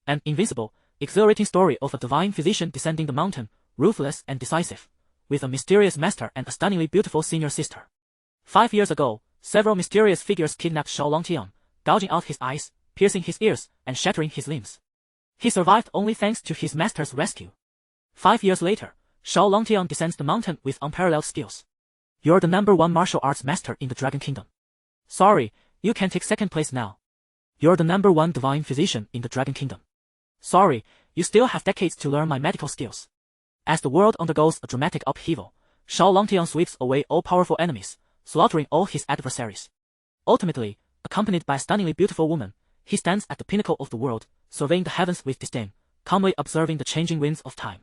An invincible, exhilarating story of a divine physician descending the mountain, ruthless and decisive, with a mysterious master and a stunningly beautiful senior sister. 5 years ago, several mysterious figures kidnapped Xiao Longtian, gouging out his eyes, piercing his ears, and shattering his limbs. He survived only thanks to his master's rescue. 5 years later, Xiao Longtian descends the mountain with unparalleled skills. You're the #1 martial arts master in the Dragon Kingdom. Sorry, you can take second place now. You're the #1 divine physician in the Dragon Kingdom. Sorry, you still have decades to learn my medical skills. As the world undergoes a dramatic upheaval, Xiao Longtian sweeps away all powerful enemies, slaughtering all his adversaries. Ultimately, accompanied by a stunningly beautiful woman, he stands at the pinnacle of the world, surveying the heavens with disdain, calmly observing the changing winds of time.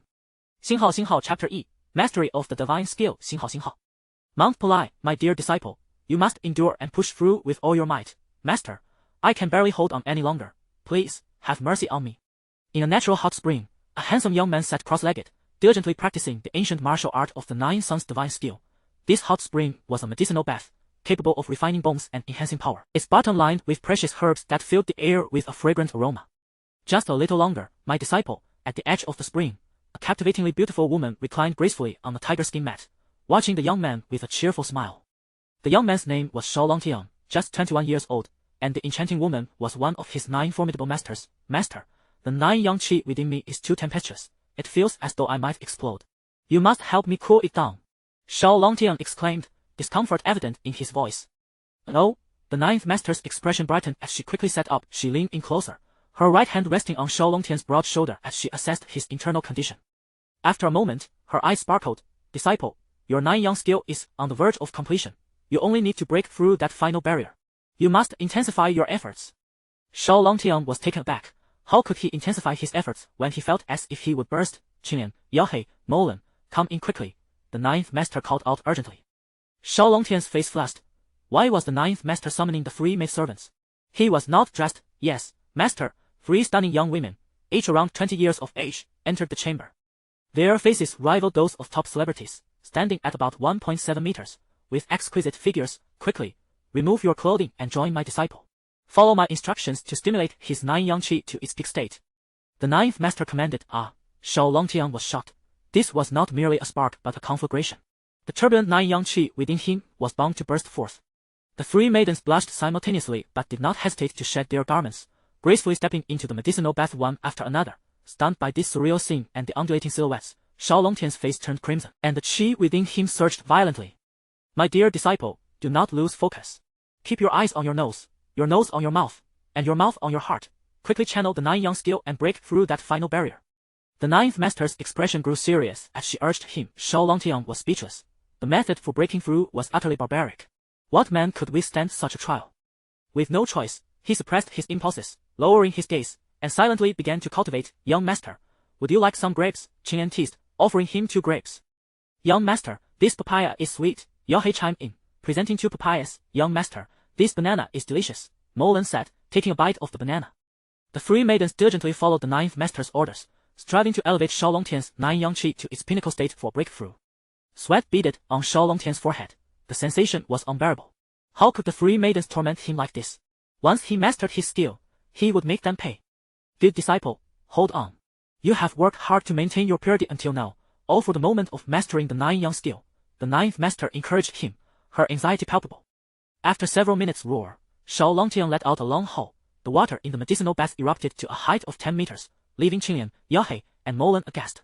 星号 Chapter E, Mastery of the Divine Skill 星号 Mount Polai, my dear disciple, you must endure and push through with all your might. Master, I can barely hold on any longer. Please, have mercy on me. In a natural hot spring, a handsome young man sat cross-legged, diligently practicing the ancient martial art of the 9 Suns divine skill. This hot spring was a medicinal bath, capable of refining bones and enhancing power. Its bottom lined with precious herbs that filled the air with a fragrant aroma. Just a little longer, my disciple, at the edge of the spring, a captivatingly beautiful woman reclined gracefully on a tiger skin mat, watching the young man with a cheerful smile. The young man's name was Xiao Longtian, just 21 years old, and the enchanting woman was one of his 9 formidable masters. Master, the 9 yang qi within me is too tempestuous. It feels as though I might explode. You must help me cool it down. Xiao Longtian exclaimed, discomfort evident in his voice. No, the 9th master's expression brightened as she quickly sat up. She leaned in closer, her right hand resting on Xiao Longtian's broad shoulder as she assessed his internal condition. After a moment, her eyes sparkled. Disciple, your 9 yang skill is on the verge of completion. You only need to break through that final barrier. You must intensify your efforts. Xiao Longtian was taken aback. How could he intensify his efforts when he felt as if he would burst? Qinlian, Yaohei, Molan, come in quickly. The 9th master called out urgently. Xiao Longtian's face flushed. Why was the 9th master summoning the 3 maidservants? He was not dressed. Yes, master. 3 stunning young women, each around 20 years of age, entered the chamber. Their faces rivaled those of top celebrities, standing at about 1.7 meters, with exquisite figures. Quickly, remove your clothing and join my disciple. Follow my instructions to stimulate his 9 yang qi to its peak state. The 9th master commanded. Xiao Longtian was shocked. This was not merely a spark but a conflagration. The turbulent 9 yang qi within him was bound to burst forth. The 3 maidens blushed simultaneously but did not hesitate to shed their garments, gracefully stepping into the medicinal bath one after another. Stunned by this surreal scene and the undulating silhouettes, Xiao Longtian's face turned crimson, and the qi within him surged violently. My dear disciple, do not lose focus. Keep your eyes on your nose on your mouth, and your mouth on your heart. Quickly channel the 9 yang skill and break through that final barrier. The 9th master's expression grew serious as she urged him. Xiao Longtian was speechless. The method for breaking through was utterly barbaric. What man could withstand such a trial? With no choice, he suppressed his impulses, lowering his gaze, and silently began to cultivate. Young master, would you like some grapes? Qinlian teased, offering him 2 grapes. Young master, this papaya is sweet. Yaohei chimed in, presenting 2 papayas. Young master, this banana is delicious, Molan said, taking a bite of the banana. The 3 maidens diligently followed the 9th master's orders, striving to elevate Xiao Longtian's 9 yang qi to its pinnacle state for breakthrough. Sweat beaded on Xiao Longtian's forehead. The sensation was unbearable. How could the 3 maidens torment him like this? Once he mastered his skill, he would make them pay. Good disciple, hold on. You have worked hard to maintain your purity until now, all for the moment of mastering the 9 yang skill. The 9th master encouraged him, her anxiety palpable. After several minutes' roar, Xiao Longtian let out a long howl. The water in the medicinal bath erupted to a height of 10 meters, leaving Qinlian, Yaohei, and Molan aghast.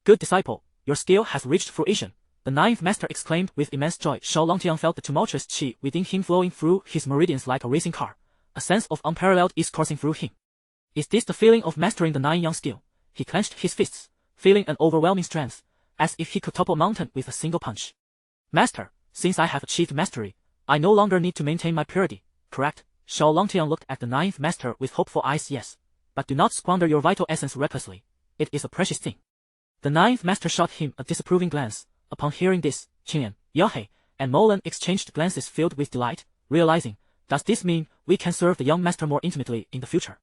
Good disciple, your skill has reached fruition. The 9th master exclaimed with immense joy. Xiao Longtian felt the tumultuous qi within him flowing through his meridians like a racing car. A sense of unparalleled ease coursing through him. Is this the feeling of mastering the 9 yang skill? He clenched his fists, feeling an overwhelming strength, as if he could topple a mountain with a single punch. Master, since I have achieved mastery, I no longer need to maintain my purity, correct? Xiao Longtian looked at the 9th master with hopeful eyes. Yes, but do not squander your vital essence recklessly. It is a precious thing. The 9th master shot him a disapproving glance. Upon hearing this, Qinlian, Yaohei, and Molan exchanged glances filled with delight, realizing, does this mean we can serve the young master more intimately in the future?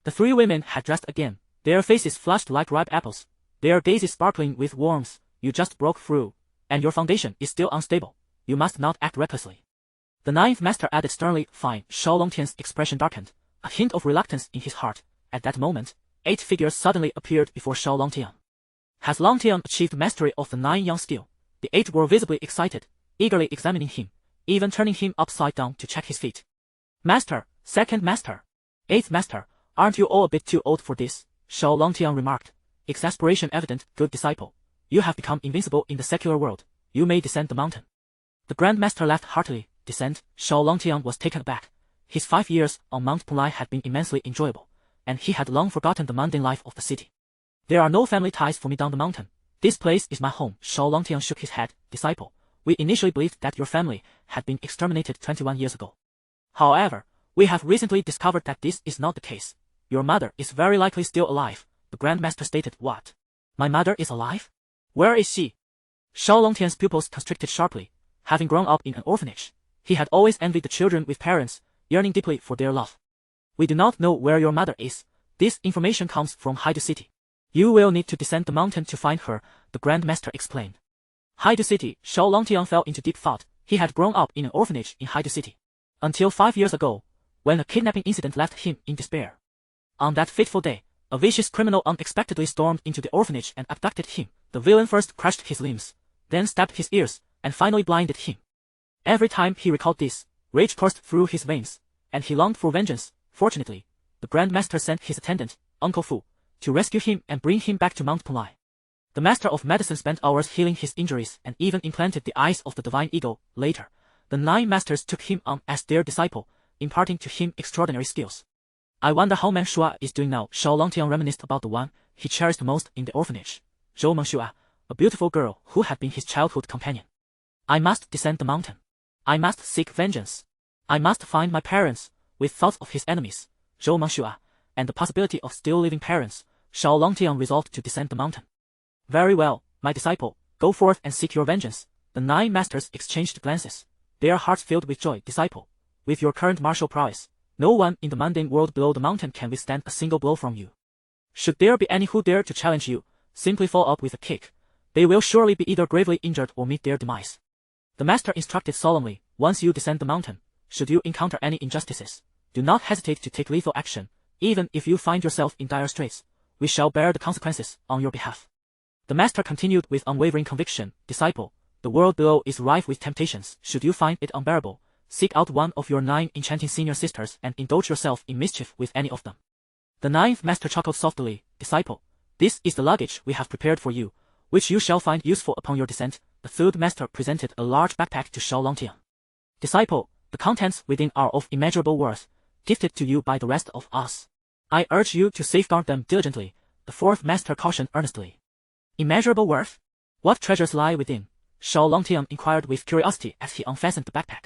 The 3 women had dressed again, their faces flushed like ripe apples, their gazes sparkling with warmth. You just broke through, and your foundation is still unstable. You must not act recklessly. The 9th master added sternly. Fine. Xiao Longtian's expression darkened, a hint of reluctance in his heart. At that moment, 8 figures suddenly appeared before Xiao Longtian. Has Longtian achieved mastery of the 9 yang skill? The 8 were visibly excited, eagerly examining him, even turning him upside down to check his feet. Master, second master, 8th master, aren't you all a bit too old for this? Xiao Longtian remarked, exasperation evident. Good disciple, you have become invincible in the secular world. You may descend the mountain. The Grand Master laughed heartily. Descend? Xiao Longtian was taken aback. His 5 years on Mount Punlai had been immensely enjoyable, and he had long forgotten the mundane life of the city. There are no family ties for me down the mountain. This place is my home. Xiao Longtian shook his head. Disciple, we initially believed that your family had been exterminated 21 years ago. However, we have recently discovered that this is not the case. Your mother is very likely still alive, the Grand Master stated. What? My mother is alive? Where is she? Xiao Longtian's pupils constricted sharply. Having grown up in an orphanage, he had always envied the children with parents, yearning deeply for their love. We do not know where your mother is. This information comes from Haidu City. You will need to descend the mountain to find her, the Grand Master explained. Haidu City. Xiao Longtian fell into deep thought. He had grown up in an orphanage in Haidu City. Until 5 years ago, when a kidnapping incident left him in despair. On that fateful day, a vicious criminal unexpectedly stormed into the orphanage and abducted him. The villain first crushed his limbs, then stabbed his ears, and finally blinded him. Every time he recalled this, rage coursed through his veins, and he longed for vengeance. Fortunately, the Grand Master sent his attendant, Uncle Fu, to rescue him and bring him back to Mount Punlai. The Master of Medicine spent hours healing his injuries and even implanted the eyes of the Divine Eagle. Later, the 9 masters took him on as their disciple, imparting to him extraordinary skills. I wonder how Mengshua is doing now. Xiao Longtian reminisced about the one he cherished most in the orphanage, Zhou Mengshua, a beautiful girl who had been his childhood companion. I must descend the mountain. I must seek vengeance. I must find my parents. With thoughts of his enemies, Zhou Mengshua, and the possibility of still living parents, Xiao Longtian resolved to descend the mountain. Very well, my disciple, go forth and seek your vengeance. The 9 masters exchanged glances, their hearts filled with joy. Disciple, with your current martial prowess, no one in the mundane world below the mountain can withstand a single blow from you. Should there be any who dare to challenge you, simply fall up with a kick. They will surely be either gravely injured or meet their demise. The Master instructed solemnly, once you descend the mountain, should you encounter any injustices, do not hesitate to take lethal action. Even if you find yourself in dire straits, we shall bear the consequences on your behalf. The Master continued with unwavering conviction. Disciple, the world below is rife with temptations. Should you find it unbearable, seek out one of your 9 enchanting senior sisters and indulge yourself in mischief with any of them. The 9th Master chuckled softly. Disciple, this is the luggage we have prepared for you, which you shall find useful upon your descent. The 3rd Master presented a large backpack to Xiao Longtian. Disciple, the contents within are of immeasurable worth, gifted to you by the rest of us. I urge you to safeguard them diligently, the 4th Master cautioned earnestly. Immeasurable worth? What treasures lie within? Xiao Longtian inquired with curiosity as he unfastened the backpack.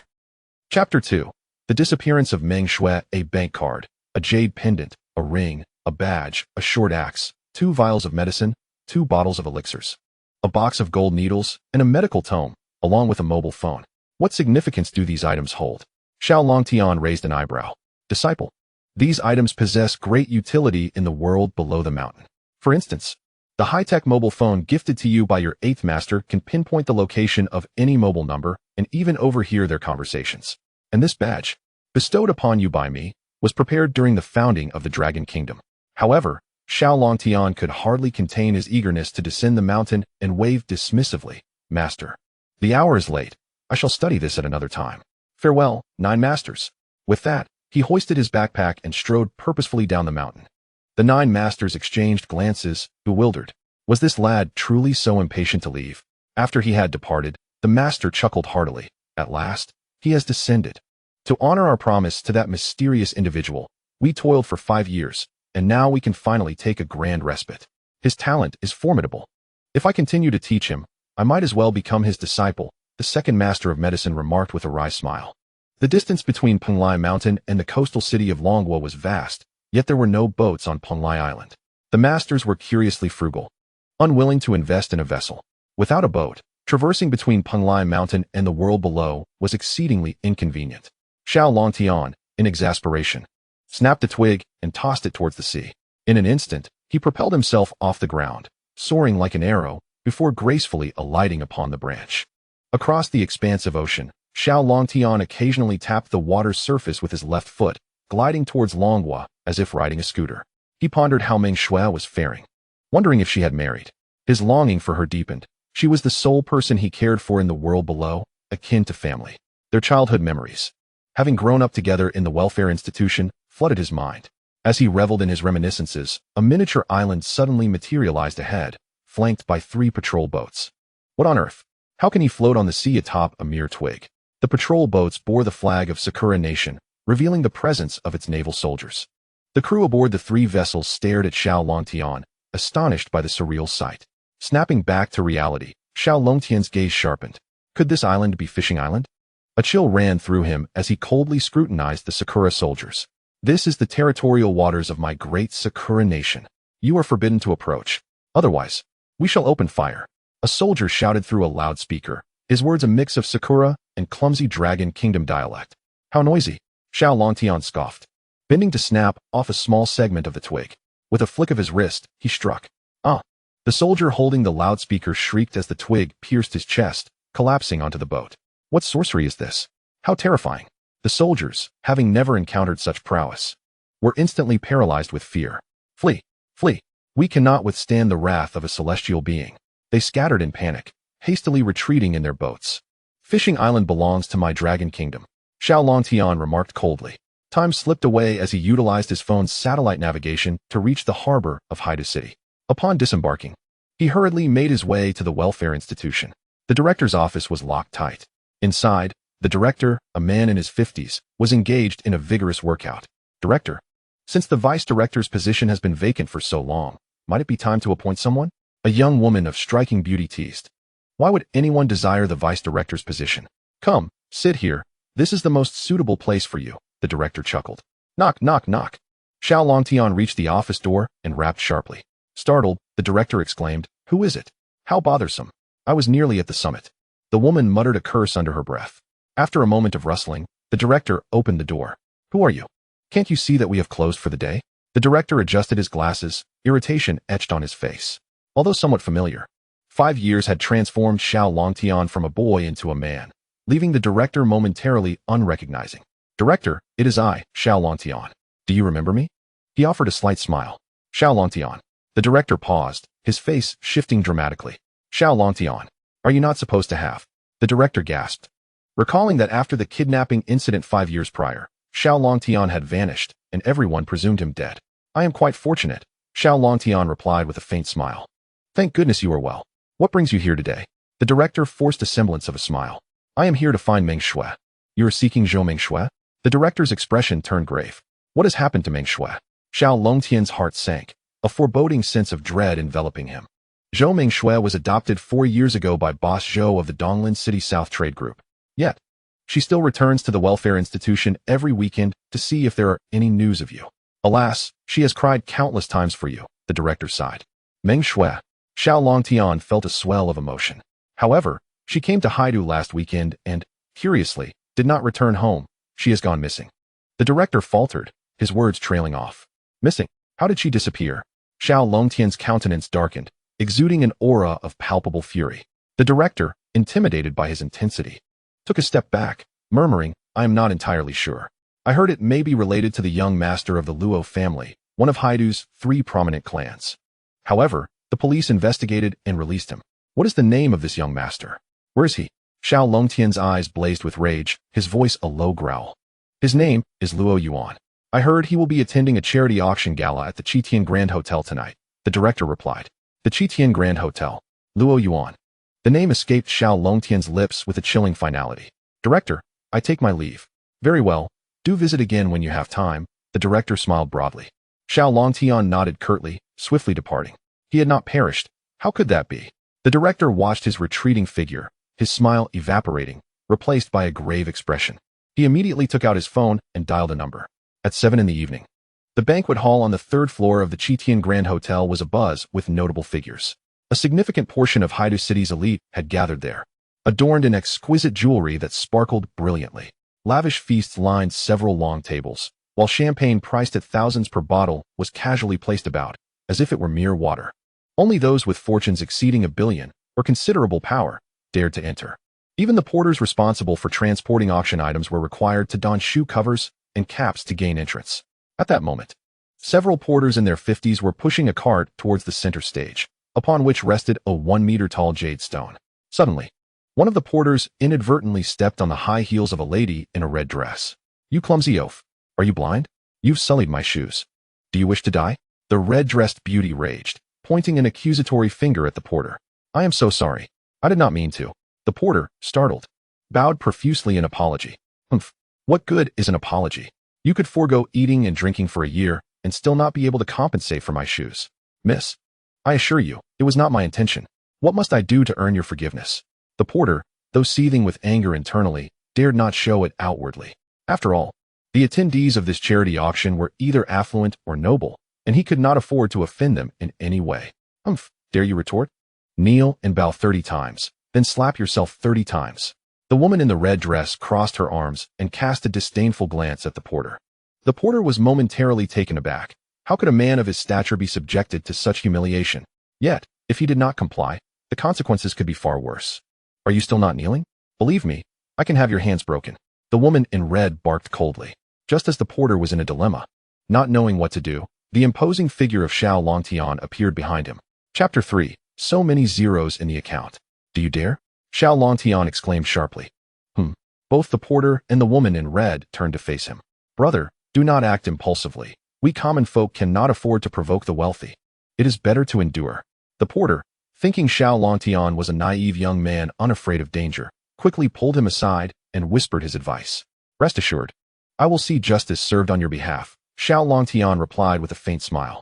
Chapter 2. The disappearance of Meng Shui. A bank card, a jade pendant, a ring, a badge, a short axe, 2 vials of medicine, 2 bottles of elixirs, a box of gold needles, and a medical tome, along with a mobile phone. What significance do these items hold? Xiao Longtian raised an eyebrow. Disciple, these items possess great utility in the world below the mountain. For instance, the high-tech mobile phone gifted to you by your 8th Master can pinpoint the location of any mobile number and even overhear their conversations. And this badge, bestowed upon you by me, was prepared during the founding of the Dragon Kingdom. However, Xiao Longtian could hardly contain his eagerness to descend the mountain and waved dismissively. Master, the hour is late. I shall study this at another time. Farewell, 9 masters. With that, he hoisted his backpack and strode purposefully down the mountain. The 9 masters exchanged glances, bewildered. Was this lad truly so impatient to leave? After he had departed, the master chuckled heartily. At last, he has descended. To honor our promise to that mysterious individual, we toiled for 5 years, and now we can finally take a grand respite. His talent is formidable. If I continue to teach him, I might as well become his disciple, the 2nd Master of Medicine remarked with a wry smile. The distance between Punlai Mountain and the coastal city of Longwo was vast, yet there were no boats on Punlai Island. The masters were curiously frugal, unwilling to invest in a vessel. Without a boat, traversing between Punlai Mountain and the world below was exceedingly inconvenient. Xiao Longtian, in exasperation, snapped a twig and tossed it towards the sea. In an instant, he propelled himself off the ground, soaring like an arrow, before gracefully alighting upon the branch. Across the expanse of ocean, Xiao Longtian occasionally tapped the water's surface with his left foot, gliding towards Longwa as if riding a scooter. He pondered how Meng Shui was faring, wondering if she had married. His longing for her deepened. She was the sole person he cared for in the world below, akin to family. Their childhood memories, having grown up together in the welfare institution, flooded his mind. As he reveled in his reminiscences, a miniature island suddenly materialized ahead, flanked by 3 patrol boats. What on earth? How can he float on the sea atop a mere twig? The patrol boats bore the flag of Sakura Nation, revealing the presence of its naval soldiers. The crew aboard the 3 vessels stared at Xiao Longtian, astonished by the surreal sight. Snapping back to reality, Xiao Longtian's gaze sharpened. Could this island be Fishing Island? A chill ran through him as he coldly scrutinized the Sakura soldiers. This is the territorial waters of my great Sakura Nation. You are forbidden to approach. Otherwise, we shall open fire. A soldier shouted through a loudspeaker, his words a mix of Sakura and clumsy Dragon Kingdom dialect. How noisy! Xiao Longtian scoffed, bending to snap off a small segment of the twig. With a flick of his wrist, he struck. Ah! The soldier holding the loudspeaker shrieked as the twig pierced his chest, collapsing onto the boat. What sorcery is this? How terrifying! The soldiers, having never encountered such prowess, were instantly paralyzed with fear. Flee! Flee! We cannot withstand the wrath of a celestial being. They scattered in panic, hastily retreating in their boats. Fishing Island belongs to my Dragon Kingdom, Xiao Longtian remarked coldly. Time slipped away as he utilized his phone's satellite navigation to reach the harbor of Haidu City. Upon disembarking, he hurriedly made his way to the welfare institution. The director's office was locked tight. Inside, the director, a man in his 50s, was engaged in a vigorous workout. Director, since the vice director's position has been vacant for so long, might it be time to appoint someone? A young woman of striking beauty teased. Why would anyone desire the vice director's position? Come, sit here. This is the most suitable place for you, the director chuckled. Knock, knock, knock. Xiao Longtian reached the office door and rapped sharply. Startled, the director exclaimed, Who is it? How bothersome. I was nearly at the summit. The woman muttered a curse under her breath. After a moment of rustling, the director opened the door. Who are you? Can't you see that we have closed for the day? The director adjusted his glasses, irritation etched on his face. Although somewhat familiar, 5 years had transformed Xiao Longtian from a boy into a man, leaving the director momentarily unrecognizing. Director, it is I, Xiao Longtian. Do you remember me? He offered a slight smile. Xiao Longtian. The director paused, his face shifting dramatically. Xiao Longtian. Are you not supposed to have? The director gasped, recalling that after the kidnapping incident 5 years prior, Xiao Longtian had vanished, and everyone presumed him dead. I am quite fortunate, Xiao Longtian replied with a faint smile. Thank goodness you are well. What brings you here today? The director forced a semblance of a smile. I am here to find Meng Shui. You are seeking Zhou Meng Shui? The director's expression turned grave. What has happened to Meng Shui? Xiao Longtian's heart sank, a foreboding sense of dread enveloping him. Zhou Meng Shui was adopted 4 years ago by boss Zhou of the Donglin City South Trade Group. Yet, she still returns to the welfare institution every weekend to see if there are any news of you. Alas, she has cried countless times for you, the director sighed. Meng Shui. Xiao Longtian felt a swell of emotion. However, she came to Haidu last weekend and, curiously, did not return home. She has gone missing. The director faltered, his words trailing off. Missing? How did she disappear? Xiao Longtian's countenance darkened, exuding an aura of palpable fury. The director, intimidated by his intensity, took a step back, murmuring, I am not entirely sure. I heard it may be related to the young master of the Luo family, one of Haidu's 3 prominent clans. However, the police investigated and released him. What is the name of this young master? Where is he? Xiao Longtian's eyes blazed with rage, his voice a low growl. His name is Luo Yuan. I heard he will be attending a charity auction gala at the Qitian Grand Hotel tonight, the director replied. The Qitian Grand Hotel. Luo Yuan. The name escaped Xiao Longtian's lips with a chilling finality. Director, I take my leave. Very well. Do visit again when you have time, the director smiled broadly. Xiao Longtian nodded curtly, swiftly departing. He had not perished. How could that be? The director watched his retreating figure, his smile evaporating, replaced by a grave expression. He immediately took out his phone and dialed a number. At 7 in the evening. The banquet hall on the 3rd floor of the Qitian Grand Hotel was abuzz with notable figures. A significant portion of Haidu City's elite had gathered there, adorned in exquisite jewelry that sparkled brilliantly. Lavish feasts lined several long tables, while champagne priced at thousands per bottle was casually placed about, as if it were mere water. Only those with fortunes exceeding $1 billion, or considerable power, dared to enter. Even the porters responsible for transporting auction items were required to don shoe covers and caps to gain entrance. At that moment, Several porters in their 50s were pushing a cart towards the center stage, upon which rested a 1-meter-tall jade stone. Suddenly, one of the porters inadvertently stepped on the high heels of a lady in a red dress. "You clumsy oaf! Are you blind? You've sullied my shoes. Do you wish to die?" The red-dressed beauty raged, pointing an accusatory finger at the porter. "I am so sorry. I did not mean to." The porter, startled, bowed profusely in apology. "Humph. What good is an apology? You could forego eating and drinking for a year and still not be able to compensate for my shoes. Miss, I assure you, it was not my intention. What must I do to earn your forgiveness?" The porter, though seething with anger internally, dared not show it outwardly. After all, the attendees of this charity auction were either affluent or noble, and he could not afford to offend them in any way. "Humph, dare you retort? Kneel and bow 30 times, then slap yourself 30 times. The woman in the red dress crossed her arms and cast a disdainful glance at the porter. The porter was momentarily taken aback. How could a man of his stature be subjected to such humiliation? Yet, if he did not comply, the consequences could be far worse. "Are you still not kneeling? Believe me, I can have your hands broken." The woman in red barked coldly, just as the porter was in a dilemma. Not knowing what to do, the imposing figure of Xiao Longtian appeared behind him. Chapter 3. So many zeros in the account. "Do you dare?" Xiao Longtian exclaimed sharply. Both the porter and the woman in red turned to face him. "Brother, do not act impulsively. We common folk cannot afford to provoke the wealthy. It is better to endure." The porter, thinking Xiao Longtian was a naive young man unafraid of danger, quickly pulled him aside and whispered his advice. "Rest assured, I will see justice served on your behalf," Xiao Longtian replied with a faint smile.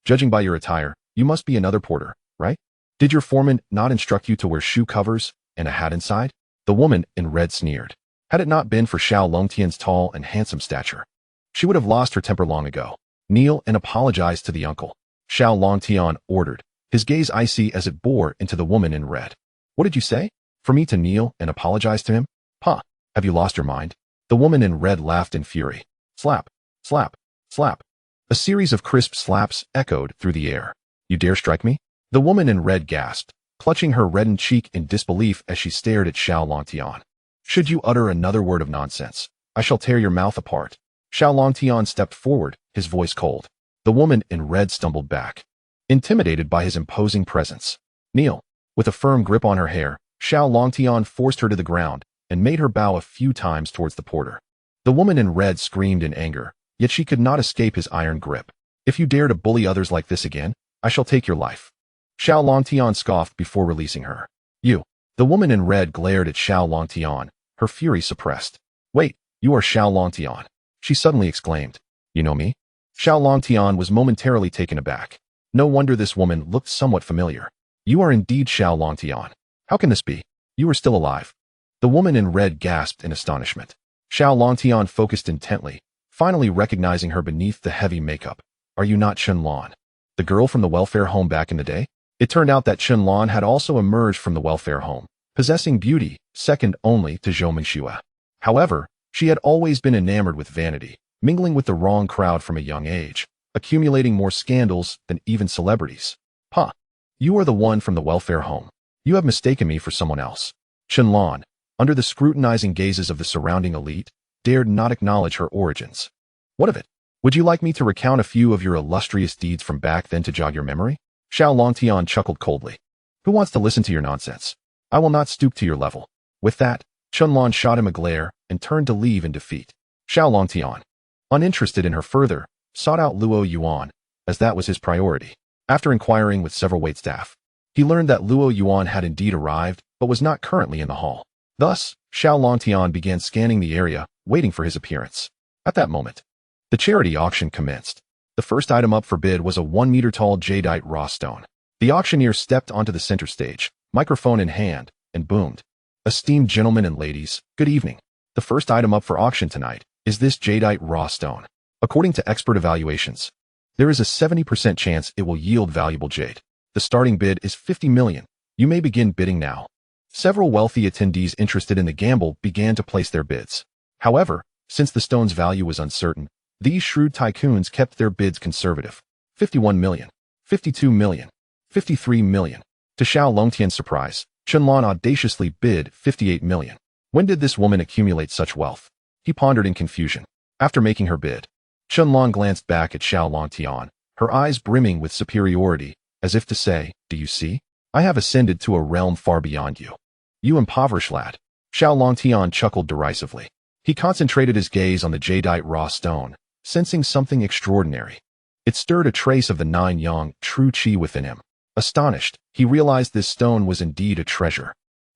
Judging by your attire, you must be another porter, right? Did your foreman not instruct you to wear shoe covers and a hat inside?" The woman in red sneered. Had it not been for Xiao Longtian's tall and handsome stature, she would have lost her temper long ago. "Kneel and apologize to the uncle," Xiao Longtian ordered, his gaze icy as it bore into the woman in red. "What did you say? For me to kneel and apologize to him? Pah, have you lost your mind?" The woman in red laughed in fury. Slap, slap, slap. A series of crisp slaps echoed through the air. "You dare strike me?" The woman in red gasped, clutching her reddened cheek in disbelief as she stared at Xiao Longtian. "Should you utter another word of nonsense, I shall tear your mouth apart." Xiao Longtian stepped forward, his voice cold. The woman in red stumbled back, intimidated by his imposing presence. "Kneel." With a firm grip on her hair, Xiao Longtian forced her to the ground and made her bow a few times towards the porter. The woman in red screamed in anger, yet she could not escape his iron grip. "If you dare to bully others like this again, I shall take your life." Xiao Longtian scoffed before releasing her. "You." The woman in red glared at Xiao Longtian, her fury suppressed. "Wait, you are Xiao Longtian," she suddenly exclaimed. "You know me?" Xiao Longtian was momentarily taken aback. No wonder this woman looked somewhat familiar. "You are indeed Xiao Longtian. How can this be? You are still alive." The woman in red gasped in astonishment. Xiao Longtian focused intently, finally recognizing her beneath the heavy makeup. "Are you not Chen Lan, the girl from the welfare home back in the day?" It turned out that Chen Lan had also emerged from the welfare home, possessing beauty second only to Zhou Mingxue. However, she had always been enamored with vanity, mingling with the wrong crowd from a young age, accumulating more scandals than even celebrities. "Huh, you are the one from the welfare home. You have mistaken me for someone else." Chen Lan, under the scrutinizing gazes of the surrounding elite, dared not acknowledge her origins. "What of it? Would you like me to recount a few of your illustrious deeds from back then to jog your memory?" Xiao Longtian chuckled coldly. "Who wants to listen to your nonsense? I will not stoop to your level." With that, Chen Lan shot him a glare and turned to leave in defeat. Xiao Longtian, uninterested in her further, sought out Luo Yuan, as that was his priority. After inquiring with several waitstaff, he learned that Luo Yuan had indeed arrived, but was not currently in the hall. Thus, Xiao Longtian began scanning the area, waiting for his appearance. At that moment, the charity auction commenced. The first item up for bid was a 1-meter-tall jadeite raw stone. The auctioneer stepped onto the center stage, microphone in hand, and boomed. "Esteemed gentlemen and ladies, good evening. The first item up for auction tonight is this jadeite raw stone. According to expert evaluations, there is a 70% chance it will yield valuable jade. The starting bid is 50 million. You may begin bidding now." Several wealthy attendees interested in the gamble began to place their bids. However, since the stone's value was uncertain, these shrewd tycoons kept their bids conservative. 51 million, 52 million, 53 million. To Xiao Longtian's surprise, Chen Lan audaciously bid 58 million. When did this woman accumulate such wealth? He pondered in confusion. After making her bid, Chunlong glanced back at Xiao Longtian, her eyes brimming with superiority, as if to say, "Do you see? I have ascended to a realm far beyond you. You impoverished lad." Xiao Longtian chuckled derisively. He concentrated his gaze on the jadeite raw stone, sensing something extraordinary. It stirred a trace of the nine yang true qi within him. Astonished, he realized this stone was indeed a treasure.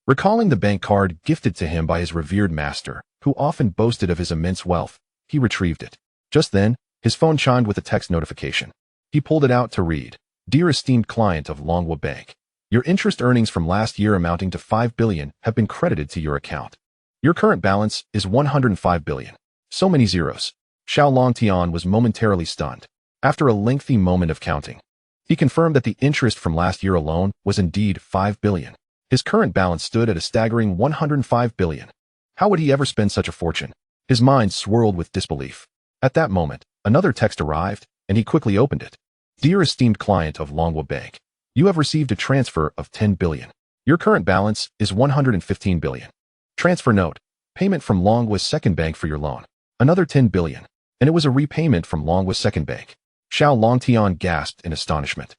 Recalling the bank card gifted to him by his revered master, who often boasted of his immense wealth, he retrieved it. Just then, his phone chimed with a text notification. He pulled it out to read. "Dear esteemed client of Longhua Bank, your interest earnings from last year amounting to 5 billion have been credited to your account. Your current balance is 105 billion. So many zeros." Xiao Longtian was momentarily stunned. After a lengthy moment of counting, he confirmed that the interest from last year alone was indeed 5 billion. His current balance stood at a staggering 105 billion. How would he ever spend such a fortune? His mind swirled with disbelief. At that moment, another text arrived, and he quickly opened it. "Dear esteemed client of Longhua Bank, you have received a transfer of 10 billion. Your current balance is 115 billion. Transfer note, payment from Longhua's second bank for your loan. Another 10 billion. And it was a repayment from Longhua's second bank." Xiao Longtian gasped in astonishment.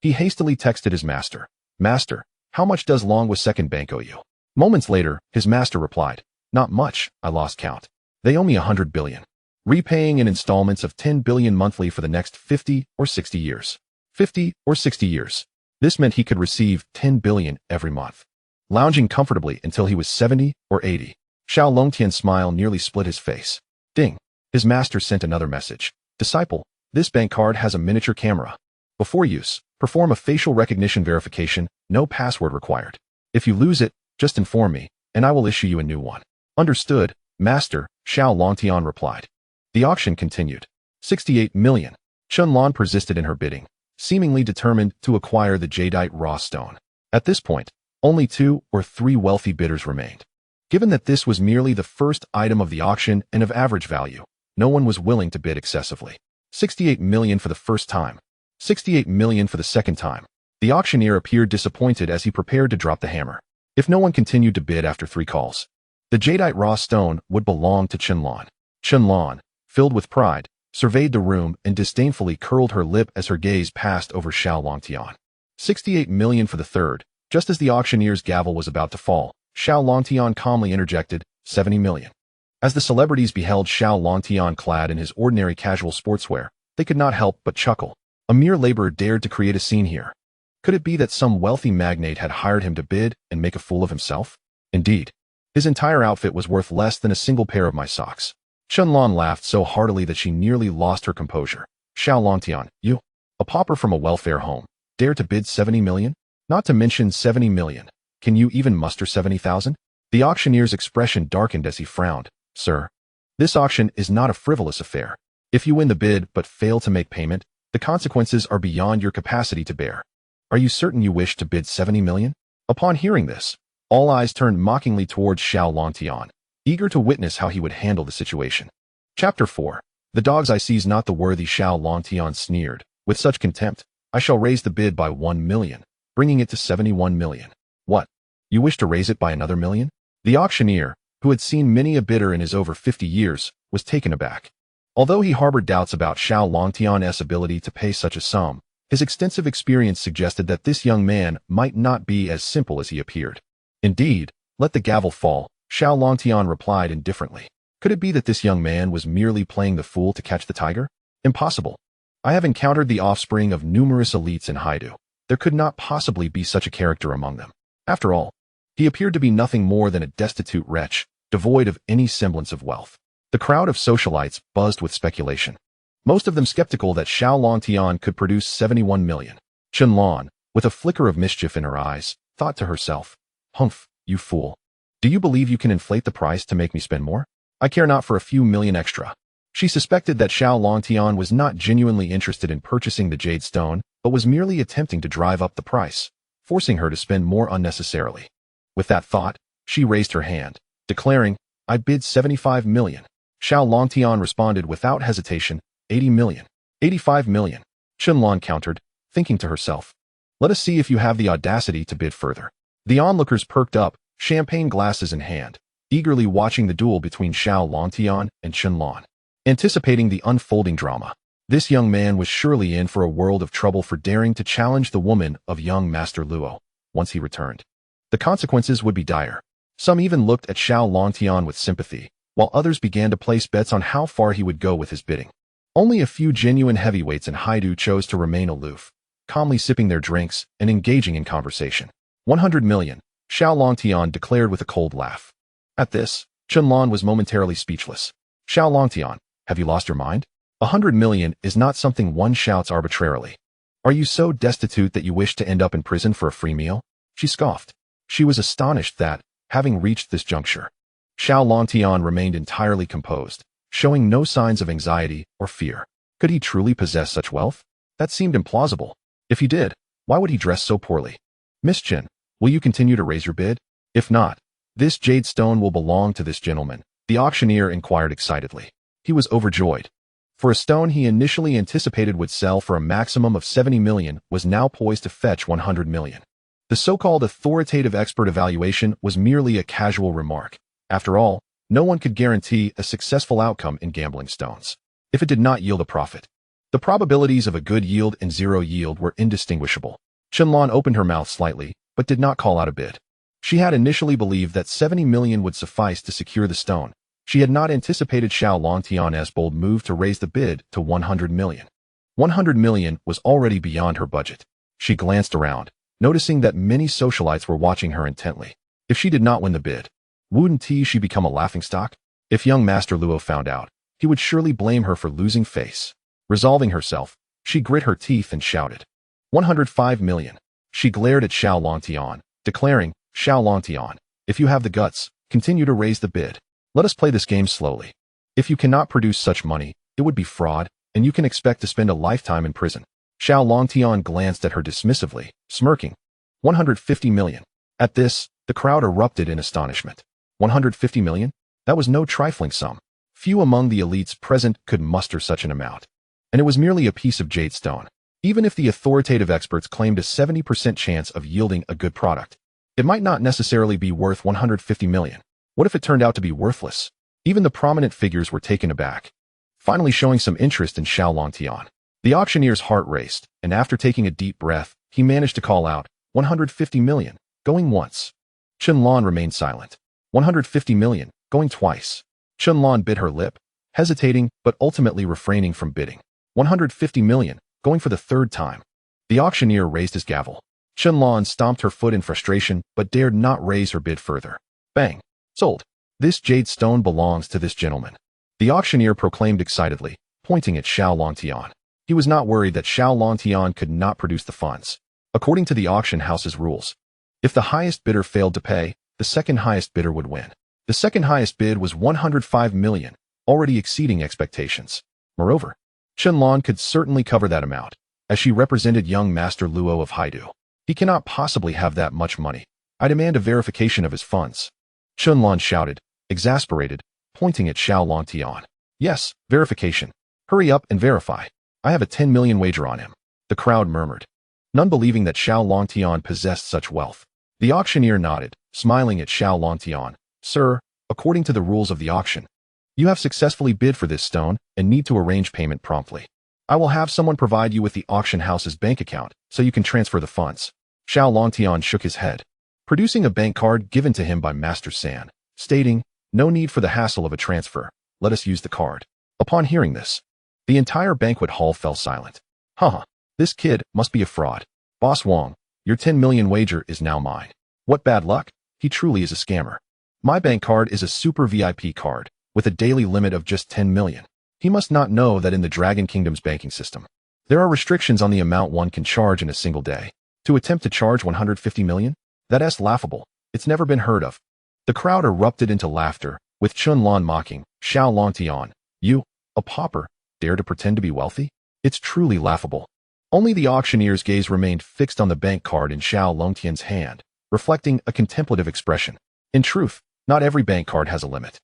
He hastily texted his master. "Master, how much does Longhua's second bank owe you?" Moments later, his master replied, "Not much, I lost count. They owe me 100 billion. Repaying in installments of 10 billion monthly for the next 50 or 60 years. 50 or 60 years. This meant he could receive 10 billion every month, lounging comfortably until he was 70 or 80. Xiao Longtian's smile nearly split his face. Ding. His master sent another message. "Disciple, this bank card has a miniature camera. Before use, perform a facial recognition verification, no password required. If you lose it, just inform me, and I will issue you a new one." "Understood, master," Xiao Longtian replied. The auction continued. 68 million. Chunlong persisted in her bidding, seemingly determined to acquire the jadeite raw stone. At this point, only 2 or 3 wealthy bidders remained. Given that this was merely the first item of the auction and of average value, no one was willing to bid excessively. 68 million for the first time. 68 million for the second time. The auctioneer appeared disappointed as he prepared to drop the hammer. If no one continued to bid after 3 calls, the jadeite raw stone would belong to Chunlong. Chunlong, filled with pride, surveyed the room and disdainfully curled her lip as her gaze passed over Xiao Longtian. 68 million for the third. Just as the auctioneer's gavel was about to fall, Xiao Longtian calmly interjected, 70 million. As the celebrities beheld Xiao Longtian clad in his ordinary casual sportswear, they could not help but chuckle. A mere laborer dared to create a scene here. Could it be that some wealthy magnate had hired him to bid and make a fool of himself? Indeed, his entire outfit was worth less than a single pair of my socks. Chunlong laughed so heartily that she nearly lost her composure. "Xiao Longtian, you, a pauper from a welfare home, dare to bid 70 million? Not to mention 70 million. Can you even muster 70,000? The auctioneer's expression darkened as he frowned. "Sir, this auction is not a frivolous affair. If you win the bid but fail to make payment, the consequences are beyond your capacity to bear. Are you certain you wish to bid 70 million? Upon hearing this, all eyes turned mockingly towards Xiao Longtian, eager to witness how he would handle the situation. Chapter 4. The dogs I seize not the worthy. Xiao Longtian sneered. "With such contempt, I shall raise the bid by 1 million, bringing it to 71 million. "What? You wish to raise it by another million? The auctioneer, who had seen many a bidder in his over 50 years, was taken aback. Although he harbored doubts about Xiao Longtian's ability to pay such a sum, his extensive experience suggested that this young man might not be as simple as he appeared. "Indeed, let the gavel fall," Xiao Longtian replied indifferently. Could it be that this young man was merely playing the fool to catch the tiger? Impossible. I have encountered the offspring of numerous elites in Haidu. There could not possibly be such a character among them. After all, he appeared to be nothing more than a destitute wretch, devoid of any semblance of wealth. The crowd of socialites buzzed with speculation, most of them skeptical that Xiao Longtian could produce 71 million. Chunlong, with a flicker of mischief in her eyes, thought to herself, "Humph, you fool. Do you believe you can inflate the price to make me spend more? I care not for a few million extra." She suspected that Xiao Longtian was not genuinely interested in purchasing the jade stone, but was merely attempting to drive up the price, forcing her to spend more unnecessarily. With that thought, she raised her hand, declaring, "I bid 75 million. Xiao Longtian responded without hesitation, 80 million. 85 million. Chunlong countered, thinking to herself, "Let us see if you have the audacity to bid further." The onlookers perked up, champagne glasses in hand, eagerly watching the duel between Xiao Longtian and Chunlong. Anticipating the unfolding drama, this young man was surely in for a world of trouble for daring to challenge the woman of young Master Luo once he returned. The consequences would be dire. Some even looked at Xiao Longtian with sympathy, while others began to place bets on how far he would go with his bidding. Only a few genuine heavyweights in Haidu chose to remain aloof, calmly sipping their drinks and engaging in conversation. 100 million, Xiao Longtian declared with a cold laugh. At this, Chunlan was momentarily speechless. Xiao Longtian, have you lost your mind? 100 million is not something one shouts arbitrarily. Are you so destitute that you wish to end up in prison for a free meal? She scoffed. She was astonished that, having reached this juncture, Xiao Longtian remained entirely composed, showing no signs of anxiety or fear. Could he truly possess such wealth? That seemed implausible. If he did, why would he dress so poorly? Miss Chin, will you continue to raise your bid? If not, this jade stone will belong to this gentleman, the auctioneer inquired excitedly. He was overjoyed. For a stone he initially anticipated would sell for a maximum of 70 million was now poised to fetch 100 million. The so-called authoritative expert evaluation was merely a casual remark. After all, no one could guarantee a successful outcome in gambling stones. If it did not yield a profit, the probabilities of a good yield and zero yield were indistinguishable. Chunlan opened her mouth slightly, but did not call out a bid. She had initially believed that 70 million would suffice to secure the stone. She had not anticipated Xiao Longtian's bold move to raise the bid to 100 million. 100 million was already beyond her budget. She glanced around, noticing that many socialites were watching her intently. If she did not win the bid, wouldn't she become a laughingstock? If young Master Luo found out, he would surely blame her for losing face. Resolving herself, she grit her teeth and shouted, 105 million. She glared at Xiao Longtian, declaring, Xiao Longtian, if you have the guts, continue to raise the bid. Let us play this game slowly. If you cannot produce such money, it would be fraud, and you can expect to spend a lifetime in prison. Xiao Longtian glanced at her dismissively, smirking. 150 million. At this, the crowd erupted in astonishment. 150 million? That was no trifling sum. Few among the elites present could muster such an amount. And it was merely a piece of jade stone. Even if the authoritative experts claimed a 70% chance of yielding a good product, it might not necessarily be worth 150 million. What if it turned out to be worthless? Even the prominent figures were taken aback, finally showing some interest in Xiao Longtian. The auctioneer's heart raced, and after taking a deep breath, he managed to call out, 150 million, going once. Chunlan remained silent. 150 million, going twice. Chunlan bit her lip, hesitating but ultimately refraining from bidding. 150 million, going for the third time. The auctioneer raised his gavel. Chunlan stomped her foot in frustration but dared not raise her bid further. Bang. Sold. This jade stone belongs to this gentleman. The auctioneer proclaimed excitedly, pointing at Xiao Longtian. He was not worried that Xiao Longtian could not produce the funds. According to the auction house's rules, if the highest bidder failed to pay, the second highest bidder would win. The second highest bid was 105 million, already exceeding expectations. Moreover, Chunlan could certainly cover that amount, as she represented young Master Luo of Haidu. He cannot possibly have that much money. I demand a verification of his funds. Chunlan shouted, exasperated, pointing at Xiao Longtian. Yes, verification. Hurry up and verify. I have a 10 million wager on him. The crowd murmured, none believing that Xiao Longtian possessed such wealth. The auctioneer nodded, smiling at Xiao Longtian. Sir, according to the rules of the auction, you have successfully bid for this stone and need to arrange payment promptly. I will have someone provide you with the auction house's bank account so you can transfer the funds. Xiao Longtian shook his head, producing a bank card given to him by Master San, stating, no need for the hassle of a transfer. Let us use the card. Upon hearing this, the entire banquet hall fell silent. Haha, this kid must be a fraud. Boss Wong, your 10 million wager is now mine. What bad luck? He truly is a scammer. My bank card is a super VIP card, with a daily limit of just 10 million. He must not know that in the Dragon Kingdom's banking system, there are restrictions on the amount one can charge in a single day. To attempt to charge 150 million? That's laughable. It's never been heard of. The crowd erupted into laughter, with Chunlan mocking, Xiao Longtian, you, a pauper, dare to pretend to be wealthy? It's truly laughable. Only the auctioneer's gaze remained fixed on the bank card in Xiao Longtian's hand, reflecting a contemplative expression. In truth, not every bank card has a limit.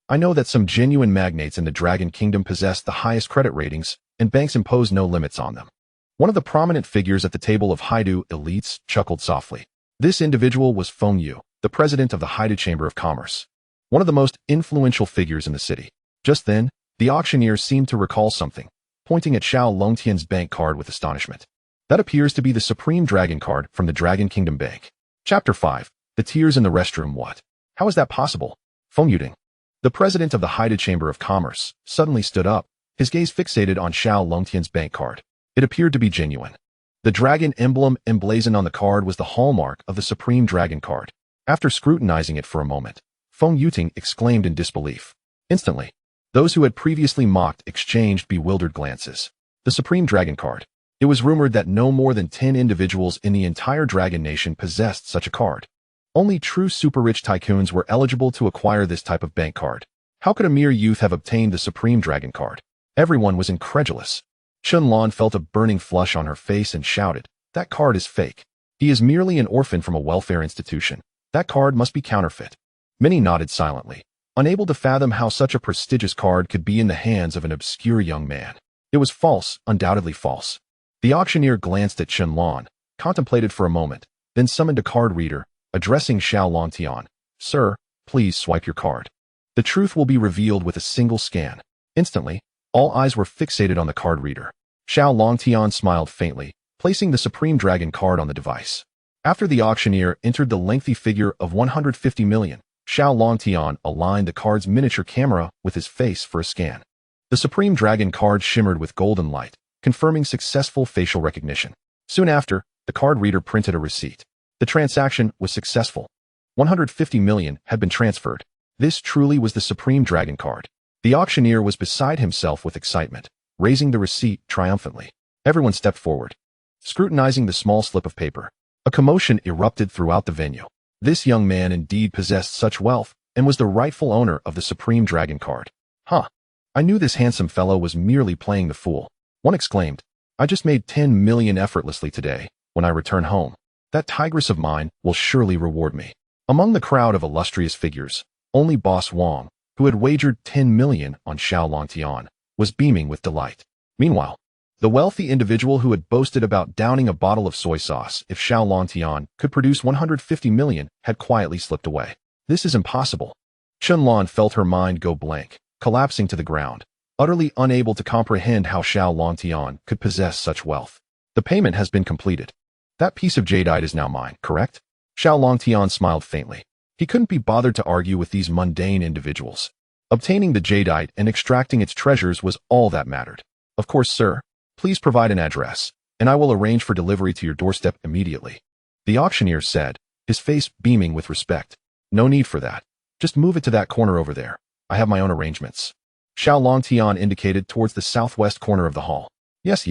I know that some genuine magnates in the Dragon Kingdom possess the highest credit ratings, and banks impose no limits on them. One of the prominent figures at the table of Haidu elites chuckled softly. This individual was Feng Yu, the president of the Haidu Chamber of Commerce, one of the most influential figures in the city. Just then, The auctioneer seemed to recall something, pointing at Xiao Longtian's bank card with astonishment. That appears to be the Supreme Dragon card from the Dragon Kingdom Bank. Chapter 5. The Tears in the Restroom. What? How is that possible? Feng. The president of the Haida Chamber of Commerce suddenly stood up, his gaze fixated on Xiao Longtian's bank card. It appeared to be genuine. The dragon emblem emblazoned on the card was the hallmark of the Supreme Dragon card. After scrutinizing it for a moment, Feng Yuting exclaimed in disbelief. Instantly, those who had previously mocked exchanged bewildered glances. The Supreme Dragon card. It was rumored that no more than 10 individuals in the entire Dragon Nation possessed such a card. Only true super-rich tycoons were eligible to acquire this type of bank card. How could a mere youth have obtained the Supreme Dragon card? Everyone was incredulous. Chunlan felt a burning flush on her face and shouted, "That card is fake. He is merely an orphan from a welfare institution. That card must be counterfeit." Many nodded silently, unable to fathom how such a prestigious card could be in the hands of an obscure young man. It was false, undoubtedly false. The auctioneer glanced at Chunlan, contemplated for a moment, then summoned a card reader, addressing Xiao Longtian. "Sir, please swipe your card. The truth will be revealed with a single scan." Instantly, all eyes were fixated on the card reader. Xiao Longtian smiled faintly, placing the Supreme Dragon card on the device. After the auctioneer entered the lengthy figure of 150 million, Xiao Longtian aligned the card's miniature camera with his face for a scan. The Supreme Dragon card shimmered with golden light, confirming successful facial recognition. Soon after, the card reader printed a receipt. The transaction was successful. 150 million had been transferred. This truly was the Supreme Dragon card. The auctioneer was beside himself with excitement, raising the receipt triumphantly. Everyone stepped forward, scrutinizing the small slip of paper. A commotion erupted throughout the venue. This young man indeed possessed such wealth and was the rightful owner of the Supreme Dragon card. "Huh. I knew this handsome fellow was merely playing the fool." One exclaimed, "I just made 10 million effortlessly today. When I return home, that tigress of mine will surely reward me." Among the crowd of illustrious figures, only Boss Wong, who had wagered 10 million on Xiao Longtian, was beaming with delight. Meanwhile, the wealthy individual who had boasted about downing a bottle of soy sauce if Xiao Longtian could produce 150 million had quietly slipped away. "This is impossible." Chunlan felt her mind go blank, collapsing to the ground, utterly unable to comprehend how Xiao Longtian could possess such wealth. "The payment has been completed. That piece of jadeite is now mine, correct?" Xiao Longtian smiled faintly. He couldn't be bothered to argue with these mundane individuals. Obtaining the jadeite and extracting its treasures was all that mattered. "Of course, sir. Please provide an address, and I will arrange for delivery to your doorstep immediately," the auctioneer said, his face beaming with respect. "No need for that. Just move it to that corner over there. I have my own arrangements." Xiao Longtian indicated towards the southwest corner of the hall. Yes.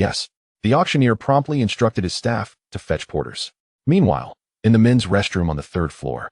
The auctioneer promptly instructed his staff to fetch porters. Meanwhile, in the men's restroom on the 3rd floor,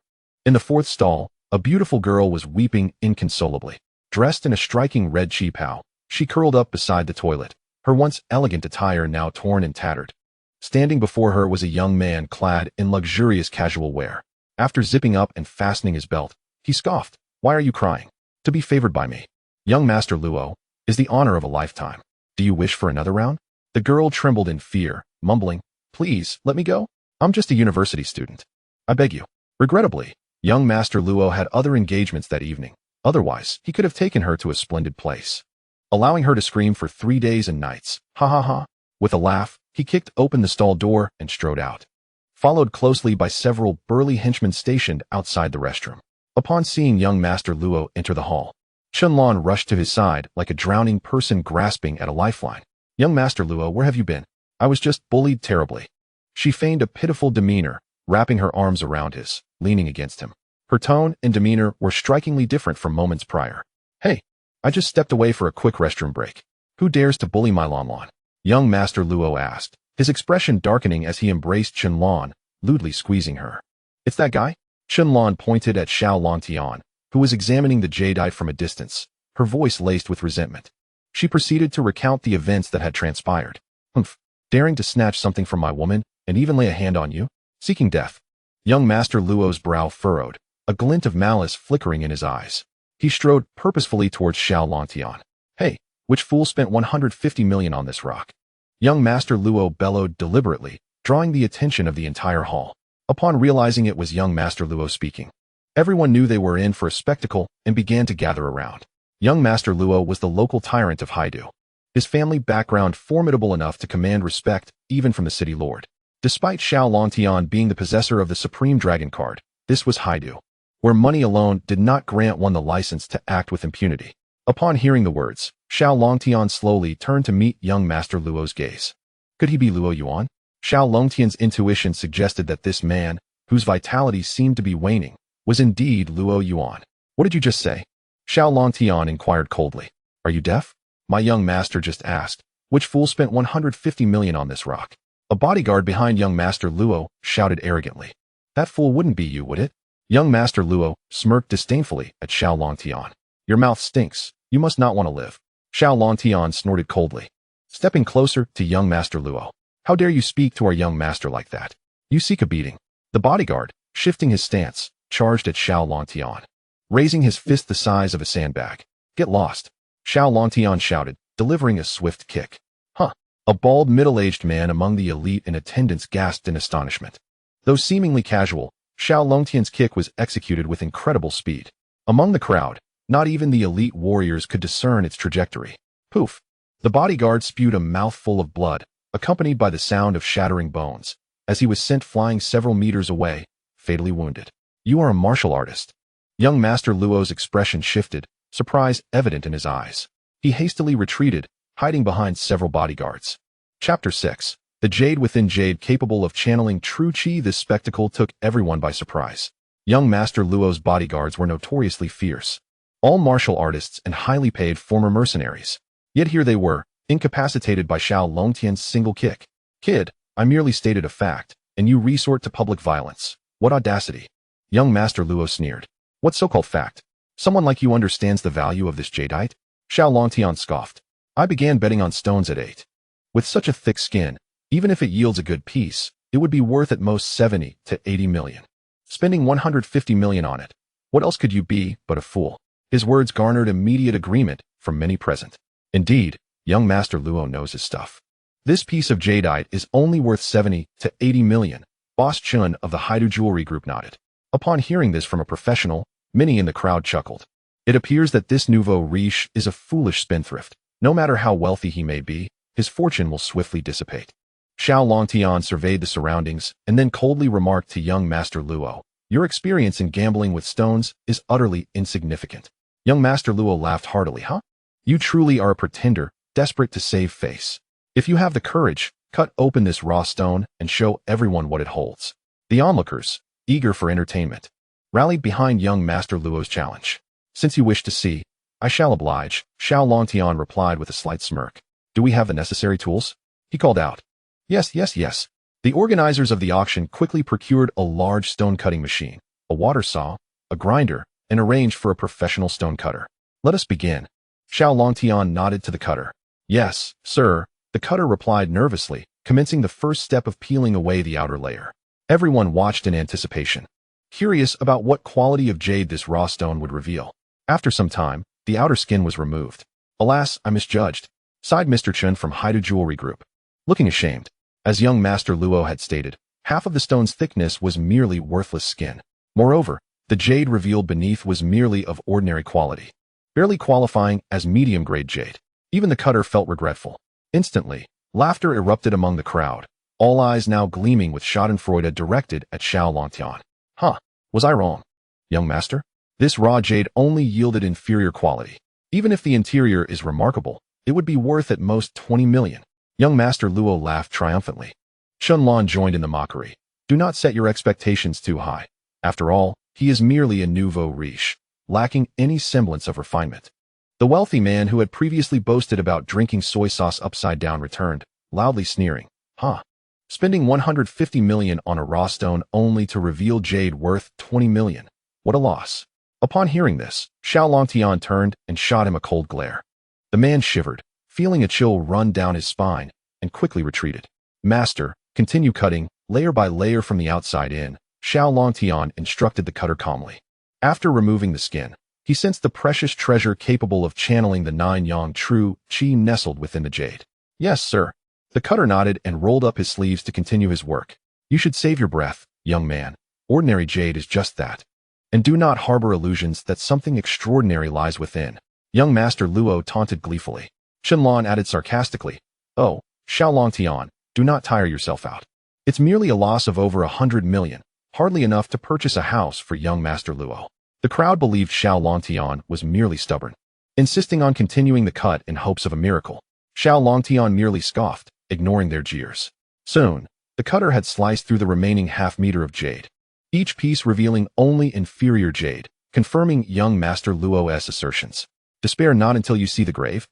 in the 4th stall, a beautiful girl was weeping inconsolably. Dressed in a striking red qipao, she curled up beside the toilet, her once elegant attire now torn and tattered. Standing before her was a young man clad in luxurious casual wear. After zipping up and fastening his belt, he scoffed, "Why are you crying?" "To be favored by me, young Master Luo, is the honor of a lifetime. Do you wish for another round?" The girl trembled in fear, mumbling, "Please, let me go. I'm just a university student. I beg you." Regrettably, young Master Luo had other engagements that evening. Otherwise, he could have taken her to a splendid place, allowing her to scream for 3 days and nights. Ha ha ha. With a laugh, he kicked open the stall door and strode out, followed closely by several burly henchmen stationed outside the restroom. Upon seeing young Master Luo enter the hall, Chunlan rushed to his side like a drowning person grasping at a lifeline. "Young Master Luo, where have you been? I was just bullied terribly." She feigned a pitiful demeanor, wrapping her arms around his, leaning against him. Her tone and demeanor were strikingly different from moments prior. "Hey, I just stepped away for a quick restroom break. Who dares to bully my Lanlan?" Young Master Luo asked, his expression darkening as he embraced Chunlan, lewdly squeezing her. "It's that guy?" Chunlan pointed at Xiao Longtian, who was examining the jadeite from a distance, her voice laced with resentment. She proceeded to recount the events that had transpired. "Humph, daring to snatch something from my woman, and even lay a hand on you? Seeking death." Young Master Luo's brow furrowed, a glint of malice flickering in his eyes. He strode purposefully towards Xiao Longtian. "Hey, which fool spent 150 million on this rock?" Young Master Luo bellowed deliberately, drawing the attention of the entire hall. Upon realizing it was young Master Luo speaking, everyone knew they were in for a spectacle and began to gather around. Young Master Luo was the local tyrant of Haidu. His family background formidable enough to command respect even from the city lord. Despite Xiao Longtian being the possessor of the Supreme Dragon card, this was Haidu, where money alone did not grant one the license to act with impunity. Upon hearing the words, Xiao Longtian slowly turned to meet young Master Luo's gaze. Could he be Luo Yuan? Xiao Longtian's intuition suggested that this man, whose vitality seemed to be waning, was indeed Luo Yuan. What did you just say? Xiao Longtian inquired coldly. Are you deaf? My young master just asked. Which fool spent 150 million on this rock? A bodyguard behind young Master Luo shouted arrogantly. That fool wouldn't be you, would it? Young Master Luo smirked disdainfully at Xiao Longtian. Your mouth stinks. You must not want to live. Xiao Longtian snorted coldly, stepping closer to young Master Luo. How dare you speak to our young master like that? You seek a beating. The bodyguard, shifting his stance, charged at Xiao Longtian, raising his fist the size of a sandbag. Get lost. Xiao Longtian shouted, delivering a swift kick. Huh. A bald middle-aged man among the elite in attendance gasped in astonishment. Though seemingly casual, Xiao Longtian's kick was executed with incredible speed. Among the crowd, not even the elite warriors could discern its trajectory. Poof. The bodyguard spewed a mouthful of blood, accompanied by the sound of shattering bones, as he was sent flying several meters away, fatally wounded. You are a martial artist. Young Master Luo's expression shifted, surprise evident in his eyes. He hastily retreated, hiding behind several bodyguards. Chapter 6. The Jade Within Jade capable of channeling true chi. This spectacle took everyone by surprise. Young Master Luo's bodyguards were notoriously fierce. All martial artists and highly paid former mercenaries. Yet here they were, incapacitated by Xiao Longtian's single kick. Kid, I merely stated a fact, and you resort to public violence. What audacity. Young Master Luo sneered. What so-called fact? Someone like you understands the value of this jadeite? Xiao Longtian scoffed. I began betting on stones at 8. With such a thick skin, even if it yields a good piece, it would be worth at most 70 to 80 million. Spending 150 million on it. What else could you be but a fool? His words garnered immediate agreement from many present. Indeed, young Master Luo knows his stuff. This piece of jadeite is only worth 70 to 80 million. Boss Chun of the Haidu Jewelry Group nodded. Upon hearing this from a professional, many in the crowd chuckled. It appears that this nouveau riche is a foolish spendthrift. No matter how wealthy he may be, his fortune will swiftly dissipate. Xiao Longtian surveyed the surroundings and then coldly remarked to young Master Luo, your experience in gambling with stones is utterly insignificant. Young Master Luo laughed heartily. Huh? You truly are a pretender, desperate to save face. If you have the courage, cut open this raw stone and show everyone what it holds. The onlookers, eager for entertainment, rallied behind young Master Luo's challenge. Since you wish to see, I shall oblige, Xiao Longtian replied with a slight smirk. Do we have the necessary tools? He called out. Yes. The organizers of the auction quickly procured a large stone-cutting machine, a water saw, a grinder, and arranged for a professional stone cutter. Let us begin. Xiao Longtian nodded to the cutter. Yes, sir, the cutter replied nervously, commencing the first step of peeling away the outer layer. Everyone watched in anticipation, curious about what quality of jade this raw stone would reveal. After some time, the outer skin was removed. Alas, I misjudged, sighed Mr. Chun from Haidu Jewelry Group, looking ashamed. As young Master Luo had stated, half of the stone's thickness was merely worthless skin. Moreover, the jade revealed beneath was merely of ordinary quality, barely qualifying as medium-grade jade. Even the cutter felt regretful. Instantly, laughter erupted among the crowd, all eyes now gleaming with schadenfreude directed at Xiao Longtian. Huh, was I wrong? Young master? This raw jade only yielded inferior quality. Even if the interior is remarkable, it would be worth at most 20 million. Young Master Luo laughed triumphantly. Chunlan joined in the mockery. Do not set your expectations too high. After all, he is merely a nouveau riche, lacking any semblance of refinement. The wealthy man who had previously boasted about drinking soy sauce upside down returned, loudly sneering. Huh. Spending 150 million on a raw stone only to reveal jade worth 20 million. What a loss. Upon hearing this, Xiao Longtian turned and shot him a cold glare. The man shivered, feeling a chill run down his spine, and quickly retreated. Master, continue cutting, layer by layer from the outside in, Xiao Longtian instructed the cutter calmly. After removing the skin, he sensed the precious treasure capable of channeling the 9-yang true chi nestled within the jade. Yes, sir. The cutter nodded and rolled up his sleeves to continue his work. You should save your breath, young man. Ordinary jade is just that. And do not harbor illusions that something extraordinary lies within. Young Master Luo taunted gleefully. Qianlong added sarcastically, "Oh, Xiao Longtian, do not tire yourself out. It's merely a loss of over 100 million, hardly enough to purchase a house for young Master Luo." The crowd believed Xiao Longtian was merely stubborn, insisting on continuing the cut in hopes of a miracle. Xiao Longtian merely scoffed, ignoring their jeers. Soon, the cutter had sliced through the remaining half-meter of jade, each piece revealing only inferior jade, confirming young Master Luo's assertions. "Despair not until you see the grave,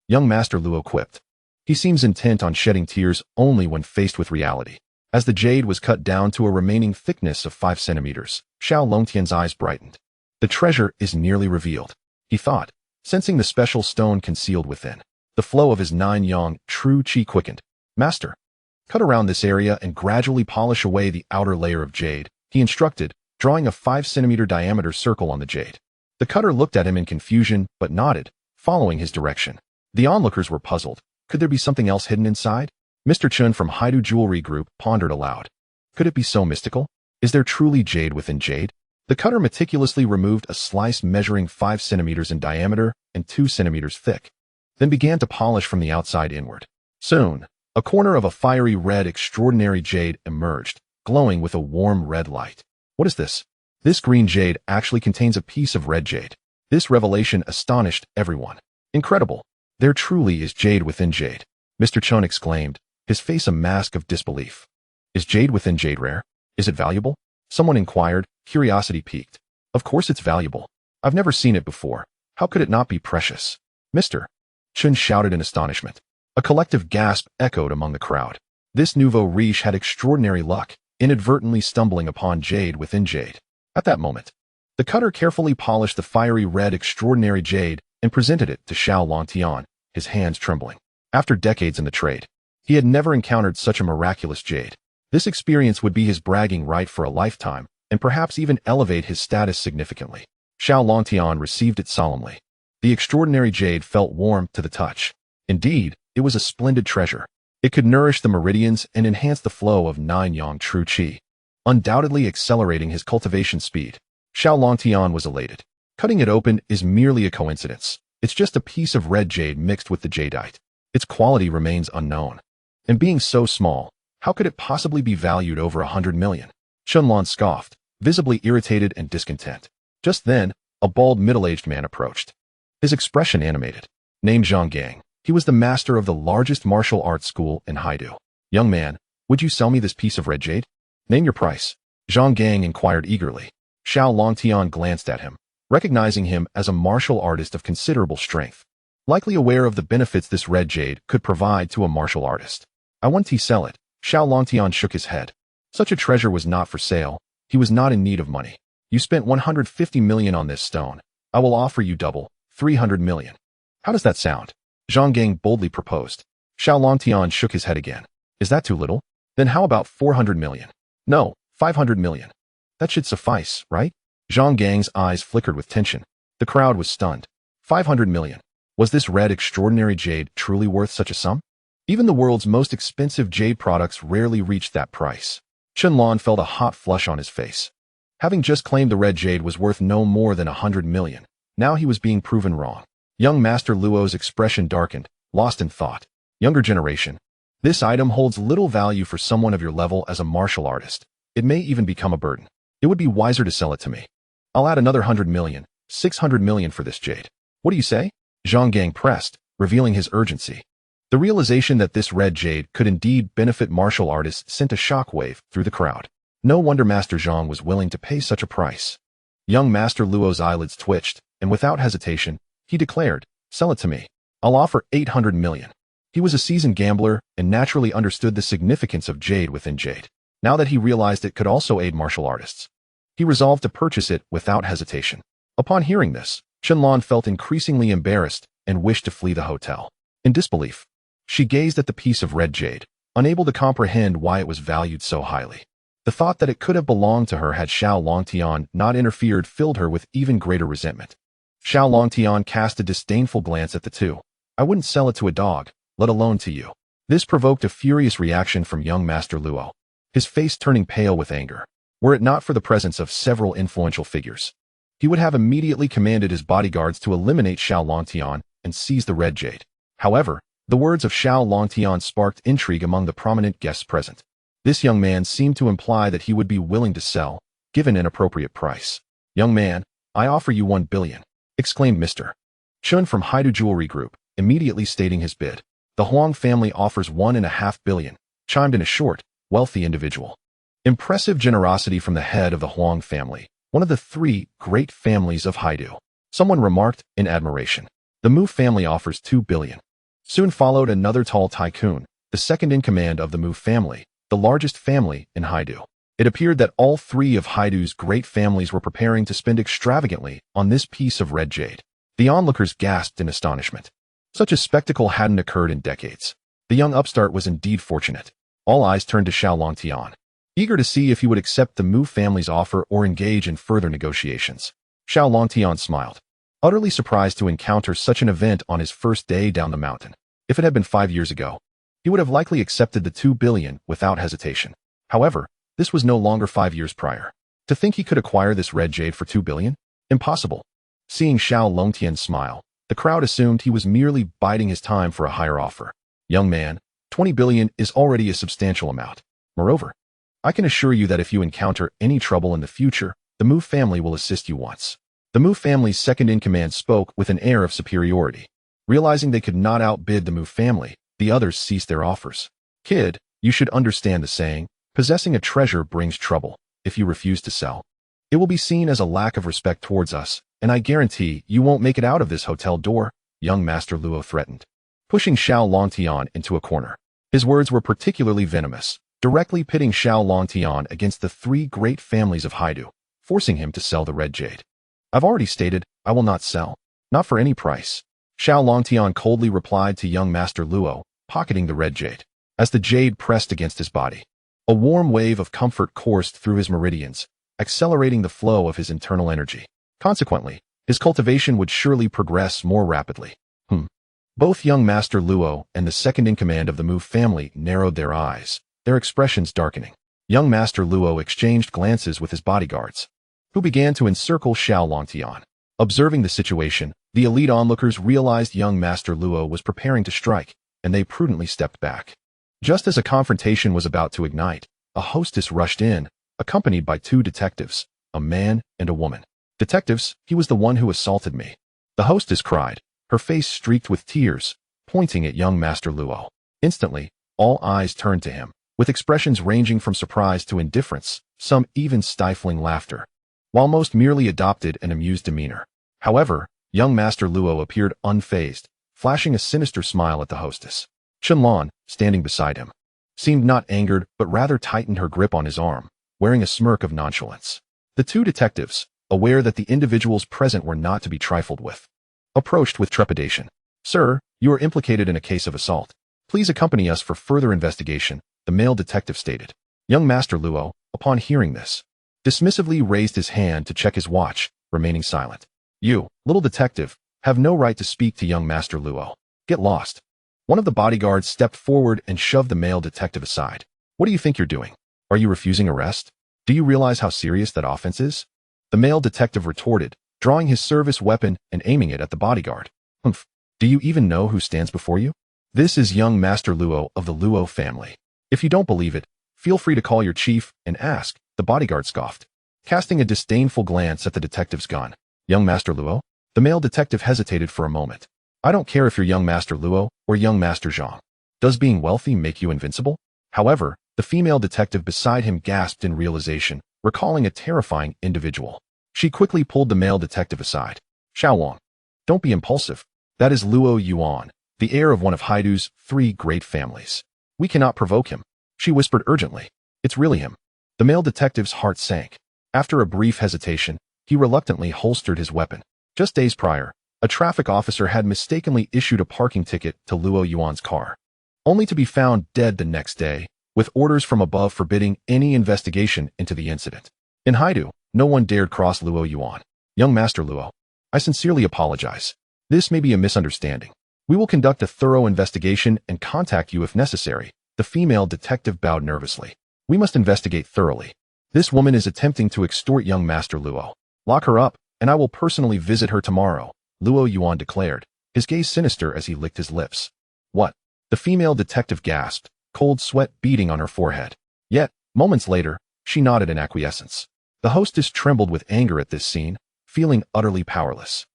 young Master Luo quipped. He seems intent on shedding tears only when faced with reality. As the jade was cut down to a remaining thickness of 5 centimeters, Xiao Longtian's eyes brightened. The treasure is nearly revealed, he thought, sensing the special stone concealed within. The flow of his 9 yang true qi quickened. "Master, cut around this area and gradually polish away the outer layer of jade," he instructed, drawing a 5-centimeter diameter circle on the jade. The cutter looked at him in confusion but nodded, following his direction. The onlookers were puzzled. Could there be something else hidden inside? Mr. Chun from Haidu Jewelry Group pondered aloud. Could it be so mystical? Is there truly jade within jade? The cutter meticulously removed a slice measuring 5 centimeters in diameter and 2 centimeters thick, then began to polish from the outside inward. Soon, a corner of a fiery red extraordinary jade emerged, glowing with a warm red light. What is this? This green jade actually contains a piece of red jade. This revelation astonished everyone. Incredible! There truly is jade within jade, Mr. Chun exclaimed, his face a mask of disbelief. Is jade within jade rare? Is it valuable? Someone inquired, curiosity piqued. Of course it's valuable. I've never seen it before. How could it not be precious? Mr. Chun shouted in astonishment. A collective gasp echoed among the crowd. This nouveau riche had extraordinary luck, inadvertently stumbling upon jade within jade. At that moment, the cutter carefully polished the fiery red extraordinary jade and presented it to Xiao Longtian, his hands trembling. After decades in the trade, he had never encountered such a miraculous jade. This experience would be his bragging right for a lifetime, and perhaps even elevate his status significantly. Xiao Longtian received it solemnly. The extraordinary jade felt warm to the touch. Indeed, it was a splendid treasure. It could nourish the meridians and enhance the flow of 9 yang true qi, undoubtedly accelerating his cultivation speed. Xiao Longtian was elated. Cutting it open is merely a coincidence. It's just a piece of red jade mixed with the jadeite. Its quality remains unknown. And being so small, how could it possibly be valued over 100 million? Qianlong scoffed, visibly irritated and discontent. Just then, a bald middle-aged man approached. His expression animated. Named Zhang Gang, he was the master of the largest martial arts school in Haidu. "Young man, would you sell me this piece of red jade? Name your price." Zhang Gang inquired eagerly. Xiao Longtian glanced at him, recognizing him as a martial artist of considerable strength, likely aware of the benefits this red jade could provide to a martial artist. "I want to sell it." Xiao Longtian shook his head. Such a treasure was not for sale. He was not in need of money. "You spent 150 million on this stone. I will offer you double, 300 million. How does that sound?" Zhang Gang boldly proposed. Xiao Longtian shook his head again. "Is that too little? Then how about 400 million? No, 500 million. That should suffice, right?" Zhang Gang's eyes flickered with tension. The crowd was stunned. 500 million. Was this red extraordinary jade truly worth such a sum? Even the world's most expensive jade products rarely reached that price. Qianlong felt a hot flush on his face. Having just claimed the red jade was worth no more than 100 million, now he was being proven wrong. Young Master Luo's expression darkened, lost in thought. "Younger generation. This item holds little value for someone of your level as a martial artist. It may even become a burden. It would be wiser to sell it to me. I'll add another 100 million, 600 million for this jade. What do you say?" Zhang Gang pressed, revealing his urgency. The realization that this red jade could indeed benefit martial artists sent a shockwave through the crowd. No wonder Master Zhang was willing to pay such a price. Young Master Luo's eyelids twitched, and without hesitation, he declared, "Sell it to me. I'll offer 800 million. He was a seasoned gambler and naturally understood the significance of jade within jade. Now that he realized it could also aid martial artists, he resolved to purchase it without hesitation. Upon hearing this, Qianlong felt increasingly embarrassed and wished to flee the hotel. In disbelief, she gazed at the piece of red jade, unable to comprehend why it was valued so highly. The thought that it could have belonged to her had Xiao Longtian not interfered filled her with even greater resentment. Xiao Longtian cast a disdainful glance at the two. "I wouldn't sell it to a dog, let alone to you." This provoked a furious reaction from young Master Luo, his face turning pale with anger. Were it not for the presence of several influential figures, he would have immediately commanded his bodyguards to eliminate Xiao Longtian and seize the red jade. However, the words of Xiao Longtian sparked intrigue among the prominent guests present. This young man seemed to imply that he would be willing to sell, given an appropriate price. "Young man, I offer you 1 billion, exclaimed Mr. Chun from Haidu Jewelry Group, immediately stating his bid. "The Huang family offers 1.5 billion, chimed in a short, wealthy individual. Impressive generosity from the head of the Huang family, one of the 3 great families of Haidu. Someone remarked in admiration. The Mu family offers 2 billion. Soon followed another tall tycoon, the second in command of the Mu family, the largest family in Haidu. It appeared that all 3 of Haidu's great families were preparing to spend extravagantly on this piece of red jade. The onlookers gasped in astonishment. Such a spectacle hadn't occurred in decades. The young upstart was indeed fortunate. All eyes turned to Xiao Longtian, eager to see if he would accept the Mu family's offer or engage in further negotiations. Xiao Longtian smiled, utterly surprised to encounter such an event on his first day down the mountain. If it had been 5 years ago, he would have likely accepted the 2 billion without hesitation. However, this was no longer 5 years prior. To think he could acquire this red jade for 2 billion? Impossible. Seeing Xiao Longtian smile, the crowd assumed he was merely biding his time for a higher offer. "Young man, 20 billion is already a substantial amount. Moreover, I can assure you that if you encounter any trouble in the future, the Mu family will assist you once." The Mu family's second-in-command spoke with an air of superiority. Realizing they could not outbid the Mu family, the others ceased their offers. "Kid, you should understand the saying, possessing a treasure brings trouble. If you refuse to sell, it will be seen as a lack of respect towards us, and I guarantee you won't make it out of this hotel door," young Master Luo threatened, pushing Xiao Longtian into a corner. His words were particularly venomous, directly pitting Xiao Longtian against the 3 great families of Haidu, forcing him to sell the red jade. "I've already stated, I will not sell. Not for any price," Xiao Longtian coldly replied to young Master Luo, pocketing the red jade. As the jade pressed against his body, a warm wave of comfort coursed through his meridians, accelerating the flow of his internal energy. Consequently, his cultivation would surely progress more rapidly. Both young Master Luo and the second-in-command of the Mu family narrowed their eyes, their expressions darkening. Young Master Luo exchanged glances with his bodyguards, who began to encircle Xiao Longtian. Observing the situation, the elite onlookers realized young Master Luo was preparing to strike, and they prudently stepped back. Just as a confrontation was about to ignite, a hostess rushed in, accompanied by 2 detectives, a man and a woman. "Detectives, he was the one who assaulted me," the hostess cried, her face streaked with tears, pointing at young Master Luo. Instantly, all eyes turned to him, with expressions ranging from surprise to indifference, some even stifling laughter, while most merely adopted an amused demeanor. However, young Master Luo appeared unfazed, flashing a sinister smile at the hostess. Chunlan, standing beside him, seemed not angered but rather tightened her grip on his arm, wearing a smirk of nonchalance. The 2 detectives, aware that the individuals present were not to be trifled with, approached with trepidation. "Sir, you are implicated in a case of assault. Please accompany us for further investigation," the male detective stated. Young Master Luo, upon hearing this, dismissively raised his hand to check his watch, remaining silent. "You, little detective, have no right to speak to young Master Luo. Get lost." One of the bodyguards stepped forward and shoved the male detective aside. "What do you think you're doing? Are you refusing arrest? Do you realize how serious that offense is?" The male detective retorted, drawing his service weapon and aiming it at the bodyguard. "Humph, do you even know who stands before you? This is young Master Luo of the Luo family. If you don't believe it, feel free to call your chief and ask," the bodyguard scoffed, casting a disdainful glance at the detective's gun. "Young Master Luo?" The male detective hesitated for a moment. "I don't care if you're young Master Luo or young Master Zhang. Does being wealthy make you invincible?" However, the female detective beside him gasped in realization, recalling a terrifying individual. She quickly pulled the male detective aside. "Xiao Long, don't be impulsive. That is Luo Yuan, the heir of one of Haidu's 3 great families. We cannot provoke him," she whispered urgently. "It's really him." The male detective's heart sank. After a brief hesitation, he reluctantly holstered his weapon. Just days prior, a traffic officer had mistakenly issued a parking ticket to Luo Yuan's car, only to be found dead the next day, with orders from above forbidding any investigation into the incident. In Haidu, no one dared cross Luo Yuan. "Young Master Luo, I sincerely apologize. This may be a misunderstanding. We will conduct a thorough investigation and contact you if necessary." The female detective bowed nervously. "We must investigate thoroughly. This woman is attempting to extort young Master Luo. Lock her up and I will personally visit her tomorrow, Luo Yuan declared, his gaze sinister as he licked his lips. What? The female detective gasped, cold sweat beading on her forehead. Yet, moments later, she nodded in acquiescence. The hostess trembled with anger at this scene, feeling utterly powerless.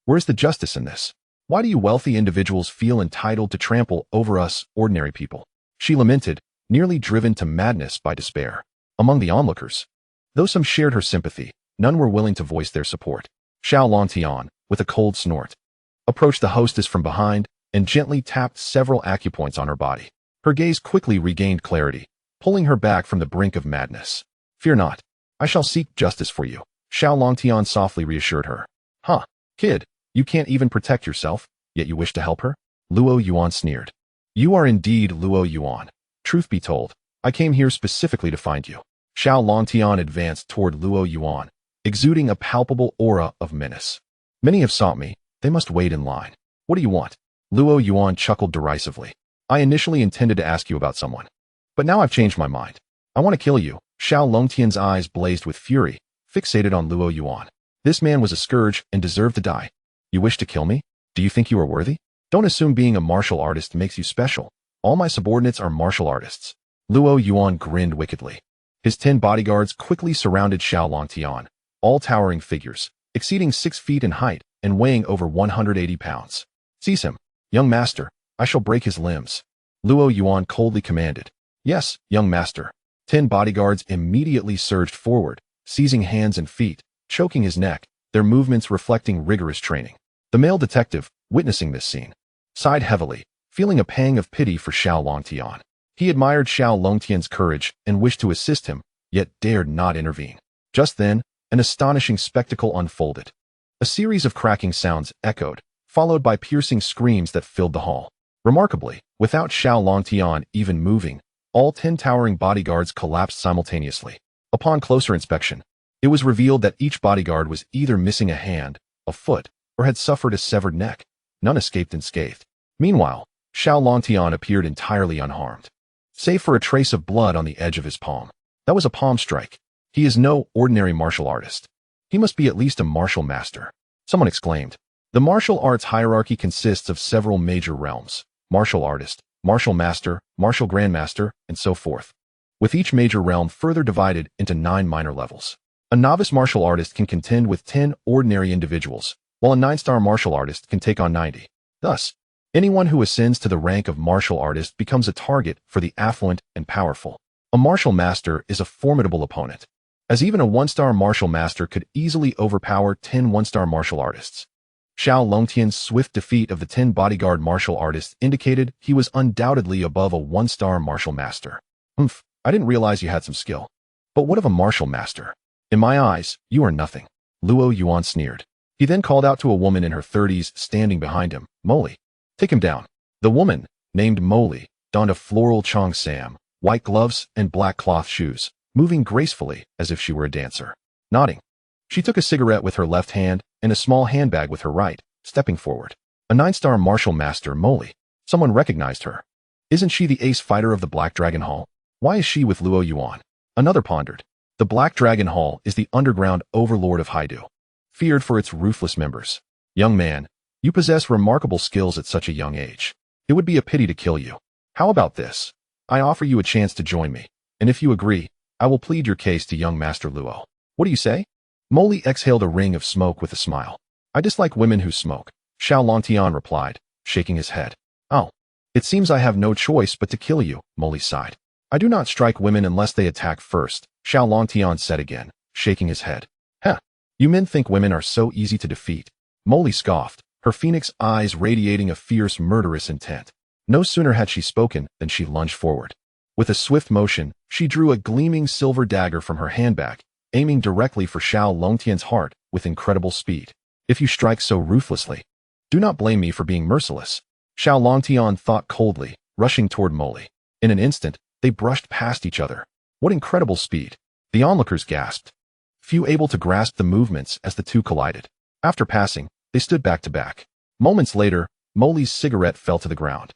Where's the justice in this? Why do you wealthy individuals feel entitled to trample over us ordinary people? She lamented, nearly driven to madness by despair. Among the onlookers, though some shared her sympathy, none were willing to voice their support. Xiao Longtian, with a cold snort, approached the hostess from behind and gently tapped several acupoints on her body. Her gaze quickly regained clarity, pulling her back from the brink of madness. Fear not. I shall seek justice for you, Xiao Longtian softly reassured her. Huh, kid, you can't even protect yourself, yet you wish to help her? Luo Yuan sneered. You are indeed Luo Yuan. Truth be told, I came here specifically to find you. Xiao Longtian advanced toward Luo Yuan, exuding a palpable aura of menace. Many have sought me, they must wait in line. What do you want? Luo Yuan chuckled derisively. I initially intended to ask you about someone, but now I've changed my mind. I want to kill you. Xiao Longtian's eyes blazed with fury, fixated on Luo Yuan. This man was a scourge and deserved to die. You wish to kill me? Do you think you are worthy? Don't assume being a martial artist makes you special. All my subordinates are martial artists. Luo Yuan grinned wickedly. His 10 bodyguards quickly surrounded Xiao Longtian, all towering figures, exceeding 6 feet in height and weighing over 180 pounds. Seize him, young master. I shall break his limbs. Luo Yuan coldly commanded. Yes, young master. 10 bodyguards immediately surged forward, seizing hands and feet, choking his neck, their movements reflecting rigorous training. The male detective, witnessing this scene, sighed heavily, feeling a pang of pity for Xiao Longtian. He admired Xiao Longtian's courage and wished to assist him, yet dared not intervene. Just then, an astonishing spectacle unfolded. A series of cracking sounds echoed, followed by piercing screams that filled the hall. Remarkably, without Xiao Longtian even moving, all 10 towering bodyguards collapsed simultaneously. Upon closer inspection, it was revealed that each bodyguard was either missing a hand, a foot, or had suffered a severed neck. None escaped unscathed. Meanwhile, Xiao Longtian appeared entirely unharmed, save for a trace of blood on the edge of his palm. That was a palm strike. He is no ordinary martial artist. He must be at least a martial master. Someone exclaimed. The martial arts hierarchy consists of several major realms: martial artist, martial master, martial grandmaster, and so forth, with each major realm further divided into 9 minor levels. A novice martial artist can contend with 10 ordinary individuals, while a 9-star martial artist can take on 90. Thus, anyone who ascends to the rank of martial artist becomes a target for the affluent and powerful. A martial master is a formidable opponent, as even a 1-star martial master could easily overpower 10 1-star martial artists. Xiao Longtian's swift defeat of the 10 bodyguard martial artists indicated he was undoubtedly above a 1-star martial master. I didn't realize you had some skill. But what of a martial master? In my eyes, you are nothing. Luo Yuan sneered. He then called out to a woman in her 30s standing behind him. Molly, take him down. The woman, named Molly, donned a floral cheongsam, white gloves, and black cloth shoes, moving gracefully as if she were a dancer. Nodding, she took a cigarette with her left hand and a small handbag with her right, stepping forward. A 9-star martial master, Molly. Someone recognized her. Isn't she the ace fighter of the Black Dragon Hall? Why is she with Luo Yuan? Another pondered. The Black Dragon Hall is the underground overlord of Haidu, feared for its ruthless members. Young man, you possess remarkable skills at such a young age. It would be a pity to kill you. How about this? I offer you a chance to join me, and if you agree, I will plead your case to young Master Luo. What do you say? Molly exhaled a ring of smoke with a smile. I dislike women who smoke, Xiao Longtian replied, shaking his head. Oh, it seems I have no choice but to kill you, Molly sighed. I do not strike women unless they attack first, Xiao Longtian said again, shaking his head. Heh, you men think women are so easy to defeat. Molly scoffed, her phoenix eyes radiating a fierce, murderous intent. No sooner had she spoken than she lunged forward. With a swift motion, she drew a gleaming silver dagger from her handbag, aiming directly for Xiao Longtian's heart with incredible speed. If you strike so ruthlessly, do not blame me for being merciless. Xiao Longtian thought coldly, rushing toward Molly. In an instant, they brushed past each other. What incredible speed! The onlookers gasped, few able to grasp the movements as the two collided. After passing, they stood back to back. Moments later, Molly's cigarette fell to the ground,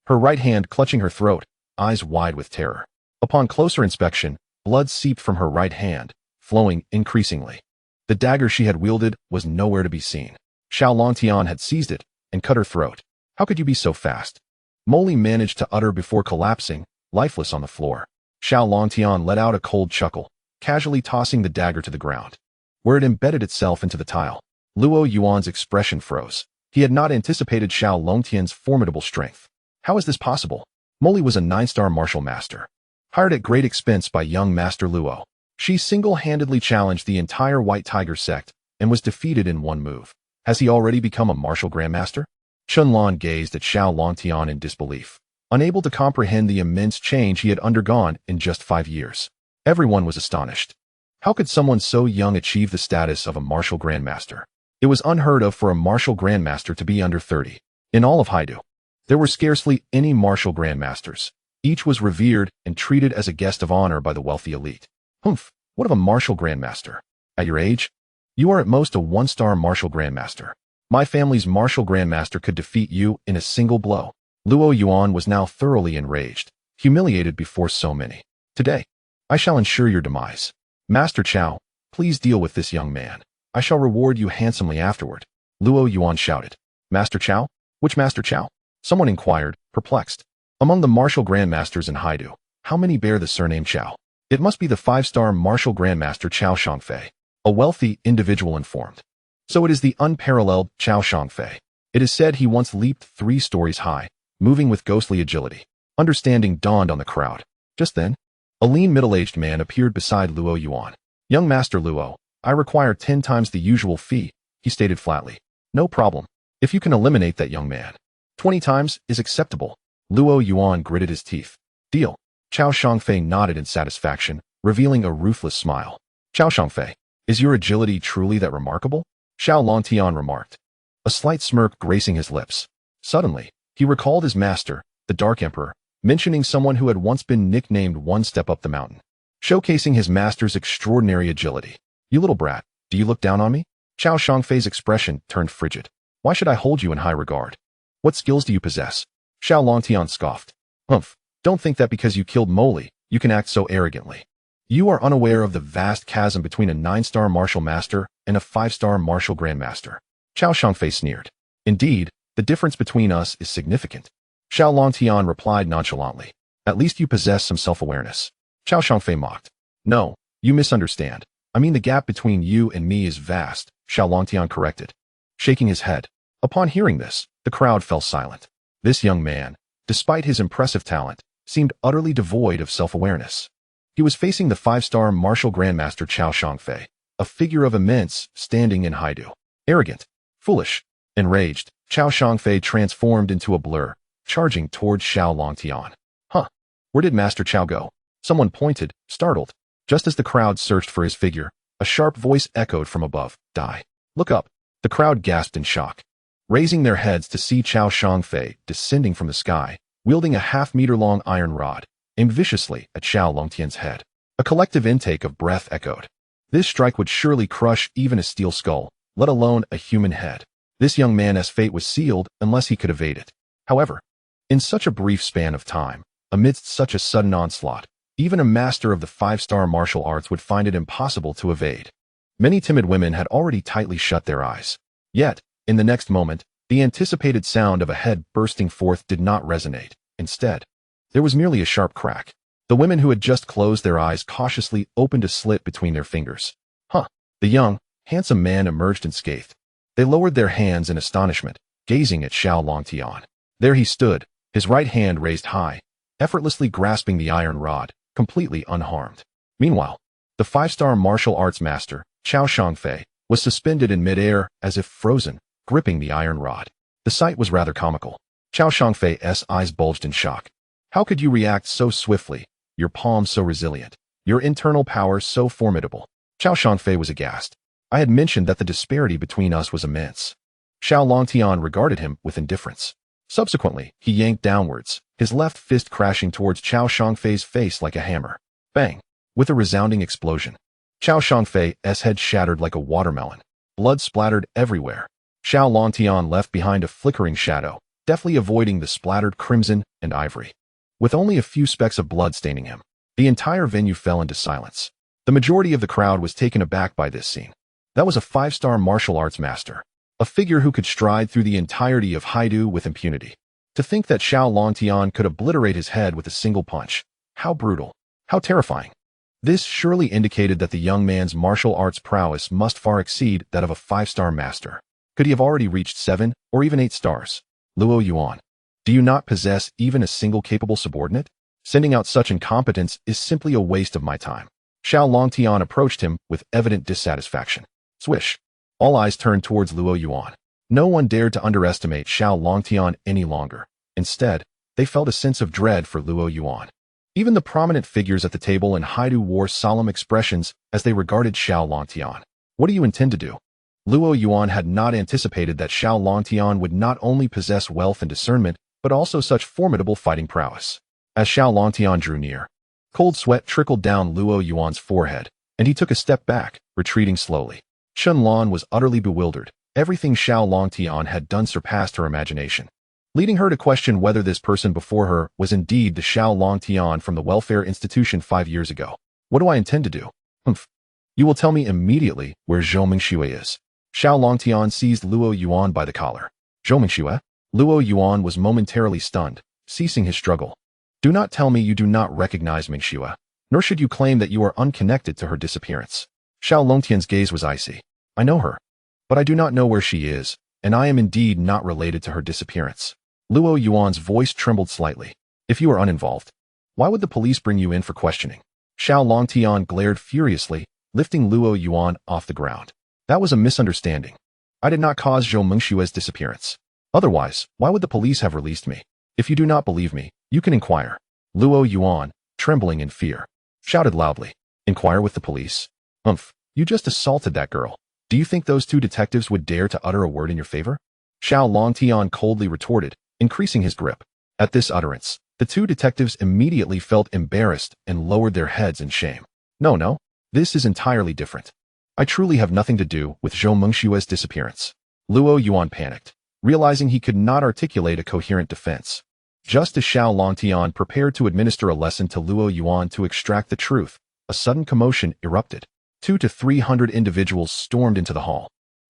her right hand clutching her throat, eyes wide with terror. Upon closer inspection, blood seeped from her right hand, flowing increasingly. The dagger she had wielded was nowhere to be seen. Xiao Longtian had seized it and cut her throat. How could you be so fast? Molly managed to utter before collapsing, lifeless on the floor. Xiao Longtian let out a cold chuckle, casually tossing the dagger to the ground, where it embedded itself into the tile. Luo Yuan's expression froze. He had not anticipated Xiao Longtian's formidable strength. How is this possible? Molly was a 9-star martial master, hired at great expense by young Master Luo. She single-handedly challenged the entire White Tiger sect and was defeated in one move. Has he already become a martial grandmaster? Chunlan gazed at Xiao Longtian in disbelief, unable to comprehend the immense change he had undergone in just 5 years. Everyone was astonished. How could someone so young achieve the status of a martial grandmaster? It was unheard of for a martial grandmaster to be under 30. In all of Haidu, there were scarcely any martial grandmasters. Each was revered and treated as a guest of honor by the wealthy elite. Humph, what of a martial grandmaster? At your age, you are at most a 1-star martial grandmaster. My family's martial grandmaster could defeat you in a single blow. Luo Yuan was now thoroughly enraged, humiliated before so many. Today, I shall ensure your demise. Master Qiao, please deal with this young man. I shall reward you handsomely afterward. Luo Yuan shouted. Master Qiao? Which Master Qiao? Someone inquired, perplexed. Among the martial grandmasters in Haidu, how many bear the surname Qiao? It must be the 5-star martial grandmaster Qiao Shangfei, a wealthy individual informed. So it is the unparalleled Qiao Shangfei. It is said he once leaped 3 stories high, moving with ghostly agility. Understanding dawned on the crowd. Just then, a lean middle-aged man appeared beside Luo Yuan. Young Master Luo, I require 10 times the usual fee, he stated flatly. No problem. If you can eliminate that young man, 20 times is acceptable. Luo Yuan gritted his teeth. Deal. Qiao Shangfei nodded in satisfaction, revealing a ruthless smile. Qiao Shangfei, is your agility truly that remarkable? Xiao Longtian remarked, a slight smirk gracing his lips. Suddenly, he recalled his master, the Dark Emperor, mentioning someone who had once been nicknamed One Step Up the Mountain, showcasing his master's extraordinary agility. You little brat, do you look down on me? Qiao Shangfei's expression turned frigid. Why should I hold you in high regard? What skills do you possess? Xiao Longtian scoffed. Humph, don't think that because you killed Molly, you can act so arrogantly. You are unaware of the vast chasm between a 9-star martial master and a 5-star martial grandmaster. Qiao Shangfei sneered. Indeed, the difference between us is significant. Xiao Longtian replied nonchalantly. At least you possess some self-awareness. Qiao Shangfei mocked. No, you misunderstand. I mean the gap between you and me is vast, Xiao Longtian corrected, shaking his head. Upon hearing this, the crowd fell silent. This young man, despite his impressive talent, seemed utterly devoid of self-awareness. He was facing the 5-star martial grandmaster Qiao Shangfei, a figure of immense standing in Haidu. Arrogant, foolish, enraged, Qiao Shangfei transformed into a blur, charging towards Xiao Longtian. Huh, where did Master Qiao go? Someone pointed, startled. Just as the crowd searched for his figure, a sharp voice echoed from above. Die. Look up. The crowd gasped in shock, raising their heads to see Qiao Shangfei descending from the sky, wielding a half-meter-long iron rod, aimed viciously at Xiao Longtian's head. A collective intake of breath echoed. This strike would surely crush even a steel skull, let alone a human head. This young man's fate was sealed unless he could evade it. However, in such a brief span of time, amidst such a sudden onslaught, even a master of the 5-star martial arts would find it impossible to evade. Many timid women had already tightly shut their eyes. Yet, in the next moment, the anticipated sound of a head bursting forth did not resonate. Instead, there was merely a sharp crack. The women who had just closed their eyes cautiously opened a slit between their fingers. Huh! The young, handsome man emerged unscathed. They lowered their hands in astonishment, gazing at Xiao Longtian. There he stood, his right hand raised high, effortlessly grasping the iron rod, completely unharmed. Meanwhile, the 5-star martial arts master, Qiao Shangfei, was suspended in midair as if frozen, gripping the iron rod. The sight was rather comical. Qiao Shangfei's eyes bulged in shock. How could you react so swiftly, your palms so resilient, your internal power so formidable? Qiao Shangfei was aghast. I had mentioned that the disparity between us was immense. Xiao Longtian regarded him with indifference. Subsequently, he yanked downwards, his left fist crashing towards Qiao Shangfei's face like a hammer. Bang! With a resounding explosion, Qiao Shangfei's head shattered like a watermelon. Blood splattered everywhere. Xiao Longtian left behind a flickering shadow, deftly avoiding the splattered crimson and ivory. With only a few specks of blood staining him, the entire venue fell into silence. The majority of the crowd was taken aback by this scene. That was a 5-star martial arts master. A figure who could stride through the entirety of Haidu with impunity. To think that Xiao Longtian could obliterate his head with a single punch. How brutal. How terrifying. This surely indicated that the young man's martial arts prowess must far exceed that of a 5-star master. Could he have already reached 7 or even 8 stars? Luo Yuan. Do you not possess even a single capable subordinate? Sending out such incompetence is simply a waste of my time. Xiao Longtian approached him with evident dissatisfaction. Swish. All eyes turned towards Luo Yuan. No one dared to underestimate Xiao Longtian any longer. Instead, they felt a sense of dread for Luo Yuan. Even the prominent figures at the table in Haidu wore solemn expressions as they regarded Xiao Longtian. What do you intend to do? Luo Yuan had not anticipated that Xiao Longtian would not only possess wealth and discernment, but also such formidable fighting prowess. As Xiao Longtian drew near, cold sweat trickled down Luo Yuan's forehead, and he took a step back, retreating slowly. Chen Lan was utterly bewildered. Everything Xiao Longtian had done surpassed her imagination, leading her to question whether this person before her was indeed the Xiao Longtian from the welfare institution 5 years ago. What do I intend to do? Humph. You will tell me immediately where Zhou Mingxue is. Xiao Longtian seized Luo Yuan by the collar. Zhou Mingxue? Luo Yuan was momentarily stunned, ceasing his struggle. Do not tell me you do not recognize Mingxue, nor should you claim that you are unconnected to her disappearance. Xiao Longtian's gaze was icy. I know her, but I do not know where she is, and I am indeed not related to her disappearance. Luo Yuan's voice trembled slightly. If you are uninvolved, why would the police bring you in for questioning? Xiao Longtian glared furiously, lifting Luo Yuan off the ground. That was a misunderstanding. I did not cause Zhou Mingxue's disappearance. Otherwise, why would the police have released me? If you do not believe me, you can inquire. Luo Yuan, trembling in fear, shouted loudly. Inquire with the police? Umph, you just assaulted that girl. Do you think those 2 detectives would dare to utter a word in your favor? Xiao Longtian coldly retorted, increasing his grip. At this utterance, the 2 detectives immediately felt embarrassed and lowered their heads in shame. No, this is entirely different. I truly have nothing to do with Zhou Mingxue's disappearance. Luo Yuan panicked, realizing he could not articulate a coherent defense. Just as Xiao Longtian prepared to administer a lesson to Luo Yuan to extract the truth, a sudden commotion erupted. 200 to 300 individuals stormed into the hall.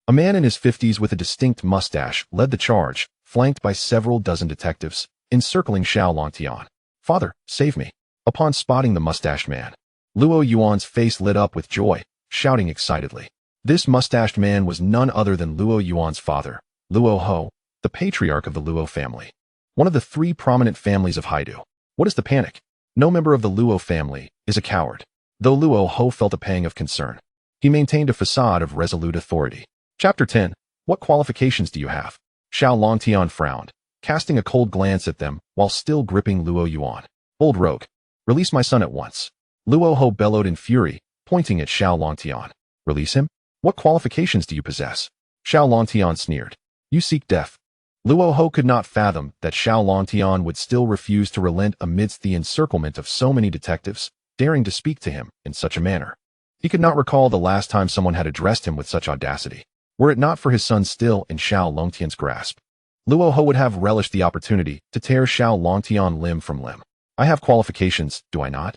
A man in his 50s with a distinct mustache led the charge, flanked by several dozen detectives, encircling Xiao Longtian. Father, save me. Upon spotting the mustached man, Luo Yuan's face lit up with joy, shouting excitedly. This mustached man was none other than Luo Yuan's father, Luo Ho, the patriarch of the Luo family. One of the 3 prominent families of Haidu. What is the panic? No member of the Luo family is a coward. Though Luo Ho felt a pang of concern, he maintained a facade of resolute authority. Chapter 10. What qualifications do you have? Xiao Longtian frowned, casting a cold glance at them while still gripping Luo Yuan. Old rogue, release my son at once. Luo Ho bellowed in fury, pointing at Xiao Longtian. Release him? What qualifications do you possess? Xiao Longtian sneered. You seek death. Luo Ho could not fathom that Xiao Longtian would still refuse to relent amidst the encirclement of so many detectives, daring to speak to him in such a manner. He could not recall the last time someone had addressed him with such audacity, were it not for his son still in Xiao Longtian's grasp. Luo Ho would have relished the opportunity to tear Xiao Longtian limb from limb. I have qualifications, do I not?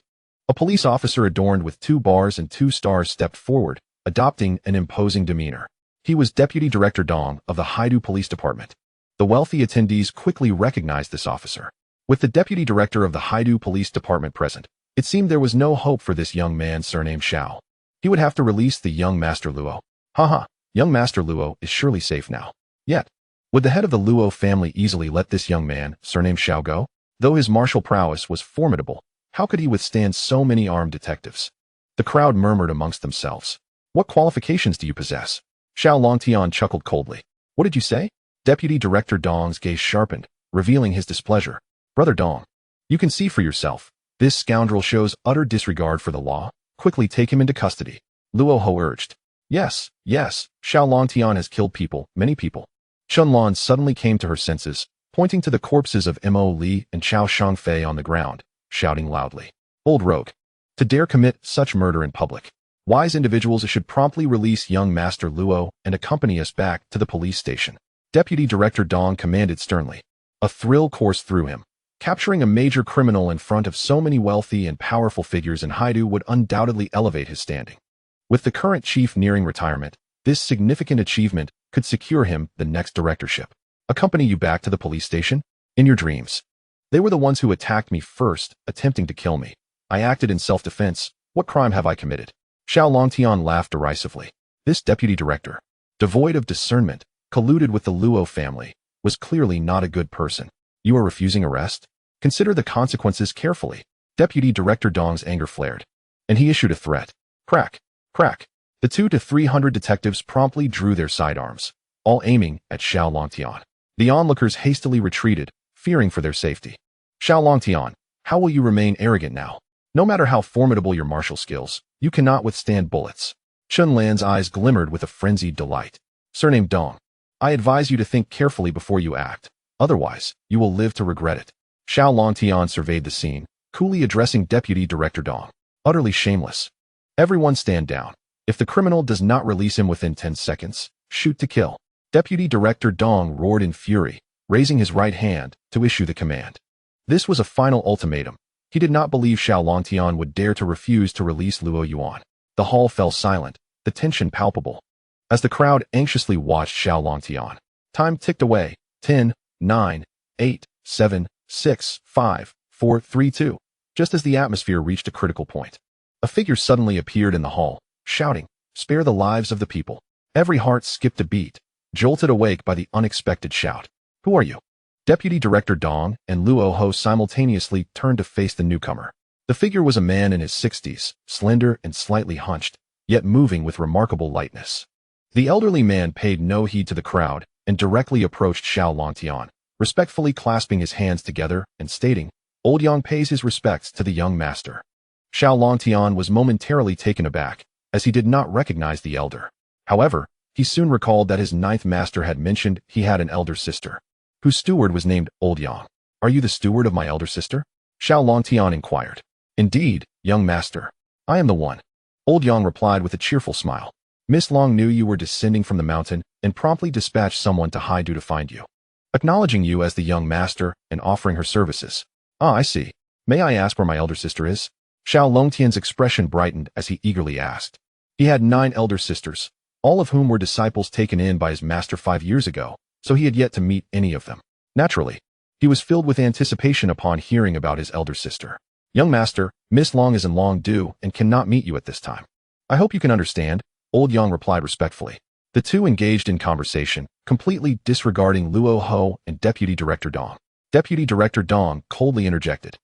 A police officer adorned with 2 bars and 2 stars stepped forward, adopting an imposing demeanor. He was Deputy Director Dong of the Haidu Police Department. The wealthy attendees quickly recognized this officer. With the Deputy Director of the Haidu Police Department present, it seemed there was no hope for this young man surnamed Xiao. He would have to release the young Master Luo. Haha, young Master Luo is surely safe now. Yet, would the head of the Luo family easily let this young man, surnamed Xiao, go? Though his martial prowess was formidable, how could he withstand so many armed detectives? The crowd murmured amongst themselves. What qualifications do you possess? Xiao Longtian chuckled coldly. What did you say? Deputy Director Dong's gaze sharpened, revealing his displeasure. Brother Dong, you can see for yourself. This scoundrel shows utter disregard for the law. Quickly take him into custody. Luo Ho urged. Yes, Xiao Longtian has killed people, many people. Chen Lan suddenly came to her senses, pointing to the corpses of Mo Li and Chao Shangfei on the ground, shouting loudly. Old rogue. To dare commit such murder in public. Wise individuals should promptly release young Master Luo and accompany us back to the police station. Deputy Director Dong commanded sternly. A thrill coursed through him. Capturing a major criminal in front of so many wealthy and powerful figures in Haidu would undoubtedly elevate his standing. With the current chief nearing retirement, This significant achievement could secure him the next directorship. Accompany you back to the police station? In your dreams. They were the ones who attacked me first, attempting to kill me. I acted in self-defense. What crime have I committed? Xiao Longtian laughed derisively. This deputy director, devoid of discernment, colluded with the Luo family, was clearly not a good person. You are refusing arrest? Consider the consequences carefully. Deputy Director Dong's anger flared, and he issued a threat. Crack, crack. The 200 to 300 detectives promptly drew their sidearms, all aiming at Xiao Longtian. The onlookers hastily retreated, fearing for their safety. Xiao Longtian, how will you remain arrogant now? No matter how formidable your martial skills, you cannot withstand bullets. Chun Lan's eyes glimmered with a frenzied delight. Surnamed Dong, I advise you to think carefully before you act. Otherwise, you will live to regret it. Xiao Longtian surveyed the scene, coolly addressing Deputy Director Dong. Utterly shameless. Everyone stand down. If the criminal does not release him within 10 seconds, shoot to kill. Deputy Director Dong roared in fury, raising his right hand to issue the command. This was a final ultimatum. He did not believe Xiao Longtian would dare to refuse to release Luo Yuan. The hall fell silent, the tension palpable. As the crowd anxiously watched Xiao Longtian, time ticked away. 10, 9, 8, 7, 6, 5, 4, 3, 2. Just as the atmosphere reached a critical point, a figure suddenly appeared in the hall, shouting, "Spare the lives of the people." Every heart skipped a beat, jolted awake by the unexpected shout. Who are you? Deputy Director Dong and Luo Ho simultaneously turned to face the newcomer. The figure was a man in his 60s, slender and slightly hunched, yet moving with remarkable lightness. The elderly man paid no heed to the crowd and directly approached Xiao Longtian, respectfully clasping his hands together and stating, "Old Yang pays his respects to the young master." Xiao Longtian was momentarily taken aback, as he did not recognize the elder. However, he soon recalled that his ninth master had mentioned he had an elder sister, whose steward was named Old Yang. "Are you the steward of my elder sister?" Xiao Longtian inquired. "Indeed, young master. I am the one." Old Yang replied with a cheerful smile. "Miss Long knew you were descending from the mountain and promptly dispatched someone to Haidu to find you, acknowledging you as the young master and offering her services." "Ah, I see. May I ask where my elder sister is?" Xiao Longtian's expression brightened as he eagerly asked. He had 9 elder sisters, all of whom were disciples taken in by his master 5 years ago, so he had yet to meet any of them. Naturally, he was filled with anticipation upon hearing about his elder sister. "Young master, Miss Long is in long due and cannot meet you at this time. I hope you can understand," Old Yang replied respectfully. The two engaged in conversation, completely disregarding Luo Ho and Deputy Director Dong. Deputy Director Dong coldly interjected.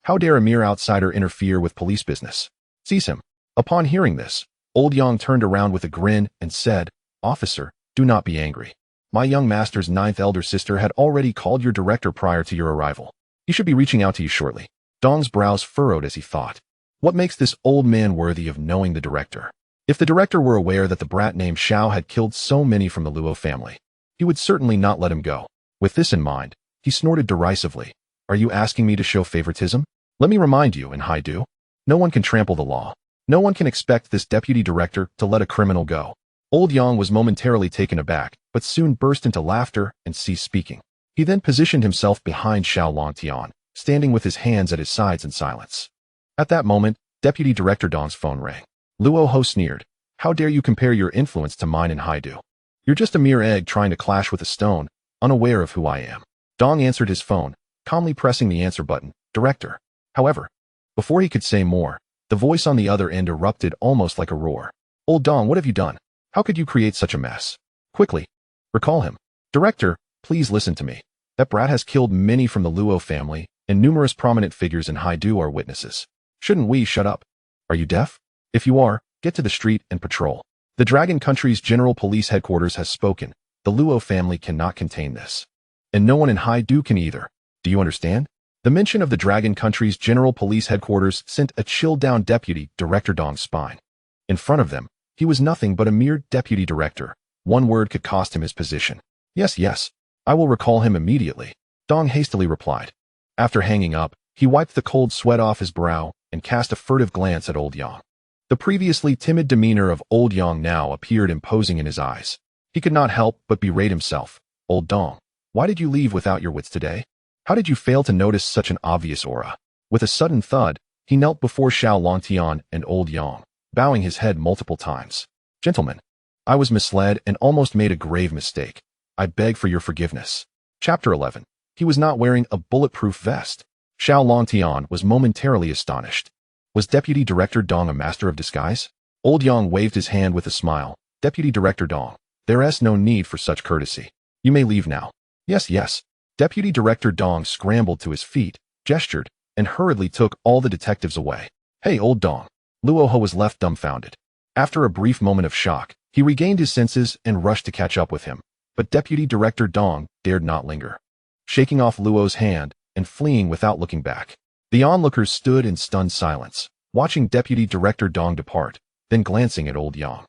"How dare a mere outsider interfere with police business? Seize him." Upon hearing this, Old Yang turned around with a grin and said, "Officer, do not be angry. My young master's 9th elder sister had already called your director prior to your arrival. He should be reaching out to you shortly." Dong's brows furrowed as he thought, what makes this old man worthy of knowing the director? If the director were aware that the brat named Xiao had killed so many from the Luo family, he would certainly not let him go. With this in mind, he snorted derisively. "Are you asking me to show favoritism? Let me remind you, in Haidu, no one can trample the law. No one can expect this deputy director to let a criminal go." Old Yang was momentarily taken aback, but soon burst into laughter and ceased speaking. He then positioned himself behind Xiao Longtian, standing with his hands at his sides in silence. At that moment, Deputy Director Dong's phone rang. Luo Ho sneered. "How dare you compare your influence to mine in Haidu? You're just a mere egg trying to clash with a stone, unaware of who I am." Dong answered his phone, calmly pressing the answer button. "Director." However, before he could say more, the voice on the other end erupted almost like a roar. "Old Dong, what have you done? How could you create such a mess? Quickly, recall him." "Director, please listen to me. That brat has killed many from the Luo family, and numerous prominent figures in Haidu are witnesses. Shouldn't we shut up? Are you deaf? If you are, get to the street and patrol. The Dragon Country's General Police Headquarters has spoken. The Luo family cannot contain this. And no one in Haidu can either. Do you understand?" The mention of the Dragon Country's General Police Headquarters sent a chill down Deputy Director Dong's spine. In front of them, he was nothing but a mere deputy director. One word could cost him his position. Yes, I will recall him immediately," Dong hastily replied. After hanging up, he wiped the cold sweat off his brow and cast a furtive glance at Old Yang. The previously timid demeanor of Old Yang now appeared imposing in his eyes. He could not help but berate himself. "Old Dong, why did you leave without your wits today? How did you fail to notice such an obvious aura?" With a sudden thud, he knelt before Xiao Longtian and Old Yang, bowing his head multiple times. "Gentlemen, I was misled and almost made a grave mistake. I beg for your forgiveness. Chapter 11. He was not wearing a bulletproof vest. Xiao Longtian was momentarily astonished. Was Deputy Director Dong a master of disguise? Old Yang waved his hand with a smile. Deputy Director Dong, there is no need for such courtesy. You may leave now. Yes, yes. Deputy Director Dong scrambled to his feet, gestured, and hurriedly took all the detectives away. Hey, old Dong. Luo Ho was left dumbfounded. After a brief moment of shock, he regained his senses and rushed to catch up with him. But Deputy Director Dong dared not linger. Shaking off Luo's hand and fleeing without looking back, the onlookers stood in stunned silence, watching Deputy Director Dong depart, then glancing at old Yang.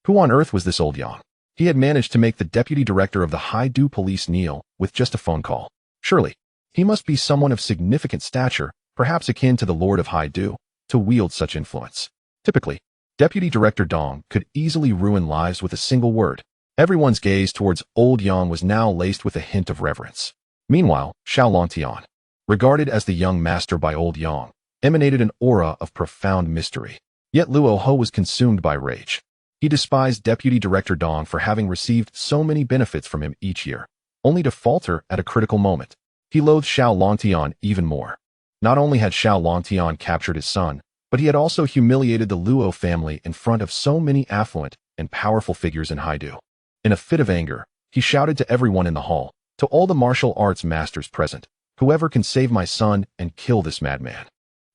Who on earth was this old Yang? He had managed to make the Deputy Director of the Haidu Police kneel with just a phone call. Surely, he must be someone of significant stature, perhaps akin to the Lord of Haidu, to wield such influence. Typically, Deputy Director Dong could easily ruin lives with a single word. Everyone's gaze towards old Yang was now laced with a hint of reverence. Meanwhile, Xiao Longtian, regarded as the young master by old Yang, emanated an aura of profound mystery. Yet Luo Ho was consumed by rage. He despised Deputy Director Dong for having received so many benefits from him each year, only to falter at a critical moment. He loathed Xiao Longtian even more. Not only had Xiao Longtian captured his son, but he had also humiliated the Luo family in front of so many affluent and powerful figures in Haidu. In a fit of anger, he shouted to everyone in the hall, to all the martial arts masters present, whoever can save my son and kill this madman,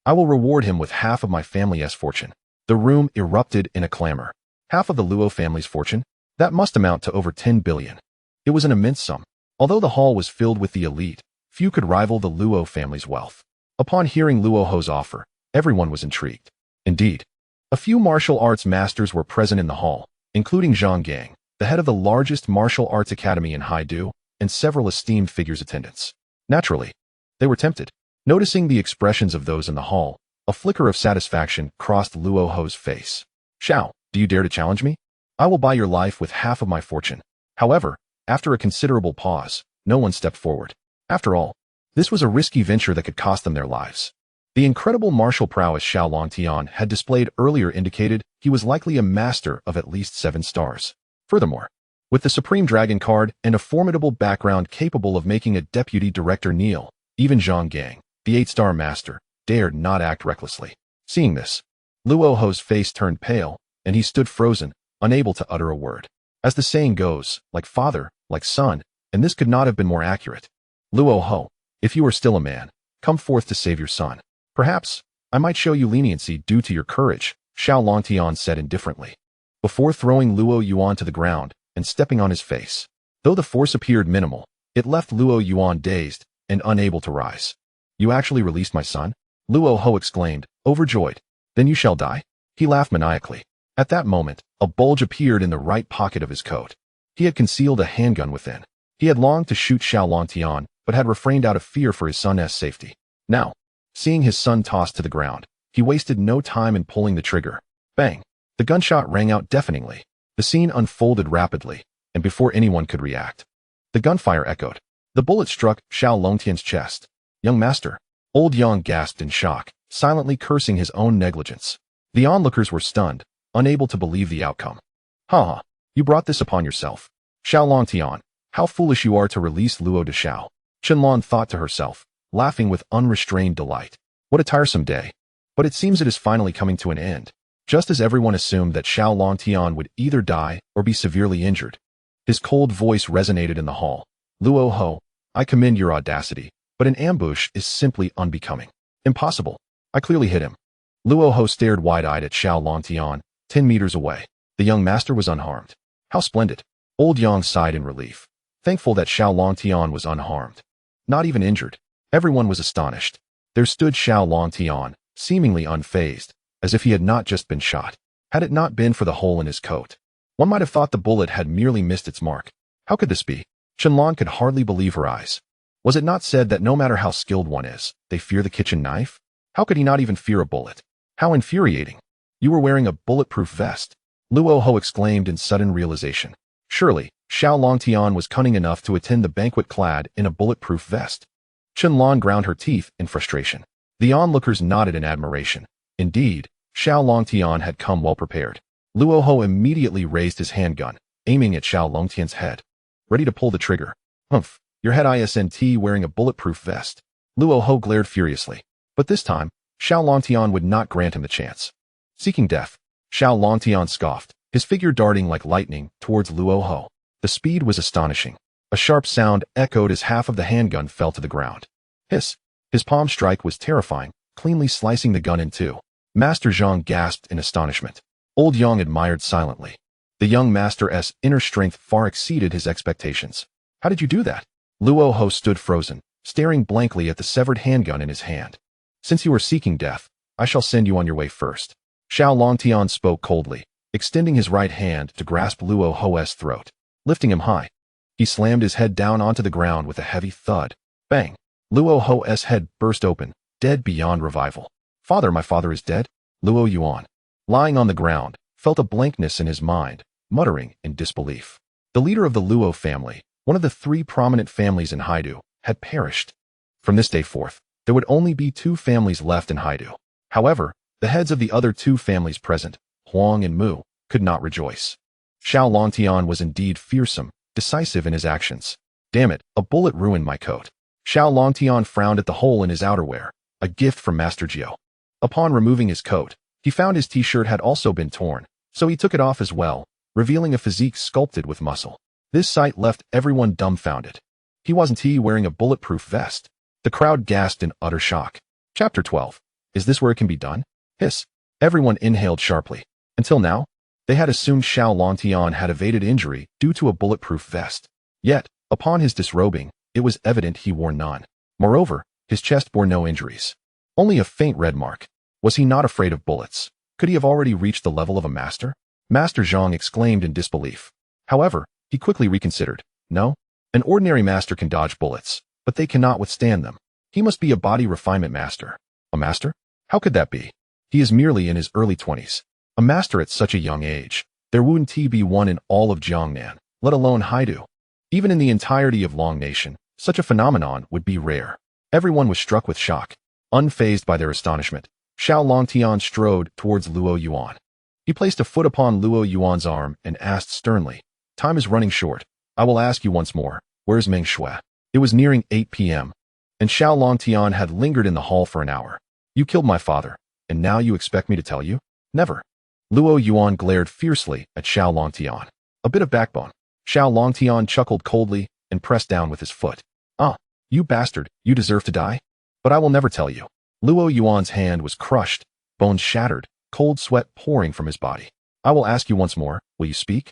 I will reward him with half of my family's fortune. The room erupted in a clamor. Half of the Luo family's fortune? That must amount to over 10 billion. It was an immense sum. Although the hall was filled with the elite, few could rival the Luo family's wealth. Upon hearing Luo Ho's offer, everyone was intrigued. Indeed, a few martial arts masters were present in the hall, including Zhang Gang, the head of the largest martial arts academy in Haidu, and several esteemed figures attendants. Naturally, they were tempted. Noticing the expressions of those in the hall, a flicker of satisfaction crossed Luo Ho's face. Xiao, do you dare to challenge me? I will buy your life with half of my fortune. However, after a considerable pause, no one stepped forward. After all, this was a risky venture that could cost them their lives. The incredible martial prowess Xiao Longtian had displayed earlier indicated he was likely a master of at least 7 stars. Furthermore, with the Supreme Dragon card and a formidable background capable of making a deputy director kneel, even Zhang Gang, the 8-star master, dared not act recklessly. Seeing this, Luo Ho's face turned pale, and he stood frozen, unable to utter a word. As the saying goes, like father, like son, and this could not have been more accurate. Luo Ho, if you are still a man, come forth to save your son. Perhaps, I might show you leniency due to your courage, Xiao Longtian said indifferently, before throwing Luo Yuan to the ground and stepping on his face. Though the force appeared minimal, it left Luo Yuan dazed and unable to rise. You actually released my son? Luo Ho exclaimed, overjoyed. Then you shall die? He laughed maniacally. At that moment, a bulge appeared in the right pocket of his coat. He had concealed a handgun within. He had longed to shoot Xiao Longtian, but had refrained out of fear for his son's safety. Now, seeing his son tossed to the ground, he wasted no time in pulling the trigger. Bang! The gunshot rang out deafeningly. The scene unfolded rapidly, and before anyone could react, the gunfire echoed. The bullet struck Xiao Longtian's chest. Young master. Old Yang gasped in shock, silently cursing his own negligence. The onlookers were stunned, unable to believe the outcome. Ha! You brought this upon yourself. Xiao Longtian, how foolish you are to release Luo de Xiao. Qianlong thought to herself, laughing with unrestrained delight. What a tiresome day. But it seems it is finally coming to an end. Just as everyone assumed that Xiao Longtian would either die or be severely injured. His cold voice resonated in the hall. Luo Ho, I commend your audacity, but an ambush is simply unbecoming. Impossible. I clearly hit him. Luo Ho stared wide-eyed at Xiao Longtian, 10 meters away. The young master was unharmed. How splendid. Old Yang sighed in relief, thankful that Xiao Longtian was unharmed. Not even injured. Everyone was astonished. There stood Xiao Longtian, seemingly unfazed, as if he had not just been shot. Had it not been for the hole in his coat, one might have thought the bullet had merely missed its mark. How could this be? Qianlong could hardly believe her eyes. Was it not said that no matter how skilled one is, they fear the kitchen knife? How could he not even fear a bullet? How infuriating. You were wearing a bulletproof vest. Luo Ho exclaimed in sudden realization. Surely, Xiao Longtian was cunning enough to attend the banquet clad in a bulletproof vest. Qianlong ground her teeth in frustration. The onlookers nodded in admiration. Indeed, Xiao Longtian had come well prepared. Luo Ho immediately raised his handgun, aiming at Xiao Longtian's head. Ready to pull the trigger. Humph, your head isn't wearing a bulletproof vest. Luo Ho glared furiously. But this time, Xiao Longtian would not grant him the chance. Seeking death, Xiao Longtian scoffed, his figure darting like lightning towards Luo Ho. The speed was astonishing. A sharp sound echoed as half of the handgun fell to the ground. Hiss! His palm strike was terrifying, cleanly slicing the gun in two. Master Zhang gasped in astonishment. Old Yang admired silently. The young master's inner strength far exceeded his expectations. How did you do that? Luo Ho stood frozen, staring blankly at the severed handgun in his hand. Since you are seeking death, I shall send you on your way first. Xiao Longtian spoke coldly, extending his right hand to grasp Luo Ho's throat. Lifting him high, he slammed his head down onto the ground with a heavy thud. Bang! Luo Ho's head burst open, dead beyond revival. Father, my father is dead? Luo Yuan, lying on the ground, felt a blankness in his mind, muttering in disbelief. The leader of the Luo family, one of the three prominent families in Haidu, had perished. From this day forth, there would only be two families left in Haidu. However, the heads of the other two families present, Huang and Mu, could not rejoice. Xiao Longtian was indeed fearsome, decisive in his actions. Damn it, a bullet ruined my coat. Xiao Longtian frowned at the hole in his outerwear, a gift from Master Jiao. Upon removing his coat, he found his t-shirt had also been torn, so he took it off as well, revealing a physique sculpted with muscle. This sight left everyone dumbfounded. He wasn't wearing a bulletproof vest. The crowd gasped in utter shock. Chapter 12. Is this where it can be done? Hiss. Everyone inhaled sharply. Until now, they had assumed Xiao Longtian had evaded injury due to a bulletproof vest. Yet, upon his disrobing, it was evident he wore none. Moreover, his chest bore no injuries. Only a faint red mark. Was he not afraid of bullets? Could he have already reached the level of a master? Master Zhang exclaimed in disbelief. However, he quickly reconsidered. No, an ordinary master can dodge bullets, but they cannot withstand them. He must be a body refinement master. A master? How could that be? He is merely in his early 20s. A master at such a young age. There wouldn't be one in all of Jiangnan, let alone Haidu. Even in the entirety of Long Nation, such a phenomenon would be rare. Everyone was struck with shock. Unfazed by their astonishment, Xiao Longtian strode towards Luo Yuan. He placed a foot upon Luo Yuan's arm and asked sternly, "Time is running short. I will ask you once more, where's Meng Shui?" It was nearing 8 p.m., and Xiao Longtian had lingered in the hall for an hour. You killed my father, and now you expect me to tell you? Never. Luo Yuan glared fiercely at Xiao Longtian. A bit of backbone. Xiao Longtian chuckled coldly and pressed down with his foot. Ah, you bastard, you deserve to die? But I will never tell you. Luo Yuan's hand was crushed, bones shattered, cold sweat pouring from his body. I will ask you once more, will you speak?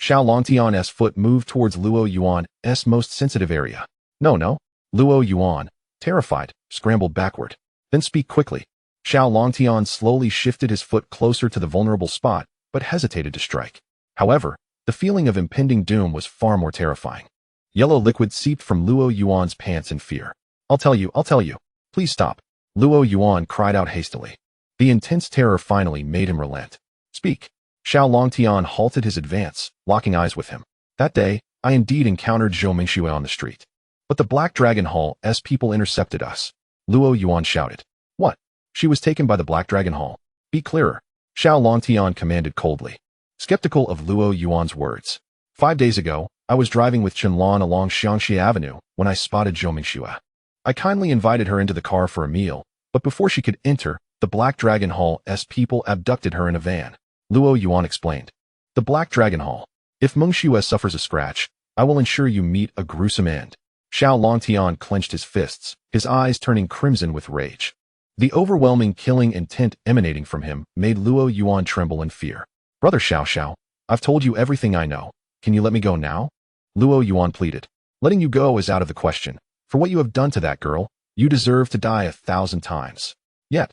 Xiao Longtian's foot moved towards Luo Yuan's most sensitive area. No. Luo Yuan, terrified, scrambled backward. Then speak quickly. Xiao Longtian slowly shifted his foot closer to the vulnerable spot, but hesitated to strike. However, the feeling of impending doom was far more terrifying. Yellow liquid seeped from Luo Yuan's pants in fear. I'll tell you. Please stop. Luo Yuan cried out hastily. The intense terror finally made him relent. Speak. Xiao Longtian halted his advance, locking eyes with him. That day, I indeed encountered Zhou Mingshui on the street. But the Black Dragon Hall's people intercepted us. Luo Yuan shouted. What? She was taken by the Black Dragon Hall. Be clearer. Xiao Longtian commanded coldly. Skeptical of Luo Yuan's words. 5 days ago, I was driving with Qianlan along Xiangxi Avenue when I spotted Zhou Mingshui. I kindly invited her into the car for a meal, but before she could enter, the Black Dragon Hall's people abducted her in a van. Luo Yuan explained. The Black Dragon Hall. If Meng Shui suffers a scratch, I will ensure you meet a gruesome end. Xiao Longtian clenched his fists, his eyes turning crimson with rage. The overwhelming killing intent emanating from him made Luo Yuan tremble in fear. Brother Xiao, I've told you everything I know. Can you let me go now? Luo Yuan pleaded. Letting you go is out of the question. For what you have done to that girl, you deserve to die 1,000 times. Yet,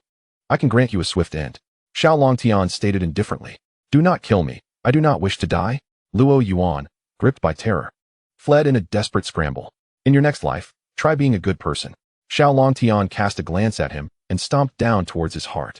I can grant you a swift end. Xiao Longtian stated indifferently. Do not kill me. I do not wish to die. Luo Yuan, gripped by terror, fled in a desperate scramble. In your next life, try being a good person. Xiao Longtian cast a glance at him and stomped down towards his heart.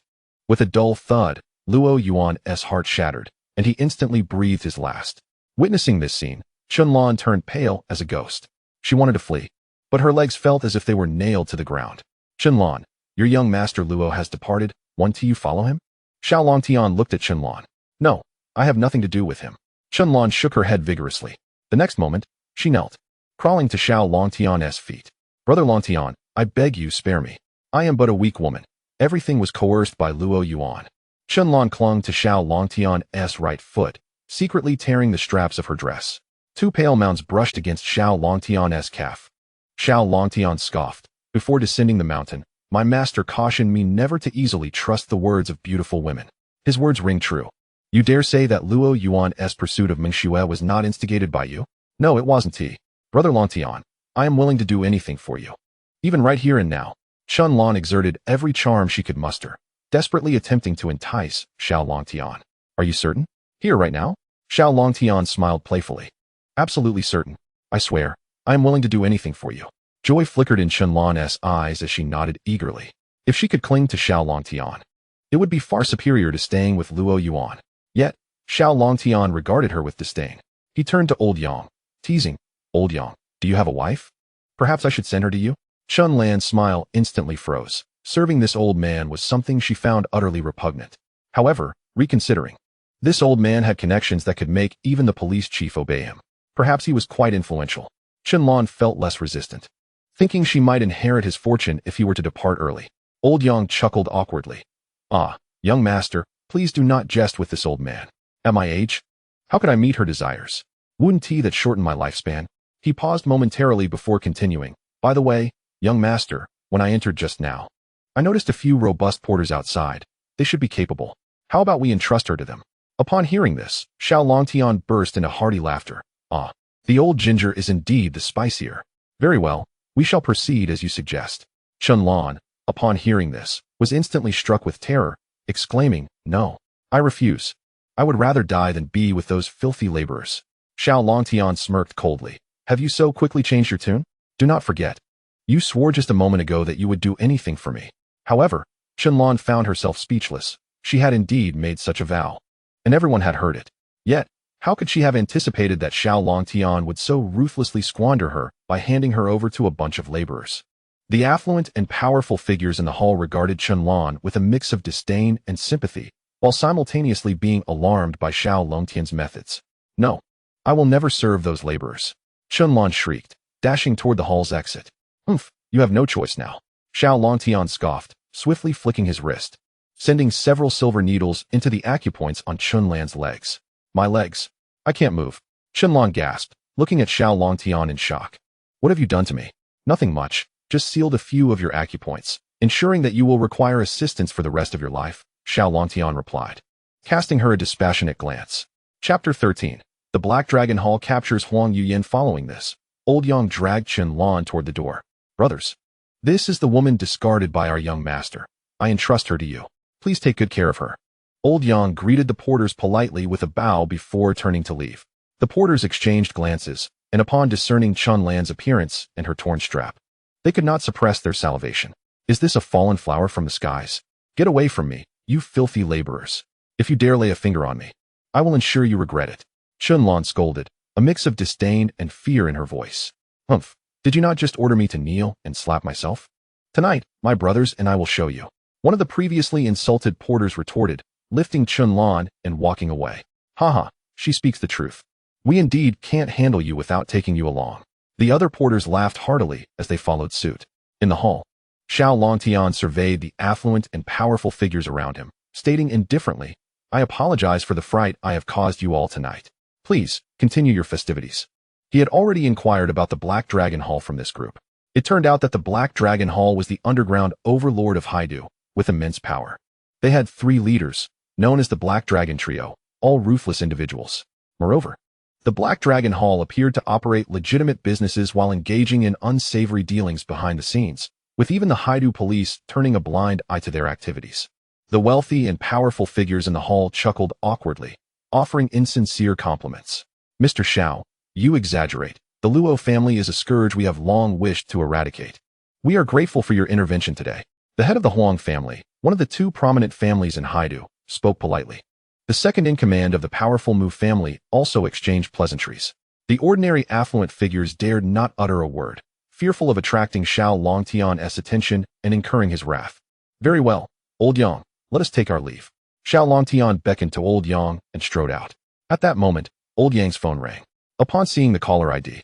With a dull thud, Luo Yuan's heart shattered, and he instantly breathed his last. Witnessing this scene, Qianlan turned pale as a ghost. She wanted to flee, but her legs felt as if they were nailed to the ground. Qianlan, your young master Luo has departed. Want you follow him? Xiao Longtian looked at Qianlan. No, I have nothing to do with him. Chunlan shook her head vigorously. The next moment, she knelt, crawling to Xiao Longtian's feet. Brother Longtian, I beg you spare me. I am but a weak woman. Everything was coerced by Luo Yuan. Chunlan clung to Xiao Longtian's right foot, secretly tearing the straps of her dress. Two pale mounds brushed against Xiao Longtian's calf. Xiao Longtian scoffed. Before descending the mountain, my master cautioned me never to easily trust the words of beautiful women. His words ring true. You dare say that Luo Yuan's pursuit of Mingxue was not instigated by you? No, it wasn't he. Brother Longtian, I am willing to do anything for you. Even right here and now. Chunlan exerted every charm she could muster, desperately attempting to entice Xiao Longtian. Are you certain? Here right now? Xiao Longtian smiled playfully. Absolutely certain. I swear, I am willing to do anything for you. Joy flickered in Chunlan's eyes as she nodded eagerly. If she could cling to Xiao Longtian, it would be far superior to staying with Luo Yuan. Yet, Xiao Longtian regarded her with disdain. He turned to Old Yang, teasing, Old Yang, do you have a wife? Perhaps I should send her to you? Chunlan's smile instantly froze. Serving this old man was something she found utterly repugnant. However, reconsidering, this old man had connections that could make even the police chief obey him. Perhaps he was quite influential. Chunlan felt less resistant, thinking she might inherit his fortune if he were to depart early. Old Yang chuckled awkwardly. Ah, young master, please do not jest with this old man. At my age, how could I meet her desires? Wouldn't he that shorten my lifespan? He paused momentarily before continuing. By the way, young master, when I entered just now, I noticed a few robust porters outside. They should be capable. How about we entrust her to them? Upon hearing this, Xiao Longtian burst into hearty laughter. Ah, the old ginger is indeed the spicier. Very well, we shall proceed as you suggest. Chunlan, upon hearing this, was instantly struck with terror, exclaiming, No, I refuse. I would rather die than be with those filthy laborers. Xiao Longtian smirked coldly. Have you so quickly changed your tune? Do not forget. You swore just a moment ago that you would do anything for me. However, Chunlan found herself speechless. She had indeed made such a vow, and everyone had heard it. Yet, how could she have anticipated that Xiao Longtian would so ruthlessly squander her by handing her over to a bunch of laborers? The affluent and powerful figures in the hall regarded Chunlan with a mix of disdain and sympathy, while simultaneously being alarmed by Xiao Longtian's methods. No, I will never serve those laborers. Chunlan shrieked, dashing toward the hall's exit. You have no choice now. Xiao Longtian scoffed, swiftly flicking his wrist, sending several silver needles into the acupoints on Chunlan's legs. My legs. I can't move. Chunlan gasped, looking at Xiao Longtian in shock. What have you done to me? Nothing much, just sealed a few of your acupoints, ensuring that you will require assistance for the rest of your life, Xiao Longtian replied, casting her a dispassionate glance. Chapter 13. The Black Dragon Hall captures Huang Yuyan. Following this, Old Yang dragged Chunlan toward the door. Brothers, this is the woman discarded by our young master. I entrust her to you. Please take good care of her. Old Yang greeted the porters politely with a bow before turning to leave. The porters exchanged glances, and upon discerning Chunlan's appearance and her torn strap, they could not suppress their salivation. Is this a fallen flower from the skies? Get away from me, you filthy laborers. If you dare lay a finger on me, I will ensure you regret it. Chunlan scolded, a mix of disdain and fear in her voice. Humph, did you not just order me to kneel and slap myself? Tonight, my brothers and I will show you. One of the previously insulted porters retorted, lifting Chunlan and walking away. Haha, she speaks the truth. We indeed can't handle you without taking you along. The other porters laughed heartily as they followed suit. In the hall, Xiao Longtian surveyed the affluent and powerful figures around him, stating indifferently, I apologize for the fright I have caused you all tonight. Please, continue your festivities. He had already inquired about the Black Dragon Hall from this group. It turned out that the Black Dragon Hall was the underground overlord of Haidu, with immense power. They had 3 leaders, known as the Black Dragon Trio, all ruthless individuals. Moreover, the Black Dragon Hall appeared to operate legitimate businesses while engaging in unsavory dealings behind the scenes, with even the Haidu police turning a blind eye to their activities. The wealthy and powerful figures in the hall chuckled awkwardly, offering insincere compliments. Mr. Xiao, you exaggerate. The Luo family is a scourge we have long wished to eradicate. We are grateful for your intervention today. The head of the Huang family, one of the 2 prominent families in Haidu, spoke politely. The second in command of the powerful Mu family also exchanged pleasantries. The ordinary affluent figures dared not utter a word, fearful of attracting Xiao Longtian's attention and incurring his wrath. Very well, Old Yang, let us take our leave. Xiao Longtian beckoned to old Yang and strode out. At that moment, old Yang's phone rang. Upon seeing the caller ID,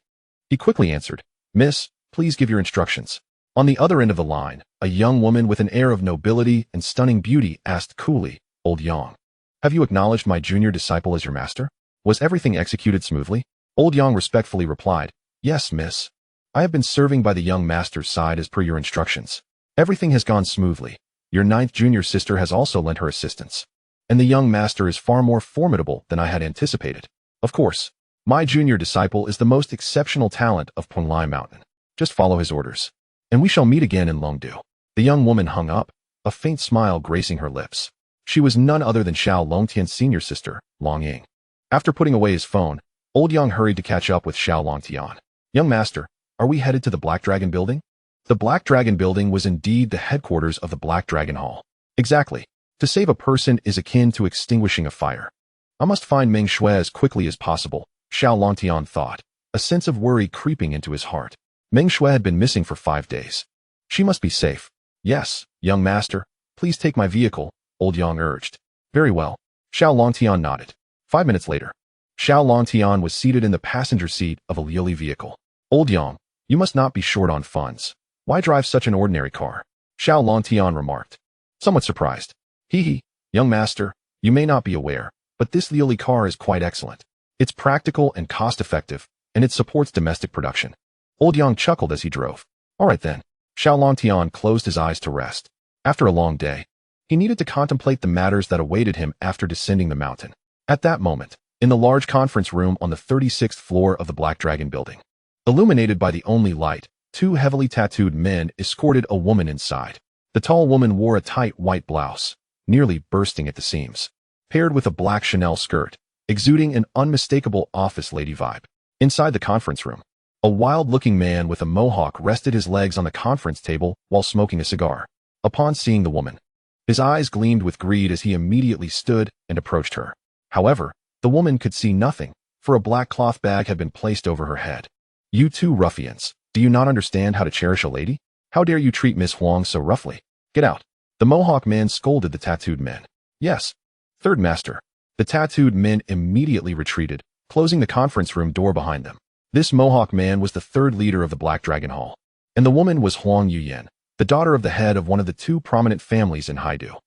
he quickly answered, "Miss, please give your instructions." On the other end of the line, a young woman with an air of nobility and stunning beauty asked coolly, "Old Yang, have you acknowledged my junior disciple as your master? Was everything executed smoothly?" Old Yang respectfully replied, "Yes, miss. I have been serving by the young master's side as per your instructions. Everything has gone smoothly. Your ninth junior sister has also lent her assistance. And the young master is far more formidable than I had anticipated. Of course, my junior disciple is the most exceptional talent of Punlai Mountain. Just follow his orders, and we shall meet again in Longdu." The young woman hung up, a faint smile gracing her lips. She was none other than Xiao Longtian's senior sister, Long Ying. After putting away his phone, old Yang hurried to catch up with Xiao Longtian. "Young master, are we headed to the Black Dragon building?" The Black Dragon building was indeed the headquarters of the Black Dragon Hall. Exactly. To save a person is akin to extinguishing a fire. I must find Meng Shui as quickly as possible, Xiao Longtian thought, a sense of worry creeping into his heart. Meng Shui had been missing for 5 days. She must be safe. "Yes, young master, please take my vehicle," old Yang urged. "Very well." Xiao Longtian nodded. 5 minutes later, Xiao Longtian was seated in the passenger seat of a Liuli vehicle. "Old Yang, you must not be short on funds. Why drive such an ordinary car?" Xiao Longtian remarked, somewhat surprised. "Hee, young master, you may not be aware, but this Liuli car is quite excellent. It's practical and cost-effective, and it supports domestic production." Old Yang chuckled as he drove. "All right then." Xiao Longtian closed his eyes to rest. After a long day, he needed to contemplate the matters that awaited him after descending the mountain. At that moment, in the large conference room on the 36th floor of the Black Dragon building, illuminated by the only light, 2 heavily tattooed men escorted a woman inside. The tall woman wore a tight white blouse, nearly bursting at the seams, paired with a black Chanel skirt, exuding an unmistakable office lady vibe. Inside the conference room, a wild-looking man with a mohawk rested his legs on the conference table while smoking a cigar. Upon seeing the woman, his eyes gleamed with greed as he immediately stood and approached her. However, the woman could see nothing, for a black cloth bag had been placed over her head. "You two ruffians, do you not understand how to cherish a lady? How dare you treat Miss Huang so roughly? Get out." The mohawk man scolded the tattooed men. "Yes, third master." The tattooed men immediately retreated, closing the conference room door behind them. This mohawk man was the 3rd leader of the Black Dragon Hall, and the woman was Huang Yuyan, the daughter of the head of one of the 2 prominent families in Haidu.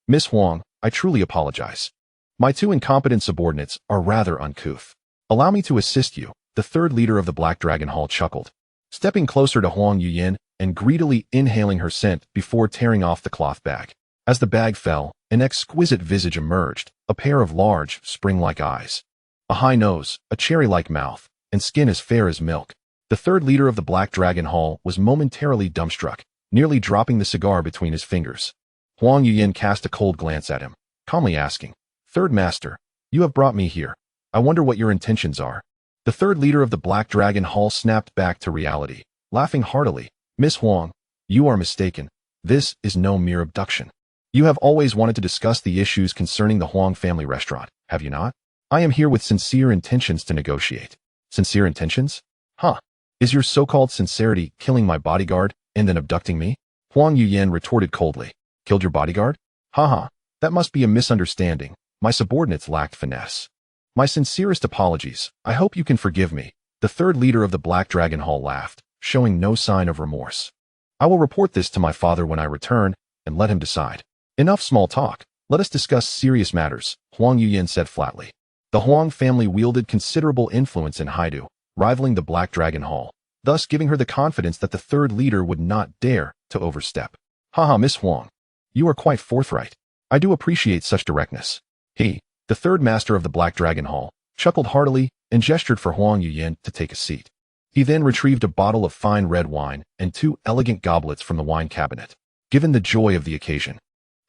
Miss Huang, I truly apologize. My 2 incompetent subordinates are rather uncouth. Allow me to assist you," the 3rd leader of the Black Dragon Hall chuckled, stepping closer to Huang Yuyan and greedily inhaling her scent before tearing off the cloth bag. As the bag fell, an exquisite visage emerged, a pair of large, spring-like eyes, a high nose, a cherry-like mouth, and skin as fair as milk. The 3rd leader of the Black Dragon Hall was momentarily dumbstruck, nearly dropping the cigar between his fingers. Huang Yuyan cast a cold glance at him, calmly asking, "Third master, you have brought me here. I wonder what your intentions are." The 3rd leader of the Black Dragon Hall snapped back to reality, laughing heartily. "Miss Huang, you are mistaken. This is no mere abduction. You have always wanted to discuss the issues concerning the Huang family restaurant, have you not? I am here with sincere intentions to negotiate." "Sincere intentions? Huh. Is your so-called sincerity killing my bodyguard and then abducting me?" Huang Yuyan retorted coldly. "Killed your bodyguard? Haha, that must be a misunderstanding. My subordinates lacked finesse. My sincerest apologies. I hope you can forgive me." The 3rd leader of the Black Dragon Hall laughed, showing no sign of remorse. "I will report this to my father when I return and let him decide." "Enough small talk. Let us discuss serious matters," Huang Yuyan said flatly. The Huang family wielded considerable influence in Haidu, rivaling the Black Dragon Hall, thus giving her the confidence that the 3rd leader would not dare to overstep. "Haha, Miss Huang, you are quite forthright. I do appreciate such directness." He, the 3rd master of the Black Dragon Hall, chuckled heartily and gestured for Huang Yuyan to take a seat. He then retrieved a bottle of fine red wine and 2 elegant goblets from the wine cabinet. Given the joy of the occasion,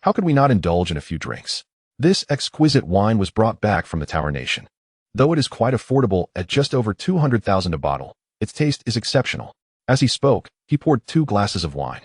how could we not indulge in a few drinks? This exquisite wine was brought back from the Tower Nation. Though it is quite affordable at just over 200,000 a bottle, its taste is exceptional. As he spoke, he poured 2 glasses of wine,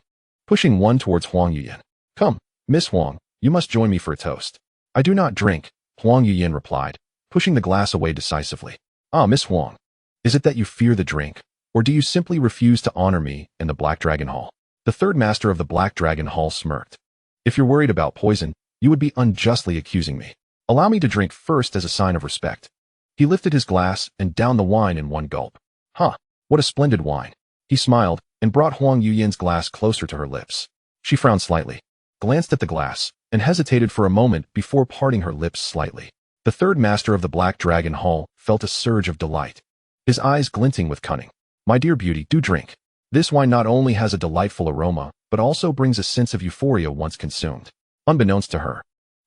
pushing one towards Huang Yuyan. "Come, Miss Huang, you must join me for a toast." "I do not drink," Huang Yuyan replied, pushing the glass away decisively. "Ah, Miss Huang, is it that you fear the drink, or do you simply refuse to honor me in the Black Dragon Hall?" The 3rd master of the Black Dragon Hall smirked. "If you're worried about poison, You would be unjustly accusing me. Allow me to drink first as a sign of respect. He lifted his glass and downed the wine in one gulp. Huh, what a splendid wine. He smiled and brought Huang Yuyan's glass closer to her lips. She frowned slightly, glanced at the glass, and hesitated for a moment before parting her lips slightly. The third master of the Black Dragon Hall felt a surge of delight, his eyes glinting with cunning. My dear beauty, do drink. This wine not only has a delightful aroma, but also brings a sense of euphoria once consumed. Unbeknownst to her,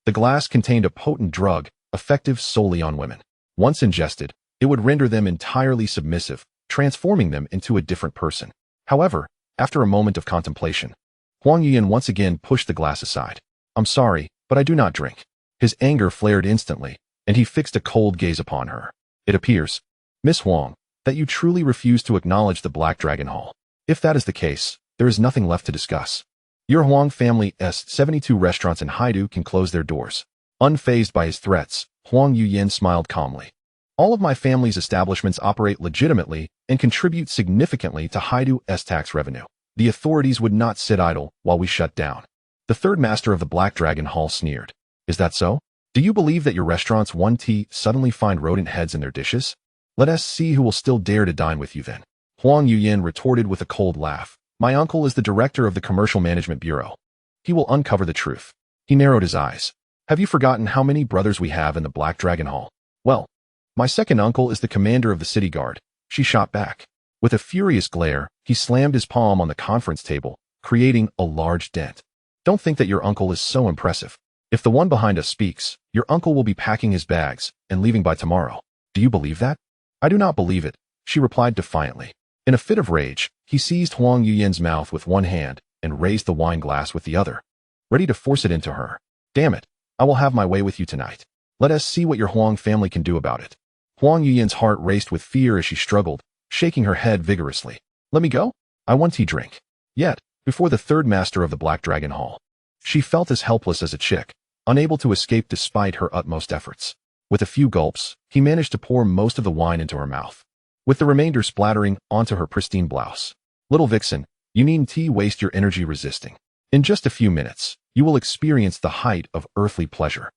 the glass contained a potent drug, effective solely on women. Once ingested, it would render them entirely submissive, transforming them into a different person. However, after a moment of contemplation, Huang Yuyan once again pushed the glass aside. I'm sorry, but I do not drink. His anger flared instantly, and he fixed a cold gaze upon her. It appears, Miss Huang, that you truly refuse to acknowledge the Black Dragon Hall. If that is the case, there is nothing left to discuss. Your Huang family's 72 restaurants in Haidu can close their doors. Unfazed by his threats, Huang Yuyan smiled calmly. All of my family's establishments operate legitimately and contribute significantly to Haidu's tax revenue. The authorities would not sit idle while we shut down. The third master of the Black Dragon Hall sneered. Is that so? Do you believe that your restaurants suddenly find rodent heads in their dishes? Let us see who will still dare to dine with you then. Huang Yuyan retorted with a cold laugh. My uncle is the director of the Commercial Management Bureau. He will uncover the truth. He narrowed his eyes. Have you forgotten how many brothers we have in the Black Dragon Hall? Well, my second uncle is the commander of the city guard. She shot back. With a furious glare, he slammed his palm on the conference table, creating a large dent. Don't think that your uncle is so impressive. If the one behind us speaks, your uncle will be packing his bags and leaving by tomorrow. Do you believe that? I do not believe it, she replied defiantly. In a fit of rage, he seized Huang Yuyan's mouth with one hand and raised the wine glass with the other, ready to force it into her. Damn it, I will have my way with you tonight. Let us see what your Huang family can do about it. Huang Yuyan's heart raced with fear as she struggled, shaking her head vigorously. Let me go? I want tea drink. Yet, before the third master of the Black Dragon Hall, she felt as helpless as a chick, unable to escape despite her utmost efforts. With a few gulps, he managed to pour most of the wine into her mouth, with the remainder splattering onto her pristine blouse. Little vixen, you needn't waste your energy resisting. In just a few minutes, you will experience the height of earthly pleasure.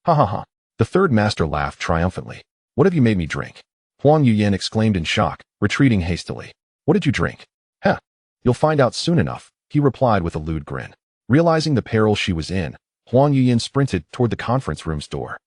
Ha ha ha. The third master laughed triumphantly. What have you made me drink? Huang Yuyan exclaimed in shock, retreating hastily. What did you drink? Heh. You'll find out soon enough, he replied with a lewd grin. Realizing the peril she was in, Huang Yuyan sprinted toward the conference room's door.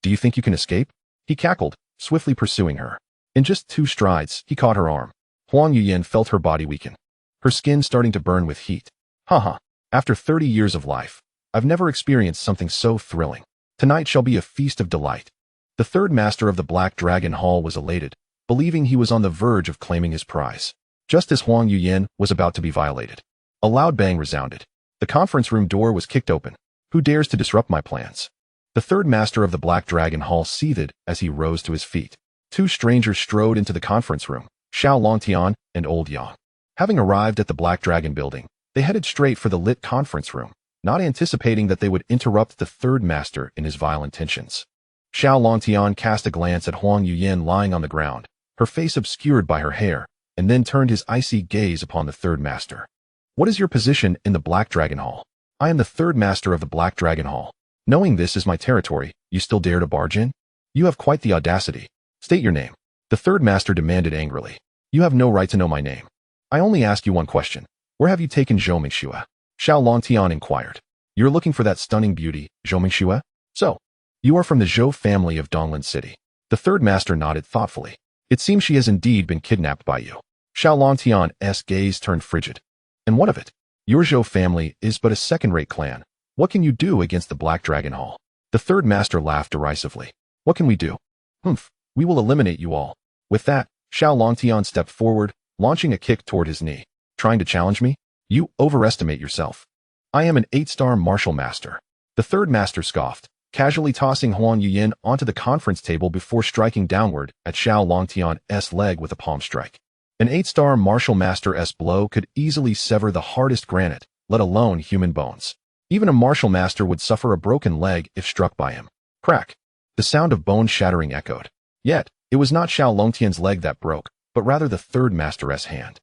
Do you think you can escape? He cackled, swiftly pursuing her. In just 2 strides, he caught her arm. Huang Yuyan felt her body weaken, her skin starting to burn with heat. Haha. After 30 years of life, I've never experienced something so thrilling. Tonight shall be a feast of delight. The third master of the Black Dragon Hall was elated, believing he was on the verge of claiming his prize. Just as Huang Yuyan was about to be violated, a loud bang resounded. The conference room door was kicked open. Who dares to disrupt my plans? The third master of the Black Dragon Hall seethed as he rose to his feet. 2 strangers strode into the conference room, Xiao Longtian and Old Yang. Having arrived at the Black Dragon building, they headed straight for the lit conference room, not anticipating that they would interrupt the third master in his vile intentions. Xiao Longtian cast a glance at Huang Yuyan lying on the ground, her face obscured by her hair, and then turned his icy gaze upon the third master. What is your position in the Black Dragon Hall? I am the third master of the Black Dragon Hall. Knowing this is my territory, you still dare to barge in? You have quite the audacity. State your name. The third master demanded angrily. You have no right to know my name. I only ask you one question. Where have you taken Zhou Mingxue? Xiao Longtian inquired. You're looking for that stunning beauty, Zhou Mingxue? So, you are from the Zhou family of Donglin City. The third master nodded thoughtfully. It seems she has indeed been kidnapped by you. Xiao Longtian's gaze turned frigid. And what of it? Your Zhou family is but a second-rate clan. What can you do against the Black Dragon Hall? The third master laughed derisively. What can we do? Humph, we will eliminate you all. With that, Xiao Longtian stepped forward, launching a kick toward his knee. Trying to challenge me? You overestimate yourself. I am an 8-star martial master. The third master scoffed, casually tossing Huang Yuyan onto the conference table before striking downward at Xiao Longtian's leg with a palm strike. An 8-star martial master's blow could easily sever the hardest granite, let alone human bones. Even a martial master would suffer a broken leg if struck by him. Crack! The sound of bone shattering echoed. Yet, it was not Xiao Longtian's leg that broke, but rather the third master's hand.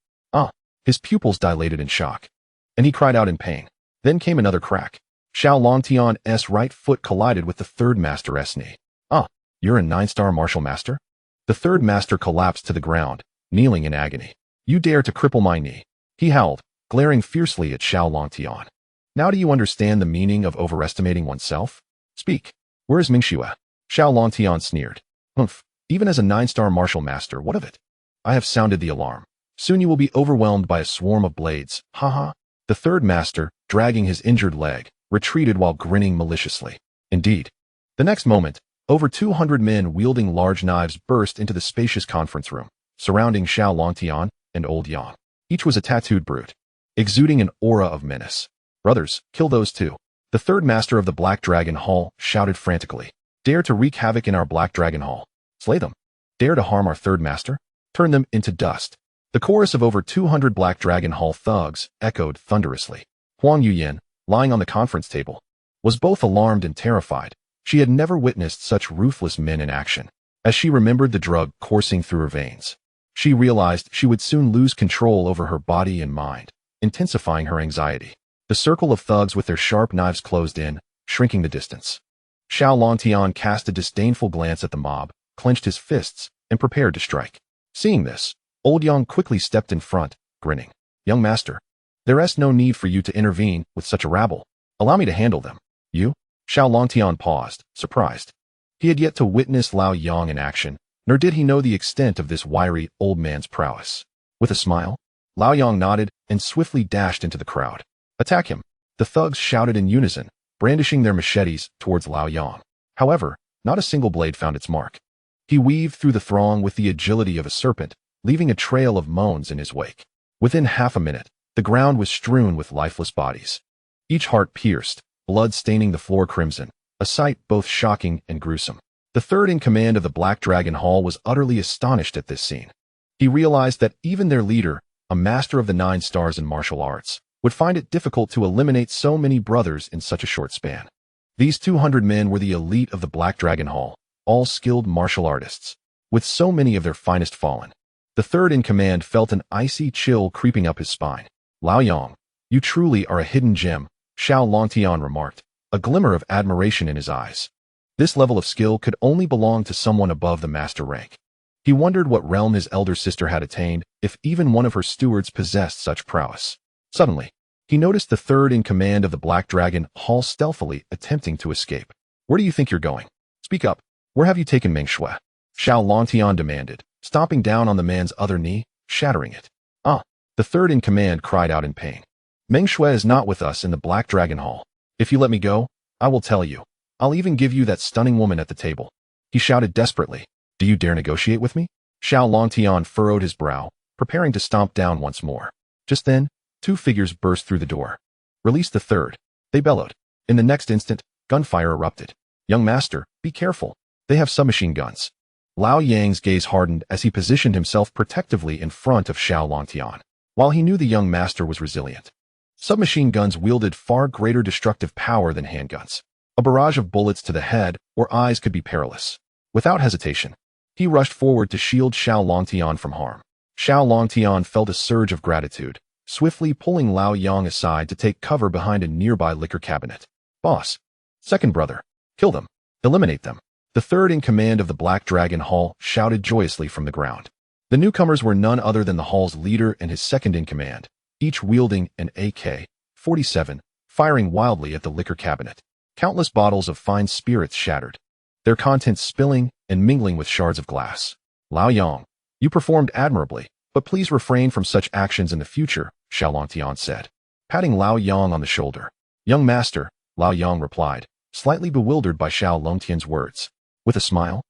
His pupils dilated in shock, and he cried out in pain. Then came another crack. Xiao Longtian's right foot collided with the third master's knee. Ah, you're a 9-star martial master? The third master collapsed to the ground, kneeling in agony. You dare to cripple my knee? He howled, glaring fiercely at Xiao Longtian. Now do you understand the meaning of overestimating oneself? Speak. Where is Mingxue? Xiao Longtian sneered. Humph, even as a 9-star martial master, what of it? I have sounded the alarm. Soon you will be overwhelmed by a swarm of blades. Haha. The third master, dragging his injured leg, retreated while grinning maliciously. Indeed. The next moment, over 200 men wielding large knives burst into the spacious conference room, surrounding Xiao Longtian and Old Yang. Each was a tattooed brute, exuding an aura of menace. Brothers, kill those two. The third master of the Black Dragon Hall shouted frantically. Dare to wreak havoc in our Black Dragon Hall. Slay them. Dare to harm our third master? Turn them into dust. The chorus of over 200 Black Dragon Hall thugs echoed thunderously. Huang Yuyan, lying on the conference table, was both alarmed and terrified. She had never witnessed such ruthless men in action. As she remembered the drug coursing through her veins, she realized she would soon lose control over her body and mind, intensifying her anxiety. The circle of thugs with their sharp knives closed in, shrinking the distance. Xiao Longtian cast a disdainful glance at the mob, clenched his fists, and prepared to strike. Seeing this, Old Yang quickly stepped in front, grinning. Young master, there is no need for you to intervene with such a rabble. Allow me to handle them. You? Xiao Longtian paused, surprised. He had yet to witness Lao Yang in action, nor did he know the extent of this wiry old man's prowess. With a smile, Lao Yang nodded and swiftly dashed into the crowd. Attack him! The thugs shouted in unison, brandishing their machetes towards Lao Yang. However, not a single blade found its mark. He weaved through the throng with the agility of a serpent, leaving a trail of moans in his wake. Within half a minute, the ground was strewn with lifeless bodies. Each heart pierced, blood staining the floor crimson, a sight both shocking and gruesome. The third in command of the Black Dragon Hall was utterly astonished at this scene. He realized that even their leader, a master of the 9 stars in martial arts, would find it difficult to eliminate so many brothers in such a short span. These 200 men were the elite of the Black Dragon Hall, all skilled martial artists, with so many of their finest fallen. The third in command felt an icy chill creeping up his spine. Lao Yang, you truly are a hidden gem, Xiao Longtian remarked, a glimmer of admiration in his eyes. This level of skill could only belong to someone above the master rank. He wondered what realm his elder sister had attained, if even one of her stewards possessed such prowess. Suddenly, he noticed the third in command of the Black Dragon Hall stealthily attempting to escape. Where do you think you're going? Speak up. Where have you taken Mingxue? Xiao Longtian demanded, stomping down on the man's other knee, shattering it. Ah! The third in command cried out in pain. Mingxue is not with us in the Black Dragon Hall. If you let me go, I will tell you. I'll even give you that stunning woman at the table. He shouted desperately. Do you dare negotiate with me? Xiao Longtian furrowed his brow, preparing to stomp down once more. Just then, 2 figures burst through the door. Release the third, they bellowed. In the next instant, gunfire erupted. Young master, be careful. They have submachine guns. Lao Yang's gaze hardened as he positioned himself protectively in front of Xiao Longtian. While he knew the young master was resilient, submachine guns wielded far greater destructive power than handguns. A barrage of bullets to the head or eyes could be perilous. Without hesitation, he rushed forward to shield Xiao Longtian from harm. Xiao Longtian felt a surge of gratitude, swiftly pulling Lao Yang aside to take cover behind a nearby liquor cabinet. Boss. Second brother. Kill them. Eliminate them. The third in command of the Black Dragon Hall shouted joyously from the ground. The newcomers were none other than the hall's leader and his second in command, each wielding an AK-47, firing wildly at the liquor cabinet. Countless bottles of fine spirits shattered, their contents spilling and mingling with shards of glass. Lao Yang, you performed admirably, but please refrain from such actions in the future, Xiao Longtian said, patting Lao Yang on the shoulder. Young master, Lao Yang replied, slightly bewildered by Xiao Longtian's words. With a smile,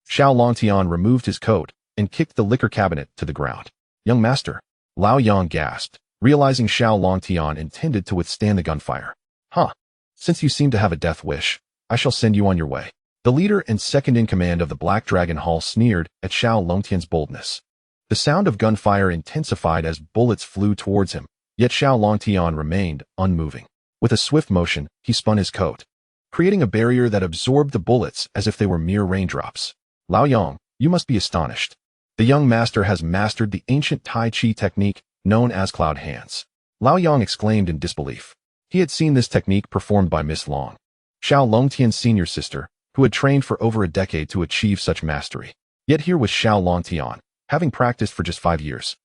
Xiao Longtian removed his coat and kicked the liquor cabinet to the ground. Young master, Lao Yang gasped, realizing Xiao Longtian intended to withstand the gunfire. Huh. Since you seem to have a death wish, I shall send you on your way. The leader and second in command of the Black Dragon Hall sneered at Xiao Longtian's boldness. The sound of gunfire intensified as bullets flew towards him, yet Xiao Longtian remained unmoving. With a swift motion, he spun his coat, creating a barrier that absorbed the bullets as if they were mere raindrops. Lao Yang, you must be astonished. The young master has mastered the ancient Tai Chi technique known as Cloud Hands. Lao Yang exclaimed in disbelief. He had seen this technique performed by Miss Long, Xiao Longtian's senior sister, who had trained for over a decade to achieve such mastery. Yet here was Xiao Longtian, having practiced for just 5 years,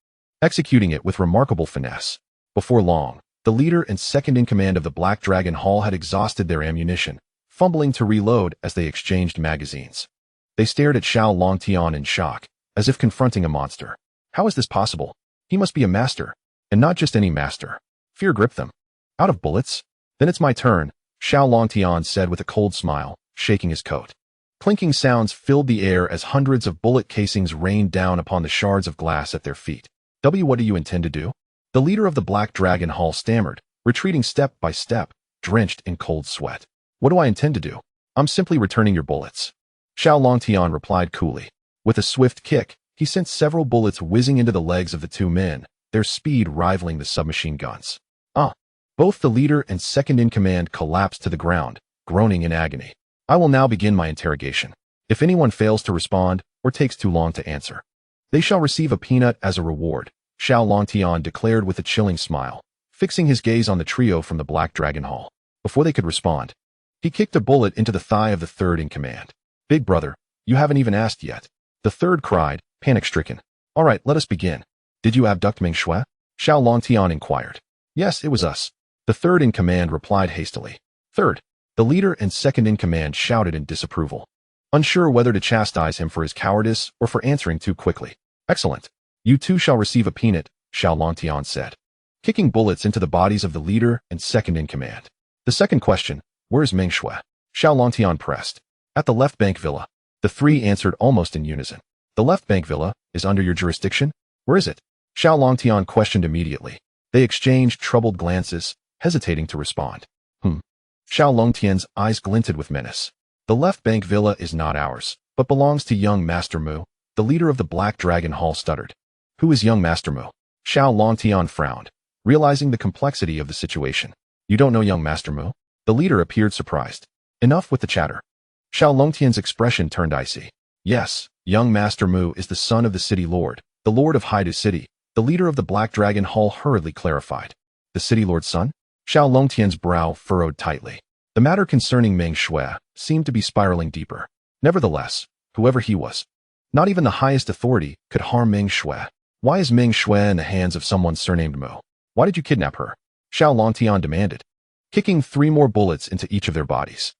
executing it with remarkable finesse. Before long, the leader and second-in-command of the Black Dragon Hall had exhausted their ammunition, fumbling to reload as they exchanged magazines. They stared at Xiao Longtian in shock, as if confronting a monster. How is this possible? He must be a master, and not just any master. Fear gripped them. Out of bullets? Then it's my turn, Xiao Longtian said with a cold smile, shaking his coat. Clinking sounds filled the air as hundreds of bullet casings rained down upon the shards of glass at their feet. What do you intend to do? The leader of the Black Dragon Hall stammered, retreating step by step, drenched in cold sweat. What do I intend to do? I'm simply returning your bullets. Xiao Longtian replied coolly. With a swift kick, he sent several bullets whizzing into the legs of the two men, their speed rivaling the submachine guns. Both the leader and second-in-command collapsed to the ground, groaning in agony. I will now begin my interrogation. If anyone fails to respond or takes too long to answer, they shall receive a peanut as a reward, Xiao Longtian declared with a chilling smile, fixing his gaze on the trio from the Black Dragon Hall. Before they could respond, he kicked a bullet into the thigh of the third-in-command. Big brother, you haven't even asked yet. The third cried, panic-stricken. All right, let us begin. Did you abduct Meng Shui? Xiao Longtian inquired. Yes, it was us. The third-in-command replied hastily. Third, the leader and second-in-command shouted in disapproval, unsure whether to chastise him for his cowardice or for answering too quickly. Excellent. You too shall receive a peanut, Xiao Longtian said, kicking bullets into the bodies of the leader and second-in-command. The second question, where is Meng Shui? Xiao Longtian pressed. At the left bank villa. The three answered almost in unison. The left bank villa is under your jurisdiction? Where is it? Xiao Longtian questioned immediately. They exchanged troubled glances, hesitating to respond. Xiao Longtian's eyes glinted with menace. The left bank villa is not ours, but belongs to young Master Mu. The leader of the Black Dragon Hall stuttered. Who is young Master Mu? Xiao Longtian frowned, realizing the complexity of the situation. You don't know young Master Mu? The leader appeared surprised. Enough with the chatter. Xiao Longtian's expression turned icy. Yes, young Master Mu is the son of the city lord, the lord of Haidu City. The leader of the Black Dragon Hall hurriedly clarified. The city lord's son? Xiao Longtian's brow furrowed tightly. The matter concerning Meng Shui seemed to be spiraling deeper. Nevertheless, whoever he was, not even the highest authority could harm Meng Shui. Why is Meng Shui in the hands of someone surnamed Mu? Why did you kidnap her? Xiao Longtian demanded, kicking 3 more bullets into each of their bodies.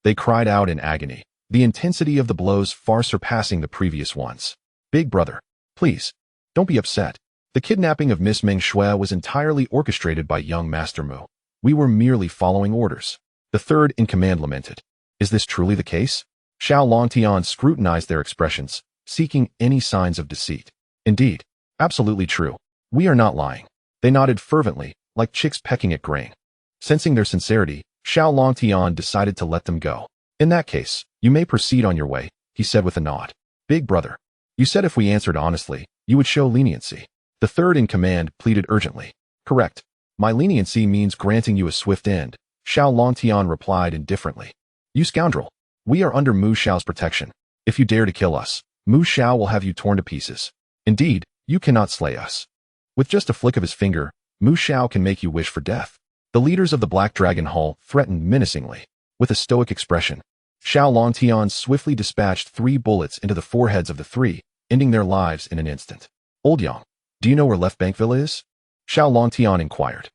They cried out in agony, the intensity of the blows far surpassing the previous ones. Big brother, please, don't be upset. The kidnapping of Miss Meng Shui was entirely orchestrated by young Master Mu. We were merely following orders. The third-in-command lamented. Is this truly the case? Xiao Longtian scrutinized their expressions, seeking any signs of deceit. Indeed, absolutely true. We are not lying. They nodded fervently, like chicks pecking at grain. Sensing their sincerity, Xiao Longtian decided to let them go. In that case, you may proceed on your way, he said with a nod. Big brother, you said if we answered honestly, you would show leniency. The third-in-command pleaded urgently. Correct. My leniency means granting you a swift end, Xiao Longtian replied indifferently. You scoundrel. We are under Mu Xiao's protection. If you dare to kill us, Mu Xiao will have you torn to pieces. Indeed, you cannot slay us. With just a flick of his finger, Mu Xiao can make you wish for death. The leaders of the Black Dragon Hall threatened menacingly. With a stoic expression, Xiao Longtian swiftly dispatched 3 bullets into the foreheads of the 3, ending their lives in an instant. Old Yang, do you know where Left Bank Villa is? Xiao Longtian inquired.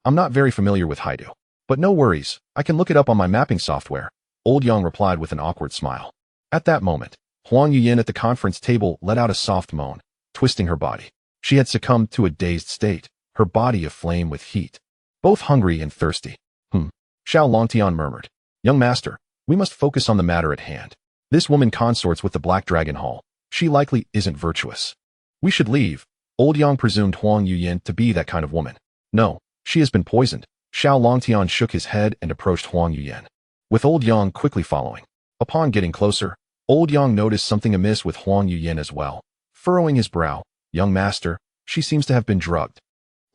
I'm not very familiar with Haidu. But no worries, I can look it up on my mapping software. Old Yang replied with an awkward smile. At that moment, Huang Yuyin at the conference table let out a soft moan, twisting her body. She had succumbed to a dazed state, her body aflame with heat. Both hungry and thirsty. Xiao Longtian murmured. Young master, we must focus on the matter at hand. This woman consorts with the Black Dragon Hall. She likely isn't virtuous. We should leave. Old Yang presumed Huang Yuyin to be that kind of woman. No, she has been poisoned. Xiao Longtian shook his head and approached Huang Yuyin, with Old Yang quickly following. Upon getting closer, Old Yang noticed something amiss with Huang Yuyin as well. Furrowing his brow, young master, she seems to have been drugged.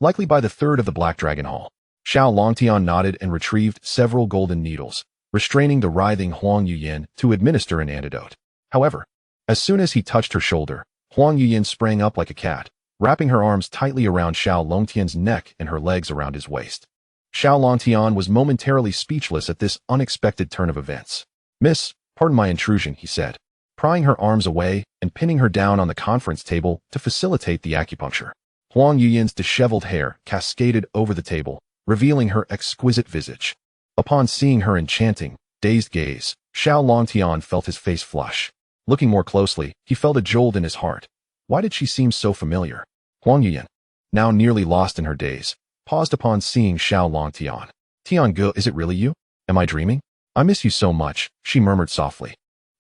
Likely by the third of the Black Dragon Hall. Xiao Longtian nodded and retrieved several golden needles, restraining the writhing Huang Yuyin to administer an antidote. However, as soon as he touched her shoulder, Huang Yuyin sprang up like a cat, wrapping her arms tightly around Xiao Longtian's neck and her legs around his waist. Xiao Longtian was momentarily speechless at this unexpected turn of events. "Miss, pardon my intrusion," he said, prying her arms away and pinning her down on the conference table to facilitate the acupuncture. Huang Yuyan's disheveled hair cascaded over the table, revealing her exquisite visage. Upon seeing her enchanting, dazed gaze, Xiao Longtian felt his face flush. Looking more closely, he felt a jolt in his heart. Why did she seem so familiar? Huang Yuyan, now nearly lost in her daze, paused upon seeing Xiao Longtian. "Tiange, is it really you? Am I dreaming? I miss you so much," she murmured softly.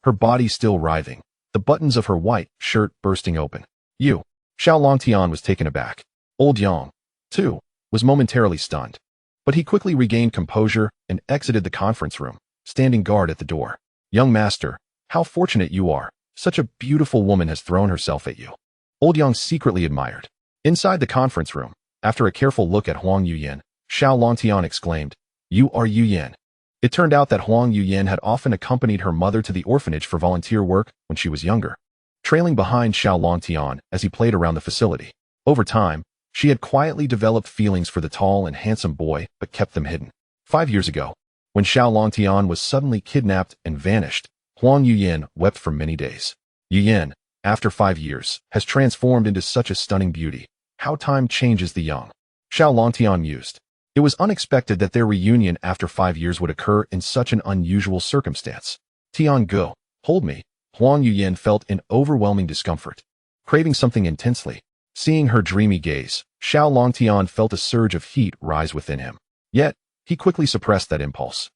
Her body still writhing, the buttons of her white shirt bursting open. "You?" Xiao Longtian was taken aback. Old Yang, too, was momentarily stunned. But he quickly regained composure and exited the conference room, standing guard at the door. "Young master, how fortunate you are. Such a beautiful woman has thrown herself at you." Old Yang secretly admired. Inside the conference room, after a careful look at Huang Yuyan, Xiao Longtian exclaimed, "You are Yuyan." It turned out that Huang Yuyan had often accompanied her mother to the orphanage for volunteer work when she was younger, trailing behind Xiao Longtian as he played around the facility. Over time, she had quietly developed feelings for the tall and handsome boy but kept them hidden. 5 years ago, when Xiao Longtian was suddenly kidnapped and vanished, Huang Yuyan wept for many days. Yuyan, after 5 years, has transformed into such a stunning beauty. How time changes the young. Xiao Longtian mused. It was unexpected that their reunion after 5 years would occur in such an unusual circumstance. "Tiange, hold me." Huang Yuyan felt an overwhelming discomfort, craving something intensely. Seeing her dreamy gaze, Xiao Longtian felt a surge of heat rise within him. Yet, he quickly suppressed that impulse.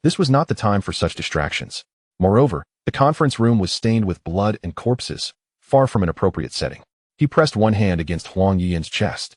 This was not the time for such distractions. Moreover, the conference room was stained with blood and corpses, far from an appropriate setting. He pressed one hand against Huang Yuyan's chest,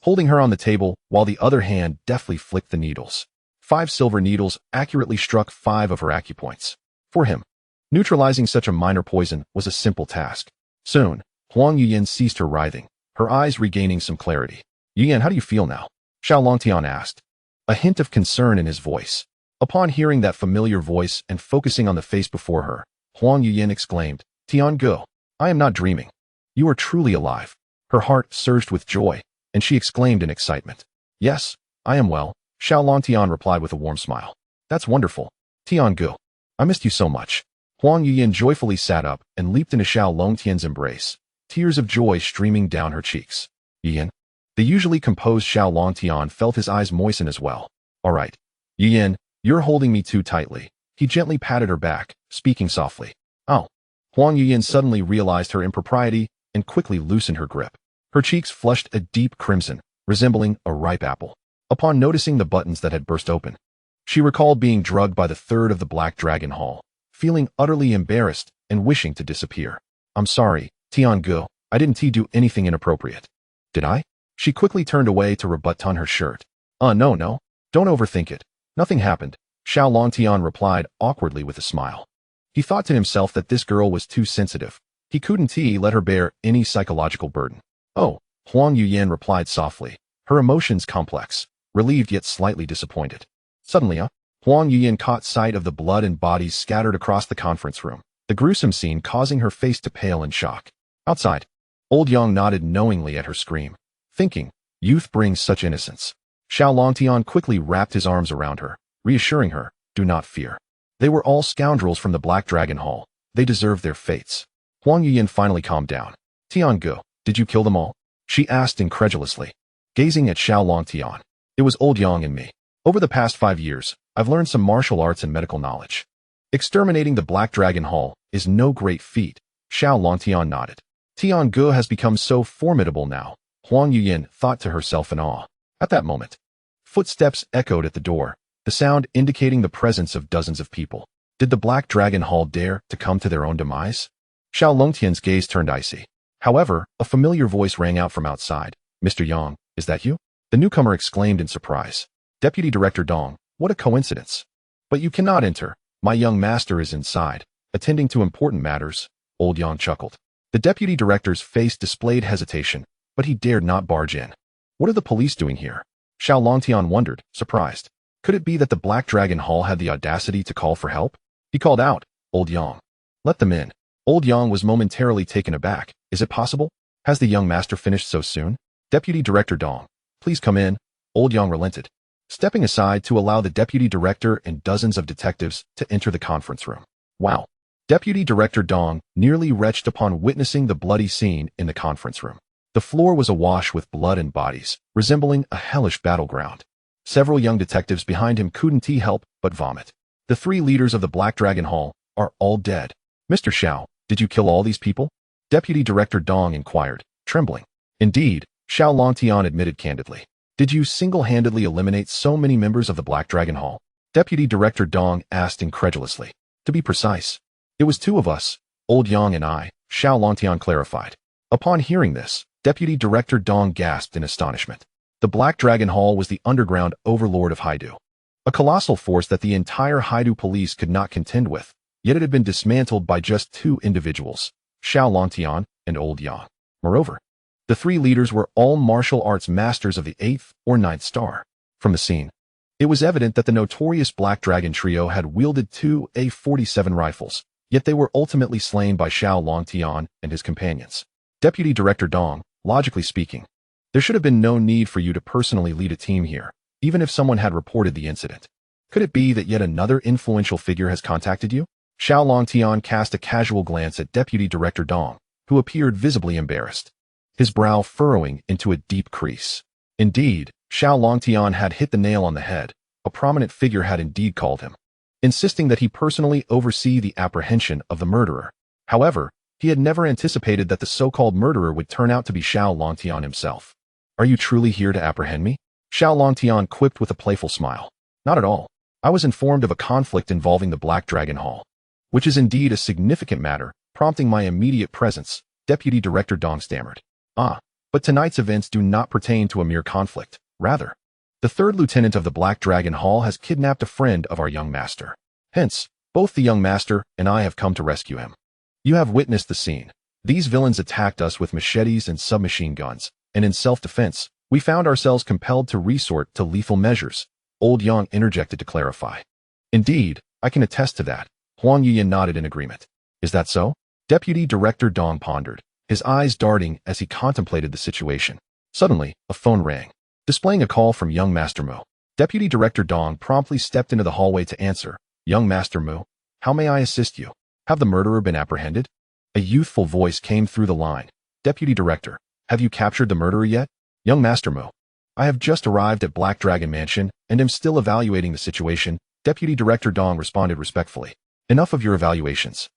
holding her on the table while the other hand deftly flicked the needles. 5 silver needles accurately struck 5 of her acupoints. For him, neutralizing such a minor poison was a simple task. Soon, Huang Yuyan ceased her writhing, her eyes regaining some clarity. "Yuyan, how do you feel now?" Xiao Longtian asked, a hint of concern in his voice. Upon hearing that familiar voice and focusing on the face before her, Huang Yuyan exclaimed, "Tiange, I am not dreaming. You are truly alive." Her heart surged with joy, and she exclaimed in excitement. "Yes, I am well," Xiao Longtian replied with a warm smile. "That's wonderful. Tiange, I missed you so much." Huang Yuyan joyfully sat up and leaped into Xiao Longtian's embrace, tears of joy streaming down her cheeks. "Yuyan?" The usually composed Xiao Longtian felt his eyes moisten as well. "All right. Yuyan, you're holding me too tightly." He gently patted her back, speaking softly. "Oh." Huang Yuyan suddenly realized her impropriety and quickly loosened her grip. Her cheeks flushed a deep crimson, resembling a ripe apple. Upon noticing the buttons that had burst open, she recalled being drugged by the third of the Black Dragon Hall, feeling utterly embarrassed and wishing to disappear. "I'm sorry, Tiange, I didn't do anything inappropriate." "Did I?" She quickly turned away to rebutton her shirt. No, don't overthink it. Nothing happened," Xiao Longtian replied awkwardly with a smile. He thought to himself that this girl was too sensitive. He couldn't let her bear any psychological burden. "Oh," Huang Yuyan replied softly, her emotions complex, relieved yet slightly disappointed. Suddenly, Huang Yuyan caught sight of the blood and bodies scattered across the conference room, the gruesome scene causing her face to pale in shock. Outside, Old Yang nodded knowingly at her scream, thinking, youth brings such innocence. Xiao Longtian quickly wrapped his arms around her, reassuring her, "Do not fear. They were all scoundrels from the Black Dragon Hall. They deserve their fates." Huang Yuyan finally calmed down. "Tiange, did you kill them all?" she asked incredulously, gazing at Xiao Longtian. "It was Old Yang and me. Over the past 5 years, I've learned some martial arts and medical knowledge. Exterminating the Black Dragon Hall is no great feat." Xiao Longtian nodded. "Tiange has become so formidable now," Huang Yuyan thought to herself in awe. At that moment, footsteps echoed at the door, the sound indicating the presence of dozens of people. Did the Black Dragon Hall dare to come to their own demise? Xiao Longtian's gaze turned icy. However, a familiar voice rang out from outside. "Mr. Yang, is that you?" The newcomer exclaimed in surprise. "Deputy Director Dong, what a coincidence. But you cannot enter. My young master is inside, attending to important matters." Old Yang chuckled. The deputy director's face displayed hesitation, but he dared not barge in. What are the police doing here? Xiao Longtian wondered, surprised. Could it be that the Black Dragon Hall had the audacity to call for help? He called out, "Old Yang, let them in." Old Yang was momentarily taken aback. "Is it possible?" Has the young master finished so soon? Deputy Director Dong, please come in. Old Yang relented, stepping aside to allow the deputy director and dozens of detectives to enter the conference room. Wow. Deputy Director Dong nearly retched upon witnessing the bloody scene in the conference room. The floor was awash with blood and bodies, resembling a hellish battleground. Several young detectives behind him couldn't help but vomit. The 3 leaders of the Black Dragon Hall are all dead. Mr. Xiao, did you kill all these people? Deputy Director Dong inquired, trembling. Indeed, Xiao Longtian admitted candidly. Did you single-handedly eliminate so many members of the Black Dragon Hall? Deputy Director Dong asked incredulously. To be precise, it was 2 of us, Old Yang and I, Xiao Longtian clarified. Upon hearing this, Deputy Director Dong gasped in astonishment. The Black Dragon Hall was the underground overlord of Haidu, a colossal force that the entire Haidu police could not contend with, yet it had been dismantled by just 2 individuals, Xiao Longtian and Old Yang. Moreover, the 3 leaders were all martial arts masters of the 8th or 9th star. From the scene, it was evident that the notorious Black Dragon trio had wielded 2 A-47 rifles, yet they were ultimately slain by Xiao Longtian and his companions. Deputy Director Dong, logically speaking, there should have been no need for you to personally lead a team here, even if someone had reported the incident. Could it be that yet another influential figure has contacted you? Xiao Longtian cast a casual glance at Deputy Director Dong, who appeared visibly embarrassed, his brow furrowing into a deep crease. Indeed, Xiao Longtian had hit the nail on the head. A prominent figure had indeed called him, insisting that he personally oversee the apprehension of the murderer. However, he had never anticipated that the so-called murderer would turn out to be Xiao Longtian himself. Are you truly here to apprehend me? Xiao Longtian quipped with a playful smile. Not at all. I was informed of a conflict involving the Black Dragon Hall, which is indeed a significant matter, prompting my immediate presence, Deputy Director Dong stammered. But tonight's events do not pertain to a mere conflict. Rather, the 3rd lieutenant of the Black Dragon Hall has kidnapped a friend of our young master. Hence, both the young master and I have come to rescue him. You have witnessed the scene. These villains attacked us with machetes and submachine guns, and in self-defense, we found ourselves compelled to resort to lethal measures. Old Yang interjected to clarify. Indeed, I can attest to that. Huang Yiyan nodded in agreement. Is that so? Deputy Director Dong pondered, his eyes darting as he contemplated the situation. Suddenly, a phone rang, displaying a call from young Master Mu. Deputy Director Dong promptly stepped into the hallway to answer. Young Master Mu, how may I assist you? Have the murderer been apprehended? A youthful voice came through the line. Deputy Director, have you captured the murderer yet? Young Master Mu, I have just arrived at Black Dragon Mansion and am still evaluating the situation. Deputy Director Dong responded respectfully. Enough of your evaluations.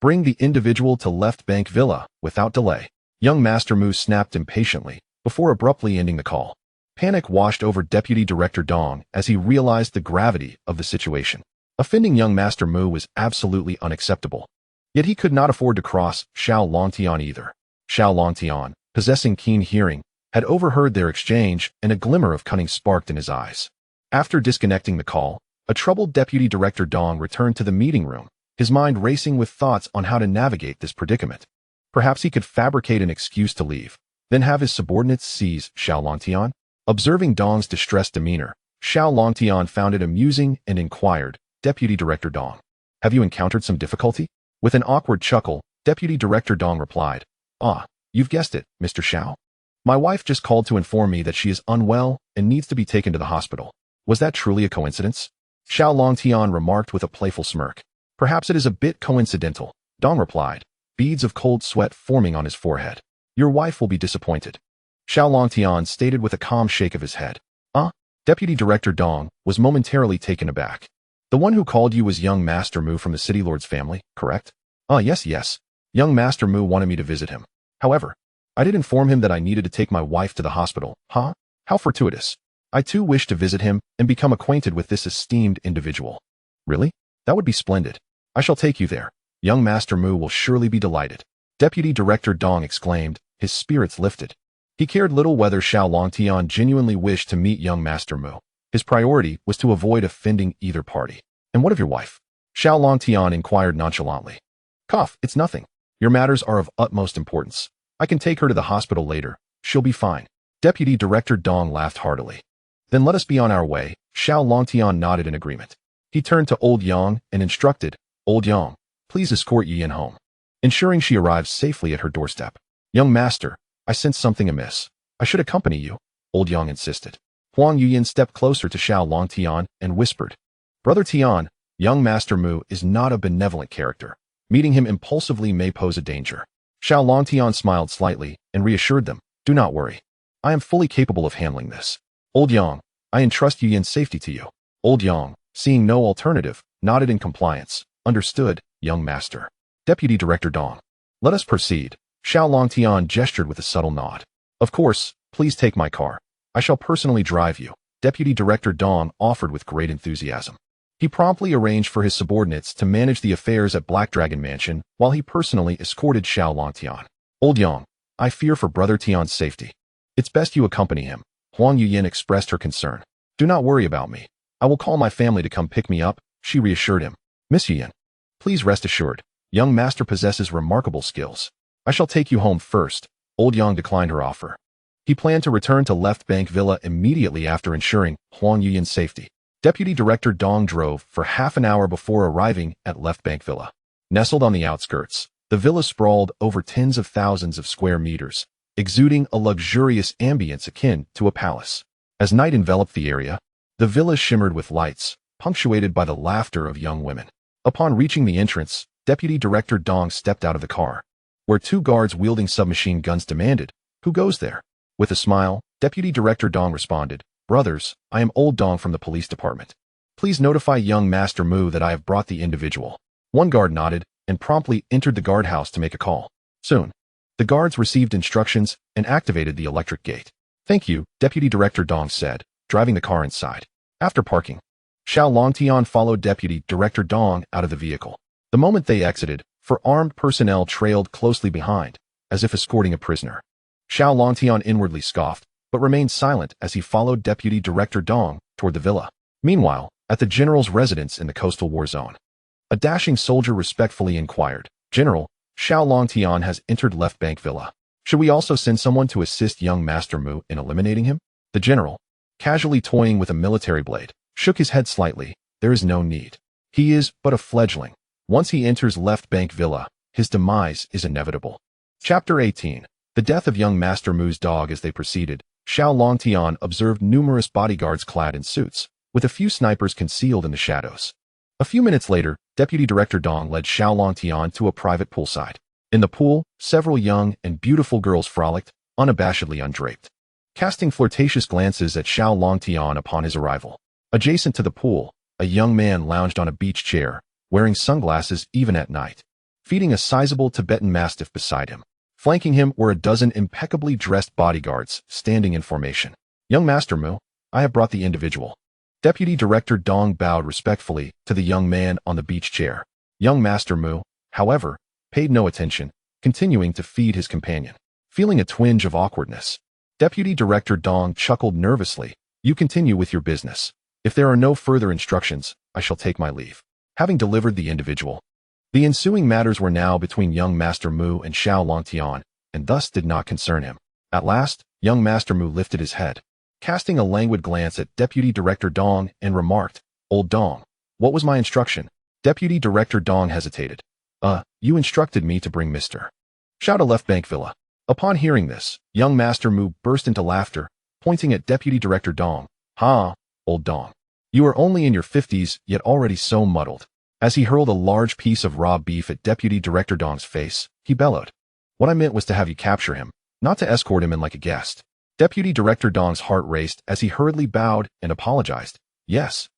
Bring the individual to Left Bank Villa without delay. Young Master Mu snapped impatiently before abruptly ending the call. Panic washed over Deputy Director Dong as he realized the gravity of the situation. Offending young Master Mu was absolutely unacceptable. Yet he could not afford to cross Xiao Longtian either. Xiao Longtian, possessing keen hearing, had overheard their exchange and a glimmer of cunning sparked in his eyes. After disconnecting the call, a troubled Deputy Director Dong returned to the meeting room, his mind racing with thoughts on how to navigate this predicament. Perhaps he could fabricate an excuse to leave, then have his subordinates seize Xiao Longtian. Observing Dong's distressed demeanor, Xiao Longtian found it amusing and inquired, Deputy Director Dong, have you encountered some difficulty? With an awkward chuckle, Deputy Director Dong replied, You've guessed it, Mr. Xiao. My wife just called to inform me that she is unwell and needs to be taken to the hospital. Was that truly a coincidence? Xiao Longtian remarked with a playful smirk. Perhaps it is a bit coincidental, Dong replied, beads of cold sweat forming on his forehead. Your wife will be disappointed. Xiao Longtian stated with a calm shake of his head. Deputy Director Dong was momentarily taken aback. The one who called you was young Master Mu from the City Lord's family, correct? Yes. Young Master Mu wanted me to visit him. However, I did inform him that I needed to take my wife to the hospital. How fortuitous. I too wish to visit him and become acquainted with this esteemed individual. Really? That would be splendid. I shall take you there. Young Master Mu will surely be delighted. Deputy Director Dong exclaimed, his spirits lifted. He cared little whether Xiao Longtian genuinely wished to meet young Master Mu. His priority was to avoid offending either party. And what of your wife? Xiao Longtian inquired nonchalantly. It's nothing. Your matters are of utmost importance. I can take her to the hospital later. She'll be fine. Deputy Director Dong laughed heartily. Then let us be on our way. Xiao Longtian nodded in agreement. He turned to Old Yang and instructed, Old Yang, please escort Yiyan home, ensuring she arrives safely at her doorstep. Young master, I sense something amiss. I should accompany you, Old Yang insisted. Huang Yuyan stepped closer to Xiao Longtian and whispered, Brother Tian, young Master Mu is not a benevolent character. Meeting him impulsively may pose a danger. Xiao Longtian smiled slightly and reassured them, Do not worry. I am fully capable of handling this. Old Yang, I entrust Yuyan's safety to you. Old Yang, seeing no alternative, nodded in compliance. Understood, young master. Deputy Director Dong. Let us proceed. Xiao Longtian gestured with a subtle nod. Of course, please take my car. I shall personally drive you, Deputy Director Dong offered with great enthusiasm. He promptly arranged for his subordinates to manage the affairs at Black Dragon Mansion while he personally escorted Xiao Longtian. Old Yang, I fear for Brother Tian's safety. It's best you accompany him. Huang Yuyan expressed her concern. Do not worry about me. I will call my family to come pick me up, she reassured him. Miss Yuyan, please rest assured. Young master possesses remarkable skills. I shall take you home first. Old Yang declined her offer. He planned to return to Left Bank Villa immediately after ensuring Huang Yuyan's safety. Deputy Director Dong drove for half an hour before arriving at Left Bank Villa. Nestled on the outskirts, the villa sprawled over tens of thousands of square meters, exuding a luxurious ambience akin to a palace. As night enveloped the area, the villa shimmered with lights, punctuated by the laughter of young women. Upon reaching the entrance, Deputy Director Dong stepped out of the car, where two guards wielding submachine guns demanded, Who goes there? With a smile, Deputy Director Dong responded, Brothers, I am Old Dong from the police department. Please notify young Master Mu that I have brought the individual. One guard nodded and promptly entered the guardhouse to make a call. Soon, the guards received instructions and activated the electric gate. Thank you, Deputy Director Dong said, driving the car inside. After parking, Xiao Longtian followed Deputy Director Dong out of the vehicle. The moment they exited, four armed personnel trailed closely behind, as if escorting a prisoner. Xiao Longtian inwardly scoffed, but remained silent as he followed Deputy Director Dong toward the villa. Meanwhile, at the general's residence in the coastal war zone, a dashing soldier respectfully inquired, General, Xiao Longtian has entered Left Bank Villa. Should we also send someone to assist young Master Mu in eliminating him? The general, casually toying with a military blade, shook his head slightly. There is no need. He is but a fledgling. Once he enters Left Bank Villa, his demise is inevitable. Chapter 18. The death of young Master Mu's dog. As they proceeded, Xiao Longtian observed numerous bodyguards clad in suits, with a few snipers concealed in the shadows. A few minutes later, Deputy Director Dong led Xiao Longtian to a private poolside. In the pool, several young and beautiful girls frolicked, unabashedly undraped, casting flirtatious glances at Xiao Longtian upon his arrival. Adjacent to the pool, a young man lounged on a beach chair, wearing sunglasses even at night, feeding a sizable Tibetan Mastiff beside him. Flanking him were a dozen impeccably dressed bodyguards, standing in formation. Young Master Mu, I have brought the individual. Deputy Director Dong bowed respectfully to the young man on the beach chair. Young Master Mu, however, paid no attention, continuing to feed his companion. Feeling a twinge of awkwardness, Deputy Director Dong chuckled nervously. You continue with your business. If there are no further instructions, I shall take my leave. Having delivered the individual, the ensuing matters were now between young Master Mu and Xiao Longtian, and thus did not concern him. At last, young Master Mu lifted his head, casting a languid glance at Deputy Director Dong and remarked, Old Dong, what was my instruction? Deputy Director Dong hesitated. You instructed me to bring Mr. Xiao to Left Bank Villa. Upon hearing this, young Master Mu burst into laughter, pointing at Deputy Director Dong. Ha, Old Dong. You are only in your 50s, yet already so muddled. As he hurled a large piece of raw beef at Deputy Director Dong's face, he bellowed. What I meant was to have you capture him, not to escort him in like a guest. Deputy Director Dong's heart raced as he hurriedly bowed and apologized. Yes.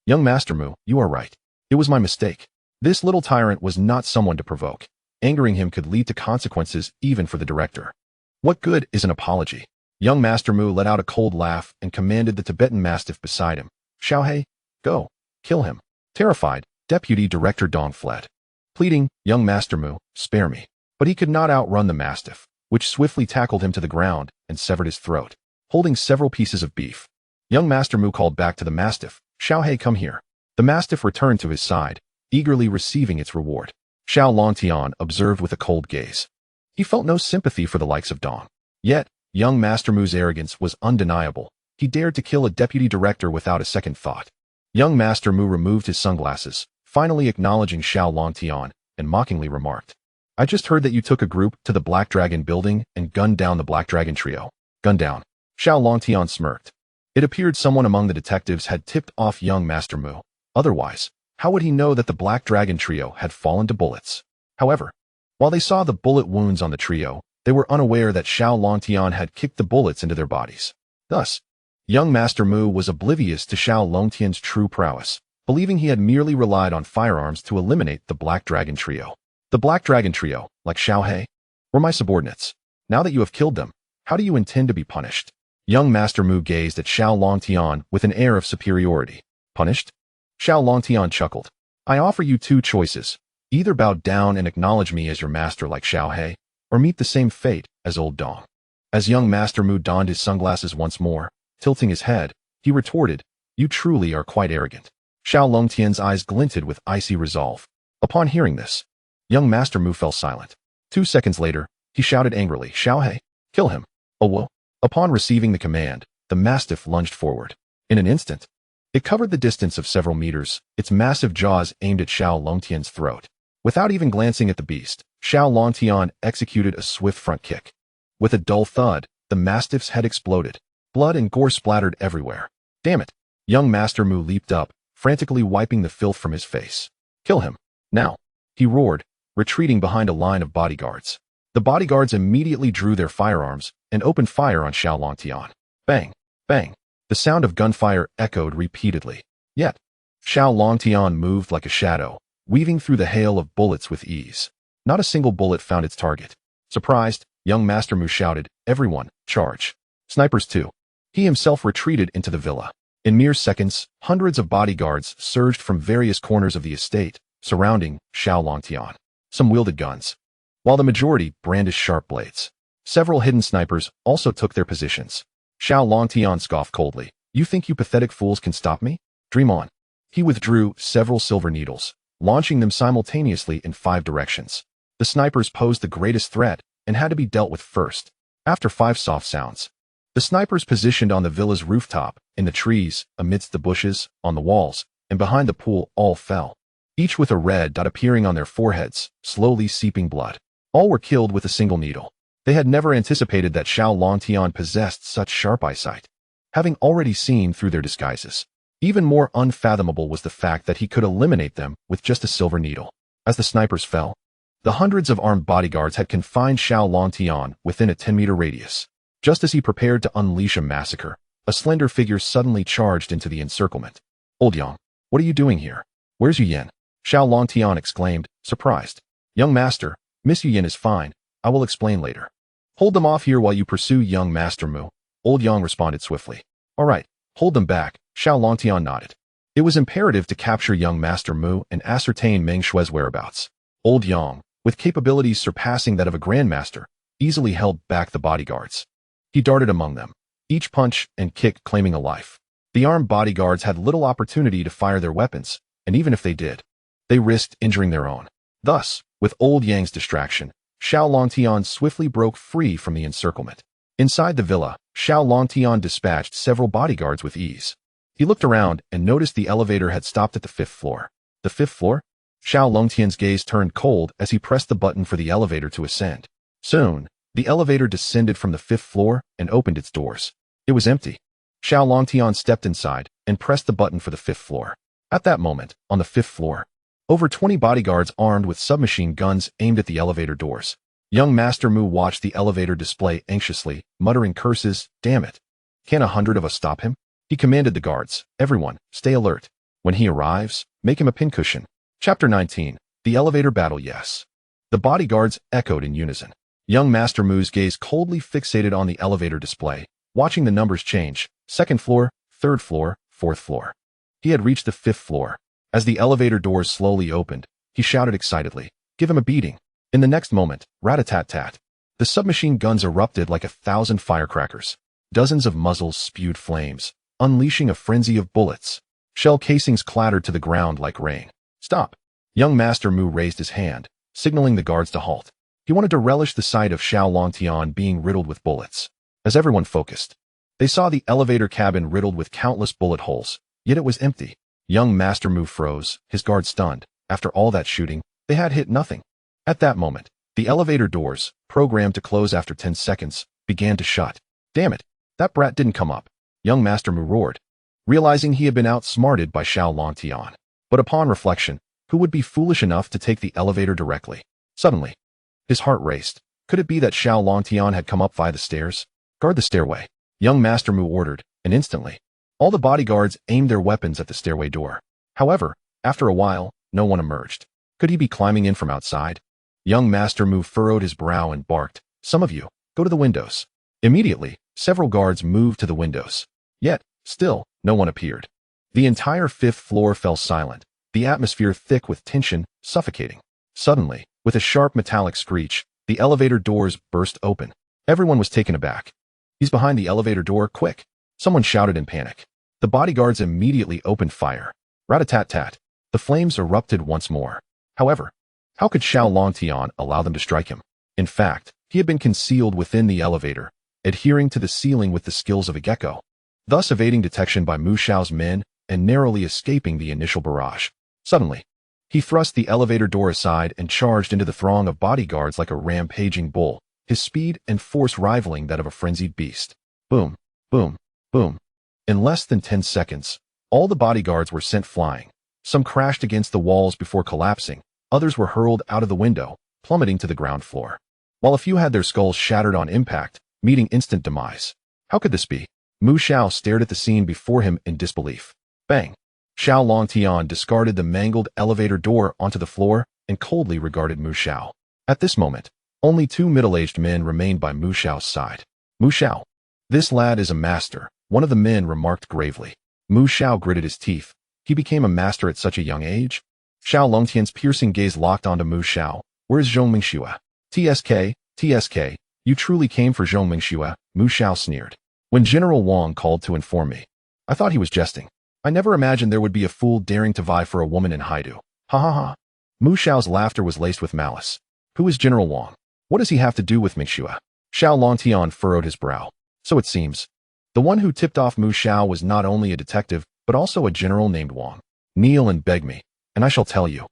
Young Master Mu, you are right. It was my mistake. This little tyrant was not someone to provoke. Angering him could lead to consequences even for the director. What good is an apology? Young Master Mu let out a cold laugh and commanded the Tibetan Mastiff beside him. Xiaohei, go, kill him. Terrified, Deputy Director Dong fled, pleading, Young Master Mu, spare me. But he could not outrun the Mastiff, which swiftly tackled him to the ground and severed his throat, holding several pieces of beef. Young Master Mu called back to the Mastiff, Xiaohei, come here. The Mastiff returned to his side, eagerly receiving its reward. Xiao Longtian observed with a cold gaze. He felt no sympathy for the likes of Dong. Yet, young Master Mu's arrogance was undeniable. He dared to kill a deputy director without a second thought. Young Master Mu removed his sunglasses, finally acknowledging Xiao Longtian, and mockingly remarked, I just heard that you took a group to the Black Dragon building and gunned down the Black Dragon trio. Gunned down. Xiao Longtian smirked. It appeared someone among the detectives had tipped off young Master Mu. Otherwise, how would he know that the Black Dragon trio had fallen to bullets? However, while they saw the bullet wounds on the trio, they were unaware that Xiao Longtian had kicked the bullets into their bodies. Thus, young Master Mu was oblivious to Xiao Longtian's true prowess, believing he had merely relied on firearms to eliminate the Black Dragon trio. The Black Dragon trio, like Xiao He, were my subordinates. Now that you have killed them, how do you intend to be punished? Young Master Mu gazed at Xiao Longtian with an air of superiority. Punished? Xiao Longtian chuckled. I offer you two choices. Either bow down and acknowledge me as your master like Xiao He, or meet the same fate as old Dong. As young Master Mu donned his sunglasses once more, tilting his head, he retorted, You truly are quite arrogant. Xiao Longtian's eyes glinted with icy resolve. Upon hearing this, young Master Mu fell silent. 2 seconds later, he shouted angrily, Xiao He, kill him. Oh whoa. Upon receiving the command, the mastiff lunged forward. In an instant, it covered the distance of several meters, its massive jaws aimed at Xiao Longtian's throat. Without even glancing at the beast, Xiao Longtian executed a swift front kick. With a dull thud, the mastiff's head exploded. Blood and gore splattered everywhere. Damn it! Young Master Mu leaped up, frantically wiping the filth from his face. Kill him. Now! He roared, retreating behind a line of bodyguards. The bodyguards immediately drew their firearms and opened fire on Xiao Longtian. Bang! Bang! The sound of gunfire echoed repeatedly. Yet, Xiao Longtian moved like a shadow, weaving through the hail of bullets with ease. Not a single bullet found its target. Surprised, young Master Mu shouted, Everyone, charge. Snipers too. He himself retreated into the villa. In mere seconds, hundreds of bodyguards surged from various corners of the estate, surrounding Xiao Longtian. Some wielded guns, while the majority brandished sharp blades. Several hidden snipers also took their positions. Xiao Longtian scoffed coldly. You think you pathetic fools can stop me? Dream on. He withdrew several silver needles, launching them simultaneously in 5 directions. The snipers posed the greatest threat and had to be dealt with first. After 5 soft sounds, the snipers positioned on the villa's rooftop, in the trees, amidst the bushes, on the walls, and behind the pool all fell, each with a red dot appearing on their foreheads, slowly seeping blood. All were killed with a single needle. They had never anticipated that Xiao Longtian possessed such sharp eyesight, having already seen through their disguises. Even more unfathomable was the fact that he could eliminate them with just a silver needle. As the snipers fell, the hundreds of armed bodyguards had confined Xiao Longtian within a 10-meter radius. Just as he prepared to unleash a massacre, a slender figure suddenly charged into the encirclement. Old Yang, what are you doing here? Where's Yu Yan? Xiao Longtian exclaimed, surprised. Young master, Miss Yu Yan is fine. I will explain later. Hold them off here while you pursue young Master Mu. Old Yang responded swiftly. All right, hold them back. Xiao Longtian nodded. It was imperative to capture young Master Mu and ascertain Meng Shue's whereabouts. Old Yang, with capabilities surpassing that of a grandmaster, easily held back the bodyguards. He darted among them, each punch and kick claiming a life. The armed bodyguards had little opportunity to fire their weapons, and even if they did, they risked injuring their own. Thus, with Old Yang's distraction, Xiao Longtian swiftly broke free from the encirclement. Inside the villa, Xiao Longtian dispatched several bodyguards with ease. He looked around and noticed the elevator had stopped at the 5th floor. The 5th floor? Xiao Longtian's gaze turned cold as he pressed the button for the elevator to ascend. Soon, the elevator descended from the 5th floor and opened its doors. It was empty. Xiao Longtian stepped inside and pressed the button for the 5th floor. At that moment, on the 5th floor, over 20 bodyguards armed with submachine guns aimed at the elevator doors. Young Master Mu watched the elevator display anxiously, muttering curses, Damn it. Can 100 of us stop him? He commanded the guards, Everyone, stay alert. When he arrives, make him a pincushion. Chapter 19. The Elevator Battle Yes. The bodyguards echoed in unison. Young Master Mu's gaze coldly fixated on the elevator display, watching the numbers change. 2nd floor, 3rd floor, 4th floor. He had reached the 5th floor. As the elevator doors slowly opened, he shouted excitedly, Give him a beating. In the next moment, rat-a-tat-tat. The submachine guns erupted like 1,000 firecrackers. Dozens of muzzles spewed flames, unleashing a frenzy of bullets. Shell casings clattered to the ground like rain. Stop. Young Master Mu raised his hand, signaling the guards to halt. He wanted to relish the sight of Xiao Longtian being riddled with bullets. As everyone focused, they saw the elevator cabin riddled with countless bullet holes, yet it was empty. Young Master Mu froze, his guard stunned. After all that shooting, they had hit nothing. At that moment, The elevator doors, programmed to close after 10 seconds, began to shut. Damn it, that brat didn't come up. Young Master Mu roared, realizing he had been outsmarted by Xiao Longtian. But upon reflection, who would be foolish enough to take the elevator directly? Suddenly, his heart raced. Could it be that Xiao Longtian had come up via the stairs? Guard the stairway. Young Master Mu ordered, and instantly, all the bodyguards aimed their weapons at the stairway door. However, after a while, no one emerged. Could he be climbing in from outside? Young Master Mu furrowed his brow and barked, "Some of you, go to the windows." Immediately, several guards moved to the windows. Yet, still, no one appeared. The entire 5th floor fell silent, the atmosphere thick with tension, suffocating. Suddenly, with a sharp metallic screech, the elevator doors burst open. Everyone was taken aback. "He's behind the elevator door, quick!" Someone shouted in panic. The bodyguards immediately opened fire. Rat-a-tat-tat. The flames erupted once more. However, how could Xiao Longtian allow them to strike him? In fact, he had been concealed within the elevator, adhering to the ceiling with the skills of a gecko, thus evading detection by Mu Xiao's men and narrowly escaping the initial barrage. Suddenly, he thrust the elevator door aside and charged into the throng of bodyguards like a rampaging bull, his speed and force rivaling that of a frenzied beast. Boom, boom, boom. In less than 10 seconds, all the bodyguards were sent flying. Some crashed against the walls before collapsing, others were hurled out of the window, plummeting to the ground floor, while a few had their skulls shattered on impact, meeting instant demise. How could this be? Mu Xiao stared at the scene before him in disbelief. Bang! Xiao Longtian discarded the mangled elevator door onto the floor and coldly regarded Mu Xiao. At this moment, only 2 middle-aged men remained by Mu Xiao's side. "Mu Xiao, this lad is a master," one of the men remarked gravely. Mu Xiao gritted his teeth. He became a master at such a young age? Xiao Longtian's piercing gaze locked onto Mu Xiao. "Where is Zhong Mingxue?" TSK, you truly came for Zhong Mingxue," Mu Xiao sneered. "When General Wang called to inform me, I thought he was jesting. I never imagined there would be a fool daring to vie for a woman in Haidu. Ha ha ha." Mu Xiao's laughter was laced with malice. "Who is General Wang? What does he have to do with Mingxue?" Xiao Longtian furrowed his brow. So it seems. The one who tipped off Mu Xiao was not only a detective, but also a general named Wang. "Kneel and beg me, and I shall tell you."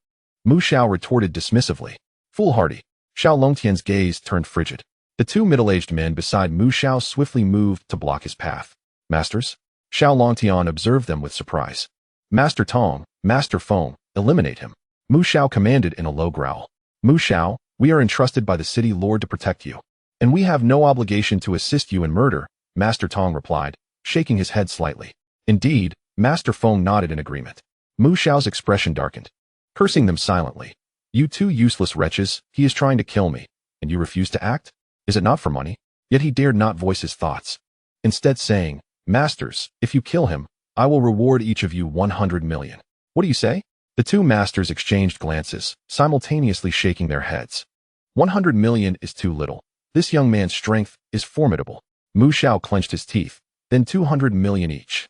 Mu Xiao retorted dismissively. "Foolhardy." Xiao Longtian's gaze turned frigid. The 2 middle-aged men beside Mu Xiao swiftly moved to block his path. "Masters?" Xiao Longtian observed them with surprise. "Master Tong, Master Feng, eliminate him," Mu Xiao commanded in a low growl. "Mu Xiao, we are entrusted by the city lord to protect you, and we have no obligation to assist you in murder," Master Tong replied, shaking his head slightly. Indeed, Master Feng nodded in agreement. Mu Xiao's expression darkened, cursing them silently. "You 2 useless wretches, he is trying to kill me, and you refuse to act? Is it not for money?" Yet he dared not voice his thoughts, instead saying, "Masters, if you kill him, I will reward each of you 100 million. What do you say?" The 2 masters exchanged glances, simultaneously shaking their heads. 100 million is too little. This young man's strength is formidable. Mu Xiao clenched his teeth. Then 200 million each.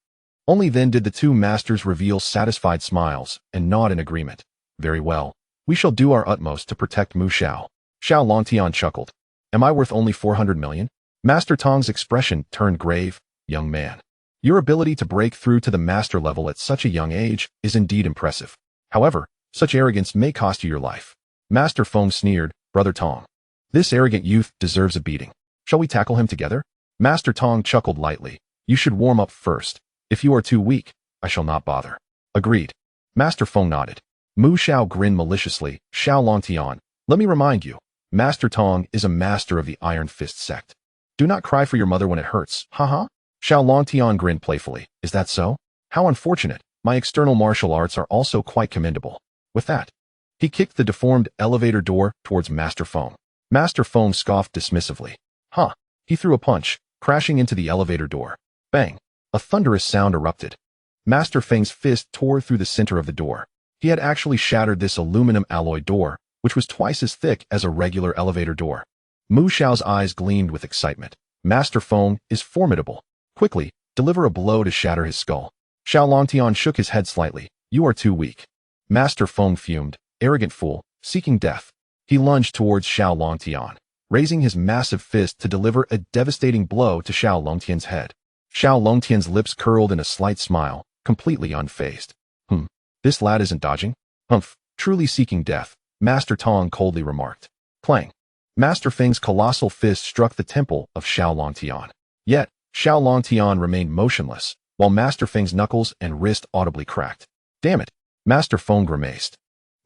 Only then did the 2 masters reveal satisfied smiles and nod in agreement. "Very well. We shall do our utmost to protect Mu Xiao." Xiao Longtian chuckled. "Am I worth only 400 million? Master Tong's expression turned grave. "Young man, your ability to break through to the master level at such a young age is indeed impressive. However, such arrogance may cost you your life." Master Feng sneered. "Brother Tong, this arrogant youth deserves a beating. Shall we tackle him together?" Master Tong chuckled lightly. "You should warm up first. If you are too weak, I shall not bother." "Agreed." Master Feng nodded. Mu Xiao grinned maliciously. "Xiao Longtian, let me remind you, Master Tong is a master of the Iron Fist sect. Do not cry for your mother when it hurts. Ha ha." Xiao Longtian grinned playfully. "Is that so? How unfortunate. My external martial arts are also quite commendable." With that, he kicked the deformed elevator door towards Master Feng. Master Feng scoffed dismissively. "Huh." He threw a punch, crashing into the elevator door. Bang! A thunderous sound erupted. Master Feng's fist tore through the center of the door. He had actually shattered this aluminum alloy door, which was twice as thick as a regular elevator door. Mu Xiao's eyes gleamed with excitement. Master Feng is formidable. Quickly, deliver a blow to shatter his skull. Xiao Longtian shook his head slightly. "You are too weak." Master Feng fumed. "Arrogant fool, seeking death." He lunged towards Xiao Longtian, raising his massive fist to deliver a devastating blow to Xiao Longtian's head. Xiao Longtian's lips curled in a slight smile, completely unfazed. This lad isn't dodging? Humph, truly seeking death, Master Tong coldly remarked. Clang. Master Feng's colossal fist struck the temple of Xiao Longtian. Yet, Xiao Longtian remained motionless, while Master Feng's knuckles and wrist audibly cracked. Damn it! Master Feng grimaced,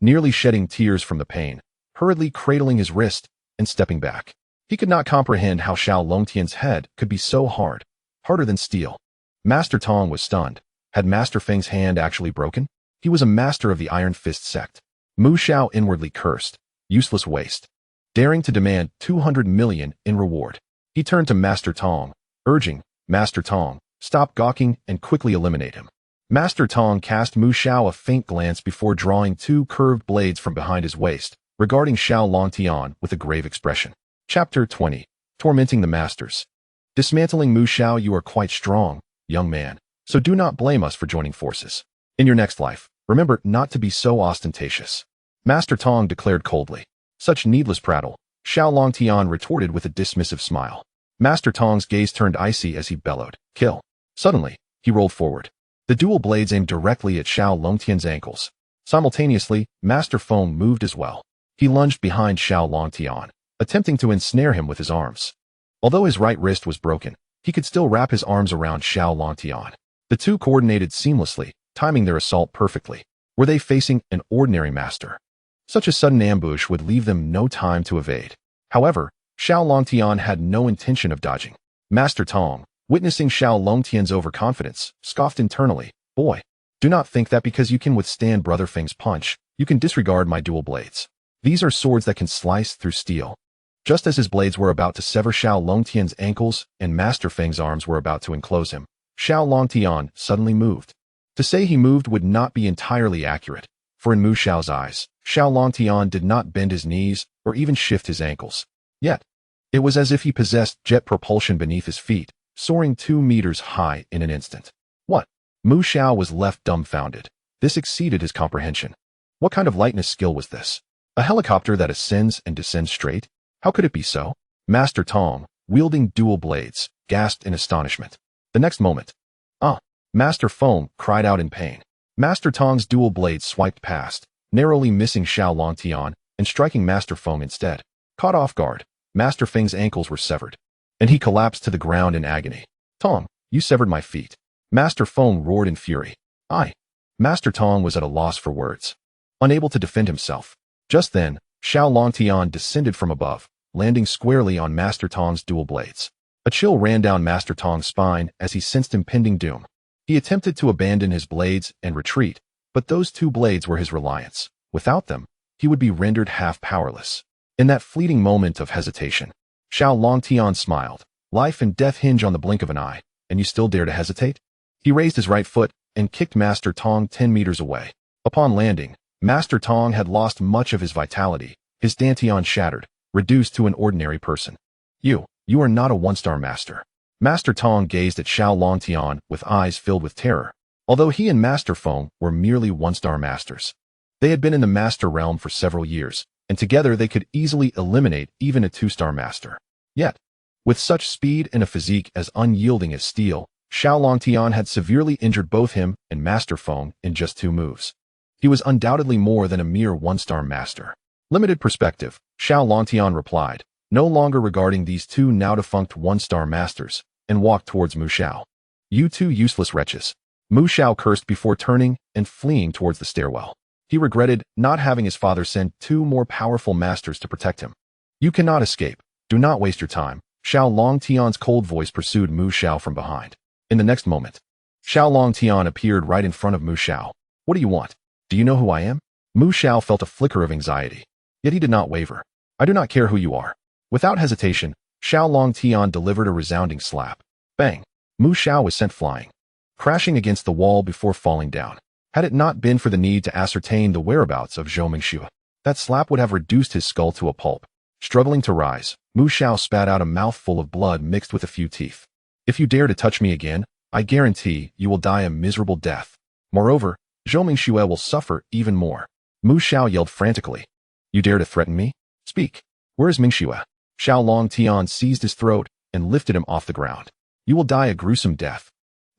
nearly shedding tears from the pain, hurriedly cradling his wrist and stepping back. He could not comprehend how Xiao Longtian's head could be so hard, harder than steel. Master Tong was stunned. Had Master Feng's hand actually broken? He was a master of the Iron Fist sect. Mu Xiao inwardly cursed. Useless waste. Daring to demand 200 million in reward. He turned to Master Tong, urging, Master Tong, stop gawking and quickly eliminate him. Master Tong cast Mu Xiao a faint glance before drawing two curved blades from behind his waist, regarding Xiao Longtian with a grave expression. Chapter 20. Tormenting the Masters. Dismantling Mu Xiao, you are quite strong, young man, so do not blame us for joining forces. In your next life, remember not to be so ostentatious. Master Tong declared coldly. Such needless prattle, Xiao Longtian retorted with a dismissive smile. Master Tong's gaze turned icy as he bellowed, kill. Suddenly, he rolled forward. The dual blades aimed directly at Xiao Longtian's ankles. Simultaneously, Master Feng moved as well. He lunged behind Xiao Longtian, attempting to ensnare him with his arms. Although his right wrist was broken, he could still wrap his arms around Xiao Longtian. The two coordinated seamlessly, timing their assault perfectly. Were they facing an ordinary master? Such a sudden ambush would leave them no time to evade. However, Xiao Longtian had no intention of dodging. Master Tong, witnessing Xiao Longtian's overconfidence, scoffed internally, boy, do not think that because you can withstand Brother Feng's punch, you can disregard my dual blades. These are swords that can slice through steel. Just as his blades were about to sever Xiao Longtian's ankles and Master Feng's arms were about to enclose him, Xiao Longtian suddenly moved. To say he moved would not be entirely accurate, for in Mu Xiao's eyes, Xiao Longtian did not bend his knees or even shift his ankles. Yet, it was as if he possessed jet propulsion beneath his feet, soaring 2 meters high in an instant. What? Mu Xiao was left dumbfounded. This exceeded his comprehension. What kind of lightness skill was this? A helicopter that ascends and descends straight? How could it be so? Master Tong, wielding dual blades, gasped in astonishment. The next moment, Master Feng cried out in pain. Master Tong's dual blades swiped past, narrowly missing Xiao Longtian and striking Master Feng instead. Caught off guard, Master Feng's ankles were severed, and he collapsed to the ground in agony. Tong, you severed my feet. Master Feng roared in fury. Master Tong was at a loss for words, unable to defend himself. Just then, Xiao Longtian descended from above, landing squarely on Master Tong's dual blades. A chill ran down Master Tong's spine as he sensed impending doom. He attempted to abandon his blades and retreat, but those two blades were his reliance. Without them, he would be rendered half powerless. In that fleeting moment of hesitation, Xiao Longtian smiled. Life and death hinge on the blink of an eye, and you still dare to hesitate? He raised his right foot and kicked Master Tong 10 meters away. Upon landing, Master Tong had lost much of his vitality, his dantian shattered, reduced to an ordinary person. You are not a one-star master. Master Tong gazed at Xiao Longtian with eyes filled with terror. Although he and Master Feng were merely one-star masters, they had been in the master realm for several years, and together they could easily eliminate even a 2-star master. Yet, with such speed and a physique as unyielding as steel, Xiao Longtian had severely injured both him and Master Feng in just 2 moves. He was undoubtedly more than a mere 1-star master. Limited perspective, Xiao Longtian replied, no longer regarding these two now-defunct 1-star masters, and walked towards Mu Xiao. You two useless wretches. Mu Xiao cursed before turning and fleeing towards the stairwell. He regretted not having his father send 2 more powerful masters to protect him. You cannot escape. Do not waste your time. Xiao Longtian's cold voice pursued Mu Xiao from behind. In the next moment, Xiao Longtian appeared right in front of Mu Xiao. What do you want? Do you know who I am? Mu Xiao felt a flicker of anxiety. Yet he did not waver. I do not care who you are. Without hesitation, Xiao Longtian delivered a resounding slap. Bang! Mu Xiao was sent flying, crashing against the wall before falling down. Had it not been for the need to ascertain the whereabouts of Zhou Mingxue, that slap would have reduced his skull to a pulp. Struggling to rise, Mu Xiao spat out a mouthful of blood mixed with a few teeth. If you dare to touch me again, I guarantee you will die a miserable death. Moreover, Zhou Mingxue will suffer even more. Mu Xiao yelled frantically. You dare to threaten me? Speak. Where is Mingxue? Xiao Longtian seized his throat and lifted him off the ground. You will die a gruesome death.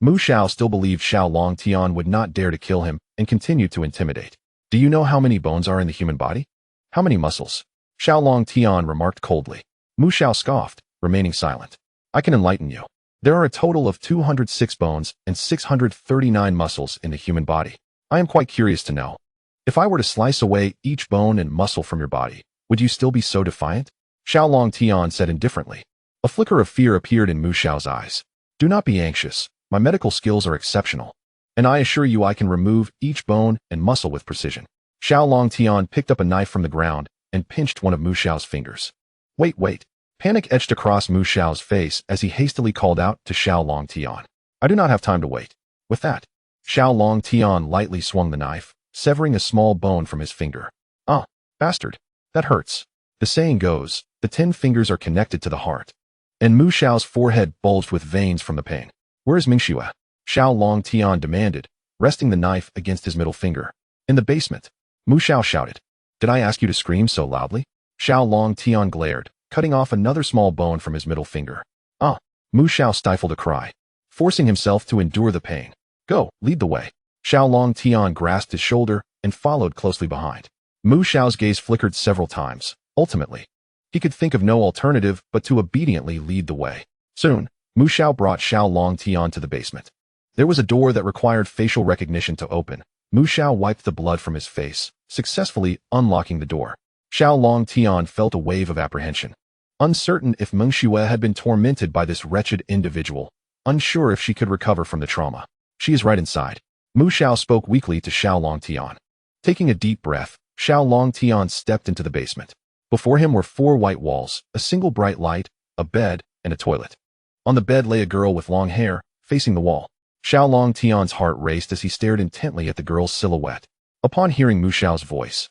Mu Xiao still believed Xiao Longtian would not dare to kill him and continued to intimidate. Do you know how many bones are in the human body? How many muscles? Xiao Longtian remarked coldly. Mu Xiao scoffed, remaining silent. I can enlighten you. There are a total of 206 bones and 639 muscles in the human body. I am quite curious to know. If I were to slice away each bone and muscle from your body, would you still be so defiant? Xiao Longtian said indifferently. A flicker of fear appeared in Mu Xiao's eyes. Do not be anxious. My medical skills are exceptional, and I assure you I can remove each bone and muscle with precision. Xiao Longtian picked up a knife from the ground and pinched one of Mu Xiao's fingers. Wait. Panic etched across Mu Xiao's face as he hastily called out to Xiao Longtian. I do not have time to wait. With that, Xiao Longtian lightly swung the knife, severing a small bone from his finger. Ah, bastard. That hurts. The saying goes, the 10 fingers are connected to the heart. And Mu Xiao's forehead bulged with veins from the pain. Where is Mingxue? Xiao Longtian demanded, resting the knife against his middle finger. In the basement. Mu Xiao shouted. Did I ask you to scream so loudly? Xiao Longtian glared, cutting off another small bone from his middle finger. Ah! Mu Xiao stifled a cry, forcing himself to endure the pain. Go, lead the way. Xiao Longtian grasped his shoulder and followed closely behind. Mu Xiao's gaze flickered several times. Ultimately, he could think of no alternative but to obediently lead the way. Soon, Mu Xiao brought Xiao Longtian to the basement. There was a door that required facial recognition to open. Mu Xiao wiped the blood from his face, successfully unlocking the door. Xiao Longtian felt a wave of apprehension. Uncertain if Mingxue had been tormented by this wretched individual, unsure if she could recover from the trauma. She is right inside. Mu Xiao spoke weakly to Xiao Longtian. Taking a deep breath, Xiao Longtian stepped into the basement. Before him were 4 white walls, a single bright light, a bed, and a toilet. On the bed lay a girl with long hair, facing the wall. Xiao Longtian's heart raced as he stared intently at the girl's silhouette. Upon hearing Mu Xiao's voice,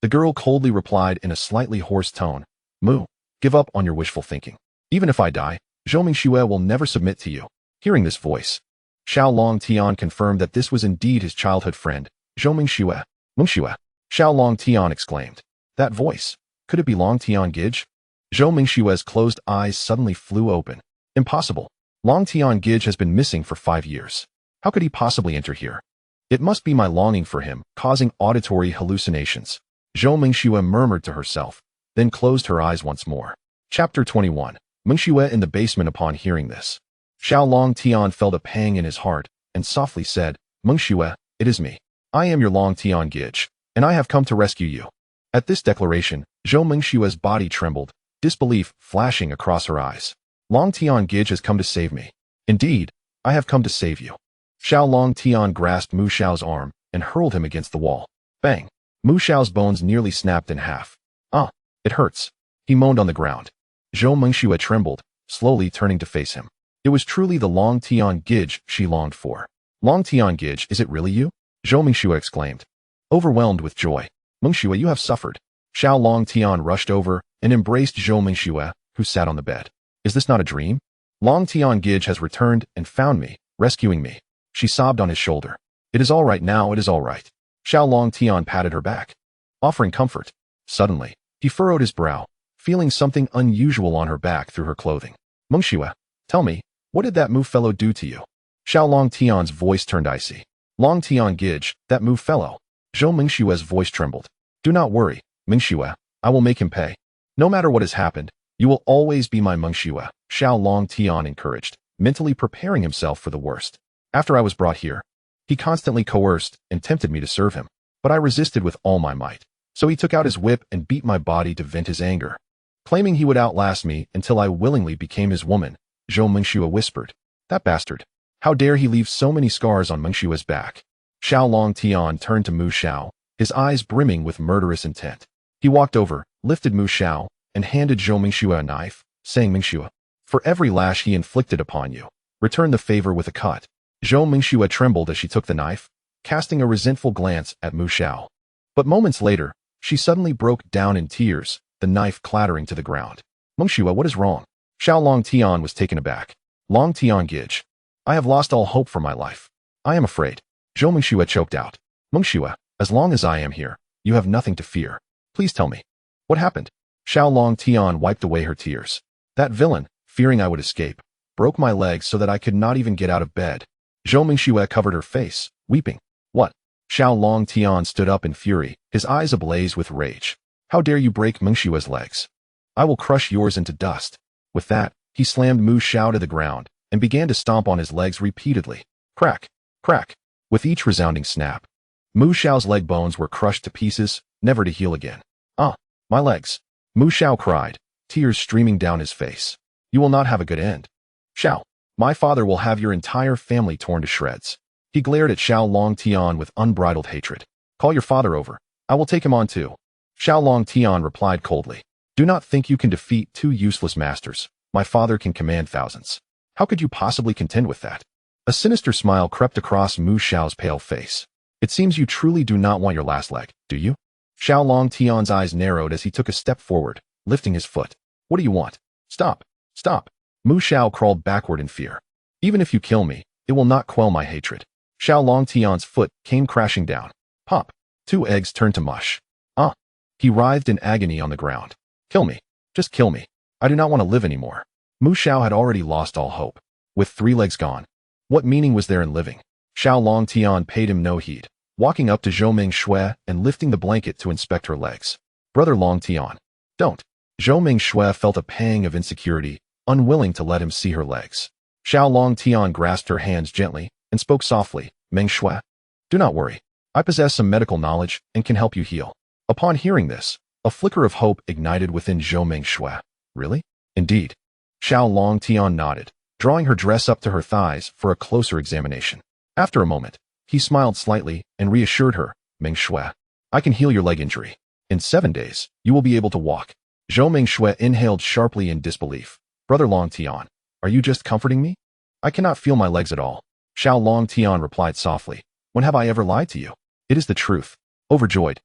the girl coldly replied in a slightly hoarse tone, Mu, give up on your wishful thinking. Even if I die, Zhou Mingxue will never submit to you. Hearing this voice, Xiao Longtian confirmed that this was indeed his childhood friend, Zhou Mingxue. Mingxue, Xiao Longtian exclaimed. That voice, could it be Longtian Gige? Zhou Mingxue's closed eyes suddenly flew open. Impossible. Longtian Gige has been missing for 5 years. How could he possibly enter here? It must be my longing for him, causing auditory hallucinations. Zhou Mingxue murmured to herself, then closed her eyes once more. Chapter 21. Mingxue in the basement. Upon hearing this, Xiao Longtian felt a pang in his heart, and softly said, Mingxue, it is me. I am your Longtian Gige, and I have come to rescue you. At this declaration, Zhou Mingxue's body trembled, disbelief flashing across her eyes. Longtian Gige has come to save me. Indeed, I have come to save you. Xiao Longtian grasped Mu Xiao's arm and hurled him against the wall. Bang! Mu Xiao's bones nearly snapped in half. Ah, it hurts. He moaned on the ground. Zhou Mingxue trembled, slowly turning to face him. It was truly the Longtian Gige she longed for. Longtian Gige, is it really you? Zhou Mingxue exclaimed. Overwhelmed with joy. Mingxue, you have suffered. Xiao Longtian rushed over and embraced Zhou Mingxue, who sat on the bed. Is this not a dream? Longtian Gige has returned and found me, rescuing me. She sobbed on his shoulder. It is all right now, it is all right. Xiao Longtian patted her back, offering comfort. Suddenly, he furrowed his brow, feeling something unusual on her back through her clothing. Mingxue, tell me, what did that Mu fellow do to you? Xiao Longtian's voice turned icy. Longtian Gige, that Mu fellow. Zhou Mingxue's voice trembled. Do not worry, Mingxue, I will make him pay. No matter what has happened, you will always be my Mingxue, Xiao Longtian encouraged, mentally preparing himself for the worst. After I was brought here, he constantly coerced and tempted me to serve him, but I resisted with all my might. So he took out his whip and beat my body to vent his anger. Claiming he would outlast me until I willingly became his woman, Zhou Mingxue whispered. That bastard. How dare he leave so many scars on Mingxue's back? Xiao Longtian turned to Mu Xiao, his eyes brimming with murderous intent. He walked over, lifted Mu Xiao, and handed Zhou Mingxue a knife, saying, Mingxue, for every lash he inflicted upon you, return the favor with a cut. Zhou Mingxue trembled as she took the knife, casting a resentful glance at Mu Xiao. But moments later, she suddenly broke down in tears, the knife clattering to the ground. Mingxue, what is wrong? Xiao Longtian was taken aback. Longtian Gige, I have lost all hope for my life. I am afraid. Zhou Mingxue choked out. Mingxue, as long as I am here, you have nothing to fear. Please tell me. What happened? Xiao Longtian wiped away her tears. That villain, fearing I would escape, broke my legs so that I could not even get out of bed. Zhou Mingxue covered her face, weeping. What? Xiao Longtian stood up in fury, his eyes ablaze with rage. How dare you break Meng Shue's legs? I will crush yours into dust. With that, he slammed Mu Xiao to the ground and began to stomp on his legs repeatedly. Crack, crack. With each resounding snap, Mu Xiao's leg bones were crushed to pieces, never to heal again. Ah, my legs. Mu Xiao cried, tears streaming down his face. You will not have a good end. Xiao, my father will have your entire family torn to shreds. He glared at Xiao Longtian with unbridled hatred. Call your father over. I will take him on too. Xiao Longtian replied coldly. Do not think you can defeat two useless masters. My father can command thousands. How could you possibly contend with that? A sinister smile crept across Mu Xiao's pale face. It seems you truly do not want your last leg, do you? Xiao Longtian's eyes narrowed as he took a step forward, lifting his foot. What do you want? Stop, stop. Mu Xiao crawled backward in fear. Even if you kill me, it will not quell my hatred. Xiao Longtian's foot came crashing down. Pop. 2 eggs turned to mush. Ah. He writhed in agony on the ground. Kill me. Just kill me. I do not want to live anymore. Mu Xiao had already lost all hope. With 3 legs gone, what meaning was there in living? Xiao Longtian paid him no heed, walking up to Zhou Mingxue and lifting the blanket to inspect her legs. Brother Longtian. Don't. Zhou Mingxue felt a pang of insecurity, unwilling to let him see her legs. Xiao Longtian grasped her hands gently and spoke softly. Mingxue, do not worry. I possess some medical knowledge and can help you heal. Upon hearing this, a flicker of hope ignited within Zhou Mingxue. Really? Indeed. Xiao Longtian nodded, drawing her dress up to her thighs for a closer examination. After a moment, he smiled slightly and reassured her. Mingxue, I can heal your leg injury. In 7 days, you will be able to walk. Zhou Mingxue inhaled sharply in disbelief. Brother Longtian, are you just comforting me? I cannot feel my legs at all. Xiao Longtian replied softly. When have I ever lied to you? It is the truth. Overjoyed,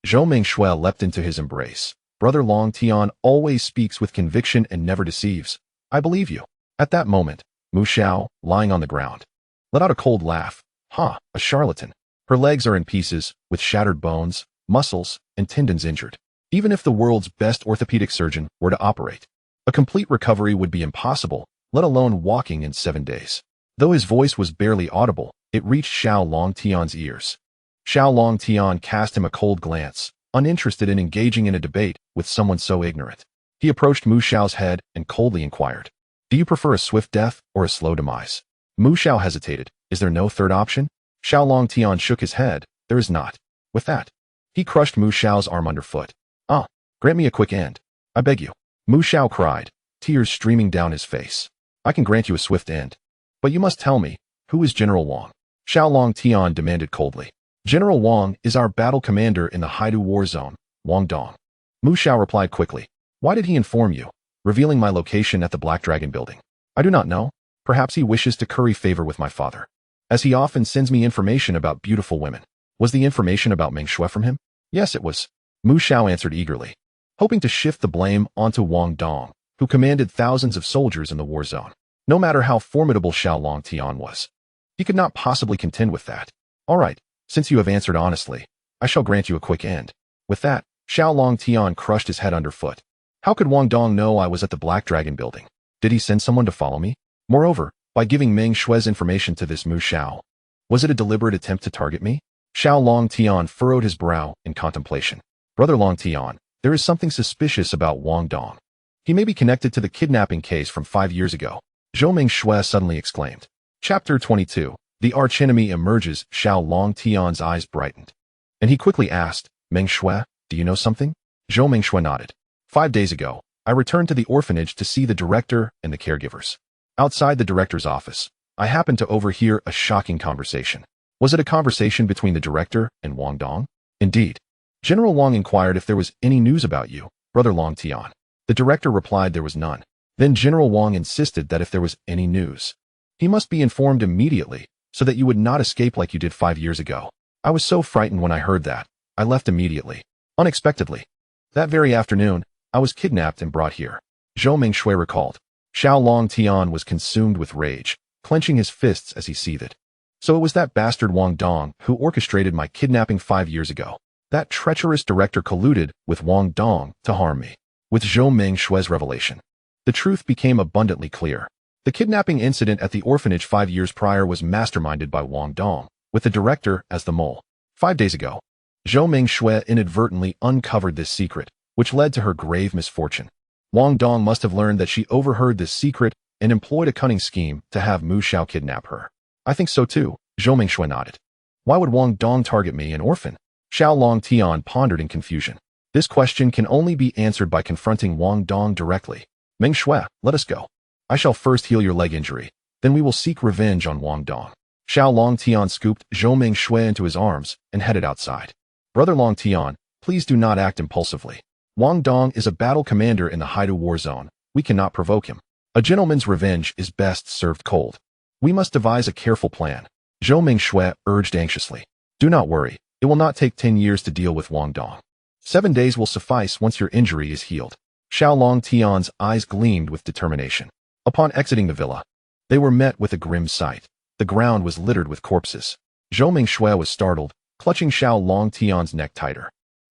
Zhou Mingxue leapt into his embrace. Brother Longtian always speaks with conviction and never deceives. I believe you. At that moment, Mu Xiao, lying on the ground, let out a cold laugh. Ha, a charlatan. Her legs are in pieces, with shattered bones, muscles, and tendons injured. Even if the world's best orthopedic surgeon were to operate, a complete recovery would be impossible, let alone walking in 7 days. Though his voice was barely audible, it reached Xiao Longtian's ears. Xiao Longtian cast him a cold glance, uninterested in engaging in a debate with someone so ignorant. He approached Mu Xiao's head and coldly inquired, do you prefer a swift death or a slow demise? Mu Xiao hesitated. Is there no third option? Xiao Longtian shook his head. There is not. With that, he crushed Mu Xiao's arm underfoot. Ah, grant me a quick end. I beg you. Mu Xiao cried, tears streaming down his face. I can grant you a swift end. But you must tell me, who is General Wang? Xiao Longtian demanded coldly. General Wang is our battle commander in the Haidu war zone, Wang Dong. Mu Xiao replied quickly. Why did he inform you, revealing my location at the Black Dragon building? I do not know. Perhaps he wishes to curry favor with my father, as he often sends me information about beautiful women. Was the information about Mingxue from him? Yes, it was. Mu Xiao answered eagerly, hoping to shift the blame onto Wang Dong, who commanded thousands of soldiers in the war zone. No matter how formidable Xiao Longtian was, he could not possibly contend with that. All right, since you have answered honestly, I shall grant you a quick end. With that, Xiao Longtian crushed his head underfoot. How could Wang Dong know I was at the Black Dragon building? Did he send someone to follow me? Moreover, by giving Mingxue's information to this Mu Xiao, was it a deliberate attempt to target me? Xiao Longtian furrowed his brow in contemplation. Brother Longtian, there is something suspicious about Wang Dong. He may be connected to the kidnapping case from 5 years ago. Zhou Mingxue suddenly exclaimed. Chapter 22. The archenemy emerges. Xiao Longtian's eyes brightened, and he quickly asked, Mingxue, do you know something? Zhou Mingxue nodded. 5 days ago, I returned to the orphanage to see the director and the caregivers. Outside the director's office, I happened to overhear a shocking conversation. Was it a conversation between the director and Wang Dong? Indeed. General Wang inquired if there was any news about you, Brother Longtian. The director replied there was none. Then General Wang insisted that if there was any news, he must be informed immediately, so that you would not escape like you did 5 years ago. I was so frightened when I heard that, I left immediately. Unexpectedly. That very afternoon, I was kidnapped and brought here. Zhou Mingxue recalled. Xiao Longtian was consumed with rage, clenching his fists as he seethed. So it was that bastard Wang Dong who orchestrated my kidnapping 5 years ago. That treacherous director colluded with Wang Dong to harm me. With Zhou Mingxue's revelation, the truth became abundantly clear. The kidnapping incident at the orphanage 5 years prior was masterminded by Wang Dong, with the director as the mole. 5 days ago, Zhou Mingxue inadvertently uncovered this secret, which led to her grave misfortune. Wang Dong must have learned that she overheard this secret and employed a cunning scheme to have Mu Xiao kidnap her. I think so too, Zhou Mingshui nodded. Why would Wang Dong target me, an orphan? Xiao Longtian pondered in confusion. This question can only be answered by confronting Wang Dong directly. Mingshui, let us go. I shall first heal your leg injury, then we will seek revenge on Wang Dong. Xiao Longtian scooped Zhou Mingshui into his arms and headed outside. Brother Longtian, please do not act impulsively. Wang Dong is a battle commander in the Haidu war zone. We cannot provoke him. A gentleman's revenge is best served cold. We must devise a careful plan. Zhou Mingshui urged anxiously. Do not worry. It will not take 10 years to deal with Wang Dong. 7 days will suffice once your injury is healed. Xiao Longtian's eyes gleamed with determination. Upon exiting the villa, they were met with a grim sight. The ground was littered with corpses. Zhou Mingshui was startled, clutching Xiao Longtian's neck tighter.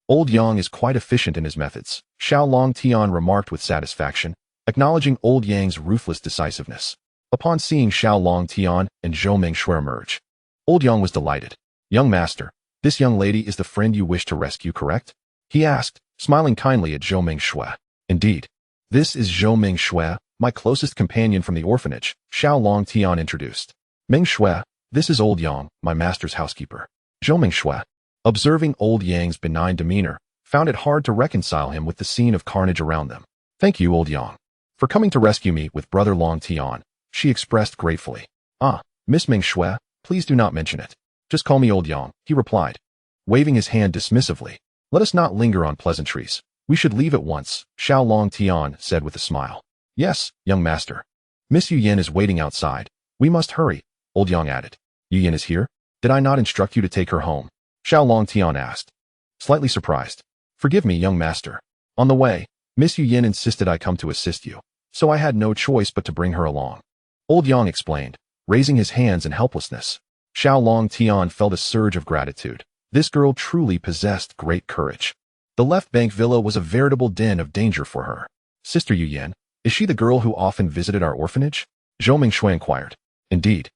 Old Yang is quite efficient in his methods, Xiao Longtian remarked with satisfaction, acknowledging Old Yang's ruthless decisiveness. Upon seeing Xiao Longtian and Zhou Mingshui emerge, Old Yang was delighted. Young master, this young lady is the friend you wish to rescue, correct? He asked, smiling kindly at Zhou Mingshui. Indeed. This is Zhou Mingshui, my closest companion from the orphanage, Xiao Longtian introduced. Mingshui, this is Old Yang, my master's housekeeper. Zhou Mingshui, observing Old Yang's benign demeanor, found it hard to reconcile him with the scene of carnage around them. Thank you, Old Yang, for coming to rescue me with Brother Longtian, she expressed gratefully. Ah, Miss Mingshui, please do not mention it. Just call me Old Yang, he replied, waving his hand dismissively. Let us not linger on pleasantries. We should leave at once, Xiao Longtian said with a smile. Yes, young master. Miss Yu Yin is waiting outside. We must hurry, Old Yang added. Yu Yin is here? Did I not instruct you to take her home? Xiao Longtian asked, slightly surprised. Forgive me, young master. On the way, Miss Yu Yin insisted I come to assist you, so I had no choice but to bring her along. Old Yang explained, raising his hands in helplessness. Xiao Longtian felt a surge of gratitude. This girl truly possessed great courage. The left bank villa was a veritable den of danger for her. Sister Yu Yin, is she the girl who often visited our orphanage? Zhou Mingshui inquired. Indeed.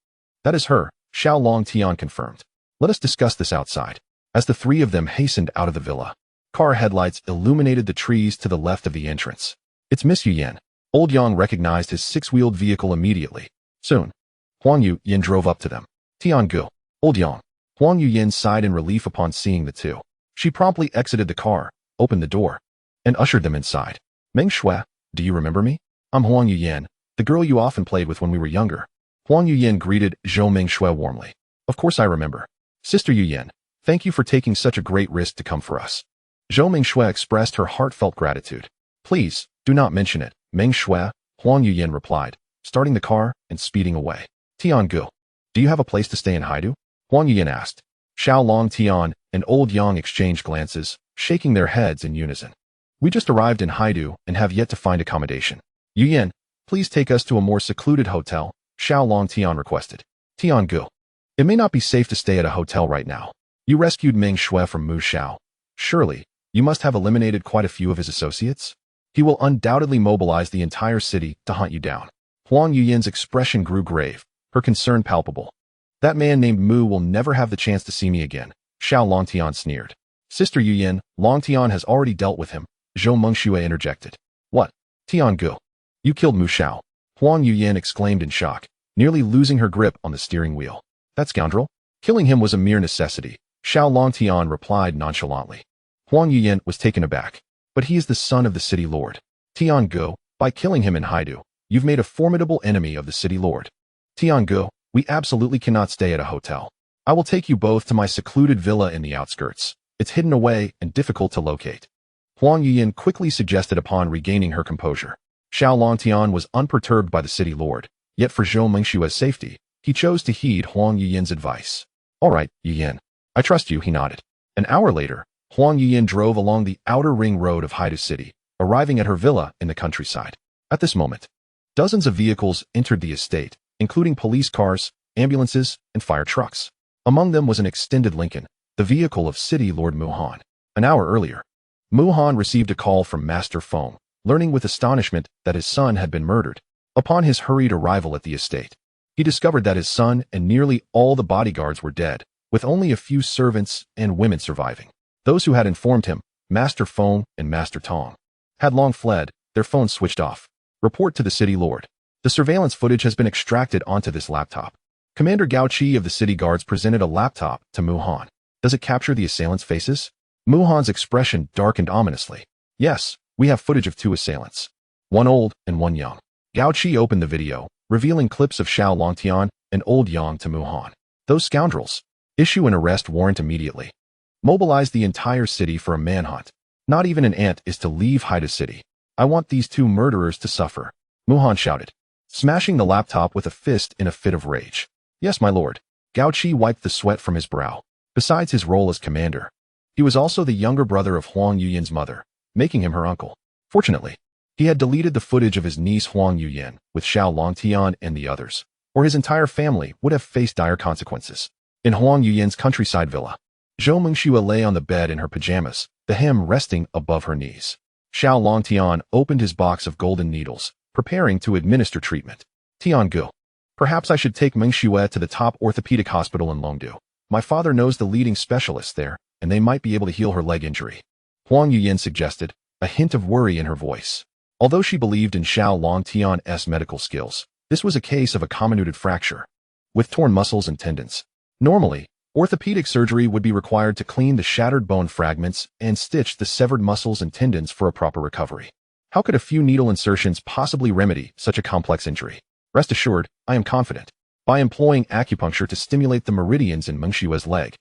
That is her, Xiao Longtian confirmed. Let us discuss this outside. As the three of them hastened out of the villa, car headlights illuminated the trees to the left of the entrance. It's Miss Yu Yin. Old Yang recognized his six-wheeled vehicle immediately. Soon, Huang Yu Yin drove up to them. Tiangu, Old Yang. Huang Yu Yin sighed in relief upon seeing the two. She promptly exited the car, opened the door, and ushered them inside. Mingshui, do you remember me? I'm Huang Yu Yin, the girl you often played with when we were younger. Huang Yu Yin greeted Zhou Mingshui warmly. Of course I remember. Sister Yu Yin, thank you for taking such a great risk to come for us. Zhou Mingshui expressed her heartfelt gratitude. Please, do not mention it, Mingshui, Huang Yu Yin replied, starting the car and speeding away. Tiangu, do you have a place to stay in Haidu? Huang Yu Yin asked. Xiao Longtian and Old Yang exchanged glances, shaking their heads in unison. We just arrived in Haidu and have yet to find accommodation. Yu Yin, please take us to a more secluded hotel, Xiao Longtian requested. Tiangu, it may not be safe to stay at a hotel right now. You rescued Mingshui from Mu Xiao. Surely, you must have eliminated quite a few of his associates? He will undoubtedly mobilize the entire city to hunt you down. Huang Yu Yin's expression grew grave, her concern palpable. That man named Mu will never have the chance to see me again, Xiao Longtian sneered. Sister Yu Yin, Longtian has already dealt with him, Zhou Mingshui interjected. What? Tiangu, you killed Mu Xiao, Huang Yu Yin exclaimed in shock, nearly losing her grip on the steering wheel. That scoundrel? Killing him was a mere necessity, Xiao Longtian replied nonchalantly. Huang Yu Yin was taken aback. But he is the son of the city lord. Tiangu, by killing him in Haidu, you've made a formidable enemy of the city lord. Tiangu, we absolutely cannot stay at a hotel. I will take you both to my secluded villa in the outskirts. It's hidden away and difficult to locate. Huang Yu Yin quickly suggested upon regaining her composure. Xiao Longtian was unperturbed by the city lord, yet for Zhou Mingshui's safety, he chose to heed Huang Yu Yin's advice. All right, Yu Yin. I trust you, he nodded. An hour later, Huang Yu Yin drove along the outer ring road of Haidu City, arriving at her villa in the countryside. At this moment, dozens of vehicles entered the estate, including police cars, ambulances, and fire trucks. Among them was an extended Lincoln, the vehicle of City Lord Mu Han. An hour earlier, Mu Han received a call from Master Feng, learning with astonishment that his son had been murdered. Upon his hurried arrival at the estate, he discovered that his son and nearly all the bodyguards were dead, with only a few servants and women surviving. Those who had informed him Master Feng and Master Tong had long fled, their phones switched off. Report to the city lord. The surveillance footage has been extracted onto this laptop. Commander Gao Qi of the city guards presented a laptop to Mu Han. Does it capture the assailants' faces? Mu Han's expression darkened ominously. Yes, we have footage of 2 assailants. One old and one young. Gao Qi opened the video, revealing clips of Xiao Longtian and old Yang to Mu Han. Those scoundrels. Issue an arrest warrant immediately. Mobilize the entire city for a manhunt. Not even an ant is to leave Haida City. I want these 2 murderers to suffer. Mu Han shouted, smashing the laptop with a fist in a fit of rage. Yes, my lord. Gao Qi wiped the sweat from his brow. Besides his role as commander, he was also the younger brother of Huang Yuyan's mother, making him her uncle. Fortunately, he had deleted the footage of his niece Huang Yuyan with Xiao Longtian and the others, or his entire family would have faced dire consequences. In Huang Yuyan's countryside villa, Zhou Mingxue lay on the bed in her pajamas, the hem resting above her knees. Xiao Longtian opened his box of golden needles, preparing to administer treatment. Tiangu. Perhaps I should take Mingxue to the top orthopedic hospital in Longdu. My father knows the leading specialists there, and they might be able to heal her leg injury. Huang Yuyan suggested, a hint of worry in her voice. Although she believed in Xiao Longtian's medical skills, this was a case of a comminuted fracture, with torn muscles and tendons. Normally, orthopedic surgery would be required to clean the shattered bone fragments and stitch the severed muscles and tendons for a proper recovery. How could a few needle insertions possibly remedy such a complex injury? Rest assured, I am confident. By employing acupuncture to stimulate the meridians in Mengshue's leg,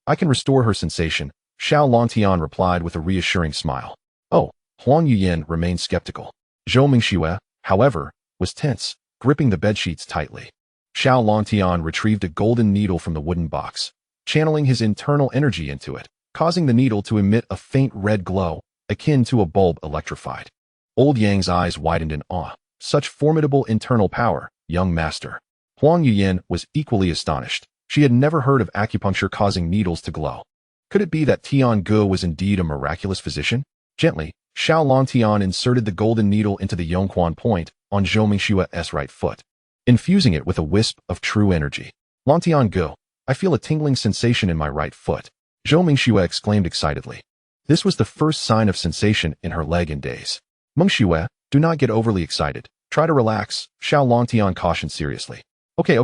I can restore her sensation, Xiao Longtian replied with a reassuring smile. Oh, Huang Yuyan remained skeptical. Zhou Mingxue, however, was tense, gripping the bedsheets tightly. Xiao Longtian retrieved a golden needle from the wooden box, channeling his internal energy into it, causing the needle to emit a faint red glow, akin to a bulb electrified. Old Yang's eyes widened in awe. Such formidable internal power, young master. Huang Yuyan was equally astonished. She had never heard of acupuncture causing needles to glow. Could it be that Tiangu was indeed a miraculous physician? Gently, Xiao Longtian inserted the golden needle into the Yongquan point on Zhou Mingxue's right foot, infusing it with a wisp of true energy. Longtian, I feel a tingling sensation in my right foot. Zhou Mingxue exclaimed excitedly. This was the first sign of sensation in her leg in days. Mingxue, do not get overly excited. Try to relax, Xiao Longtian cautioned seriously. Okay.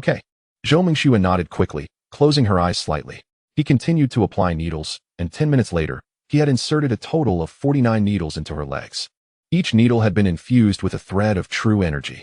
Zhou Mingxue nodded quickly, closing her eyes slightly. He continued to apply needles, and 10 minutes later, he had inserted a total of 49 needles into her legs. Each needle had been infused with a thread of true energy.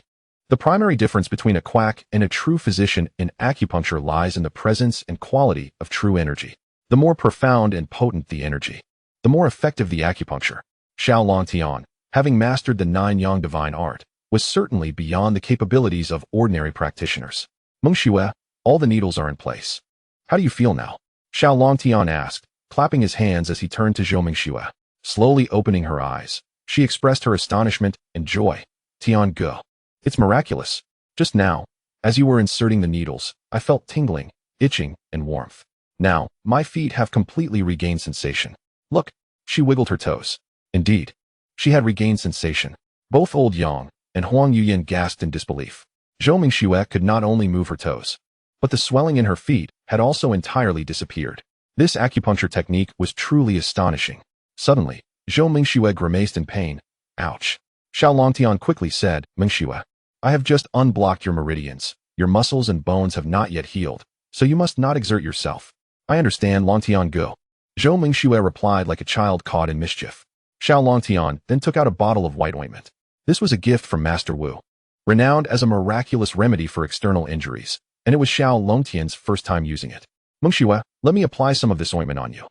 The primary difference between a quack and a true physician in acupuncture lies in the presence and quality of true energy. The more profound and potent the energy, the more effective the acupuncture. Xiao Longtian, having mastered the 9-yang divine art, was certainly beyond the capabilities of ordinary practitioners. Mingxue, all the needles are in place. How do you feel now? Xiao Longtian asked, clapping his hands as he turned to Zhou Mingxue. Slowly opening her eyes, she expressed her astonishment and joy. Tiangu. It's miraculous. Just now, as you were inserting the needles, I felt tingling, itching, and warmth. Now, my feet have completely regained sensation. Look, she wiggled her toes. Indeed, she had regained sensation. Both old Yang and Huang Yuyan gasped in disbelief. Zhou Mingxue could not only move her toes, but the swelling in her feet had also entirely disappeared. This acupuncture technique was truly astonishing. Suddenly, Zhou Mingxue grimaced in pain. Ouch. Xiao Longtian quickly said, Mingxue, I have just unblocked your meridians. Your muscles and bones have not yet healed, so you must not exert yourself. I understand, Longtian. Zhou Mingxue replied like a child caught in mischief. Xiao Longtian then took out a bottle of white ointment. This was a gift from Master Wu, renowned as a miraculous remedy for external injuries, and it was Xiao Longtian's first time using it. Mingxue, let me apply some of this ointment on you.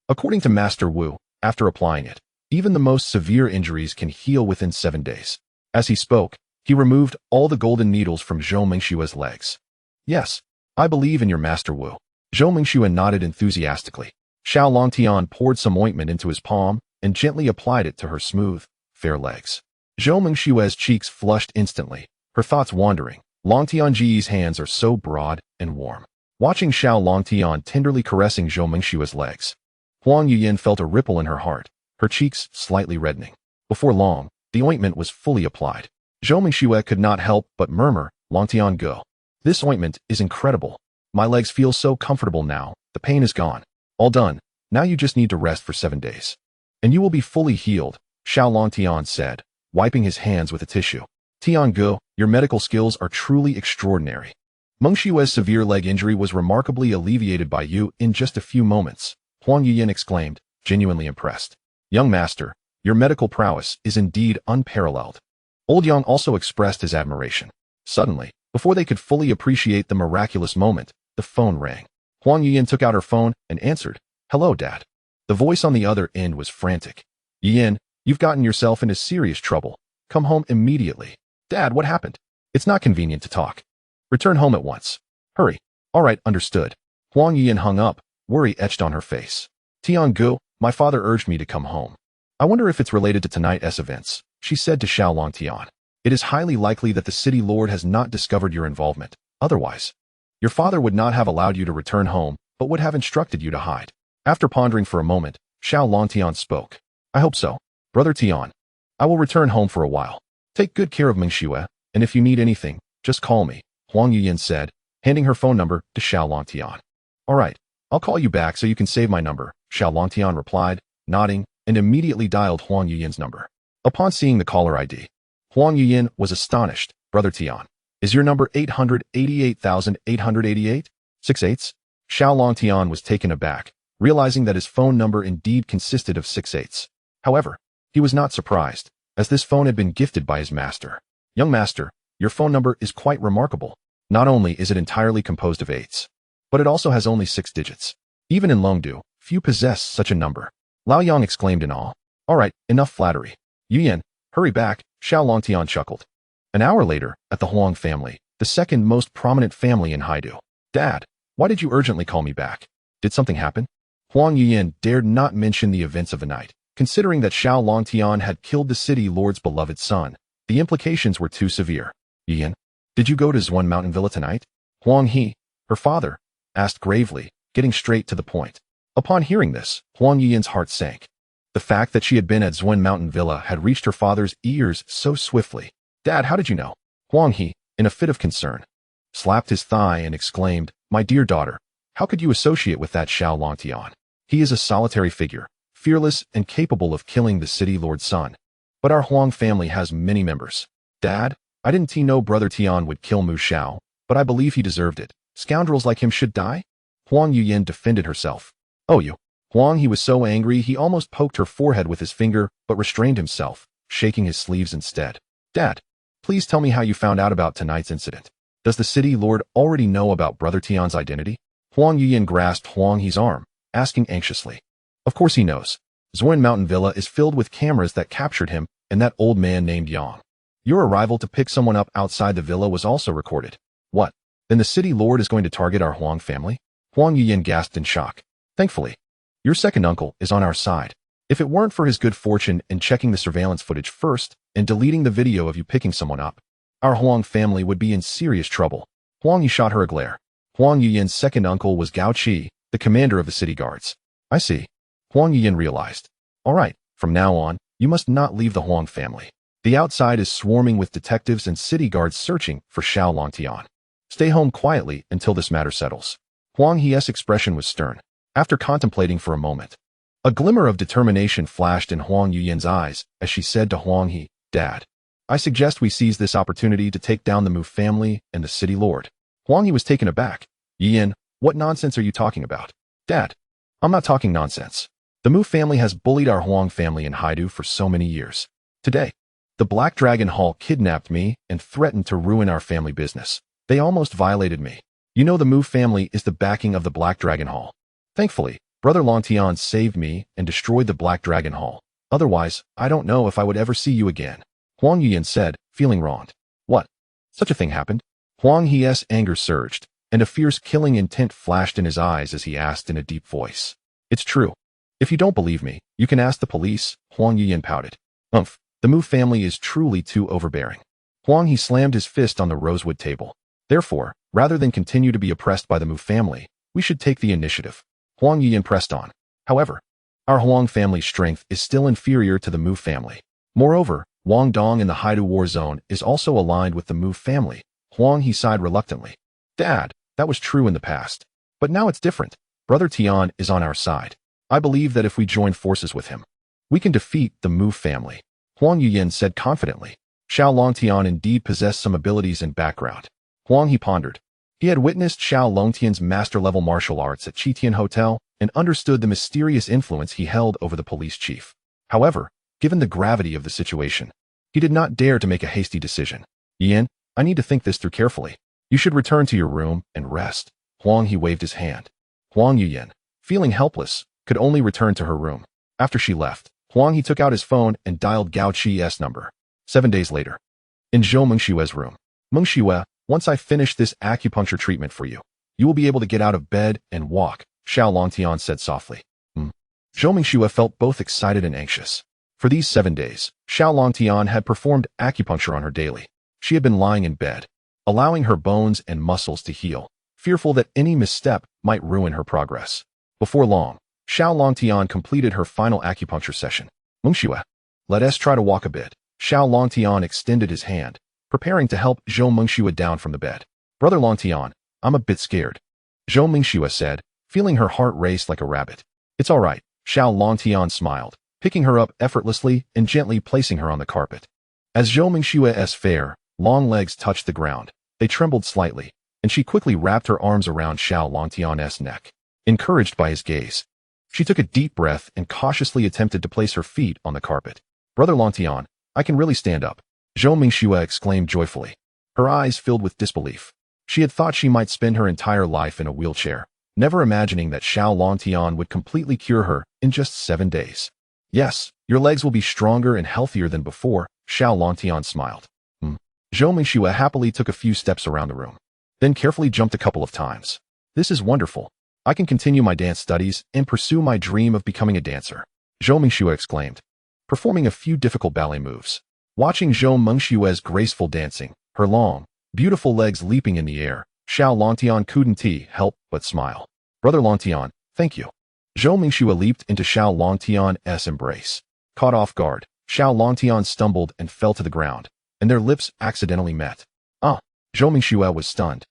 According to Master Wu, after applying it, even the most severe injuries can heal within 7 days. As he spoke, he removed all the golden needles from Zhou Mingxue's legs. Yes, I believe in your Master Wu. Zhou Mingxue nodded enthusiastically. Xiao Longtian poured some ointment into his palm and gently applied it to her smooth, fair legs. Zhou Mingxue's cheeks flushed instantly, her thoughts wandering. Longtian's hands are so broad and warm. Watching Xiao Longtian tenderly caressing Zhou Mingxue's legs, Huang Yuyan felt a ripple in her heart, her cheeks slightly reddening. Before long, the ointment was fully applied. Zhou Mingxue could not help but murmur, Longtian. This ointment is incredible. My legs feel so comfortable now, the pain is gone. All done, now you just need to rest for 7 days. and you will be fully healed, Xiao Longtian said, wiping his hands with a tissue. Tiangu, your medical skills are truly extraordinary. Meng Xue's severe leg injury was remarkably alleviated by you in just a few moments, Huang Yiyin exclaimed, genuinely impressed. Young master, your medical prowess is indeed unparalleled. Old Yang also expressed his admiration. Suddenly, before they could fully appreciate the miraculous moment, the phone rang. Huang Yiyin took out her phone and answered, "Hello, Dad." The voice on the other end was frantic. "Yiyin, you've gotten yourself into serious trouble. Come home immediately." "Dad, what happened?" "It's not convenient to talk. Return home at once. Hurry." "All right, understood." Huang Yiyin hung up, worry etched on her face. "Tiangu, my father urged me to come home. I wonder if it's related to tonight's events," she said to Xiao Longtian. "It is highly likely that the city lord has not discovered your involvement. Otherwise, your father would not have allowed you to return home, but would have instructed you to hide." After pondering for a moment, Xiao Longtian spoke. "I hope so. Brother Tian, I will return home for a while. Take good care of Meng Xue, and if you need anything, just call me," Huang Yiyin said, handing her phone number to Xiao Longtian. "All right, I'll call you back so you can save my number," Xiao Longtian replied, nodding, and immediately dialed Huang Yiyin's number. Upon seeing the caller ID, Huang Yiyin was astonished. "Brother Tian, is your number 888,888? 6 8s? Xiao Longtian was taken aback, realizing that his phone number indeed consisted of 6 8s. However, he was not surprised, as this phone had been gifted by his master. "Young master, your phone number is quite remarkable. Not only is it entirely composed of 8s, but it also has only 6 digits. Even in Longdu, few possess such a number." Lao Yang exclaimed in awe. "All right, enough flattery. Yiyin, hurry back," Xiao Longtian chuckled. An hour later, at the Huang family, the second most prominent family in Haidu. "Dad, why did you urgently call me back? Did something happen?" Huang Yiyin dared not mention the events of the night. Considering that Xiao Longtian had killed the city lord's beloved son, the implications were too severe. "Yiyin, did you go to Zhuan Mountain Villa tonight?" Huang He, her father, asked gravely, getting straight to the point. Upon hearing this, Huang Yiyin's heart sank. The fact that she had been at Zhuan Mountain Villa had reached her father's ears so swiftly. "Dad, how did you know?" Huang He, in a fit of concern, slapped his thigh and exclaimed, "My dear daughter, how could you associate with that Xiao Longtian? He is a solitary figure, fearless and capable of killing the city lord's son. But our Huang family has many members. Dad, I didn't know Brother Tian would kill Mu Xiao, but I believe he deserved it. Scoundrels like him should die?" Huang Yiyin defended herself. "Oh, you." Huang He was so angry he almost poked her forehead with his finger, but restrained himself, shaking his sleeves instead. "Dad, please tell me how you found out about tonight's incident. Does the city lord already know about Brother Tian's identity?" Huang Yiyin grasped Huang He's arm, asking anxiously. "Of course he knows. Zhuan Mountain Villa is filled with cameras that captured him and that old man named Yang. Your arrival to pick someone up outside the villa was also recorded." "What? Then the city lord is going to target our Huang family?" Huang Yiyin gasped in shock. "Thankfully, your second uncle is on our side. If it weren't for his good fortune in checking the surveillance footage first and deleting the video of you picking someone up, our Huang family would be in serious trouble." Huang Yi shot her a glare. Huang Yiyin's second uncle was Gao Qi, the commander of the city guards. "I see." Huang Yiyin realized. "All right, from now on, you must not leave the Huang family. The outside is swarming with detectives and city guards searching for Xiao Longtian. Stay home quietly until this matter settles." Huang He's expression was stern. After contemplating for a moment, a glimmer of determination flashed in Huang Yiyin's eyes as she said to Huang He, "Dad, I suggest we seize this opportunity to take down the Mu family and the city lord." Huang He was taken aback. "Yiyin, what nonsense are you talking about?" "Dad, I'm not talking nonsense. The Mu family has bullied our Huang family in Haidu for so many years. Today, the Black Dragon Hall kidnapped me and threatened to ruin our family business. They almost violated me. You know the Mu family is the backing of the Black Dragon Hall. Thankfully, Brother Longtian saved me and destroyed the Black Dragon Hall. Otherwise, I don't know if I would ever see you again," Huang Yiyin said, feeling wronged. "What? Such a thing happened?" Huang He's anger surged, and a fierce killing intent flashed in his eyes as he asked in a deep voice. "It's true. If you don't believe me, you can ask the police," Huang Yiyin pouted. The Mu family is truly too overbearing." Huang He slammed his fist on the rosewood table. "Therefore, rather than continue to be oppressed by the Mu family, we should take the initiative." Huang Yiyin pressed on. "However, our Huang family's strength is still inferior to the Mu family. Moreover, Wang Dong in the Haidu war zone is also aligned with the Mu family." Huang He sighed reluctantly. "Dad, that was true in the past. But now it's different. Brother Tian is on our side. I believe that if we join forces with him, We can defeat the Mu family, Huang Yuyin said confidently. Xiao Longtian indeed possessed some abilities and background. Huang, he pondered. He had witnessed Xiao Longtian's master-level martial arts at Qitian Hotel and understood the mysterious influence he held over the police chief. However, given the gravity of the situation, he did not dare to make a hasty decision. Yin, I need to think this through carefully. You should return to your room and rest. Huang, he waved his hand. Huang Yuyin, feeling helpless, could only return to her room. After she left, Huang, he took out his phone and dialed Gao Qi's number. 7 days later. In Zhou Mengxue's room. Mengxue, once I finish this acupuncture treatment for you, you will be able to get out of bed and walk, Xiao Longtian said softly. Zhou Mengxue felt both excited and anxious. For these 7 days, Xiao Longtian had performed acupuncture on her daily. She had been lying in bed, allowing her bones and muscles to heal, fearful that any misstep might ruin her progress. Before long, Xiao Longtian completed her final acupuncture session. Mengxue, let us try to walk a bit. Xiao Longtian extended his hand, preparing to help Zhou Mengxue down from the bed. Brother Longtian, I'm a bit scared. Zhou Mengxue said, feeling her heart race like a rabbit. It's all right, Xiao Longtian smiled, picking her up effortlessly and gently placing her on the carpet. As Zhou Mengxue's fair, long legs touched the ground, they trembled slightly, and she quickly wrapped her arms around Xiao Longtian's neck. Encouraged by his gaze, she took a deep breath and cautiously attempted to place her feet on the carpet. Brother Longtian, I can really stand up, Zhou Mengxue exclaimed joyfully. Her eyes filled with disbelief. She had thought she might spend her entire life in a wheelchair, never imagining that Xiao Longtian would completely cure her in just 7 days. Yes, your legs will be stronger and healthier than before, Xiao Longtian smiled. Zhou Mengxue happily took a few steps around the room, then carefully jumped a couple of times. This is wonderful. I can continue my dance studies and pursue my dream of becoming a dancer, Zhou Mengxue exclaimed, performing a few difficult ballet moves. Watching Zhou Mengxue's graceful dancing, her long, beautiful legs leaping in the air, Xiao Longtian couldn't help but smile. Brother Longtian, thank you. Zhou Mengxue leaped into Xiao Longtian's embrace. Caught off guard, Xiao Longtian stumbled and fell to the ground, and their lips accidentally met. Zhou Mengxue was stunned,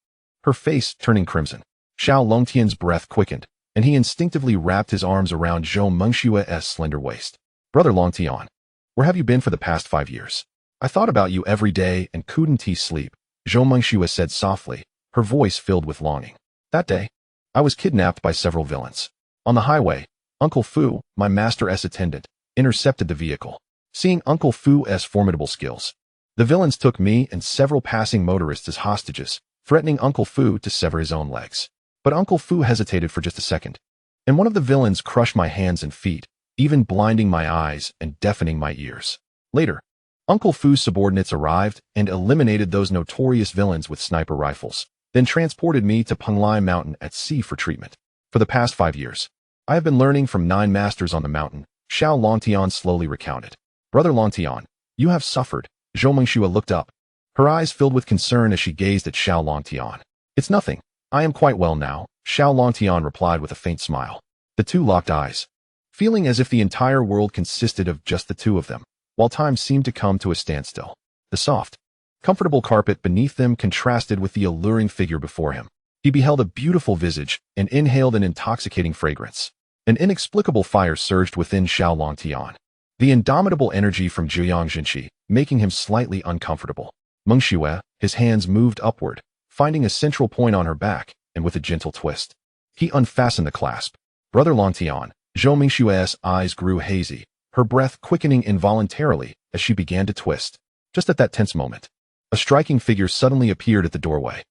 her face turning crimson. Xiao Longtian's breath quickened, and he instinctively wrapped his arms around Zhou Mengxue's slender waist. Brother Longtian, where have you been for the past 5 years? I thought about you every day and couldn't sleep, Zhou Mengxue said softly, her voice filled with longing. That day, I was kidnapped by several villains. On the highway, Uncle Fu, my master's attendant, intercepted the vehicle. Seeing Uncle Fu's formidable skills, the villains took me and several passing motorists as hostages, threatening Uncle Fu to sever his own legs. But Uncle Fu hesitated for just a second, and one of the villains crushed my hands and feet, even blinding my eyes and deafening my ears. Later, Uncle Fu's subordinates arrived and eliminated those notorious villains with sniper rifles, then transported me to Penglai Mountain at sea for treatment. For the past 5 years, I have been learning from 9 masters on the mountain, Xiao Longtian slowly recounted. Brother Longtian, you have suffered. Zhou Mengxue looked up, her eyes filled with concern as she gazed at Xiao Longtian. It's nothing. I am quite well now, Xiao Longtian replied with a faint smile. The two locked eyes, feeling as if the entire world consisted of just the two of them, while time seemed to come to a standstill. The soft, comfortable carpet beneath them contrasted with the alluring figure before him. He beheld a beautiful visage and inhaled an intoxicating fragrance. An inexplicable fire surged within Xiao Longtian, the indomitable energy from Zhuyang Jinqi, making him slightly uncomfortable. Mengxue, his hands moved upward, finding a central point on her back, and with a gentle twist, he unfastened the clasp. Brother Longtian, Zhou Mengxue's eyes grew hazy, her breath quickening involuntarily as she began to twist. Just at that tense moment, a striking figure suddenly appeared at the doorway.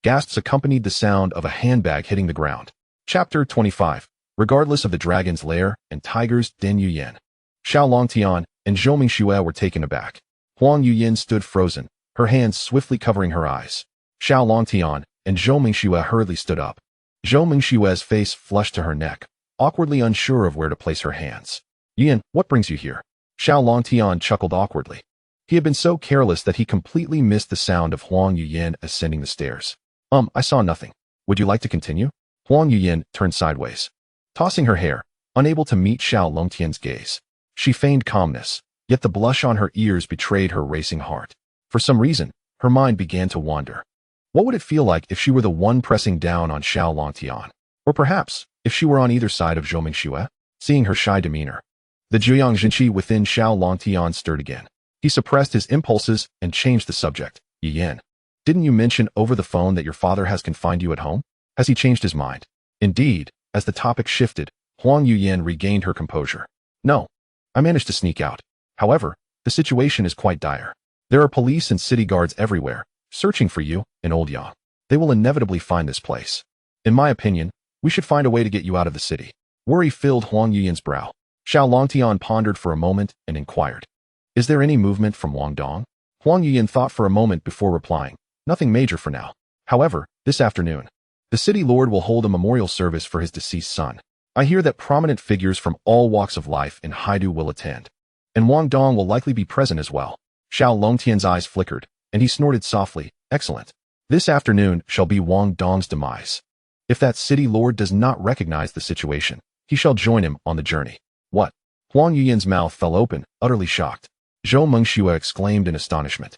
Gasps accompanied the sound of a handbag hitting the ground. Chapter 25. Regardless of the dragon's lair and tiger's den, Yuyin, Xiao Longtian, and Zhou Mengxue were taken aback. Huang Yuyin stood frozen, her hands swiftly covering her eyes. Xiao Longtian and Zhou Mengxue hurriedly stood up. Zhou Mengxue's face flushed to her neck, awkwardly unsure of where to place her hands. Yuyin, what brings you here? Xiao Longtian chuckled awkwardly. He had been so careless that he completely missed the sound of Huang Yuyin ascending the stairs. I saw nothing. Would you like to continue? Huang Yuyin turned sideways, tossing her hair, unable to meet Xiao Longtian's gaze. She feigned calmness, yet the blush on her ears betrayed her racing heart. For some reason, her mind began to wander. What would it feel like if she were the one pressing down on Xiao Longtian? Or perhaps, if she were on either side of Zhou Mengxue? Seeing her shy demeanor, The Jiangxinqi within Xiao Longtian stirred again. He suppressed his impulses and changed the subject. Yin, didn't you mention over the phone that your father has confined you at home? Has he changed his mind? Indeed, as the topic shifted, Huang Yuyan regained her composure. No. I managed to sneak out. However, the situation is quite dire. There are police and city guards everywhere, searching for you in Old Yang. They will inevitably find this place. In my opinion, we should find a way to get you out of the city. Worry filled Huang Yuyan's brow. Xiao Longtian pondered for a moment and inquired. Is there any movement from Guangdong? Huang Yuyan thought for a moment before replying. Nothing major for now. However, this afternoon, the city lord will hold a memorial service for his deceased son. I hear that prominent figures from all walks of life in Haidu will attend. And Guangdong will likely be present as well. Xiao Longtian's eyes flickered, and he snorted softly. Excellent. This afternoon shall be Guangdong's demise. If that city lord does not recognize the situation, he shall join him on the journey. What? Huang Yuyan's mouth fell open, utterly shocked. Zhou Mengxue exclaimed in astonishment.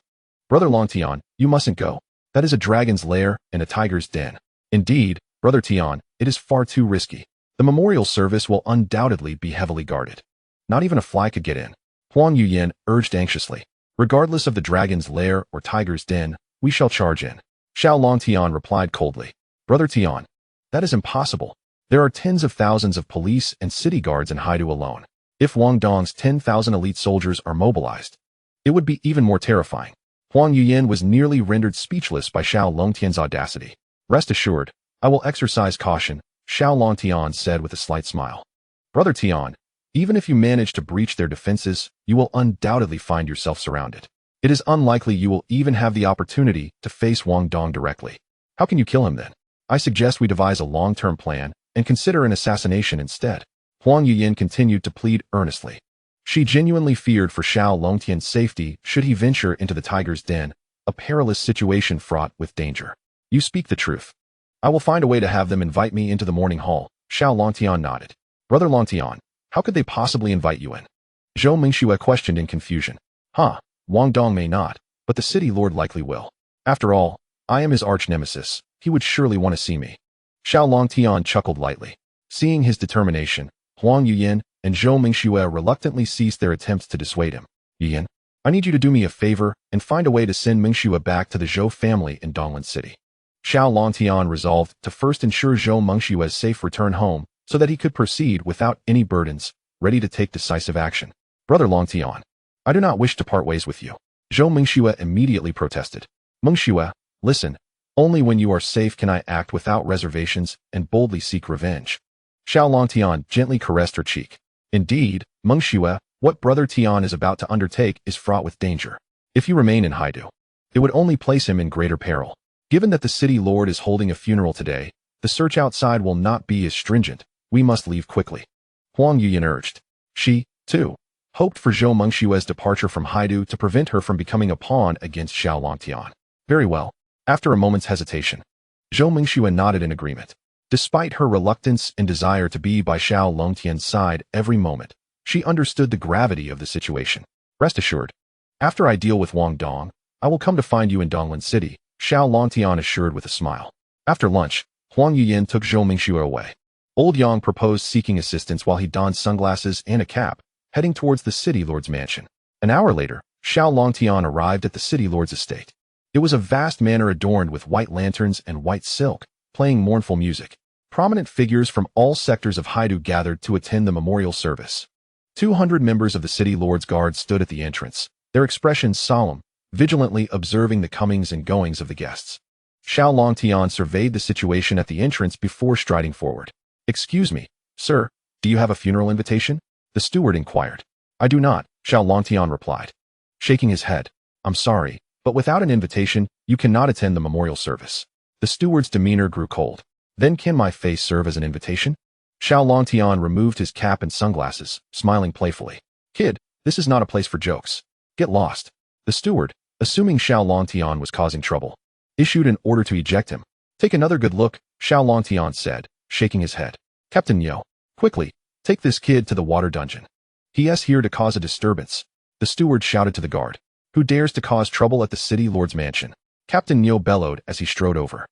Brother Longtian, you mustn't go. That is a dragon's lair and a tiger's den. Indeed, Brother Tian, it is far too risky. The memorial service will undoubtedly be heavily guarded. Not even a fly could get in. Huang Yuyan urged anxiously. Regardless of the dragon's lair or tiger's den, we shall charge in. Xiao Longtian replied coldly. Brother Tian, that is impossible. There are tens of thousands of police and city guards in Haidu alone. If Guangdong's 10,000 elite soldiers are mobilized, it would be even more terrifying. Huang Yuyan was nearly rendered speechless by Xiao Longtian's audacity. Rest assured, I will exercise caution, Xiao Longtian said with a slight smile. Brother Tian, even if you manage to breach their defenses, you will undoubtedly find yourself surrounded. It is unlikely you will even have the opportunity to face Guangdong directly. How can you kill him then? I suggest we devise a long-term plan and consider an assassination instead. Huang Yuyan continued to plead earnestly. She genuinely feared for Xiao Longtian's safety should he venture into the tiger's den, a perilous situation fraught with danger. You speak the truth. I will find a way to have them invite me into the morning hall. Xiao Longtian nodded. Brother Longtian, how could they possibly invite you in? Zhou Mengxue questioned in confusion. Guangdong may not, but the city lord likely will. After all, I am his arch-nemesis. He would surely want to see me. Xiao Longtian chuckled lightly. Seeing his determination, Huang Yuyan and Zhou Mengxue reluctantly ceased their attempts to dissuade him. Yuyan, I need you to do me a favor and find a way to send Mengxue back to the Zhou family in Donglan City. Xiao Longtian resolved to first ensure Zhou Mengxue's safe return home so that he could proceed without any burdens, ready to take decisive action. Brother Longtian, I do not wish to part ways with you. Zhou Mengxue immediately protested. Mengxue, listen, only when you are safe can I act without reservations and boldly seek revenge. Xiao Longtian gently caressed her cheek. Indeed, Mengxue, what Brother Tian is about to undertake is fraught with danger. If you remain in Haidu, it would only place him in greater peril. Given that the city lord is holding a funeral today, the search outside will not be as stringent. We must leave quickly. Huang Yuyan urged. She, too, hoped for Zhou Mengxue's departure from Haidu to prevent her from becoming a pawn against Xiao Longtian. Very well. After a moment's hesitation, Zhou Mengxue nodded in agreement. Despite her reluctance and desire to be by Xiao Longtian's side every moment, she understood the gravity of the situation. Rest assured, after I deal with Guangdong, I will come to find you in Donglan City, Xiao Longtian assured with a smile. After lunch, Huang Yuyan took Zhou Mengxue away. Old Yang proposed seeking assistance while he donned sunglasses and a cap, heading towards the city lord's mansion. An hour later, Xiao Longtian arrived at the city lord's estate. It was a vast manor adorned with white lanterns and white silk, playing mournful music. Prominent figures from all sectors of Haidu gathered to attend the memorial service. 200 members of the city lord's guard stood at the entrance, their expressions solemn, vigilantly observing the comings and goings of the guests. Xiao Longtian surveyed the situation at the entrance before striding forward. Excuse me, sir, do you have a funeral invitation? The steward inquired. I do not, Xiao Longtian replied. Shaking his head. I'm sorry, but without an invitation, you cannot attend the memorial service. The steward's demeanor grew cold. Then can my face serve as an invitation? Xiao Longtian removed his cap and sunglasses, smiling playfully. Kid, this is not a place for jokes. Get lost. The steward, assuming Xiao Longtian was causing trouble, issued an order to eject him. Take another good look, Xiao Longtian said, shaking his head. Captain Yo, quickly, take this kid to the water dungeon. He is here to cause a disturbance. The steward shouted to the guard. Who dares to cause trouble at the city lord's mansion? Captain Yo bellowed as he strode over.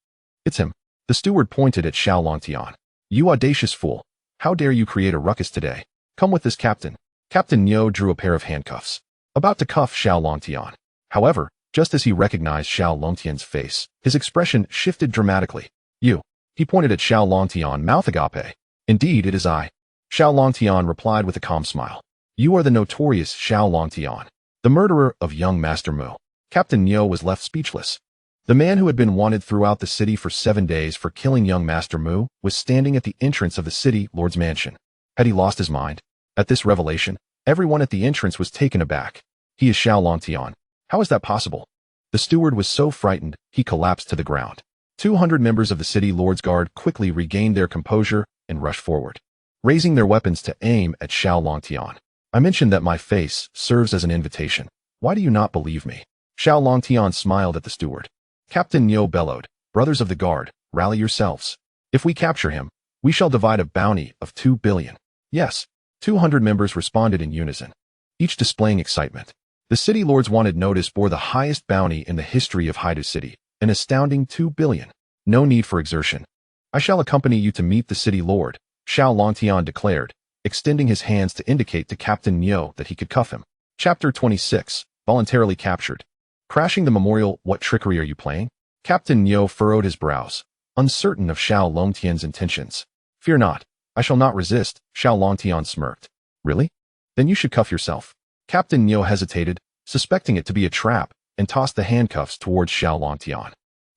It's him. The steward pointed at Xiao Longtian. You audacious fool. How dare you create a ruckus today? Come with this captain. Captain Niu drew a pair of handcuffs, about to cuff Xiao Longtian. However, just as he recognized Xiao Longtian's face, his expression shifted dramatically. You. He pointed at Xiao Longtian, mouth agape. Indeed, it is I. Xiao Longtian replied with a calm smile. You are the notorious Xiao Longtian, the murderer of young Master Mu. Captain Niu was left speechless. The man who had been wanted throughout the city for 7 days for killing young Master Mu was standing at the entrance of the city lord's mansion. Had he lost his mind? At this revelation, everyone at the entrance was taken aback. He is Xiao Longtian. How is that possible? The steward was so frightened, he collapsed to the ground. 200 members of the city lord's guard quickly regained their composure and rushed forward, raising their weapons to aim at Xiao Longtian. I mentioned that my face serves as an invitation. Why do you not believe me? Xiao Longtian smiled at the steward. Captain Niu bellowed, Brothers of the guard, rally yourselves. If we capture him, we shall divide a bounty of 2 billion. Yes, 200 members responded in unison, each displaying excitement. The city lord's wanted notice bore the highest bounty in the history of Haidu City, an astounding 2 billion. No need for exertion. I shall accompany you to meet the city lord, Xiao Longtian declared, extending his hands to indicate to Captain Niu that he could cuff him. Chapter 26, Voluntarily Captured. Crashing the memorial, what trickery are you playing? Captain Niu furrowed his brows, uncertain of Xiao Longtian's intentions. Fear not, I shall not resist, Xiao Longtian smirked. Really? Then you should cuff yourself. Captain Niu hesitated, suspecting it to be a trap, and tossed the handcuffs towards Xiao Longtian.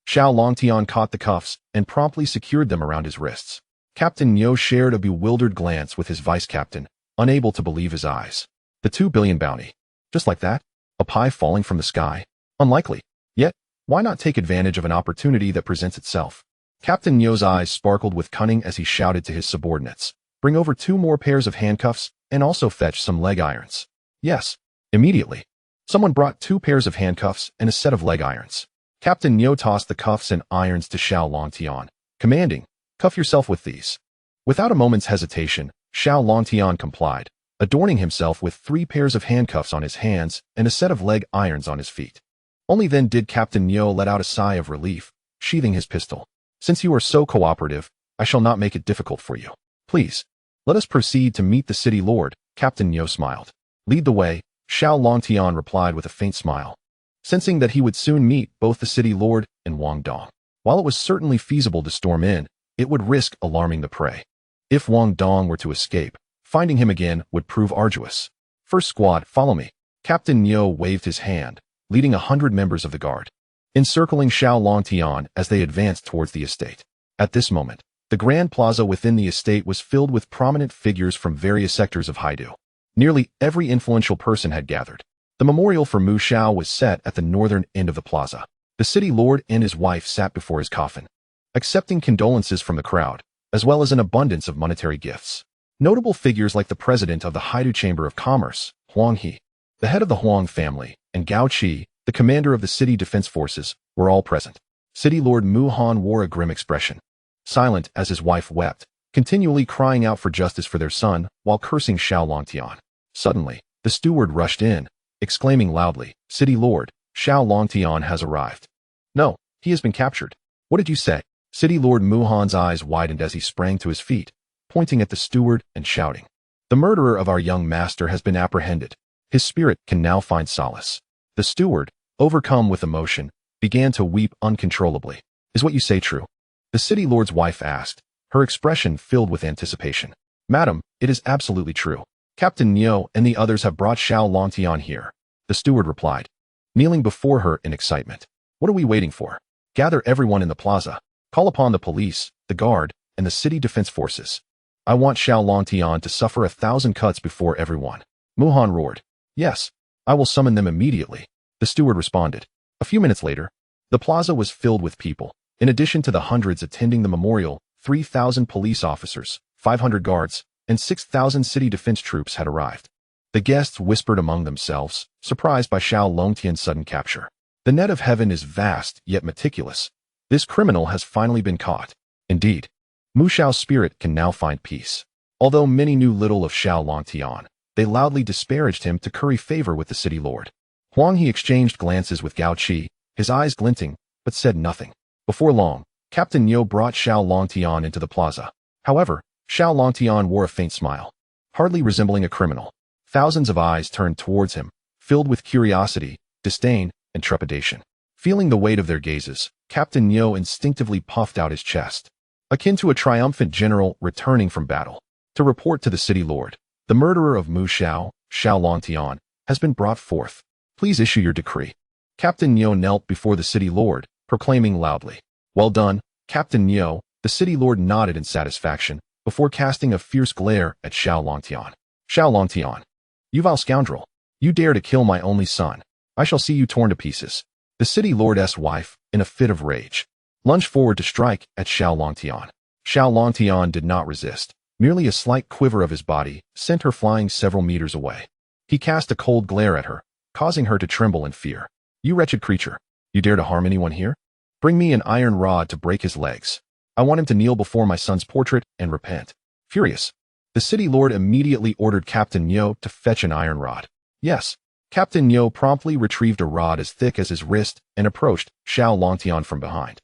Xiao Longtian caught the cuffs and promptly secured them around his wrists. Captain Niu shared a bewildered glance with his vice-captain, unable to believe his eyes. The 2 billion bounty. Just like that? A pie falling from the sky? Unlikely. Yet, why not take advantage of an opportunity that presents itself? Captain Niu's eyes sparkled with cunning as he shouted to his subordinates. Bring over 2 more pairs of handcuffs and also fetch some leg irons. Yes. Immediately. Someone brought 2 pairs of handcuffs and a set of leg irons. Captain Niu tossed the cuffs and irons to Xiao Longtian, commanding, Cuff yourself with these. Without a moment's hesitation, Xiao Longtian complied, adorning himself with 3 pairs of handcuffs on his hands and a set of leg irons on his feet. Only then did Captain Niu let out a sigh of relief, sheathing his pistol. Since you are so cooperative, I shall not make it difficult for you. Please, let us proceed to meet the city lord, Captain Niu smiled. Lead the way, Xiao Longtian replied with a faint smile, sensing that he would soon meet both the city lord and Wang Dong. While it was certainly feasible to storm in, it would risk alarming the prey. If Wang Dong were to escape, finding him again would prove arduous. First squad, follow me. Captain Niu waved his hand, leading 100 members of the guard, encircling Xiao Longtian as they advanced towards the estate. At this moment, the grand plaza within the estate was filled with prominent figures from various sectors of Haidu. Nearly every influential person had gathered. The memorial for Mu Xiao was set at the northern end of the plaza. The city lord and his wife sat before his coffin, accepting condolences from the crowd, as well as an abundance of monetary gifts. Notable figures like the president of the Haidu Chamber of Commerce, Huang He, the head of the Huang family, and Gao Qi, the commander of the city defense forces, were all present. City Lord Mu Han wore a grim expression, silent as his wife wept, continually crying out for justice for their son while cursing Xiao Longtian. Suddenly, the steward rushed in, exclaiming loudly, City Lord, Xiao Longtian has arrived. No, he has been captured. What did you say? City Lord Mu Han's eyes widened as he sprang to his feet, pointing at the steward and shouting, The murderer of our young master has been apprehended. His spirit can now find solace. The steward, overcome with emotion, began to weep uncontrollably. Is what you say true? The city lord's wife asked, her expression filled with anticipation. Madam, it is absolutely true. Captain Niu and the others have brought Xiao Longtian here, the steward replied, kneeling before her in excitement. What are we waiting for? Gather everyone in the plaza. Call upon the police, the guard, and the city defense forces. I want Xiao Longtian to suffer 1,000 cuts before everyone. Mu Han roared. Yes, I will summon them immediately, the steward responded. A few minutes later, the plaza was filled with people. In addition to the hundreds attending the memorial, 3,000 police officers, 500 guards, and 6,000 city defense troops had arrived. The guests whispered among themselves, surprised by Xiao Longtian's sudden capture. The net of heaven is vast yet meticulous. This criminal has finally been caught. Indeed, Mu Xiao's spirit can now find peace. Although many knew little of Xiao Longtian, they loudly disparaged him to curry favor with the city lord. Huang He exchanged glances with Gao Qi, his eyes glinting, but said nothing. Before long, Captain Niu brought Xiao Longtian into the plaza. However, Xiao Longtian wore a faint smile, hardly resembling a criminal. Thousands of eyes turned towards him, filled with curiosity, disdain, and trepidation. Feeling the weight of their gazes, Captain Neo instinctively puffed out his chest, akin to a triumphant general returning from battle, to report to the city lord. The murderer of Mu Xiao, Xiao Longtian, has been brought forth. Please issue your decree. Captain Neo knelt before the city lord, proclaiming loudly. Well done, Captain Neo. The city lord nodded in satisfaction, before casting a fierce glare at Xiao Longtian. Xiao Longtian, you vile scoundrel. You dare to kill my only son. I shall see you torn to pieces. The city lord's wife, in a fit of rage, lunged forward to strike at Xiao Longtian. Xiao Longtian did not resist. Merely a slight quiver of his body sent her flying several meters away. He cast a cold glare at her, causing her to tremble in fear. You wretched creature. You dare to harm anyone here? Bring me an iron rod to break his legs. I want him to kneel before my son's portrait and repent. Furious, the city lord immediately ordered Captain Neo to fetch an iron rod. Yes, Captain Neo promptly retrieved a rod as thick as his wrist and approached Xiao Longtian from behind.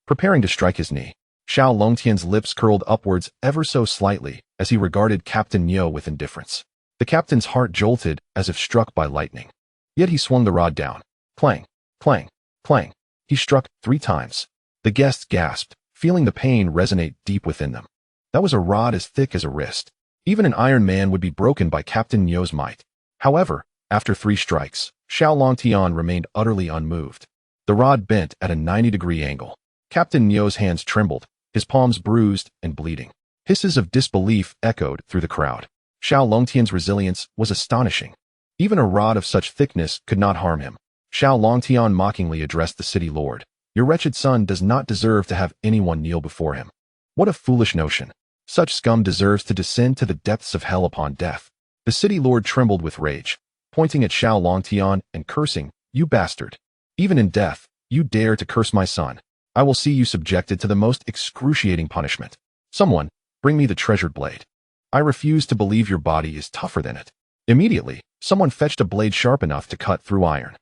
Preparing to strike his knee, Xiao Longtian's lips curled upwards ever so slightly as he regarded Captain Neo with indifference. The captain's heart jolted as if struck by lightning. Yet he swung the rod down. Clang, clang, clang. He struck 3 times. The guests gasped, feeling the pain resonate deep within them. That was a rod as thick as a wrist. Even an Iron Man would be broken by Captain Neo's might. However, after 3 strikes, Xiao Longtian remained utterly unmoved. The rod bent at a 90-degree angle. Captain Neo's hands trembled, his palms bruised and bleeding. Hisses of disbelief echoed through the crowd. Xiao Longtian's resilience was astonishing. Even a rod of such thickness could not harm him. Xiao Longtian mockingly addressed the city lord. Your wretched son does not deserve to have anyone kneel before him. What a foolish notion. Such scum deserves to descend to the depths of hell upon death. The city lord trembled with rage, pointing at Xiao Longtian and cursing, You bastard! Even in death, you dare to curse my son. I will see you subjected to the most excruciating punishment. Someone, bring me the treasured blade. I refuse to believe your body is tougher than it. Immediately, someone fetched a blade sharp enough to cut through iron.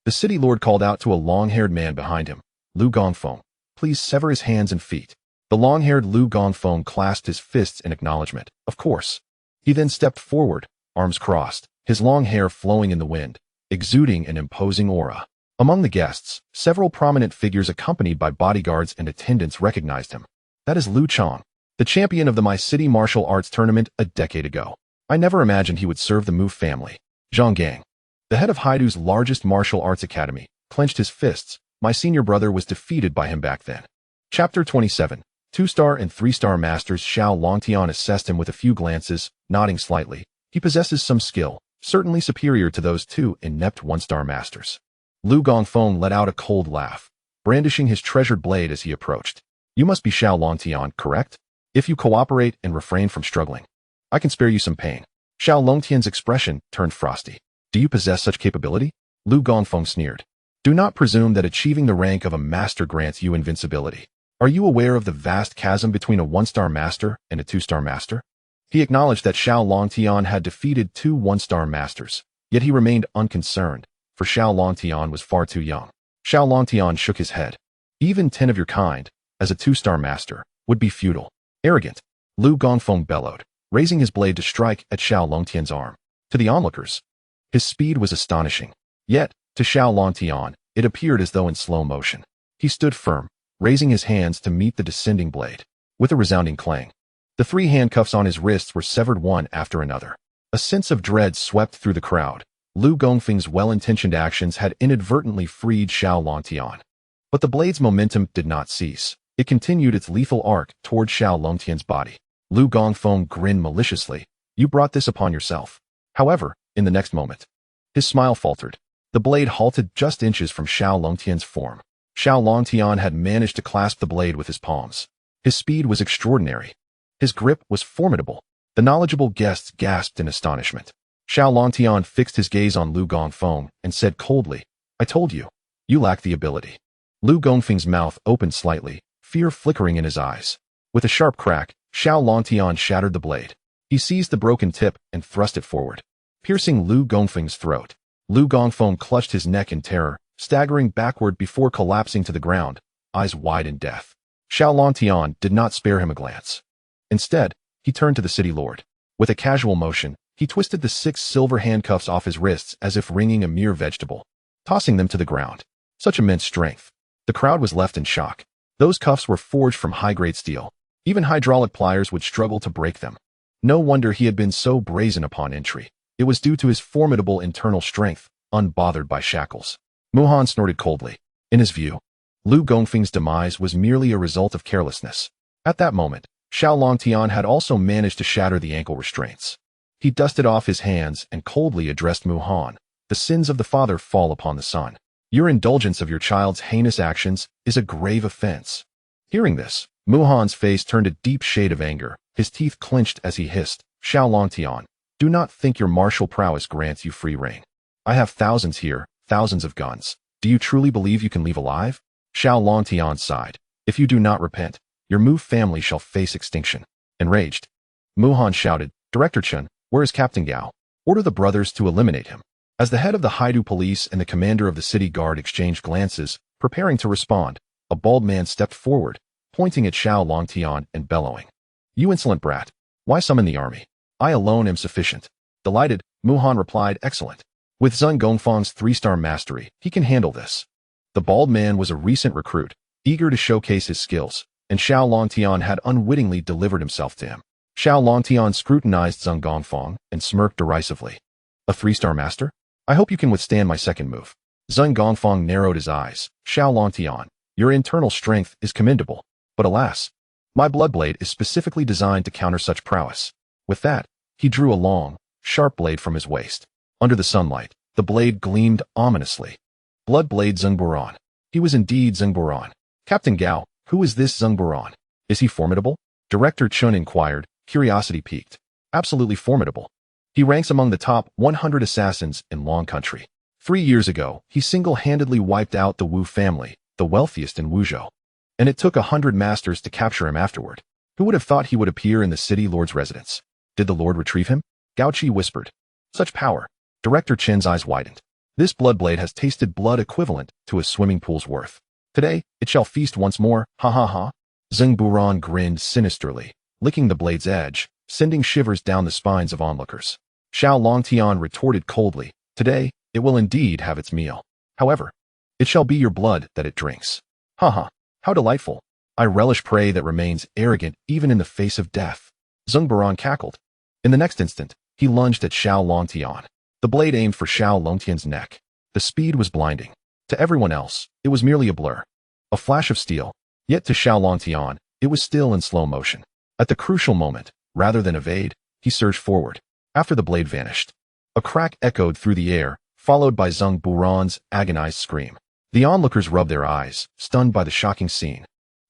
The city lord called out to a long-haired man behind him, Lu Gongfeng, please sever his hands and feet. The long-haired Lu Gongfeng clasped his fists in acknowledgement. Of course. He then stepped forward, arms crossed, his long hair flowing in the wind, exuding an imposing aura. Among the guests, several prominent figures accompanied by bodyguards and attendants recognized him. That is Lu Chang, the champion of the My City martial arts tournament a decade ago. I never imagined he would serve the Mu family. Zhang Gang, the head of Haidu's largest martial arts academy, clenched his fists. My senior brother was defeated by him back then. Chapter 27. 2-star and 3-star masters. Xiao Longtian assessed him with a few glances, nodding slightly. He possesses some skill, certainly superior to those 2 inept 1-star masters. Lu Gongfeng let out a cold laugh, brandishing his treasured blade as he approached. You must be Xiao Longtian, correct? If you cooperate and refrain from struggling, I can spare you some pain. Xiao Longtian's expression turned frosty. Do you possess such capability? Lu Gongfeng sneered. Do not presume that achieving the rank of a master grants you invincibility. Are you aware of the vast chasm between a 1-star master and a 2-star master? He acknowledged that Xiao Longtian had defeated 2 1-star masters, yet he remained unconcerned, for Xiao Longtian was far too young. Xiao Longtian shook his head. Even 10 of your kind, as a 2-star master, would be futile. Arrogant, Lu Gongfeng bellowed, raising his blade to strike at Xiao Longtian's arm. To the onlookers, his speed was astonishing. Yet, to Xiao Longtian, it appeared as though in slow motion. He stood firm, raising his hands to meet the descending blade. With a resounding clang, the 3 handcuffs on his wrists were severed one after another. A sense of dread swept through the crowd. Lu Gongfeng's well-intentioned actions had inadvertently freed Xiao Longtian. But the blade's momentum did not cease. It continued its lethal arc toward Xiao Longtian's body. Lu Gongfeng grinned maliciously. You brought this upon yourself. However, in the next moment, his smile faltered. The blade halted just inches from Xiao Longtian's form. Xiao Longtian had managed to clasp the blade with his palms. His speed was extraordinary. His grip was formidable. The knowledgeable guests gasped in astonishment. Xiao Longtian fixed his gaze on Lu Gongfeng and said coldly, I told you, you lack the ability. Lu Gongfeng's mouth opened slightly, fear flickering in his eyes. With a sharp crack, Xiao Longtian shattered the blade. He seized the broken tip and thrust it forward, piercing Lu Gongfeng's throat. Lu Gongfeng clutched his neck in terror, staggering backward before collapsing to the ground, eyes wide in death. Xiao Longtian did not spare him a glance. Instead, he turned to the city lord. With a casual motion, He twisted the 6 silver handcuffs off his wrists as if wringing a mere vegetable, tossing them to the ground. Such immense strength. The crowd was left in shock. Those cuffs were forged from high-grade steel. Even hydraulic pliers would struggle to break them. No wonder he had been so brazen upon entry. It was due to his formidable internal strength, unbothered by shackles. Mu-Han snorted coldly. In his view, Lu Gongfeng's demise was merely a result of carelessness. At that moment, Xiao Longtian had also managed to shatter the ankle restraints. He dusted off his hands and coldly addressed Mu-Han. The sins of the father fall upon the son. Your indulgence of your child's heinous actions is a grave offense. Hearing this, Mu-Han's face turned a deep shade of anger. His teeth clenched as he hissed, Xiao Longtian, do not think your martial prowess grants you free rein. I have thousands here, thousands of guns. Do you truly believe you can leave alive? Xiao Longtian sighed. If you do not repent, your Mu family shall face extinction. Enraged, Mu-Han shouted, Director Chen, where is Captain Gao? Order the brothers to eliminate him. As the head of the Haidu police and the commander of the city guard exchanged glances, preparing to respond, a bald man stepped forward, pointing at Xiao Longtian and bellowing. You insolent brat! Why summon the army? I alone am sufficient. Delighted, Mu-Han replied, excellent. With Zheng Gongfeng's 3-star mastery, he can handle this. The bald man was a recent recruit, eager to showcase his skills, and Xiao Longtian had unwittingly delivered himself to him. Xiao Longtian scrutinized Zheng Gongfeng and smirked derisively. A 3-star master? I hope you can withstand my second move. Zheng Gongfeng narrowed his eyes. Xiao Longtian, your internal strength is commendable, but alas, my blood blade is specifically designed to counter such prowess. With that, he drew a long, sharp blade from his waist. Under the sunlight, the blade gleamed ominously. Blood blade Zheng Buran. He was indeed Zheng Buran. Captain Gao, who is this Zheng Buran? Is he formidable? Director Chun inquired, curiosity piqued. Absolutely formidable. He ranks among the top 100 assassins in Long Country. 3 years ago, he single-handedly wiped out the Wu family, the wealthiest in Wuzhou. And it took 100 masters to capture him afterward. Who would have thought he would appear in the city lord's residence? Did the lord retrieve him? Gao Qi whispered. Such power. Director Chen's eyes widened. This blood blade has tasted blood equivalent to a swimming pool's worth. Today, it shall feast once more, ha ha ha. Zheng Buran grinned sinisterly, licking the blade's edge, sending shivers down the spines of onlookers. Xiao Longtian retorted coldly, today, it will indeed have its meal. However, it shall be your blood that it drinks. Ha ha, how delightful. I relish prey that remains arrogant even in the face of death. Zheng Buran cackled. In the next instant, he lunged at Xiao Longtian. The blade aimed for Xiao Longtian's neck. The speed was blinding. To everyone else, it was merely a blur. A flash of steel. Yet to Xiao Longtian, it was still in slow motion. At the crucial moment, rather than evade, he surged forward. After the blade vanished, a crack echoed through the air, followed by Zheng Buran's agonized scream. The onlookers rubbed their eyes, stunned by the shocking scene.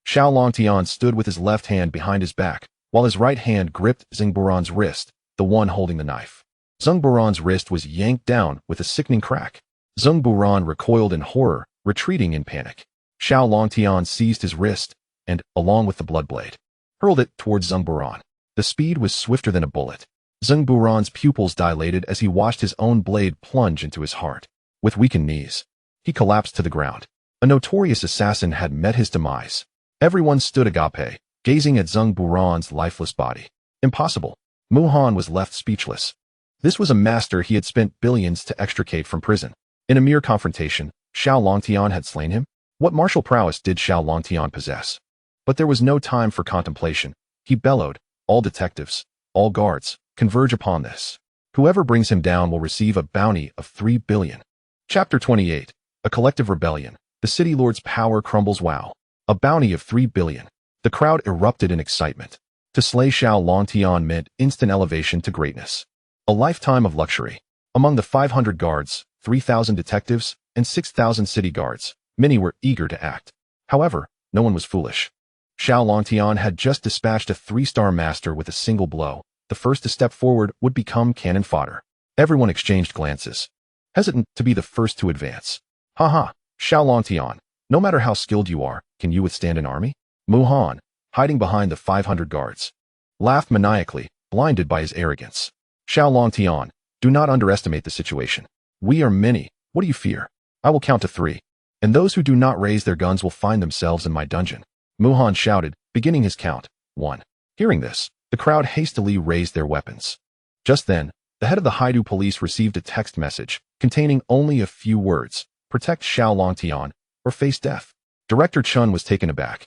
Xiao Longtian stood with his left hand behind his back, while his right hand gripped Zheng Buran's wrist, the one holding the knife. Zheng Buran's wrist was yanked down with a sickening crack. Zheng Buran recoiled in horror, retreating in panic. Xiao Longtian seized his wrist and, along with the blood blade, hurled it towards Zheng Buran. The speed was swifter than a bullet. Zheng Buran's pupils dilated as he watched his own blade plunge into his heart. With weakened knees, he collapsed to the ground. A notorious assassin had met his demise. Everyone stood agape, gazing at Zheng Buran's lifeless body. Impossible. Mu-Han was left speechless. This was a master he had spent billions to extricate from prison. In a mere confrontation, Xiao Longtian had slain him? What martial prowess did Xiao Longtian possess? But there was no time for contemplation. He bellowed, all detectives, all guards, converge upon this. Whoever brings him down will receive a bounty of 3 billion. Chapter 28. A collective rebellion. The city lord's power crumbles. Wow. A bounty of 3 billion. The crowd erupted in excitement. To slay Xiao Longtian meant instant elevation to greatness. A lifetime of luxury. Among the 500 guards, 3,000 detectives, and 6,000 city guards, many were eager to act. However, no one was foolish. Xiao Longtian had just dispatched a 3-star master with a single blow. The first to step forward would become cannon fodder. Everyone exchanged glances, hesitant to be the first to advance. Ha ha, Xiao Longtian, no matter how skilled you are, can you withstand an army? Mu-Han, hiding behind the 500 guards, laughed maniacally, blinded by his arrogance. Xiao Longtian, do not underestimate the situation. We are many. What do you fear? I will count to 3, and those who do not raise their guns will find themselves in my dungeon. Mu-Han shouted, beginning his count. 1. Hearing this, the crowd hastily raised their weapons. Just then, the head of the Haidu police received a text message containing only a few words: protect Xiao Longtian or face death. Director Chun was taken aback.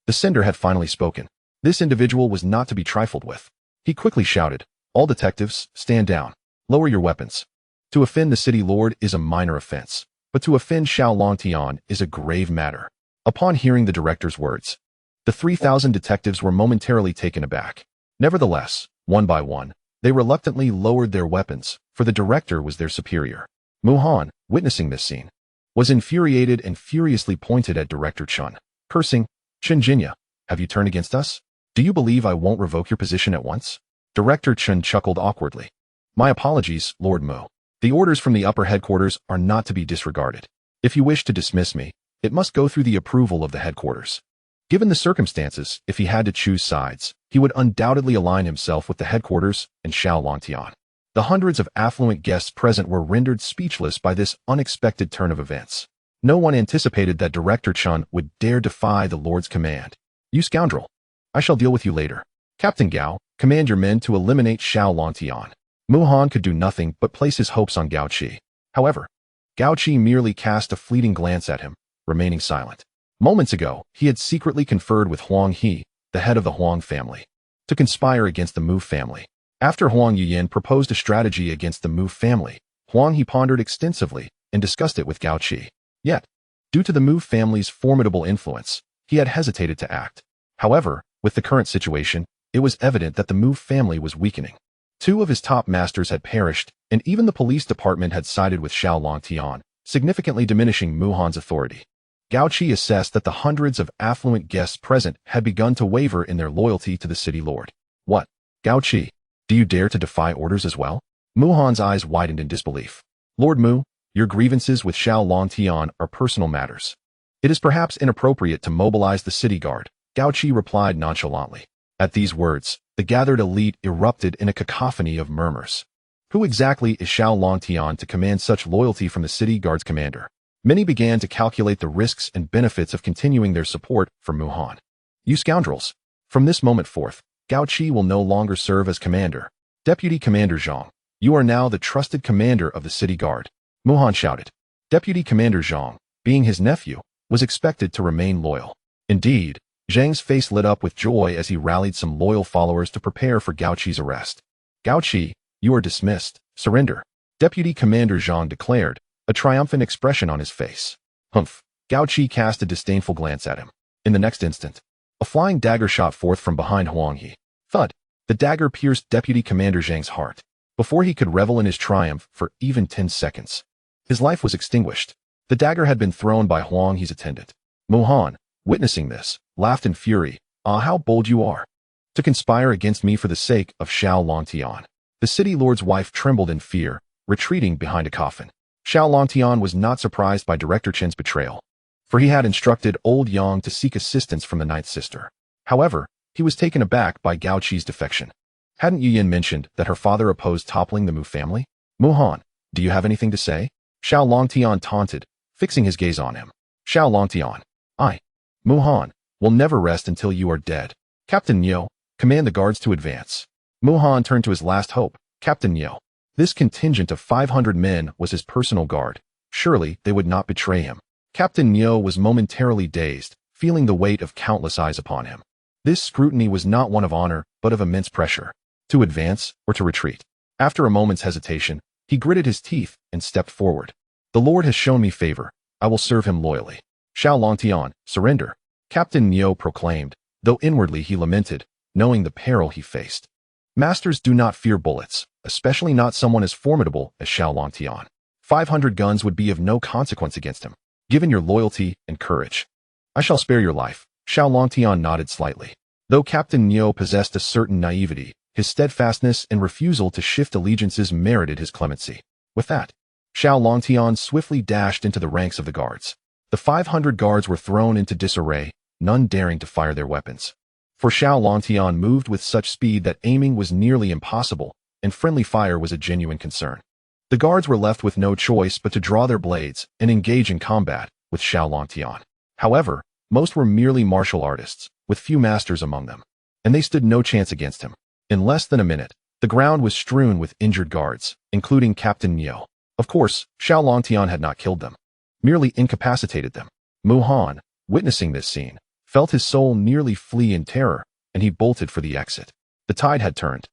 The sender had finally spoken. This individual was not to be trifled with. He quickly shouted, "All detectives, stand down. Lower your weapons. To offend the city lord is a minor offense, but to offend Xiao Longtian is a grave matter." Upon hearing the director's words, the 3,000 detectives were momentarily taken aback. Nevertheless, one by one, they reluctantly lowered their weapons, for the director was their superior. Muhan, witnessing this scene, was infuriated and furiously pointed at Director Chun, cursing, "Chen Jinya, have you turned against us? Do you believe I won't revoke your position at once?" Director Chun chuckled awkwardly. "My apologies, Lord Mu. The orders from the upper headquarters are not to be disregarded. If you wish to dismiss me, it must go through the approval of the headquarters." Given the circumstances, if he had to choose sides, he would undoubtedly align himself with the headquarters and Xiao Longtian. The hundreds of affluent guests present were rendered speechless by this unexpected turn of events. No one anticipated that Director Chun would dare defy the Lord's command. "You scoundrel! I shall deal with you later. Captain Gao, command your men to eliminate Xiao Longtian." Muhan could do nothing but place his hopes on Gao Qi. However, Gao Qi merely cast a fleeting glance at him, remaining silent. Moments ago, he had secretly conferred with Huang He, the head of the Huang family, to conspire against the Mu family. After Huang Yuyin proposed a strategy against the Mu family, Huang He pondered extensively and discussed it with Gao Qi. Yet, due to the Mu family's formidable influence, he had hesitated to act. However, with the current situation, it was evident that the Mu family was weakening. 2 of his top masters had perished, and even the police department had sided with Xiao Longtian, significantly diminishing Muhan's authority. Gao Qi assessed that the hundreds of affluent guests present had begun to waver in their loyalty to the city lord. "What? Gao Qi, do you dare to defy orders as well?" Muhan's eyes widened in disbelief. "Lord Mu, your grievances with Xiao Longtian are personal matters. It is perhaps inappropriate to mobilize the city guard," Gao Qi replied nonchalantly. At these words, the gathered elite erupted in a cacophony of murmurs. Who exactly is Xiao Longtian to command such loyalty from the city guard's commander? Many began to calculate the risks and benefits of continuing their support for Muhan. "You scoundrels! From this moment forth, Gao Qi will no longer serve as commander. Deputy Commander Zhang, you are now the trusted commander of the city guard," Muhan shouted. Deputy Commander Zhang, being his nephew, was expected to remain loyal. Indeed, Zhang's face lit up with joy as he rallied some loyal followers to prepare for Gao Qi's arrest. "Gao Qi, you are dismissed. Surrender," Deputy Commander Zhang declared, a triumphant expression on his face. "Humph." Gao Qi cast a disdainful glance at him. In the next instant, a flying dagger shot forth from behind Huang He. Thud! The dagger pierced Deputy Commander Zhang's heart. Before he could revel in his triumph for even 10 seconds, his life was extinguished. The dagger had been thrown by Huang He's attendant. Muhan, witnessing this, laughed in fury. "Ah, how bold you are, to conspire against me for the sake of Xiao Longtian." The city lord's wife trembled in fear, retreating behind a coffin. Xiao Longtian was not surprised by Director Chen's betrayal, for he had instructed old Yang to seek assistance from the ninth sister. However, he was taken aback by Gao Qi's defection. Hadn't Yuyin mentioned that her father opposed toppling the Mu family? "Muhan, do you have anything to say?" Xiao Longtian taunted, fixing his gaze on him. "Xiao Longtian, I, Muhan, will never rest until you are dead. Captain Niu, command the guards to advance." Muhan turned to his last hope, Captain Niu. This contingent of 500 men was his personal guard. Surely they would not betray him. Captain Niu was momentarily dazed, feeling the weight of countless eyes upon him. This scrutiny was not one of honor, but of immense pressure. To advance or to retreat? After a moment's hesitation, he gritted his teeth and stepped forward. "The Lord has shown me favor. I will serve him loyally." "Xiao Longtian, surrender," Captain Niu proclaimed, though inwardly he lamented, knowing the peril he faced. Masters do not fear bullets, especially not someone as formidable as Xiao Longtian. 500 guns would be of no consequence against him, given your loyalty and courage. "I shall spare your life," Xiao Longtian nodded slightly. Though Captain Niu possessed a certain naivety, his steadfastness and refusal to shift allegiances merited his clemency. With that, Xiao Longtian swiftly dashed into the ranks of the guards. The 500 guards were thrown into disarray, none daring to fire their weapons. For Xiao Longtian moved with such speed that aiming was nearly impossible, and friendly fire was a genuine concern. The guards were left with no choice but to draw their blades and engage in combat with Xiao Longtian. However, most were merely martial artists, with few masters among them, and they stood no chance against him. In less than a minute, The ground was strewn with injured guards, including Captain Niu. Of course, Xiao Longtian had not killed them, merely incapacitated them. Mu Han, witnessing this scene, felt his soul nearly flee in terror, and he bolted for the exit. The tide had turned.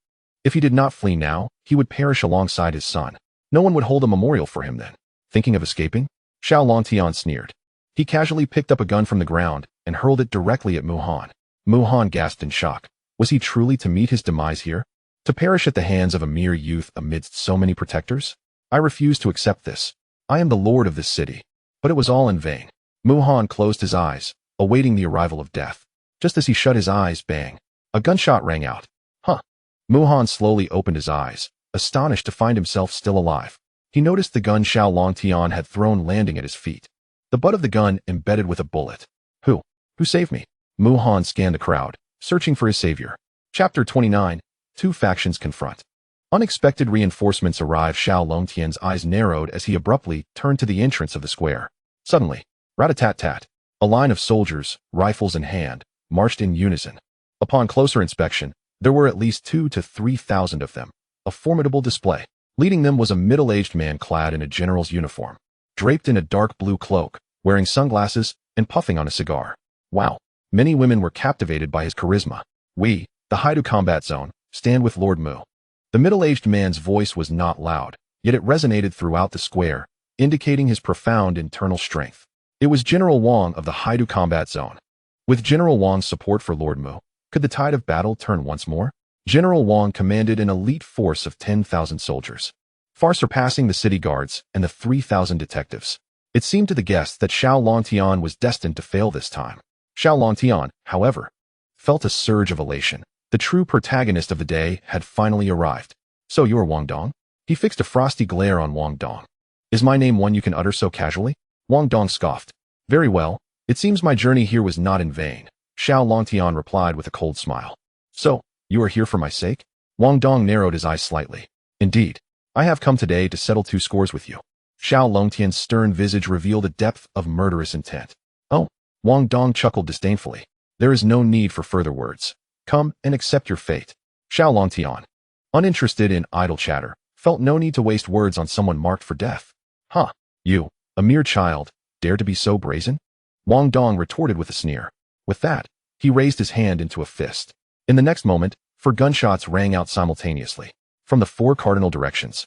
If he did not flee now, he would perish alongside his son. No one would hold a memorial for him then. Thinking of escaping? Xiao Longtian sneered. He casually picked up a gun from the ground and hurled it directly at Mu Han. Mu Han gasped in shock. Was he truly to meet his demise here? To perish at the hands of a mere youth amidst so many protectors? I refuse to accept this. I am the lord of this city. But it was all in vain. Mu Han closed his eyes, awaiting the arrival of death. Just as he shut his eyes, bang. A gunshot rang out. Huh. Mu Han slowly opened his eyes, astonished to find himself still alive. He noticed the gun Xiao Longtian had thrown landing at his feet. The butt of the gun embedded with a bullet. Who saved me? Mu Han scanned the crowd, searching for his savior. Chapter 29. Two factions confront. Unexpected reinforcements arrived. Xiao Longtian's eyes narrowed as he abruptly turned to the entrance of the square. Suddenly, rat-a-tat-tat, a line of soldiers, rifles in hand, marched in unison. Upon closer inspection, there were at least 2,000 to 3,000 of them, a formidable display. Leading them was a middle-aged man clad in a general's uniform, draped in a dark blue cloak, wearing sunglasses, and puffing on a cigar. Wow! Many women were captivated by his charisma. We, the Haidu Combat Zone, stand with Lord Mu. The middle-aged man's voice was not loud, yet it resonated throughout the square, indicating his profound internal strength. It was General Wang of the Haidu Combat Zone. With General Wang's support for Lord Mu, could the tide of battle turn once more? General Wang commanded an elite force of 10,000 soldiers, far surpassing the city guards and the 3,000 detectives. It seemed to the guests that Xiao Longtian was destined to fail this time. Xiao Longtian, however, felt a surge of elation. The true protagonist of the day had finally arrived. So you are Wang Dong? He fixed a frosty glare on Wang Dong. Is my name one you can utter so casually? Wang Dong scoffed. Very well. It seems my journey here was not in vain. Xiao Longtian replied with a cold smile. So, you are here for my sake? Wang Dong narrowed his eyes slightly. Indeed. I have come today to settle 2 scores with you. Xiao Longtian's stern visage revealed a depth of murderous intent. Oh, Wang Dong chuckled disdainfully. There is no need for further words. Come and accept your fate. Xiao Longtian, uninterested in idle chatter, felt no need to waste words on someone marked for death. Huh, you, a mere child, dare to be so brazen? Wang Dong retorted with a sneer. With that, he raised his hand into a fist. In the next moment, 4 gunshots rang out simultaneously, from the 4 cardinal directions.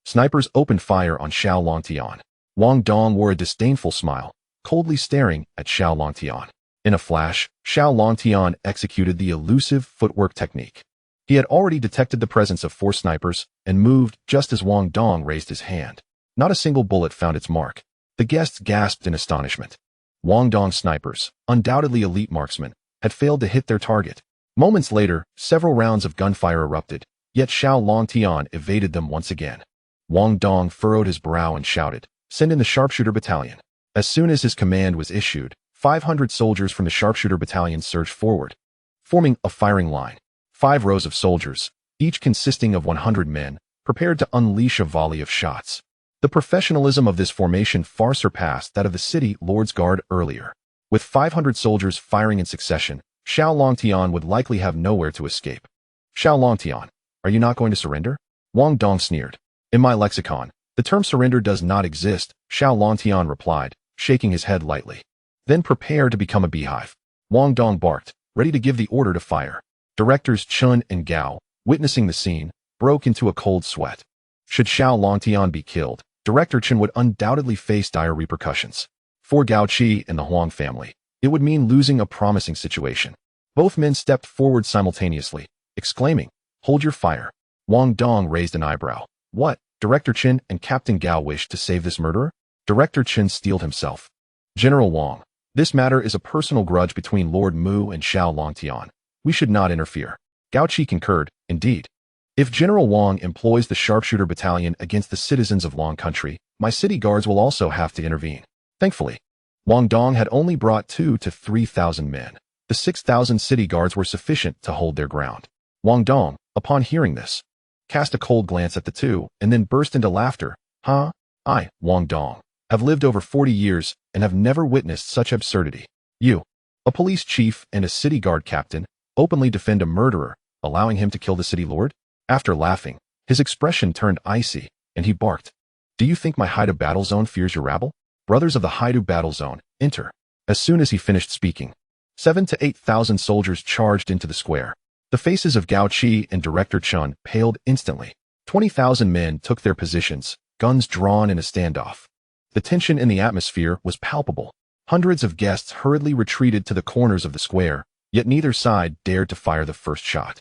Snipers opened fire on Xiao Longtian. Wang Dong wore a disdainful smile, coldly staring at Xiao Longtian. In a flash, Xiao Longtian executed the elusive footwork technique. He had already detected the presence of 4 snipers and moved just as Wang Dong raised his hand. Not a single bullet found its mark. The guests gasped in astonishment. Wang Dong's snipers, undoubtedly elite marksmen, had failed to hit their target. Moments later, several rounds of gunfire erupted, yet Xiao Longtian evaded them once again. Wang Dong furrowed his brow and shouted, "Send in the sharpshooter battalion." As soon as his command was issued, 500 soldiers from the sharpshooter battalion surged forward, forming a firing line. 5 rows of soldiers, each consisting of 100 men, prepared to unleash a volley of shots. The professionalism of this formation far surpassed that of the city lord's guard earlier. With 500 soldiers firing in succession, Xiao Longtian would likely have nowhere to escape. Xiao Longtian, are you not going to surrender? Wang Dong sneered. In my lexicon, the term surrender does not exist, Xiao Longtian replied, shaking his head lightly. Then prepare to become a beehive. Wang Dong barked, ready to give the order to fire. Directors Chun and Gao, witnessing the scene, broke into a cold sweat. Should Xiao Longtian be killed, Director Chun would undoubtedly face dire repercussions. For Gao Qi and the Huang family, it would mean losing a promising situation. Both men stepped forward simultaneously, exclaiming, "Hold your fire." Wang Dong raised an eyebrow. What? Director Chen and Captain Gao wished to save this murderer? Director Chen steeled himself. General Wang, this matter is a personal grudge between Lord Mu and Xiao Longtian. We should not interfere. Gao Qi concurred, indeed. If General Wang employs the sharpshooter battalion against the citizens of Long Country, my city guards will also have to intervene. Thankfully, Wang Dong had only brought 2,000 to 3,000 men. The 6,000 city guards were sufficient to hold their ground. Wang Dong, upon hearing this, cast a cold glance at the 2 and then burst into laughter. Huh? I, Wang Dong, have lived over 40 years and have never witnessed such absurdity. You, a police chief and a city guard captain, openly defend a murderer, allowing him to kill the city lord? After laughing, his expression turned icy, and he barked. Do you think my Haidu battle zone fears your rabble? Brothers of the Haidu battle zone, enter. As soon as he finished speaking, 7,000 to 8,000 soldiers charged into the square. The faces of Gao Qi and Director Chun paled instantly. 20,000 men took their positions, guns drawn in a standoff. The tension in the atmosphere was palpable. Hundreds of guests hurriedly retreated to the corners of the square, yet neither side dared to fire the first shot.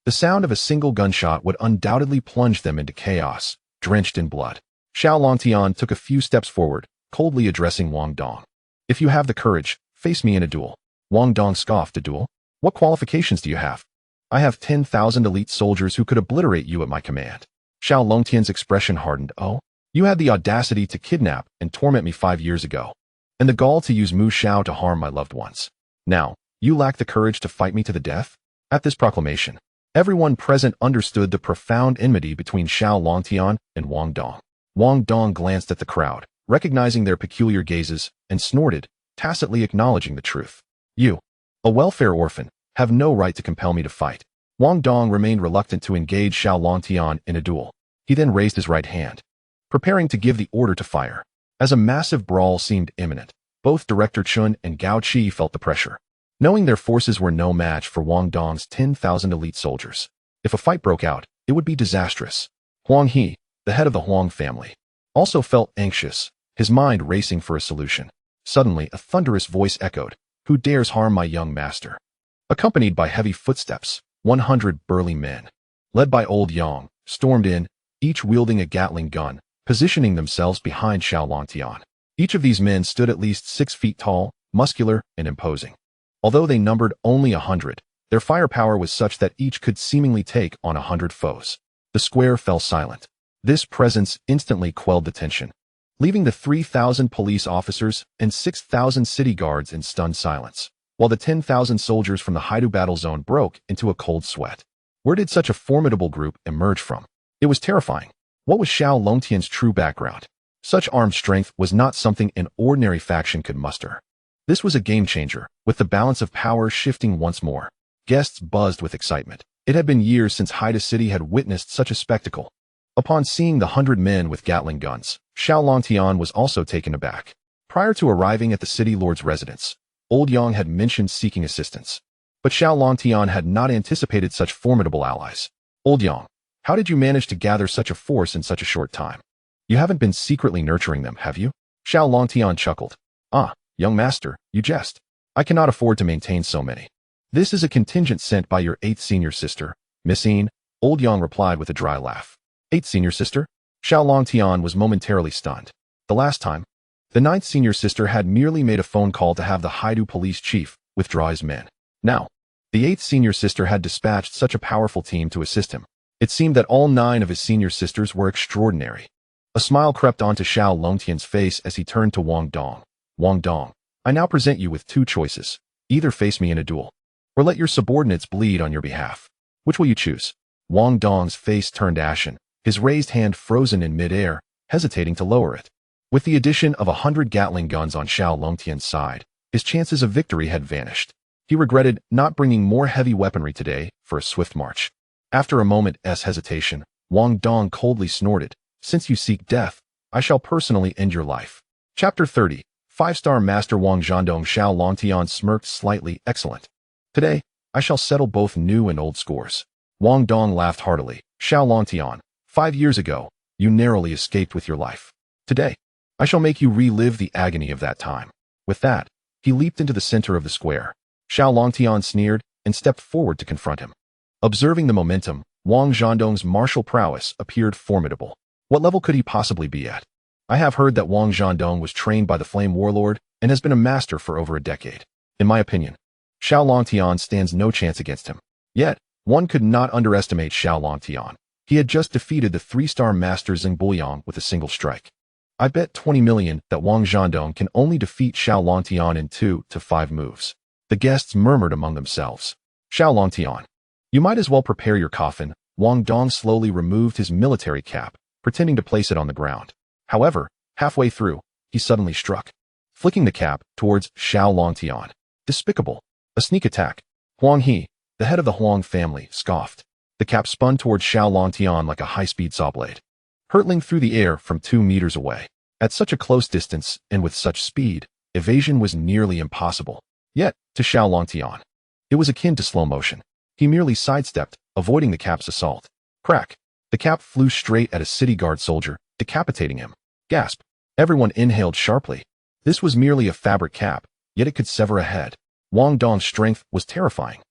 The sound of a single gunshot would undoubtedly plunge them into chaos, drenched in blood. Xiao Longtian took a few steps forward, coldly addressing Wang Dong. If you have the courage, face me in a duel. Wang Dong scoffed. A duel? What qualifications do you have? I have 10,000 elite soldiers who could obliterate you at my command. Xiao Longtian's expression hardened. Oh? You had the audacity to kidnap and torment me 5 years ago, and the gall to use Mu Xiao to harm my loved ones. Now, you lack the courage to fight me to the death? At this proclamation, everyone present understood the profound enmity between Xiao Longtian and Wang Dong. Wang Dong glanced at the crowd, recognizing their peculiar gazes, and snorted, tacitly acknowledging the truth. You, a welfare orphan, have no right to compel me to fight. Wang Dong remained reluctant to engage Xiao Longtian in a duel. He then raised his right hand, preparing to give the order to fire. As a massive brawl seemed imminent, both Director Chun and Gao Qi felt the pressure, knowing their forces were no match for Wang Dong's 10,000 elite soldiers. If a fight broke out, it would be disastrous. Huang He, the head of the Huang family, also felt anxious, his mind racing for a solution. Suddenly, a thunderous voice echoed, "Who dares harm my young master?" Accompanied by heavy footsteps, 100 burly men, led by Old Yang, stormed in, each wielding a Gatling gun, positioning themselves behind Xiao Longtian. Each of these men stood at least 6 feet tall, muscular, and imposing. Although they numbered only 100, their firepower was such that each could seemingly take on 100 foes. The square fell silent. This presence instantly quelled the tension, leaving the 3,000 police officers and 6,000 city guards in stunned silence, while the 10,000 soldiers from the Haidu battle zone broke into a cold sweat. Where did such a formidable group emerge from? It was terrifying. What was Xiao Longtian's true background? Such armed strength was not something an ordinary faction could muster. This was a game changer, with the balance of power shifting once more. Guests buzzed with excitement. It had been years since Haida City had witnessed such a spectacle. Upon seeing the 100 men with Gatling guns, Xiao Longtian was also taken aback. Prior to arriving at the city lord's residence, Old Yang had mentioned seeking assistance. But Xiao Longtian had not anticipated such formidable allies. Old Yang, how did you manage to gather such a force in such a short time? You haven't been secretly nurturing them, have you? Xiao Longtian chuckled. Ah, young master, you jest. I cannot afford to maintain so many. This is a contingent sent by your 8th senior sister, Miss Yin, Old Yang replied with a dry laugh. 8th senior sister? Xiao Longtian was momentarily stunned. The last time, the 9th senior sister had merely made a phone call to have the Haidu police chief withdraw his men. Now, the 8th senior sister had dispatched such a powerful team to assist him. It seemed that all 9 of his senior sisters were extraordinary. A smile crept onto Xiao Longtian's face as he turned to Wang Dong. Wang Dong, I now present you with 2 choices. Either face me in a duel, or let your subordinates bleed on your behalf. Which will you choose? Wang Dong's face turned ashen, his raised hand frozen in mid-air, hesitating to lower it. With the addition of 100 Gatling guns on Xiao Longtian's side, his chances of victory had vanished. He regretted not bringing more heavy weaponry today for a swift march. After a moment's hesitation, Wang Dong coldly snorted, Since you seek death, I shall personally end your life. Chapter 30. 5-star Master Wang Zhandong. Xiao Longtian smirked slightly. Excellent. Today, I shall settle both new and old scores. Wang Dong laughed heartily. Xiao Longtian, 5 years ago, you narrowly escaped with your life. Today, I shall make you relive the agony of that time. With that, he leaped into the center of the square. Xiao Longtian sneered and stepped forward to confront him. Observing the momentum, Wang Zhandong's martial prowess appeared formidable. What level could he possibly be at? I have heard that Wang Zhandong was trained by the Flame Warlord and has been a master for over a decade. In my opinion, Xiao Longtian stands no chance against him. Yet, one could not underestimate Xiao Longtian. He had just defeated the 3-star Master Zheng Buoyang with a single strike. I bet 20 million that Wang Zhandong can only defeat Xiao Longtian in 2 to 5 moves. The guests murmured among themselves. Xiao Longtian, you might as well prepare your coffin. Wang Dong slowly removed his military cap, pretending to place it on the ground. However, halfway through, he suddenly struck, flicking the cap towards Xiao Longtian. Despicable. A sneak attack. Huang He, the head of the Huang family, scoffed. The cap spun towards Xiao Longtian like a high-speed saw blade, hurtling through the air from 2 meters away. At such a close distance and with such speed, evasion was nearly impossible. Yet, to Xiao Longtian, it was akin to slow motion. He merely sidestepped, avoiding the cap's assault. Crack! The cap flew straight at a city guard soldier, decapitating him. Gasp! Everyone inhaled sharply. This was merely a fabric cap, yet it could sever a head. Wang Dong's strength was terrifying.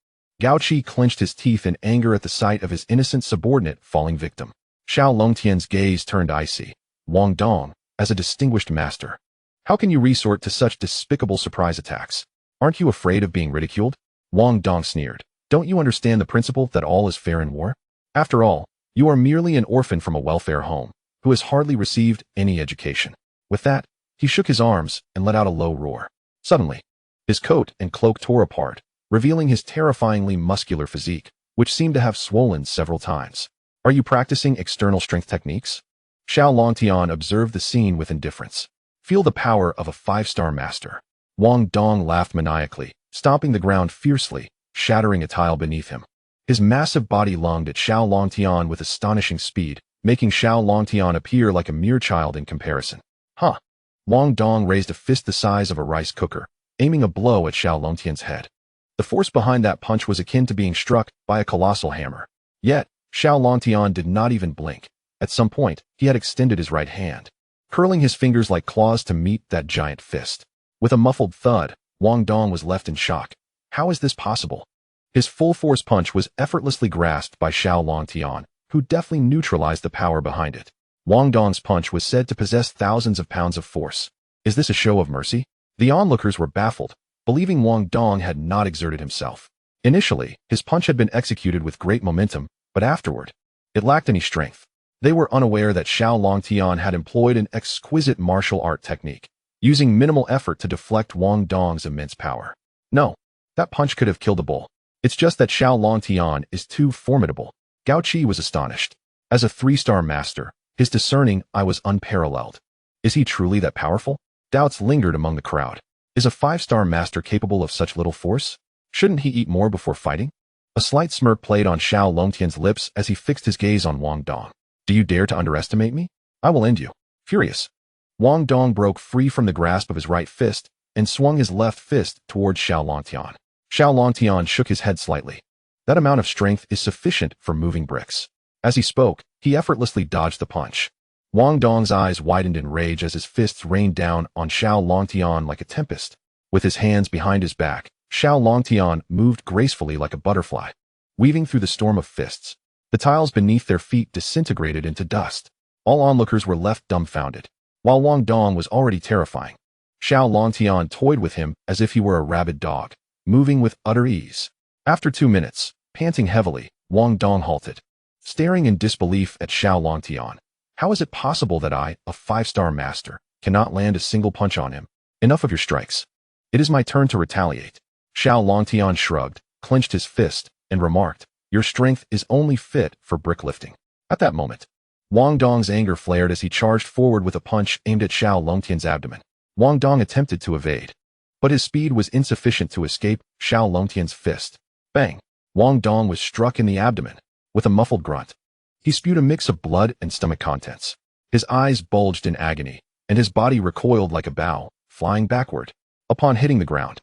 Gao Qi clenched his teeth in anger at the sight of his innocent subordinate falling victim. Xiao Longtian's gaze turned icy. Wang Dong, as a distinguished master, how can you resort to such despicable surprise attacks? Aren't you afraid of being ridiculed? Wang Dong sneered. Don't you understand the principle that all is fair in war? After all, you are merely an orphan from a welfare home, who has hardly received any education. With that, he shook his arms and let out a low roar. Suddenly, his coat and cloak tore apart, revealing his terrifyingly muscular physique, which seemed to have swollen several times. Are you practicing external strength techniques? Xiao Longtian observed the scene with indifference. Feel the power of a 5-star master. Wang Dong laughed maniacally, stomping the ground fiercely, shattering a tile beneath him. His massive body lunged at Xiao Longtian with astonishing speed, making Xiao Longtian appear like a mere child in comparison. Huh! Wang Dong raised a fist the size of a rice cooker, aiming a blow at Xiao Longtian's head. The force behind that punch was akin to being struck by a colossal hammer. Yet, Xiao Longtian did not even blink. At some point, he had extended his right hand, curling his fingers like claws to meet that giant fist. With a muffled thud, Wang Dong was left in shock. How is this possible? His full-force punch was effortlessly grasped by Xiao Longtian, who deftly neutralized the power behind it. Wang Dong's punch was said to possess thousands of pounds of force. Is this a show of mercy? The onlookers were baffled, believing Wang Dong had not exerted himself. Initially, his punch had been executed with great momentum, but afterward, it lacked any strength. They were unaware that Xiao Longtian had employed an exquisite martial art technique, using minimal effort to deflect Wang Dong's immense power. No, that punch could have killed a bull. It's just that Xiao Longtian is too formidable. Gao Qi was astonished. As a 3-star master, his discerning eye was unparalleled. Is he truly that powerful? Doubts lingered among the crowd. Is a 5-star master capable of such little force? Shouldn't he eat more before fighting? A slight smirk played on Xiao Longtian's lips as he fixed his gaze on Wang Dong. Do you dare to underestimate me? I will end you. Furious, Wang Dong broke free from the grasp of his right fist and swung his left fist towards Xiao Longtian. Xiao Longtian shook his head slightly. That amount of strength is sufficient for moving bricks. As he spoke, he effortlessly dodged the punch. Wang Dong's eyes widened in rage as his fists rained down on Xiao Longtian like a tempest. With his hands behind his back, Xiao Longtian moved gracefully like a butterfly, weaving through the storm of fists. The tiles beneath their feet disintegrated into dust. All onlookers were left dumbfounded. While Wang Dong was already terrifying, Xiao Longtian toyed with him as if he were a rabid dog, moving with utter ease. After 2 minutes, panting heavily, Wang Dong halted, staring in disbelief at Xiao Longtian. How is it possible that I, a 5-star master, cannot land a single punch on him? Enough of your strikes. It is my turn to retaliate. Xiao Longtian shrugged, clenched his fist, and remarked, your strength is only fit for bricklifting. At that moment, Wang Dong's anger flared as he charged forward with a punch aimed at Xiao Longtian's abdomen. Wang Dong attempted to evade, but his speed was insufficient to escape Xiao Longtian's fist. Bang! Wang Dong was struck in the abdomen. With a muffled grunt, he spewed a mix of blood and stomach contents. His eyes bulged in agony, and his body recoiled like a bow, flying backward. Upon hitting the ground,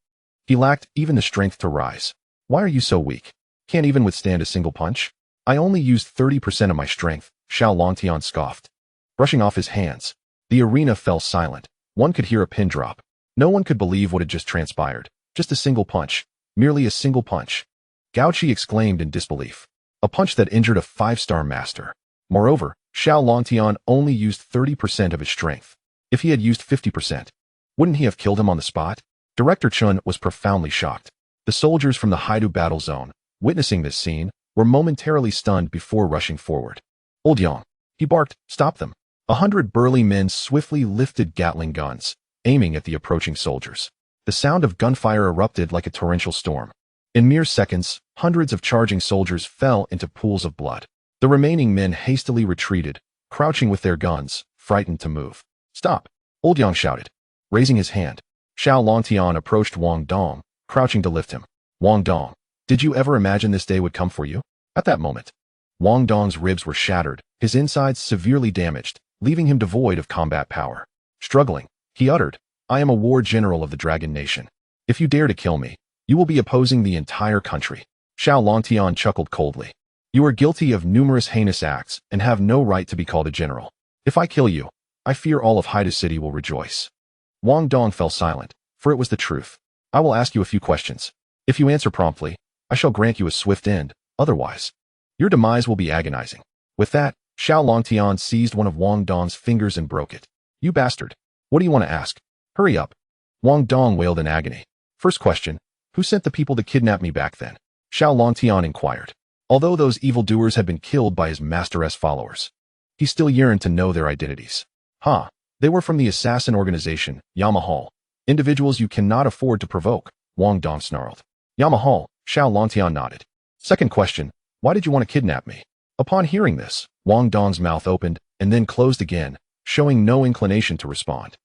he lacked even the strength to rise. Why are you so weak? Can't even withstand a single punch? I only used 30% of my strength, Xiao Longtian scoffed. Brushing off his hands, the arena fell silent. One could hear a pin drop. No one could believe what had just transpired. Just a single punch. Merely a single punch. Gao Qi exclaimed in disbelief. A punch that injured a 5-star master. Moreover, Xiao Longtian only used 30% of his strength. If he had used 50%, wouldn't he have killed him on the spot? Director Chun was profoundly shocked. The soldiers from the Haidu battle zone, witnessing this scene, were momentarily stunned before rushing forward. Old Yang, he barked, stop them. 100 burly men swiftly lifted Gatling guns, aiming at the approaching soldiers. The sound of gunfire erupted like a torrential storm. In mere seconds, hundreds of charging soldiers fell into pools of blood. The remaining men hastily retreated, crouching with their guns, frightened to move. Stop! Old Yang shouted, raising his hand. Xiao Longtian approached Wang Dong, crouching to lift him. Wang Dong, did you ever imagine this day would come for you? At that moment, Wang Dong's ribs were shattered, his insides severely damaged, leaving him devoid of combat power. Struggling, he uttered, "I am a war general of the Dragon Nation. If you dare to kill me, you will be opposing the entire country." Xiao Longtian chuckled coldly. "You are guilty of numerous heinous acts and have no right to be called a general. If I kill you, I fear all of Haida City will rejoice." Wang Dong fell silent, for it was the truth. "I will ask you a few questions. If you answer promptly, I shall grant you a swift end, otherwise, your demise will be agonizing." With that, Xiao Longtian seized one of Wang Dong's fingers and broke it. "You bastard. What do you want to ask? Hurry up." Wang Dong wailed in agony. "First question, who sent the people to kidnap me back then?" Xiao Longtian inquired. Although those evildoers had been killed by his master's followers, he still yearned to know their identities. They were from the assassin organization, Yamahal. "Individuals you cannot afford to provoke," Wang Dong snarled. "Yamahal," Xiao Longtian nodded. "Second question, why did you want to kidnap me?" Upon hearing this, Wang Dong's mouth opened and then closed again, showing no inclination to respond.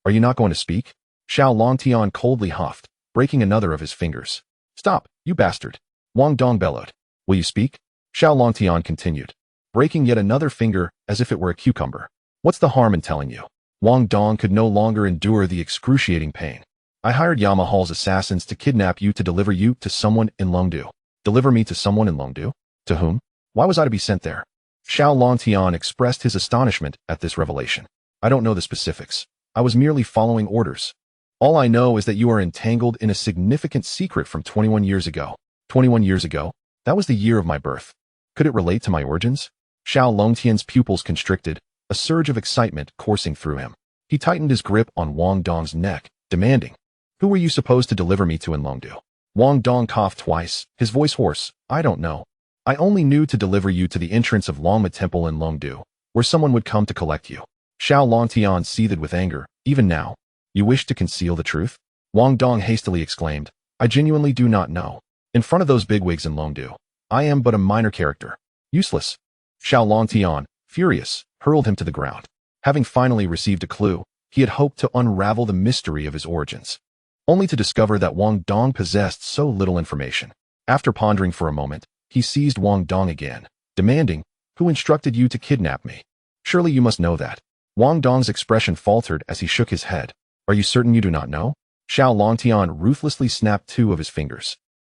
"Are you not going to speak?" Xiao Longtian coldly huffed, breaking another of his fingers. "Stop, you bastard," Wang Dong bellowed. "Will you speak?" Xiao Longtian continued, breaking yet another finger as if it were a cucumber. "What's the harm in telling you?" Wang Dong could no longer endure the excruciating pain. "I hired Yamahal's assassins to kidnap you to deliver you to someone in Longdu." "Deliver me to someone in Longdu? To whom? Why was I to be sent there?" Xiao Longtian expressed his astonishment at this revelation. "I don't know the specifics. I was merely following orders. All I know is that you are entangled in a significant secret from 21 years ago. 21 years ago? That was the year of my birth. Could it relate to my origins?" Xiao Longtian's pupils constricted, a surge of excitement coursing through him. He tightened his grip on Wang Dong's neck, demanding, "Who were you supposed to deliver me to in Longdu?" Wang Dong coughed twice, his voice hoarse. "I don't know. I only knew to deliver you to the entrance of Longma Temple in Longdu, where someone would come to collect you." Xiao Longtian seethed with anger. "Even now, you wish to conceal the truth?" Wang Dong hastily exclaimed, "I genuinely do not know. In front of those bigwigs in Longdu, I am but a minor character. Useless." Xiao Longtian, furious, hurled him to the ground. Having finally received a clue, he had hoped to unravel the mystery of his origins, only to discover that Wang Dong possessed so little information. After pondering for a moment, he seized Wang Dong again, demanding, "Who instructed you to kidnap me? Surely you must know that." Wang Dong's expression faltered as he shook his head. "Are you certain you do not know?" Xiao Longtian ruthlessly snapped two of his fingers.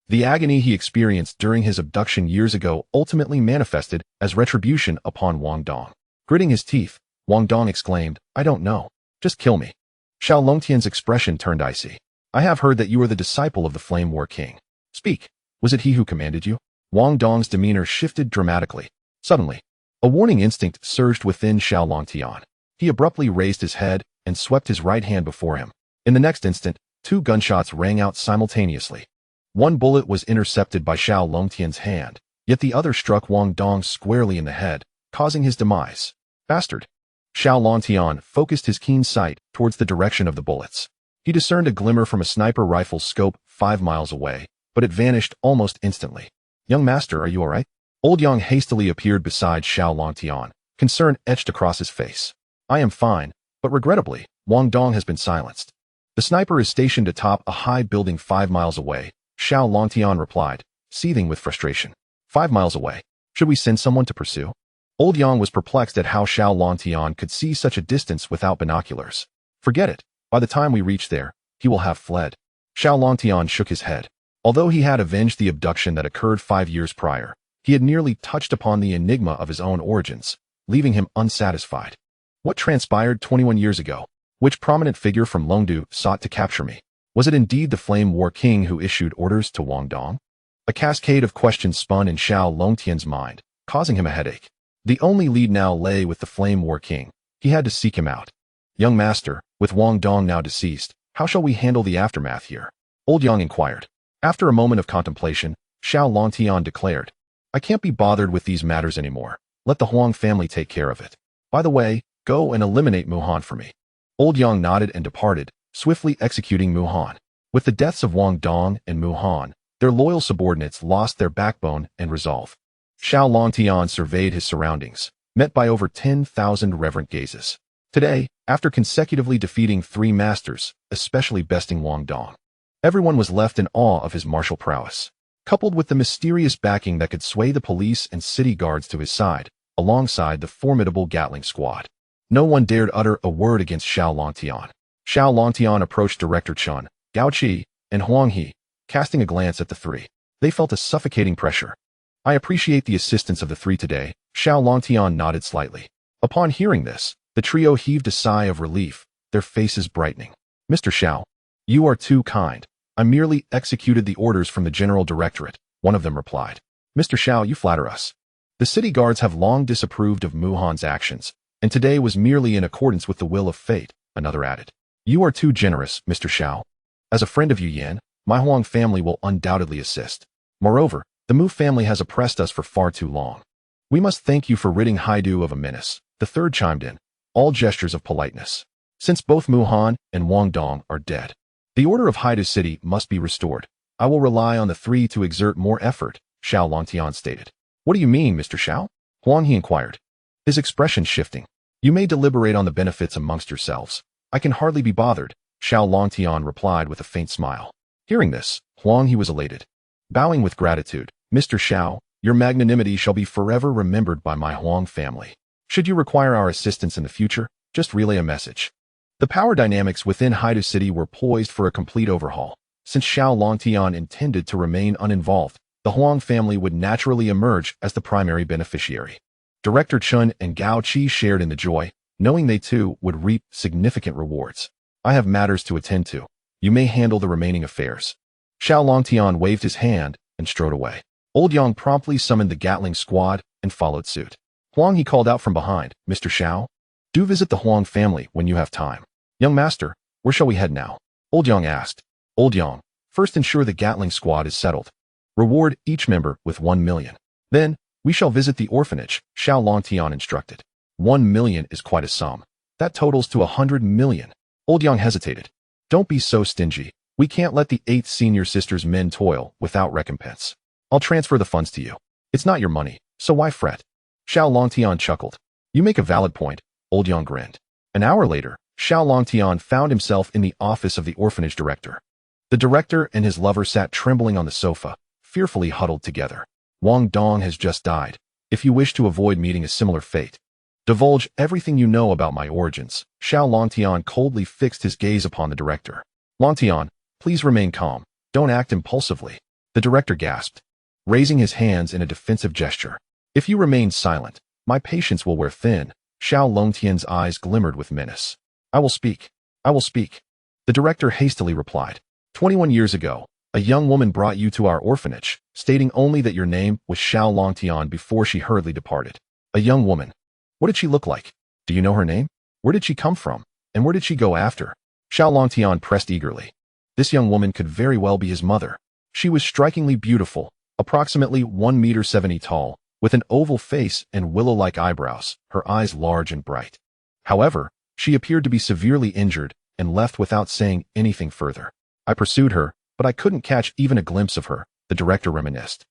The agony he experienced during his abduction years ago ultimately manifested as retribution upon Wang Dong. Gritting his teeth, Wang Dong exclaimed, "I don't know. Just kill me." Xiao Longtian's expression turned icy. "I have heard that you are the disciple of the Flame War King. Speak. Was it he who commanded you?" Wang Dong's demeanor shifted dramatically. Suddenly, a warning instinct surged within Xiao Longtian. He abruptly raised his head and swept his right hand before him. In the next instant, two gunshots rang out simultaneously. One bullet was intercepted by Xiao Longtian's hand, yet the other struck Wang Dong squarely in the head, causing his demise. "Bastard!" Xiao Longtian focused his keen sight towards the direction of the bullets. He discerned a glimmer from a sniper rifle's scope 5 miles away, but it vanished almost instantly. "Young master, are you all right?" Old Yang hastily appeared beside Xiao Longtian, concern etched across his face. "I am fine, but regrettably, Wang Dong has been silenced. The sniper is stationed atop a high building 5 miles away," Xiao Longtian replied, seething with frustration. 5 miles away? Should we send someone to pursue?" Old Yang was perplexed at how Xiao Longtian could see such a distance without binoculars. "Forget it. By the time we reach there, he will have fled." Xiao Longtian shook his head. Although he had avenged the abduction that occurred 5 years prior, he had nearly touched upon the enigma of his own origins, leaving him unsatisfied. What transpired 21 years ago? Which prominent figure from Longdu sought to capture me? Was it indeed the Flame War King who issued orders to Wang Dong? A cascade of questions spun in Xiao Longtian's mind, causing him a headache. The only lead now lay with the Flame War King. He had to seek him out. "Young master, with Wang Dong now deceased, how shall we handle the aftermath here?" Old Yang inquired. After a moment of contemplation, Xiao Longtian declared, "I can't be bothered with these matters anymore. Let the Huang family take care of it. By the way, go and eliminate Muhan for me." Old Yang nodded and departed, swiftly executing Muhan. With the deaths of Wang Dong and Muhan, their loyal subordinates lost their backbone and resolve. Xiao Longtian surveyed his surroundings, met by over 10,000 reverent gazes. Today, after consecutively defeating 3 masters, especially besting Wang Dong, everyone was left in awe of his martial prowess. coupled with the mysterious backing that could sway the police and city guards to his side, alongside the formidable Gatling squad. No one dared utter a word against Xiao Longtian. Xiao Longtian approached Director Chun, Gao Qi, and Huang He, casting a glance at the three. They felt a suffocating pressure. I appreciate the assistance of the three today. Xiao Longtian nodded slightly. Upon hearing this, the trio heaved a sigh of relief, their faces brightening. Mr. Xiao, you are too kind. I merely executed the orders from the General Directorate, one of them replied. Mr. Xiao, you flatter us. The city guards have long disapproved of Muhan's actions, and today was merely in accordance with the will of fate, another added. You are too generous, Mr. Xiao. As a friend of Yu Yan, my Huang family will undoubtedly assist. Moreover, the Mu family has oppressed us for far too long. We must thank you for ridding Haidu of a menace. The third chimed in, all gestures of politeness. Since both Muhan and Wang Dong are dead, the order of Haidu City must be restored. I will rely on the three to exert more effort, Xiao Longtian stated. What do you mean, Mr. Xiao? Huang He inquired, his expression shifting. You may deliberate on the benefits amongst yourselves. I can hardly be bothered, Xiao Longtian replied with a faint smile. Hearing this, Huang He was elated. Bowing with gratitude, Mr. Xiao, your magnanimity shall be forever remembered by my Huang family. Should you require our assistance in the future, just relay a message. The power dynamics within Haidu City were poised for a complete overhaul. Since Xiao Longtian intended to remain uninvolved, the Huang family would naturally emerge as the primary beneficiary. Director Chun and Gao Qi shared in the joy, knowing they too would reap significant rewards. I have matters to attend to. You may handle the remaining affairs. Xiao Longtian waved his hand and strode away. Old Yang promptly summoned the Gatling squad and followed suit. Huang He called out from behind, Mr. Xiao, do visit the Huang family when you have time. Young master, where shall we head now? Old Yang asked. Old Yang, first ensure the Gatling squad is settled. Reward each member with 1 million. Then, we shall visit the orphanage, Xiao Longtian instructed. 1 million is quite a sum. That totals to 100 million. Old Yang hesitated. Don't be so stingy. We can't let the 8th senior sister's men toil without recompense. I'll transfer the funds to you. It's not your money, so why fret? Xiao Longtian chuckled. You make a valid point, Old Yang grinned. An hour later, Xiao Longtian found himself in the office of the orphanage director. The director and his lover sat trembling on the sofa, fearfully huddled together. Wang Dong has just died. If you wish to avoid meeting a similar fate, divulge everything you know about my origins. Xiao Longtian coldly fixed his gaze upon the director. Longtian, please remain calm. Don't act impulsively. The director gasped, raising his hands in a defensive gesture. If you remain silent, my patience will wear thin. Xiao Longtian's eyes glimmered with menace. I will speak. I will speak. The director hastily replied. 21 years ago, a young woman brought you to our orphanage, stating only that your name was Xiao Longtian before she hurriedly departed. A young woman. What did she look like? Do you know her name? Where did she come from? And where did she go after? Xiao Longtian pressed eagerly. This young woman could very well be his mother. She was strikingly beautiful, approximately 1.70 meters tall, with an oval face and willow-like eyebrows, her eyes large and bright. However, she appeared to be severely injured and left without saying anything further. I pursued her, but I couldn't catch even a glimpse of her, the director reminisced.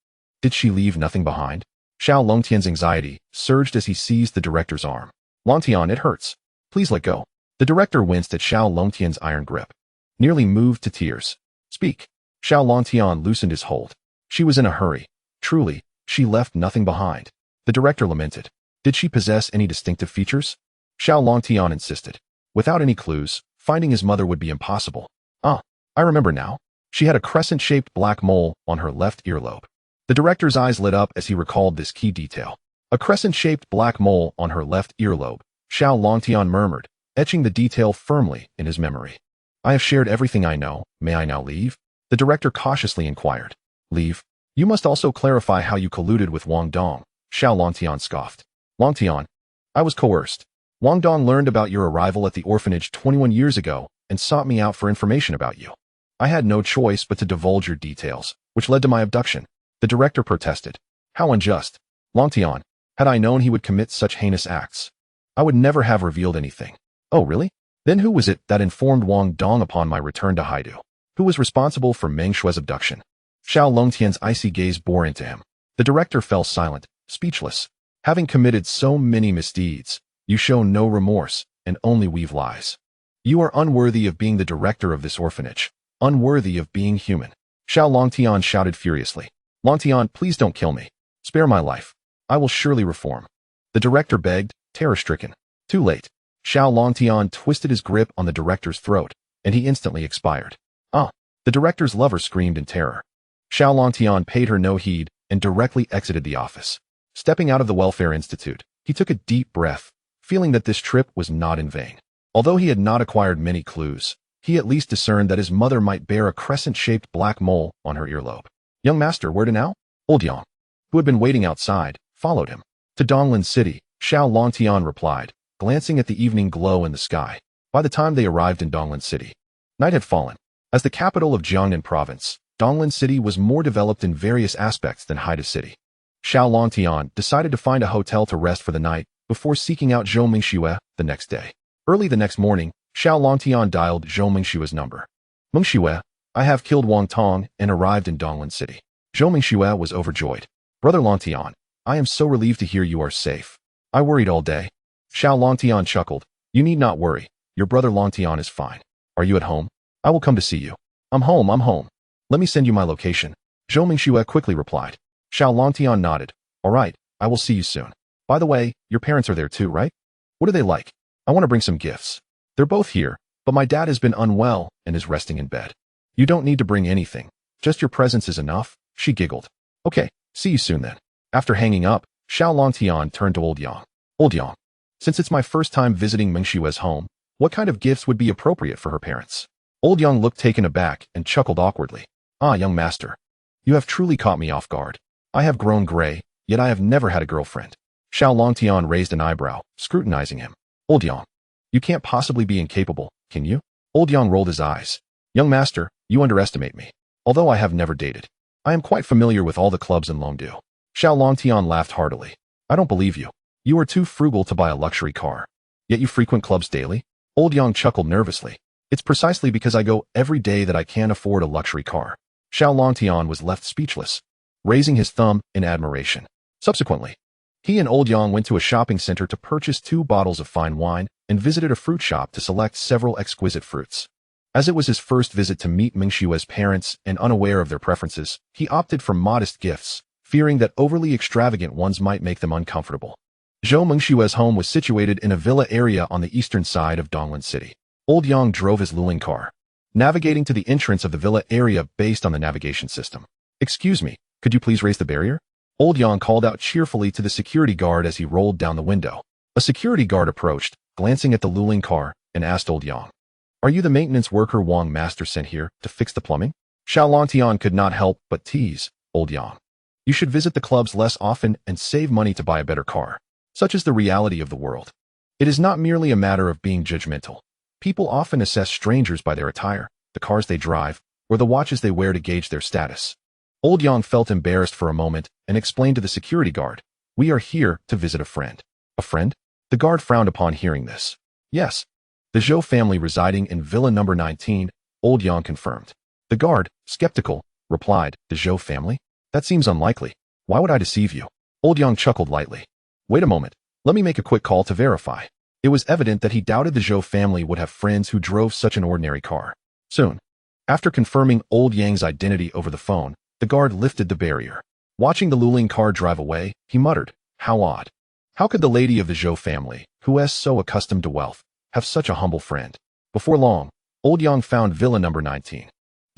Did she leave nothing behind? Xiao Longtian's anxiety surged as he seized the director's arm. Longtian, it hurts. Please let go. The director winced at Xiao Longtian's iron grip, nearly moved to tears. Speak. Xiao Longtian loosened his hold. She was in a hurry. Truly, she left nothing behind. The director lamented. Did she possess any distinctive features? Xiao Longtian insisted. Without any clues, finding his mother would be impossible. Ah, I remember now. She had a crescent-shaped black mole on her left earlobe. The director's eyes lit up as he recalled this key detail. A crescent-shaped black mole on her left earlobe, Xiao Longtian murmured, etching the detail firmly in his memory. I have shared everything I know. May I now leave? The director cautiously inquired. Leave? You must also clarify how you colluded with Wang Dong. Xiao Longtian scoffed. Longtian, I was coerced. Wang Dong learned about your arrival at the orphanage 21 years ago and sought me out for information about you. I had no choice but to divulge your details, which led to my abduction. The director protested. How unjust. Longtian, had I known he would commit such heinous acts, I would never have revealed anything. Oh, really? Then who was it that informed Wang Dong upon my return to Haidu? Who was responsible for Meng Shue's abduction? Xiao Longtian's icy gaze bore into him. The director fell silent, speechless. Having committed so many misdeeds, you show no remorse and only weave lies. You are unworthy of being the director of this orphanage, unworthy of being human. Xiao Longtian shouted furiously. Longtian, please don't kill me. Spare my life. I will surely reform. The director begged, terror-stricken. Too late. Xiao Longtian twisted his grip on the director's throat, and he instantly expired. Ah! The director's lover screamed in terror. Xiao Longtian paid her no heed and directly exited the office. Stepping out of the Welfare Institute, he took a deep breath, feeling that this trip was not in vain. Although he had not acquired many clues, he at least discerned that his mother might bear a crescent-shaped black mole on her earlobe. Young master, where to now? Old Yang, who had been waiting outside, followed him. To Donglan City, Xiao Longtian replied, glancing at the evening glow in the sky. By the time they arrived in Donglan City, night had fallen. As the capital of Jiangnan province, Donglan City was more developed in various aspects than Haida City. Xiao Longtian decided to find a hotel to rest for the night before seeking out Zhou Mingxue the next day. Early the next morning, Xiao Longtian dialed Zhou Mingxue's number. Mingxue, I have killed Wang Tong and arrived in Donglan City. Zhou Mingxue was overjoyed. Brother Longtian, I am so relieved to hear you are safe. I worried all day. Xiao Longtian chuckled. You need not worry. Your brother Longtian is fine. Are you at home? I will come to see you. I'm home. Let me send you my location. Zhou Mingxue quickly replied. Xiao Longtian nodded. All right, I will see you soon. By the way, your parents are there too, right? What are they like? I want to bring some gifts. They're both here, but my dad has been unwell and is resting in bed. You don't need to bring anything. Just your presence is enough, she giggled. Okay, see you soon then. After hanging up, Xiao Longtian turned to Old Yang. Old Yang, since it's my first time visiting Mingxue's home, what kind of gifts would be appropriate for her parents? Old Yang looked taken aback and chuckled awkwardly. Ah, young master. You have truly caught me off guard. I have grown gray, yet I have never had a girlfriend. Xiao Longtian raised an eyebrow, scrutinizing him. Old Yang, you can't possibly be incapable, can you? Old Yang rolled his eyes. Young master, you underestimate me. Although I have never dated, I am quite familiar with all the clubs in Longdu. Xiao Longtian laughed heartily. I don't believe you. You are too frugal to buy a luxury car. Yet you frequent clubs daily? Old Yang chuckled nervously. It's precisely because I go every day that I can't afford a luxury car. Xiao Longtian was left speechless, raising his thumb in admiration. Subsequently, he and Old Yang went to a shopping center to purchase 2 bottles of fine wine and visited a fruit shop to select several exquisite fruits. As it was his first visit to meet Mingxue's parents and unaware of their preferences, he opted for modest gifts, fearing that overly extravagant ones might make them uncomfortable. Zhou Mingxue's home was situated in a villa area on the eastern side of Donglan City. Old Yang drove his Luling car, navigating to the entrance of the villa area based on the navigation system. Excuse me, could you please raise the barrier? Old Yang called out cheerfully to the security guard as he rolled down the window. A security guard approached, glancing at the Luling car, and asked Old Yang, Are you the maintenance worker Wang Master sent here to fix the plumbing? Xiao Longtian could not help but tease Old Yang. You should visit the clubs less often and save money to buy a better car. Such is the reality of the world. It is not merely a matter of being judgmental. People often assess strangers by their attire, the cars they drive, or the watches they wear to gauge their status. Old Yang felt embarrassed for a moment and explained to the security guard, We are here to visit a friend. A friend? The guard frowned upon hearing this. Yes. The Zhou family residing in Villa number 19, Old Yang confirmed. The guard, skeptical, replied, The Zhou family? That seems unlikely. Why would I deceive you? Old Yang chuckled lightly. Wait a moment. Let me make a quick call to verify. It was evident that he doubted the Zhou family would have friends who drove such an ordinary car. Soon, after confirming Old Yang's identity over the phone, the guard lifted the barrier. Watching the Luling car drive away, he muttered, How odd. How could the lady of the Zhou family, who is so accustomed to wealth, have such a humble friend? Before long, Old Yang found Villa number 19.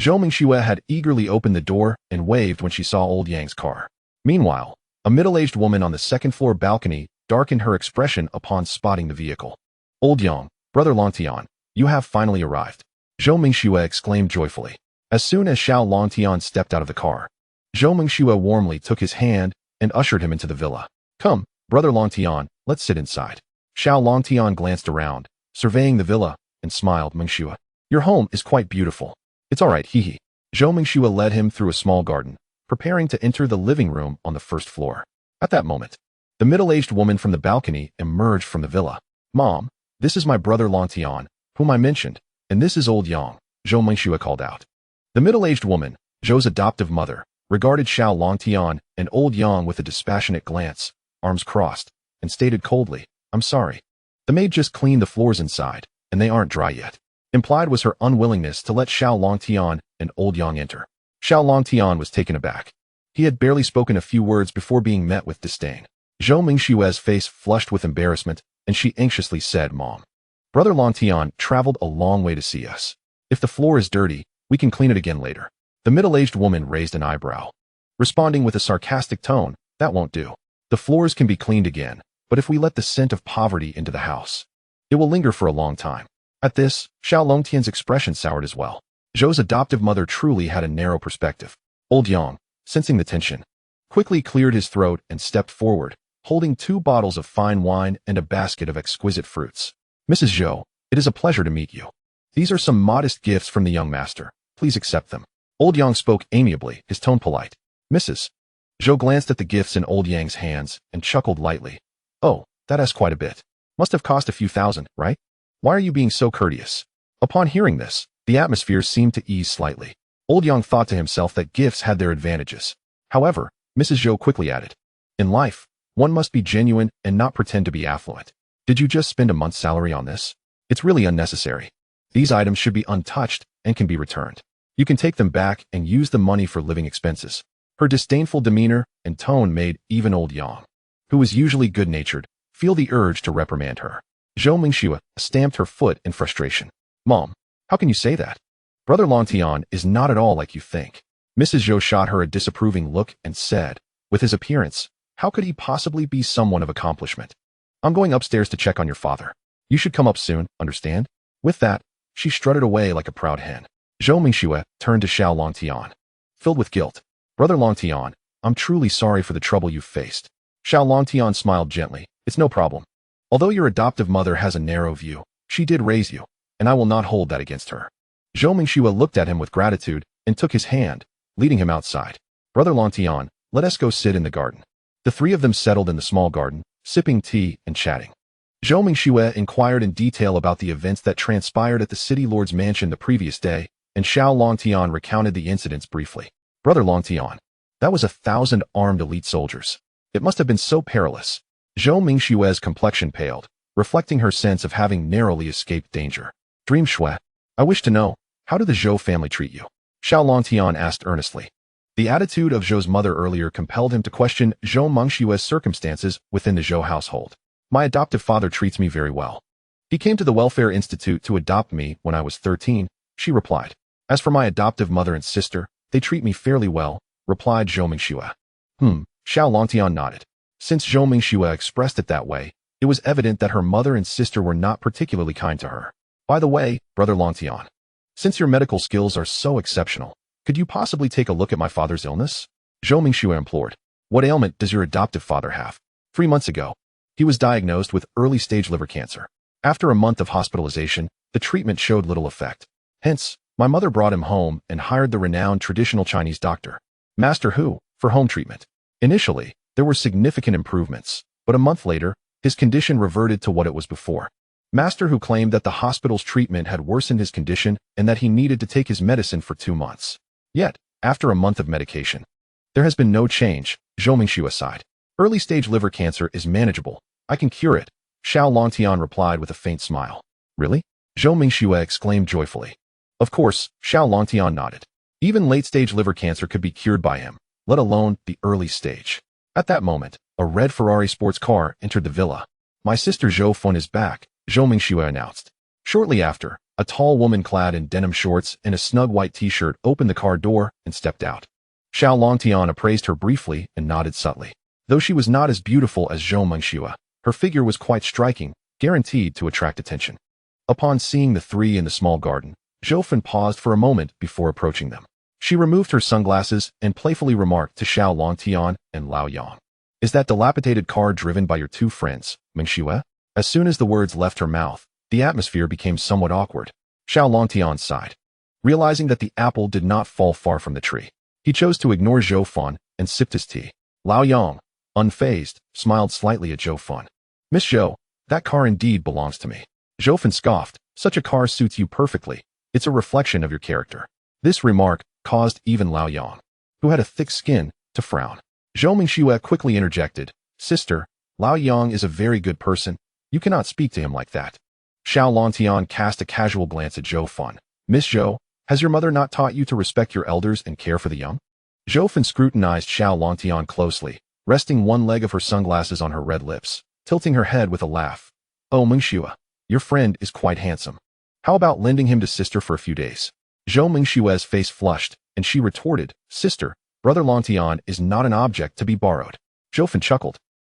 Zhou Mingxue had eagerly opened the door and waved when she saw Old Yang's car. Meanwhile, a middle-aged woman on the second-floor balcony darkened her expression upon spotting the vehicle. Old Yang, Brother Longtian, you have finally arrived. Zhou Mingxue exclaimed joyfully. As soon as Xiao Longtian stepped out of the car, Zhou Mingxue warmly took his hand and ushered him into the villa. Come, Brother Longtian, let's sit inside. Xiao Longtian glanced around, surveying the villa, and smiled. Mingxue, your home is quite beautiful. It's all right, hee. Zhou Mingxue led him through a small garden, preparing to enter the living room on the first floor. At that moment, the middle-aged woman from the balcony emerged from the villa. Mom, this is my brother Longtian, whom I mentioned, and this is Old Yang, Zhou Mingxue called out. The middle-aged woman, Zhou's adoptive mother, regarded Xiao Longtian and Old Yang with a dispassionate glance, arms crossed, and stated coldly, I'm sorry. The maid just cleaned the floors inside, and they aren't dry yet. Implied was her unwillingness to let Xiao Longtian and Old Yang enter. Xiao Longtian was taken aback. He had barely spoken a few words before being met with disdain. Zhou Mingshue's face flushed with embarrassment, and she anxiously said, "Mom, Brother Longtian traveled a long way to see us. If the floor is dirty, we can clean it again later." The middle-aged woman raised an eyebrow, responding with a sarcastic tone, "That won't do. The floors can be cleaned again, but if we let the scent of poverty into the house, it will linger for a long time." At this, Xiao Longtian's expression soured as well. Zhou's adoptive mother truly had a narrow perspective. Old Yang, sensing the tension, quickly cleared his throat and stepped forward, holding 2 bottles of fine wine and a basket of exquisite fruits. "Mrs. Zhou, it is a pleasure to meet you. These are some modest gifts from the young master. Please accept them." Old Yang spoke amiably, his tone polite. "Mrs." Zhou glanced at the gifts in Old Yang's hands and chuckled lightly. "Oh, that has quite a bit. Must have cost a few thousand, right? Why are you being so courteous?" Upon hearing this, the atmosphere seemed to ease slightly. Old Yang thought to himself that gifts had their advantages. However, Mrs. Zhou quickly added, "In life, one must be genuine and not pretend to be affluent. Did you just spend a month's salary on this? It's really unnecessary. These items should be untouched and can be returned. You can take them back and use the money for living expenses." Her disdainful demeanor and tone made even Old Yang, who was usually good-natured, feel the urge to reprimand her. Zhou Mingxue stamped her foot in frustration. "Mom, how can you say that? Brother Longtian is not at all like you think." Mrs. Zhou shot her a disapproving look and said, "With his appearance, how could he possibly be someone of accomplishment? I'm going upstairs to check on your father. You should come up soon, understand?" With that, she strutted away like a proud hen. Zhou Mingxue turned to Xiao Longtian, filled with guilt. "Brother Longtian, I'm truly sorry for the trouble you've faced." Xiao Longtian smiled gently. "It's no problem. Although your adoptive mother has a narrow view, she did raise you, and I will not hold that against her." Zhou Mingxue looked at him with gratitude and took his hand, leading him outside. "Brother Longtian, let us go sit in the garden." The 3 of them settled in the small garden, sipping tea and chatting. Zhou Mingxue inquired in detail about the events that transpired at the city lord's mansion the previous day, and Xiao Longtian recounted the incidents briefly. "Brother Longtian, that was 1,000 armed elite soldiers. It must have been so perilous." Zhou Mingxue's complexion paled, reflecting her sense of having narrowly escaped danger. "Dream Shui, I wish to know, how did the Zhou family treat you?" Xiao Longtian asked earnestly. The attitude of Zhou's mother earlier compelled him to question Zhou Mingxue's circumstances within the Zhou household. "My adoptive father treats me very well. He came to the Welfare Institute to adopt me when I was 13, she replied. "As for my adoptive mother and sister, they treat me fairly well," replied Zhou Mingxue. Xiao Longtian nodded. Since Zhou Mingxue expressed it that way, it was evident that her mother and sister were not particularly kind to her. "By the way, Brother Longtian, since your medical skills are so exceptional, could you possibly take a look at my father's illness?" Zhou Mingxue implored. "What ailment does your adoptive father have?" 3 months ago, he was diagnosed with early-stage liver cancer. After a month of hospitalization, the treatment showed little effect. Hence, my mother brought him home and hired the renowned traditional Chinese doctor, Master Hu, for home treatment. Initially, there were significant improvements, but a month later, his condition reverted to what it was before. Master Hu claimed that the hospital's treatment had worsened his condition and that he needed to take his medicine for 2 months. Yet, after a month of medication, there has been no change, Zhou Mingxue sighed. "Early-stage liver cancer is manageable. I can cure it," Xiao Longtian replied with a faint smile. "Really?" Zhou Mingxue exclaimed joyfully. Of course, Xiao Longtian nodded. Even late-stage liver cancer could be cured by him, let alone the early stage. At that moment, a red Ferrari sports car entered the villa. "My sister Zhou Fun is back," Zhou Mingxue announced. Shortly after, a tall woman clad in denim shorts and a snug white t-shirt opened the car door and stepped out. Xiao Longtian appraised her briefly and nodded subtly. Though she was not as beautiful as Zhou Mingxue, her figure was quite striking, guaranteed to attract attention. Upon seeing the 3 in the small garden, Zhou Fun paused for a moment before approaching them. She removed her sunglasses and playfully remarked to Xiao Longtian and Lao Yang, "Is that dilapidated car driven by your 2 friends, Mingxue?" As soon as the words left her mouth, the atmosphere became somewhat awkward. Xiao Longtian sighed, realizing that the apple did not fall far from the tree. He chose to ignore Zhou Fun and sipped his tea. Lao Yang, unfazed, smiled slightly at Zhou Fun. "Miss Zhou, that car indeed belongs to me." Zhou Fun scoffed, "Such a car suits you perfectly. It's a reflection of your character." This remark caused even Lao Yang, who had a thick skin, to frown. Zhou Mingxue quickly interjected, "Sister, Lao Yang is a very good person. You cannot speak to him like that." Xiao Longtian cast a casual glance at Zhou Fun. "Miss Zhou, has your mother not taught you to respect your elders and care for the young?" Zhou scrutinized Xiao Longtian closely, resting one leg of her sunglasses on her red lips, tilting her head with a laugh. Oh, Mingxue, your friend is quite handsome. How about lending him to sister for a few days? Zhou Mingxue's face flushed, and she retorted, Sister, Brother Longtian is not an object to be borrowed. Zhou chuckled.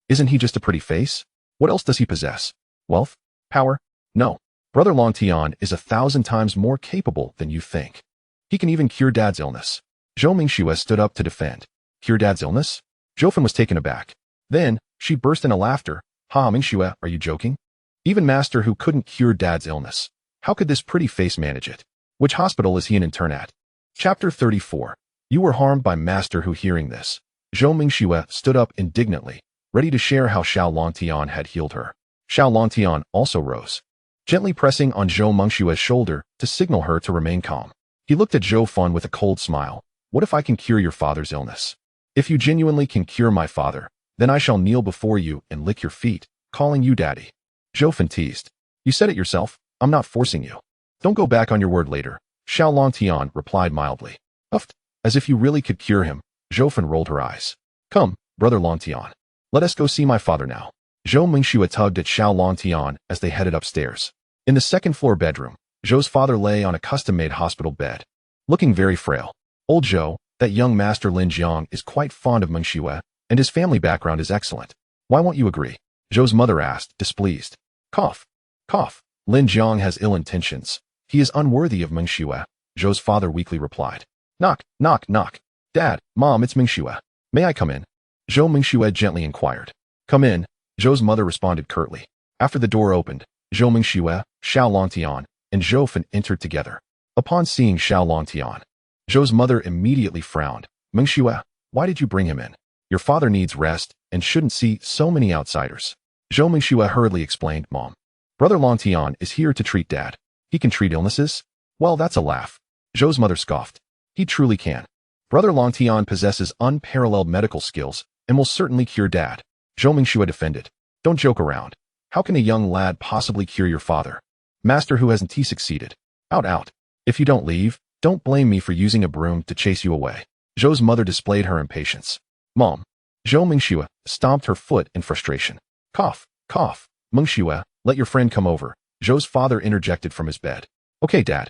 Isn't he just a pretty face? What else does he possess? Wealth? Power? No. Brother Longtian is 1,000 times more capable than you think. He can even cure Dad's illness. Zhou Mingxue stood up to defend. Cure Dad's illness? Zhou was taken aback. Then, she burst into laughter. Ha, Mingxue, are you joking? Even Master who couldn't cure Dad's illness. How could this pretty face manage it? Which hospital is he an intern at? Chapter 34. You were harmed by Master who. Hearing this, Zhou Mingxue stood up indignantly, ready to share how Xiao Longtian had healed her. Xiao Longtian also rose, gently pressing on Zhou Mingxue's shoulder to signal her to remain calm. He looked at Zhou Fun with a cold smile. What if I can cure your father's illness? If you genuinely can cure my father, then I shall kneel before you and lick your feet, calling you daddy. Zhou Fun teased. You said it yourself, I'm not forcing you. Don't go back on your word later. Xiao Longtian replied mildly. Uffed, as if you really could cure him. Zhou Fun rolled her eyes. Come, Brother Longtian. Let us go see my father now. Zhou Mingxue tugged at Xiao Longtian as they headed upstairs. In the second-floor bedroom, Zhou's father lay on a custom-made hospital bed, looking very frail. Old Zhou, that young Master Lin Jiang, is quite fond of Mingxue, and his family background is excellent. Why won't you agree? Zhou's mother asked, displeased. Cough. Cough. Lin Jiang has ill intentions. He is unworthy of Mingxue, Zhou's father weakly replied. Knock, knock, knock. Dad, Mom, it's Mingxue. May I come in? Zhou Mingxue gently inquired. Come in, Zhou's mother responded curtly. After the door opened, Zhou Mingxue, Xiao Longtian, and Zhou Fun entered together. Upon seeing Xiao Longtian, Zhou's mother immediately frowned. Mingxue, why did you bring him in? Your father needs rest and shouldn't see so many outsiders. Zhou Mingxue hurriedly explained, Mom. Brother Longtian is here to treat Dad. He can treat illnesses? Well, that's a laugh. Zhou's mother scoffed. He truly can. Brother Longtian possesses unparalleled medical skills and will certainly cure Dad. Zhou Mingxue defended. Don't joke around. How can a young lad possibly cure your father? Master who hasn't he succeeded? Out. If you don't leave, don't blame me for using a broom to chase you away. Zhou's mother displayed her impatience. Mom. Zhou Mingxue stomped her foot in frustration. Cough, cough. Mingxue, let your friend come over. Zhou's father interjected from his bed. Okay, Dad.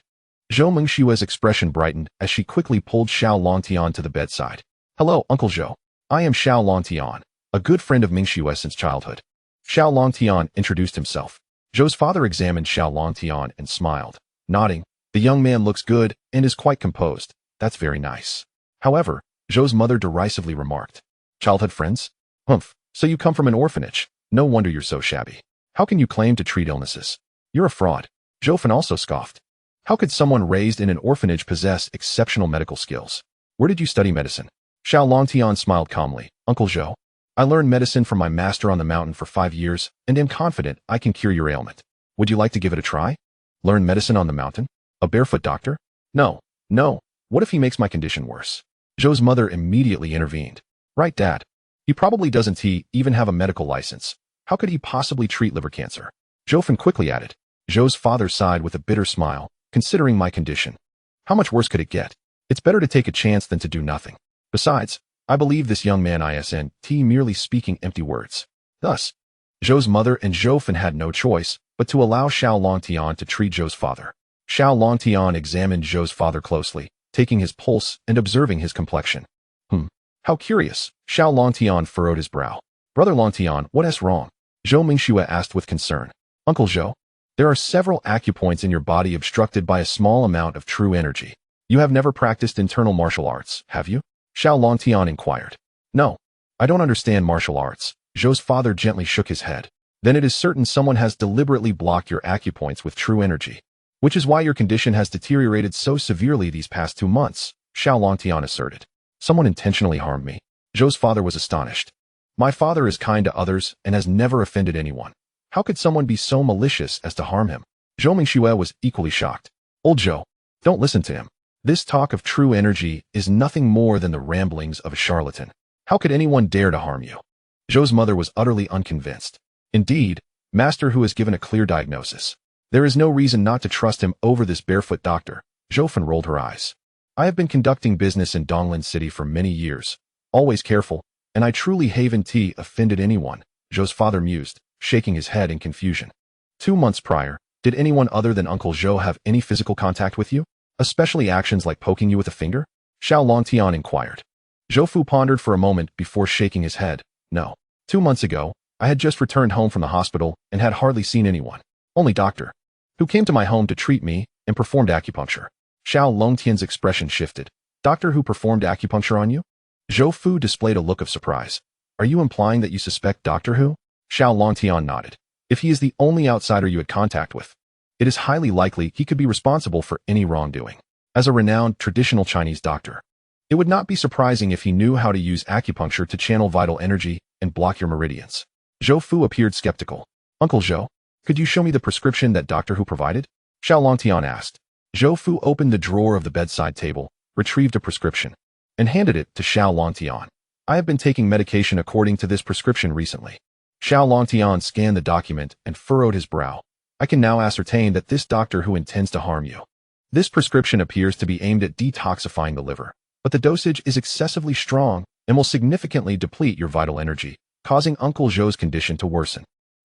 Zhou Mingxue's expression brightened as she quickly pulled Xiao Longtian to the bedside. Hello, Uncle Zhou. I am Xiao Longtian, a good friend of Mingxue since childhood. Xiao Longtian introduced himself. Zhou's father examined Xiao Longtian and smiled, nodding. The young man looks good and is quite composed. That's very nice. However, Zhou's mother derisively remarked. Childhood friends? Humph, so you come from an orphanage. No wonder you're so shabby. How can you claim to treat illnesses? You're a fraud. Zhou Fun also scoffed. How could someone raised in an orphanage possess exceptional medical skills? Where did you study medicine? Xiao Longtian smiled calmly. Uncle Zhou, I learned medicine from my master on the mountain for 5 years and am confident I can cure your ailment. Would you like to give it a try? Learn medicine on the mountain? A barefoot doctor? No. What if he makes my condition worse? Zhou's mother immediately intervened. Right, Dad. He probably doesn't even have a medical license. How could he possibly treat liver cancer? Zhou Fun quickly added. Zhou's father sighed with a bitter smile, considering my condition. How much worse could it get? It's better to take a chance than to do nothing. Besides, I believe this young man isn't merely speaking empty words. Thus, Zhou's mother and Zhou Fun had no choice but to allow Xiao Longtian to treat Zhou's father. Xiao Longtian examined Zhou's father closely, taking his pulse and observing his complexion. How curious. Xiao Longtian furrowed his brow. Brother Longtian, what is wrong? Zhou Mingxue asked with concern. Uncle Zhou, there are several acupoints in your body obstructed by a small amount of true energy. You have never practiced internal martial arts, have you? Xiao Longtian inquired. No, I don't understand martial arts. Zhou's father gently shook his head. Then it is certain someone has deliberately blocked your acupoints with true energy, which is why your condition has deteriorated so severely these past 2 months, Xiao Longtian asserted. Someone intentionally harmed me. Zhou's father was astonished. My father is kind to others and has never offended anyone. How could someone be so malicious as to harm him? Zhou Mingxue was equally shocked. Old Zhou, don't listen to him. This talk of true energy is nothing more than the ramblings of a charlatan. How could anyone dare to harm you? Zhou's mother was utterly unconvinced. Indeed, Master who has given a clear diagnosis. There is no reason not to trust him over this barefoot doctor. Zhou Fun rolled her eyes. I have been conducting business in Donglin City for many years, always careful, and I truly haven't offended anyone, Zhou's father mused, shaking his head in confusion. 2 months prior, did anyone other than Uncle Zhou have any physical contact with you? Especially actions like poking you with a finger? Xiao Longtian inquired. Zhou Fu pondered for a moment before shaking his head. No. 2 months ago, I had just returned home from the hospital and had hardly seen anyone. Only Doctor, who came to my home to treat me and performed acupuncture. Xiao Longtian's expression shifted. Doctor who performed acupuncture on you? Zhou Fu displayed a look of surprise. Are you implying that you suspect Doctor Who? Xiao Longtian nodded. If he is the only outsider you had contact with, it is highly likely he could be responsible for any wrongdoing. As a renowned traditional Chinese doctor, it would not be surprising if he knew how to use acupuncture to channel vital energy and block your meridians. Zhou Fu appeared skeptical. Uncle Zhou, could you show me the prescription that Doctor Who provided? Xiao Longtian asked. Zhou Fu opened the drawer of the bedside table, retrieved a prescription, and handed it to Xiao Longtian. I have been taking medication according to this prescription recently. Xiao Longtian scanned the document and furrowed his brow. I can now ascertain that this Doctor Who intends to harm you. This prescription appears to be aimed at detoxifying the liver, but the dosage is excessively strong and will significantly deplete your vital energy, causing Uncle Zhou's condition to worsen.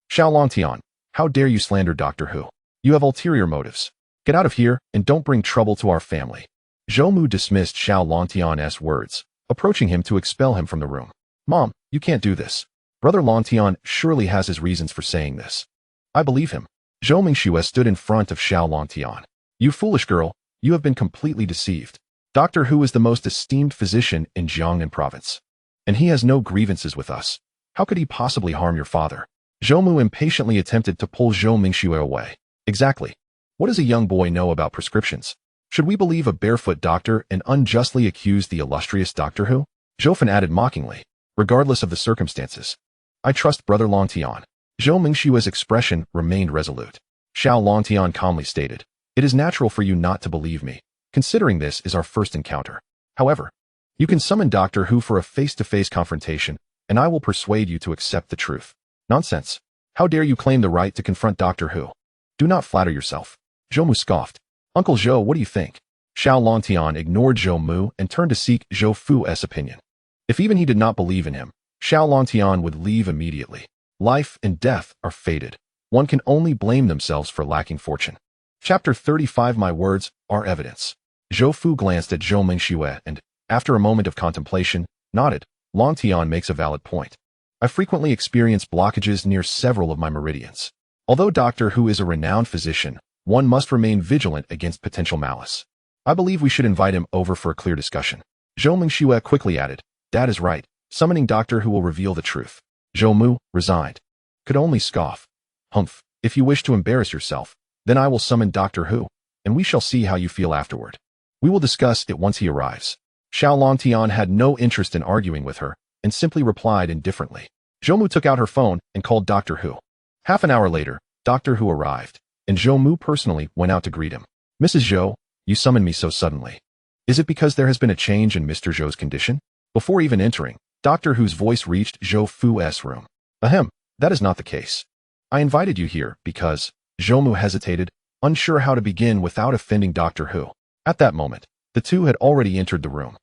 Xiao Longtian, how dare you slander Doctor Who? You have ulterior motives. Get out of here and don't bring trouble to our family. Zhou Mu dismissed Xiao Longtian's words, approaching him to expel him from the room. Mom, you can't do this. Brother Longtian surely has his reasons for saying this. I believe him. Zhou Mingxue stood in front of Xiao Longtian. You foolish girl, you have been completely deceived. Doctor Who is the most esteemed physician in Jiangnan province, and he has no grievances with us. How could he possibly harm your father? Zhou Mu impatiently attempted to pull Zhou Mingxue away. Exactly. What does a young boy know about prescriptions? Should we believe a barefoot doctor and unjustly accuse the illustrious Doctor Who? Zhou Fan added mockingly, regardless of the circumstances. I trust Brother Longtian. Zhou Mingxue's expression remained resolute. Xiao Longtian calmly stated, it is natural for you not to believe me, considering this is our first encounter. However, you can summon Doctor Who for a face-to-face confrontation, and I will persuade you to accept the truth. Nonsense. How dare you claim the right to confront Doctor Who? Do not flatter yourself. Zhou Mu scoffed. Uncle Zhou, what do you think? Xiao Longtian ignored Zhou Mu and turned to seek Zhou Fu's opinion. If even he did not believe in him, Xiao Longtian would leave immediately. Life and death are fated. One can only blame themselves for lacking fortune. Chapter 35 My words are evidence. Zhou Fu glanced at Zhou Mingxue and, after a moment of contemplation, nodded. Longtian makes a valid point. I frequently experience blockages near several of my meridians. Although Doctor Who is a renowned physician, one must remain vigilant against potential malice. I believe we should invite him over for a clear discussion. Zhou Mingxue quickly added, that is right. Summoning Doctor Who will reveal the truth. Zhou Mu, resigned, could only scoff. Humph, if you wish to embarrass yourself, then I will summon Doctor Who, and we shall see how you feel afterward. We will discuss it once he arrives. Xiao Longtian had no interest in arguing with her, and simply replied indifferently. Zhou Mu took out her phone and called Doctor Who. Half an hour later, Doctor Who arrived, and Zhou Mu personally went out to greet him. Mrs. Zhou, you summoned me so suddenly. Is it because there has been a change in Mr. Zhou's condition? Before even entering, Doctor Who's voice reached Zhou Fu's room. Ahem, that is not the case. I invited you here because, Zhou Mu hesitated, unsure how to begin without offending Doctor Who. At that moment, the two had already entered the room.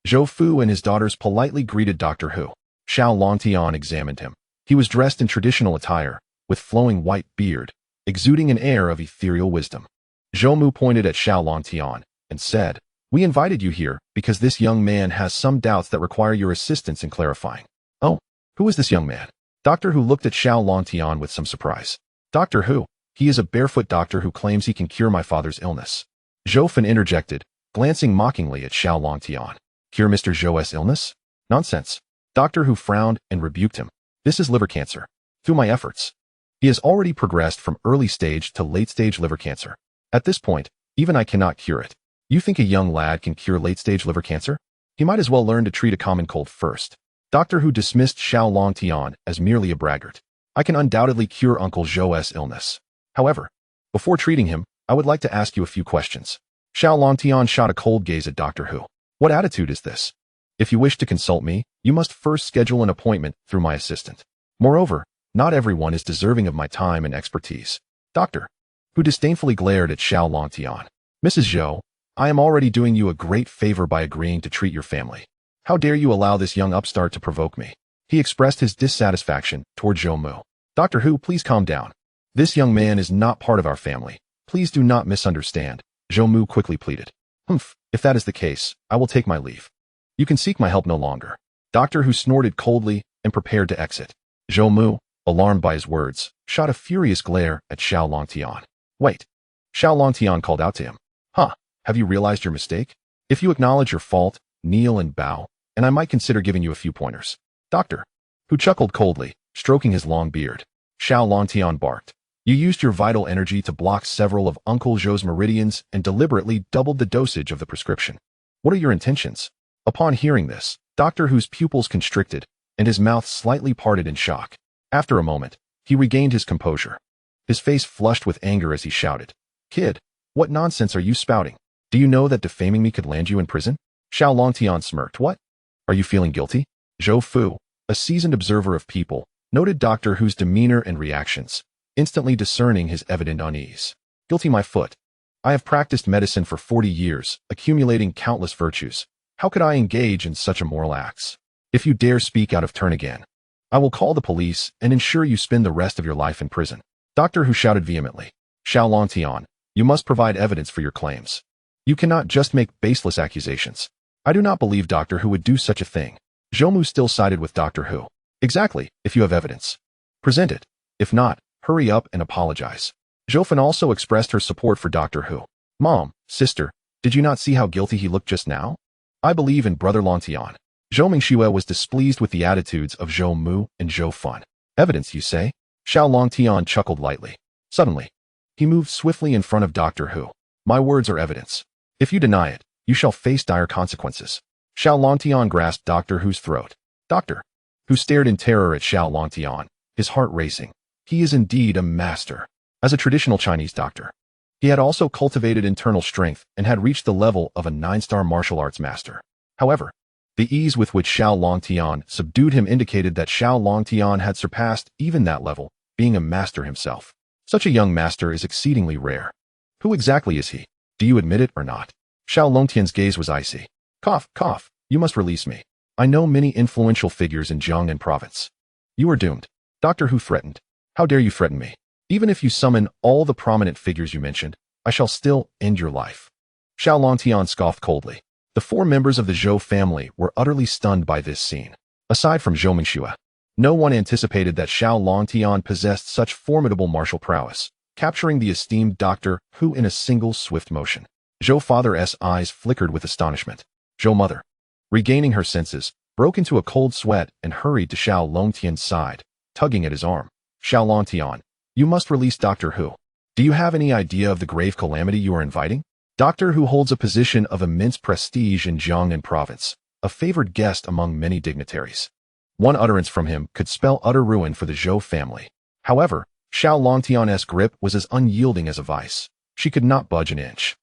Zhou Fu and his daughters politely greeted Doctor Who. Xiao Longtian examined him. He was dressed in traditional attire, with flowing white beard, exuding an air of ethereal wisdom. Zhou Mu pointed at Xiao Longtian and said, we invited you here because this young man has some doubts that require your assistance in clarifying. Oh, who is this young man? Doctor Who looked at Xiao Longtian with some surprise. Doctor Who, he is a barefoot doctor who claims he can cure my father's illness. Zhou Fan interjected, glancing mockingly at Xiao Longtian. Cure Mr. Zhou's illness? Nonsense. Doctor Who frowned and rebuked him. This is liver cancer. Through my efforts, he has already progressed from early stage to late stage liver cancer. At this point, even I cannot cure it. You think a young lad can cure late stage liver cancer? He might as well learn to treat a common cold first. Doctor Who dismissed Xiao Longtian as merely a braggart. I can undoubtedly cure Uncle Zhou's illness. However, before treating him, I would like to ask you a few questions. Xiao Longtian shot a cold gaze at Doctor Who. What attitude is this? If you wish to consult me, you must first schedule an appointment through my assistant. Moreover, not everyone is deserving of my time and expertise. Doctor Who disdainfully glared at Xiao Longtian. Mrs. Zhou, I am already doing you a great favor by agreeing to treat your family. How dare you allow this young upstart to provoke me? He expressed his dissatisfaction toward Zhou Mu. Doctor Hu, please calm down. This young man is not part of our family. Please do not misunderstand, Zhou Mu quickly pleaded. Humph, if that is the case, I will take my leave. You can seek my help no longer. Doctor Hu snorted coldly and prepared to exit. Zhou Mu, alarmed by his words, shot a furious glare at Xiao Longtian. Wait. Xiao Longtian called out to him. Huh, have you realized your mistake? If you acknowledge your fault, kneel and bow, and I might consider giving you a few pointers. Doctor Hu chuckled coldly, stroking his long beard. Xiao Longtian barked. You used your vital energy to block several of Uncle Zhou's meridians and deliberately doubled the dosage of the prescription. What are your intentions? Upon hearing this, Doctor Hu's pupils constricted, and his mouth slightly parted in shock. After a moment, he regained his composure. His face flushed with anger as he shouted, Kid, what nonsense are you spouting? Do you know that defaming me could land you in prison? Xiao Longtian smirked. What? Are you feeling guilty? Zhou Fu, a seasoned observer of people, noted Doctor Hu's demeanor and reactions, instantly discerning his evident unease. Guilty my foot. I have practiced medicine for 40 years, accumulating countless virtues. How could I engage in such immoral acts? If you dare speak out of turn again, I will call the police and ensure you spend the rest of your life in prison. Doctor Hu shouted vehemently. Xiao Longtian, you must provide evidence for your claims. You cannot just make baseless accusations. I do not believe Doctor Hu would do such a thing. Zhou Mu still sided with Doctor Hu. Exactly, if you have evidence. Present it. If not, hurry up and apologize. Zhou Fan also expressed her support for Doctor Hu. Mom, sister, did you not see how guilty he looked just now? I believe in Brother Longtian. Zhou Mingxue was displeased with the attitudes of Zhou Mu and Zhou Fan. Evidence, you say? Xiao Longtian chuckled lightly. Suddenly, he moved swiftly in front of Doctor Hu. My words are evidence. If you deny it, you shall face dire consequences. Xiao Longtian grasped Doctor Hu's throat. Doctor Hu stared in terror at Xiao Longtian, his heart racing. He is indeed a master. As a traditional Chinese doctor, he had also cultivated internal strength and had reached the level of a 9-star martial arts master. However, the ease with which Xiao Longtian subdued him indicated that Xiao Longtian had surpassed even that level, being a master himself. Such a young master is exceedingly rare. Who exactly is he? Do you admit it or not? Xiao Longtian's gaze was icy. Cough, cough, you must release me. I know many influential figures in Jiangnan province. You are doomed. Doctor Hu threatened. How dare you threaten me? Even if you summon all the prominent figures you mentioned, I shall still end your life. Xiao Longtian scoffed coldly. The 4 members of the Zhou family were utterly stunned by this scene. Aside from Zhou Mingxue, no one anticipated that Xiao Longtian possessed such formidable martial prowess, capturing the esteemed Doctor Hu in a single swift motion. Zhou father's eyes flickered with astonishment. Zhou mother, regaining her senses, broke into a cold sweat and hurried to Xiao Longtian's side, tugging at his arm. Xiao Longtian, you must release Doctor Hu. Do you have any idea of the grave calamity you are inviting? Doctor Hu holds a position of immense prestige in Jiangnan province, a favored guest among many dignitaries. One utterance from him could spell utter ruin for the Zhou family. However, Xiao Longtian's grip was as unyielding as a vice. She could not budge an inch.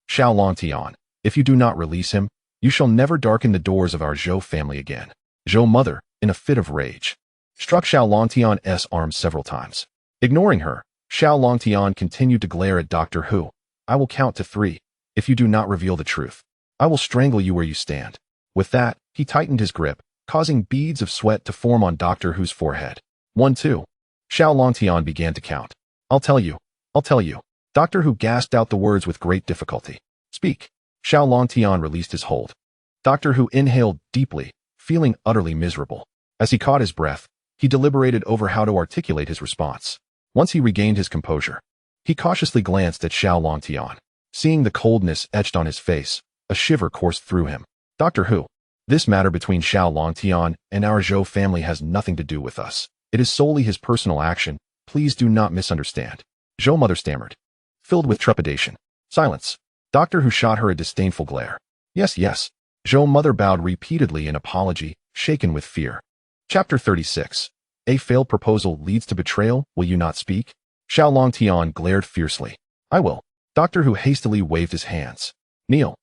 Xiao Longtian, if you do not release him, you shall never darken the doors of our Zhou family again. Zhou mother, in a fit of rage, struck Xiao Longtian's arm several times. Ignoring her, Xiao Longtian continued to glare at Doctor Hu. I will count to 3. If you do not reveal the truth, I will strangle you where you stand. With that, he tightened his grip, causing beads of sweat to form on Doctor Hu's forehead. 1, 2. Xiao Longtian began to count. I'll tell you. Doctor Hu gasped out the words with great difficulty. Speak. Xiao Longtian released his hold. Doctor Hu inhaled deeply, feeling utterly miserable. As he caught his breath, he deliberated over how to articulate his response. Once he regained his composure, he cautiously glanced at Xiao Longtian. Seeing the coldness etched on his face, a shiver coursed through him. Doctor Hu, this matter between Xiao Longtian and our Zhou family has nothing to do with us. It is solely his personal action. Please do not misunderstand. Zhou mother stammered, filled with trepidation. Silence. Doctor Hu shot her a disdainful glare. Yes, yes. Zhou mother bowed repeatedly in apology, shaken with fear. Chapter 36. A failed proposal leads to betrayal. Will you not speak? Xiao Longtian glared fiercely. I will. Doctor Hu hastily waved his hands. Kneel.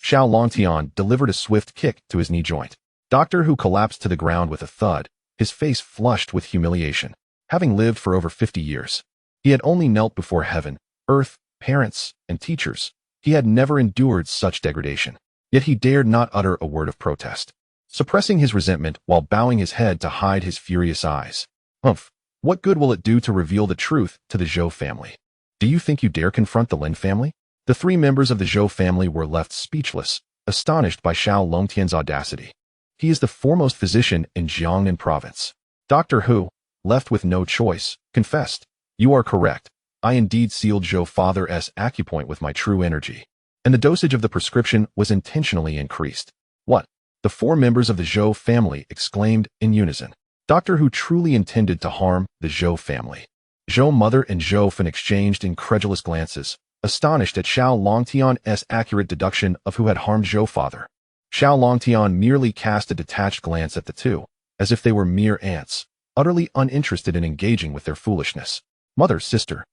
Xiao Longtian delivered a swift kick to his knee joint. Doctor Hu collapsed to the ground with a thud, his face flushed with humiliation. Having lived for over 50 years, he had only knelt before heaven, earth, parents, and teachers, He had never endured such degradation. Yet he dared not utter a word of protest, suppressing his resentment while bowing his head to hide his furious eyes. Humph! What good will it do to reveal the truth to the Zhou family? Do you think you dare confront the Lin family? The three members of the Zhou family were left speechless, astonished by Xiao Longtian's audacity. He is the foremost physician in Jiangnan province. Dr. Hu, left with no choice, confessed, "You are correct. I indeed sealed Zhou father's acupoint with my true energy. And the dosage of the prescription was intentionally increased." What? The four members of the Zhou family exclaimed in unison. Dr. Hu truly intended to harm the Zhou family. Zhou mother and Zhou Fan exchanged incredulous glances, astonished at Xiao Longtian's accurate deduction of who had harmed Zhou father. Xiao Longtian merely cast a detached glance at the two, as if they were mere ants, utterly uninterested in engaging with their foolishness. Mother, sister.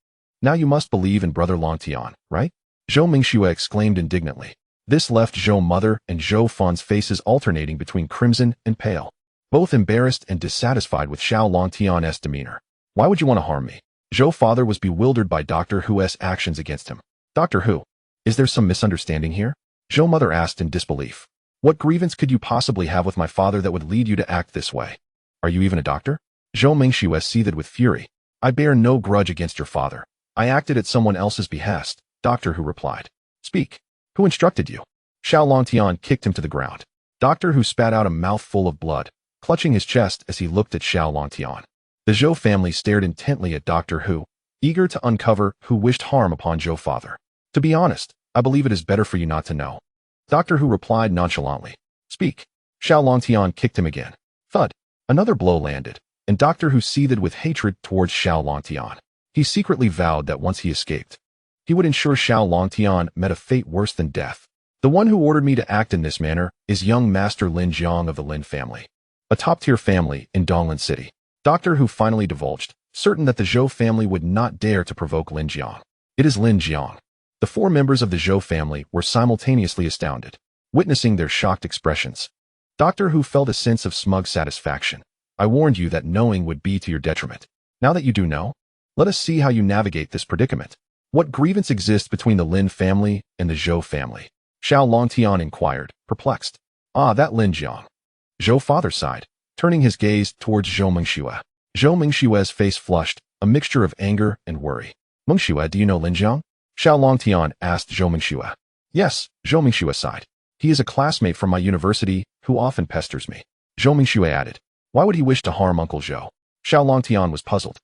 Now you must believe in brother Longtian, right? Zhou Mingxue exclaimed indignantly. This left Zhou mother and Zhou Fan's faces alternating between crimson and pale, both embarrassed and dissatisfied with Xiao Longtian's demeanor. Why would you want to harm me? Zhou father was bewildered by Dr. Hu's actions against him. Dr. Hu, is there some misunderstanding here? Zhou mother asked in disbelief. What grievance could you possibly have with my father that would lead you to act this way? Are you even a doctor? Zhou Mingxue seethed with fury. I bear no grudge against your father. I acted at someone else's behest, Dr. Hu replied. Speak. Who instructed you? Xiao Longtian kicked him to the ground. Dr. Hu spat out a mouthful of blood, clutching his chest as he looked at Xiao Longtian. The Zhou family stared intently at Dr. Hu, eager to uncover who wished harm upon Zhou father. To be honest, I believe it is better for you not to know. Dr. Hu replied nonchalantly. Speak. Xiao Longtian kicked him again. Thud. Another blow landed, and Dr. Hu seethed with hatred towards Xiao Longtian. He secretly vowed that once he escaped, he would ensure Xiao Longtian met a fate worse than death. The one who ordered me to act in this manner is young Master Lin Jiang of the Lin family, a top-tier family in Donglin City. Dr. Hu finally divulged, certain that the Zhou family would not dare to provoke Lin Jiang. It is Lin Jiang. The four members of the Zhou family were simultaneously astounded, witnessing their shocked expressions. Dr. Hu felt a sense of smug satisfaction. I warned you that knowing would be to your detriment. Now that you do know, let us see how you navigate this predicament. What grievance exists between the Lin family and the Zhou family? Xiao Longtian inquired, perplexed. Ah, that Lin Jiang. Zhou father sighed, turning his gaze towards Zhou Mingxue. Zhou Mingxue's face flushed, a mixture of anger and worry. Mingxue, do you know Lin Jiang? Xiao Longtian asked Zhou Mingxue. Yes, Zhou Mingxue sighed. He is a classmate from my university who often pesters me. Zhou Mingxue added. Why would he wish to harm Uncle Zhou? Xiao Longtian was puzzled.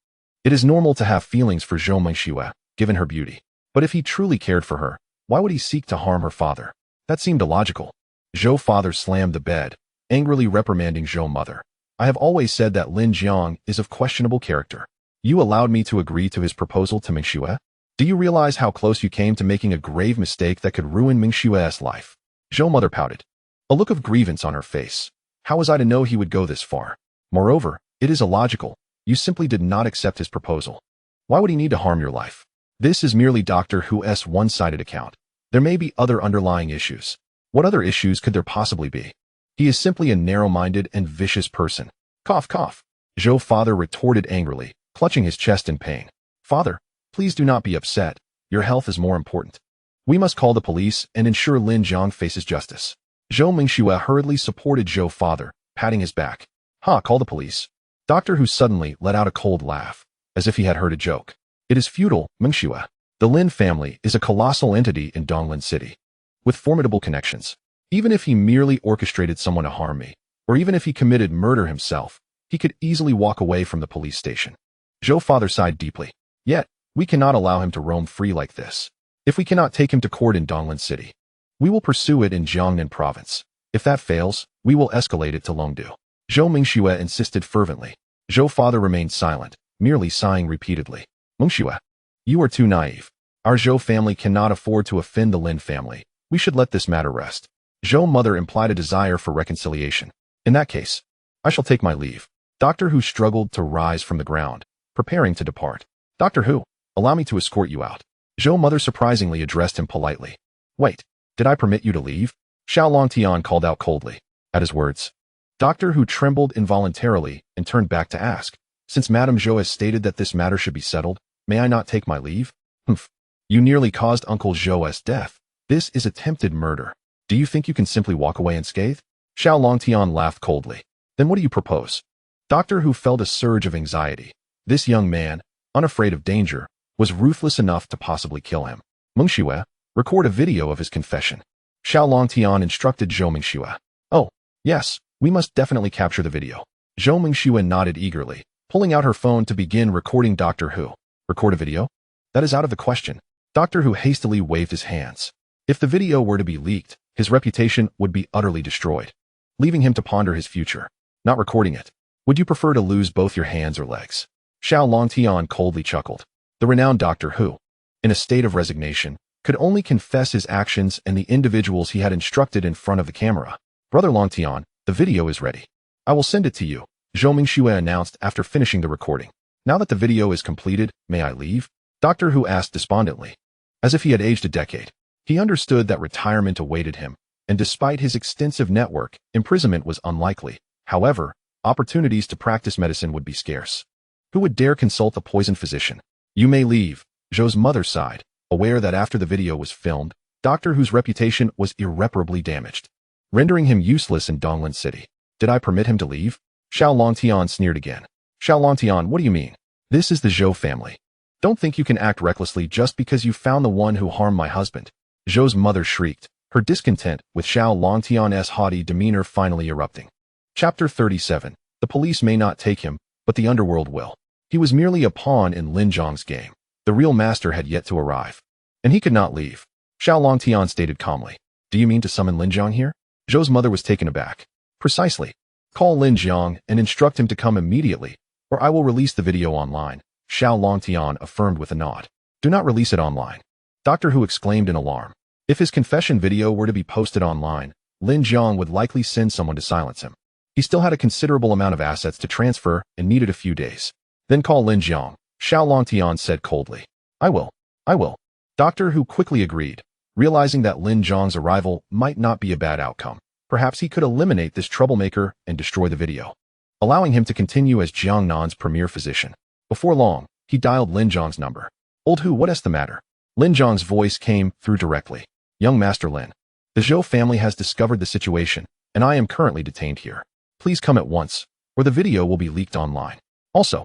It is normal to have feelings for Zhou Mingxue, given her beauty. But if he truly cared for her, why would he seek to harm her father? That seemed illogical. Zhou father slammed the bed, angrily reprimanding Zhou mother. I have always said that Lin Jiang is of questionable character. You allowed me to agree to his proposal to Mingxue? Do you realize how close you came to making a grave mistake that could ruin Mingxue's life? Zhou mother pouted, a look of grievance on her face. How was I to know he would go this far? Moreover, it is illogical. You simply did not accept his proposal. Why would he need to harm your life? This is merely Dr. Hu's one-sided account. There may be other underlying issues. What other issues could there possibly be? He is simply a narrow-minded and vicious person. Cough, cough. Zhou father retorted angrily, clutching his chest in pain. Father, please do not be upset. Your health is more important. We must call the police and ensure Lin Jiang faces justice. Zhou Mingxue hurriedly supported Zhou father, patting his back. Ha, call the police. Dr. Hu suddenly let out a cold laugh, as if he had heard a joke. It is futile, Mingxue. The Lin family is a colossal entity in Donglin City, with formidable connections. Even if he merely orchestrated someone to harm me, or even if he committed murder himself, he could easily walk away from the police station. Zhou father sighed deeply. Yet, we cannot allow him to roam free like this. If we cannot take him to court in Donglin City, we will pursue it in Jiangnan province. If that fails, we will escalate it to Longdu. Zhou Mingxue insisted fervently. Zhou father remained silent, merely sighing repeatedly. Mingxue, you are too naive. Our Zhou family cannot afford to offend the Lin family. We should let this matter rest. Zhou mother implied a desire for reconciliation. In that case, I shall take my leave. Dr. Hu struggled to rise from the ground, preparing to depart. Dr. Hu, allow me to escort you out. Zhou mother surprisingly addressed him politely. Wait, did I permit you to leave? Xiao Longtian called out coldly. At his words, Dr. Hu trembled involuntarily and turned back to ask, since Madame Zhou has stated that this matter should be settled, may I not take my leave? Humph. You nearly caused Uncle Zhou's death. This is attempted murder. Do you think you can simply walk away unscathed? Xiao Longtian laughed coldly. Then what do you propose? Doctor Who felt a surge of anxiety. This young man, unafraid of danger, was ruthless enough to possibly kill him. Mengxue, record a video of his confession. Xiao Longtian instructed Zhou Mengxue. Oh, yes, we must definitely capture the video. Zhou Mengxue nodded eagerly, pulling out her phone to begin recording Doctor Who. Record a video? That is out of the question. Doctor Who hastily waved his hands. If the video were to be leaked, his reputation would be utterly destroyed, leaving him to ponder his future. Not recording it. Would you prefer to lose both your hands or legs? Xiao Longtian coldly chuckled. The renowned Doctor Who, in a state of resignation, could only confess his actions and the individuals he had instructed in front of the camera. Brother Longtian, the video is ready. I will send it to you, Zhou Mengxue announced after finishing the recording. Now that the video is completed, may I leave? Doctor Who asked despondently. As if he had aged a decade. He understood that retirement awaited him, and despite his extensive network, imprisonment was unlikely. However, opportunities to practice medicine would be scarce. Who would dare consult a poisoned physician? You may leave, Zhou's mother sighed, aware that after the video was filmed, Doctor Who's reputation was irreparably damaged, rendering him useless in Donglan City. Did I permit him to leave? Xiao Longtian sneered again. Xiao Longtian, what do you mean? This is the Zhou family. Don't think you can act recklessly just because you found the one who harmed my husband. Zhou's mother shrieked, her discontent with Xiao Longtian's haughty demeanor finally erupting. Chapter 37. The police may not take him, but the underworld will. He was merely a pawn in Lin Zhang's game. The real master had yet to arrive, and he could not leave. Xiao Longtian stated calmly. Do you mean to summon Lin Zhang here? Zhou's mother was taken aback. Precisely. Call Lin Zhang and instruct him to come immediately, or I will release the video online, Xiao Longtian affirmed with a nod. Do not release it online. Doctor Who exclaimed in alarm. If his confession video were to be posted online, Lin Zhang would likely send someone to silence him. He still had a considerable amount of assets to transfer and needed a few days. Then call Lin Zhang, Xiao Longtian said coldly. I will. Doctor Who quickly agreed, realizing that Lin Zhang's arrival might not be a bad outcome. Perhaps he could eliminate this troublemaker and destroy the video, allowing him to continue as Jiangnan's premier physician. Before long, he dialed Lin Zhang's number. Old Who, what is the matter? Lin Zhang's voice came through directly. Young Master Lin, the Zhou family has discovered the situation, and I am currently detained here. Please come at once, or the video will be leaked online. Also,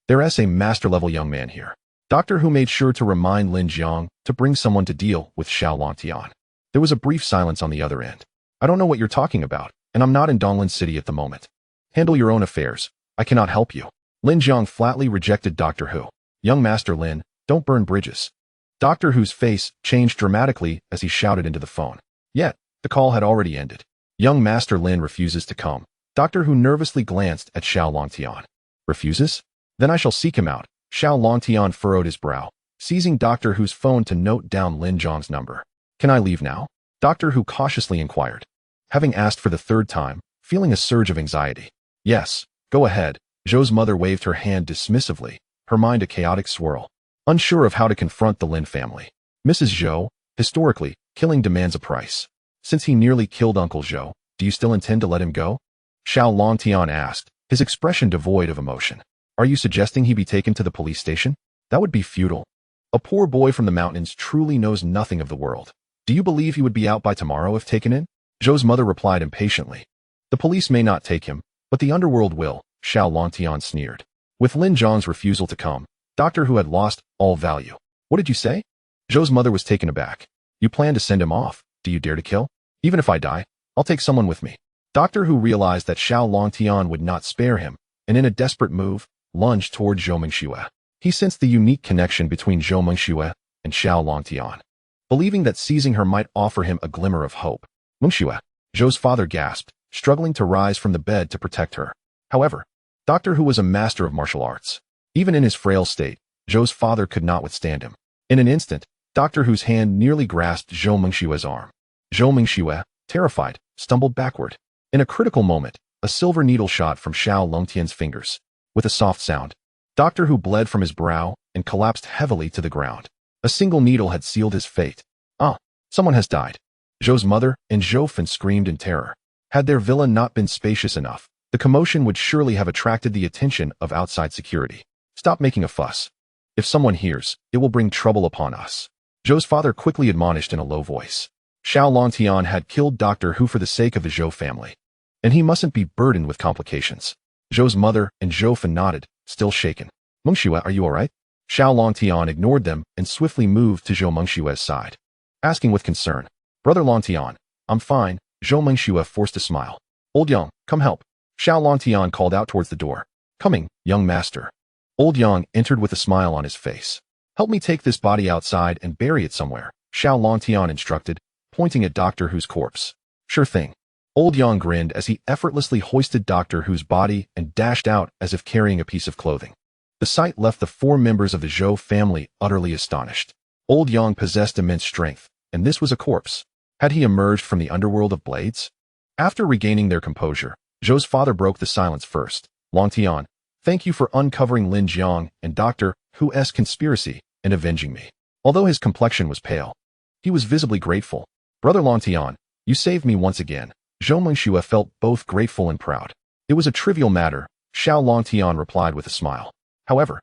there is a master-level young man here. Doctor Who made sure to remind Lin Zhang to bring someone to deal with Xiao Longtian. There was a brief silence on the other end. I don't know what you're talking about, and I'm not in Donglan City at the moment. Handle your own affairs. I cannot help you. Lin Zhang flatly rejected Doctor Who. Young Master Lin, don't burn bridges. Doctor Who's face changed dramatically as he shouted into the phone. Yet, the call had already ended. Young Master Lin refuses to come. Doctor Who nervously glanced at Xiao Longtian. Refuses? Then I shall seek him out. Xiao Longtian furrowed his brow, seizing Doctor Who's phone to note down Lin Zhang's number. Can I leave now? Doctor Who cautiously inquired, having asked for the third time, feeling a surge of anxiety. Yes, go ahead. Zhou's mother waved her hand dismissively, her mind a chaotic swirl, unsure of how to confront the Lin family. Mrs. Zhou, historically, killing demands a price. Since he nearly killed Uncle Zhou, do you still intend to let him go? Xiao Longtian asked, his expression devoid of emotion. Are you suggesting he be taken to the police station? That would be futile. A poor boy from the mountains truly knows nothing of the world. Do you believe he would be out by tomorrow if taken in? Zhou's mother replied impatiently. The police may not take him, but the underworld will, Xiao Longtian sneered. With Lin Zhang's refusal to come, Doctor Who had lost all value. What did you say? Zhou's mother was taken aback. You plan to send him off. Do you dare to kill? Even if I die, I'll take someone with me. Doctor Who realized that Xiao Longtian would not spare him, and in a desperate move, lunged toward Zhou Mengxue. He sensed the unique connection between Zhou Mengxue and Xiao Longtian, believing that seizing her might offer him a glimmer of hope. Mengxue, Zhou's father gasped, struggling to rise from the bed to protect her. However, Doctor Who was a master of martial arts. Even in his frail state, Zhou's father could not withstand him. In an instant, Doctor Who's hand nearly grasped Zhou Mengxue's arm. Zhou Mengxue, terrified, stumbled backward. In a critical moment, a silver needle shot from Xiao Longtian's fingers. With a soft sound, Doctor Who bled from his brow and collapsed heavily to the ground. A single needle had sealed his fate. Someone has died. Zhou's mother and Zhou Fen screamed in terror. Had their villa not been spacious enough, the commotion would surely have attracted the attention of outside security. Stop making a fuss. If someone hears, it will bring trouble upon us. Zhou's father quickly admonished in a low voice. Xiao Longtian had killed Doctor Who for the sake of the Zhou family, and he mustn't be burdened with complications. Zhou's mother and Zhou Fen nodded, still shaken. Mengxue, are you alright? Xiao Longtian ignored them and swiftly moved to Zhou Mengxue's side, asking with concern. Brother Longtian, I'm fine. Zhou Mengxue forced a smile. Old Yang, come help. Xiao Longtian called out towards the door. Coming, young master. Old Yang entered with a smile on his face. Help me take this body outside and bury it somewhere, Xiao Longtian instructed, pointing at Doctor Who's corpse. Sure thing. Old Yang grinned as he effortlessly hoisted Doctor Who's body and dashed out as if carrying a piece of clothing. The sight left the 4 members of the Zhou family utterly astonished. Old Yang possessed immense strength, and this was a corpse. Had he emerged from the underworld of blades? After regaining their composure, Zhou's father broke the silence first. Longtian, thank you for uncovering Lin Jiang and Doctor Who's conspiracy and avenging me. Although his complexion was pale, he was visibly grateful. Brother Longtian, you saved me once again. Zhou Mengxue felt both grateful and proud. It was a trivial matter, Xiao Longtian replied with a smile. However,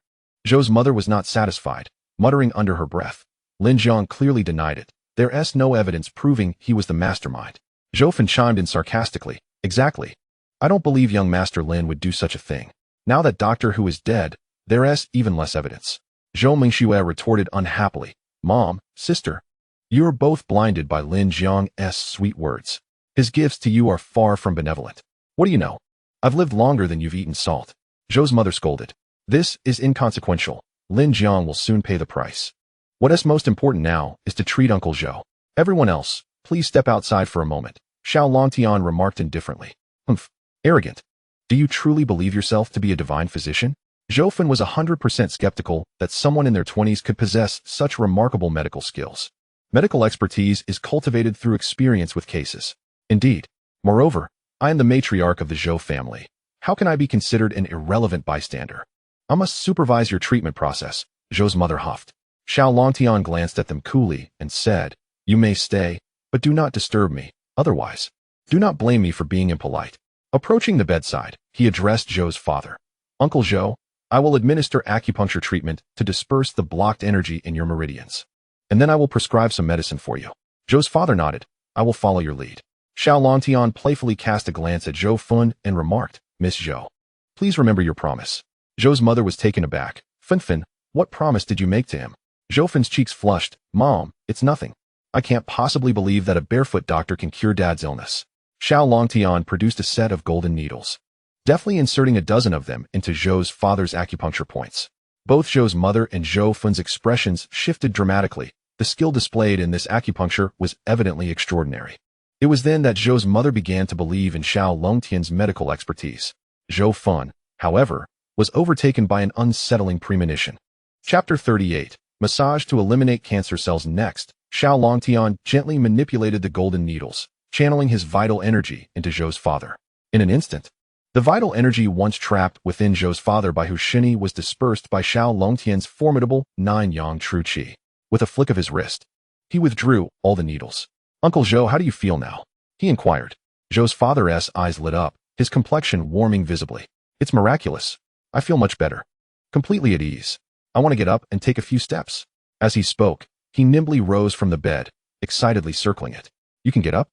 Zhou's mother was not satisfied, muttering under her breath. Lin Jiang clearly denied it. There's no evidence proving he was the mastermind. Zhou Fen chimed in sarcastically. Exactly. I don't believe young Master Lin would do such a thing. Now that Doctor Who is dead, there's even less evidence. Zhou Mengxue retorted unhappily. Mom, sister, you are both blinded by Lin Jiang's sweet words. His gifts to you are far from benevolent. What do you know? I've lived longer than you've eaten salt. Zhou's mother scolded. This is inconsequential. Lin Jiang will soon pay the price. What's most important now is to treat Uncle Zhou. Everyone else, please step outside for a moment, Xiao Longtian remarked indifferently. Humph. Arrogant. Do you truly believe yourself to be a divine physician? Zhou Fen was 100% skeptical that someone in their 20s could possess such remarkable medical skills. Medical expertise is cultivated through experience with cases. Indeed. Moreover, I am the matriarch of the Zhou family. How can I be considered an irrelevant bystander? I must supervise your treatment process, Zhou's mother huffed. Xiao Longtian glanced at them coolly and said, You may stay, but do not disturb me, otherwise. Do not blame me for being impolite. Approaching the bedside, he addressed Zhou's father. Uncle Zhou, I will administer acupuncture treatment to disperse the blocked energy in your meridians. And then I will prescribe some medicine for you. Zhou's father nodded. I will follow your lead. Xiao Longtian playfully cast a glance at Zhou Fen and remarked, Miss Zhou, please remember your promise. Zhou's mother was taken aback. Fen, what promise did you make to him? Zhou Fen's cheeks flushed. Mom, it's nothing. I can't possibly believe that a barefoot doctor can cure Dad's illness. Xiao Longtian produced a set of golden needles, deftly inserting a dozen of them into Zhou's father's acupuncture points. Both Zhou's mother and Zhou Fen's expressions shifted dramatically. The skill displayed in this acupuncture was evidently extraordinary. It was then that Zhou's mother began to believe in Xiao Longtian's medical expertise. Zhou Fen, however, was overtaken by an unsettling premonition. Chapter 38. Massage to eliminate cancer cells. Next, Xiao Longtian gently manipulated the golden needles, channeling his vital energy into Zhou's father. In an instant, the vital energy once trapped within Zhou's father by Hu Shini was dispersed by Xiao Longtian's formidable 9-yang true qi. With a flick of his wrist, he withdrew all the needles. Uncle Zhou, how do you feel now? He inquired. Zhou's father's eyes lit up, his complexion warming visibly. It's miraculous. I feel much better. Completely at ease. I want to get up and take a few steps. As he spoke, he nimbly rose from the bed, excitedly circling it. You can get up?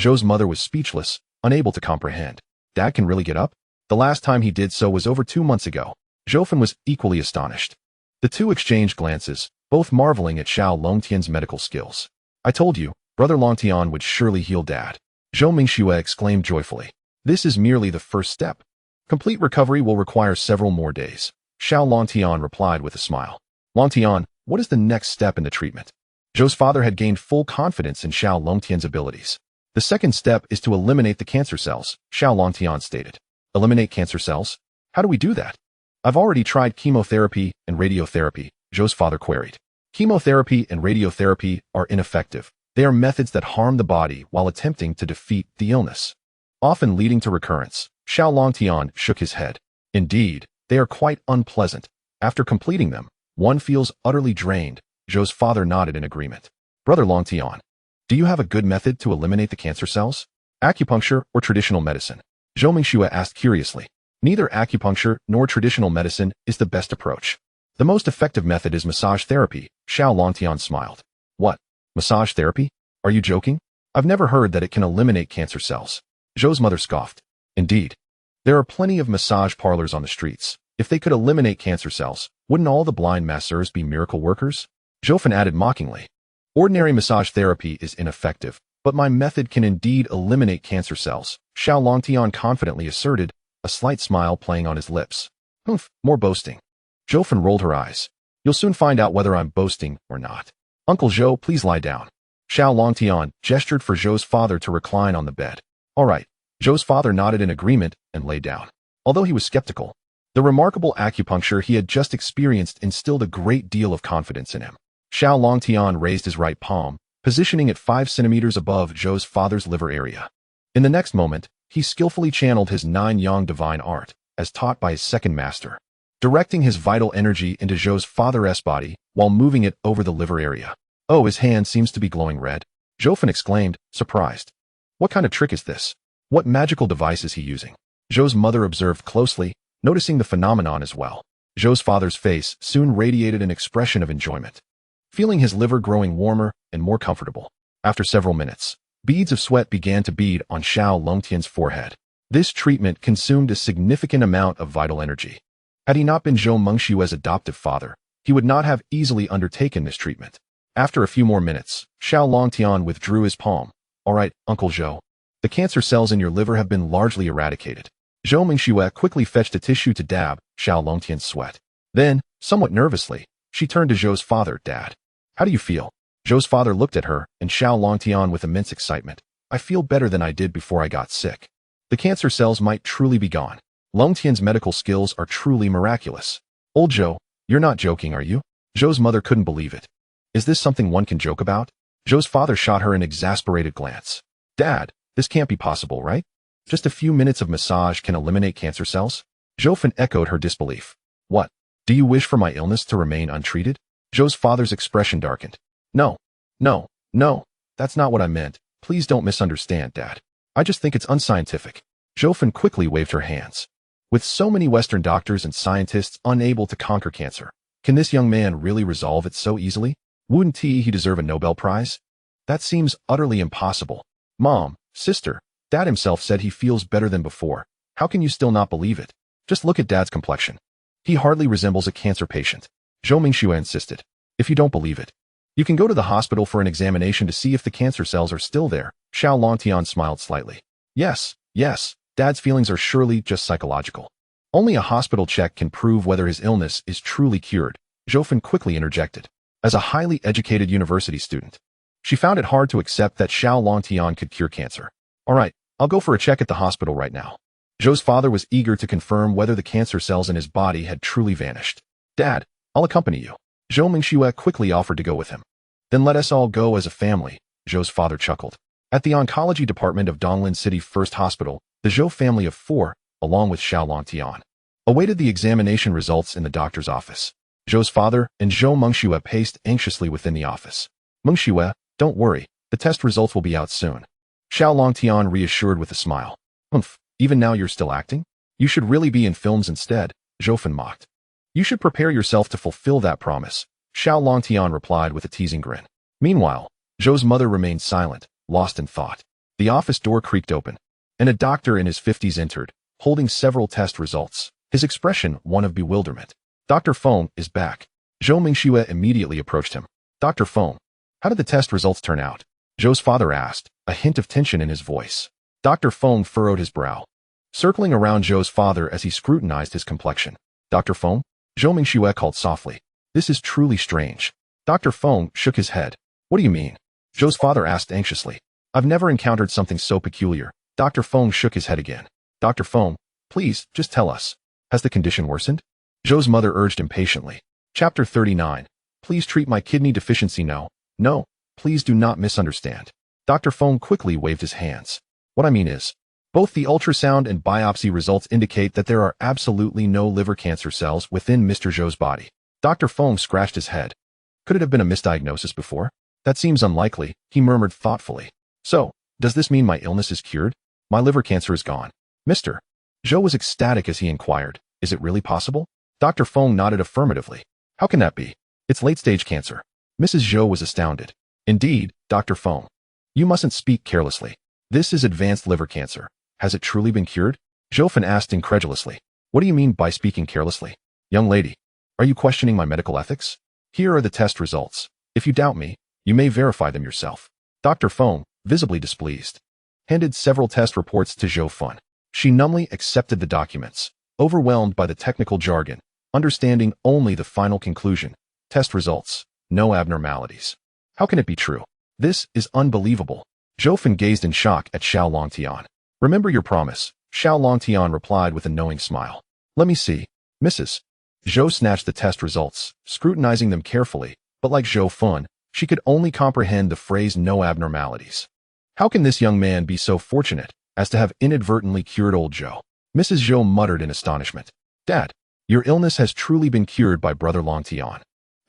Zhou's mother was speechless, unable to comprehend. Dad can really get up? The last time he did so was over 2 months ago. Zhou Fen was equally astonished. The two exchanged glances, both marveling at Xiao Longtian's medical skills. I told you, Brother Longtian would surely heal Dad. Zhou Mengxue exclaimed joyfully. This is merely the first step. Complete recovery will require several more days. Xiao Longtian replied with a smile. Longtian, what is the next step in the treatment? Zhou's father had gained full confidence in Xiao Longtian's abilities. The second step is to eliminate the cancer cells, Xiao Longtian stated. Eliminate cancer cells? How do we do that? I've already tried chemotherapy and radiotherapy, Zhou's father queried. Chemotherapy and radiotherapy are ineffective. They are methods that harm the body while attempting to defeat the illness, often leading to recurrence. Xiao Longtian shook his head. Indeed, they are quite unpleasant. After completing them, one feels utterly drained. Zhou's father nodded in agreement. Brother Longtian, do you have a good method to eliminate the cancer cells? Acupuncture or traditional medicine? Zhou Mengxue asked curiously. Neither acupuncture nor traditional medicine is the best approach. The most effective method is massage therapy, Xiao Longtian smiled. What? Massage therapy? Are you joking? I've never heard that it can eliminate cancer cells. Zhou's mother scoffed. Indeed. There are plenty of massage parlors on the streets. If they could eliminate cancer cells, wouldn't all the blind masseurs be miracle workers? Zhou added mockingly. Ordinary massage therapy is ineffective, but my method can indeed eliminate cancer cells, Xiao Longtian confidently asserted, a slight smile playing on his lips. Humph, more boasting. Zhou rolled her eyes. You'll soon find out whether I'm boasting or not. Uncle Zhou, please lie down. Xiao Longtian gestured for Zhou's father to recline on the bed. All right. Zhou's father nodded in agreement and lay down. Although he was skeptical, the remarkable acupuncture he had just experienced instilled a great deal of confidence in him. Xiao Longtian raised his right palm, positioning it 5 centimeters above Zhou's father's liver area. In the next moment, he skillfully channeled his 9-yang divine art, as taught by his second master, directing his vital energy into Zhou's father's body while moving it over the liver area. Oh, his hand seems to be glowing red. Zhou exclaimed, surprised. What kind of trick is this? What magical device is he using? Zhou's mother observed closely, noticing the phenomenon as well. Zhou's father's face soon radiated an expression of enjoyment, feeling his liver growing warmer and more comfortable. After several minutes, beads of sweat began to bead on Xiao Longtian's forehead. This treatment consumed a significant amount of vital energy. Had he not been Zhou Mengshue's adoptive father, he would not have easily undertaken this treatment. After a few more minutes, Xiao Longtian withdrew his palm. All right, Uncle Zhou. The cancer cells in your liver have been largely eradicated. Zhou Mengxue quickly fetched a tissue to dab Xiao Longtian's sweat. Then, somewhat nervously, she turned to Zhou's father. Dad, how do you feel? Zhou's father looked at her and Xiao Longtian with immense excitement. I feel better than I did before I got sick. The cancer cells might truly be gone. Longtian's medical skills are truly miraculous. Old Zhou, you're not joking, are you? Zhou's mother couldn't believe it. Is this something one can joke about? Zhou's father shot her an exasperated glance. Dad, this can't be possible, right? Just a few minutes of massage can eliminate cancer cells? Zhou echoed her disbelief. What? Do you wish for my illness to remain untreated? Zhou's father's expression darkened. No, that's not what I meant. Please don't misunderstand, Dad. I just think it's unscientific. Zhou quickly waved her hands. With so many Western doctors and scientists unable to conquer cancer, can this young man really resolve it so easily? Wouldn't he deserve a Nobel Prize? That seems utterly impossible. Mom, sister, Dad himself said he feels better than before. How can you still not believe it? Just look at Dad's complexion. He hardly resembles a cancer patient. Zhou Mengxue insisted. If you don't believe it, you can go to the hospital for an examination to see if the cancer cells are still there. Xiao Longtian smiled slightly. Yes, Dad's feelings are surely just psychological. Only a hospital check can prove whether his illness is truly cured. Zhou quickly interjected. As a highly educated university student, she found it hard to accept that Xiao Longtian could cure cancer. All right, I'll go for a check at the hospital right now. Zhou's father was eager to confirm whether the cancer cells in his body had truly vanished. Dad, I'll accompany you. Zhou Mengxue quickly offered to go with him. Then let us all go as a family, Zhou's father chuckled. At the oncology department of Donglin City First Hospital, the Zhou family of 4, along with Xiao Longtian, awaited the examination results in the doctor's office. Zhou's father and Zhou Mengxue paced anxiously within the office. Mengxue, don't worry, the test results will be out soon. Xiao Longtian reassured with a smile. Humph, even now you're still acting? You should really be in films instead, Zhou mocked. You should prepare yourself to fulfill that promise, Xiao Longtian replied with a teasing grin. Meanwhile, Zhou's mother remained silent, lost in thought. The office door creaked open, and a doctor in his 50s entered, holding several test results, his expression one of bewilderment. Dr. Feng is back. Zhou Mengxue immediately approached him. Dr. Feng, how did the test results turn out? Zhou's father asked, a hint of tension in his voice. Dr. Feng furrowed his brow, circling around Zhou's father as he scrutinized his complexion. Dr. Feng? Zhou Mengxue called softly. This is truly strange. Dr. Feng shook his head. What do you mean? Zhou's father asked anxiously. I've never encountered something so peculiar. Dr. Feng shook his head again. Dr. Feng, please, just tell us. Has the condition worsened? Zhou's mother urged impatiently. Chapter 39. Please treat my kidney deficiency. No, please do not misunderstand. Dr. Feng quickly waved his hands. What I mean is, both the ultrasound and biopsy results indicate that there are absolutely no liver cancer cells within Mr. Zhou's body. Dr. Feng scratched his head. Could it have been a misdiagnosis before? That seems unlikely, he murmured thoughtfully. So, does this mean my illness is cured? My liver cancer is gone. Mr. Zhou was ecstatic as he inquired, is it really possible? Dr. Feng nodded affirmatively. How can that be? It's late-stage cancer. Mrs. Zhou was astounded. Indeed, Dr. Feng. You mustn't speak carelessly. This is advanced liver cancer. Has it truly been cured? Zhou Fen asked incredulously. What do you mean by speaking carelessly? Young lady, are you questioning my medical ethics? Here are the test results. If you doubt me, you may verify them yourself. Dr. Feng, visibly displeased, handed several test reports to Zhou Fen. She numbly accepted the documents, overwhelmed by the technical jargon, understanding only the final conclusion. Test results. No abnormalities. How can it be true? This is unbelievable. Zhou Fen gazed in shock at Xiao Longtian. Remember your promise, Xiao Longtian replied with a knowing smile. Let me see. Mrs. Zhou snatched the test results, scrutinizing them carefully, but like Zhou Fen, she could only comprehend the phrase no abnormalities. How can this young man be so fortunate as to have inadvertently cured old Zhou? Mrs. Zhou muttered in astonishment. Dad, your illness has truly been cured by Brother Longtian.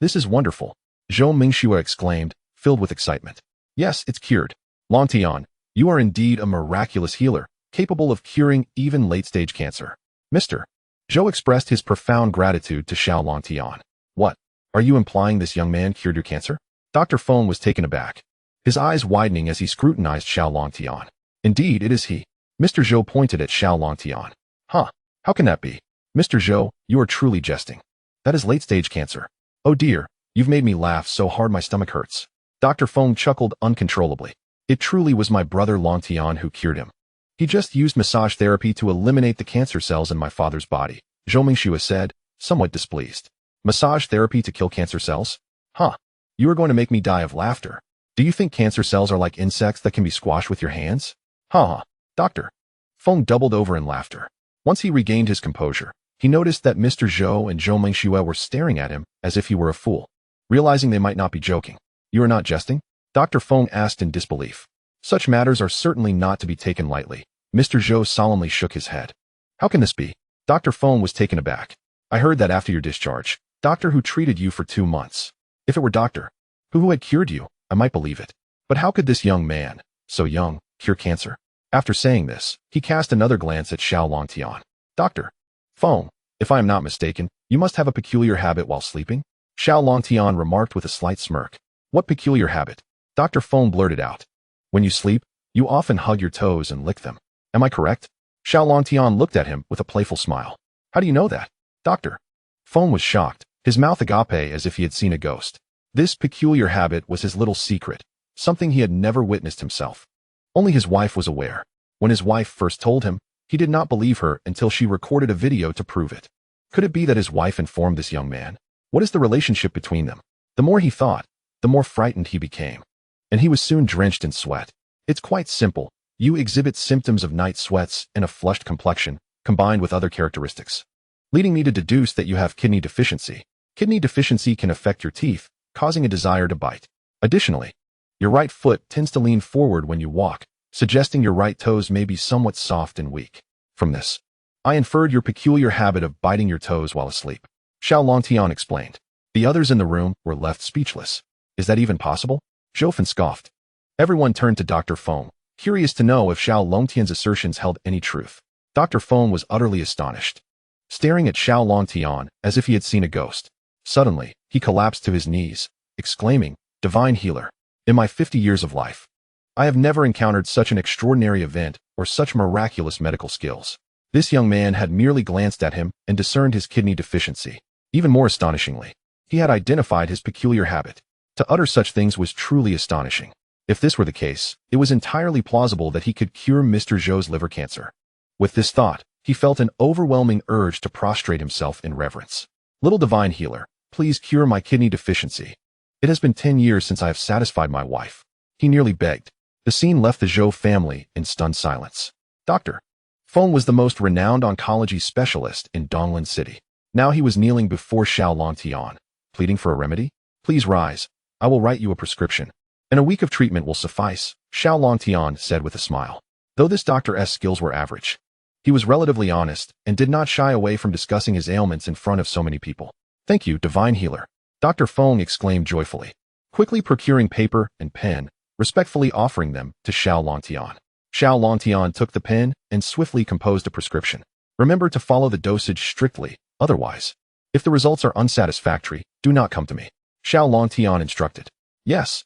This is wonderful, Zhou Mingxue exclaimed, filled with excitement. Yes, it's cured. Longtian, you are indeed a miraculous healer, capable of curing even late-stage cancer. Mr. Zhou expressed his profound gratitude to Xiao Longtian. What? Are you implying this young man cured your cancer? Dr. Feng was taken aback, his eyes widening as he scrutinized Xiao Longtian. Indeed, it is he. Mr. Zhou pointed at Xiao Longtian. Huh, how can that be? Mr. Zhou, you are truly jesting. That is late-stage cancer. Oh dear, you've made me laugh so hard my stomach hurts. Dr. Feng chuckled uncontrollably. It truly was my brother Longtian who cured him. He just used massage therapy to eliminate the cancer cells in my father's body, Zhou Mingxue said, somewhat displeased. Massage therapy to kill cancer cells? Huh. You are going to make me die of laughter. Do you think cancer cells are like insects that can be squashed with your hands? Ha ha. Doctor. Feng doubled over in laughter. Once he regained his composure, he noticed that Mr. Zhou and Zhou Mingxue were staring at him as if he were a fool. Realizing they might not be joking. You are not jesting? Dr. Feng asked in disbelief. Such matters are certainly not to be taken lightly. Mr. Zhou solemnly shook his head. How can this be? Dr. Feng was taken aback. I heard that after your discharge, doctor who treated you for 2 months. If it were doctor who had cured you, I might believe it. But how could this young man, so young, cure cancer? After saying this, he cast another glance at Xiao Longtian. Dr. Feng, if I am not mistaken, you must have a peculiar habit while sleeping? Xiao Longtian remarked with a slight smirk. What peculiar habit? Dr. Feng blurted out. When you sleep, you often hug your toes and lick them. Am I correct? Xiao Longtian looked at him with a playful smile. How do you know that? Dr. Feng was shocked, his mouth agape as if he had seen a ghost. This peculiar habit was his little secret, something he had never witnessed himself. Only his wife was aware. When his wife first told him, he did not believe her until she recorded a video to prove it. Could it be that his wife informed this young man? What is the relationship between them? The more he thought, the more frightened he became. And he was soon drenched in sweat. It's quite simple. You exhibit symptoms of night sweats and a flushed complexion, combined with other characteristics, leading me to deduce that you have kidney deficiency. Kidney deficiency can affect your teeth, causing a desire to bite. Additionally, your right foot tends to lean forward when you walk, suggesting your right toes may be somewhat soft and weak. From this, I inferred your peculiar habit of biting your toes while asleep. Xiao Longtian explained. The others in the room were left speechless. Is that even possible? Zhou Fen scoffed. Everyone turned to Dr. Feng, curious to know if Xiao Longtian's assertions held any truth. Dr. Feng was utterly astonished, staring at Xiao Longtian as if he had seen a ghost. Suddenly, he collapsed to his knees, exclaiming, Divine healer, in my 50 years of life, I have never encountered such an extraordinary event or such miraculous medical skills. This young man had merely glanced at him and discerned his kidney deficiency. Even more astonishingly, he had identified his peculiar habit. To utter such things was truly astonishing. If this were the case, it was entirely plausible that he could cure Mr. Zhou's liver cancer. With this thought, he felt an overwhelming urge to prostrate himself in reverence. Little divine healer, please cure my kidney deficiency. It has been 10 years since I have satisfied my wife. He nearly begged. The scene left the Zhou family in stunned silence. Dr. Feng was the most renowned oncology specialist in Donglin City. Now he was kneeling before Xiao Longtian, pleading for a remedy. Please rise. I will write you a prescription. And a week of treatment will suffice, Xiao Longtian said with a smile. Though this doctor's skills were average, he was relatively honest and did not shy away from discussing his ailments in front of so many people. Thank you, divine healer. Dr. Feng exclaimed joyfully, quickly procuring paper and pen, respectfully offering them to Xiao Longtian. Xiao Longtian took the pen and swiftly composed a prescription. Remember to follow the dosage strictly, otherwise, if the results are unsatisfactory, do not come to me. Xiao Longtian instructed. Yes,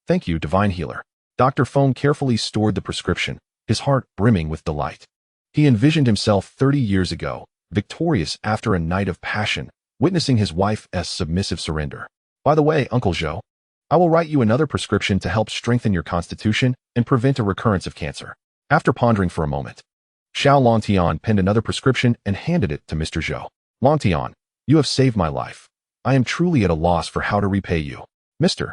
Thank you, divine healer. Dr. Feng carefully stored the prescription, his heart brimming with delight. He envisioned himself 30 years ago, victorious after a night of passion, witnessing his wife's submissive surrender. By the way, Uncle Zhou, I will write you another prescription to help strengthen your constitution and prevent a recurrence of cancer. After pondering for a moment, Xiao Longtian penned another prescription and handed it to Mr. Zhou. Longtian, you have saved my life. I am truly at a loss for how to repay you. Mr.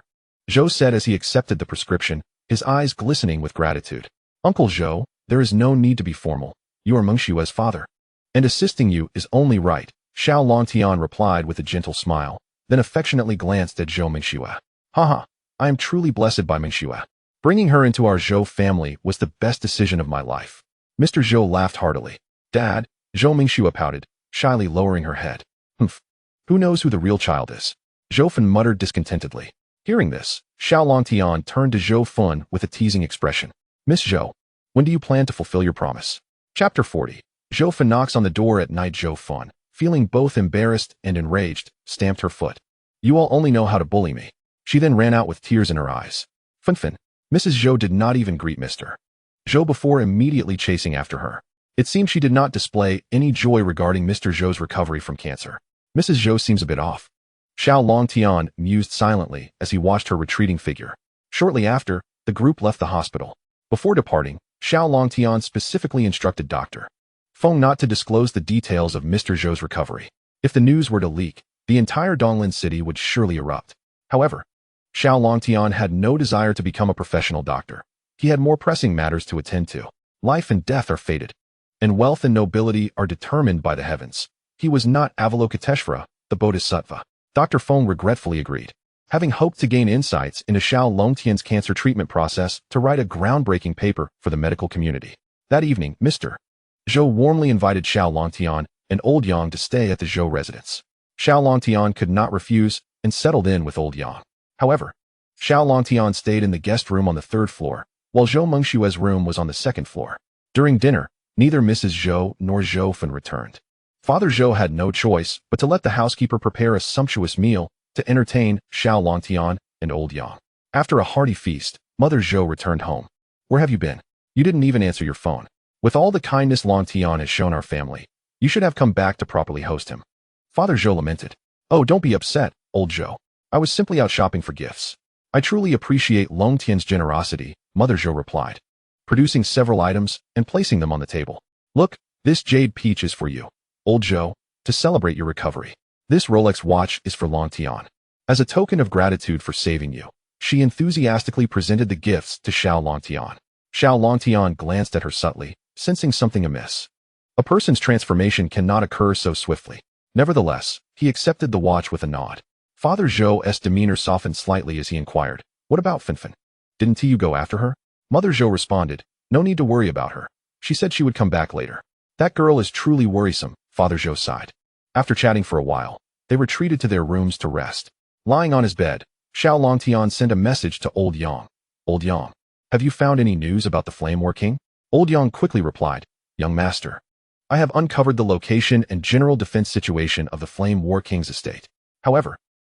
Zhou said as he accepted the prescription, his eyes glistening with gratitude. Uncle Zhou, there is no need to be formal. You are Meng Xue's father, and assisting you is only right, Xiao Longtian replied with a gentle smile, then affectionately glanced at Zhou Mengxue. Haha, I am truly blessed by Mengxue. Bringing her into our Zhou family was the best decision of my life. Mr. Zhou laughed heartily. Dad, Zhou Mengxue pouted, shyly lowering her head. Humph. Who knows who the real child is? Zhou Fen muttered discontentedly. Hearing this, Xiao Longtian turned to Zhou Fen with a teasing expression. Miss Zhou, when do you plan to fulfill your promise? Chapter 40. Zhou Fen knocks on the door at night. Zhou Fen, feeling both embarrassed and enraged, stamped her foot. You all only know how to bully me. She then ran out with tears in her eyes. Fen. Mrs. Zhou did not even greet Mr. Zhou before immediately chasing after her. It seemed she did not display any joy regarding Mr. Zhou's recovery from cancer. Mrs. Zhou seems a bit off. Xiao Longtian mused silently as he watched her retreating figure. Shortly after, the group left the hospital. Before departing, Xiao Longtian specifically instructed Dr. Feng not to disclose the details of Mr. Zhou's recovery. If the news were to leak, the entire Donglin city would surely erupt. However, Xiao Longtian had no desire to become a professional doctor. He had more pressing matters to attend to. Life and death are fated, and wealth and nobility are determined by the heavens. He was not Avalokiteshvara, the Bodhisattva. Dr. Feng regretfully agreed. Having hoped to gain insights into Xiao Longtian's cancer treatment process to write a groundbreaking paper for the medical community. That evening, Mr. Zhou warmly invited Xiao Longtian and Old Yang to stay at the Zhou residence. Xiao Longtian could not refuse and settled in with Old Yang. However, Xiao Longtian stayed in the guest room on the 3rd floor, while Zhou Mengxue's room was on the 2nd floor. During dinner, neither Mrs. Zhou nor Zhou Fen returned. Father Zhou had no choice but to let the housekeeper prepare a sumptuous meal to entertain Xiao Longtian and Old Yang. After a hearty feast, Mother Zhou returned home. Where have you been? You didn't even answer your phone. With all the kindness Longtian has shown our family, you should have come back to properly host him. Father Zhou lamented. Oh, don't be upset, Old Zhou. I was simply out shopping for gifts. I truly appreciate Longtian's generosity, Mother Zhou replied, producing several items and placing them on the table. Look, this jade peach is for you, Old Zhou, to celebrate your recovery. This Rolex watch is for Longtian. As a token of gratitude for saving you, she enthusiastically presented the gifts to Xiao Longtian. Xiao Longtian glanced at her subtly, sensing something amiss. A person's transformation cannot occur so swiftly. Nevertheless, he accepted the watch with a nod. Father Zhou's demeanor softened slightly as he inquired, what about Fen? Didn't you go after her? Mother Zhou responded, no need to worry about her. She said she would come back later. That girl is truly worrisome, Father Zhou sighed. After chatting for a while, they retreated to their rooms to rest. Lying on his bed, Xiao Longtian sent a message to Old Yang. Old Yang, have you found any news about the Flame War King? Old Yang quickly replied, Young master, I have uncovered the location and general defense situation of the Flame War King's estate. However,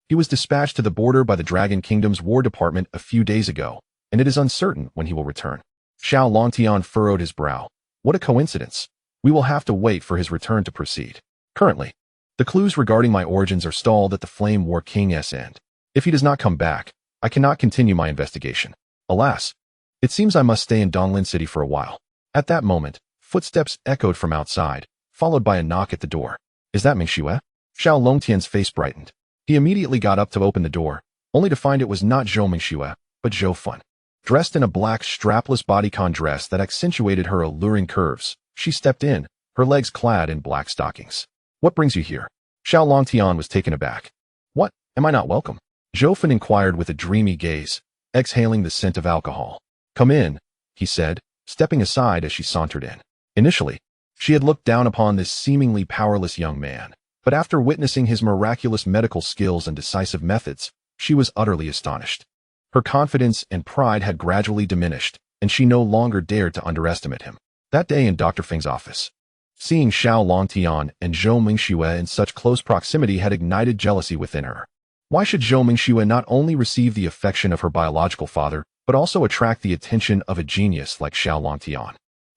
he was dispatched to the border by the Dragon Kingdom's War Department a few days ago, and it is uncertain when he will return. Xiao Longtian furrowed his brow. What a coincidence. We will have to wait for his return to proceed. Currently, the clues regarding my origins are stalled at the Flame War King's end. If he does not come back, I cannot continue my investigation. Alas, it seems I must stay in Donglin City for a while. At that moment, footsteps echoed from outside, followed by a knock at the door. Is that Mengxue? Xiao Longtian's face brightened. He immediately got up to open the door, only to find it was not Zhou Mengxue, but Zhou Fen. Dressed in a black strapless bodycon dress that accentuated her alluring curves, she stepped in, her legs clad in black stockings. What brings you here? Xiao Longtian was taken aback. What, am I not welcome? Zhou Fen inquired with a dreamy gaze, exhaling the scent of alcohol. Come in, he said, stepping aside as she sauntered in. Initially, she had looked down upon this seemingly powerless young man, but after witnessing his miraculous medical skills and decisive methods, she was utterly astonished. Her confidence and pride had gradually diminished, and she no longer dared to underestimate him. That day in Dr. Feng's office, seeing Xiao Longtian and Zhou Mengxue in such close proximity had ignited jealousy within her. Why should Zhou Mingxue not only receive the affection of her biological father, but also attract the attention of a genius like Xiao Longtian?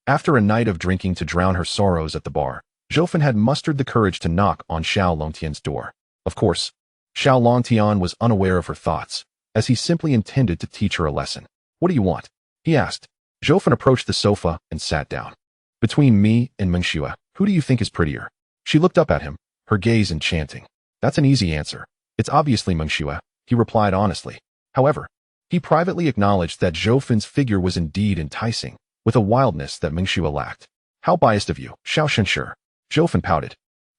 After a night of drinking to drown her sorrows at the bar, Zhou had mustered the courage to knock on Xiao Longtian's door. Of course, Xiao Longtian was unaware of her thoughts, as he simply intended to teach her a lesson. What do you want? He asked. Zhou approached the sofa and sat down. Between me and Mingxue, who do you think is prettier? She looked up at him, her gaze enchanting. That's an easy answer. It's obviously Mingxue, he replied honestly. However, he privately acknowledged that Zhou figure was indeed enticing, with a wildness that Mingxue lacked. How biased of you, Xiao Shenshi. Zhou pouted.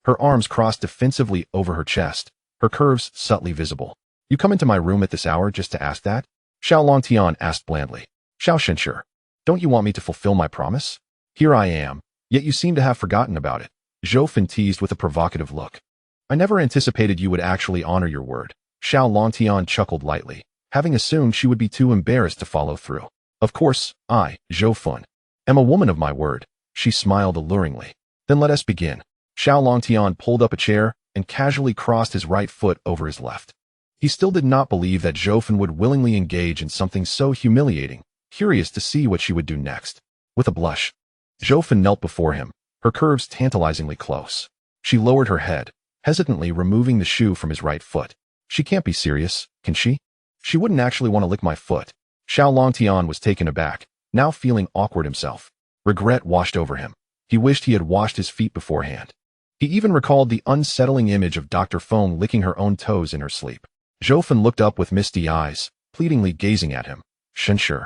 Her arms crossed defensively over her chest, her curves subtly visible. You come into my room at this hour just to ask that? Xiao Longtian asked blandly. Xiao Shenshi, don't you want me to fulfill my promise? Here I am, yet you seem to have forgotten about it. Zhou teased with a provocative look. I never anticipated you would actually honor your word. Xiao Longtian chuckled lightly, having assumed she would be too embarrassed to follow through. Of course, I, Zhou, am a woman of my word. She smiled alluringly. Then let us begin. Xiao Longtian pulled up a chair and casually crossed his right foot over his left. He still did not believe that Zhou would willingly engage in something so humiliating, curious to see what she would do next. With a blush, Zhou knelt before him, her curves tantalizingly close. She lowered her head, hesitantly removing the shoe from his right foot. She can't be serious, can she? She wouldn't actually want to lick my foot. Xiao Longtian was taken aback, now feeling awkward himself. Regret washed over him. He wished he had washed his feet beforehand. He even recalled the unsettling image of Dr. Feng licking her own toes in her sleep. Zhou looked up with misty eyes, pleadingly gazing at him. Shenshi,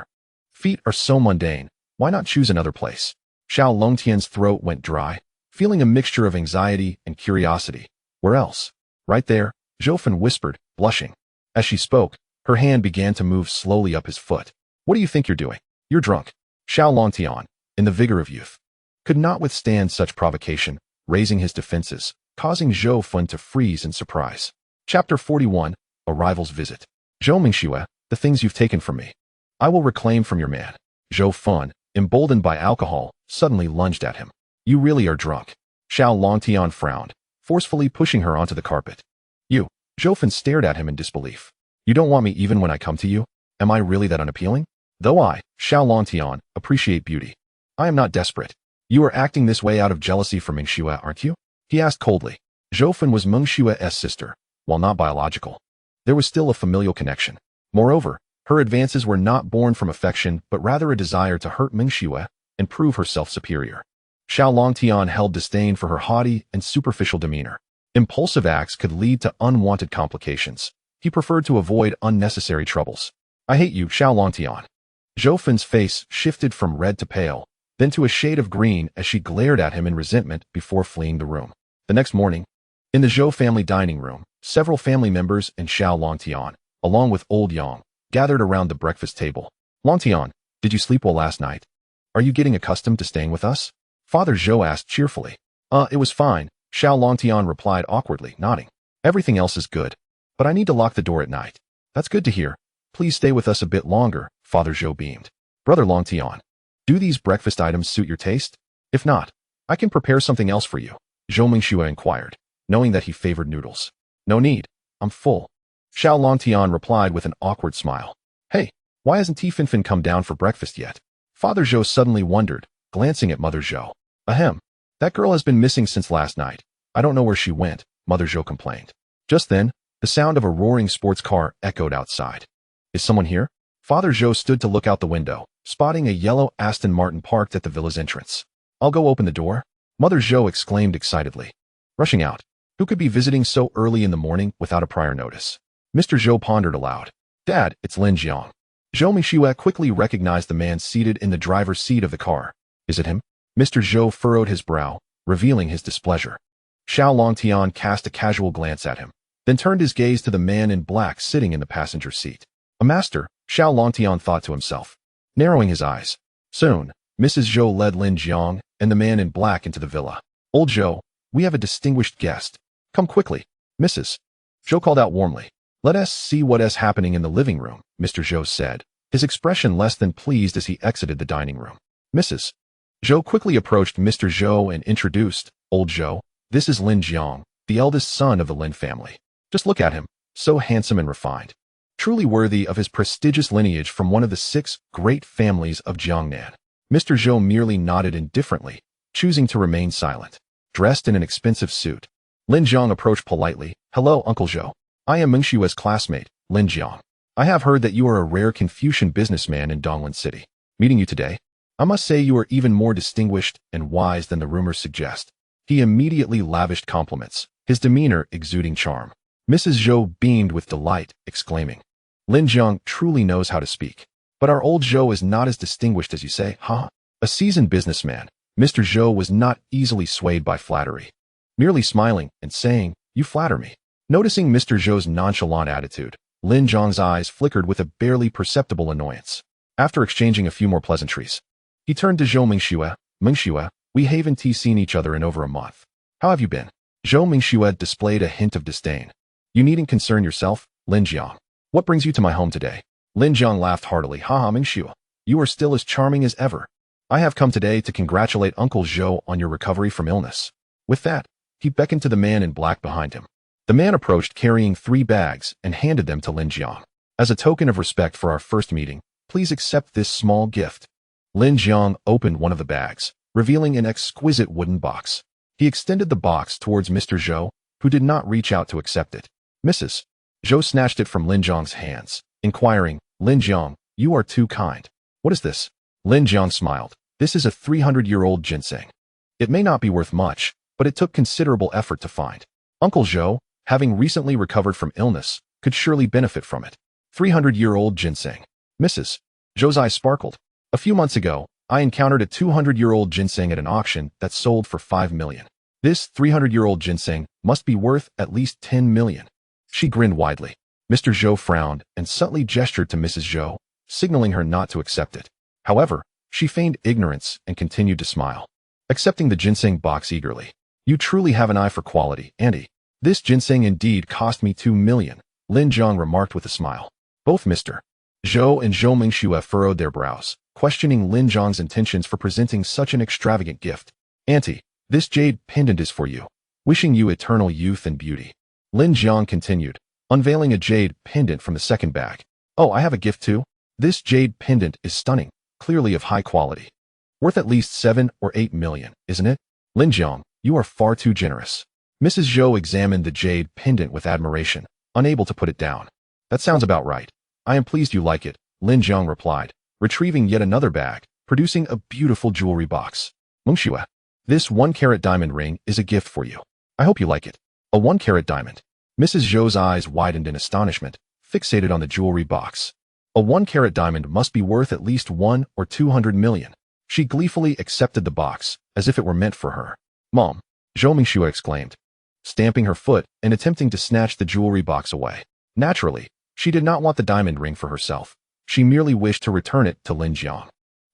feet are so mundane, why not choose another place? Xiao Longtian's throat went dry, feeling a mixture of anxiety and curiosity. Where else? Right there, Zhou whispered, blushing. As she spoke, her hand began to move slowly up his foot. What do you think you're doing? You're drunk. Xiao Longtian, in the vigor of youth, could not withstand such provocation, raising his defenses, causing Zhou to freeze in surprise. Chapter 41, A Rival's Visit. Zhou Mingxue, the things you've taken from me, I will reclaim from your man. Zhou, emboldened by alcohol, suddenly lunged at him. You really are drunk. Xiao Longtian frowned, forcefully pushing her onto the carpet. You. Zhou stared at him in disbelief. You don't want me even when I come to you? Am I really that unappealing? Though I, Xiao Longtian, appreciate beauty, I am not desperate. You are acting this way out of jealousy for Mingxue, aren't you? He asked coldly. Zhou was Mingxue's sister, while not biological. There was still a familial connection. Moreover, her advances were not born from affection but rather a desire to hurt Mingxue and prove herself superior. Xiao Longtian held disdain for her haughty and superficial demeanor. Impulsive acts could lead to unwanted complications. He preferred to avoid unnecessary troubles. I hate you, Xiao Longtian. Zhou face shifted from red to pale, then to a shade of green as she glared at him in resentment before fleeing the room. The next morning, in the Zhou family dining room, several family members and Xiao Longtian, along with old Yang, gathered around the breakfast table. Longtian, did you sleep well last night? Are you getting accustomed to staying with us? Father Zhou asked cheerfully. It was fine, Xiao Longtian replied awkwardly, nodding. Everything else is good. But I need to lock the door at night. That's good to hear. Please stay with us a bit longer, Father Zhou beamed. Brother Longtian, do these breakfast items suit your taste? If not, I can prepare something else for you, Zhou Mingxue inquired, knowing that he favored noodles. No need, I'm full. Xiao Longtian replied with an awkward smile. Hey, why hasn't Tifin come down for breakfast yet? Father Zhou suddenly wondered, glancing at Mother Zhou. Ahem, that girl has been missing since last night. I don't know where she went, Mother Zhou complained. Just then, the sound of a roaring sports car echoed outside. Is someone here? Father Zhou stood to look out the window, spotting a yellow Aston Martin parked at the villa's entrance. I'll go open the door, Mother Zhou exclaimed excitedly. Rushing out. Who could be visiting so early in the morning without a prior notice? Mr. Zhou pondered aloud. Dad, it's Lin Jiang. Zhou Mingxue quickly recognized the man seated in the driver's seat of the car. Is it him? Mr. Zhou furrowed his brow, revealing his displeasure. Xiao Longtian cast a casual glance at him, then turned his gaze to the man in black sitting in the passenger seat. A master, Xiao Longtian thought to himself, narrowing his eyes. Soon, Mrs. Zhou led Lin Jiang and the man in black into the villa. Old Zhou, we have a distinguished guest. Come quickly, Mrs. Zhou called out warmly. Let us see what is happening in the living room, Mr. Zhou said, his expression less than pleased as he exited the dining room. Mrs. Zhou quickly approached Mr. Zhou and introduced, Old Zhou, this is Lin Jiang, the eldest son of the Lin family. Just look at him. so handsome and refined. Truly worthy of his prestigious lineage from one of the 6 great families of Jiangnan. Mr. Zhou merely nodded indifferently, choosing to remain silent. Dressed in an expensive suit, Lin Jiang approached politely. "Hello, Uncle Zhou. I am Meng Xue's classmate, Lin Jiang. I have heard that you are a rare Confucian businessman in Donglin City. Meeting you today, I must say you are even more distinguished and wise than the rumors suggest." He immediately lavished compliments, his demeanor exuding charm. Mrs. Zhou beamed with delight, exclaiming, "Lin Jiang truly knows how to speak. But our old Zhou is not as distinguished as you say, huh?" A seasoned businessman, Mr. Zhou was not easily swayed by flattery. Merely smiling and saying, "You flatter me." Noticing Mr. Zhou's nonchalant attitude, Lin Jiang's eyes flickered with a barely perceptible annoyance. After exchanging a few more pleasantries, he turned to Zhou Mingxue. "Mingxue, we haven't seen each other in over a month. How have you been?" Zhou Mingxue displayed a hint of disdain. "You needn't concern yourself, Lin Jiang. What brings you to my home today?" Lin Jiang laughed heartily. "Haha, Mingxue, you are still as charming as ever. I have come today to congratulate Uncle Zhou on your recovery from illness." With that, he beckoned to the man in black behind him. The man approached carrying 3 bags and handed them to Lin Jiang. "As a token of respect for our first meeting, please accept this small gift." Lin Jiang opened one of the bags, revealing an exquisite wooden box. He extended the box towards Mr. Zhou, who did not reach out to accept it. "Mrs. Zhou snatched it from Lin Jiang's hands, inquiring, "Lin Jiang, you are too kind. What is this?" Lin Jiang smiled. "This is a 300-year-old ginseng. It may not be worth much, but it took considerable effort to find. Uncle Zhou, having recently recovered from illness, could surely benefit from it." 300-year-old ginseng. Mrs. Zhou's eyes sparkled. "A few months ago, I encountered a 200-year-old ginseng at an auction that sold for 5 million. This 300-year-old ginseng must be worth at least 10 million. She grinned widely. Mr. Zhou frowned and subtly gestured to Mrs. Zhou, signaling her not to accept it. However, she feigned ignorance and continued to smile, accepting the ginseng box eagerly. "You truly have an eye for quality, Auntie. This ginseng indeed cost me 2 million, Lin Jiang remarked with a smile. Both Mr. Zhou and Zhou Mingxue furrowed their brows, questioning Lin Jiang's intentions for presenting such an extravagant gift. "Auntie, this jade pendant is for you, wishing you eternal youth and beauty," Lin Jiang continued, unveiling a jade pendant from the second bag. "Oh, I have a gift too. This jade pendant is stunning, clearly of high quality. Worth at least 7 or 8 million, isn't it? Lin Jiang, you are far too generous." Mrs. Zhou examined the jade pendant with admiration, unable to put it down. "That sounds about right. I am pleased you like it," Lin Jiang replied, retrieving yet another bag, producing a beautiful jewelry box. "Mengxue, this 1-carat diamond ring is a gift for you. I hope you like it." A 1-carat diamond. Mrs. Zhou's eyes widened in astonishment, fixated on the jewelry box. A 1-carat diamond must be worth at least 1 or 200 million. She gleefully accepted the box, as if it were meant for her. "Mom," Zhou Mingxue exclaimed, stamping her foot and attempting to snatch the jewelry box away. Naturally, she did not want the diamond ring for herself. She merely wished to return it to Lin Jiang.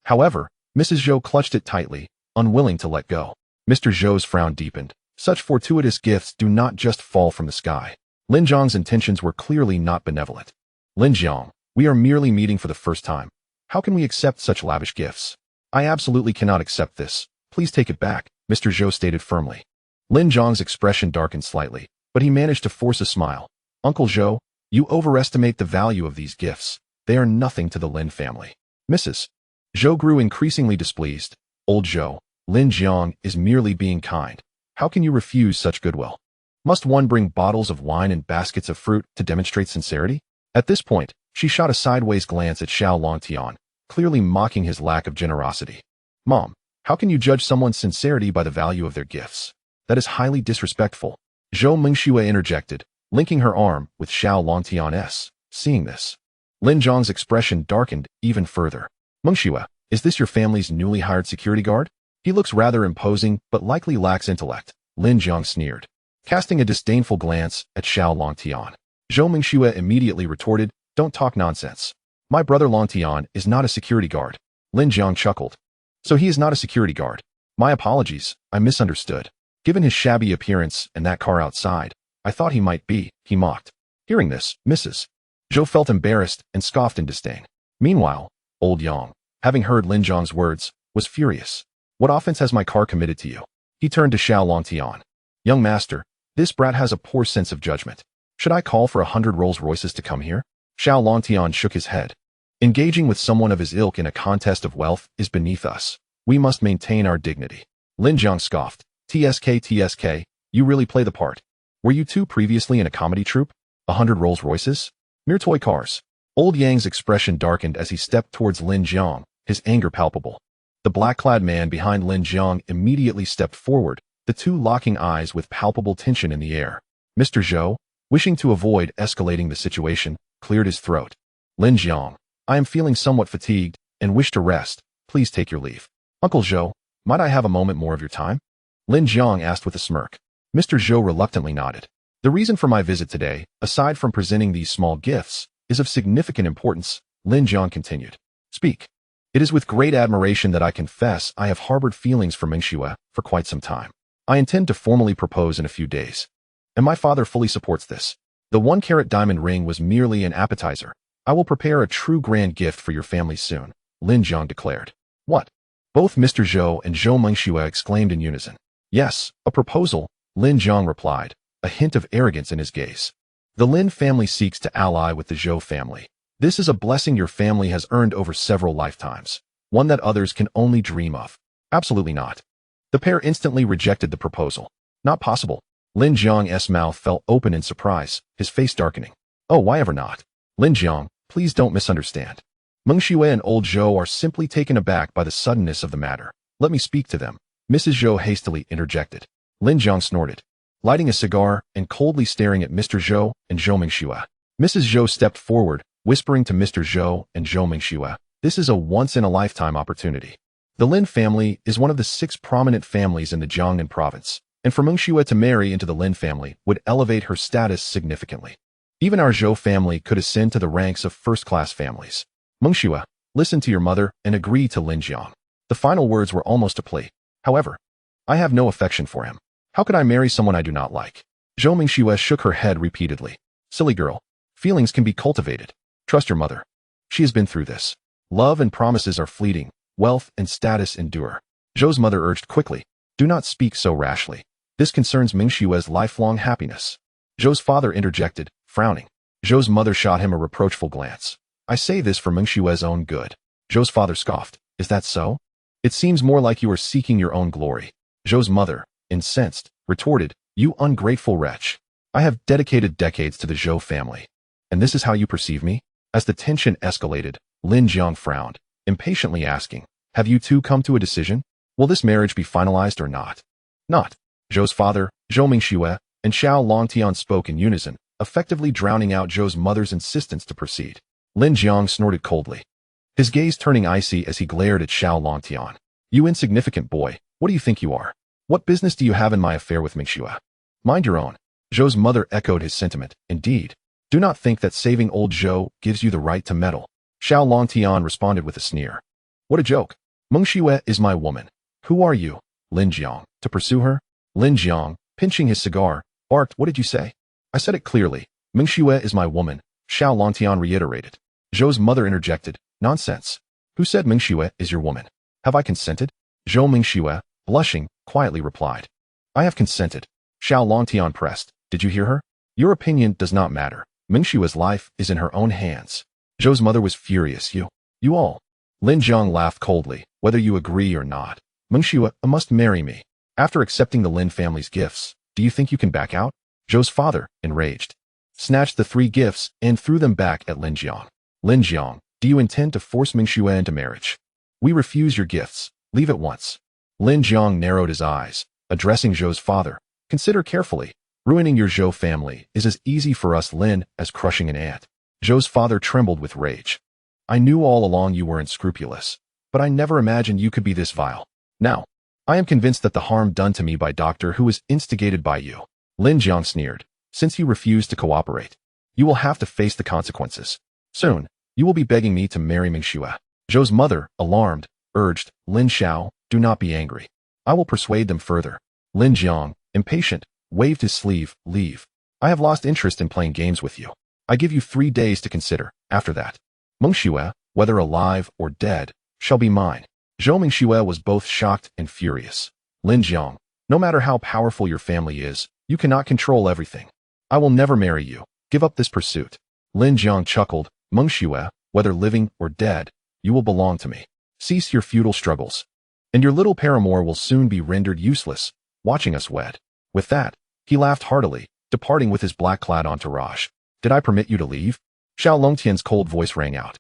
However, Mrs. Zhou clutched it tightly, unwilling to let go. Mr. Zhou's frown deepened. Such fortuitous gifts do not just fall from the sky. Lin Jiang's intentions were clearly not benevolent. "Lin Jiang, we are merely meeting for the first time. How can we accept such lavish gifts?" "I absolutely cannot accept this. Please take it back," Mr. Zhou stated firmly. Lin Jiang's expression darkened slightly, but he managed to force a smile. "Uncle Zhou, you overestimate the value of these gifts. They are nothing to the Lin family." Mrs. Zhou grew increasingly displeased. "Old Zhou, Lin Jiang is merely being kind. How can you refuse such goodwill? Must one bring bottles of wine and baskets of fruit to demonstrate sincerity?" At this point, she shot a sideways glance at Xiao Longtian, clearly mocking his lack of generosity. "Mom, how can you judge someone's sincerity by the value of their gifts? That is highly disrespectful," Zhou Mingxue interjected, linking her arm with Xiao Longtian's. Seeing this, Lin Jiang's expression darkened even further. "Mingxue, is this your family's newly hired security guard? He looks rather imposing but likely lacks intellect," Lin Jiang sneered, casting a disdainful glance at Xiao Longtian. Zhou Mingxue immediately retorted, "Don't talk nonsense. My brother Longtian is not a security guard." Lin Jiang chuckled. "So he is not a security guard. My apologies, I misunderstood. Given his shabby appearance and that car outside, I thought he might be," he mocked. Hearing this, Mrs. Zhou felt embarrassed and scoffed in disdain. Meanwhile, old Yang, having heard Lin Jiang's words, was furious. "What offense has my car committed to you?" He turned to Xiao Longtian. "Young master, this brat has a poor sense of judgment. Should I call for 100 Rolls Royces to come here? Xiao Longtian shook his head. Engaging with someone of his ilk in a contest of wealth is beneath us. We must maintain our dignity. Lin Jiang scoffed. TSK, you really play the part. Were you two previously in a comedy troupe? 100 Rolls Royces? Mere toy cars. Old Yang's expression darkened as he stepped towards Lin Jiang, his anger palpable. The black-clad man behind Lin Jiang immediately stepped forward, the two locking eyes with palpable tension in the air. Mr. Zhou, wishing to avoid escalating the situation, cleared his throat. Lin Jiang, I am feeling somewhat fatigued and wish to rest. Please take your leave. Uncle Zhou, might I have a moment more of your time? Lin Jiang asked with a smirk. Mr. Zhou reluctantly nodded. The reason for my visit today, aside from presenting these small gifts, is of significant importance, Lin Jiang continued. Speak. It is with great admiration that I confess I have harbored feelings for Mingxue for quite some time. I intend to formally propose in a few days. And my father fully supports this. The 1-carat diamond ring was merely an appetizer. I will prepare a true grand gift for your family soon, Lin Jiang declared. What? Both Mr. Zhou and Zhou Mingxue exclaimed in unison. Yes, a proposal, Lin Jiang replied, a hint of arrogance in his gaze. The Lin family seeks to ally with the Zhou family. This is a blessing your family has earned over several lifetimes, one that others can only dream of. Absolutely not. The pair instantly rejected the proposal. Not possible. Lin Jiang's mouth fell open in surprise, his face darkening. Oh, why ever not? Lin Jiang, please don't misunderstand. Mengxue and old Zhou are simply taken aback by the suddenness of the matter. Let me speak to them. Mrs. Zhou hastily interjected. Lin Jiang snorted, lighting a cigar and coldly staring at Mr. Zhou and Zhou Mingxue. Mrs. Zhou stepped forward, whispering to Mr. Zhou and Zhou Mingxue, this is a once-in-a-lifetime opportunity. The Lin family is one of the 6 prominent families in the Jiangnan province, and for Mengxue to marry into the Lin family would elevate her status significantly. Even our Zhou family could ascend to the ranks of first-class families. Mengxue, listen to your mother and agree to Lin Jiang. The final words were almost a plea. However, I have no affection for him. How could I marry someone I do not like? Zhou Mingxue shook her head repeatedly. Silly girl. Feelings can be cultivated. Trust your mother. She has been through this. Love and promises are fleeting. Wealth and status endure. Zhou's mother urged quickly. Do not speak so rashly. This concerns Mingxue's lifelong happiness. Zhou's father interjected, frowning. Zhou's mother shot him a reproachful glance. I say this for Mingxue's own good. Zhou's father scoffed. Is that so? It seems more like you are seeking your own glory. Zhou's mother, incensed, retorted, you ungrateful wretch. I have dedicated decades to the Zhou family. And this is how you perceive me? As the tension escalated, Lin Jiang frowned, impatiently asking, have you two come to a decision? Will this marriage be finalized or not? Not. Zhou's father, Zhou Mingxue, and Xiao Longtian spoke in unison, effectively drowning out Zhou's mother's insistence to proceed. Lin Jiang snorted coldly, his gaze turning icy as he glared at Xiao Longtian. You insignificant boy, what do you think you are? What business do you have in my affair with Mingxue? Mind your own. Zhou's mother echoed his sentiment. Indeed. Do not think that saving old Zhou gives you the right to meddle. Xiao Longtian responded with a sneer. What a joke. Mengxue is my woman. Who are you, Lin Jiang, to pursue her? Lin Jiang, pinching his cigar, barked, what did you say? I said it clearly. Mengxue is my woman, Xiao Longtian reiterated. Zhou's mother interjected, nonsense. Who said Mengxue is your woman? Have I consented? Zhou Mingxue, blushing, quietly replied. I have consented. Xiao Longtian pressed. Did you hear her? Your opinion does not matter. Mingxue's life is in her own hands. Zhou's mother was furious. You all. Lin Jiang laughed coldly. Whether you agree or not, Mingxue must marry me. After accepting the Lin family's gifts, do you think you can back out? Zhou's father, enraged, snatched the 3 gifts and threw them back at Lin Jiang. Lin Jiang, do you intend to force Mingxue into marriage? We refuse your gifts. Leave at once. Lin Jiang narrowed his eyes, addressing Zhou's father. Consider carefully. Ruining your Zhou family is as easy for us Lin as crushing an ant. Zhou's father trembled with rage. I knew all along you were unscrupulous, but I never imagined you could be this vile. Now, I am convinced that the harm done to me by Doctor Who was instigated by you. Lin Jiang sneered. Since you refuse to cooperate, you will have to face the consequences. Soon, you will be begging me to marry Mingxue. Zhou's mother, alarmed, urged, Lin Xiao, do not be angry. I will persuade them further. Lin Jiang, impatient, waved his sleeve, leave. I have lost interest in playing games with you. I give you 3 days to consider. After that, Mengxue, whether alive or dead, shall be mine. Zhou Mingxue was both shocked and furious. Lin Jiang, no matter how powerful your family is, you cannot control everything. I will never marry you. Give up this pursuit. Lin Jiang chuckled. Meng Xue, whether living or dead, you will belong to me. Cease your futile struggles. And your little paramour will soon be rendered useless, watching us wed. With that, he laughed heartily, departing with his black-clad entourage. Did I permit you to leave? Xiao Longtian's cold voice rang out.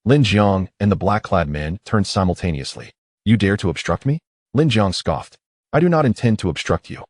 Lin Jiang and the black-clad men turned simultaneously. You dare to obstruct me? Lin Jiang scoffed. I do not intend to obstruct you.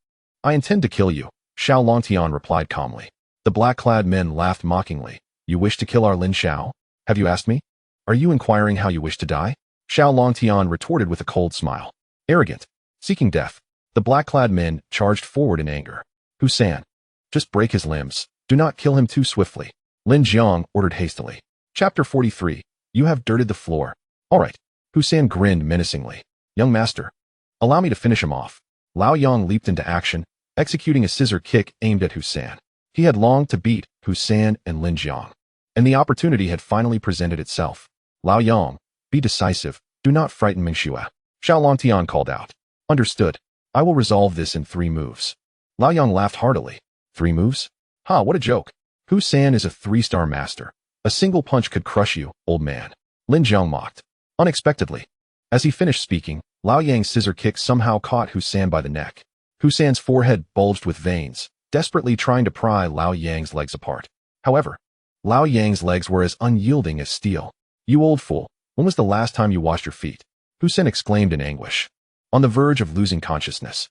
I intend to kill you, Xiao Longtian replied calmly. The black-clad men laughed mockingly. You wish to kill our Lin Xiao? Have you asked me? Are you inquiring how you wish to die? Xiao Longtian retorted with a cold smile. Arrogant. Seeking death. The black-clad men charged forward in anger. Husan. Just break his limbs. Do not kill him too swiftly. Lin Jiang ordered hastily. Chapter 43. You have dirted the floor. All right. Husan grinned menacingly. Young master. Allow me to finish him off. Lao Yang leaped into action, executing a scissor kick aimed at Husan. He had longed to beat Husan and Lin Jiang, and the opportunity had finally presented itself. Lao Yang, be decisive. Do not frighten Meng Xue. Xiao Longtian called out. Understood. I will resolve this in 3 moves. Lao Yang laughed heartily. 3 moves? Ha, what a joke. Husan is a 3-star master. A single punch could crush you, old man. Lin Jiang mocked. Unexpectedly. As he finished speaking, Lao Yang's scissor kick somehow caught Husan by the neck. Husan's forehead bulged with veins, desperately trying to pry Lao Yang's legs apart. However, Lao Yang's legs were as unyielding as steel. You old fool, when was the last time you washed your feet? Husan exclaimed in anguish. On the verge of losing consciousness.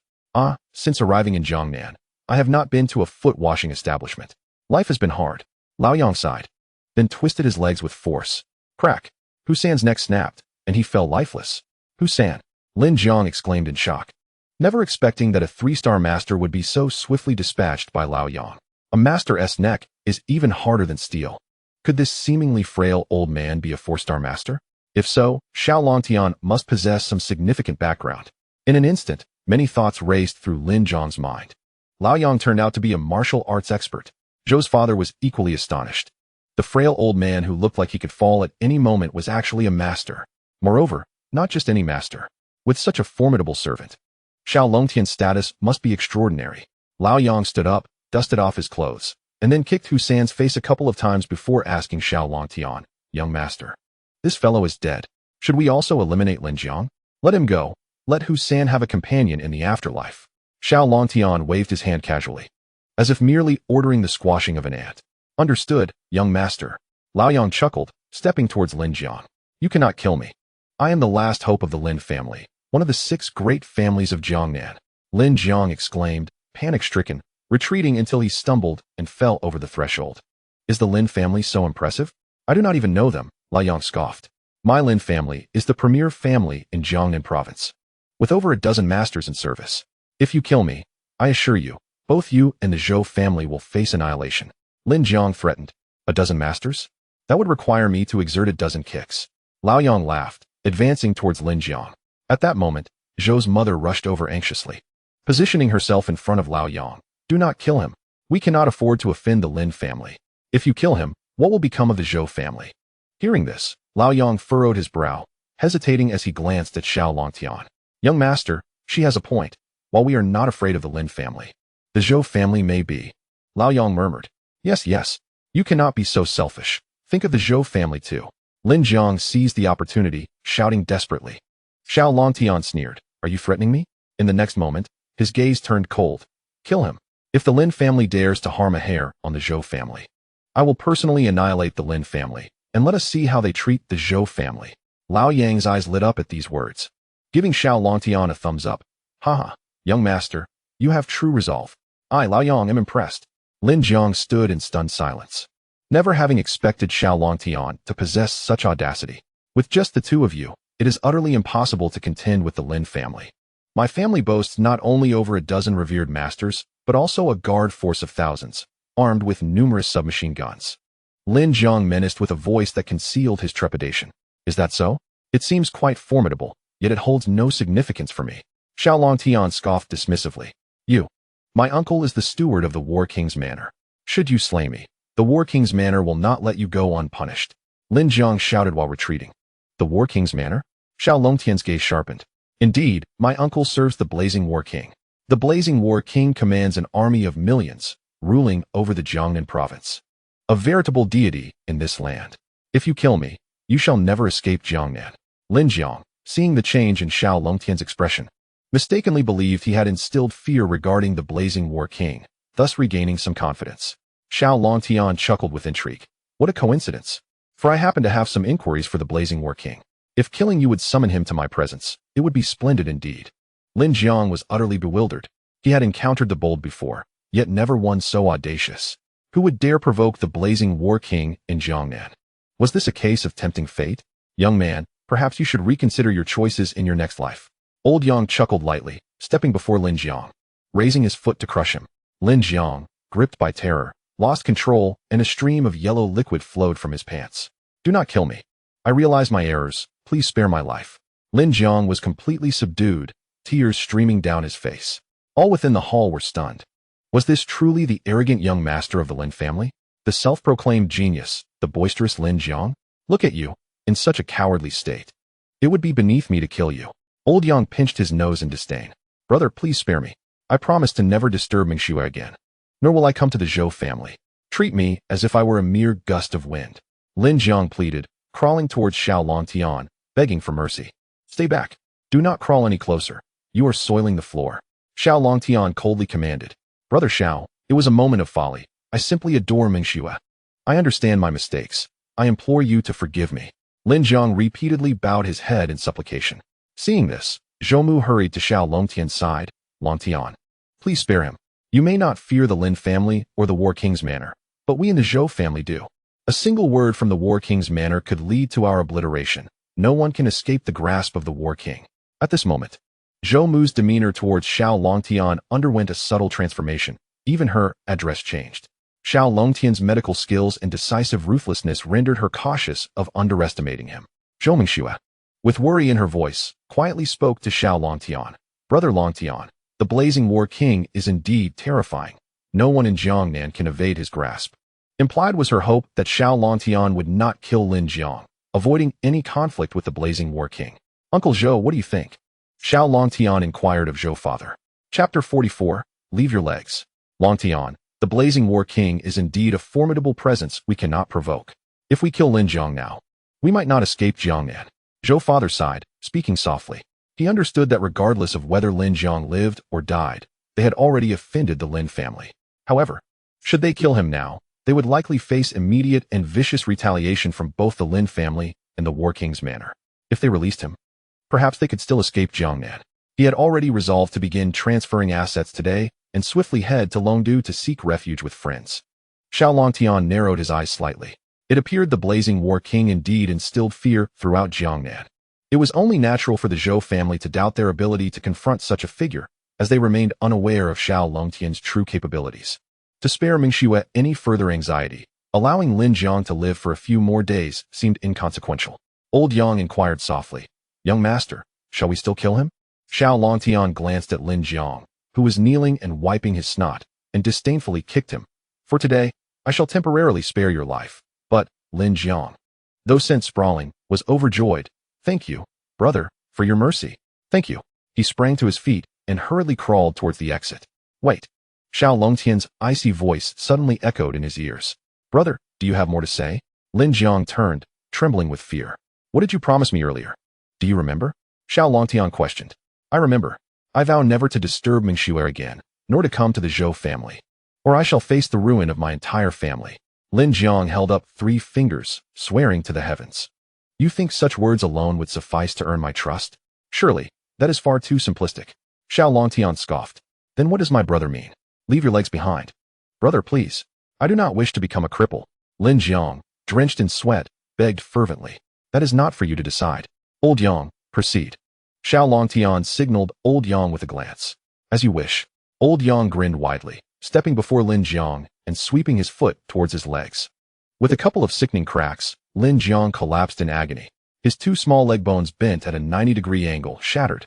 Since arriving in Jiangnan, I have not been to a foot-washing establishment. Life has been hard. Lao Yang sighed, then twisted his legs with force. Crack. Husan's neck snapped, and he fell lifeless. Husan. Lin Jiang exclaimed in shock, never expecting that a 3-star master would be so swiftly dispatched by Lao Yang. A master's neck is even harder than steel. Could this seemingly frail old man be a 4-star master? If so, Xiao Longtian must possess some significant background. In an instant, many thoughts raced through Lin Jiang's mind. Lao Yang turned out to be a martial arts expert. Zhou's father was equally astonished. The frail old man who looked like he could fall at any moment was actually a master. Moreover, not just any master. With such a formidable servant, Xiao Longtian's status must be extraordinary. Lao Yang stood up, dusted off his clothes, and then kicked Husan's face a couple of times before asking Xiao Longtian, young master. This fellow is dead. Should we also eliminate Lin Jiang? Let him go. Let Husan have a companion in the afterlife. Xiao Longtian waved his hand casually, as if merely ordering the squashing of an ant. Understood, young master. Lao Yang chuckled, stepping towards Lin Jiang. You cannot kill me. I am the last hope of the Lin family, one of the 6 great families of Jiangnan. Lin Jiang exclaimed, panic-stricken, retreating until he stumbled and fell over the threshold. Is the Lin family so impressive? I do not even know them, Lao Yang scoffed. My Lin family is the premier family in Jiangnan province, with over a dozen masters in service. If you kill me, I assure you, both you and the Zhou family will face annihilation. Lin Jiang threatened. A dozen masters? That would require me to exert a dozen kicks. Lao Yang laughed, advancing towards Lin Jiang. At that moment, Zhou's mother rushed over anxiously, positioning herself in front of Lao Yang. Do not kill him. We cannot afford to offend the Lin family. If you kill him, what will become of the Zhou family? Hearing this, Lao Yang furrowed his brow, hesitating as he glanced at Xiao Longtian. Young master, she has a point. While we are not afraid of the Lin family, the Zhou family may be. Lao Yang murmured. Yes. You cannot be so selfish. Think of the Zhou family too. Lin Jiang seized the opportunity, shouting desperately. Xiao Longtian sneered. Are you threatening me? In the next moment, his gaze turned cold. Kill him. If the Lin family dares to harm a hair on the Zhou family, I will personally annihilate the Lin family, and let us see how they treat the Zhou family. Lao Yang's eyes lit up at these words, giving Xiao Longtian a thumbs up. Haha, young master, you have true resolve. I, Lao Yang, am impressed. Lin Jiang stood in stunned silence, never having expected Xiao Longtian to possess such audacity. With just the 2 of you, it is utterly impossible to contend with the Lin family. My family boasts not only over a dozen revered masters, but also a guard force of thousands, armed with numerous submachine guns. Lin Jiang menaced with a voice that concealed his trepidation. Is that so? It seems quite formidable, yet it holds no significance for me. Xiao Longtian scoffed dismissively. My uncle is the steward of the War King's manor. Should you slay me, the War King's manor will not let you go unpunished. Lin Jiang shouted while retreating. The War King's manor? Xiao Longtian's gaze sharpened. Indeed, my uncle serves the Blazing War King. The Blazing War King commands an army of millions, ruling over the Jiangnan province. A veritable deity in this land. If you kill me, you shall never escape Jiangnan. Lin Jiang, seeing the change in Xiao Longtian's expression, mistakenly believed he had instilled fear regarding the blazing war king, thus regaining some confidence. Xiao Longtian chuckled with intrigue. What a coincidence. For I happen to have some inquiries for the blazing war king. If killing you would summon him to my presence, it would be splendid indeed. Lin Jiang was utterly bewildered. He had encountered the bold before, yet never one so audacious. Who would dare provoke the blazing war king in Jiangnan? Was this a case of tempting fate? Young man, perhaps you should reconsider your choices in your next life. Old Yang chuckled lightly, stepping before Lin Jiang, raising his foot to crush him. Lin Jiang, gripped by terror, lost control, and a stream of yellow liquid flowed from his pants. Do not kill me. I realize my errors. Please spare my life. Lin Jiang was completely subdued, tears streaming down his face. All within the hall were stunned. Was this truly the arrogant young master of the Lin family? The self-proclaimed genius, the boisterous Lin Jiang? Look at you, in such a cowardly state. It would be beneath me to kill you. Old Yang pinched his nose in disdain. Brother, please spare me. I promise to never disturb Mingxue again. Nor will I come to the Zhou family. Treat me as if I were a mere gust of wind. Lin Jiang pleaded, crawling towards Xiao Longtian, begging for mercy. Stay back. Do not crawl any closer. You are soiling the floor. Xiao Longtian coldly commanded. Brother Xiao, it was a moment of folly. I simply adore Mingxue. I understand my mistakes. I implore you to forgive me. Lin Jiang repeatedly bowed his head in supplication. Seeing this, Zhou hurried to Xiao Longtian's side. Longtian, please spare him. You may not fear the Lin family or the War King's manor, but we in the Zhou family do. A single word from the War King's manor could lead to our obliteration. No one can escape the grasp of the War King. At this moment, Zhou demeanor towards Xiao Longtian underwent a subtle transformation. Even her address changed. Xiao Longtian's medical skills and decisive ruthlessness rendered her cautious of underestimating him. Zhou Mingxue, with worry in her voice, quietly spoke to Xiao Longtian. Brother Longtian, the blazing War King is indeed terrifying. No one in Jiangnan can evade his grasp. Implied was her hope that Xiao Longtian would not kill Lin Jiang, avoiding any conflict with the blazing War King. Uncle Zhou, what do you think? Xiao Longtian inquired of Zhou father. Chapter 44, Leave your legs. Longtian, the blazing War King is indeed a formidable presence we cannot provoke. If we kill Lin Jiang now, we might not escape Jiangnan. Zhou father sighed, speaking softly. He understood that regardless of whether Lin Jiang lived or died, they had already offended the Lin family. However, should they kill him now, they would likely face immediate and vicious retaliation from both the Lin family and the War King's manor. If they released him, perhaps they could still escape Jiangnan. He had already resolved to begin transferring assets today and swiftly head to Longdu to seek refuge with friends. Xiao Longtian narrowed his eyes slightly. It appeared the blazing War King indeed instilled fear throughout Jiangnan. It was only natural for the Zhou family to doubt their ability to confront such a figure, as they remained unaware of Xiao Longtian's true capabilities. To spare Mingxue any further anxiety, allowing Lin Jiang to live for a few more days seemed inconsequential. Old Yang inquired softly, Young master, shall we still kill him? Xiao Longtian glanced at Lin Jiang, who was kneeling and wiping his snot, and disdainfully kicked him. For today, I shall temporarily spare your life. But, Lin Jiang, though sent sprawling, was overjoyed. Thank you, brother, for your mercy. Thank you. He sprang to his feet and hurriedly crawled towards the exit. Wait. Xiao Longtian's icy voice suddenly echoed in his ears. Brother, do you have more to say? Lin Jiang turned, trembling with fear. What did you promise me earlier? Do you remember? Xiao Longtian questioned. I remember. I vow never to disturb Mingxue again, nor to come to the Zhou family, or I shall face the ruin of my entire family. Lin Jiang held up 3 fingers, swearing to the heavens. You think such words alone would suffice to earn my trust? Surely, that is far too simplistic. Xiao Longtian scoffed. Then what does my brother mean? Leave your legs behind. Brother, please. I do not wish to become a cripple. Lin Jiang, drenched in sweat, begged fervently. That is not for you to decide. Old Yang, proceed. Xiao Longtian signaled Old Yang with a glance. As you wish. Old Yang grinned widely, stepping before Lin Jiang and sweeping his foot towards his legs. With a couple of sickening cracks, Lin Jiang collapsed in agony. His 2 small leg bones bent at a 90-degree angle, shattered.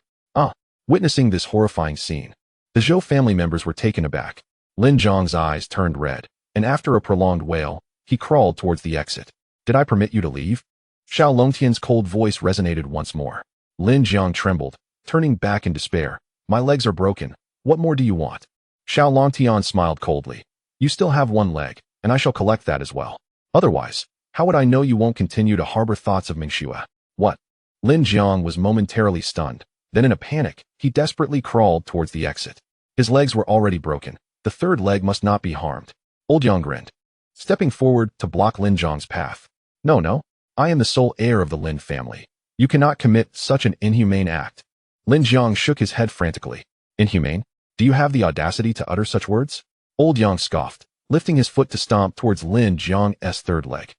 Witnessing this horrifying scene, the Zhou family members were taken aback. Lin Jiang's eyes turned red, and after a prolonged wail, he crawled towards the exit. Did I permit you to leave? Xiao Longtian's cold voice resonated once more. Lin Jiang trembled, turning back in despair. My legs are broken. What more do you want? Xiao Longtian smiled coldly. You still have one leg, and I shall collect that as well. Otherwise, how would I know you won't continue to harbor thoughts of Mingxue? What? Lin Jiang was momentarily stunned. Then in a panic, he desperately crawled towards the exit. His legs were already broken. The third leg must not be harmed. Old Yang grinned, stepping forward to block Lin Jiang's path. No. I am the sole heir of the Lin family. You cannot commit such an inhumane act. Lin Jiang shook his head frantically. Inhumane? Do you have the audacity to utter such words? Old Yang scoffed, lifting his foot to stomp towards Lin Jiang's third leg.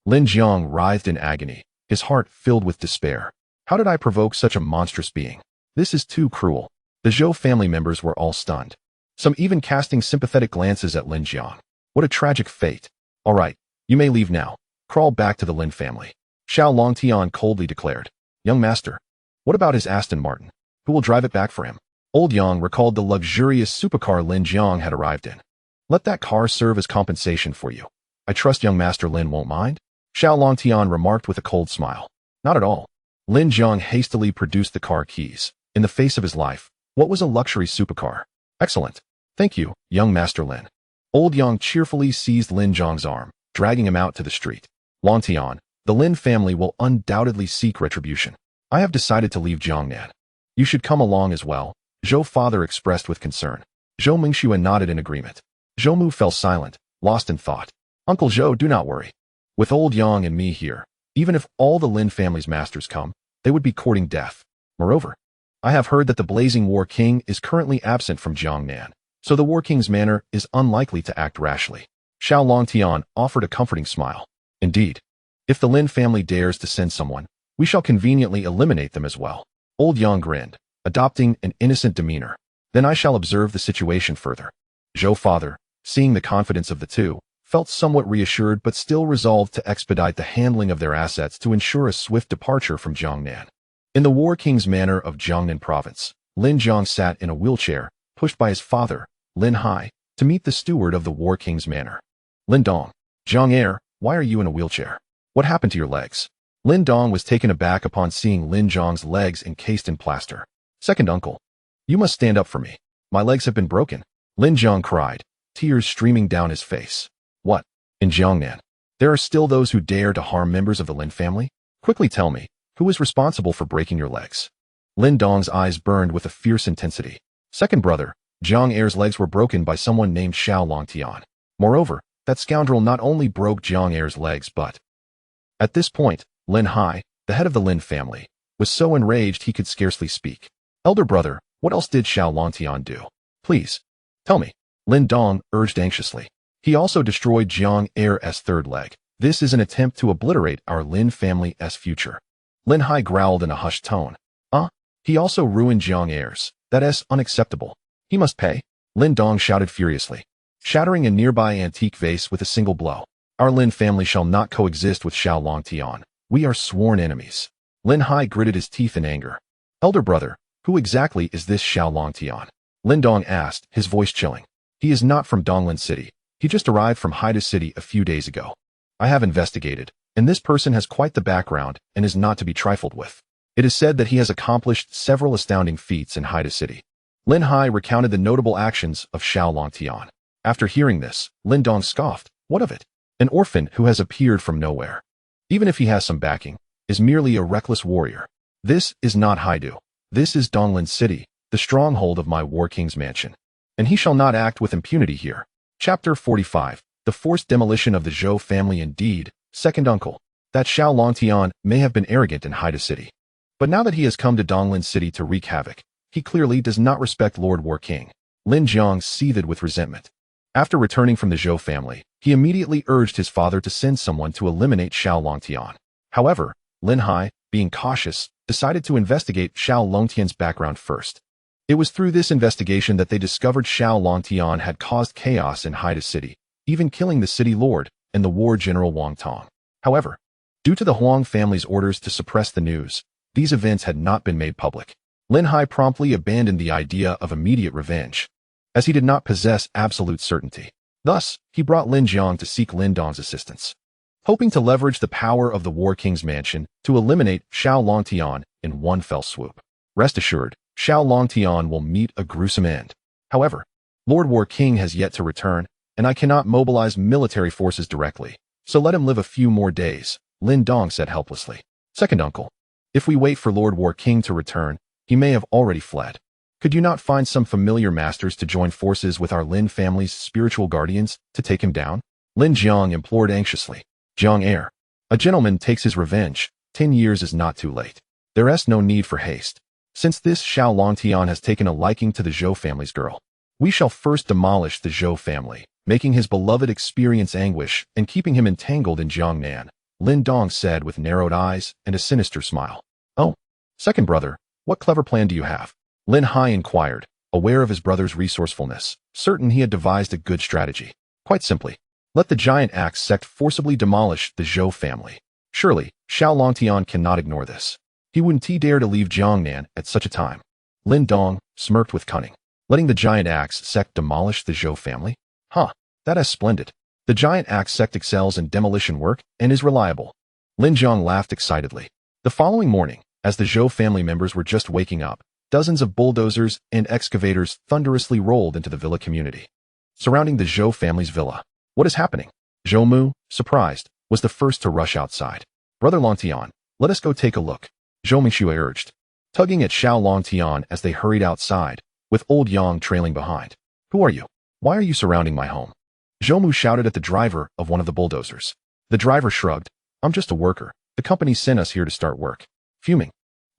Lin Jiang writhed in agony, his heart filled with despair. How did I provoke such a monstrous being? This is too cruel. The Zhou family members were all stunned, some even casting sympathetic glances at Lin Jiang. What a tragic fate. All right, you may leave now. Crawl back to the Lin family. Xiao Longtian coldly declared. Young master, what about his Aston Martin? Who will drive it back for him? Old Yang recalled the luxurious supercar Lin Jiang had arrived in. Let that car serve as compensation for you. I trust young master Lin won't mind? Xiao Longtian remarked with a cold smile. Not at all. Lin Jiang hastily produced the car keys. In the face of his life, what was a luxury supercar? Excellent. Thank you, young master Lin. Old Yang cheerfully seized Lin Jiang's arm, dragging him out to the street. Longtian, the Lin family will undoubtedly seek retribution. I have decided to leave Jiangnan. You should come along as well, Zhou father expressed with concern. Zhou Mingxue nodded in agreement. Zhou Mu fell silent, lost in thought. Uncle Zhou, do not worry. With old Yang and me here, even if all the Lin family's masters come, they would be courting death. Moreover, I have heard that the Blazing War King is currently absent from Jiangnan, so the War King's manor is unlikely to act rashly. Xiao Longtian offered a comforting smile. Indeed, if the Lin family dares to send someone, we shall conveniently eliminate them as well. Old Yang grinned, adopting an innocent demeanor. Then I shall observe the situation further. Zhou father, seeing the confidence of the two, felt somewhat reassured but still resolved to expedite the handling of their assets to ensure a swift departure from Jiangnan. In the War King's manor of Jiangnan province, Lin Jiang sat in a wheelchair, pushed by his father, Lin Hai, to meet the steward of the War King's manor. Lin Dong, Jiang heir, why are you in a wheelchair? What happened to your legs? Lin Dong was taken aback upon seeing Lin Jiang's legs encased in plaster. Second uncle, you must stand up for me. My legs have been broken. Lin Jiang cried, tears streaming down his face. What? In Jiangnan, there are still those who dare to harm members of the Lin family? Quickly tell me, who is responsible for breaking your legs? Lin Dong's eyes burned with a fierce intensity. Second brother, Jiang heir's legs were broken by someone named Xiao Longtian. Moreover, that scoundrel not only broke Jiang heir's legs but... At this point, Lin Hai, the head of the Lin family, was so enraged he could scarcely speak. Elder brother, what else did Xiao Longtian do? Please, tell me. Lin Dong urged anxiously. He also destroyed Jiang heir's third leg. This is an attempt to obliterate our Lin family's future. Lin Hai growled in a hushed tone. He also ruined Jiang heir's. That is unacceptable. He must pay. Lin Dong shouted furiously, shattering a nearby antique vase with a single blow. Our Lin family shall not coexist with Xiao Longtian. We are sworn enemies. Lin Hai gritted his teeth in anger. Elder brother, who exactly is this Xiao Longtian? Lin Dong asked, his voice chilling. He is not from Donglin City. He just arrived from Haida City a few days ago. I have investigated, and this person has quite the background and is not to be trifled with. It is said that he has accomplished several astounding feats in Haida City. Lin Hai recounted the notable actions of Xiao Longtian. After hearing this, Lin Dong scoffed. What of it? An orphan who has appeared from nowhere, even if he has some backing, is merely a reckless warrior. This is not Haidu. This is Donglin City, the stronghold of my War King's mansion. And he shall not act with impunity here. Chapter 45. The forced demolition of the Zhou family. Indeed, second uncle, that Xiao Longtian may have been arrogant in Haida City. But now that he has come to Donglin City to wreak havoc, he clearly does not respect Lord War King. Lin Jiang seethed with resentment. After returning from the Zhou family, he immediately urged his father to send someone to eliminate Xiao Longtian. However, Lin Hai, being cautious, decided to investigate Xiao Longtian's background first. It was through this investigation that they discovered Xiao Longtian had caused chaos in Haida City, even killing the city lord and the war general Wang Tong. However, due to the Huang family's orders to suppress the news, these events had not been made public. Lin Hai promptly abandoned the idea of immediate revenge, as he did not possess absolute certainty. Thus, he brought Lin Jiang to seek Lin Dong's assistance, hoping to leverage the power of the War King's mansion to eliminate Xiao Longtian in one fell swoop. Rest assured, Xiao Longtian will meet a gruesome end. However, Lord War King has yet to return, and I cannot mobilize military forces directly. So let him live a few more days, Lin Dong said helplessly. Second uncle, if we wait for Lord War King to return, he may have already fled. Could you not find some familiar masters to join forces with our Lin family's spiritual guardians to take him down? Lin Jiang implored anxiously. Jiang heir, a gentleman takes his revenge. 10 years is not too late. There is no need for haste. Since this Xiao Longtian has taken a liking to the Zhou family's girl, we shall first demolish the Zhou family, making his beloved experience anguish and keeping him entangled in Jiangnan, Lin Dong said with narrowed eyes and a sinister smile. Oh, second brother, what clever plan do you have? Lin Hai inquired, aware of his brother's resourcefulness, certain he had devised a good strategy. Quite simply, let the giant axe sect forcibly demolish the Zhou family. Surely, Xiao Longtian cannot ignore this. He wouldn't dare to leave Jiangnan at such a time. Lin Dong smirked with cunning. Letting the giant axe sect demolish the Zhou family? Huh, that is splendid. The giant axe sect excels in demolition work and is reliable. Lin Jiang laughed excitedly. The following morning, as the Zhou family members were just waking up, dozens of bulldozers and excavators thunderously rolled into the villa community, surrounding the Zhou family's villa. What is happening? Zhou Mu, surprised, was the first to rush outside. Brother Longtian, let us go take a look, Zhou Mingxue urged, tugging at Xiao Longtian as they hurried outside, with old Yang trailing behind. Who are you? Why are you surrounding my home? Zhou Mu shouted at the driver of one of the bulldozers. The driver shrugged. I'm just a worker. The company sent us here to start work. Fuming,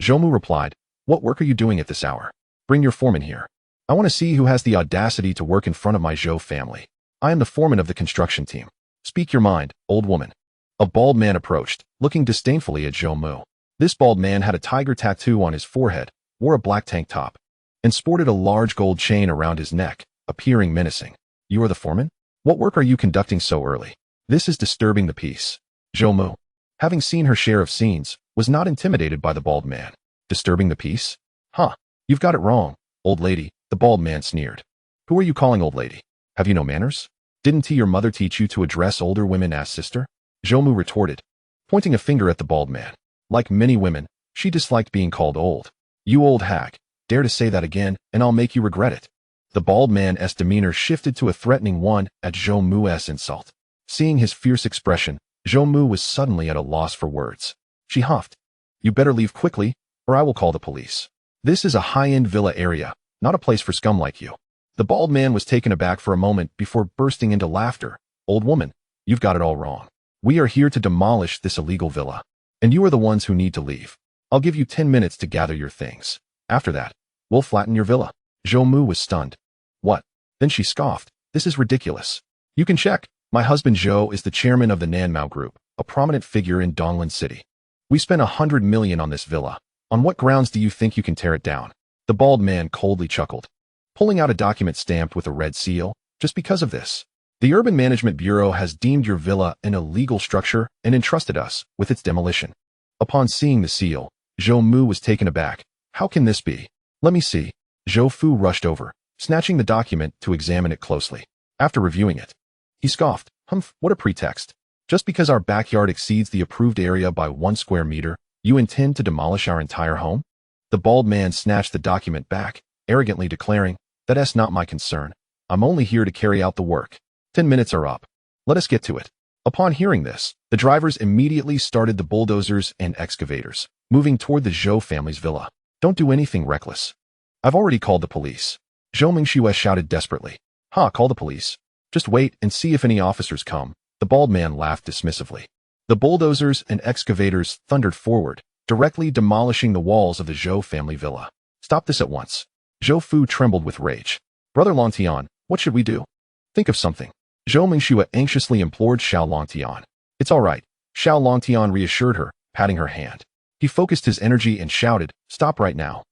Zhou Mu replied, what work are you doing at this hour? Bring your foreman here. I want to see who has the audacity to work in front of my Zhou family. I am the foreman of the construction team. Speak your mind, old woman. A bald man approached, looking disdainfully at Zhou Mu. This bald man had a tiger tattoo on his forehead, wore a black tank top, and sported a large gold chain around his neck, appearing menacing. You are the foreman? What work are you conducting so early? This is disturbing the peace. Zhou Mu, having seen her share of scenes, was not intimidated by the bald man. Disturbing the peace? Huh, you've got it wrong, old lady, the bald man sneered. Who are you calling old lady? Have you no manners? Didn't your mother teach you to address older women as sister? Zhou Mu retorted, pointing a finger at the bald man. Like many women, she disliked being called old. You old hag, dare to say that again, and I'll make you regret it. The bald man's demeanor shifted to a threatening one at Zhou Mu's insult. Seeing his fierce expression, Zhou Mu was suddenly at a loss for words. She huffed. You better leave quickly, or I will call the police. This is a high-end villa area, not a place for scum like you. The bald man was taken aback for a moment before bursting into laughter. Old woman, you've got it all wrong. We are here to demolish this illegal villa, and you are the ones who need to leave. I'll give you 10 minutes to gather your things. After that, we'll flatten your villa. Zhou Mu was stunned. What? Then she scoffed. This is ridiculous. You can check. My husband Zhou is the chairman of the Nanmao Group, a prominent figure in Donglan City. We spent 100 million on this villa. On what grounds do you think you can tear it down? The bald man coldly chuckled, pulling out a document stamped with a red seal. Just because of this, the Urban Management Bureau has deemed your villa an illegal structure and entrusted us with its demolition. Upon seeing the seal, Zhou Mu was taken aback. How can this be? Let me see. Zhou Fu rushed over, snatching the document to examine it closely. After reviewing it, he scoffed. Humph, what a pretext. Just because our backyard exceeds the approved area by 1 square meter, you intend to demolish our entire home? The bald man snatched the document back, arrogantly declaring, That's not my concern. I'm only here to carry out the work. 10 minutes are up. Let us get to it. Upon hearing this, the drivers immediately started the bulldozers and excavators, moving toward the Zhou family's villa. Don't do anything reckless. I've already called the police. Zhou Mingxue shouted desperately. Call the police. Just wait and see if any officers come. The bald man laughed dismissively. The bulldozers and excavators thundered forward, directly demolishing the walls of the Zhou family villa. Stop this at once. Zhou Fu trembled with rage. Brother Longtian, what should we do? Think of something. Zhou Mingxue anxiously implored Xiao Longtian. It's all right. Xiao Longtian reassured her, patting her hand. He focused his energy and shouted, Stop right now.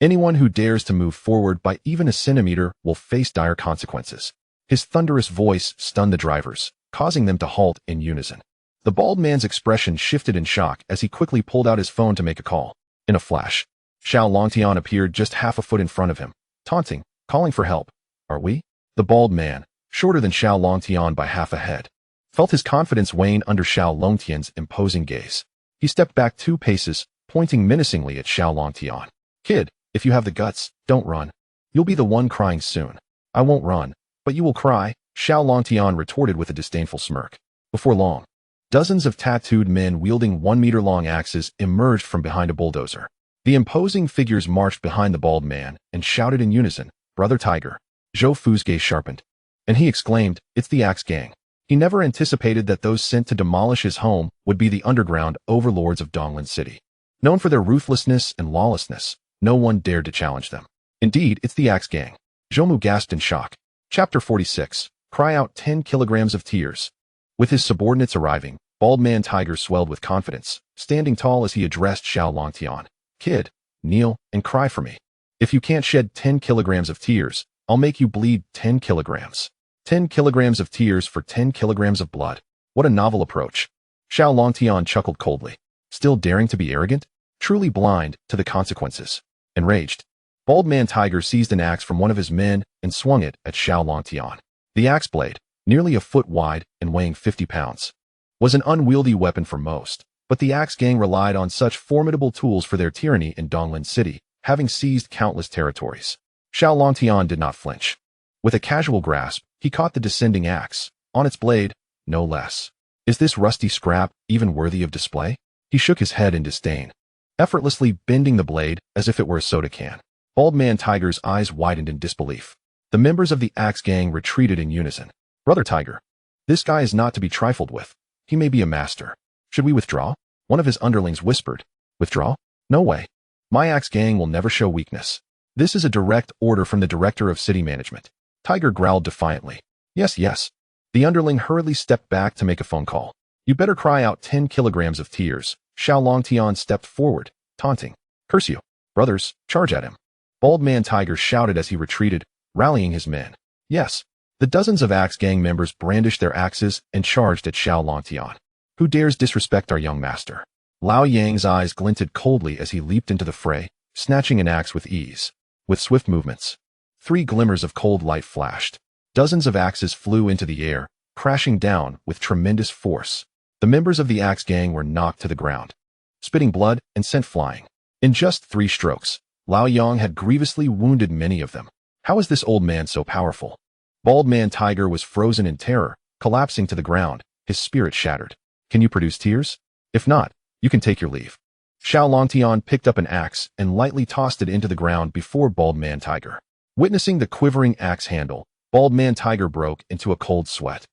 Anyone who dares to move forward by even a centimeter will face dire consequences. His thunderous voice stunned the drivers, causing them to halt in unison. The bald man's expression shifted in shock as he quickly pulled out his phone to make a call. In a flash, Xiao Longtian appeared just half a foot in front of him, taunting, calling for help. Are we? The bald man, shorter than Xiao Longtian by half a head, felt his confidence wane under Xiao Longtian's imposing gaze. He stepped back 2 paces, pointing menacingly at Xiao Longtian. Kid, if you have the guts, don't run. You'll be the one crying soon. I won't run, but you will cry, Xiao Longtian retorted with a disdainful smirk. Before long, dozens of tattooed men wielding 1-meter-long axes emerged from behind a bulldozer. The imposing figures marched behind the bald man and shouted in unison, "Brother Tiger." Zhou Fu's gaze sharpened, and he exclaimed, "It's the Axe Gang." He never anticipated that those sent to demolish his home would be the underground overlords of Donglin City. Known for their ruthlessness and lawlessness, no one dared to challenge them. Indeed, it's the Axe Gang. Zhoumu gasped in shock. Chapter 46. Cry out 10 kilograms of tears. With his subordinates arriving, Bald Man Tiger swelled with confidence, standing tall as he addressed Xiao Longtian. "Kid, kneel and cry for me. If you can't shed 10 kilograms of tears, I'll make you bleed 10 kilograms. 10 kilograms of tears for 10 kilograms of blood. What a novel approach." Xiao Longtian chuckled coldly. Still daring to be arrogant? Truly blind to the consequences. Enraged, Bald Man Tiger seized an axe from one of his men and swung it at Xiao Longtian. The axe blade, nearly a foot wide and weighing 50 pounds, was an unwieldy weapon for most, but the Axe Gang relied on such formidable tools for their tyranny in Donglin City, having seized countless territories. Xiao Longtian did not flinch. With a casual grasp, he caught the descending axe, on its blade, no less. Is this rusty scrap even worthy of display? He shook his head in disdain, effortlessly bending the blade as if it were a soda can. Bald Man Tiger's eyes widened in disbelief. The members of the Axe Gang retreated in unison. "Brother Tiger, this guy is not to be trifled with. He may be a master. Should we withdraw?" One of his underlings whispered. "Withdraw? No way. My Axe Gang will never show weakness. This is a direct order from the director of city management." Tiger growled defiantly. "Yes, yes." The underling hurriedly stepped back to make a phone call. "You better cry out 10 kilograms of tears." Xiao Longtian stepped forward, taunting. "Curse you. Brothers, charge at him." Bald Man Tiger shouted as he retreated, rallying his men. Yes, the dozens of Axe Gang members brandished their axes and charged at Xiao Longtian. "Who dares disrespect our young master?" Lao Yang's eyes glinted coldly as he leaped into the fray, snatching an axe with ease. With swift movements, 3 glimmers of cold light flashed. Dozens of axes flew into the air, crashing down with tremendous force. The members of the Axe Gang were knocked to the ground, spitting blood and sent flying. In just 3 strokes, Lao Yang had grievously wounded many of them. How is this old man so powerful? Bald Man Tiger was frozen in terror, collapsing to the ground, his spirit shattered. "Can you produce tears? If not, you can take your leave." Xiao Longtian picked up an axe and lightly tossed it into the ground before Bald Man Tiger. Witnessing the quivering axe handle, Bald Man Tiger broke into a cold sweat.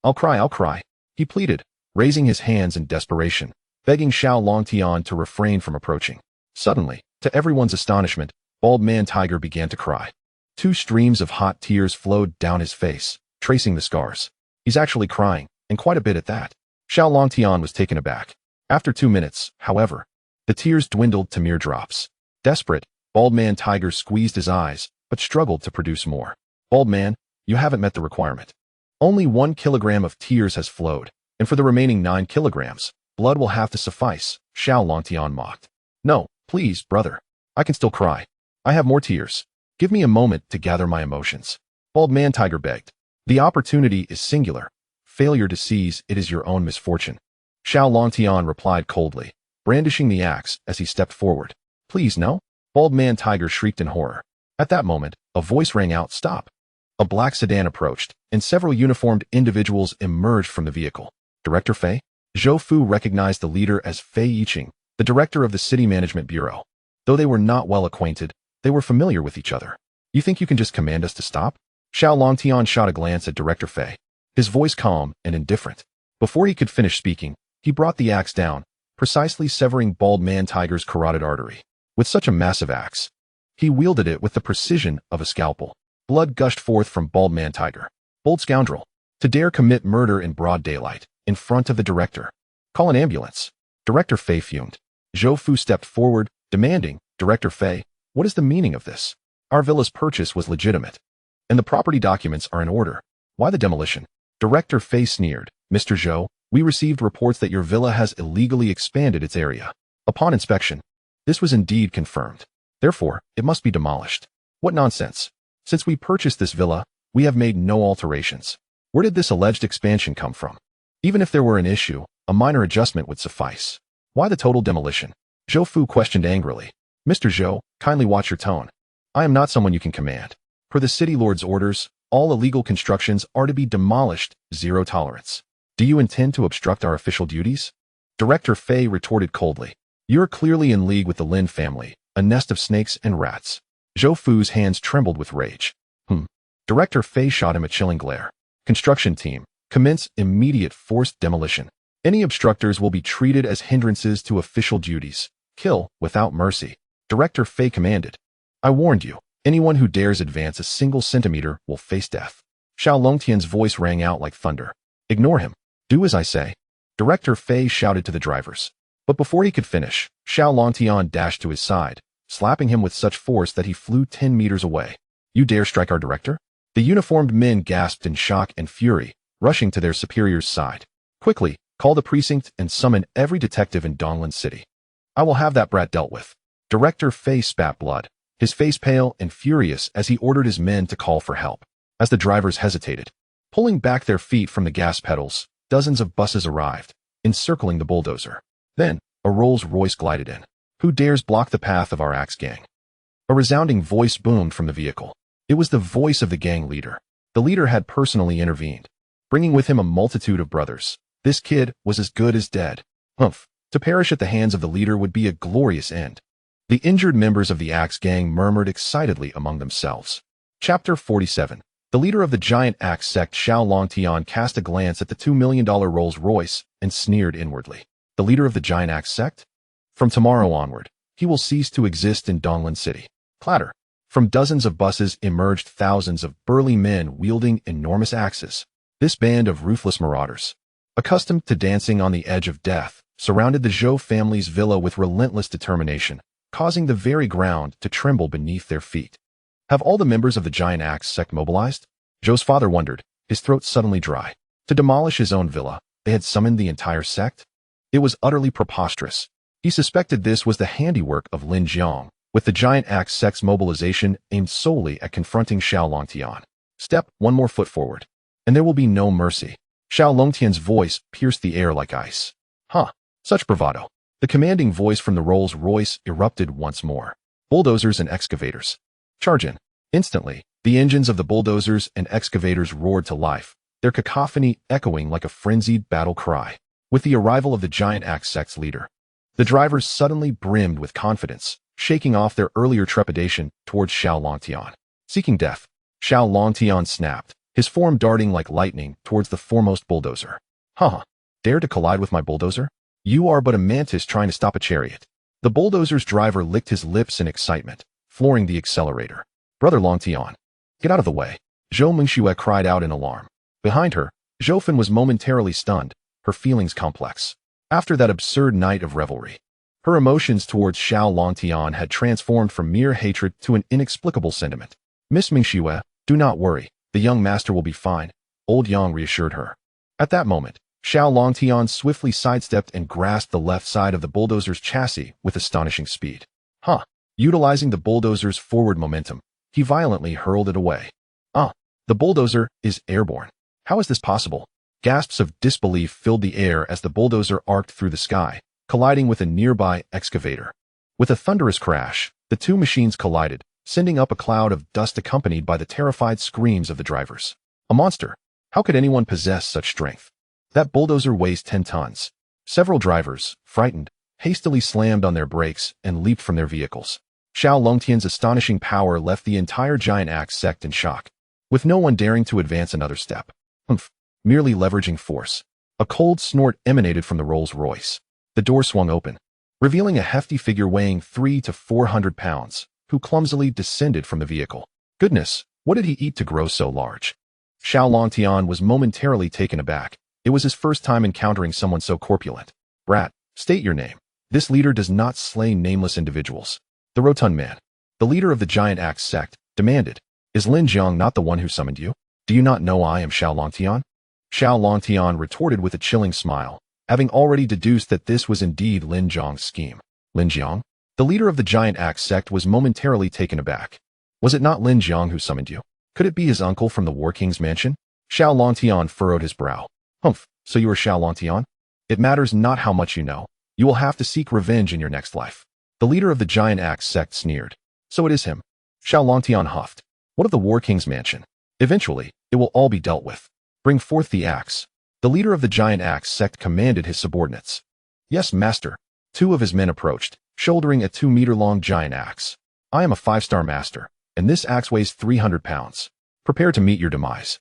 I'll cry," he pleaded, raising his hands in desperation, begging Xiao Longtian to refrain from approaching. Suddenly, to everyone's astonishment, Bald Man Tiger began to cry. 2 streams of hot tears flowed down his face, tracing the scars. He's actually crying, and quite a bit at that. Xiao Longtian was taken aback. After 2 minutes, however, the tears dwindled to mere drops. Desperate, Bald Man Tiger squeezed his eyes, but struggled to produce more. "Bald Man, you haven't met the requirement. Only 1 kilogram of tears has flowed, and for the remaining 9 kilograms, blood will have to suffice," Xiao Longtian mocked. "No, please, brother. I can still cry. I have more tears. Give me a moment to gather my emotions." Bald Man Tiger begged. "The opportunity is singular. Failure to seize it is your own misfortune." Xiao Longtian replied coldly, brandishing the axe as he stepped forward. "Please, no." Bald Man Tiger shrieked in horror. At that moment, a voice rang out, "Stop." A black sedan approached, and several uniformed individuals emerged from the vehicle. "Director Fei?" Zhou Fu recognized the leader as Fei Yiqing, the director of the City Management Bureau. Though they were not well acquainted, they were familiar with each other. "You think you can just command us to stop?" Xiao Longtian shot a glance at Director Fei, his voice calm and indifferent. Before he could finish speaking, he brought the axe down, precisely severing Bald Man Tiger's carotid artery. With such a massive axe, he wielded it with the precision of a scalpel. Blood gushed forth from Bald Man Tiger. "Bold scoundrel! To dare commit murder in broad daylight, in front of the director. Call an ambulance." Director Fei fumed. Zhou Fu stepped forward, demanding, "Director Fei, what is the meaning of this? Our villa's purchase was legitimate, and the property documents are in order. Why the demolition?" Director Fei sneered. "Mr. Zhou, we received reports that your villa has illegally expanded its area. Upon inspection, this was indeed confirmed. Therefore, it must be demolished." "What nonsense! Since we purchased this villa, we have made no alterations. Where did this alleged expansion come from? Even if there were an issue, a minor adjustment would suffice. Why the total demolition?" Zhou Fu questioned angrily. "Mr. Zhou, kindly watch your tone. I am not someone you can command. Per the city lord's orders, All illegal constructions are to be demolished, zero tolerance. Do you intend to obstruct our official duties? Director Fei retorted coldly. You're clearly in league with the Lin family, a nest of snakes and rats. Zhou Fu's hands trembled with rage. Director Fei shot him a chilling glare. Construction team, commence immediate forced demolition. Any obstructors will be treated as hindrances to official duties. Kill without mercy. Director Fei commanded. I warned you, anyone who dares advance a single centimeter will face death. Xiao Longtian's voice rang out like thunder. Ignore him. Do as I say. Director Fei shouted to the drivers. But before he could finish, Xiao Longtian dashed to his side, slapping him with such force that he flew 10 meters away. You dare strike our director? The uniformed men gasped in shock and fury, rushing to their superior's side. Quickly, call the precinct and summon every detective in Donglan City. I will have that brat dealt with. Director Fei spat blood, his face pale and furious as he ordered his men to call for help. As the drivers hesitated, pulling back their feet from the gas pedals, dozens of buses arrived, encircling the bulldozer. Then, a Rolls-Royce glided in. Who dares block the path of our axe gang? A resounding voice boomed from the vehicle. It was the voice of the gang leader. The leader had personally intervened, bringing with him a multitude of brothers. This kid was as good as dead. To perish at the hands of the leader would be a glorious end. The injured members of the axe gang murmured excitedly among themselves. Chapter 47. The leader of the giant axe sect, Xiao Longtian, cast a glance at the $2 million Rolls-Royce and sneered inwardly. The leader of the giant axe sect? From tomorrow onward, he will cease to exist in Donglan City. Clatter. From dozens of buses emerged thousands of burly men wielding enormous axes. This band of ruthless marauders, accustomed to dancing on the edge of death, surrounded the Zhou family's villa with relentless determination, causing the very ground to tremble beneath their feet. Have all the members of the giant axe sect mobilized? Zhou's father wondered, his throat suddenly dry. To demolish his own villa, they had summoned the entire sect? It was utterly preposterous. He suspected this was the handiwork of Lin Jiang, with the giant axe sect's mobilization aimed solely at confronting Xiao Longtian. Step one more foot forward, and there will be no mercy. Xiao Longtian's voice pierced the air like ice. Such bravado. The commanding voice from the Rolls-Royce erupted once more. Bulldozers and excavators. Charge in. Instantly, the engines of the bulldozers and excavators roared to life, their cacophony echoing like a frenzied battle cry. With the arrival of the giant axe sect's leader, the drivers suddenly brimmed with confidence, shaking off their earlier trepidation towards Xiao Longtian. Seeking death, Xiao Longtian snapped, his form darting like lightning towards the foremost bulldozer. Dare to collide with my bulldozer? You are but a mantis trying to stop a chariot. The bulldozer's driver licked his lips in excitement, flooring the accelerator. Brother Longtian, get out of the way. Zhou Mingxue cried out in alarm. Behind her, Zhoufan was momentarily stunned, her feelings complex. After that absurd night of revelry, her emotions towards Xiao Longtian had transformed from mere hatred to an inexplicable sentiment. Miss Mingxue, do not worry, the young master will be fine, old Yang reassured her. At that moment, Xiao Longtian swiftly sidestepped and grasped the left side of the bulldozer's chassis with astonishing speed. Utilizing the bulldozer's forward momentum, he violently hurled it away. The bulldozer is airborne. How is this possible? Gasps of disbelief filled the air as the bulldozer arced through the sky, colliding with a nearby excavator. With a thunderous crash, the two machines collided, sending up a cloud of dust accompanied by the terrified screams of the drivers. A monster. How could anyone possess such strength? That bulldozer weighs 10 tons. Several drivers, frightened, hastily slammed on their brakes and leaped from their vehicles. Xiao Longtian's astonishing power left the entire giant axe sect in shock, with no one daring to advance another step. Merely leveraging force. A cold snort emanated from the Rolls-Royce. The door swung open, revealing a hefty figure weighing 300 to 400 pounds, who clumsily descended from the vehicle. Goodness, what did he eat to grow so large? Xiao Longtian was momentarily taken aback. It was his first time encountering someone so corpulent. Brat, state your name. This leader does not slay nameless individuals. The rotund man, the leader of the giant axe sect, demanded. Is Lin Jiang not the one who summoned you? Do you not know I am Xiao Longtian? Xiao Longtian retorted with a chilling smile, having already deduced that this was indeed Lin Jiang's scheme. Lin Jiang? The leader of the giant axe sect was momentarily taken aback. Was it not Lin Jiang who summoned you? Could it be his uncle from the War King's mansion? Xiao Longtian furrowed his brow. So you are Xiao Longtian? It matters not how much you know. You will have to seek revenge in your next life. The leader of the giant axe sect sneered. So it is him. Xiao Longtian huffed. What of the War King's mansion? Eventually, it will all be dealt with. Bring forth the axe. The leader of the giant axe sect commanded his subordinates. Yes, master. 2 of his men approached, shouldering a 2-meter-long giant axe. I am a 5-star master, and this axe weighs 300 pounds. Prepare to meet your demise.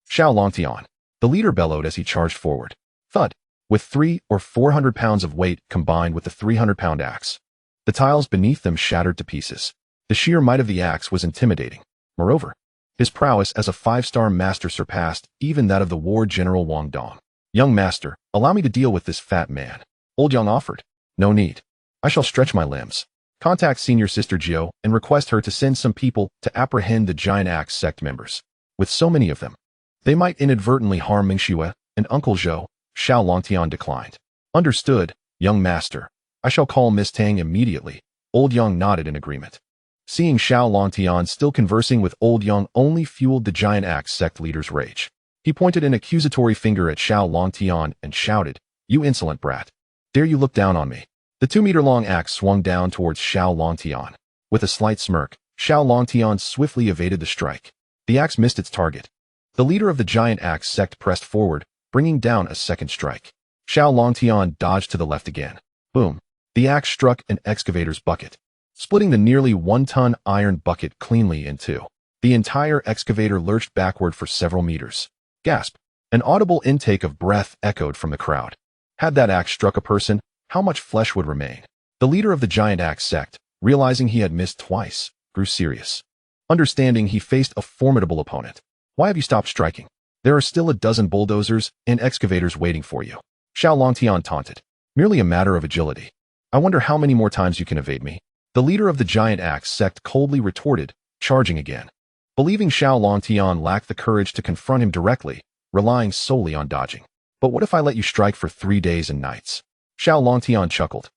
Xiao Longtian. The leader bellowed as he charged forward. Thud. With 300 or 400 pounds of weight combined with the 300-pound axe. The tiles beneath them shattered to pieces. The sheer might of the axe was intimidating. Moreover, his prowess as a 5-star master surpassed even that of the war general Wang Dong. Young master, allow me to deal with this fat man. Old Yang offered. No need. I shall stretch my limbs. Contact senior sister Jiao and request her to send some people to apprehend the giant axe sect members. With so many of them, they might inadvertently harm Mingxue and Uncle Zhou. Xiao Longtian declined. Understood, young master. I shall call Miss Tang immediately. Old Yang nodded in agreement. Seeing Xiao Longtian still conversing with Old Yang only fueled the giant axe sect leader's rage. He pointed an accusatory finger at Xiao Longtian and shouted, "You insolent brat! Dare you look down on me?" The 2-meter-long axe swung down towards Xiao Longtian. With a slight smirk, Xiao Longtian swiftly evaded the strike. The axe missed its target. The leader of the giant axe sect pressed forward, bringing down a second strike. Xiao Longtian dodged to the left again. Boom! The axe struck an excavator's bucket, splitting the nearly 1-ton iron bucket cleanly in 2. The entire excavator lurched backward for several meters. Gasp! An audible intake of breath echoed from the crowd. Had that axe struck a person, how much flesh would remain? The leader of the giant axe sect, realizing he had missed twice, grew serious. Understanding he faced a formidable opponent. Why have you stopped striking? There are still a dozen bulldozers and excavators waiting for you. Xiao Longtian taunted. Merely a matter of agility. I wonder how many more times you can evade me. The leader of the giant axe sect coldly retorted, charging again. Believing Xiao Longtian lacked the courage to confront him directly, relying solely on dodging. But what if I let you strike for 3 days and nights? Xiao Longtian chuckled.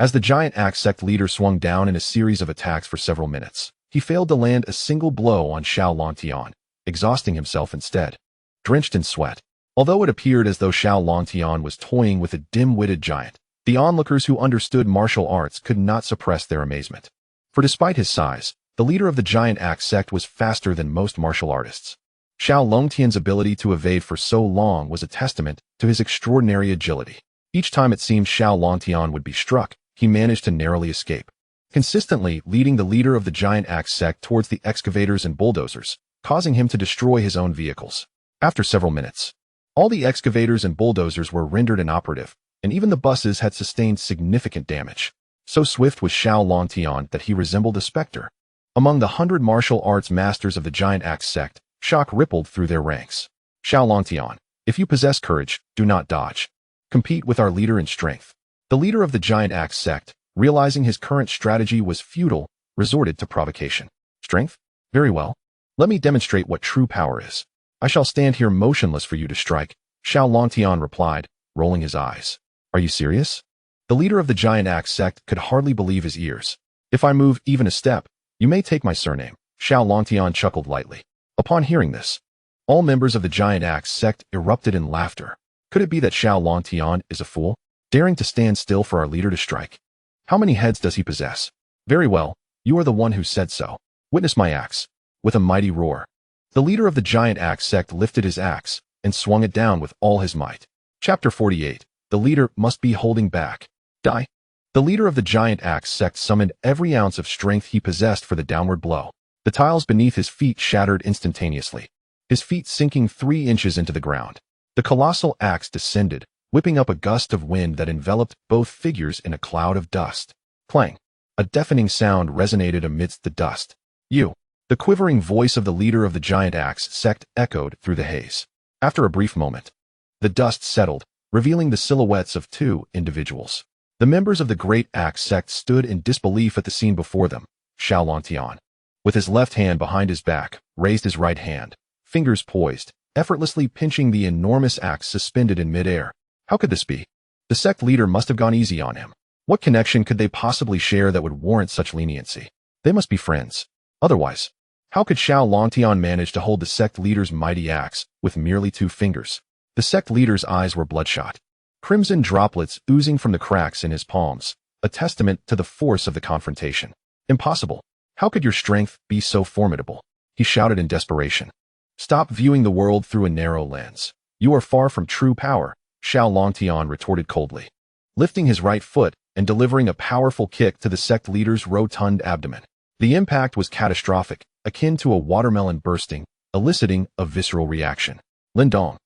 As the giant axe sect leader swung down in a series of attacks for several minutes, he failed to land a single blow on Xiao Longtian, exhausting himself instead. Drenched in sweat. Although it appeared as though Xiao Longtian was toying with a dim-witted giant, the onlookers who understood martial arts could not suppress their amazement. For despite his size, the leader of the giant axe sect was faster than most martial artists. Xiao Longtian's ability to evade for so long was a testament to his extraordinary agility. Each time it seemed Xiao Longtian would be struck, he managed to narrowly escape, consistently leading the leader of the giant axe sect towards the excavators and bulldozers, causing him to destroy his own vehicles. After several minutes, all the excavators and bulldozers were rendered inoperative, and even the buses had sustained significant damage. So swift was Xiao Longtian that he resembled a specter. Among the 100 martial arts masters of the giant axe sect, shock rippled through their ranks. Xiao Longtian, if you possess courage, do not dodge. Compete with our leader in strength. The leader of the giant axe sect, realizing his current strategy was futile, resorted to provocation. Strength? Very well. Let me demonstrate what true power is. I shall stand here motionless for you to strike, Xiao Longtian replied, rolling his eyes. Are you serious? The leader of the giant axe sect could hardly believe his ears. If I move even a step, you may take my surname. Xiao Longtian chuckled lightly. Upon hearing this, all members of the giant axe sect erupted in laughter. Could it be that Xiao Longtian is a fool, daring to stand still for our leader to strike? How many heads does he possess? Very well, you are the one who said so. Witness my axe. With a mighty roar, the leader of the giant axe sect lifted his axe and swung it down with all his might. Chapter 48. The leader must be holding back. Die. The leader of the giant axe sect summoned every ounce of strength he possessed for the downward blow. The tiles beneath his feet shattered instantaneously, his feet sinking 3 inches into the ground. The colossal axe descended, whipping up a gust of wind that enveloped both figures in a cloud of dust. Clang! A deafening sound resonated amidst the dust. You! The quivering voice of the leader of the giant axe sect echoed through the haze. After a brief moment, the dust settled, revealing the silhouettes of 2 individuals. The members of the great axe sect stood in disbelief at the scene before them. Xiao Longtian, with his left hand behind his back, raised his right hand, fingers poised, effortlessly pinching the enormous axe suspended in midair. How could this be? The sect leader must have gone easy on him. What connection could they possibly share that would warrant such leniency? They must be friends. Otherwise, how could Xiao Longtian manage to hold the sect leader's mighty axe with merely 2 fingers? The sect leader's eyes were bloodshot, crimson droplets oozing from the cracks in his palms, a testament to the force of the confrontation. Impossible. How could your strength be so formidable? He shouted in desperation. Stop viewing the world through a narrow lens. You are far from true power, Xiao Longtian retorted coldly, lifting his right foot and delivering a powerful kick to the sect leader's rotund abdomen. The impact was catastrophic, akin to a watermelon bursting, eliciting a visceral reaction. Lindong,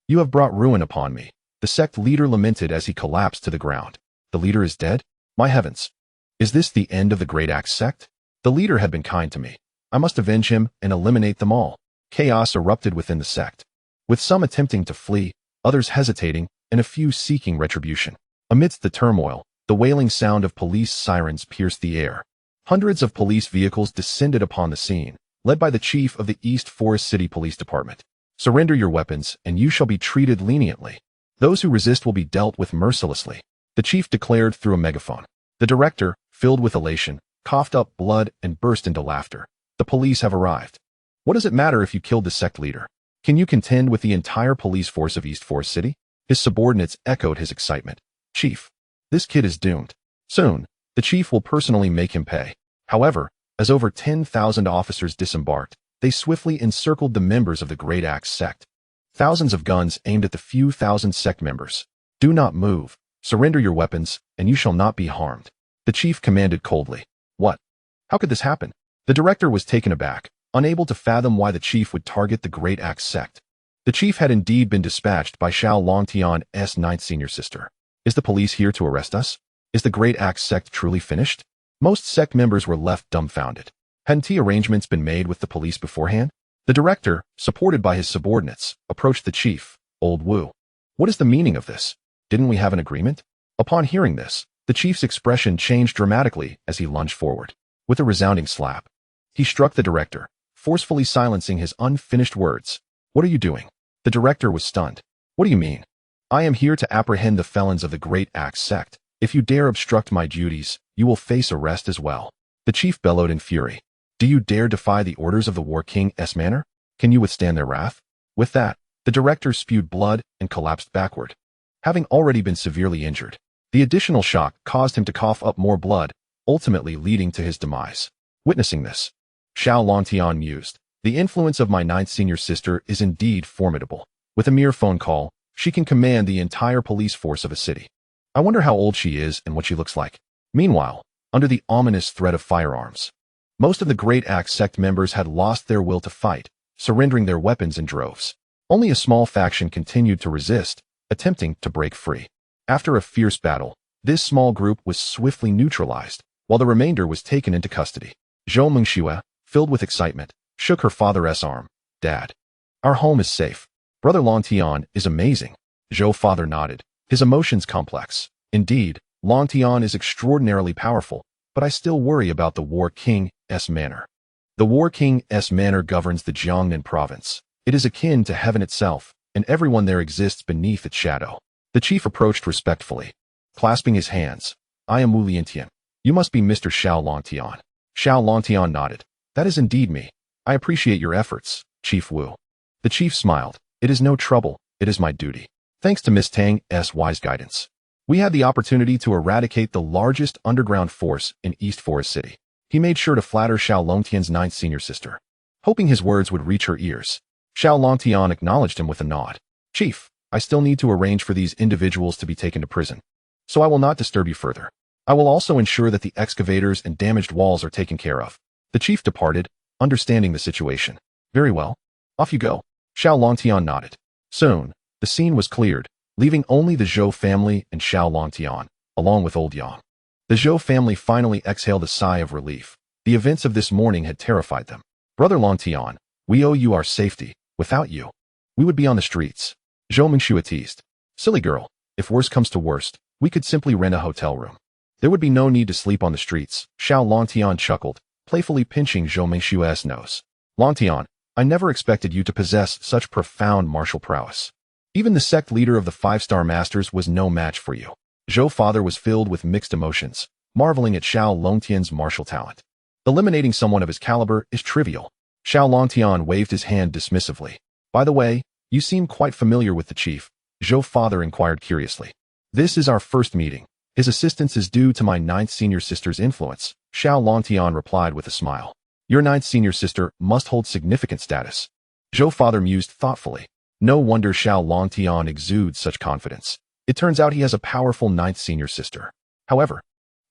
you have brought ruin upon me, the sect leader lamented as he collapsed to the ground. The leader is dead? My heavens! Is this the end of the Great Axe sect? The leader had been kind to me. I must avenge him and eliminate them all. Chaos erupted within the sect, with some attempting to flee, others hesitating, and a few seeking retribution. Amidst the turmoil, the wailing sound of police sirens pierced the air. Hundreds of police vehicles descended upon the scene, led by the chief of the East Forest City Police Department. Surrender your weapons, and you shall be treated leniently. Those who resist will be dealt with mercilessly, the chief declared through a megaphone. The director, filled with elation, coughed up blood and burst into laughter. The police have arrived. What does it matter if you killed the sect leader? Can you contend with the entire police force of East Forest City? His subordinates echoed his excitement. Chief, this kid is doomed. Soon, the chief will personally make him pay. However, as over 10,000 officers disembarked, they swiftly encircled the members of the Great Axe sect. Thousands of guns aimed at the few thousand sect members. Do not move. Surrender your weapons, and you shall not be harmed. The chief commanded coldly. What? How could this happen? The director was taken aback, unable to fathom why the chief would target the Great Axe sect. The chief had indeed been dispatched by Xiao Longtian's ninth senior sister. Is the police here to arrest us? Is the Great Axe sect truly finished? Most sect members were left dumbfounded. Hadn't arrangements been made with the police beforehand? The director, supported by his subordinates, approached the chief, Old Wu. What is the meaning of this? Didn't we have an agreement? Upon hearing this, the chief's expression changed dramatically as he lunged forward. With a resounding slap, he struck the director, forcefully silencing his unfinished words. What are you doing? The director was stunned. What do you mean? I am here to apprehend the felons of the Great Axe sect. If you dare obstruct my duties, you will face arrest as well. The chief bellowed in fury. Do you dare defy the orders of the War King's manor? Can you withstand their wrath? With that, the director spewed blood and collapsed backward. Having already been severely injured, the additional shock caused him to cough up more blood, ultimately leading to his demise. Witnessing this, Xiao Longtian mused, the influence of my ninth senior sister is indeed formidable. With a mere phone call, she can command the entire police force of a city. I wonder how old she is and what she looks like. Meanwhile, under the ominous threat of firearms, most of the Great Axe sect members had lost their will to fight, surrendering their weapons in droves. Only a small faction continued to resist, attempting to break free. After a fierce battle, this small group was swiftly neutralized, while the remainder was taken into custody. Zhou Mengxue, filled with excitement, shook her father's arm. Dad, our home is safe. Brother Longtian is amazing. Zhou father nodded, his emotions complex. Indeed, Longtian is extraordinarily powerful, but I still worry about the War King's manor. The War King's manor governs the Jiangnan province. It is akin to heaven itself, and everyone there exists beneath its shadow. The chief approached respectfully, clasping his hands. I am Wu Liantian. You must be Mr. Xiao Longtian. Xiao Longtian nodded. That is indeed me. I appreciate your efforts, Chief Wu. The chief smiled. It is no trouble. It is my duty. Thanks to Miss Tang's wise guidance, we had the opportunity to eradicate the largest underground force in East Forest City. He made sure to flatter Xiao Longtian's ninth senior sister, hoping his words would reach her ears. Xiao Longtian acknowledged him with a nod. Chief, I still need to arrange for these individuals to be taken to prison, so I will not disturb you further. I will also ensure that the excavators and damaged walls are taken care of. The chief departed, understanding the situation. Very well. Off you go. Xiao Longtian nodded. Soon, the scene was cleared, leaving only the Zhou family and Xiao Longtian, along with Old Yang. The Zhou family finally exhaled a sigh of relief. The events of this morning had terrified them. Brother Longtian, we owe you our safety. Without you, we would be on the streets. Zhou Mengxue teased. Silly girl, if worst comes to worst, we could simply rent a hotel room. There would be no need to sleep on the streets. Xiao Longtian chuckled, playfully pinching Zhou Mengxue's nose. Longtian, I never expected you to possess such profound martial prowess. Even the sect leader of the five-star masters was no match for you. Zhou father was filled with mixed emotions, marveling at Xiao Longtian's martial talent. Eliminating someone of his caliber is trivial. Xiao Longtian waved his hand dismissively. By the way, you seem quite familiar with the chief, Zhou father inquired curiously. This is our first meeting. His assistance is due to my ninth senior sister's influence, Xiao Longtian replied with a smile. Your ninth senior sister must hold significant status. Zhou father mused thoughtfully. No wonder Xiao Longtian exudes such confidence. It turns out he has a powerful ninth senior sister. However,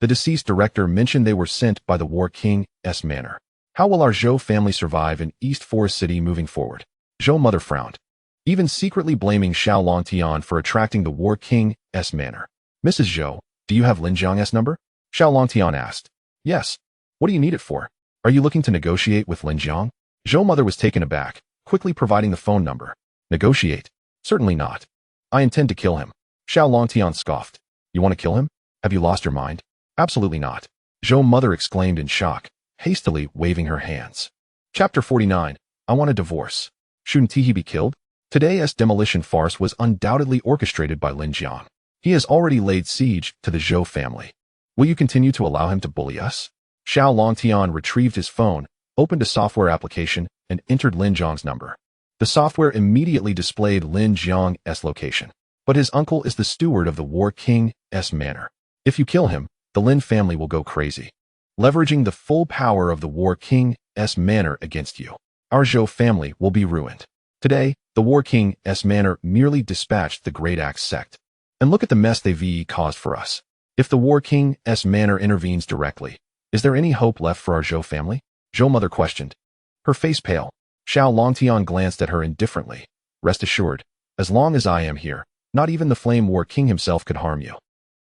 the deceased director mentioned they were sent by the War King's manor. How will our Zhou family survive in East Forest City moving forward? Zhou mother frowned, even secretly blaming Xiao Longtian for attracting the War King's manor. Mrs. Zhou, do you have Lin Jiang's number? Xiao Longtian asked. Yes. What do you need it for? Are you looking to negotiate with Lin Jiang? Zhou mother was taken aback, quickly providing the phone number. Negotiate? Certainly not. I intend to kill him. Xiao Longtian scoffed. You want to kill him? Have you lost your mind? Absolutely not. Zhou mother exclaimed in shock, hastily waving her hands. Chapter 49. I want a divorce. Shouldn't he be killed? Today's demolition farce was undoubtedly orchestrated by Lin Jiang. He has already laid siege to the Zhou family. Will you continue to allow him to bully us? Xiao Longtian retrieved his phone, opened a software application, and entered Lin Jiang's number. The software immediately displayed Lin Jiang's location. But his uncle is the steward of the War King's manor. If you kill him, the Lin family will go crazy, leveraging the full power of the War King's manor against you. Our Zhou family will be ruined. Today, the War King's manor merely dispatched the Great Axe sect. And look at the mess they've caused for us. If the War King's manor intervenes directly, is there any hope left for our Zhou family? Zhou mother questioned, her face pale. Xiao Longtian glanced at her indifferently. Rest assured, as long as I am here, not even the Flame War King himself could harm you.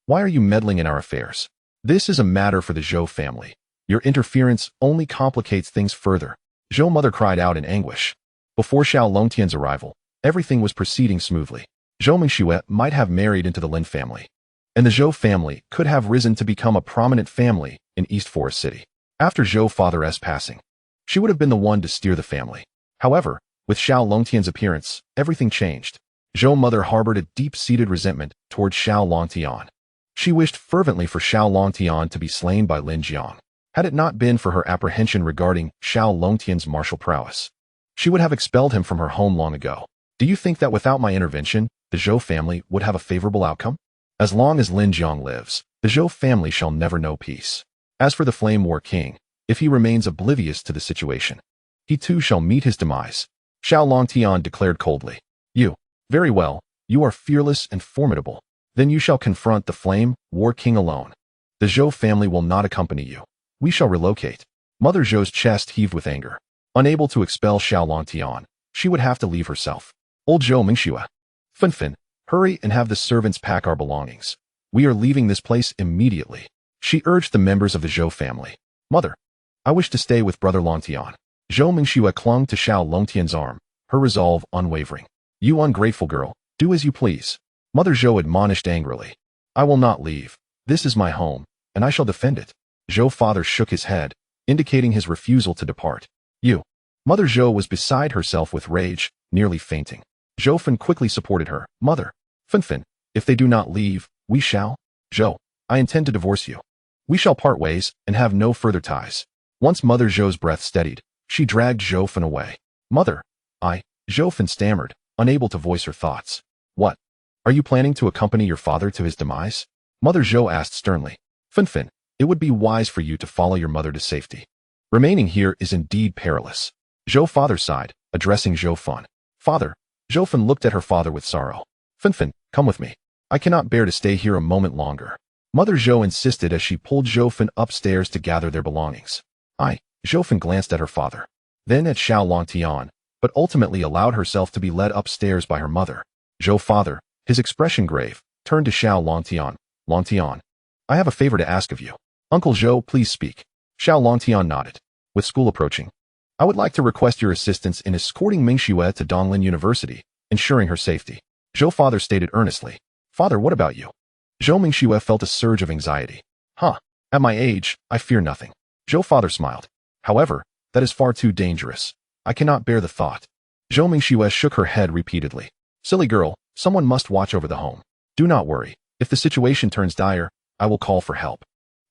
Why are you meddling in our affairs? This is a matter for the Zhou family. Your interference only complicates things further. Zhou mother cried out in anguish. Before Xiao Longtian's arrival, everything was proceeding smoothly. Zhou Mingxue might have married into the Lin family, and the Zhou family could have risen to become a prominent family in East Forest City. After Zhou father's passing, she would have been the one to steer the family. However, with Xiao Longtian's appearance, everything changed. Zhou mother harbored a deep-seated resentment towards Xiao Longtian. She wished fervently for Xiao Longtian to be slain by Lin Jiang. Had it not been for her apprehension regarding Xiao Longtian's martial prowess, she would have expelled him from her home long ago. Do you think that without my intervention, the Zhou family would have a favorable outcome? As long as Lin Jiang lives, the Zhou family shall never know peace. As for the Flame War King, if he remains oblivious to the situation, he too shall meet his demise. Xiao Longtian declared coldly. You. Very well, you are fearless and formidable. Then you shall confront the Flame War King alone. The Zhou family will not accompany you. We shall relocate. Mother Zhou's chest heaved with anger. Unable to expel Xiao Longtian, she would have to leave herself. Old Zhou Mingxue. Finfin, hurry and have the servants pack our belongings. We are leaving this place immediately. She urged the members of the Zhou family. Mother, I wish to stay with Brother Longtian. Zhou Mingxue clung to Xiao Longtian's arm, her resolve unwavering. You ungrateful girl, do as you please. Mother Zhou admonished angrily. I will not leave. This is my home, and I shall defend it. Zhou father shook his head, indicating his refusal to depart. You. Mother Zhou was beside herself with rage, nearly fainting. Zhou Fen quickly supported her. Mother. Finfin, if they do not leave, we shall. Zhou, I intend to divorce you. We shall part ways and have no further ties. Once Mother Zhou's breath steadied, she dragged Zhou Fen away. Mother. Zhou Fen stammered, unable to voice her thoughts. What? Are you planning to accompany your father to his demise? Mother Zhou asked sternly. Finfin, it would be wise for you to follow your mother to safety. Remaining here is indeed perilous. Zhou father sighed, addressing Zhou Fen. Father. Zhou Fen looked at her father with sorrow. Finfin, come with me. I cannot bear to stay here a moment longer. Mother Zhou insisted as she pulled Zhou Fen upstairs to gather their belongings. Zhou Fen glanced at her father, then at Xiao Longtian, but ultimately allowed herself to be led upstairs by her mother. Zhou father, his expression grave, turned to Xiao Longtian. Longtian, I have a favor to ask of you. Uncle Zhou, please speak. Xiao Longtian nodded. With school approaching, I would like to request your assistance in escorting Mingxue to Donglin University, ensuring her safety. Zhou father stated earnestly. Father, what about you? Zhou Mingxue felt a surge of anxiety. At my age, I fear nothing. Zhou father smiled. However, that is far too dangerous. I cannot bear the thought. Zhou Mingxue shook her head repeatedly. Silly girl, someone must watch over the home. Do not worry. If the situation turns dire, I will call for help.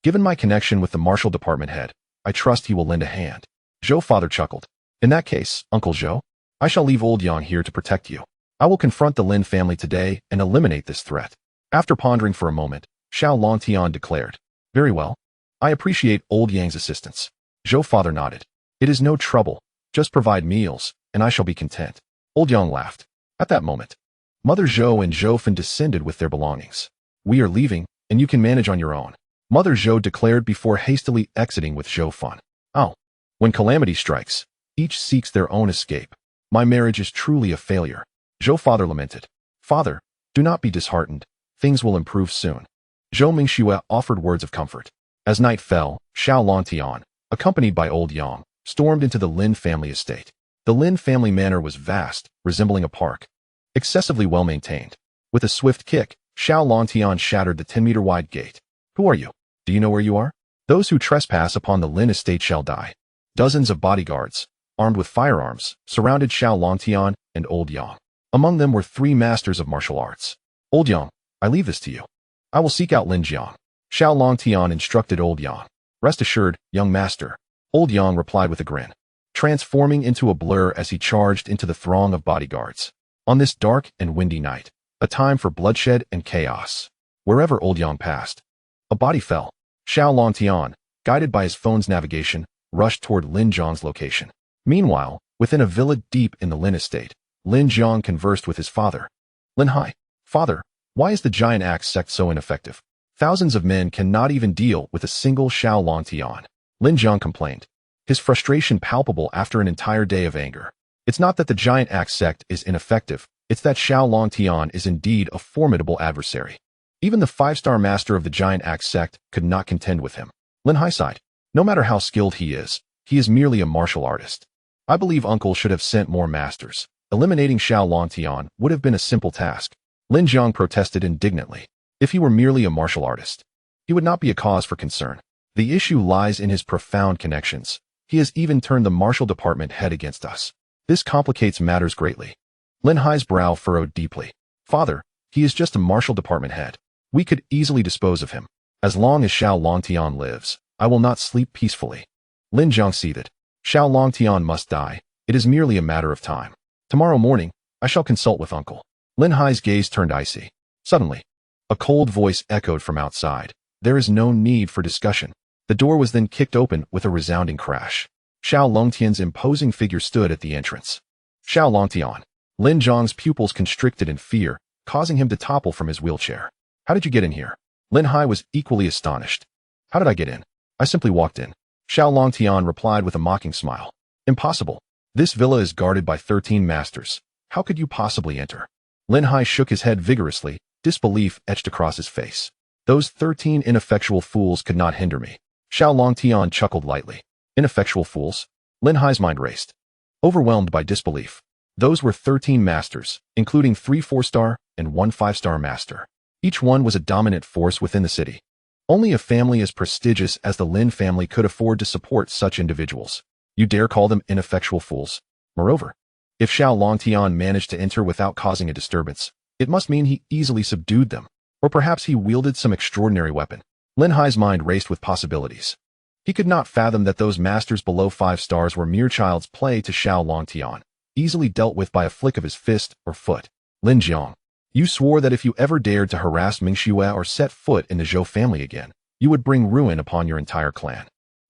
Given my connection with the martial department head, I trust he will lend a hand. Zhou father chuckled. In that case, Uncle Zhou, I shall leave Old Yang here to protect you. I will confront the Lin family today and eliminate this threat. After pondering for a moment, Xiao Longtian declared. Very well. I appreciate Old Yang's assistance. Zhou father nodded. It is no trouble. Just provide meals, and I shall be content. Old Yang laughed. At that moment, Mother Zhou and Zhou Fan descended with their belongings. We are leaving, and you can manage on your own, Mother Zhou declared before hastily exiting with Zhou Fan. Oh, when calamity strikes, each seeks their own escape. My marriage is truly a failure. Zhou father lamented. Father, do not be disheartened. Things will improve soon. Zhou Mingxue offered words of comfort. As night fell, Xiao Longtian, accompanied by Old Yang, stormed into the Lin family estate. The Lin family manor was vast, resembling a park, excessively well-maintained. With a swift kick, Xiao Longtian shattered the 10-meter-wide gate. Who are you? Do you know where you are? Those who trespass upon the Lin estate shall die. Dozens of bodyguards, armed with firearms, surrounded Xiao Longtian and Old Yang. Among them were 3 masters of martial arts. Old Yang, I leave this to you. I will seek out Lin Jiang. Xiao Longtian instructed Old Yang. Rest assured, young master. Old Yang replied with a grin, transforming into a blur as he charged into the throng of bodyguards. On this dark and windy night, a time for bloodshed and chaos. Wherever Old Yang passed, a body fell. Xiao Longtian, guided by his phone's navigation, rushed toward Lin Jiang's location. Meanwhile, within a villa deep in the Lin estate, Lin Jiang conversed with his father. Lin Hai, father, why is the giant axe sect so ineffective? Thousands of men cannot even deal with a single Xiao Longtian. Lin Jiang complained, his frustration palpable after an entire day of anger. It's not that the giant axe sect is ineffective, it's that Xiao Longtian is indeed a formidable adversary. Even the 5-star master of the giant axe sect could not contend with him. Lin Hai sighed. No matter how skilled he is merely a martial artist. I believe uncle should have sent more masters. Eliminating Xiao Longtian would have been a simple task. Lin Jiang protested indignantly. If he were merely a martial artist, he would not be a cause for concern. The issue lies in his profound connections. He has even turned the martial department head against us. This complicates matters greatly. Lin Hai's brow furrowed deeply. Father, he is just a martial department head. We could easily dispose of him. As long as Xiao Longtian lives, I will not sleep peacefully. Lin Jiang seethed. Xiao Longtian must die. It is merely a matter of time. Tomorrow morning, I shall consult with uncle. Lin Hai's gaze turned icy. Suddenly, a cold voice echoed from outside. There is no need for discussion. The door was then kicked open with a resounding crash. Xiao Longtian's imposing figure stood at the entrance. Xiao Longtian. Lin Jiang's pupils constricted in fear, causing him to topple from his wheelchair. How did you get in here? Lin Hai was equally astonished. How did I get in? I simply walked in. Xiao Longtian replied with a mocking smile. Impossible. This villa is guarded by 13 masters. How could you possibly enter? Lin Hai shook his head vigorously, disbelief etched across his face. Those 13 ineffectual fools could not hinder me. Xiao Longtian chuckled lightly. Ineffectual fools? Lin Hai's mind raced. Overwhelmed by disbelief. Those were 13 masters, including 3 4-star and 1 5-star master. Each one was a dominant force within the city. Only a family as prestigious as the Lin family could afford to support such individuals. You dare call them ineffectual fools? Moreover, if Xiao Longtian managed to enter without causing a disturbance, it must mean he easily subdued them, or perhaps he wielded some extraordinary weapon. Lin Hai's mind raced with possibilities. He could not fathom that those masters below 5 stars were mere child's play to Xiao Longtian, easily dealt with by a flick of his fist or foot. Lin Jiang, you swore that if you ever dared to harass Mingxue or set foot in the Zhou family again, you would bring ruin upon your entire clan.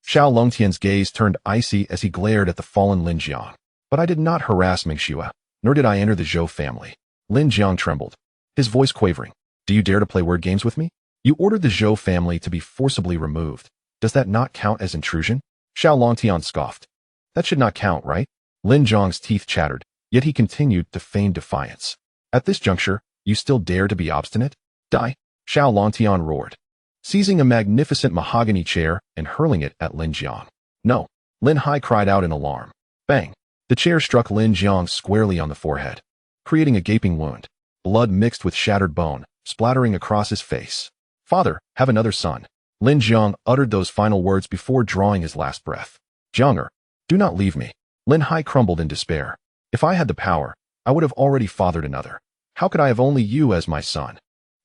Xiao Longtian's gaze turned icy as he glared at the fallen Lin Jiang. But I did not harass Mingxue, nor did I enter the Zhou family. Lin Jiang trembled, his voice quavering. Do you dare to play word games with me? You ordered the Zhou family to be forcibly removed. Does that not count as intrusion? Xiao Longtian scoffed. That should not count, right? Lin Jiang's teeth chattered, yet he continued to feign defiance. At this juncture, you still dare to be obstinate? Die! Xiao Longtian roared, seizing a magnificent mahogany chair and hurling it at Lin Jiang. No! Lin Hai cried out in alarm. Bang! The chair struck Lin Jiang squarely on the forehead, creating a gaping wound. Blood mixed with shattered bone, splattering across his face. Father, have another son. Lin Jiang uttered those final words before drawing his last breath. Jianger, do not leave me. Lin Hai crumbled in despair. If I had the power, I would have already fathered another. How could I have only you as my son?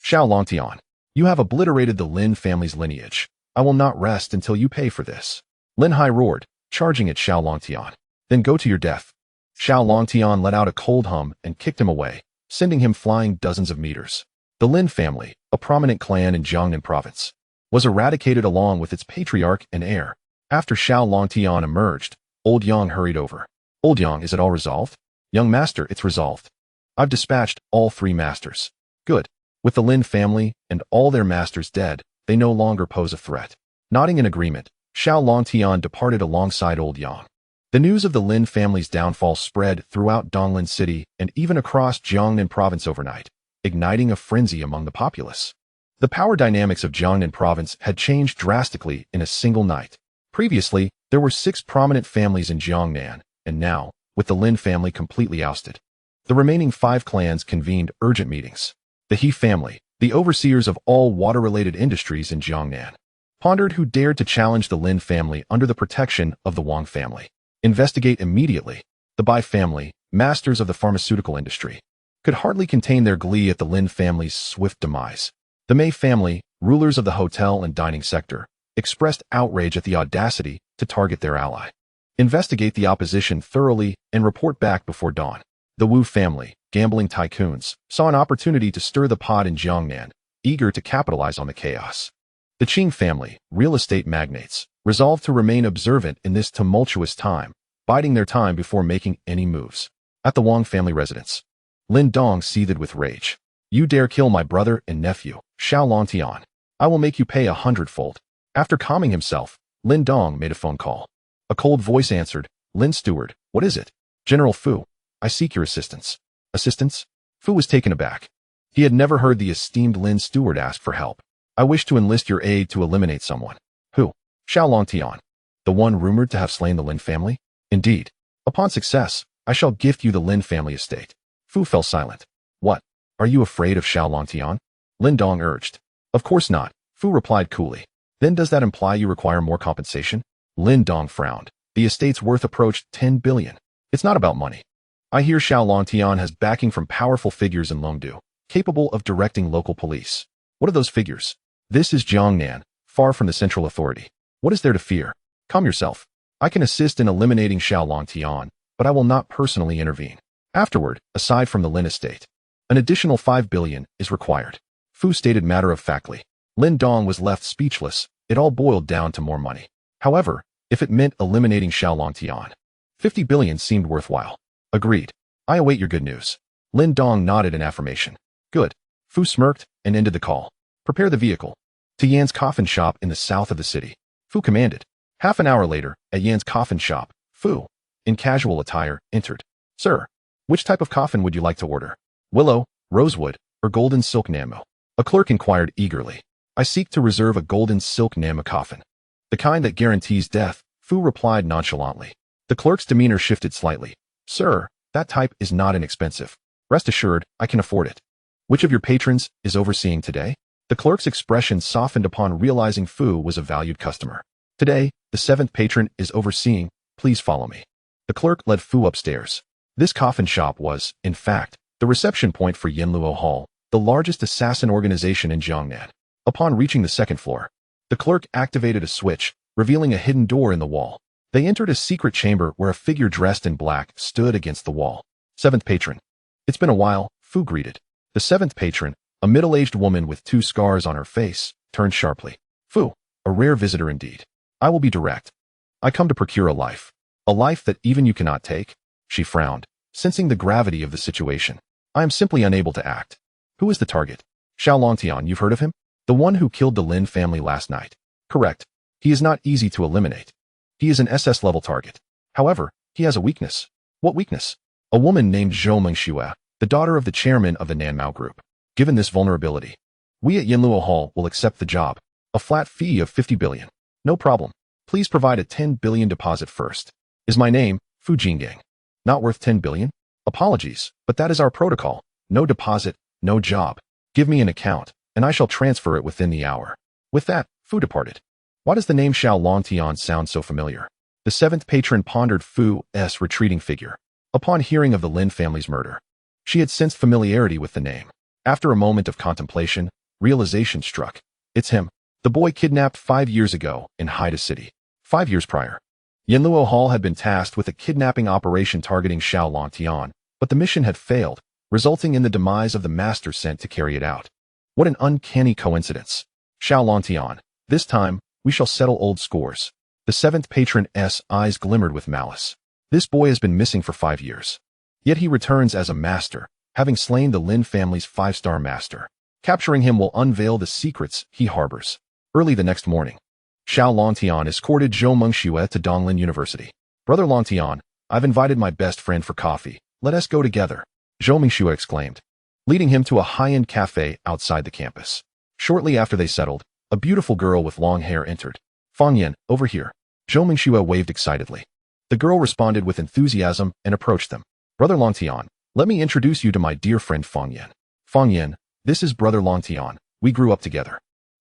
Xiao Longtian, you have obliterated the Lin family's lineage. I will not rest until you pay for this. Lin Hai roared, charging at Xiao Longtian. Then go to your death. Xiao Longtian let out a cold hum and kicked him away, sending him flying dozens of meters. The Lin family, a prominent clan in Jiangnan province, was eradicated along with its patriarch and heir. After Xiao Longtian emerged, Old Yang hurried over. Old Yang, is it all resolved? Young master, it's resolved. I've dispatched all 3 masters. Good. With the Lin family and all their masters dead, they no longer pose a threat. Nodding in agreement, Xiao Longtian departed alongside Old Yang. The news of the Lin family's downfall spread throughout Donglin City and even across Jiangnan Province overnight, igniting a frenzy among the populace. The power dynamics of Jiangnan Province had changed drastically in a single night. Previously, there were 6 prominent families in Jiangnan, and now, with the Lin family completely ousted, the remaining 5 clans convened urgent meetings. The He family, the overseers of all water-related industries in Jiangnan, pondered who dared to challenge the Lin family under the protection of the Wang family. Investigate immediately. The Bai family, masters of the pharmaceutical industry, could hardly contain their glee at the Lin family's swift demise. The Mei family, rulers of the hotel and dining sector, expressed outrage at the audacity to target their ally. Investigate the opposition thoroughly and report back before dawn. The Wu family, gambling tycoons, saw an opportunity to stir the pot in Jiangnan, eager to capitalize on the chaos. The Qing family, real estate magnates, resolved to remain observant in this tumultuous time, biding their time before making any moves. At the Wang family residence, Lin Dong seethed with rage. You dare kill my brother and nephew, Xiao Longtian. I will make you pay 100-fold. After calming himself, Lin Dong made a phone call. A cold voice answered, Lin Steward, what is it? General Fu, I seek your assistance. Assistance? Fu was taken aback. He had never heard the esteemed Lin Steward ask for help. I wish to enlist your aid to eliminate someone. Who? Xiao Longtian. The one rumored to have slain the Lin family? Indeed. Upon success, I shall gift you the Lin family estate. Fu fell silent. What? Are you afraid of Xiao Longtian? Lin Dong urged. Of course not, Fu replied coolly. Then does that imply you require more compensation? Lin Dong frowned. The estate's worth approached 10 billion. It's not about money. I hear Xiao Longtian has backing from powerful figures in Longdu, capable of directing local police. What are those figures? This is Jiangnan, far from the central authority. What is there to fear? Calm yourself. I can assist in eliminating Xiao Longtian, but I will not personally intervene. Afterward, aside from the Lin estate, an additional 5 billion is required. Fu stated matter-of-factly. Lin Dong was left speechless. It all boiled down to more money. However, if it meant eliminating Xiao Longtian, 50 billion seemed worthwhile. Agreed. I await your good news. Lin Dong nodded in affirmation. Good. Fu smirked and ended the call. Prepare the vehicle. To Yan's coffin shop in the south of the city. Fu commanded. Half an hour later, at Yan's coffin shop, Fu, in casual attire, entered. Sir, which type of coffin would you like to order? Willow, rosewood, or golden silk Nanmo? A clerk inquired eagerly. I seek to reserve a golden silk Nanmo coffin. The kind that guarantees death, Fu replied nonchalantly. The clerk's demeanor shifted slightly. Sir, that type is not inexpensive. Rest assured, I can afford it. Which of your patrons is overseeing today? The clerk's expression softened upon realizing Fu was a valued customer. Today, the 7th patron is overseeing. Please follow me. The clerk led Fu upstairs. This coffin shop was, in fact, the reception point for Yinluo Hall, the largest assassin organization in Jiangnan. Upon reaching the 2nd floor, the clerk activated a switch, revealing a hidden door in the wall. They entered a secret chamber where a figure dressed in black stood against the wall. 7th patron. It's been a while, Fu greeted. The 7th patron, a middle-aged woman with 2 scars on her face, turned sharply. Fu, a rare visitor indeed. I will be direct. I come to procure a life. A life that even you cannot take? She frowned, sensing the gravity of the situation. I am simply unable to act. Who is the target? Xiao Longtian, you've heard of him? The one who killed the Lin family last night. Correct. He is not easy to eliminate. He is an SS-level target. However, he has a weakness. What weakness? A woman named Zhou Mengxue, the daughter of the chairman of the Nanmao Group. Given this vulnerability, we at Yinluo Hall will accept the job. A flat fee of 50 billion. No problem. Please provide a 10 billion deposit first. Is my name, Fu Jinggang. Not worth 10 billion? Apologies, but that is our protocol. No deposit, no job. Give me an account, and I shall transfer it within the hour. With that, Fu departed. Why does the name Xiao Longtian sound so familiar? The 7th patron pondered Fu's retreating figure. Upon hearing of the Lin family's murder, she had sensed familiarity with the name. After a moment of contemplation, realization struck. It's him. The boy kidnapped 5 years ago in Haida City. 5 years prior, Yinluo Hall had been tasked with a kidnapping operation targeting Xiao Longtian, but the mission had failed, resulting in the demise of the master sent to carry it out. What an uncanny coincidence. Xiao Longtian, this time, we shall settle old scores. The 7th patron's eyes glimmered with malice. This boy has been missing for 5 years. Yet he returns as a master, having slain the Lin family's 5-star master. Capturing him will unveil the secrets he harbors. Early the next morning, Xiao Longtian escorted Zhou Mengxue to Donglin University. Brother Longtian, I've invited my best friend for coffee. Let us go together, Zhou Mengxue exclaimed, leading him to a high-end cafe outside the campus. Shortly after they settled, a beautiful girl with long hair entered. Fang Yan, over here. Zhou Mengxue waved excitedly. The girl responded with enthusiasm and approached them. Brother Longtian, let me introduce you to my dear friend Fang Yan. Fang Yan, this is Brother Longtian. We grew up together.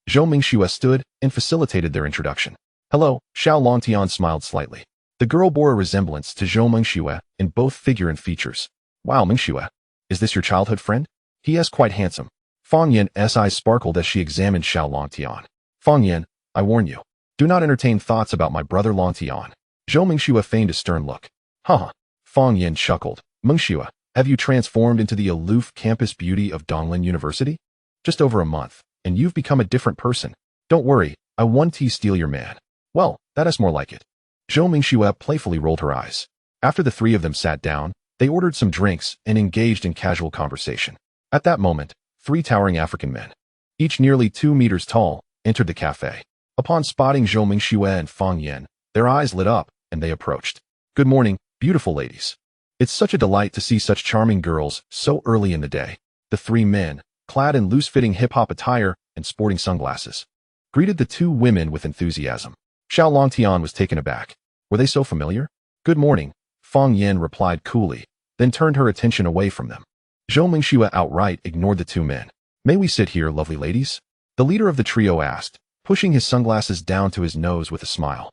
Zhou Mengxue stood and facilitated their introduction. Hello, Xiao Longtian smiled slightly. The girl bore a resemblance to Zhou Mengxue in both figure and features. Wow, Mengxue, is this your childhood friend? He is quite handsome. Fang Yan's eyes sparkled as she examined Xiao Longtian. Fang Yan, I warn you, do not entertain thoughts about my brother Longtian. Zhou Mengxue feigned a stern look. Haha. Fang Yan chuckled. Mengxue, have you transformed into the aloof campus beauty of Donglin University? Just over a month, and you've become a different person. Don't worry, I won't steal your man. Well, that is more like it. Zhou Mengxue playfully rolled her eyes. After the three of them sat down, they ordered some drinks and engaged in casual conversation. At that moment, 3 towering African men, each nearly 2 meters tall, entered the cafe. Upon spotting Zhou Mengxue and Fang Yan, their eyes lit up, and they approached. Good morning, beautiful ladies. It's such a delight to see such charming girls so early in the day. The 3 men, clad in loose-fitting hip-hop attire and sporting sunglasses, greeted the 2 women with enthusiasm. Xiao Longtian was taken aback. Were they so familiar? Good morning, Fang Yan replied coolly, then turned her attention away from them. Zhou Mengxue outright ignored the 2 men. May we sit here, lovely ladies? The leader of the trio asked, pushing his sunglasses down to his nose with a smile.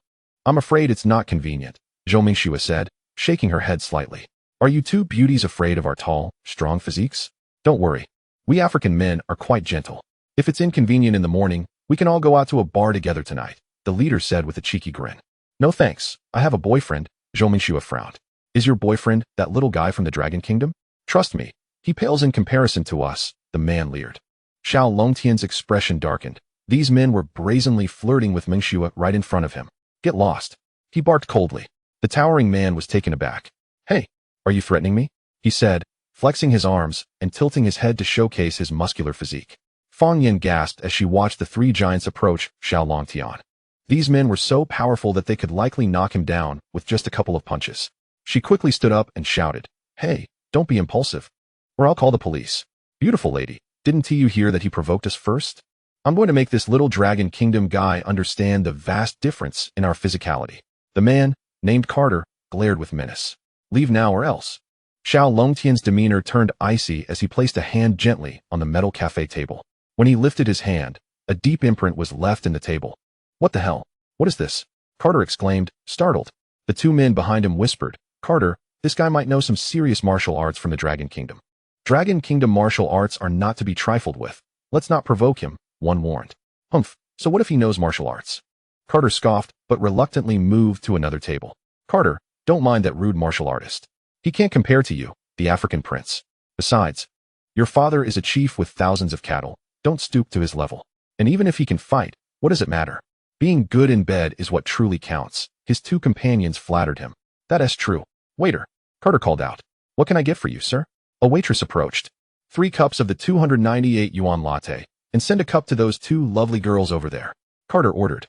I'm afraid it's not convenient, Zhou Mengxue said, shaking her head slightly. Are you 2 beauties afraid of our tall, strong physiques? Don't worry. We African men are quite gentle. If it's inconvenient in the morning, we can all go out to a bar together tonight, the leader said with a cheeky grin. No thanks, I have a boyfriend, Zhou Mengxue frowned. Is your boyfriend that little guy from the Dragon Kingdom? Trust me, he pales in comparison to us, the man leered. Xiao Longtian's expression darkened. These men were brazenly flirting with Mengxue right in front of him. Get lost. He barked coldly. The towering man was taken aback. Hey, are you threatening me? He said, flexing his arms and tilting his head to showcase his muscular physique. Fang Yan gasped as she watched the 3 giants approach Xiao Longtian. These men were so powerful that they could likely knock him down with just a couple of punches. She quickly stood up and shouted, Hey, don't be impulsive, or I'll call the police. Beautiful lady, didn't you hear that he provoked us first? I'm going to make this little Dragon Kingdom guy understand the vast difference in our physicality. The man, named Carter, glared with menace. Leave now or else. Xiao Longtian's demeanor turned icy as he placed a hand gently on the metal cafe table. When he lifted his hand, a deep imprint was left in the table. What the hell? What is this? Carter exclaimed, startled. The 2 men behind him whispered, Carter, this guy might know some serious martial arts from the Dragon Kingdom. Dragon Kingdom martial arts are not to be trifled with. Let's not provoke him, one warned. Humph, so what if he knows martial arts? Carter scoffed, but reluctantly moved to another table. Carter, don't mind that rude martial artist. He can't compare to you, the African prince. Besides, your father is a chief with thousands of cattle. Don't stoop to his level. And even if he can fight, what does it matter? Being good in bed is what truly counts. His 2 companions flattered him. That is true. Waiter, Carter called out. What can I get for you, sir? A waitress approached. 3 cups of the 298 yuan latte, and send a cup to those 2 lovely girls over there, Carter ordered,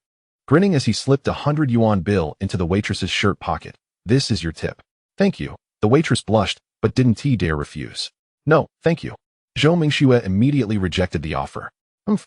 grinning as he slipped a 100 yuan bill into the waitress's shirt pocket. This is your tip. Thank you. The waitress blushed, but didn't dare refuse. No, thank you. Zhou Mengxue immediately rejected the offer.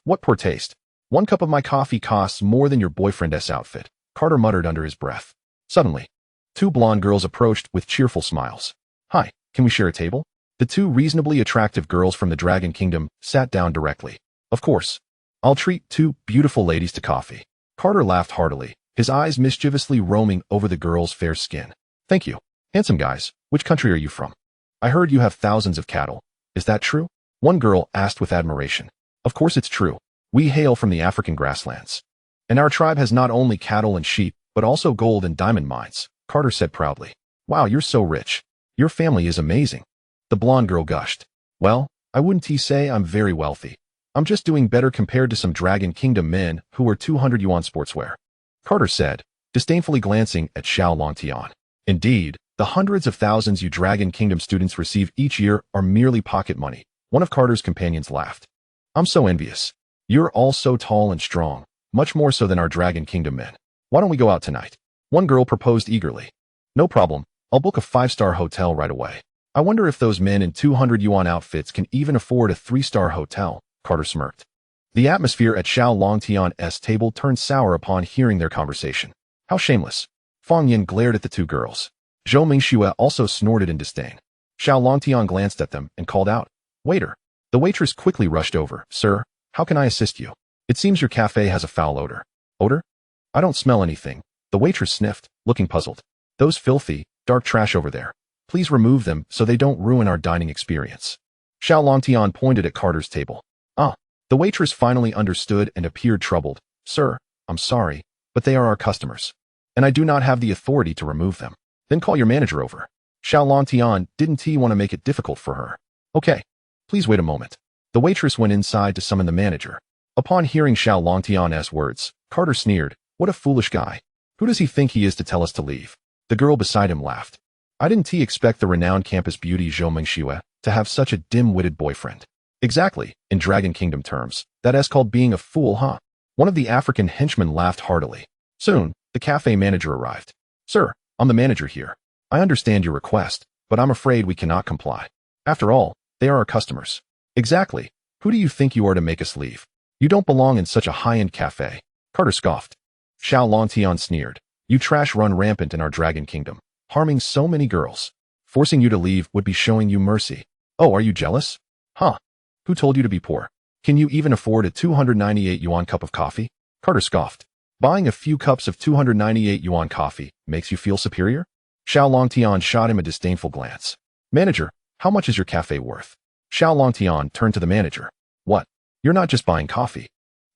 What poor taste. 1 cup of my coffee costs more than your boyfriend's outfit, Carter muttered under his breath. Suddenly, 2 blonde girls approached with cheerful smiles. Hi, can we share a table? The 2 reasonably attractive girls from the Dragon Kingdom sat down directly. Of course. I'll treat 2 beautiful ladies to coffee. Carter laughed heartily, his eyes mischievously roaming over the girls' fair skin. Thank you. Handsome guys, which country are you from? I heard you have thousands of cattle. Is that true? One girl asked with admiration. Of course it's true. We hail from the African grasslands. And our tribe has not only cattle and sheep, but also gold and diamond mines, Carter said proudly. Wow, you're so rich. Your family is amazing. The blonde girl gushed. Well, I wouldn't say I'm very wealthy. I'm just doing better compared to some Dragon Kingdom men who wear 200 yuan sportswear, Carter said, disdainfully glancing at Xiao Longtian. Indeed, the The hundreds of thousands you Dragon Kingdom students receive each year are merely pocket money. One of Carter's companions laughed. I'm so envious. You're all so tall and strong, much more so than our Dragon Kingdom men. Why don't we go out tonight? One girl proposed eagerly. No problem. I'll book a 5-star hotel right away. I wonder if those men in 200 yuan outfits can even afford a 3-star hotel, Carter smirked. The atmosphere at Xiao Longtian's table turned sour upon hearing their conversation. How shameless. Fang Yin glared at the two girls. Zhou Mingxue also snorted in disdain. Xiao Longtian glanced at them and called out, "Waiter." The waitress quickly rushed over. "Sir, how can I assist you? It seems your cafe has a foul odor." "Odor? I don't smell anything." The waitress sniffed, looking puzzled. "Those filthy, dark trash over there. Please remove them so they don't ruin our dining experience." Xiao Longtian pointed at Carter's table. "Ah." The waitress finally understood and appeared troubled. "Sir, I'm sorry, but they are our customers, and I do not have the authority to remove them." "Then call your manager over." Xiao Longtian didn't want to make it difficult for her. "Okay, please wait a moment." The waitress went inside to summon the manager. Upon hearing Xiao Longtian's words, Carter sneered. "What a foolish guy. Who does he think he is to tell us to leave?" The girl beside him laughed. "I didn't expect the renowned campus beauty Zhou Mingxue to have such a dim-witted boyfriend." "Exactly, in Dragon Kingdom terms. That is called being a fool, huh?" One of the African henchmen laughed heartily. Soon, the cafe manager arrived. "Sir, I'm the manager here. I understand your request, but I'm afraid we cannot comply. After all, they are our customers." "Exactly. Who do you think you are to make us leave? You don't belong in such a high-end cafe." Carter scoffed. Xiao Longtian sneered. "You trash run rampant in our Dragon Kingdom, harming so many girls. Forcing you to leave would be showing you mercy." "Oh, are you jealous? Huh? Who told you to be poor? Can you even afford a 298 yuan cup of coffee?" Carter scoffed. "Buying a few cups of 298 yuan coffee makes you feel superior?" Xiao Longtian shot him a disdainful glance. "Manager, how much is your cafe worth?" Xiao Longtian turned to the manager. "What? You're not just buying coffee.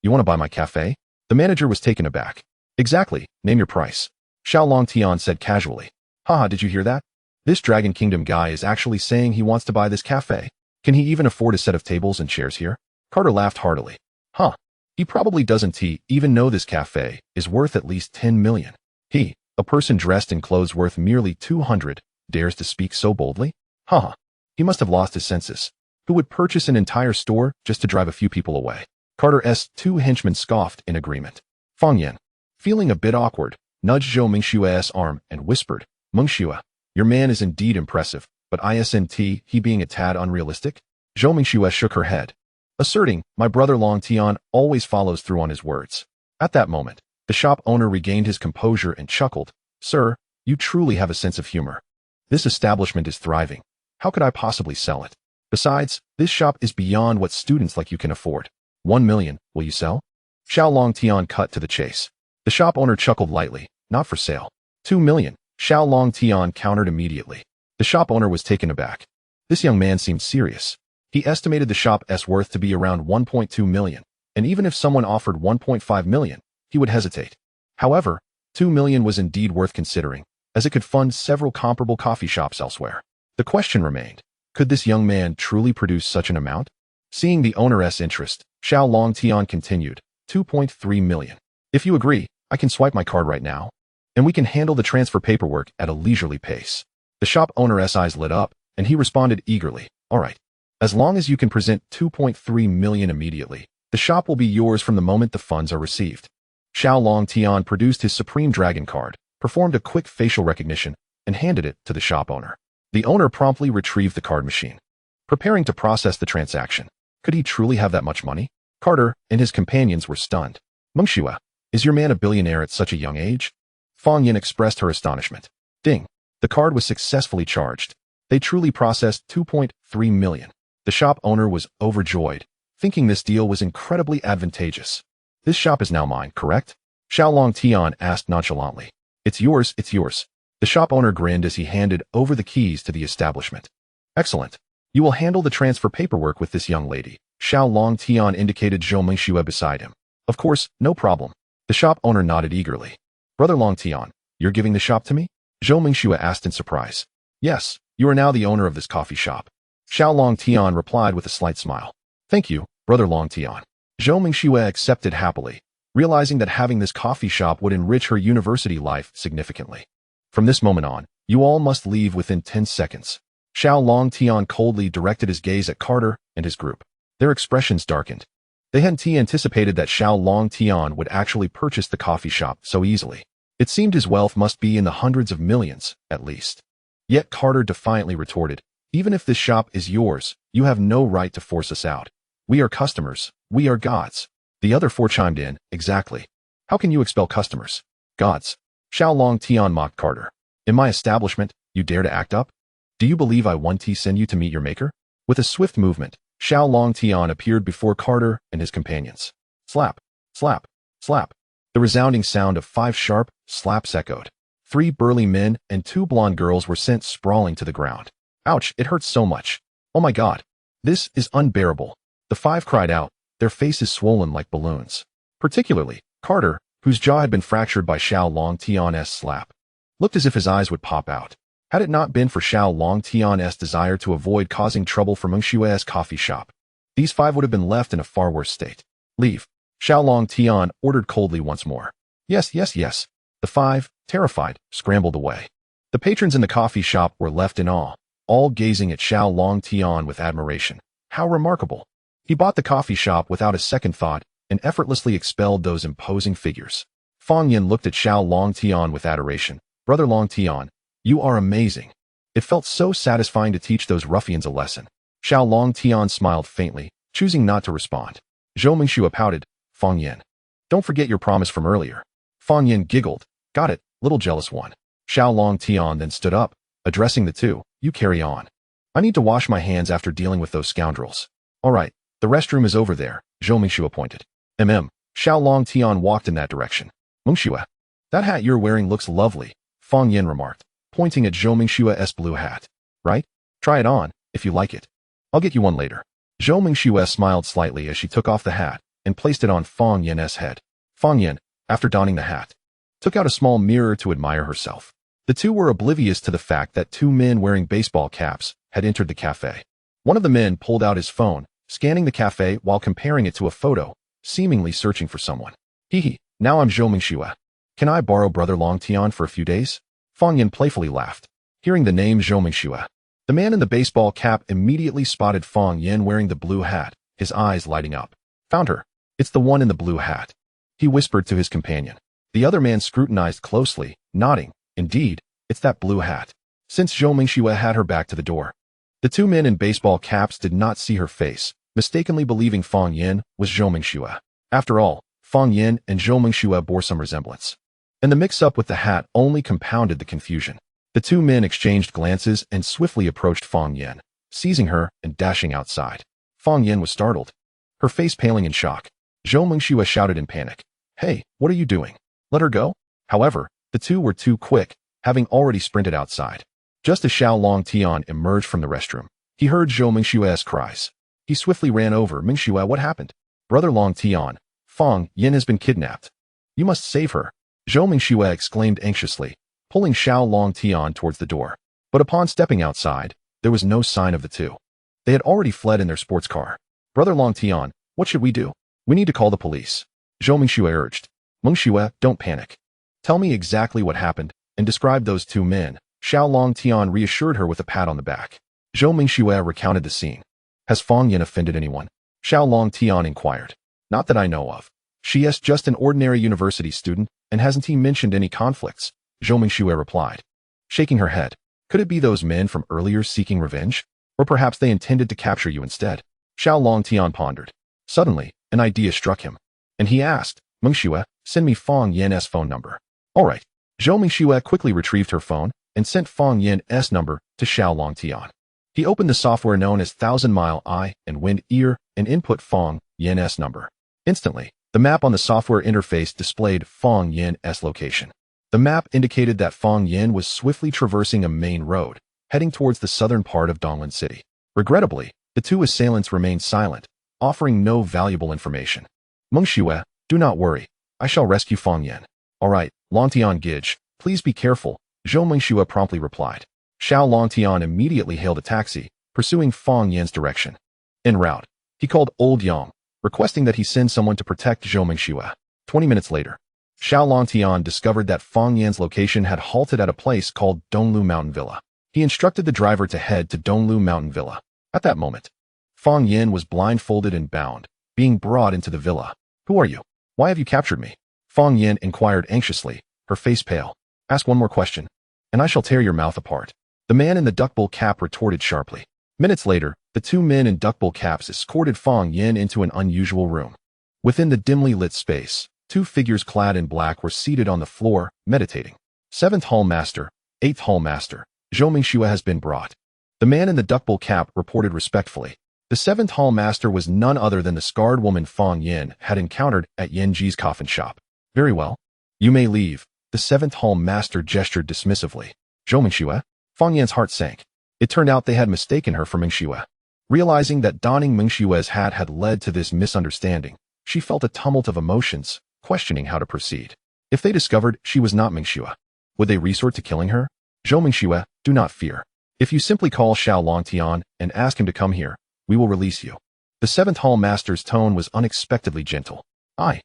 You want to buy my cafe?" The manager was taken aback. "Exactly, name your price." Xiao Longtian said casually. "Haha, did you hear that? This Dragon Kingdom guy is actually saying he wants to buy this cafe. Can he even afford a set of tables and chairs here?" Carter laughed heartily. "Huh. He probably doesn't even know this cafe is worth at least 10 million. He, a person dressed in clothes worth merely 200, dares to speak so boldly? Haha. He must have lost his senses. Who would purchase an entire store just to drive a few people away?" Carter's two henchmen scoffed in agreement. Fang Yin, feeling a bit awkward, nudged Zhou Mingxue's arm and whispered, "Mingxue, your man is indeed impressive, but isn't he being a tad unrealistic?" Zhou Mingxue shook her head, asserting, "My brother Longtian always follows through on his words." At that moment, the shop owner regained his composure and chuckled. "Sir, you truly have a sense of humor. This establishment is thriving. How could I possibly sell it? Besides, this shop is beyond what students like you can afford. 1 million, will you sell?" Xiao Longtian cut to the chase. The shop owner chuckled lightly. "Not for sale." 2 million, Xiao Longtian countered immediately. The shop owner was taken aback. This young man seemed serious. He estimated the shop's worth to be around 1.2 million, and even if someone offered 1.5 million, he would hesitate. However, 2 million was indeed worth considering, as it could fund several comparable coffee shops elsewhere. The question remained, could this young man truly produce such an amount? Seeing the owner's interest, Xiao Longtian continued, 2.3 million. If you agree, I can swipe my card right now, and we can handle the transfer paperwork at a leisurely pace. The shop owner's eyes lit up, and he responded eagerly, "All right. As long as you can present 2.3 million immediately, the shop will be yours from the moment the funds are received." Xiao Longtian produced his Supreme Dragon card, performed a quick facial recognition, and handed it to the shop owner. The owner promptly retrieved the card machine, preparing to process the transaction. Could he truly have that much money? Carter and his companions were stunned. "Mingxue, is your man a billionaire at such a young age?" Fang Yin expressed her astonishment. Ding! The card was successfully charged. They truly processed 2.3 million. The shop owner was overjoyed, thinking this deal was incredibly advantageous. "This shop is now mine, correct?" Xiao Longtian asked nonchalantly. It's yours, it's yours." The shop owner grinned as he handed over the keys to the establishment. "Excellent. You will handle the transfer paperwork with this young lady." Xiao Longtian indicated Zhou Mingxue beside him. "Of course, no problem." The shop owner nodded eagerly. "Brother Longtian, you're giving the shop to me?" Zhou Mingxue asked in surprise. "Yes, you are now the owner of this coffee shop." Xiao Longtian replied with a slight smile. "Thank you, Brother Longtian." Zhou Mingxue accepted happily, realizing that having this coffee shop would enrich her university life significantly. From this moment on, You all must leave within 10 seconds. Xiao Longtian coldly directed his gaze at Carter and his group. Their expressions darkened. They hadn't anticipated that Xiao Longtian would actually purchase the coffee shop so easily. It seemed his wealth must be in the hundreds of millions, at least. Yet Carter defiantly retorted, "Even if this shop is yours, you have no right to force us out. We are customers. We are gods." The other four chimed in, "Exactly. How can you expel customers? Gods." Xiao Longtian mocked Carter. "In my establishment, you dare to act up? Do you believe I want to send you to meet your maker?" With a swift movement, Xiao Longtian appeared before Carter and his companions. Slap, slap, slap. The resounding sound of 5 sharp slaps echoed. 3 burly men and 2 blonde girls were sent sprawling to the ground. "Ouch, it hurts so much. Oh my god. This is unbearable." The 5 cried out, their faces swollen like balloons. Particularly, Carter, whose jaw had been fractured by Xiao Longtian's slap, looked as if his eyes would pop out. Had it not been for Xiao Longtian's desire to avoid causing trouble for Meng Shui's coffee shop, these 5 would have been left in a far worse state. "Leave," Xiao Longtian ordered coldly once more. "Yes, yes, yes." The 5, terrified, scrambled away. The patrons in the coffee shop were left in awe, all gazing at Xiao Longtian with admiration. How remarkable. He bought the coffee shop without a second thought and effortlessly expelled those imposing figures. Fang Yin looked at Xiao Longtian with adoration. "Brother Longtian, you are amazing. It felt so satisfying to teach those ruffians a lesson." Xiao Longtian smiled faintly, choosing not to respond. Zhou Mingxue pouted, "Fang Yin, don't forget your promise from earlier." Fang Yin giggled. "Got it, little jealous one." Xiao Longtian then stood up, addressing the 2. "You carry on. I need to wash my hands after dealing with those scoundrels." "All right, the restroom is over there," Zhou Mingxue pointed. Xiao Longtian walked in that direction. "Mingxue, that hat you're wearing looks lovely," Fang Yin remarked, pointing at Zhou Mingxue's blue hat. "Right? Try it on, if you like it. I'll get you one later." Zhou Mingxue smiled slightly as she took off the hat and placed it on Fang Yin's head. Fang Yin, after donning the hat, took out a small mirror to admire herself. The 2 were oblivious to the fact that 2 men wearing baseball caps had entered the cafe. One of the men pulled out his phone, scanning the cafe while comparing it to a photo, seemingly searching for someone. "Hee, now I'm Zhou Mingxue. Can I borrow Brother Longtian for a few days?" Fang Yin playfully laughed. Hearing the name Zhou Mingxue, the man in the baseball cap immediately spotted Fang Yin wearing the blue hat, his eyes lighting up. "Found her. It's the one in the blue hat," he whispered to his companion. The other man scrutinized closely, nodding. "Indeed, it's that blue hat." Since Zhou Mingxue had her back to the door, the 2 men in baseball caps did not see her face, mistakenly believing Fang Yin was Zhou Mingxue. After all, Fang Yin and Zhou Mingxue bore some resemblance, and the mix-up with the hat only compounded the confusion. The 2 men exchanged glances and swiftly approached Fang Yin, seizing her and dashing outside. Fang Yin was startled, her face paling in shock. Zhou Mingxue shouted in panic, "Hey, what are you doing? Let her go." However, the 2 were too quick, having already sprinted outside. Just as Xiao Longtian emerged from the restroom, he heard Zhou Mingxue's cries. He swiftly ran over. "Mingxue, what happened?" "Brother Longtian, Fang Yin has been kidnapped. You must save her," Zhou Mingxue exclaimed anxiously, pulling Xiao Longtian towards the door. But upon stepping outside, there was no sign of the 2. They had already fled in their sports car. "Brother Longtian, what should we do?" "We need to call the police," Zhou Mingxue urged. "Mingxue, don't panic. Tell me exactly what happened and describe those 2 men. Xiao Longtian reassured her with a pat on the back. Zhou Mingxue recounted the scene. "Has Fang Yin offended anyone?" Xiao Longtian inquired. "Not that I know of. She is just an ordinary university student, and hasn't he mentioned any conflicts?" Zhou Mingxue replied, shaking her head. "Could it be those men from earlier seeking revenge? Or perhaps they intended to capture you instead?" Xiao Longtian pondered. Suddenly, an idea struck him, and he asked, "Mingxue, send me Fang Yin's phone number." "All right." Zhou Mingxue quickly retrieved her phone and sent Fang Yin's number to Xiao Longtian. He opened the software known as Thousand Mile Eye and Wind Ear and input Fang Yin's number. Instantly, the map on the software interface displayed Fang Yin's location. The map indicated that Fang Yin was swiftly traversing a main road, heading towards the southern part of Donglan City. Regrettably, the 2 assailants remained silent, offering no valuable information. "Mingxue, do not worry. I shall rescue Fang Yin." "All right, Longtian Gidge, please be careful," Zhou Mingxue promptly replied. Xiao Longtian immediately hailed a taxi, pursuing Fang Yin's direction. En route, he called Old Yang, requesting that he send someone to protect Zhou Mingxue. 20 minutes later, Xiao Longtian discovered that Fang Yan's location had halted at a place called Donglu Mountain Villa. He instructed the driver to head to Donglu Mountain Villa. At that moment, Fang Yan was blindfolded and bound, being brought into the villa. "Who are you? Why have you captured me?" Fang Yan inquired anxiously, her face pale. "Ask one more question, and I shall tear your mouth apart." The man in the duckbill cap retorted sharply. Minutes later, the two men in duckbill caps escorted Fang Yan into an unusual room. Within the dimly lit space, two figures clad in black were seated on the floor, meditating. "Seventh Hall Master, Eighth Hall Master, Zhou Mingxue has been brought." The man in the duckbill cap reported respectfully. The Seventh Hall Master was none other than the scarred woman Fang Yan had encountered at Yanji's coffin shop. "Very well. You may leave." The Seventh Hall Master gestured dismissively. "Zhou Mingxue?" Fang Yan's heart sank. It turned out they had mistaken her for Mingxue. Realizing that donning Mingxue's hat had led to this misunderstanding, she felt a tumult of emotions, questioning how to proceed. If they discovered she was not Mingxue, would they resort to killing her? "Zhou Mingxue, do not fear. If you simply call Xiao Longtian and ask him to come here, we will release you." The Seventh Hall Master's tone was unexpectedly gentle. I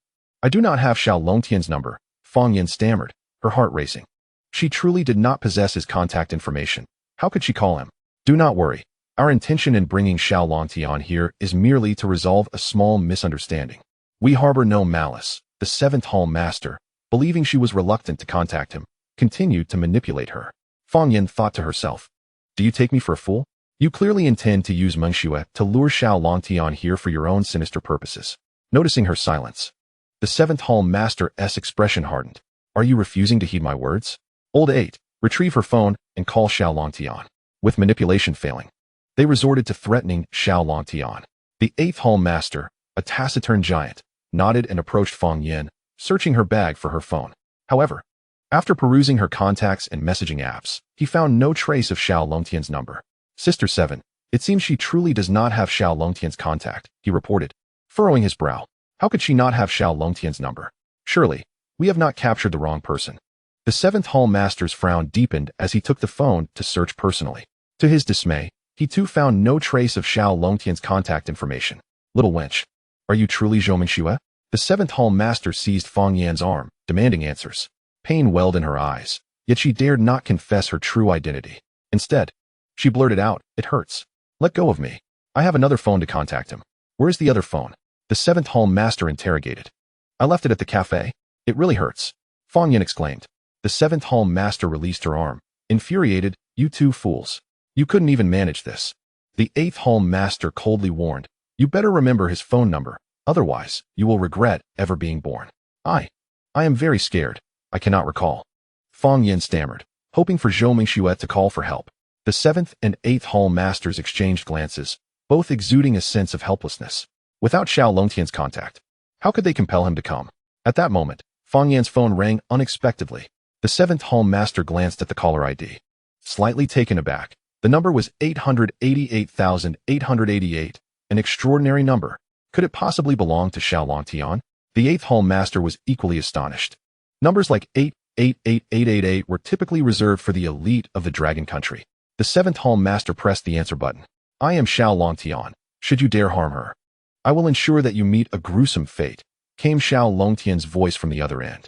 do not have Xiao Longtian's number," Fang Yan stammered, her heart racing. She truly did not possess his contact information. How could she call him? "Do not worry. Our intention in bringing Xiao Longtian here is merely to resolve a small misunderstanding. We harbor no malice." The Seventh Hall Master, believing she was reluctant to contact him, continued to manipulate her. Fang Yan thought to herself, "Do you take me for a fool? You clearly intend to use Mingxue to lure Xiao Longtian here for your own sinister purposes." Noticing her silence, the Seventh Hall Master's expression hardened. "Are you refusing to heed my words? Old 8, retrieve her phone and call Xiao Longtian." With manipulation failing, they resorted to threatening Xiao Longtian. The Eighth Hall Master, a taciturn giant, nodded and approached Fang Yan, searching her bag for her phone. However, after perusing her contacts and messaging apps, he found no trace of Xiao Longtian's number. "Sister 7, it seems she truly does not have Xiao Longtian's contact," he reported, furrowing his brow. "How could she not have Xiao Longtian's number? Surely, we have not captured the wrong person." The Seventh Hall Master's frown deepened as he took the phone to search personally. To his dismay, he too found no trace of Xiao Longtian's contact information. "Little wench, are you truly Zhou Mingxue?" The Seventh Hall Master seized Fang Yan's arm, demanding answers. Pain welled in her eyes, yet she dared not confess her true identity. Instead, she blurted out, "It hurts. Let go of me. I have another phone to contact him." "Where's the other phone?" the Seventh Hall Master interrogated. "I left it at the cafe. It really hurts," Fang Yan exclaimed. The Seventh Hall Master released her arm, infuriated. "You two fools. You couldn't even manage this." The Eighth Hall Master coldly warned, "You better remember his phone number, otherwise you will regret ever being born." I am very scared. I cannot recall." Fang Yan stammered, hoping for Zhou Mingxue to call for help. The Seventh and Eighth Hall Masters exchanged glances, both exuding a sense of helplessness. Without Xiao Longtian's contact, how could they compel him to come? At that moment, Fang Yan's phone rang unexpectedly. The Seventh Hall Master glanced at the caller ID. Slightly taken aback, the number was 888,888, an extraordinary number. Could it possibly belong to Xiao Longtian? The Eighth Hall Master was equally astonished. Numbers like 888888 were typically reserved for the elite of the Dragon Country. The Seventh Hall Master pressed the answer button. "I am Xiao Longtian. Should you dare harm her, I will ensure that you meet a gruesome fate," came Xiao Longtian's voice from the other end.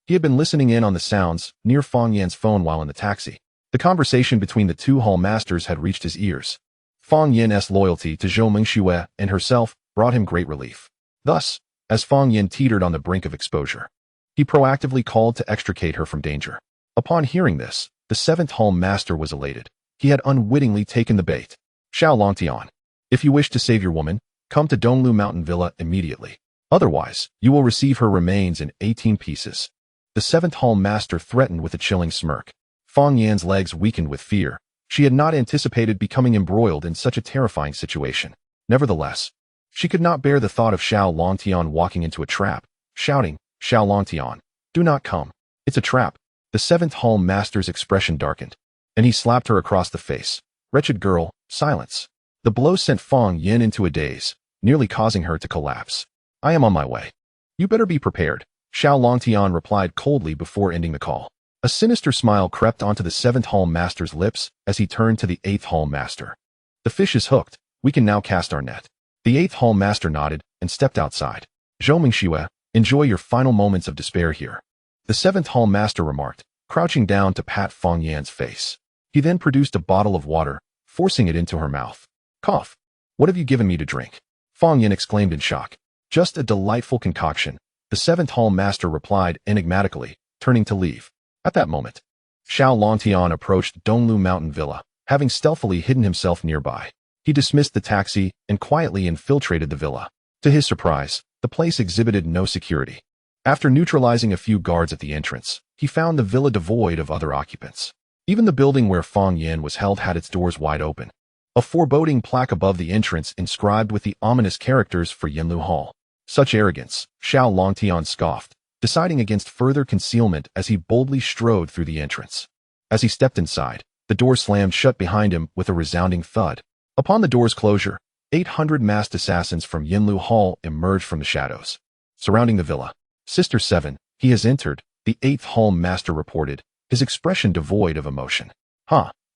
He had been listening in on the sounds near Fang Yan's phone while in the taxi. The conversation between the two Hall Masters had reached his ears. Fang Yan's loyalty to Zhou Mingxue and herself brought him great relief. Thus, as Fang Yan teetered on the brink of exposure, he proactively called to extricate her from danger. Upon hearing this, the Seventh Hall Master was elated. He had unwittingly taken the bait. "Xiao Longtian, if you wish to save your woman, come to Donglu Mountain Villa immediately. Otherwise, you will receive her remains in 18 pieces." The Seventh Hall Master threatened with a chilling smirk. Fang Yan's legs weakened with fear. She had not anticipated becoming embroiled in such a terrifying situation. Nevertheless, she could not bear the thought of Xiao Longtian walking into a trap, shouting, "Xiao Longtian, do not come. It's a trap." The Seventh Hall Master's expression darkened, and he slapped her across the face. "Wretched girl, silence." The blow sent Fang Yan into a daze, nearly causing her to collapse. "I am on my way. You better be prepared," Xiao Longtian replied coldly before ending the call. A sinister smile crept onto the Seventh Hall Master's lips as he turned to the Eighth Hall Master. "The fish is hooked. We can now cast our net." The Eighth Hall Master nodded and stepped outside. "Zhou Mingxue, enjoy your final moments of despair here. the seventh hall master remarked, crouching down to pat Fang Yan's face. He then produced a bottle of water, forcing it into her mouth. Cough. What have you given me to drink? Fang Yan exclaimed in shock. Just a delightful concoction, the seventh hall master replied enigmatically, turning to leave. At that moment, Xiao Longtian approached Donglu Mountain Villa, having stealthily hidden himself nearby. He dismissed the taxi and quietly infiltrated the villa. To his surprise, the place exhibited no security. After neutralizing a few guards at the entrance, he found the villa devoid of other occupants. Even the building where Fang Yan was held had its doors wide open. A foreboding plaque above the entrance inscribed with the ominous characters for Yinlu Hall. Such arrogance, Xiao Longtian scoffed, deciding against further concealment as he boldly strode through the entrance. As he stepped inside, the door slammed shut behind him with a resounding thud. Upon the door's closure, 800 masked assassins from Yinlu Hall emerged from the shadows. Surrounding the villa, Sister 7, he has entered, the 8th Hall Master reported, his expression devoid of emotion.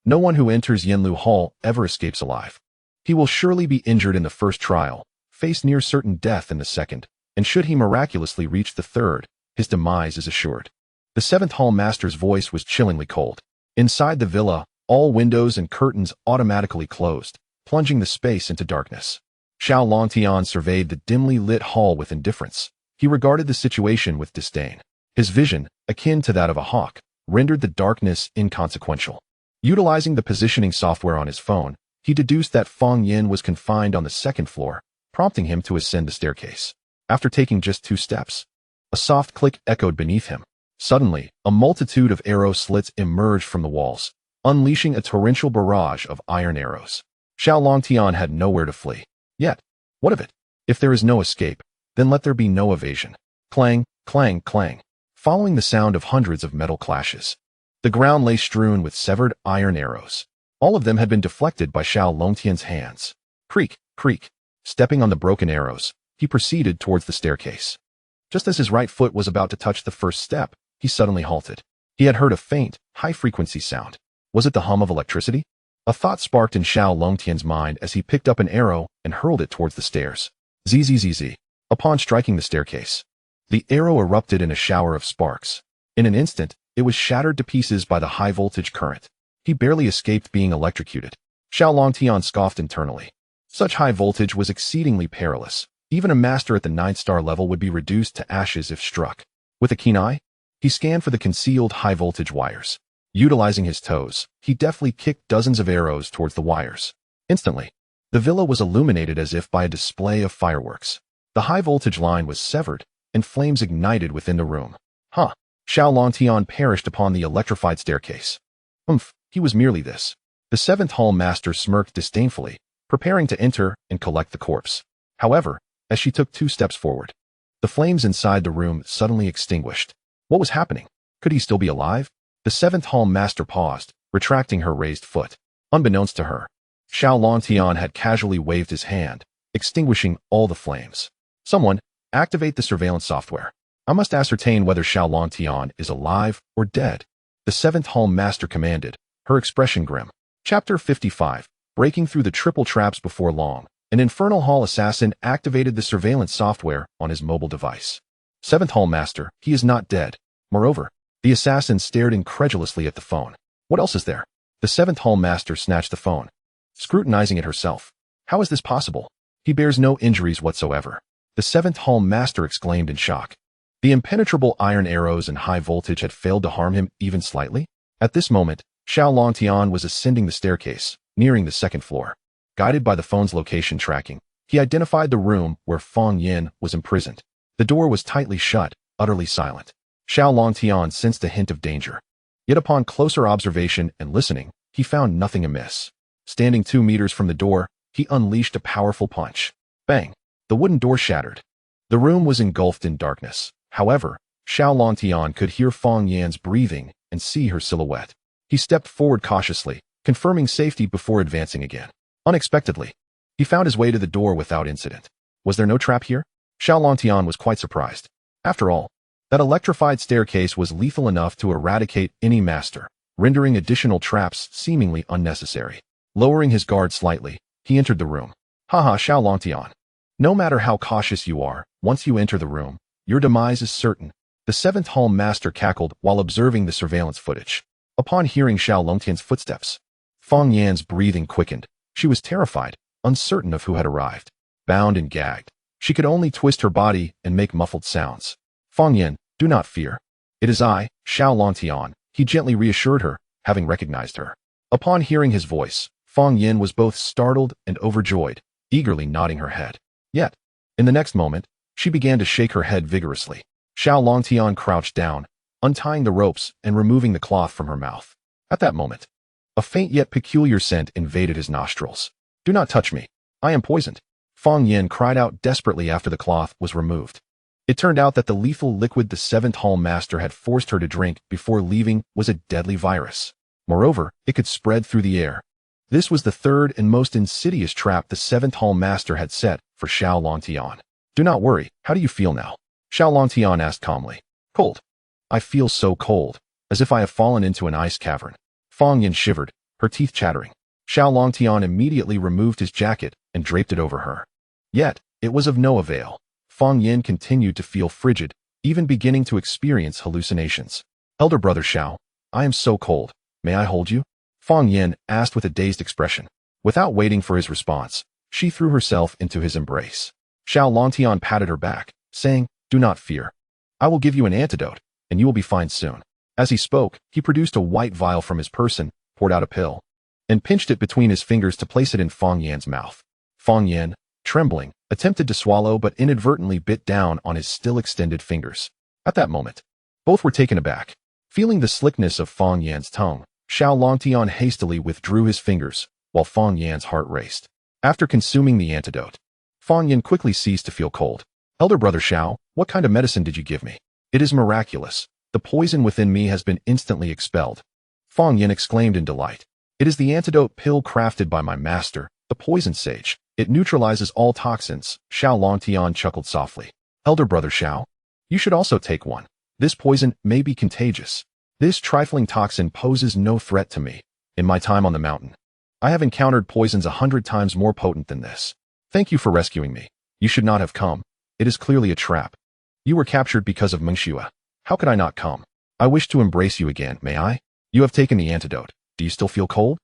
No one who enters Yinlu Hall ever escapes alive. He will surely be injured in the first trial, face near certain death in the second, and should he miraculously reach the third, his demise is assured. The 7th Hall Master's voice was chillingly cold. Inside the villa, all windows and curtains automatically closed, plunging the space into darkness. Xiao Longtian surveyed the dimly lit hall with indifference. He regarded the situation with disdain. His vision, akin to that of a hawk, rendered the darkness inconsequential. Utilizing the positioning software on his phone, he deduced that Fang Yan was confined on the second floor, prompting him to ascend the staircase. After taking just 2 steps, a soft click echoed beneath him. Suddenly, a multitude of arrow slits emerged from the walls, unleashing a torrential barrage of iron arrows. Xiao Longtian had nowhere to flee. Yet, what of it? If there is no escape, then let there be no evasion. Clang, clang, clang. Following the sound of hundreds of metal clashes, the ground lay strewn with severed iron arrows. All of them had been deflected by Xiao Longtian's hands. Creak, creak. Stepping on the broken arrows, he proceeded towards the staircase. Just as his right foot was about to touch the first step, he suddenly halted. He had heard a faint, high-frequency sound. Was it the hum of electricity? A thought sparked in Xiao Longtian's mind as he picked up an arrow and hurled it towards the stairs. Zzz. Upon striking the staircase, the arrow erupted in a shower of sparks. In an instant, it was shattered to pieces by the high-voltage current. He barely escaped being electrocuted. Xiao Longtian scoffed internally. Such high voltage was exceedingly perilous. Even a master at the 9-star level would be reduced to ashes if struck. With a keen eye, he scanned for the concealed high-voltage wires. Utilizing his toes, he deftly kicked dozens of arrows towards the wires. Instantly, the villa was illuminated as if by a display of fireworks. The high-voltage line was severed, and flames ignited within the room. Xiao Longtian perished upon the electrified staircase. He was merely this. The 7th Hall Master smirked disdainfully, preparing to enter and collect the corpse. However, as she took 2 steps forward, the flames inside the room suddenly extinguished. What was happening? Could he still be alive? The 7th Hall Master paused, retracting her raised foot. Unbeknownst to her, Xiao Longtian had casually waved his hand, extinguishing all the flames. Someone, activate the surveillance software. I must ascertain whether Xiao Longtian is alive or dead. The 7th Hall Master commanded, her expression grim. Chapter 55. Breaking through the triple traps before long, an Infernal Hall assassin activated the surveillance software on his mobile device. 7th Hall Master, he is not dead. Moreover, the assassin stared incredulously at the phone. What else is there? The 7th Hall Master snatched the phone, scrutinizing it herself. How is this possible? He bears no injuries whatsoever. The 7th Hall Master exclaimed in shock. The impenetrable iron arrows and high voltage had failed to harm him even slightly? At this moment, Xiao Longtian was ascending the staircase, nearing the 2nd floor. Guided by the phone's location tracking, he identified the room where Fang Yan was imprisoned. The door was tightly shut, utterly silent. Xiao Longtian sensed a hint of danger. Yet upon closer observation and listening, he found nothing amiss. Standing 2 meters from the door, he unleashed a powerful punch. Bang! The wooden door shattered. The room was engulfed in darkness. However, Xiao Longtian could hear Fang Yan's breathing and see her silhouette. He stepped forward cautiously, confirming safety before advancing again. Unexpectedly, he found his way to the door without incident. Was there no trap here? Xiao Longtian was quite surprised. After all, that electrified staircase was lethal enough to eradicate any master, rendering additional traps seemingly unnecessary. Lowering his guard slightly, he entered the room. Xiao Longtian. No matter how cautious you are, once you enter the room, your demise is certain. The seventh hall master cackled while observing the surveillance footage. Upon hearing Xiao Longtian's footsteps, Feng Yan's breathing quickened. She was terrified, uncertain of who had arrived. Bound and gagged, she could only twist her body and make muffled sounds. Feng Yan, do not fear. It is I, Xiao Longtian, he gently reassured her, having recognized her. Upon hearing his voice, Feng Yan was both startled and overjoyed, eagerly nodding her head. Yet, in the next moment, she began to shake her head vigorously. Xiao Longtian crouched down, untying the ropes and removing the cloth from her mouth. At that moment, a faint yet peculiar scent invaded his nostrils. Do not touch me. I am poisoned. Feng Yan cried out desperately after the cloth was removed. It turned out that the lethal liquid the seventh hall master had forced her to drink before leaving was a deadly virus. Moreover, it could spread through the air. This was the third and most insidious trap the seventh hall master had set for Xiao Longtian. Do not worry, how do you feel now? Xiao Longtian asked calmly. Cold. I feel so cold, as if I have fallen into an ice cavern. Feng Yan shivered, her teeth chattering. Xiao Longtian immediately removed his jacket and draped it over her. Yet, it was of no avail. Feng Yan continued to feel frigid, even beginning to experience hallucinations. Elder brother Xiao, I am so cold. May I hold you? Feng Yan asked with a dazed expression. Without waiting for his response, she threw herself into his embrace. Xiao Longtian patted her back, saying, Do not fear. I will give you an antidote, and you will be fine soon. As he spoke, he produced a white vial from his person, poured out a pill, and pinched it between his fingers to place it in Feng Yan's mouth. Feng Yan, trembling, attempted to swallow but inadvertently bit down on his still extended fingers. At that moment, both were taken aback. Feeling the slickness of Feng Yan's tongue, Xiao Longtian hastily withdrew his fingers, while Feng Yan's heart raced. After consuming the antidote, Feng Yan quickly ceased to feel cold. Elder brother Xiao, what kind of medicine did you give me? It is miraculous. The poison within me has been instantly expelled. Feng Yan exclaimed in delight. It is the antidote pill crafted by my master, the poison sage. It neutralizes all toxins. Xiao Longtian chuckled softly. Elder brother Xiao, you should also take one. This poison may be contagious. This trifling toxin poses no threat to me. In my time on the mountain, I have encountered poisons 100 times more potent than this. Thank you for rescuing me. You should not have come. It is clearly a trap. You were captured because of Mengxue. How could I not come? I wish to embrace you again, may I? You have taken the antidote. Do you still feel cold?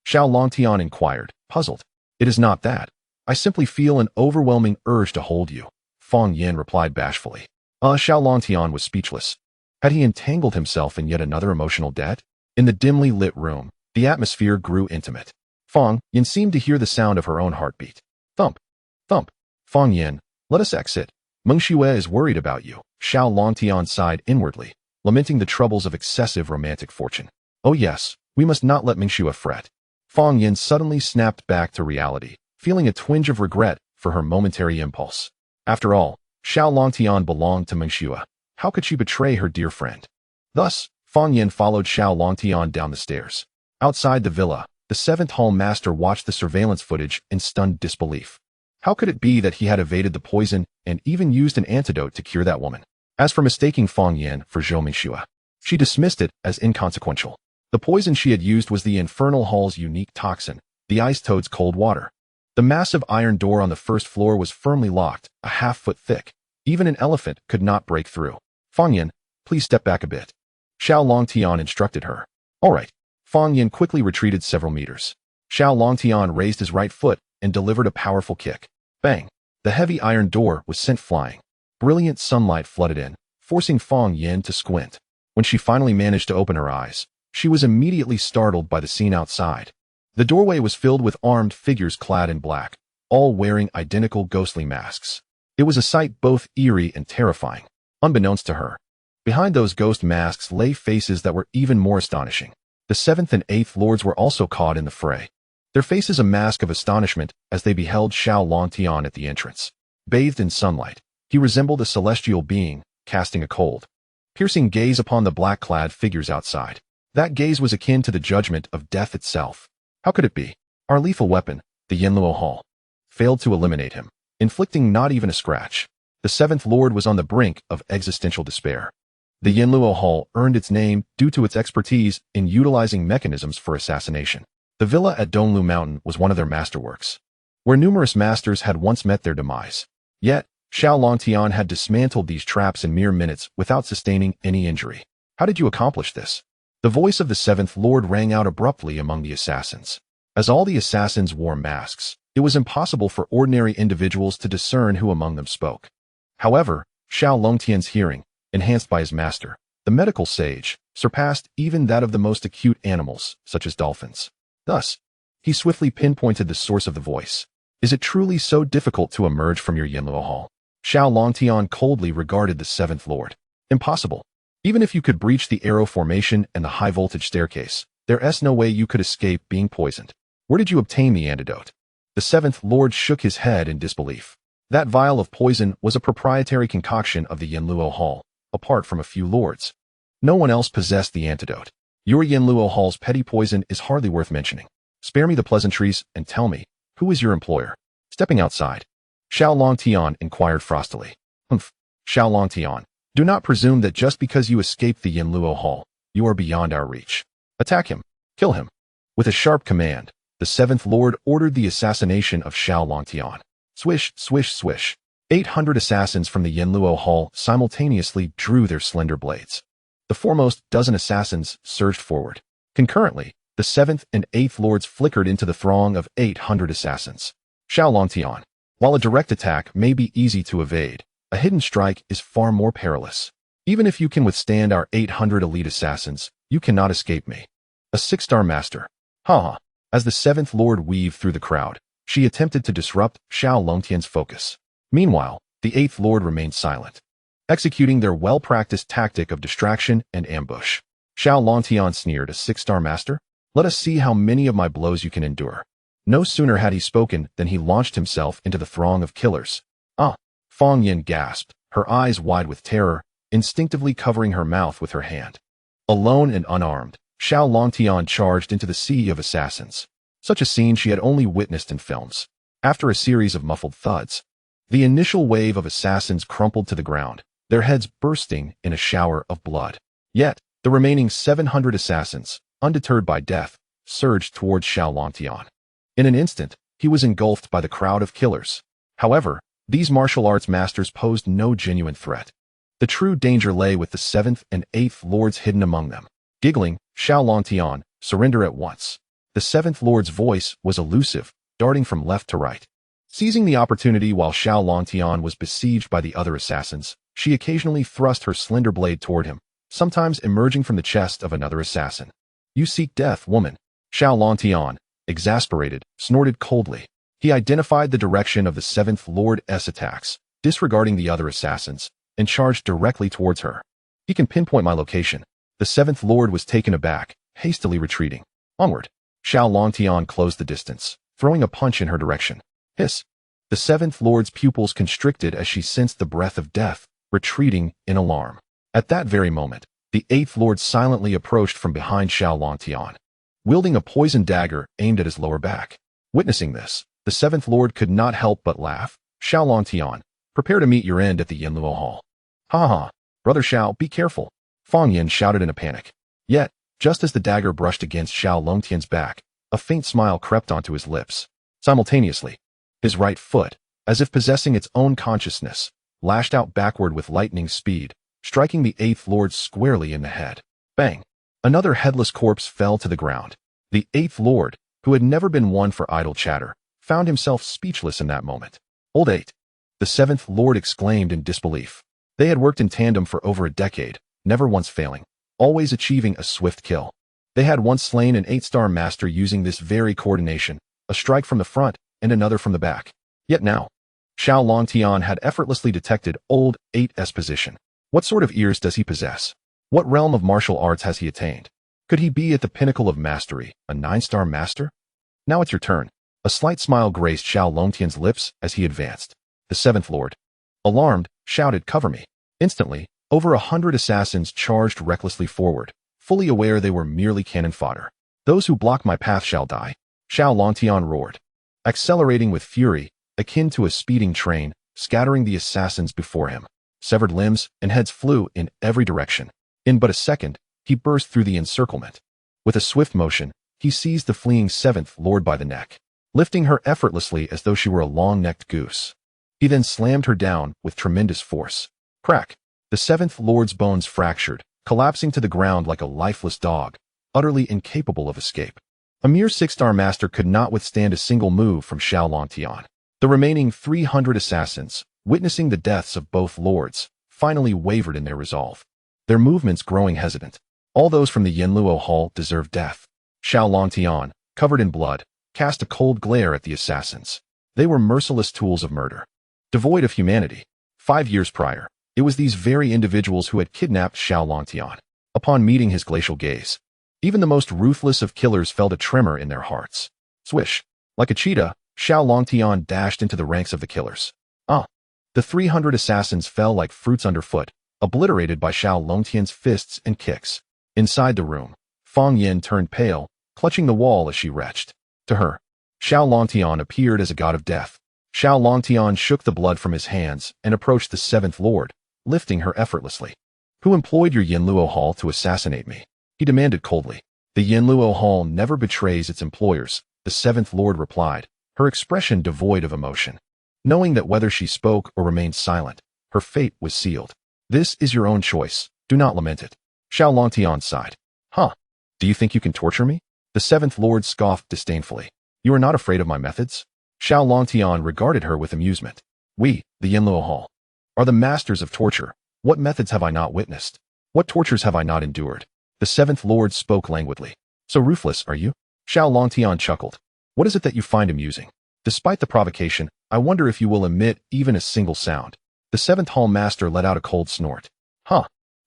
Xiao Longtian inquired, puzzled. It is not that. I simply feel an overwhelming urge to hold you. Feng Yan replied bashfully. Xiao Longtian was speechless. Had he entangled himself in yet another emotional debt? In the dimly lit room, the atmosphere grew intimate. Feng Yan seemed to hear the sound of her own heartbeat. Thump. Thump. Feng Yan, let us exit. Mengxue is worried about you. Xiao Longtian sighed inwardly, lamenting the troubles of excessive romantic fortune. Oh yes, we must not let Mengxue fret. Feng Yan suddenly snapped back to reality, feeling a twinge of regret for her momentary impulse. After all, Xiao Longtian belonged to Mengxue. How could she betray her dear friend? Thus, Feng Yan followed Xiao Longtian down the stairs. Outside the villa, the seventh hall master watched the surveillance footage in stunned disbelief. How could it be that he had evaded the poison and even used an antidote to cure that woman? As for mistaking Feng Yan for Zhou Mengxue, she dismissed it as inconsequential. The poison she had used was the Infernal Hall's unique toxin, the Ice Toad's cold water. The massive iron door on the first floor was firmly locked, a half-foot thick. Even an elephant could not break through. Feng Yan, please step back a bit. Xiao Longtian instructed her. All right. Feng Yan quickly retreated several meters. Xiao Longtian raised his right foot and delivered a powerful kick. Bang! The heavy iron door was sent flying. Brilliant sunlight flooded in, forcing Feng Yan to squint. When she finally managed to open her eyes, she was immediately startled by the scene outside. The doorway was filled with armed figures clad in black, all wearing identical ghostly masks. It was a sight both eerie and terrifying. Unbeknownst to her, behind those ghost masks lay faces that were even more astonishing. The 7th and 8th lords were also caught in the fray. Their faces a mask of astonishment as they beheld Xiao Longtian at the entrance. Bathed in sunlight, he resembled a celestial being, casting a cold, piercing gaze upon the black-clad figures outside. That gaze was akin to the judgment of death itself. How could it be? Our lethal weapon, the Yinluo Hall, failed to eliminate him, inflicting not even a scratch. The 7th Lord was on the brink of existential despair. The Yinluo Hall earned its name due to its expertise in utilizing mechanisms for assassination. The villa at Donglu Mountain was one of their masterworks, where numerous masters had once met their demise. Yet, Xiao Longtian had dismantled these traps in mere minutes without sustaining any injury. How did you accomplish this? The voice of the seventh lord rang out abruptly among the assassins. As all the assassins wore masks, it was impossible for ordinary individuals to discern who among them spoke. However, Xiao Longtian's hearing, enhanced by his master, the medical sage, surpassed even that of the most acute animals, such as dolphins. Thus, he swiftly pinpointed the source of the voice. Is it truly so difficult to emerge from your Yinluo hall? Xiao Longtian coldly regarded the seventh lord. Impossible. Even if you could breach the arrow formation and the high-voltage staircase, there's no way you could escape being poisoned. Where did you obtain the antidote? The seventh lord shook his head in disbelief. That vial of poison was a proprietary concoction of the Yinluo hall, apart from a few lords. No one else possessed the antidote. Your Yinluo hall's petty poison is hardly worth mentioning. Spare me the pleasantries and tell me, who is your employer? Stepping outside, Xiao Longtian inquired frostily. Humph, Xiao Longtian, do not presume that just because you escaped the Yinluo hall, you are beyond our reach. Attack him. Kill him. With a sharp command, the seventh lord ordered the assassination of Xiao Longtian. Swish, swish, swish. 800 assassins from the Yinluo hall simultaneously drew their slender blades. The foremost dozen assassins surged forward. Concurrently, the seventh and eighth lords flickered into the throng of 800 assassins. Xiao Longtian, while a direct attack may be easy to evade, a hidden strike is far more perilous. Even if you can withstand our 800 elite assassins, you cannot escape me. A 6-star master. Ha! As the seventh lord weaved through the crowd, she attempted to disrupt Xiao Longtian's focus. Meanwhile, the eighth lord remained silent, executing their well-practiced tactic of distraction and ambush. Xiao Longtian sneered, a 6-star master? Let us see how many of my blows you can endure. No sooner had he spoken than he launched himself into the throng of killers. Ah! Fang Yin gasped, her eyes wide with terror, instinctively covering her mouth with her hand. Alone and unarmed, Xiao Longtian charged into the sea of assassins. Such a scene she had only witnessed in films. After a series of muffled thuds, the initial wave of assassins crumpled to the ground, their heads bursting in a shower of blood. Yet, the remaining 700 assassins, undeterred by death, surged towards Xiao Longtian. In an instant, he was engulfed by the crowd of killers. However, these martial arts masters posed no genuine threat. The true danger lay with the 7th and 8th lords hidden among them. Giggling, Xiao Longtian, surrender at once. The 7th lord's voice was elusive, darting from left to right. Seizing the opportunity while Xiao Longtian was besieged by the other assassins, she occasionally thrust her slender blade toward him, sometimes emerging from the chest of another assassin. You seek death, woman. Xiao Longtian, exasperated, snorted coldly. He identified the direction of the 7th Lord's attacks, disregarding the other assassins, and charged directly towards her. He can pinpoint my location. The 7th Lord was taken aback, hastily retreating. Onward. Xiao Longtian closed the distance, throwing a punch in her direction. Hiss. The 7th Lord's pupils constricted as she sensed the breath of death, retreating in alarm. At that very moment, the 8th Lord silently approached from behind Xiao Longtian, wielding a poisoned dagger aimed at his lower back. Witnessing this, the 7th Lord could not help but laugh. Xiao Longtian, prepare to meet your end at the Yinluo Hall. Ha ha, Brother Xiao, be careful. Fang Yin shouted in a panic. Yet, just as the dagger brushed against Xiao Longtian's back, a faint smile crept onto his lips. Simultaneously, his right foot, as if possessing its own consciousness, lashed out backward with lightning speed, striking the 8th Lord squarely in the head. Bang! Another headless corpse fell to the ground. The 8th Lord, who had never been one for idle chatter, found himself speechless in that moment. Old 8. The 7th Lord exclaimed in disbelief. They had worked in tandem for over a decade, never once failing, always achieving a swift kill. They had once slain an 8-star master using this very coordination, a strike from the front and another from the back. Yet now, Xiao Longtian had effortlessly detected old 8's position. What sort of ears does he possess? What realm of martial arts has he attained? Could he be at the pinnacle of mastery, a 9-star master? Now it's your turn. A slight smile graced Xiao Longtian's lips as he advanced. The 7th Lord, alarmed, shouted, "Cover me." Instantly, over 100 assassins charged recklessly forward, fully aware they were merely cannon fodder. Those who block my path shall die. Xiao Longtian roared, accelerating with fury, akin to a speeding train, scattering the assassins before him. Severed limbs and heads flew in every direction. In but a second, he burst through the encirclement. With a swift motion, he seized the fleeing 7th Lord by the neck, lifting her effortlessly as though she were a long-necked goose. He then slammed her down with tremendous force. Crack! The seventh lord's bones fractured, collapsing to the ground like a lifeless dog, utterly incapable of escape. A mere six-star master could not withstand a single move from Xiao Longtian. The remaining 300 assassins, witnessing the deaths of both lords, finally wavered in their resolve, their movements growing hesitant. All those from the Yinluo Hall deserved death. Xiao Longtian, covered in blood, cast a cold glare at the assassins. They were merciless tools of murder, devoid of humanity. 5 years prior, it was these very individuals who had kidnapped Xiao Longtian. Upon meeting his glacial gaze, even the most ruthless of killers felt a tremor in their hearts. Swish! Like a cheetah, Xiao Longtian dashed into the ranks of the killers. The 300 assassins fell like fruits underfoot, obliterated by Xiao Longtian's fists and kicks. Inside the room, Fang Yin turned pale, clutching the wall as she retched. To her, Xiao Longtian appeared as a god of death. Xiao Longtian shook the blood from his hands and approached the seventh lord, lifting her effortlessly. Who employed your Yinluo Hall to assassinate me? He demanded coldly. The Yinluo Hall never betrays its employers, the seventh lord replied, her expression devoid of emotion. Knowing that whether she spoke or remained silent, her fate was sealed. This is your own choice. Do not lament it. Xiao Longtian sighed. Do you think you can torture me? The seventh lord scoffed disdainfully. You are not afraid of my methods? Xiao Longtian regarded her with amusement. We, the Yinluo Hall, are the masters of torture. What methods have I not witnessed? What tortures have I not endured? The seventh lord spoke languidly. So ruthless, are you? Xiao Longtian chuckled. What is it that you find amusing? Despite the provocation, I wonder if you will emit even a single sound. The seventh hall master let out a cold snort.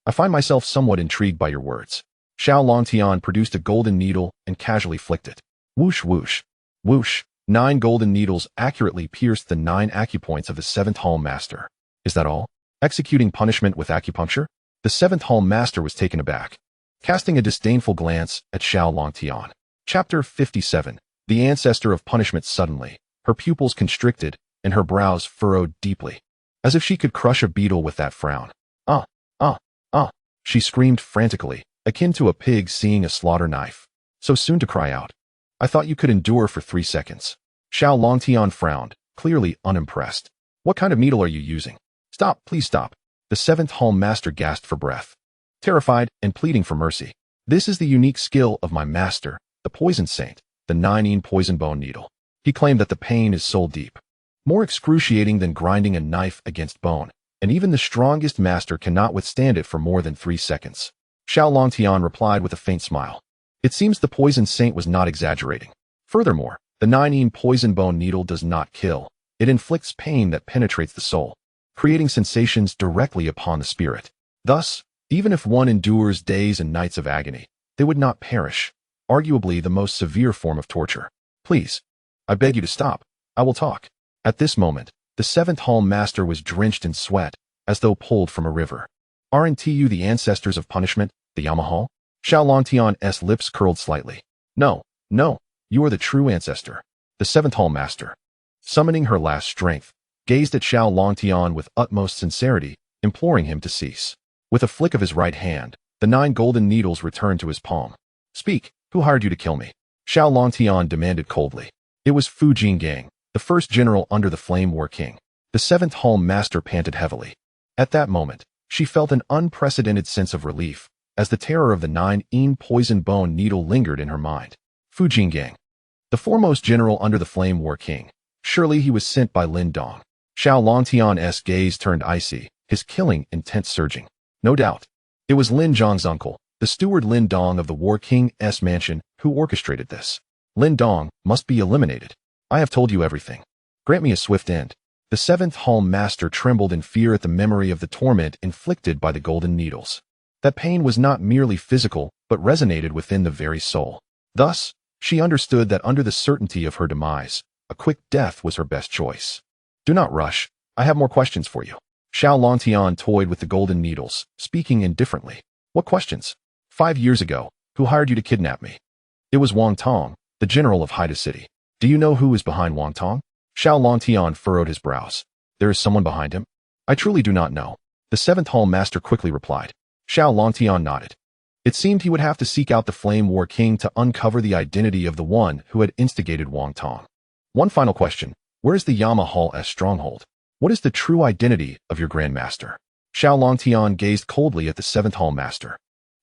I find myself somewhat intrigued by your words. Xiao Longtian produced a golden needle and casually flicked it. Whoosh, whoosh, whoosh. 9 golden needles accurately pierced the 9 acupoints of the seventh hall master. Is that all? Executing punishment with acupuncture? The seventh hall master was taken aback, casting a disdainful glance at Xiao Longtian. Chapter 57. The ancestor of punishment. Suddenly, her pupils constricted and her brows furrowed deeply, as if she could crush a beetle with that frown. She screamed frantically, akin to a pig seeing a slaughter knife. So soon to cry out. I thought you could endure for 3 seconds. Xiao Longtian frowned, clearly unimpressed. What kind of needle are you using? Stop, please stop. The seventh hall master gasped for breath, terrified and pleading for mercy. This is the unique skill of my master, the poison saint, the 9 poison bone needle. He claimed that the pain is soul deep, more excruciating than grinding a knife against bone, and even the strongest master cannot withstand it for more than 3 seconds. Xiao Longtian replied with a faint smile. It seems the poison saint was not exaggerating. Furthermore, the 9 poison bone needle does not kill. It inflicts pain that penetrates the soul, creating sensations directly upon the spirit. Thus, even if one endures days and nights of agony, they would not perish, arguably the most severe form of torture. Please, I beg you to stop. I will talk. At this moment, the seventh hall master was drenched in sweat, as though pulled from a river. Aren't you the ancestors of punishment, the Yamahal? Xiao Longtian's lips curled slightly. No, you are the true ancestor. The seventh hall master, summoning her last strength, gazed at Xiao Longtian with utmost sincerity, imploring him to cease. With a flick of his right hand, the 9 golden needles returned to his palm. Speak, who hired you to kill me? Xiao Longtian demanded coldly. It was Fu Jinggang, the first general under the Flame War King. The seventh hall master panted heavily. At that moment, she felt an unprecedented sense of relief, as the terror of the 9 poison bone needle lingered in her mind. Fu Jinggang, the foremost general under the Flame War King. Surely he was sent by Lin Dong. Xiao Longtian's gaze turned icy, his killing intent surging. No doubt, it was Lin Zhang's uncle, the steward Lin Dong of the War King's mansion, who orchestrated this. Lin Dong must be eliminated. I have told you everything. Grant me a swift end. The seventh hall master trembled in fear at the memory of the torment inflicted by the golden needles. That pain was not merely physical, but resonated within the very soul. Thus, she understood that under the certainty of her demise, a quick death was her best choice. Do not rush. I have more questions for you. Xiao Longtian toyed with the golden needles, speaking indifferently. What questions? 5 years ago, who hired you to kidnap me? It was Wang Tong, the general of Haida City. Do you know who is behind Wang Tong? Xiao Longtian furrowed his brows. There is someone behind him? I truly do not know. The seventh hall master quickly replied. Xiao Longtian nodded. It seemed he would have to seek out the Flame War King to uncover the identity of the one who had instigated Wang Tong. One final question. Where is the Yama Hall's stronghold? What is the true identity of your Grandmaster? Xiao Longtian gazed coldly at the 7th Hall Master.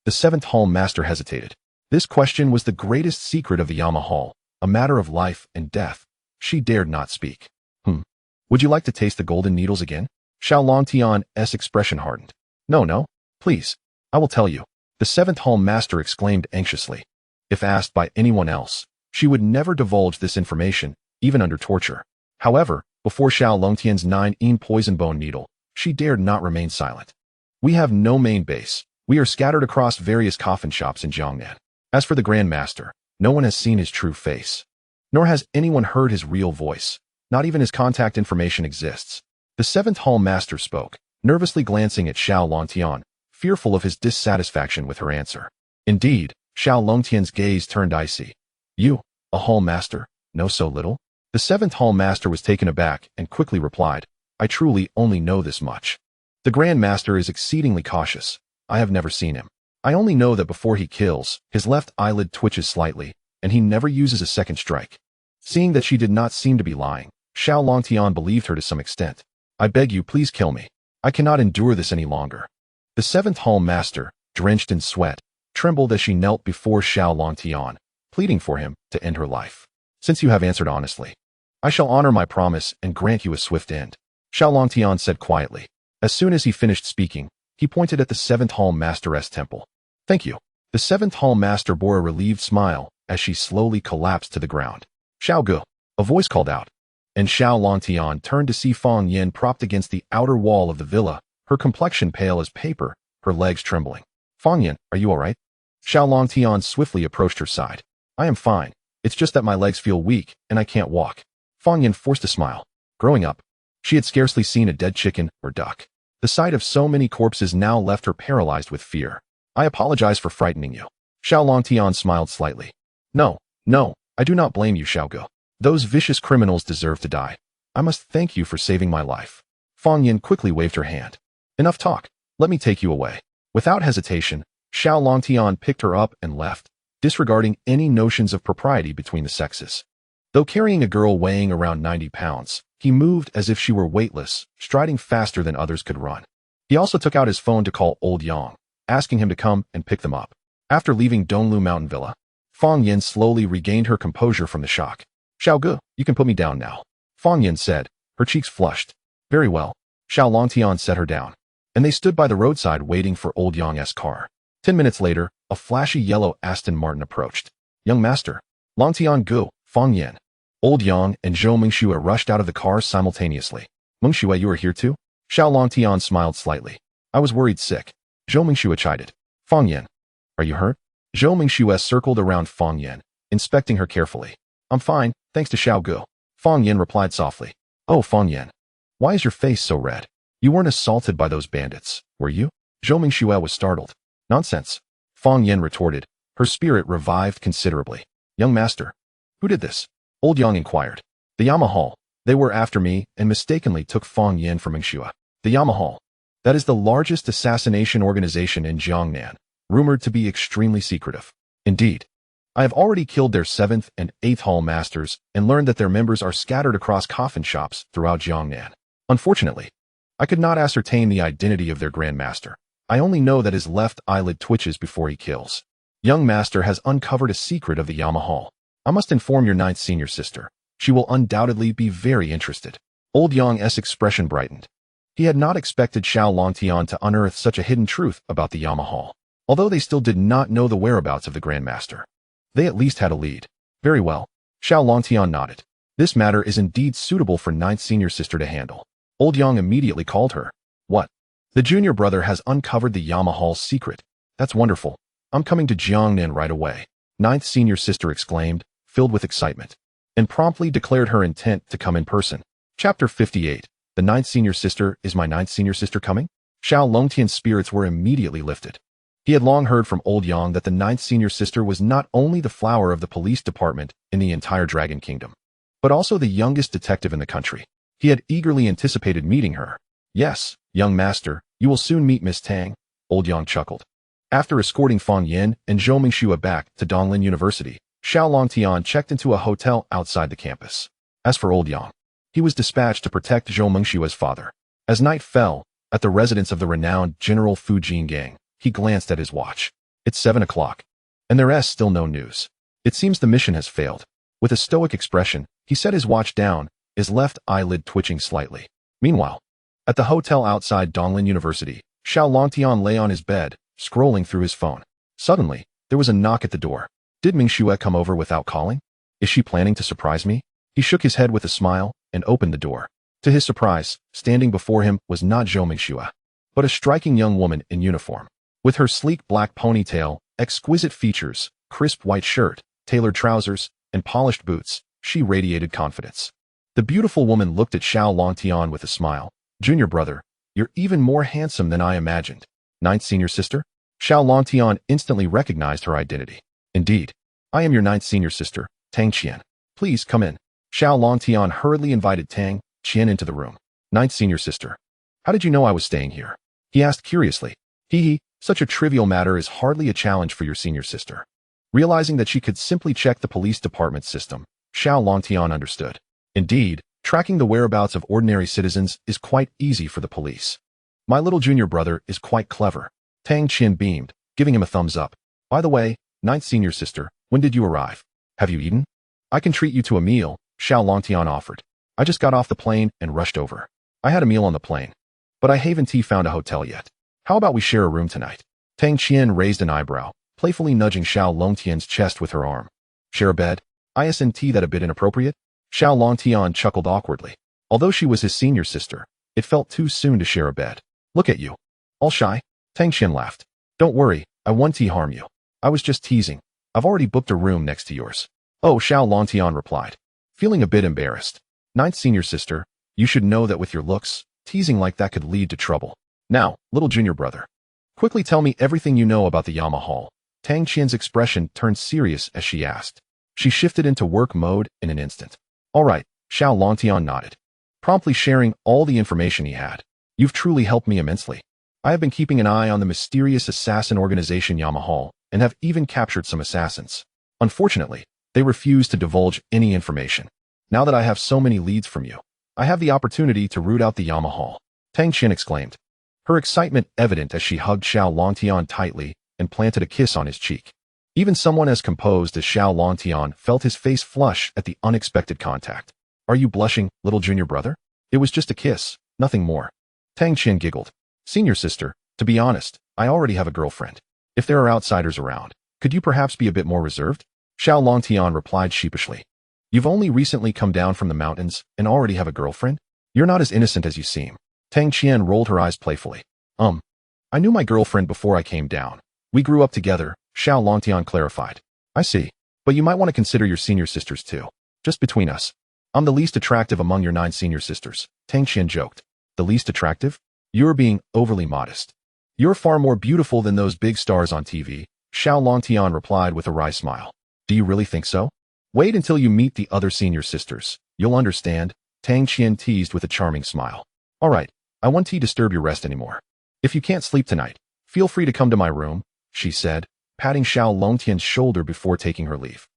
The 7th Hall Master hesitated. This question was the greatest secret of the Yama Hall, a matter of life and death. She dared not speak. Would you like to taste the golden needles again? Xiao Longtian's expression hardened. No, please. I will tell you. The 7th Hall Master exclaimed anxiously. If asked by anyone else, she would never divulge this information, even under torture. However, before Xiao Longtian's 9 poison bone needle, she dared not remain silent. We have no main base. We are scattered across various coffin shops in Jiangnan. As for the Grand Master, no one has seen his true face. Nor has anyone heard his real voice. Not even his contact information exists. The 7th Hall Master spoke, nervously glancing at Xiao Longtian, fearful of his dissatisfaction with her answer. Indeed, Xiao Longtian's gaze turned icy. You, a Hall Master, know so little? The 7th Hall Master was taken aback and quickly replied, I truly only know this much. The Grand Master is exceedingly cautious. I have never seen him. I only know that before he kills, his left eyelid twitches slightly, and he never uses a second strike. Seeing that she did not seem to be lying, Xiao Longtian believed her to some extent. I beg you, please kill me. I cannot endure this any longer. The 7th Hall Master, drenched in sweat, trembled as she knelt before Xiao Longtian, pleading for him to end her life. Since you have answered honestly, I shall honor my promise and grant you a swift end, Xiao Longtian said quietly. As soon as he finished speaking, he pointed at the 7th Hall Master's temple. Thank you. The 7th Hall Master bore a relieved smile as she slowly collapsed to the ground. Xiao Gu, a voice called out. And Xiao Longtian turned to see Fang Yin propped against the outer wall of the villa, her complexion pale as paper, her legs trembling. Fang Yin, are you all right? Xiao Longtian swiftly approached her side. I am fine. It's just that my legs feel weak and I can't walk. Fang Yin forced a smile. Growing up, she had scarcely seen a dead chicken or duck. The sight of so many corpses now left her paralyzed with fear. I apologize for frightening you. Xiao Longtian smiled slightly. No, I do not blame you, Xiao Gu. Those vicious criminals deserve to die. I must thank you for saving my life. Fang Yin quickly waved her hand. Enough talk. Let me take you away. Without hesitation, Xiao Longtian picked her up and left, disregarding any notions of propriety between the sexes. Though carrying a girl weighing around 90 pounds, he moved as if she were weightless, striding faster than others could run. He also took out his phone to call Old Yang, asking him to come and pick them up. After leaving Donglu Mountain Villa, Fang Yin slowly regained her composure from the shock. Xiao Gu, you can put me down now, Fang Yin said, her cheeks flushed. Very well. Xiao Longtian set her down, and they stood by the roadside waiting for Old Yang's car. 10 minutes later, a flashy yellow Aston Martin approached. Young Master, Longtian Gu, Fang Yin. Old Yang and Zhou Mingxue rushed out of the car simultaneously. Mingxue, you are here too? Xiao Longtian smiled slightly. I was worried sick. Zhou Mingxue chided. Fang Yin, are you hurt? Zhou Mingxue circled around Fang Yin, inspecting her carefully. I'm fine, thanks to Xiao Gu. Fang Yin replied softly. Oh, Fang Yin, why is your face so red? You weren't assaulted by those bandits, were you? Zhou Mingxue was startled. Nonsense. Fang Yin retorted, her spirit revived considerably. Young Master, who did this? Old Yang inquired. The Yama Hall. They were after me and mistakenly took Fang Yin for Mingxue. The Yama Hall. That is the largest assassination organization in Jiangnan, rumored to be extremely secretive. Indeed, I have already killed their 7th and 8th Hall Masters and learned that their members are scattered across coffin shops throughout Jiangnan. Unfortunately, I could not ascertain the identity of their Grand Master. I only know that his left eyelid twitches before he kills. Young Master has uncovered a secret of the Yama Hall. I must inform your 9th senior sister. She will undoubtedly be very interested. Old Yang's expression brightened. He had not expected Xiao Longtian to unearth such a hidden truth about the Yama Hall. Although they still did not know the whereabouts of the Grand Master, they at least had a lead. Very well. Xiao Longtian nodded. This matter is indeed suitable for 9th senior sister to handle. Old Yang immediately called her. What? The junior brother has uncovered the Yama Hall's secret. That's wonderful. I'm coming to Jiangnan right away. 9th senior sister exclaimed, filled with excitement, and promptly declared her intent to come in person. Chapter 58. The 9th senior sister. Is my 9th senior sister coming? Xiao Longtian's spirits were immediately lifted. He had long heard from Old Yang that the 9th senior sister was not only the flower of the police department in the entire Dragon Kingdom, but also the youngest detective in the country. He had eagerly anticipated meeting her. Yes, young master, you will soon meet Miss Tang, Old Yang chuckled. After escorting Fang Yin and Zhou Mingxue back to Donglin University, Xiao Longtian checked into a hotel outside the campus. As for Old Yang, He was dispatched to protect Zhou Mengshua's father. As night fell, at the residence of the renowned General Fu Jingang, he glanced at his watch. It's 7 o'clock. And there's still no news. It seems the mission has failed. With a stoic expression, he set his watch down, his left eyelid twitching slightly. Meanwhile, at the hotel outside Donglin University, Xiao Longtian lay on his bed, scrolling through his phone. Suddenly, there was a knock at the door. Did Mingxue come over without calling? Is she planning to surprise me? He shook his head with a smile and opened the door. To his surprise, standing before him was not Zhou Mingxue, but a striking young woman in uniform. With her sleek black ponytail, exquisite features, crisp white shirt, tailored trousers, and polished boots, she radiated confidence. The beautiful woman looked at Xiao Longtian with a smile. Junior brother, you're even more handsome than I imagined. Ninth senior sister? Xiao Longtian instantly recognized her identity. Indeed, I am your ninth senior sister, Tang Qian. Please come in. Xiao Longtian hurriedly invited Tang Qian into the room. Ninth senior sister. How did you know I was staying here? He asked curiously. Such a trivial matter is hardly a challenge for your senior sister. Realizing that she could simply check the police department system, Xiao Longtian understood. Indeed, tracking the whereabouts of ordinary citizens is quite easy for the police. My little junior brother is quite clever. Tang Qian beamed, giving him a thumbs up. By the way, ninth senior sister, when did you arrive? Have you eaten? I can treat you to a meal, Xiao Longtian offered. I just got off the plane and rushed over. I had a meal on the plane. But I haven't found a hotel yet. How about we share a room tonight? Tang Qian raised an eyebrow, playfully nudging Xiao Longtian's chest with her arm. Share a bed? Isn't that a bit inappropriate? Xiao Longtian chuckled awkwardly. Although she was his senior sister, it felt too soon to share a bed. Look at you. All shy? Tang Qian laughed. Don't worry, I won't harm you. I was just teasing. I've already booked a room next to yours. Oh, Xiao Longtian replied, feeling a bit embarrassed. Ninth senior sister, you should know that with your looks, teasing like that could lead to trouble. Now, little junior brother, quickly tell me everything you know about the Yama Hall. Tang Qian's expression turned serious as she asked. She shifted into work mode in an instant. All right, Xiao Longtian nodded, promptly sharing all the information he had. You've truly helped me immensely. I have been keeping an eye on the mysterious assassin organization Yama Hall, and have even captured some assassins. Unfortunately, they refuse to divulge any information. Now that I have so many leads from you, I have the opportunity to root out the Yama Hall. Tang Qian exclaimed, her excitement evident as she hugged Xiao Longtian tightly and planted a kiss on his cheek. Even someone as composed as Xiao Longtian felt his face flush at the unexpected contact. Are you blushing, little junior brother? It was just a kiss, nothing more. Tang Qian giggled. Senior sister, to be honest, I already have a girlfriend. If there are outsiders around, could you perhaps be a bit more reserved? Xiao Longtian replied sheepishly. You've only recently come down from the mountains and already have a girlfriend? You're not as innocent as you seem. Tang Qian rolled her eyes playfully. I knew my girlfriend before I came down. We grew up together, Xiao Longtian clarified. I see. But you might want to consider your senior sisters too. Just between us. I'm the least attractive among your 9 senior sisters, Tang Qian joked. The least attractive? You're being overly modest. You're far more beautiful than those big stars on TV, Xiao Longtian replied with a wry smile. Do you really think so? Wait until you meet the other senior sisters. You'll understand, Tang Qian teased with a charming smile. All right, I won't disturb your rest anymore. If you can't sleep tonight, feel free to come to my room, she said, patting Xiao Longtian's shoulder before taking her leave.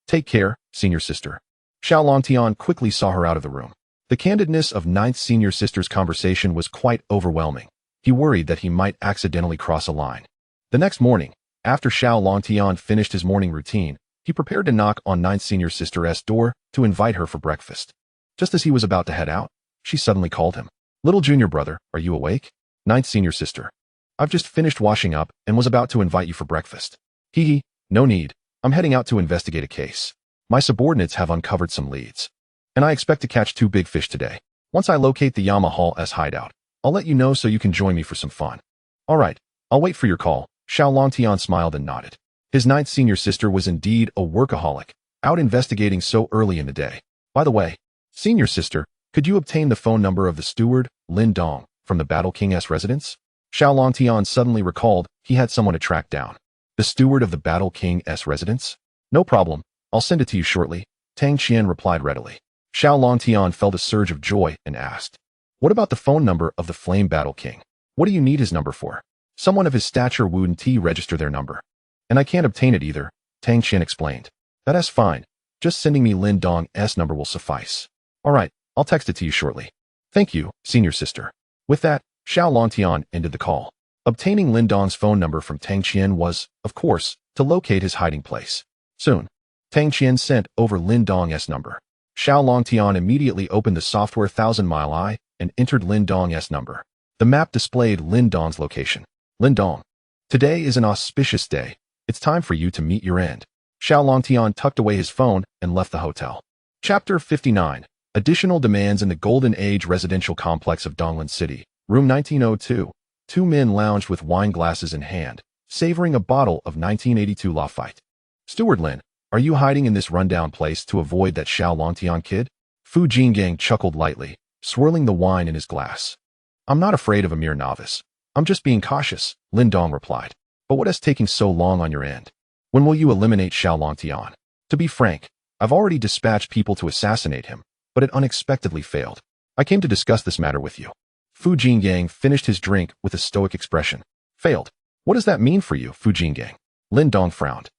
Take care, senior sister. Xiao Longtian quickly saw her out of the room. The candidness of 9th senior sister's conversation was quite overwhelming. He worried that he might accidentally cross a line. The next morning, after Xiao Longtian finished his morning routine, he prepared to knock on 9th senior sister's door to invite her for breakfast. Just as he was about to head out, she suddenly called him. Little junior brother, are you awake? 9th senior sister. I've just finished washing up and was about to invite you for breakfast. No need. I'm heading out to investigate a case. My subordinates have uncovered some leads. And I expect to catch 2 big fish today. Once I locate the Yama Hall's hideout, I'll let you know so you can join me for some fun. All right, I'll wait for your call. Xiao Longtian smiled and nodded. His 9th senior sister was indeed a workaholic, out investigating so early in the day. By the way, senior sister, could you obtain the phone number of the steward, Lin Dong, from the Battle King's residence? Xiao Longtian suddenly recalled he had someone to track down. The steward of the Battle King's residence? No problem, I'll send it to you shortly, Tang Qian replied readily. Xiao Longtian felt a surge of joy and asked, what about the phone number of the Flame Battle King? What do you need his number for? Someone of his stature wouldn't register their number. And I can't obtain it either, Tang Qian explained. That's fine. Just sending me Lin Dong's number will suffice. All right, I'll text it to you shortly. Thank you, senior sister. With that, Xiao Longtian ended the call. Obtaining Lin Dong's phone number from Tang Qian was, of course, to locate his hiding place. Soon, Tang Qian sent over Lin Dong's number. Xiao Longtian immediately opened the software Thousand Mile Eye and entered Lin Dong's number. The map displayed Lin Dong's location. Lin Dong. Today is an auspicious day. It's time for you to meet your end. Xiao Longtian tucked away his phone and left the hotel. Chapter 59. Additional demands in the Golden Age residential complex of Donglan City. Room 1902. Two men lounged with wine glasses in hand, savoring a bottle of 1982 Lafite. Steward Lin, are you hiding in this rundown place to avoid that Xiao Longtian kid? Fu Jingang chuckled lightly, swirling the wine in his glass. I'm not afraid of a mere novice. I'm just being cautious, Lin Dong replied. But what is taking so long on your end? When will you eliminate Xiao Longtian? To be frank, I've already dispatched people to assassinate him, but it unexpectedly failed. I came to discuss this matter with you. Fu Jingang finished his drink with a stoic expression. Failed. What does that mean for you, Fu Jingang? Lin Dong frowned,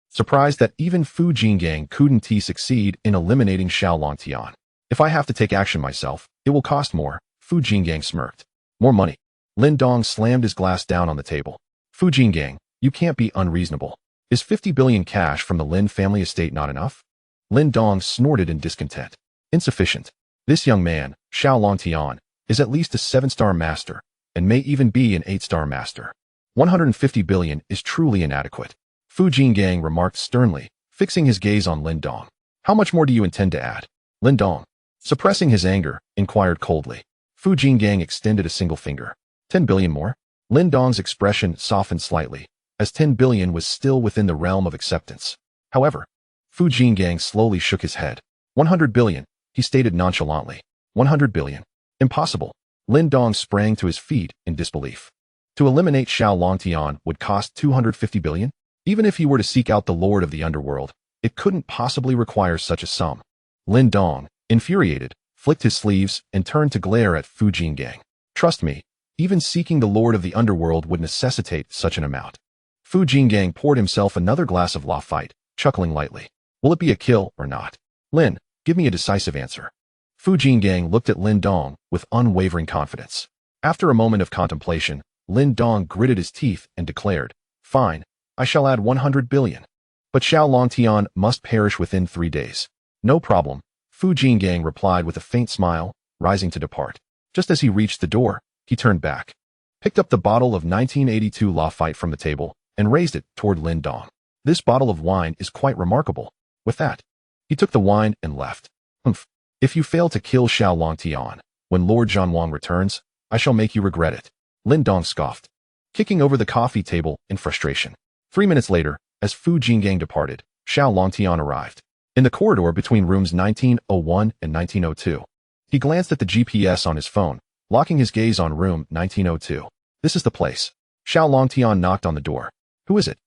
surprised that even Fu Jingang couldn't succeed in eliminating Xiao Longtian. If I have to take action myself, it will cost more, Fu Jingang smirked. More money. Lin Dong slammed his glass down on the table. Fu Jingang, you can't be unreasonable. Is 50 billion cash from the Lin family estate not enough? Lin Dong snorted in discontent. Insufficient. This young man, Xiao Longtian, is at least a 7-star master, and may even be an 8-star master. 150 billion is truly inadequate. Fu Jingang remarked sternly, fixing his gaze on Lin Dong. How much more do you intend to add? Lin Dong, suppressing his anger, inquired coldly. Fu Jingang extended a single finger. 10 billion more? Lin Dong's expression softened slightly, as 10 billion was still within the realm of acceptance. However, Fu Jingang slowly shook his head. 100 billion, he stated nonchalantly. 100 billion. Impossible. Lin Dong sprang to his feet in disbelief. To eliminate Xiao Longtian would cost 250 billion? Even if he were to seek out the Lord of the Underworld, it couldn't possibly require such a sum. Lin Dong, infuriated, flicked his sleeves and turned to glare at Fu Jingang. Trust me, even seeking the Lord of the Underworld would necessitate such an amount. Fu Jingang poured himself another glass of Lafite, chuckling lightly. Will it be a kill or not? Lin, give me a decisive answer. Fu Jingang looked at Lin Dong with unwavering confidence. After a moment of contemplation, Lin Dong gritted his teeth and declared, Fine, I shall add 100 billion. But Xiao Longtian must perish within 3 days. No problem, Fu Jingang replied with a faint smile, rising to depart. Just as he reached the door, he turned back, picked up the bottle of 1982 Lafite from the table, and raised it toward Lin Dong. This bottle of wine is quite remarkable. With that, he took the wine and left. Humph. If you fail to kill Xiao Longtian, when Lord Zhanwang returns, I shall make you regret it. Lin Dong scoffed, kicking over the coffee table in frustration. 3 minutes later, as Fu Jingang departed, Xiao Longtian arrived. In the corridor between rooms 1901 and 1902. He glanced at the GPS on his phone, locking his gaze on room 1902. This is the place. Xiao Longtian knocked on the door. Who is it?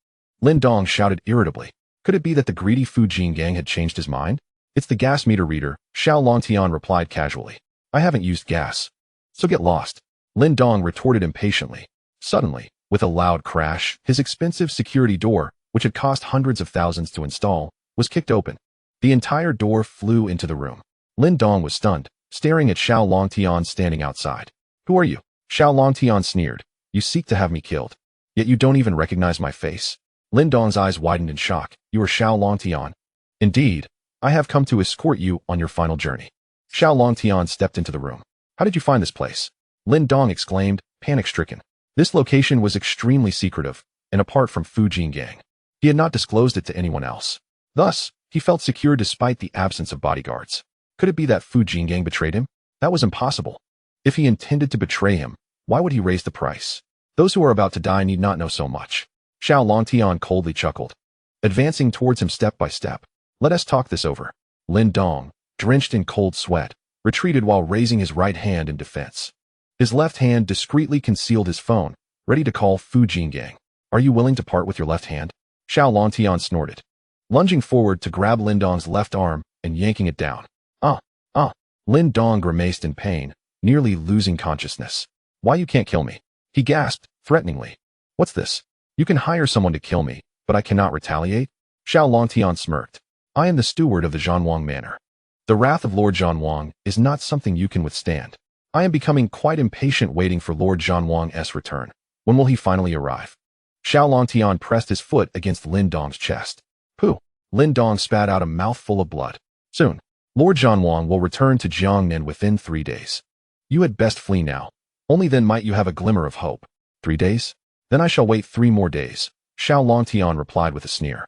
Lin Dong shouted irritably. Could it be that the greedy Fu Jingang had changed his mind? It's the gas meter reader, Xiao Longtian replied casually. I haven't used gas. So get lost. Lin Dong retorted impatiently. Suddenly, with a loud crash, his expensive security door, which had cost hundreds of thousands to install, was kicked open. The entire door flew into the room. Lin Dong was stunned, staring at Xiao Longtian standing outside. Who are you? Xiao Longtian sneered. You seek to have me killed. Yet you don't even recognize my face. Lin Dong's eyes widened in shock. You are Xiao Longtian. Indeed. I have come to escort you on your final journey. Xiao Longtian stepped into the room. How did you find this place? Lin Dong exclaimed, panic-stricken. This location was extremely secretive, and apart from Fu Jingang, he had not disclosed it to anyone else. Thus, he felt secure despite the absence of bodyguards. Could it be that Fu Jingang betrayed him? That was impossible. If he intended to betray him, why would he raise the price? Those who are about to die need not know so much. Xiao Longtian coldly chuckled, advancing towards him step by step. Let us talk this over. Lin Dong, drenched in cold sweat, retreated while raising his right hand in defense. His left hand discreetly concealed his phone, ready to call Fu Jingang. Are you willing to part with your left hand? Xiao Longtian snorted, lunging forward to grab Lin Dong's left arm and yanking it down. Lin Dong grimaced in pain, nearly losing consciousness. Why you can't kill me? He gasped, threateningly. What's this? You can hire someone to kill me, but I cannot retaliate? Xiao Longtian smirked. I am the steward of the Zhanwang Manor. The wrath of Lord Zhanwang is not something you can withstand. I am becoming quite impatient waiting for Lord Zhanwang's return. When will he finally arrive? Xiao Longtian pressed his foot against Lin Dong's chest. Pooh! Lin Dong spat out a mouthful of blood. Soon, Lord Zhanwang will return to Jiangnan within 3 days. You had best flee now. Only then might you have a glimmer of hope. 3 days? Then I shall wait 3 more days, Xiao Longtian replied with a sneer.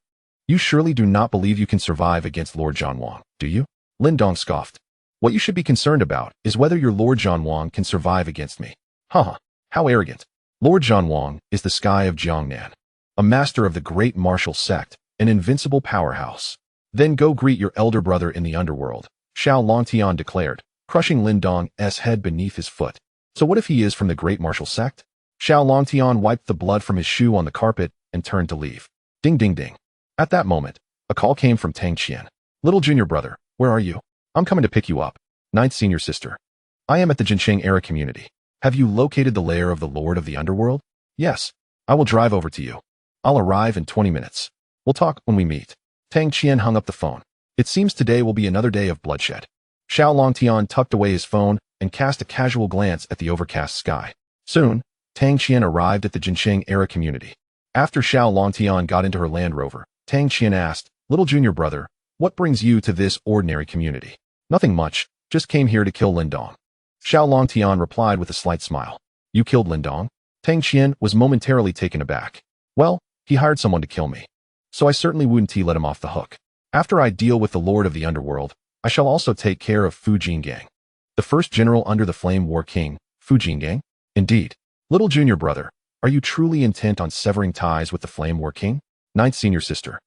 You surely do not believe you can survive against Lord Zhanwang, do you? Lin Dong scoffed. What you should be concerned about is whether your Lord Zhanwang can survive against me. Haha, how arrogant. Lord Zhanwang is the sky of Jiangnan, a master of the great martial sect, an invincible powerhouse. Then go greet your elder brother in the underworld, Xiao Longtian declared, crushing Lin Dong's head beneath his foot. So what if he is from the great martial sect? Xiao Longtian wiped the blood from his shoe on the carpet and turned to leave. Ding ding ding. At that moment, a call came from Tang Qian. Little junior brother, where are you? I'm coming to pick you up. Ninth senior sister. I am at the Jincheng era community. Have you located the lair of the Lord of the Underworld? Yes. I will drive over to you. I'll arrive in 20 minutes. We'll talk when we meet. Tang Qian hung up the phone. It seems today will be another day of bloodshed. Xiao Longtian tucked away his phone and cast a casual glance at the overcast sky. Soon, Tang Qian arrived at the Jincheng era community. After Xiao Longtian got into her Land Rover, Tang Qian asked, Little junior brother, what brings you to this ordinary community? Nothing much, just came here to kill Lin Dong. Xiao Longtian replied with a slight smile. You killed Lin Dong? Tang Qian was momentarily taken aback. Well, he hired someone to kill me. So I certainly wouldn't let him off the hook. After I deal with the Lord of the Underworld, I shall also take care of Fu Jingang, the first general under the Flame War King, Fu Jingang. Indeed. Little junior brother, are you truly intent on severing ties with the Flame War King? Ninth senior sister.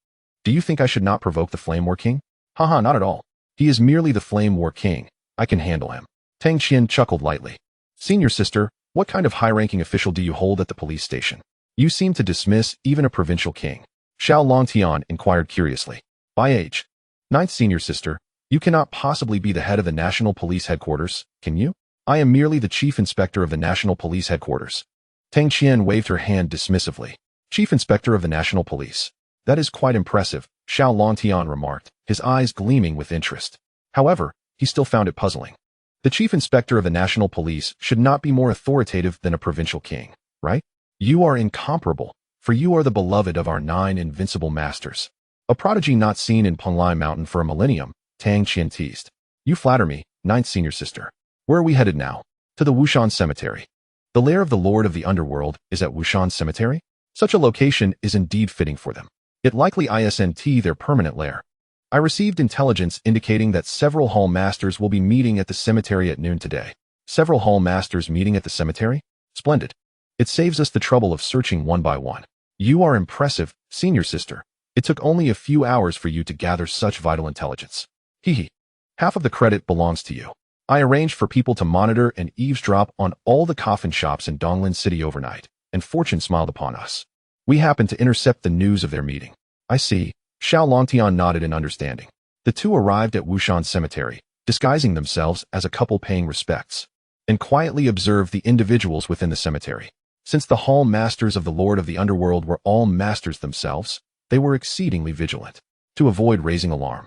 Do you think I should not provoke the Flame War King? Haha, not at all. He is merely the Flame War King. I can handle him. Tang Qian chuckled lightly. Senior sister, what kind of high-ranking official do you hold at the police station? You seem to dismiss even a provincial king. Xiao Longtian inquired curiously. By age. Ninth senior sister, you cannot possibly be the head of the National Police Headquarters, can you? I am merely the chief inspector of the National Police Headquarters. Tang Qian waved her hand dismissively. Chief inspector of the National Police. That is quite impressive, Xiao Longtian remarked, his eyes gleaming with interest. However, he still found it puzzling. The chief inspector of the National Police should not be more authoritative than a provincial king, right? You are incomparable, for you are the beloved of our 9 invincible masters. A prodigy not seen in Penglai Mountain for a millennium, Tang Qian teased. You flatter me, 9th senior sister. Where are we headed now? To the Wushan Cemetery. The lair of the Lord of the Underworld is at Wushan Cemetery? Such a location is indeed fitting for them. It likely isn't their permanent lair. I received intelligence indicating that several hall masters will be meeting at the cemetery at noon today. Several hall masters meeting at the cemetery? Splendid. It saves us the trouble of searching one by one. You are impressive, senior sister. It took only a few hours for you to gather such vital intelligence. Hee. Half of the credit belongs to you. I arranged for people to monitor and eavesdrop on all the coffin shops in Donglin City overnight, and fortune smiled upon us. We happened to intercept the news of their meeting. I see. Xiao Longtian nodded in understanding. The two arrived at Wushan Cemetery, disguising themselves as a couple paying respects, and quietly observed the individuals within the cemetery. Since the hall masters of the Lord of the Underworld were all masters themselves, they were exceedingly vigilant, to avoid raising alarm.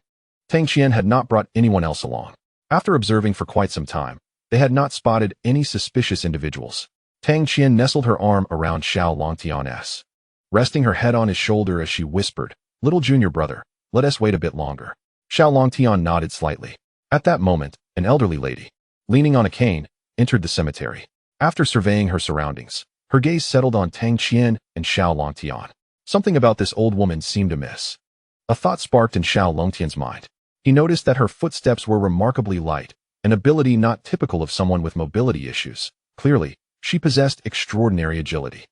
Tang Qian had not brought anyone else along. After observing for quite some time, they had not spotted any suspicious individuals. Tang Qian nestled her arm around Xiao Longtian's, resting her head on his shoulder as she whispered, Little junior brother, let us wait a bit longer. Xiao Longtian nodded slightly. At that moment, an elderly lady, leaning on a cane, entered the cemetery. After surveying her surroundings, her gaze settled on Tang Qian and Xiao Longtian. Something about this old woman seemed amiss. A thought sparked in Xiao Longtian's mind. He noticed that her footsteps were remarkably light, an ability not typical of someone with mobility issues. Clearly, she possessed extraordinary agility.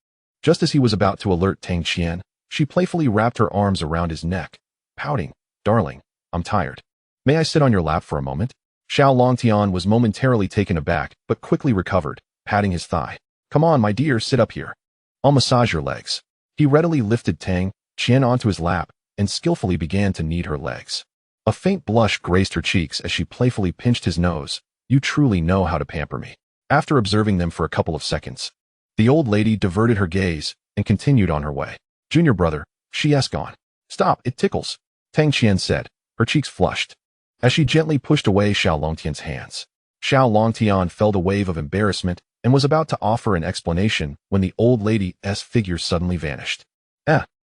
Just as he was about to alert Tang Qian, she playfully wrapped her arms around his neck, pouting, Darling, I'm tired. May I sit on your lap for a moment? Xiao Longtian was momentarily taken aback, but quickly recovered, patting his thigh. Come on, my dear, sit up here. I'll massage your legs. He readily lifted Tang Qian onto his lap and skillfully began to knead her legs. A faint blush graced her cheeks as she playfully pinched his nose. You truly know how to pamper me. After observing them for a couple of seconds, the old lady diverted her gaze and continued on her way. Junior brother, she's gone. Stop, it tickles, Tang Qian said, her cheeks flushed. as she gently pushed away Xiao Longtian's hands. Xiao Longtian felt a wave of embarrassment and was about to offer an explanation when the old lady's figure suddenly vanished.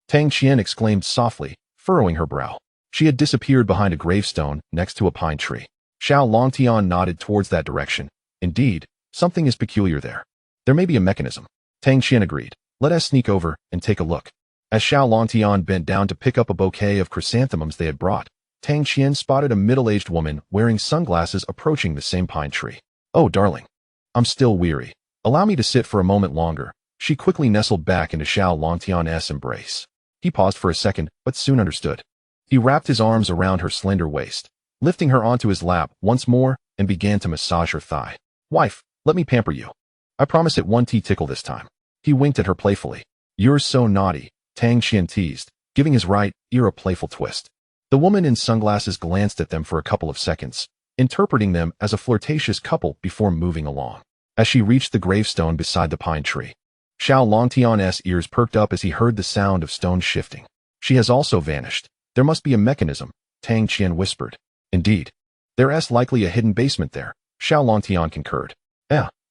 Tang Qian exclaimed softly, furrowing her brow. She had disappeared behind a gravestone next to a pine tree. Xiao Longtian nodded towards that direction. Indeed, something is peculiar there. There may be a mechanism. Tang Qian agreed. Let us sneak over and take a look. As Xiao Longtian bent down to pick up a bouquet of chrysanthemums they had brought, Tang Qian spotted a middle-aged woman wearing sunglasses approaching the same pine tree. Oh, darling. I'm still weary. Allow me to sit for a moment longer. She quickly nestled back into Xiao Longtian's embrace. He paused for a second, but soon understood. He wrapped his arms around her slender waist, lifting her onto his lap once more, and began to massage her thigh. Wife, let me pamper you. I promise it won't tickle this time. He winked at her playfully. You're so naughty, Tang Qian teased, giving his right ear a playful twist. The woman in sunglasses glanced at them for a couple of seconds, interpreting them as a flirtatious couple before moving along. As she reached the gravestone beside the pine tree, Xiao Longtian's ears perked up as he heard the sound of stones shifting. She has also vanished. There must be a mechanism, Tang Qian whispered. Indeed. There's likely a hidden basement there, Xiao Longtian concurred.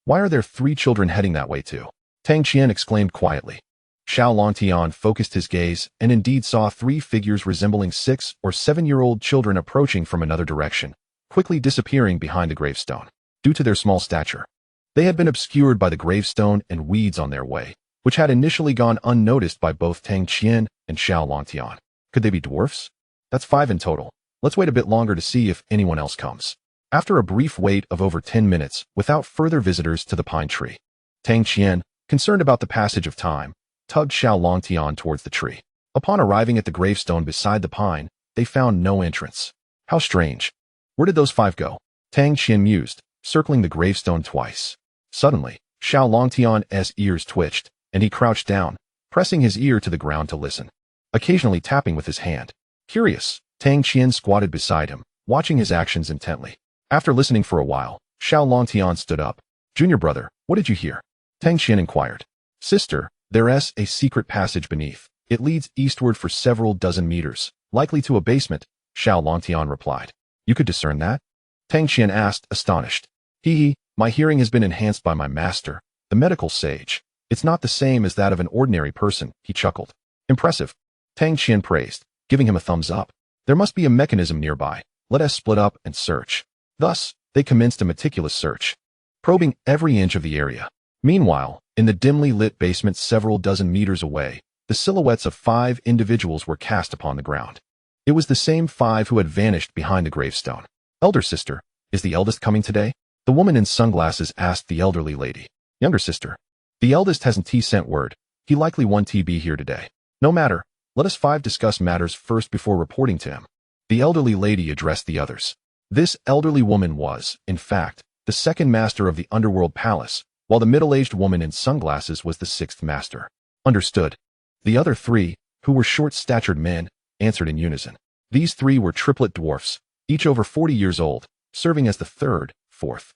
Why are there 3 children heading that way too? Tang Qian exclaimed quietly. Xiao Longtian focused his gaze and indeed saw 3 figures resembling 6 or 7-year-old children approaching from another direction, quickly disappearing behind the gravestone. Due to their small stature, they had been obscured by the gravestone and weeds on their way, which had initially gone unnoticed by both Tang Qian and Xiao Longtian. Could they be dwarfs? That's 5 in total. Let's wait a bit longer to see if anyone else comes. After a brief wait of over 10 minutes without further visitors to the pine tree, Tang Qian, concerned about the passage of time, tugged Xiao Longtian towards the tree. Upon arriving at the gravestone beside the pine, they found no entrance. How strange. Where did those 5 go? Tang Qian mused, circling the gravestone twice. Suddenly, Xiao Longtian's ears twitched, and he crouched down, pressing his ear to the ground to listen, occasionally tapping with his hand. Curious, Tang Qian squatted beside him, watching his actions intently. After listening for a while, Xiao Longtian stood up. Junior brother, what did you hear? Tang Qian inquired. Sister, there's a secret passage beneath. It leads eastward for several dozen meters, likely to a basement, Xiao Longtian replied. You could discern that? Tang Qian asked, astonished. My hearing has been enhanced by my master, the medical sage. It's not the same as that of an ordinary person, he chuckled. Impressive. Tang Qian praised, giving him a thumbs up. There must be a mechanism nearby. Let us split up and search. Thus, they commenced a meticulous search, probing every inch of the area. Meanwhile, in the dimly lit basement several dozen meters away, the silhouettes of 5 individuals were cast upon the ground. It was the same 5 who had vanished behind the gravestone. Elder sister, is the eldest coming today? The woman in sunglasses asked the elderly lady. Younger sister. The eldest hasn't sent word. He likely won't be here today. No matter. Let us 5 discuss matters first before reporting to him. The elderly lady addressed the others. This elderly woman was, in fact, the 2nd master of the underworld palace, while the middle-aged woman in sunglasses was the 6th master. Understood. The other 3, who were short-statured men, answered in unison. These 3 were triplet dwarfs, each over 40 years old, serving as the 3rd, 4th,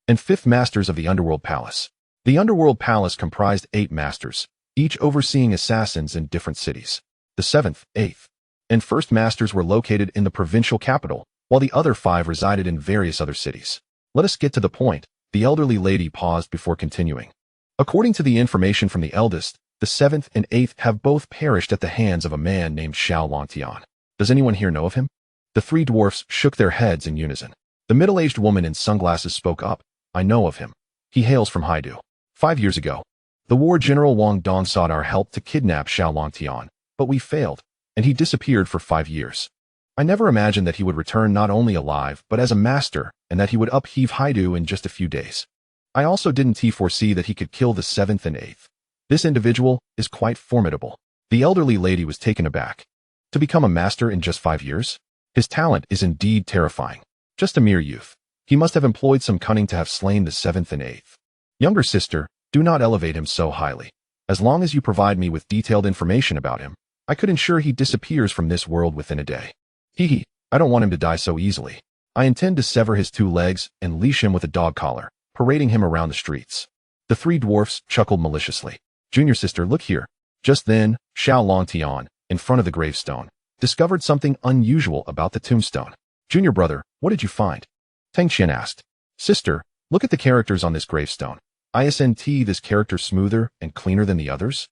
and 5th masters of the underworld palace. The underworld palace comprised 8 masters, each overseeing assassins in different cities. The 7th, 8th, and 1st masters were located in the provincial capital, while the other 5 resided in various other cities. Let us get to the point. The elderly lady paused before continuing. According to the information from the eldest, the 7th and 8th have both perished at the hands of a man named Xiao Longtian. Does anyone here know of him? The 3 dwarfs shook their heads in unison. The middle-aged woman in sunglasses spoke up. I know of him. He hails from Haidu. 5 years ago, the war general Wang Dong sought our help to kidnap Xiao Longtian, but we failed, and he disappeared for 5 years. I never imagined that he would return not only alive, but as a master, and that he would upheave Haidu in just a few days. I also didn't foresee that he could kill the 7th and 8th. This individual is quite formidable. The elderly lady was taken aback. To become a master in just 5 years? His talent is indeed terrifying. Just a mere youth. He must have employed some cunning to have slain the 7th and 8th. Younger sister, do not elevate him so highly. As long as you provide me with detailed information about him, I could ensure he disappears from this world within a day. I don't want him to die so easily. I intend to sever his 2 legs and leash him with a dog collar, parading him around the streets. The 3 dwarfs chuckled maliciously. Junior sister, look here. Just then, Xiao Longtian, in front of the gravestone, discovered something unusual about the tombstone. Junior brother, what did you find? Tang Qian asked. Sister, look at the characters on this gravestone. Isn't this character smoother and cleaner than the others?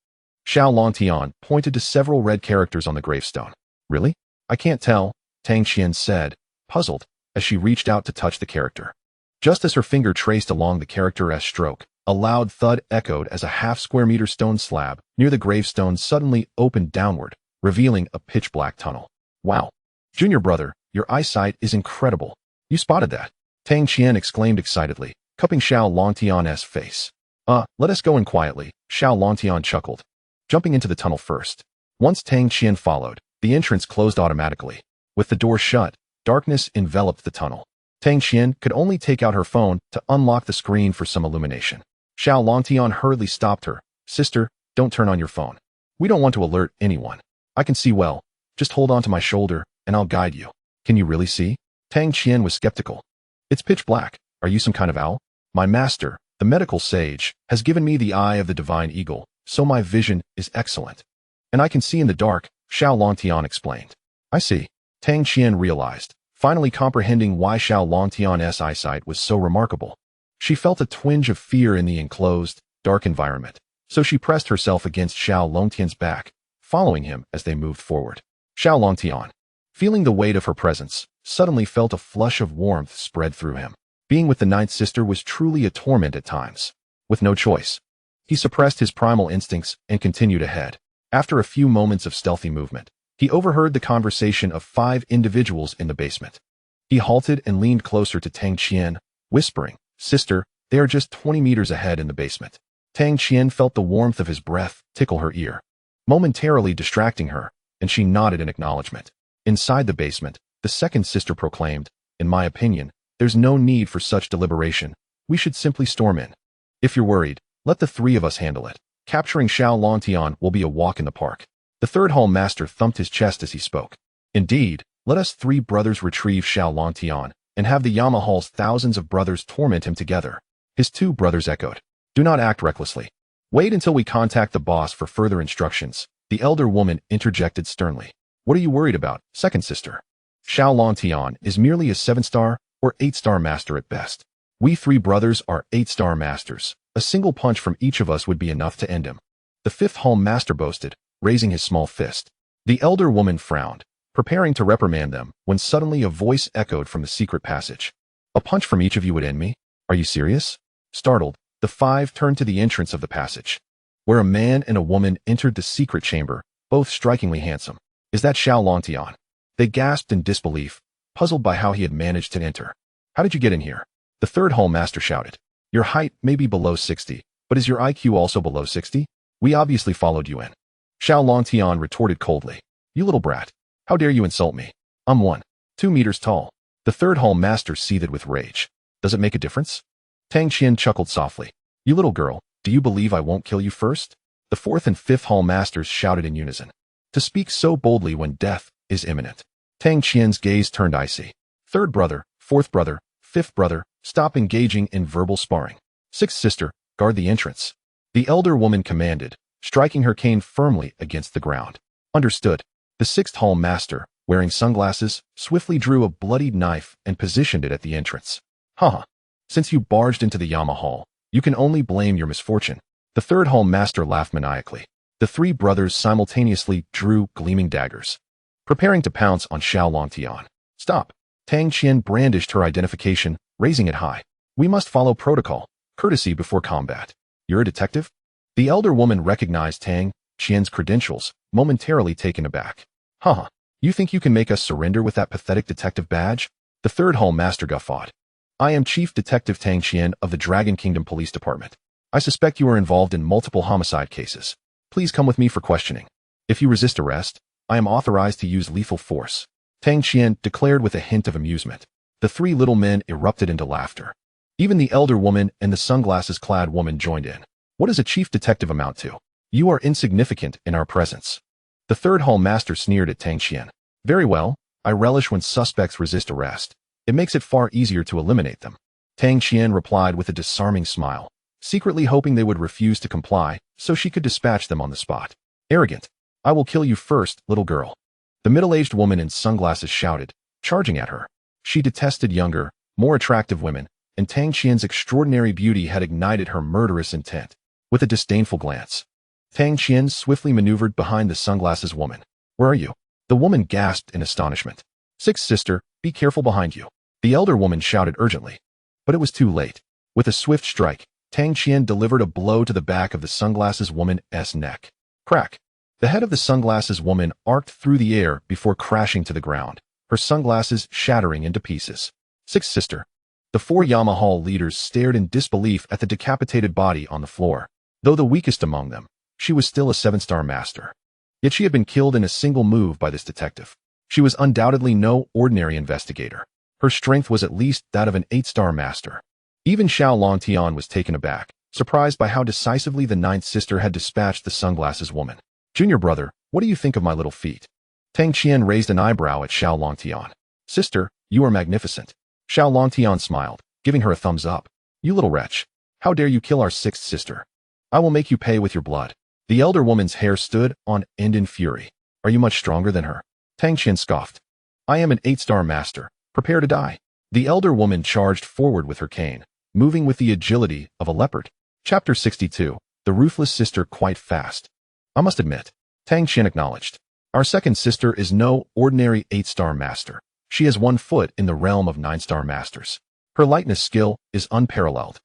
Xiao Longtian pointed to several red characters on the gravestone. Really? I can't tell, Tang Qian said, puzzled, as she reached out to touch the character. Just as her finger traced along the character's stroke, a loud thud echoed as a half-square-meter stone slab near the gravestone suddenly opened downward, revealing a pitch-black tunnel. Wow. Junior brother, your eyesight is incredible. You spotted that. Tang Qian exclaimed excitedly, cupping Xiao Longtian's face. Let us go in quietly, Xiao Longtian chuckled, jumping into the tunnel first. Once Tang Qian followed, the entrance closed automatically. With the door shut, darkness enveloped the tunnel. Tang Qian could only take out her phone to unlock the screen for some illumination. Xiao Longtian hurriedly stopped her. Sister, don't turn on your phone. We don't want to alert anyone. I can see well. Just hold on to my shoulder, and I'll guide you. Can you really see? Tang Qian was skeptical. It's pitch black. Are you some kind of owl? My master, the medical sage, has given me the eye of the divine eagle, so my vision is excellent. And I can see in the dark, Xiao Longtian explained. I see. Tang Qian realized, finally comprehending why Xiao Longtian's eyesight was so remarkable. She felt a twinge of fear in the enclosed, dark environment, so she pressed herself against Xiao Longtian's back, following him as they moved forward. Xiao Longtian, feeling the weight of her presence, suddenly felt a flush of warmth spread through him. Being with the ninth sister was truly a torment at times. With no choice, he suppressed his primal instincts and continued ahead. After a few moments of stealthy movement, he overheard the conversation of 5 individuals in the basement. He halted and leaned closer to Tang Qian, whispering, Sister, they are just 20 meters ahead in the basement. Tang Qian felt the warmth of his breath tickle her ear, momentarily distracting her, and she nodded in acknowledgement. Inside the basement, the second sister proclaimed, In my opinion, there's no need for such deliberation. We should simply storm in. If you're worried, let the 3 of us handle it. Capturing Xiao Longtian will be a walk in the park. The third hall master thumped his chest as he spoke. Indeed, let us 3 brothers retrieve Xiao Longtian, and have the Yama Hall's thousands of brothers torment him together. His 2 brothers echoed. Do not act recklessly. Wait until we contact the boss for further instructions. The elder woman interjected sternly. What are you worried about, second sister? Xiao Longtian is merely a 7-star or 8-star master at best. We 3 brothers are 8-star masters. A single punch from each of us would be enough to end him. The 5th hall master boasted, raising his small fist. The elder woman frowned, preparing to reprimand them, when suddenly a voice echoed from the secret passage. A punch from each of you would end me? Are you serious? Startled, the 5 turned to the entrance of the passage, where a man and a woman entered the secret chamber, both strikingly handsome. Is that Xiao Longtian? They gasped in disbelief, puzzled by how he had managed to enter. How did you get in here? The 3rd hall master shouted. Your height may be below 60, but is your IQ also below 60? We obviously followed you in. Xiao Longtian retorted coldly. You little brat. How dare you insult me? I'm 2 meters tall. The 3rd hall master seethed with rage. Does it make a difference? Tang Qian chuckled softly. You little girl, do you believe I won't kill you first? The 4th and 5th hall masters shouted in unison. To speak so boldly when death is imminent. Tang Qian's gaze turned icy. 3rd brother, 4th brother, 5th brother, stop engaging in verbal sparring. 6th sister, guard the entrance. The elder woman commanded, striking her cane firmly against the ground. Understood. The 6th hall master, wearing sunglasses, swiftly drew a bloodied knife and positioned it at the entrance. Haha. Since you barged into the Yama Hall, you can only blame your misfortune. The 3rd hall master laughed maniacally. The 3 brothers simultaneously drew gleaming daggers, preparing to pounce on Xiao Longtian. Stop. Tang Qian brandished her identification, raising it high. We must follow protocol, courtesy before combat. You're a detective? The elder woman recognized Tang Qian's credentials, momentarily taken aback. Haha. You think you can make us surrender with that pathetic detective badge? The 3rd hall master guffawed. I am Chief Detective Tang Qian of the Dragon Kingdom Police Department. I suspect you are involved in multiple homicide cases. Please come with me for questioning. If you resist arrest, I am authorized to use lethal force. Tang Qian declared with a hint of amusement. The 3 little men erupted into laughter. Even the elder woman and the sunglasses-clad woman joined in. What does a chief detective amount to? You are insignificant in our presence. The 3rd hall master sneered at Tang Qian. Very well, I relish when suspects resist arrest. It makes it far easier to eliminate them. Tang Qian replied with a disarming smile, secretly hoping they would refuse to comply so she could dispatch them on the spot. Arrogant. I will kill you first, little girl. The middle-aged woman in sunglasses shouted, charging at her. She detested younger, more attractive women, and Tang Qian's extraordinary beauty had ignited her murderous intent. With a disdainful glance, Tang Qian swiftly maneuvered behind the sunglasses woman. "Where are you?" The woman gasped in astonishment. "Sixth sister, be careful behind you," the elder woman shouted urgently. But it was too late. With a swift strike, Tang Qian delivered a blow to the back of the sunglasses woman's neck. Crack! The head of the sunglasses woman arced through the air before crashing to the ground, her sunglasses shattering into pieces. Sixth sister. The four Yamahal leaders stared in disbelief at the decapitated body on the floor. Though the weakest among them, she was still a 7-star master. Yet she had been killed in a single move by this detective. She was undoubtedly no ordinary investigator. Her strength was at least that of an 8-star master. Even Xiao Longtian was taken aback, surprised by how decisively the 9th sister had dispatched the sunglasses woman. "Junior brother, what do you think of my little feat?" Tang Qian raised an eyebrow at Xiao Longtian. "Sister, you are magnificent." Xiao Longtian smiled, giving her a thumbs up. "You little wretch. How dare you kill our 6th sister? I will make you pay with your blood." The elder woman's hair stood on end in fury. "Are you much stronger than her?" Tang Qian scoffed. "I am an 8-star master. Prepare to die." The elder woman charged forward with her cane, moving with the agility of a leopard. Chapter 62. The Ruthless Sister Quite Fast. "I must admit," Tang Qian acknowledged, "our 2nd sister is no ordinary 8-star master. She has 1 foot in the realm of 9-star masters. Her lightness skill is unparalleled."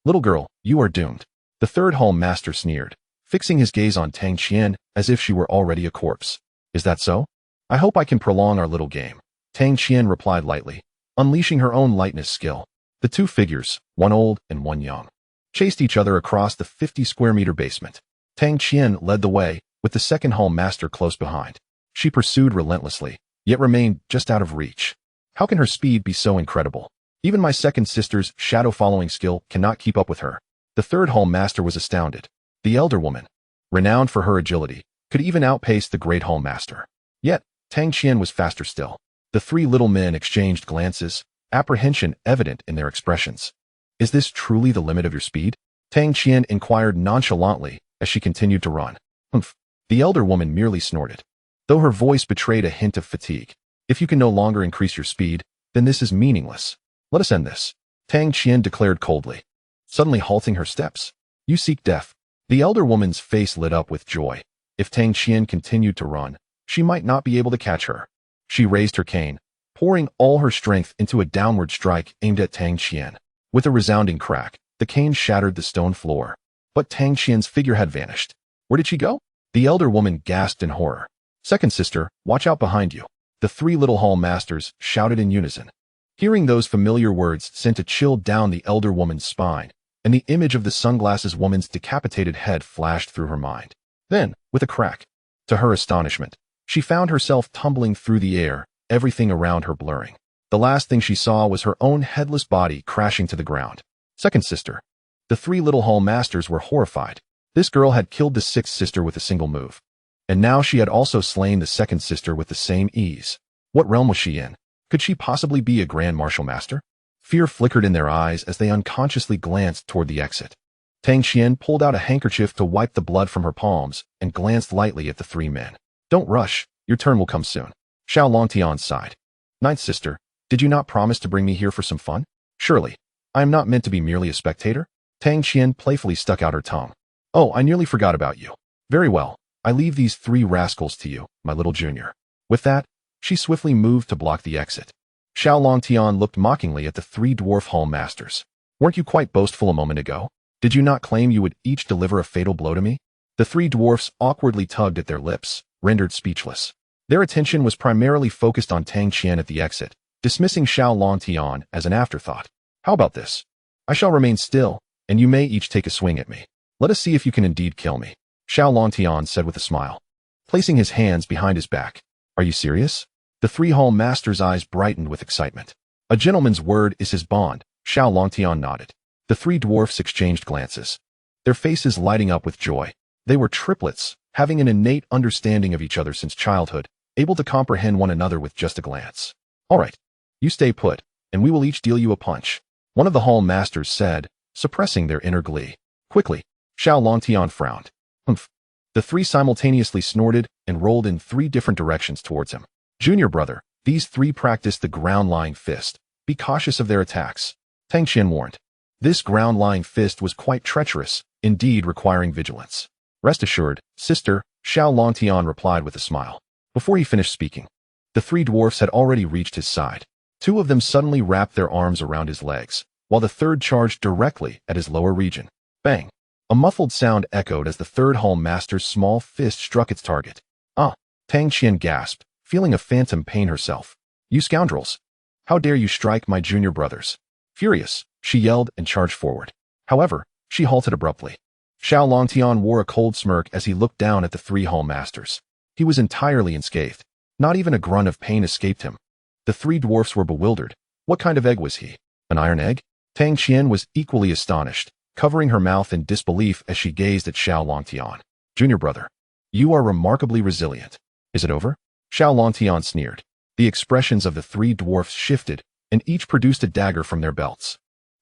"Little girl, you are doomed," the 3rd hall master sneered, fixing his gaze on Tang Qian as if she were already a corpse. "Is that so? I hope I can prolong our little game," Tang Qian replied lightly, unleashing her own lightness skill. The 2 figures, one old and one young, chased each other across the 50-square-meter basement. Tang Qian led the way, with the 2nd hall master close behind. She pursued relentlessly, yet remained just out of reach. How can her speed be so incredible? Even my 2nd sister's shadow-following skill cannot keep up with her. The 3rd hall master was astounded. The elder woman, renowned for her agility, could even outpace the great hall master. Yet, Tang Qian was faster still. The 3 little men exchanged glances, apprehension evident in their expressions. "Is this truly the limit of your speed?" Tang Qian inquired nonchalantly as she continued to run. "Humph." The elder woman merely snorted, though her voice betrayed a hint of fatigue. "If you can no longer increase your speed, then this is meaningless. Let us end this," Tang Qian declared coldly, suddenly halting her steps. "You seek death." The elder woman's face lit up with joy. If Tang Qian continued to run, she might not be able to catch her. She raised her cane, pouring all her strength into a downward strike aimed at Tang Qian. With a resounding crack, the cane shattered the stone floor. But Tang Qian's figure had vanished. Where did she go? The elder woman gasped in horror. "2nd sister, watch out behind you," the 3 little hall masters shouted in unison. Hearing those familiar words sent a chill down the elder woman's spine, and the image of the sunglasses woman's decapitated head flashed through her mind. Then, with a crack, to her astonishment, she found herself tumbling through the air, everything around her blurring. The last thing she saw was her own headless body crashing to the ground. 2nd sister. The 3 little hall masters were horrified. This girl had killed the 6th sister with a single move. And now she had also slain the 2nd sister with the same ease. What realm was she in? Could she possibly be a Grand Martial Master? Fear flickered in their eyes as they unconsciously glanced toward the exit. Tang Qian pulled out a handkerchief to wipe the blood from her palms and glanced lightly at the 3 men. "Don't rush, your turn will come soon." Xiao Longtian sighed. "9th sister, did you not promise to bring me here for some fun? Surely, I am not meant to be merely a spectator?" Tang Qian playfully stuck out her tongue. "Oh, I nearly forgot about you. Very well, I leave these 3 rascals to you, my little junior." With that, she swiftly moved to block the exit. Xiao Longtian looked mockingly at the 3 dwarf hall masters. "Weren't you quite boastful a moment ago? Did you not claim you would each deliver a fatal blow to me?" The 3 dwarfs awkwardly tugged at their lips, rendered speechless. Their attention was primarily focused on Tang Qian at the exit, dismissing Xiao Longtian as an afterthought. "How about this? I shall remain still, and you may each take a swing at me. Let us see if you can indeed kill me," Xiao Longtian said with a smile, placing his hands behind his back. "Are you serious?" The 3 hall masters' eyes brightened with excitement. "A gentleman's word is his bond," Xiao Longtian nodded. The 3 dwarfs exchanged glances, their faces lighting up with joy. They were triplets, having an innate understanding of each other since childhood, able to comprehend one another with just a glance. "All right, you stay put, and we will each deal you a punch," one of the hall masters said, suppressing their inner glee. "Quickly." Xiao Longtian frowned. "Humph." The 3 simultaneously snorted and rolled in 3 different directions towards him. "Junior brother, These three practiced the ground-lying fist. Be cautious of their attacks, Tang Qian warned. This ground-lying fist was quite treacherous, indeed requiring vigilance. Rest assured, sister, Xiao Longtian replied with a smile. Before he finished speaking, the three dwarfs had already reached his side. Two of them suddenly wrapped their arms around his legs, while the third charged directly at his lower region. Bang! A muffled sound echoed as the third Hall Master's small fist struck its target. Ah! Tang Qian gasped, feeling a phantom pain herself. You scoundrels! How dare you strike my junior brothers? Furious, she yelled and charged forward. However, she halted abruptly. Xiao Longtian wore a cold smirk as he looked down at the three Hall Masters. He was entirely unscathed. Not even a grunt of pain escaped him. The three dwarfs were bewildered. What kind of egg was he? An iron egg? Tang Qian was equally astonished, covering her mouth in disbelief as she gazed at Xiao Longtian. Junior brother, you are remarkably resilient. Is it over? Xiao Longtian sneered. The expressions of the three dwarfs shifted, and each produced a dagger from their belts.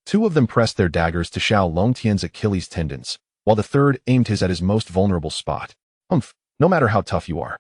Two of them pressed their daggers to Xiao Longtian's Achilles tendons, while the third aimed his at his most vulnerable spot. Humph, no matter how tough you are.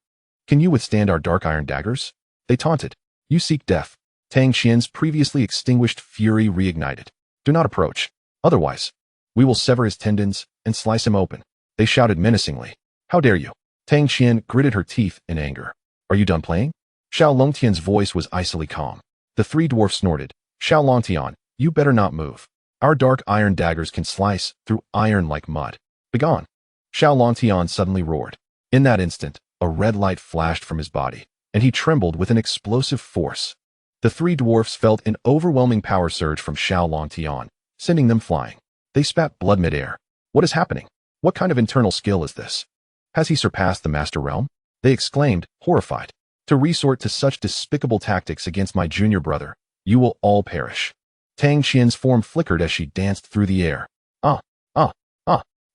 Can you withstand our dark iron daggers? They taunted. You seek death. Tang Qian's previously extinguished fury reignited. Do not approach. Otherwise, we will sever his tendons and slice him open. They shouted menacingly. How dare you? Tang Qian gritted her teeth in anger. Are you done playing? Xiao Longtian's voice was icily calm. The three dwarfs snorted. Xiao Longtian, you better not move. Our dark iron daggers can slice through iron like mud. Begone. Xiao Longtian suddenly roared. In that instant, a red light flashed from his body, and he trembled with an explosive force. The three dwarfs felt an overwhelming power surge from Xiao Longtian, sending them flying. They spat blood mid-air. What is happening? What kind of internal skill is this? Has he surpassed the Master Realm? They exclaimed, horrified. To resort to such despicable tactics against my junior brother, you will all perish. Tang Qian's form flickered as she danced through the air. Ah!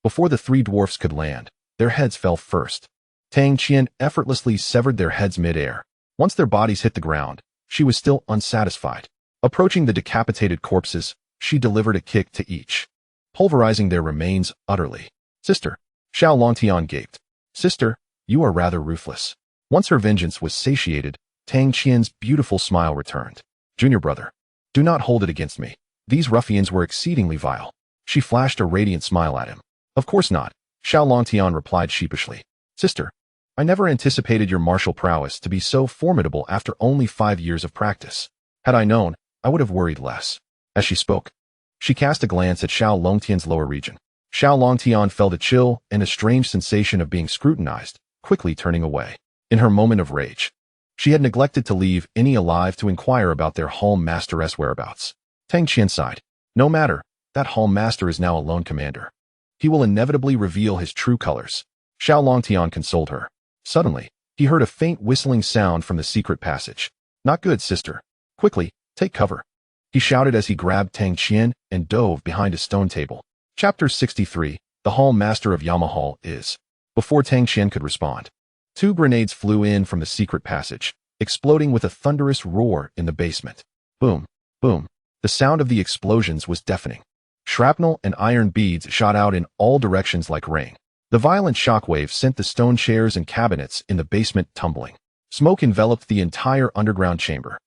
Before the three dwarfs could land, their heads fell first. Tang Qian effortlessly severed their heads mid-air. Once their bodies hit the ground, she was still unsatisfied. Approaching the decapitated corpses, she delivered a kick to each, pulverizing their remains utterly. Sister, Xiao Longtian gaped. Sister, you are rather ruthless. Once her vengeance was satiated, Tang Qian's beautiful smile returned. Junior brother, do not hold it against me. These ruffians were exceedingly vile. She flashed a radiant smile at him. Of course not, Xiao Longtian replied sheepishly. Sister, I never anticipated your martial prowess to be so formidable after only 5 years of practice. Had I known, I would have worried less. As she spoke, she cast a glance at Xiao Longtian's lower region. Xiao Longtian felt a chill and a strange sensation of being scrutinized, quickly turning away. In her moment of rage, she had neglected to leave any alive to inquire about their Hall Master's whereabouts. Tang Qian sighed. No matter, that Hall Master is now a lone commander. He will inevitably reveal his true colors. Xiao Longtian consoled her. Suddenly, he heard a faint whistling sound from the secret passage. Not good, sister. Quickly, take cover. He shouted as he grabbed Tang Qian and dove behind a stone table. Chapter 63, The Hall Master of Yamahal is. Before Tang Qian could respond, 2 grenades flew in from the secret passage, exploding with a thunderous roar in the basement. Boom, boom. The sound of the explosions was deafening. Shrapnel and iron beads shot out in all directions like rain. The violent shockwave sent the stone chairs and cabinets in the basement tumbling. Smoke enveloped the entire underground chamber.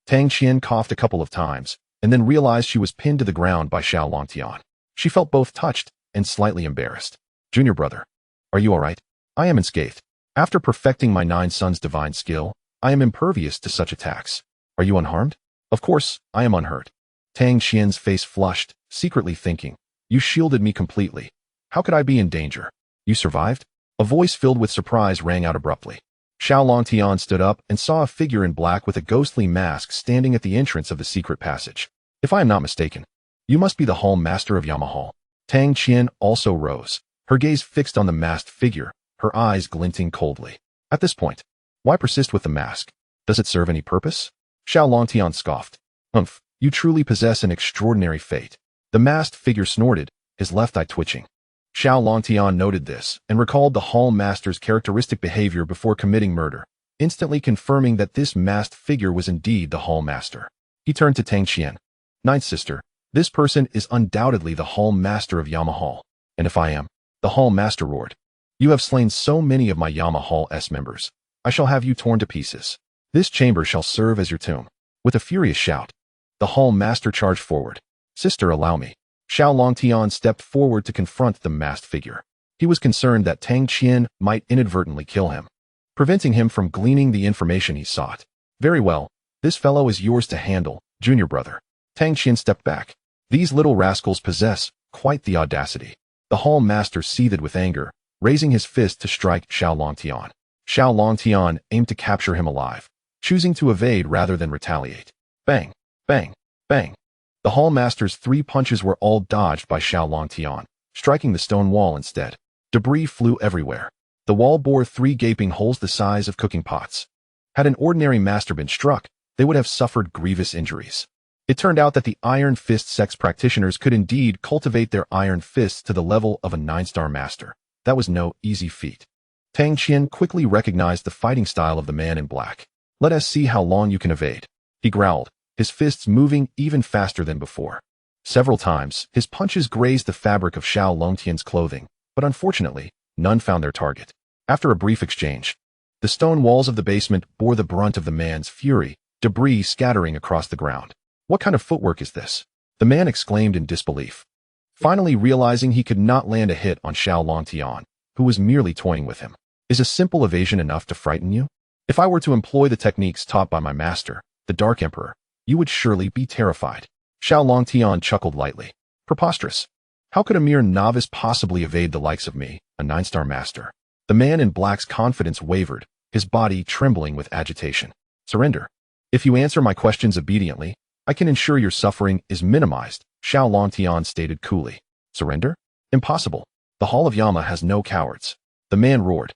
Tang Qian coughed a couple of times, and then realized she was pinned to the ground by Xiao Longtian. She felt both touched and slightly embarrassed. Junior brother, are you all right? I am unscathed. After perfecting my 9 sons' divine skill, I am impervious to such attacks. Are you unharmed? Of course, I am unhurt. Tang Qian's face flushed, secretly thinking, you shielded me completely. How could I be in danger? You survived? A voice filled with surprise rang out abruptly. Xiao Longtian stood up and saw a figure in black with a ghostly mask standing at the entrance of the secret passage. If I am not mistaken, you must be the Hall Master of Yamahal. Tang Qian also rose, her gaze fixed on the masked figure, her eyes glinting coldly. At this point, why persist with the mask? Does it serve any purpose? Xiao Longtian scoffed. Humph, you truly possess an extraordinary fate. The masked figure snorted, his left eye twitching. Xiao Longtian noted this and recalled the Hall Master's characteristic behavior before committing murder, instantly confirming that this masked figure was indeed the Hall Master. He turned to Tang Qian. Ninth sister, this person is undoubtedly the Hall Master of Yamahal. And if I am, the Hall Master roared. You have slain so many of my Yamahal's members. I shall have you torn to pieces. This chamber shall serve as your tomb. With a furious shout, the Hall Master charged forward. Sister, allow me. Xiao Longtian stepped forward to confront the masked figure. He was concerned that Tang Qian might inadvertently kill him, preventing him from gleaning the information he sought. Very well, this fellow is yours to handle, junior brother. Tang Qian stepped back. These little rascals possess quite the audacity. The Hall Master seethed with anger, raising his fist to strike Xiao Longtian. Xiao Longtian aimed to capture him alive, choosing to evade rather than retaliate. Bang, bang, bang. The Hall Master's 3 punches were all dodged by Xiao Longtian, striking the stone wall instead. Debris flew everywhere. The wall bore 3 gaping holes the size of cooking pots. Had an ordinary master been struck, they would have suffered grievous injuries. It turned out that the Iron Fist sex practitioners could indeed cultivate their iron fists to the level of a 9-star master. That was no easy feat. Tang Qian quickly recognized the fighting style of the man in black. Let us see how long you can evade, he growled, his fists moving even faster than before. Several times, his punches grazed the fabric of Xiao Longtian's clothing, but unfortunately, none found their target. After a brief exchange, the stone walls of the basement bore the brunt of the man's fury, debris scattering across the ground. What kind of footwork is this? The man exclaimed in disbelief, finally realizing he could not land a hit on Xiao Longtian, who was merely toying with him. Is a simple evasion enough to frighten you? If I were to employ the techniques taught by my master, the Dark Emperor, you would surely be terrified. Xiao Longtian chuckled lightly. Preposterous. How could a mere novice possibly evade the likes of me, a 9-star master? The man in black's confidence wavered, his body trembling with agitation. Surrender. If you answer my questions obediently, I can ensure your suffering is minimized, Xiao Longtian stated coolly. Surrender? Impossible. The Hall of Yama has no cowards. The man roared,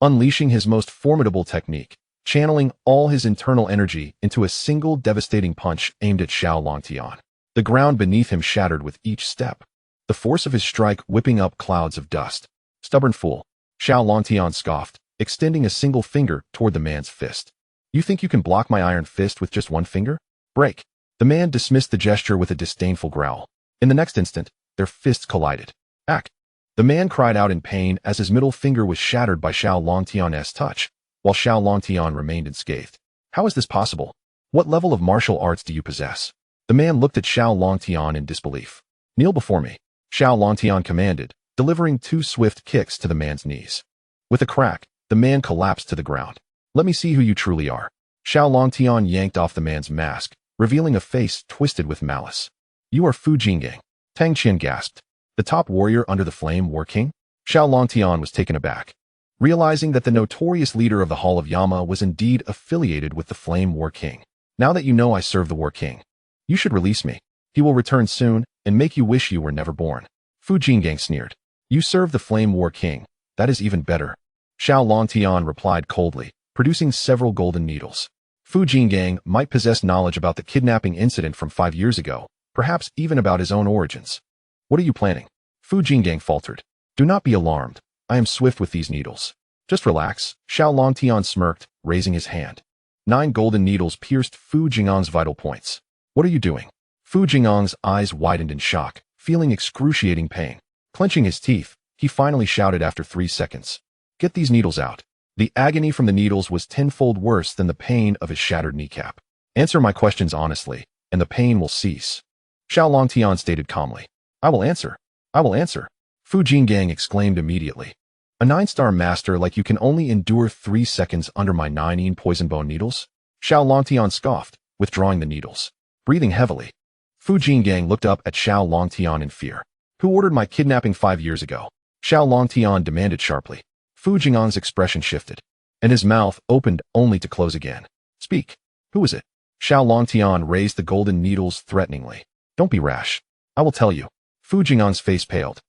unleashing his most formidable technique, channeling all his internal energy into a single devastating punch aimed at Xiao Longtian. The ground beneath him shattered with each step, the force of his strike whipping up clouds of dust. Stubborn fool, Xiao Longtian scoffed, extending a single finger toward the man's fist. You think you can block my iron fist with just one finger? Break. The man dismissed the gesture with a disdainful growl. In the next instant, their fists collided. Ack! The man cried out in pain as his middle finger was shattered by Xiao Longtian's touch, while Xiao Longtian remained unscathed. How is this possible? What level of martial arts do you possess? The man looked at Xiao Longtian in disbelief. Kneel before me, Xiao Longtian commanded, delivering 2 swift kicks to the man's knees. With a crack, the man collapsed to the ground. Let me see who you truly are. Xiao Longtian yanked off the man's mask, revealing a face twisted with malice. You are Fu Jinggang. Tang Qian gasped. The top warrior under the Flame War King? Xiao Longtian was taken aback, realizing that the notorious leader of the Hall of Yama was indeed affiliated with the Flame War King. Now that you know I serve the War King, you should release me. He will return soon and make you wish you were never born. Fu Jinggang sneered. You serve the Flame War King. That is even better. Xiao Longtian replied coldly, producing several golden needles. Fu Jinggang might possess knowledge about the kidnapping incident from 5 years ago, perhaps even about his own origins. What are you planning? Fu Jinggang faltered. Do not be alarmed. I am swift with these needles. Just relax. Xiao Longtian smirked, raising his hand. 9 golden needles pierced Fu Jinggang's vital points. What are you doing? Fu Jinggang's eyes widened in shock, feeling excruciating pain. Clenching his teeth, he finally shouted after 3 seconds. Get these needles out. The agony from the needles was 10-fold worse than the pain of his shattered kneecap. Answer my questions honestly, and the pain will cease. Xiao Longtian stated calmly. I will answer. I will answer. Fu Jinggang exclaimed immediately. A 9-star master like you can only endure 3 seconds under my 9 poison bone needles? Xiao Longtian scoffed, withdrawing the needles. Breathing heavily, Fu Jinggang looked up at Xiao Longtian in fear. Who ordered my kidnapping 5 years ago? Xiao Longtian demanded sharply. Fu Jinggang's expression shifted, and his mouth opened only to close again. Speak. Who is it? Xiao Longtian raised the golden needles threateningly. Don't be rash. I will tell you. Fu Jinggang's face paled,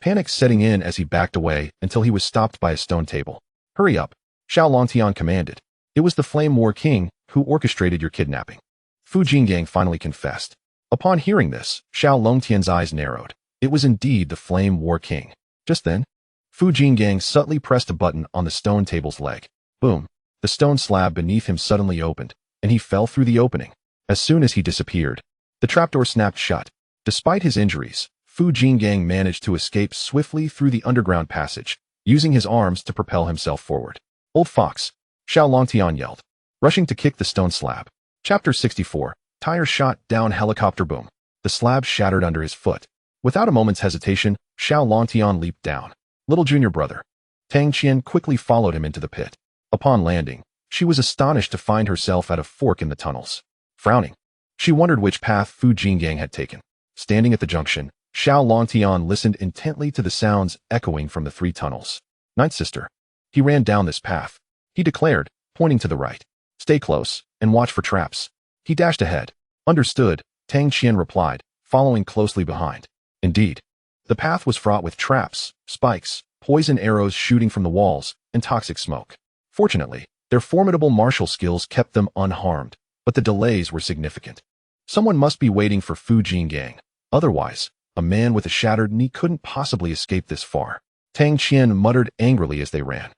panic setting in as he backed away until he was stopped by a stone table. Hurry up, Xiao Longtian commanded. It was the Flame War King who orchestrated your kidnapping. Fu Jinggang finally confessed. Upon hearing this, Xiao Longtian's eyes narrowed. It was indeed the Flame War King. Just then, Fu Jinggang subtly pressed a button on the stone table's leg. Boom. The stone slab beneath him suddenly opened, and he fell through the opening. As soon as he disappeared, the trapdoor snapped shut. Despite his injuries, Fu Jinggang managed to escape swiftly through the underground passage, using his arms to propel himself forward. Old fox, Xiao Longtian yelled. rushing to kick the stone slab. Chapter 64. Tire shot down helicopter boom. The slab shattered under his foot. Without a moment's hesitation, Xiao Longtian leaped down. Little junior brother. Tang Qian quickly followed him into the pit. Upon landing, she was astonished to find herself at a fork in the tunnels. Frowning, she wondered which path Fu Jingang had taken. Standing at the junction, Xiao Longtian listened intently to the sounds echoing from the three tunnels. Ninth sister. He ran down this path. He declared, pointing to the right. Stay close, and watch for traps. He dashed ahead. Understood, Tang Qian replied, following closely behind. Indeed, the path was fraught with traps, spikes, poison arrows shooting from the walls, and toxic smoke. Fortunately, their formidable martial skills kept them unharmed, but the delays were significant. Someone must be waiting for Fu Jingang. Otherwise, a man with a shattered knee couldn't possibly escape this far. Tang Qian muttered angrily as they ran.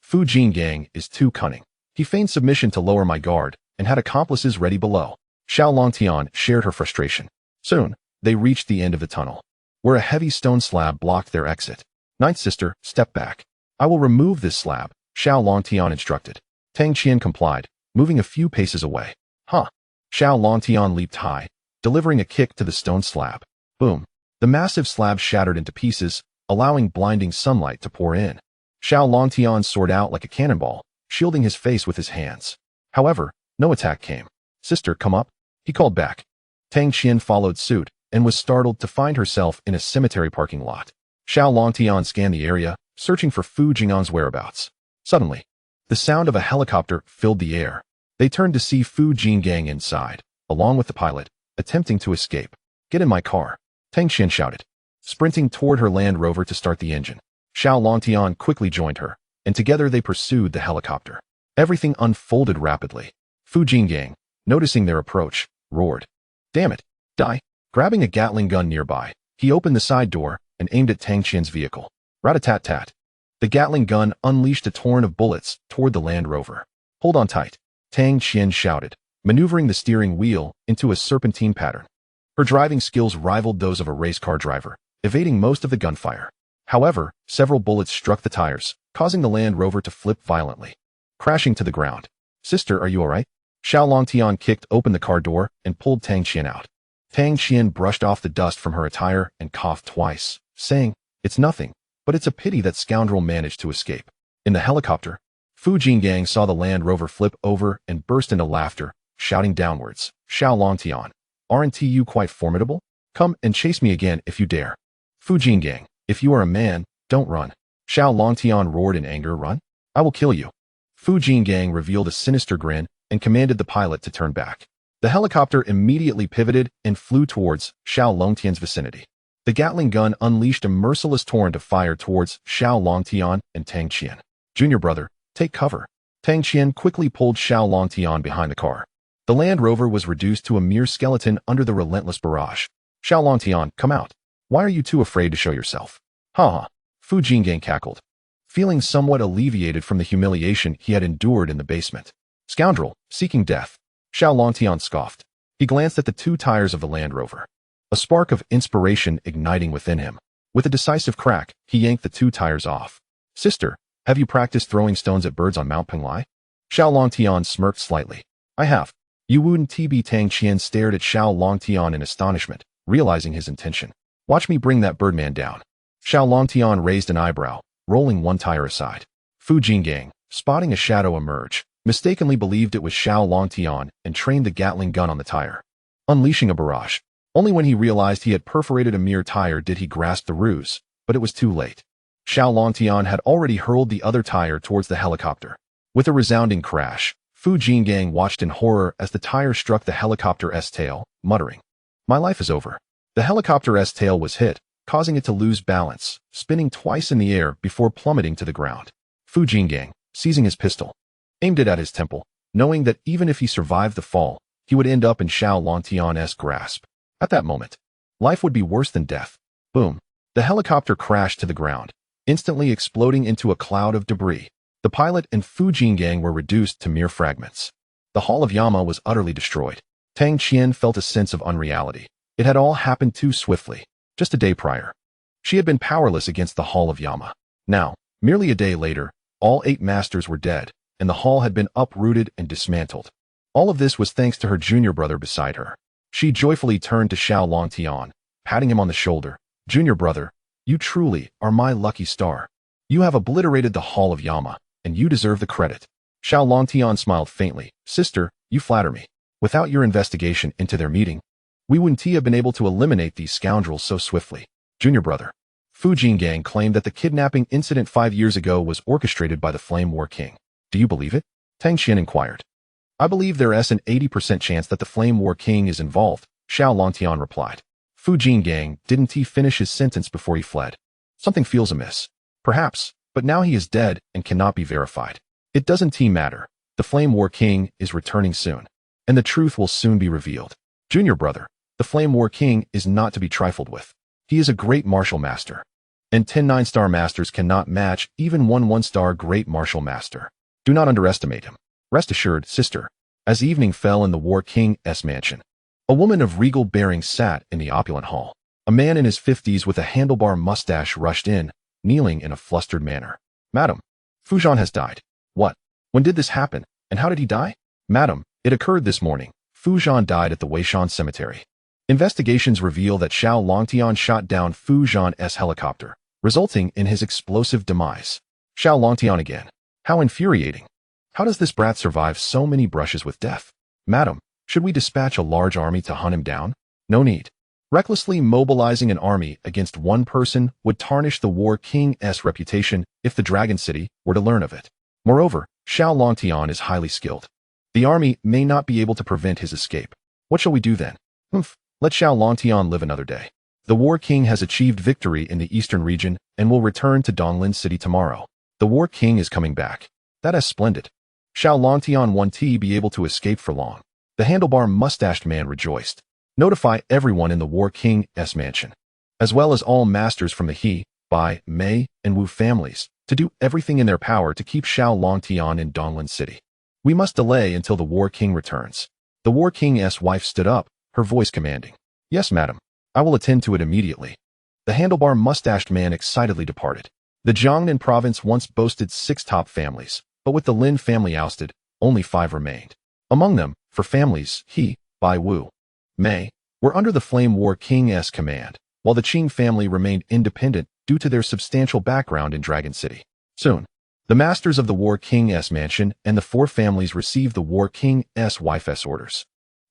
Fu Jingang is too cunning. He feigned submission to lower my guard, and had accomplices ready below. Xiao Longtian shared her frustration. Soon, they reached the end of the tunnel, where a heavy stone slab blocked their exit. Ninth sister, step back. I will remove this slab, Xiao Longtian instructed. Tang Qian complied, moving a few paces away. Huh. Xiao Longtian leaped high, delivering a kick to the stone slab. Boom. The massive slab shattered into pieces, allowing blinding sunlight to pour in. Xiao Longtian soared out like a cannonball, shielding his face with his hands. However, no attack came. Sister, come up, he called back. Tang Qian followed suit, and was startled to find herself in a cemetery parking lot. Xiao Longtian scanned the area, searching for Fu Jingang's whereabouts. Suddenly, the sound of a helicopter filled the air. They turned to see Fu Jingang inside, along with the pilot, attempting to escape. Get in my car, Tang Qian shouted, sprinting toward her Land Rover to start the engine. Xiao Longtian quickly joined her, and together they pursued the helicopter. Everything unfolded rapidly. Fu Jingang, noticing their approach, roared. Damn it, die. Grabbing a Gatling gun nearby, he opened the side door and aimed at Tang Qian's vehicle. Rat-a-tat-tat. The Gatling gun unleashed a torrent of bullets toward the Land Rover. Hold on tight, Tang Qian shouted, maneuvering the steering wheel into a serpentine pattern. Her driving skills rivaled those of a race car driver, evading most of the gunfire. However, several bullets struck the tires, causing the Land Rover to flip violently, crashing to the ground. Sister, are you alright? Xiao Longtian kicked open the car door and pulled Tang Qian out. Tang Qian brushed off the dust from her attire and coughed twice, saying, It's nothing, but it's a pity that scoundrel managed to escape. In the helicopter, Fu Jingang saw the Land Rover flip over and burst into laughter, shouting downwards, Xiao Longtian, aren't you quite formidable? Come and chase me again if you dare. Fu Jingang, if you are a man, don't run. Xiao Longtian roared in anger, run? I will kill you. Fu Jingang revealed a sinister grin and commanded the pilot to turn back. The helicopter immediately pivoted and flew towards Xiao Longtian's vicinity. The Gatling gun unleashed a merciless torrent of fire towards Xiao Longtian and Tang Qian. Junior brother, take cover. Tang Qian quickly pulled Xiao Longtian behind the car. The Land Rover was reduced to a mere skeleton under the relentless barrage. Xiao Longtian, come out. Why are you too afraid to show yourself? Ha ha. Fu Jingang cackled, feeling somewhat alleviated from the humiliation he had endured in the basement. Scoundrel, seeking death. Xiao Longtian scoffed. He glanced at the two tires of the Land Rover, a spark of inspiration igniting within him. With a decisive crack, he yanked the two tires off. Sister, have you practiced throwing stones at birds on Mount Penglai? Xiao Longtian smirked slightly. I have. You wouldn't be. Tang Qian stared at Xiao Longtian in astonishment, realizing his intention. Watch me bring that birdman down. Xiao Longtian raised an eyebrow, rolling one tire aside. Fu Jingang, spotting a shadow emerge, mistakenly believed it was Xiao Longtian and trained the Gatling gun on the tire, unleashing a barrage. Only when he realized he had perforated a mere tire did he grasp the ruse, but it was too late. Xiao Longtian had already hurled the other tire towards the helicopter. With a resounding crash, Fu Jingang watched in horror as the tire struck the helicopter's tail, muttering, My life is over. The helicopter's tail was hit, causing it to lose balance, spinning twice in the air before plummeting to the ground. Fu Jingang, seizing his pistol, aimed it at his temple, knowing that even if he survived the fall, he would end up in Xiao Longtian's grasp. At that moment, life would be worse than death. Boom. The helicopter crashed to the ground, instantly exploding into a cloud of debris. The pilot and Fu Jingang were reduced to mere fragments. The Hall of Yama was utterly destroyed. Tang Qian felt a sense of unreality. It had all happened too swiftly. Just a day prior, she had been powerless against the Hall of Yama. Now, merely a day later, all 8 masters were dead, and the hall had been uprooted and dismantled. All of this was thanks to her junior brother beside her. She joyfully turned to Xiao Longtian, patting him on the shoulder. "Junior brother, you truly are my lucky star. You have obliterated the Hall of Yama, and you deserve the credit." Xiao Longtian smiled faintly. "Sister, you flatter me. Without your investigation into their meeting, we wouldn't have been able to eliminate these scoundrels so swiftly." Junior brother. Fu Jinggang claimed that the kidnapping incident 5 years ago was orchestrated by the Flame War King. "Do you believe it?" Tang Xian inquired. "I believe there is an 80% chance that the Flame War King is involved," Xiao Longtian replied. Fu Jinggang didn't finish his sentence before he fled. "Something feels amiss. Perhaps, but now he is dead and cannot be verified. It doesn't matter. The Flame War King is returning soon, and the truth will soon be revealed." Junior brother, the Flame War King is not to be trifled with. He is a great martial master, and 10 9-star masters cannot match even one 1-star great martial master. Do not underestimate him. Rest assured, sister. As evening fell in the War King's mansion, a woman of regal bearing sat in the opulent hall. A man in his 50s with a handlebar mustache rushed in, kneeling in a flustered manner. "Madam, Fujian has died." "What? When did this happen, and how did he die?" "Madam, it occurred this morning. Fujian died at the Weishan Cemetery. Investigations reveal that Xiao Longtian shot down Fujian's helicopter, resulting in his explosive demise." Xiao Longtian again. How infuriating. How does this brat survive so many brushes with death? "Madam, should we dispatch a large army to hunt him down?" "No need. Recklessly mobilizing an army against one person would tarnish the War King's reputation if the Dragon City were to learn of it. Moreover, Xiao Longtian is highly skilled. The army may not be able to prevent his escape. What shall we do then?" Let Xiao Longtian live another day. The War King has achieved victory in the eastern region and will return to Donglin City tomorrow. The War King is coming back. That is splendid. Xiao Longtian won't be able to escape for long. The handlebar mustached man rejoiced. "Notify everyone in the War King's mansion, as well as all masters from the He, Bai, Mei, and Wu families, to do everything in their power to keep Xiao Longtian in Donglin City. We must delay until the War King returns." The War King's wife stood up, her voice commanding. "Yes, madam. I will attend to it immediately." The handlebar mustached man excitedly departed. The Jiangnan province once boasted 6 top families, but with the Lin family ousted, only 5 remained. Among them, for families, He, Bai, Wu, Mei, were under the Flame War King's command, while the Qing family remained independent due to their substantial background in Dragon City. Soon, the masters of the War King's mansion and the 4 families received the War King's wife's orders.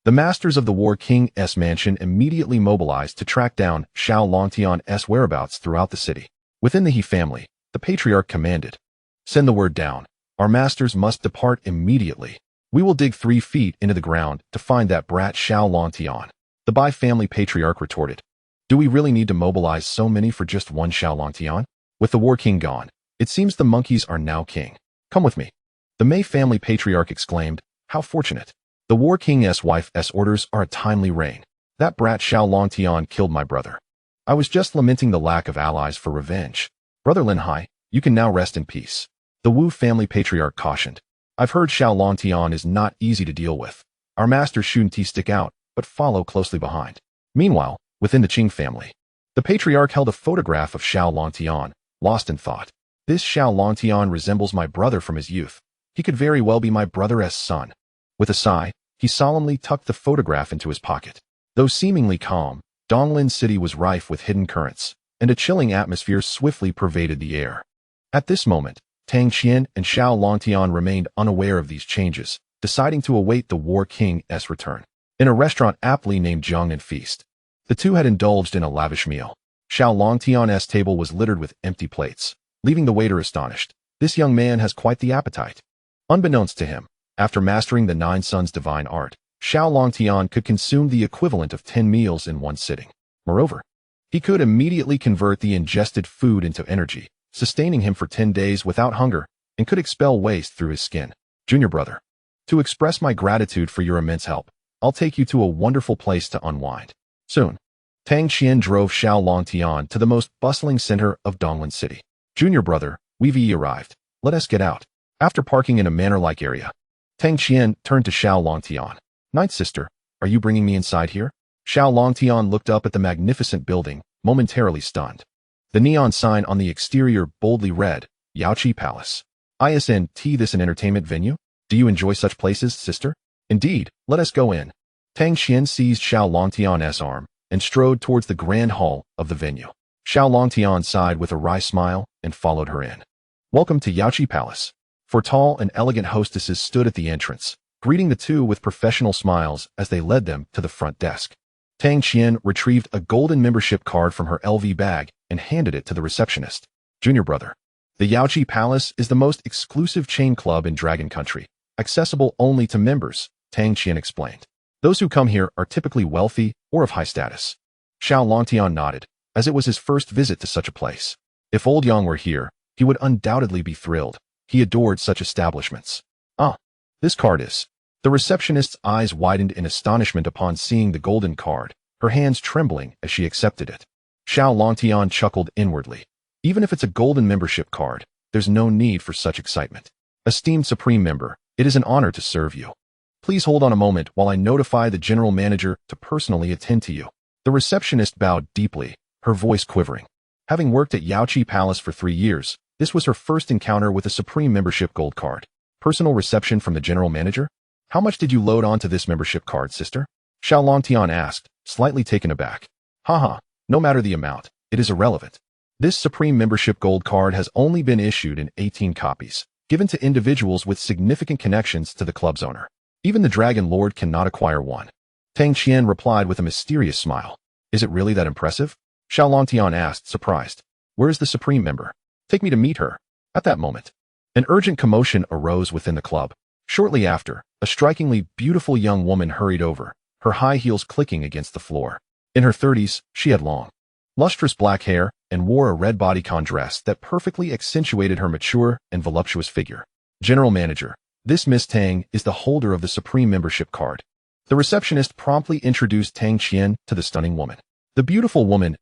The masters of the War King's mansion immediately mobilized to track down Xiao Longtian's whereabouts throughout the city. Within the He family, the patriarch commanded, "Send the word down. Our masters must depart immediately. We will dig 3 feet into the ground to find that brat Xiao Longtian." The Bai family patriarch retorted, "Do we really need to mobilize so many for just one Xiao Longtian? With the War King gone, it seems the monkeys are now king. Come with me." The Mei family patriarch exclaimed, "How fortunate. The War King's wife's orders are a timely rain. That brat Xiao Longtian killed my brother. I was just lamenting the lack of allies for revenge. Brother Lin Hai, you can now rest in peace." The Wu family patriarch cautioned, "I've heard Xiao Longtian is not easy to deal with. Our masters shouldn't stick out, but follow closely behind." Meanwhile, within the Qing family, the patriarch held a photograph of Xiao Longtian, lost in thought. "This Xiao Longtian resembles my brother from his youth. He could very well be my brother's son." With a sigh, he solemnly tucked the photograph into his pocket. Though seemingly calm, Donglin City was rife with hidden currents, and a chilling atmosphere swiftly pervaded the air. At this moment, Tang Xian and Xiao Longtian remained unaware of these changes, deciding to await the War King's return. In a restaurant aptly named Jiangnan Feast, the two had indulged in a lavish meal. Xiao Longtian's table was littered with empty plates, leaving the waiter astonished. This young man has quite the appetite. Unbeknownst to him, after mastering the 9 Suns' divine art, Xiao Longtian could consume the equivalent of 10 meals in one sitting. Moreover, he could immediately convert the ingested food into energy, sustaining him for 10 days without hunger, and could expel waste through his skin. Junior brother, to express my gratitude for your immense help, I'll take you to a wonderful place to unwind. Soon, Tang Xian drove Xiao Longtian to the most bustling center of Donglin City. Junior brother, we've arrived. Let us get out. After parking in a manor-like area, Tang Xian turned to Xiao Longtian. Ninth sister, are you bringing me inside here? Xiao Longtian looked up at the magnificent building, momentarily stunned. The neon sign on the exterior boldly read, Yaoqi Palace. Isn't this an entertainment venue? Do you enjoy such places, sister? Indeed, let us go in. Tang Qian seized Xiao Longtian's arm and strode towards the grand hall of the venue. Xiao Longtian sighed with a wry smile and followed her in. Welcome to Yaoqi Palace. Four tall and elegant hostesses stood at the entrance, greeting the two with professional smiles as they led them to the front desk. Tang Qian retrieved a golden membership card from her LV bag and handed it to the receptionist. Junior brother. The Yaoqi Palace is the most exclusive chain club in Dragon Country, accessible only to members, Tang Qian explained. Those who come here are typically wealthy or of high status. Xiao Longtian nodded, as it was his first visit to such a place. If old Yang were here, he would undoubtedly be thrilled. He adored such establishments. Ah, this card is. The receptionist's eyes widened in astonishment upon seeing the golden card, her hands trembling as she accepted it. Xiao Longtian chuckled inwardly. Even if it's a golden membership card, there's no need for such excitement. Esteemed Supreme Member, it is an honor to serve you. Please hold on a moment while I notify the general manager to personally attend to you. The receptionist bowed deeply, her voice quivering. Having worked at Yaoqi Palace for 3 years, this was her first encounter with a Supreme Membership Gold card. Personal reception from the general manager? How much did you load onto this membership card, sister? Xiao Longtian asked, slightly taken aback. Haha, no matter the amount, it is irrelevant. This Supreme Membership Gold card has only been issued in 18 copies, given to individuals with significant connections to the club's owner. Even the Dragon Lord cannot acquire one. Tang Qian replied with a mysterious smile. Is it really that impressive? Xiao Longtian asked, surprised. Where is the Supreme Member? Take me to meet her. At that moment, an urgent commotion arose within the club. Shortly after, a strikingly beautiful young woman hurried over, her high heels clicking against the floor. In her 30s, she had long, lustrous black hair and wore a red bodycon dress that perfectly accentuated her mature and voluptuous figure. General Manager, this Miss Tang is the holder of the Supreme Membership card. The receptionist promptly introduced Tang Qian to the stunning woman. The beautiful woman's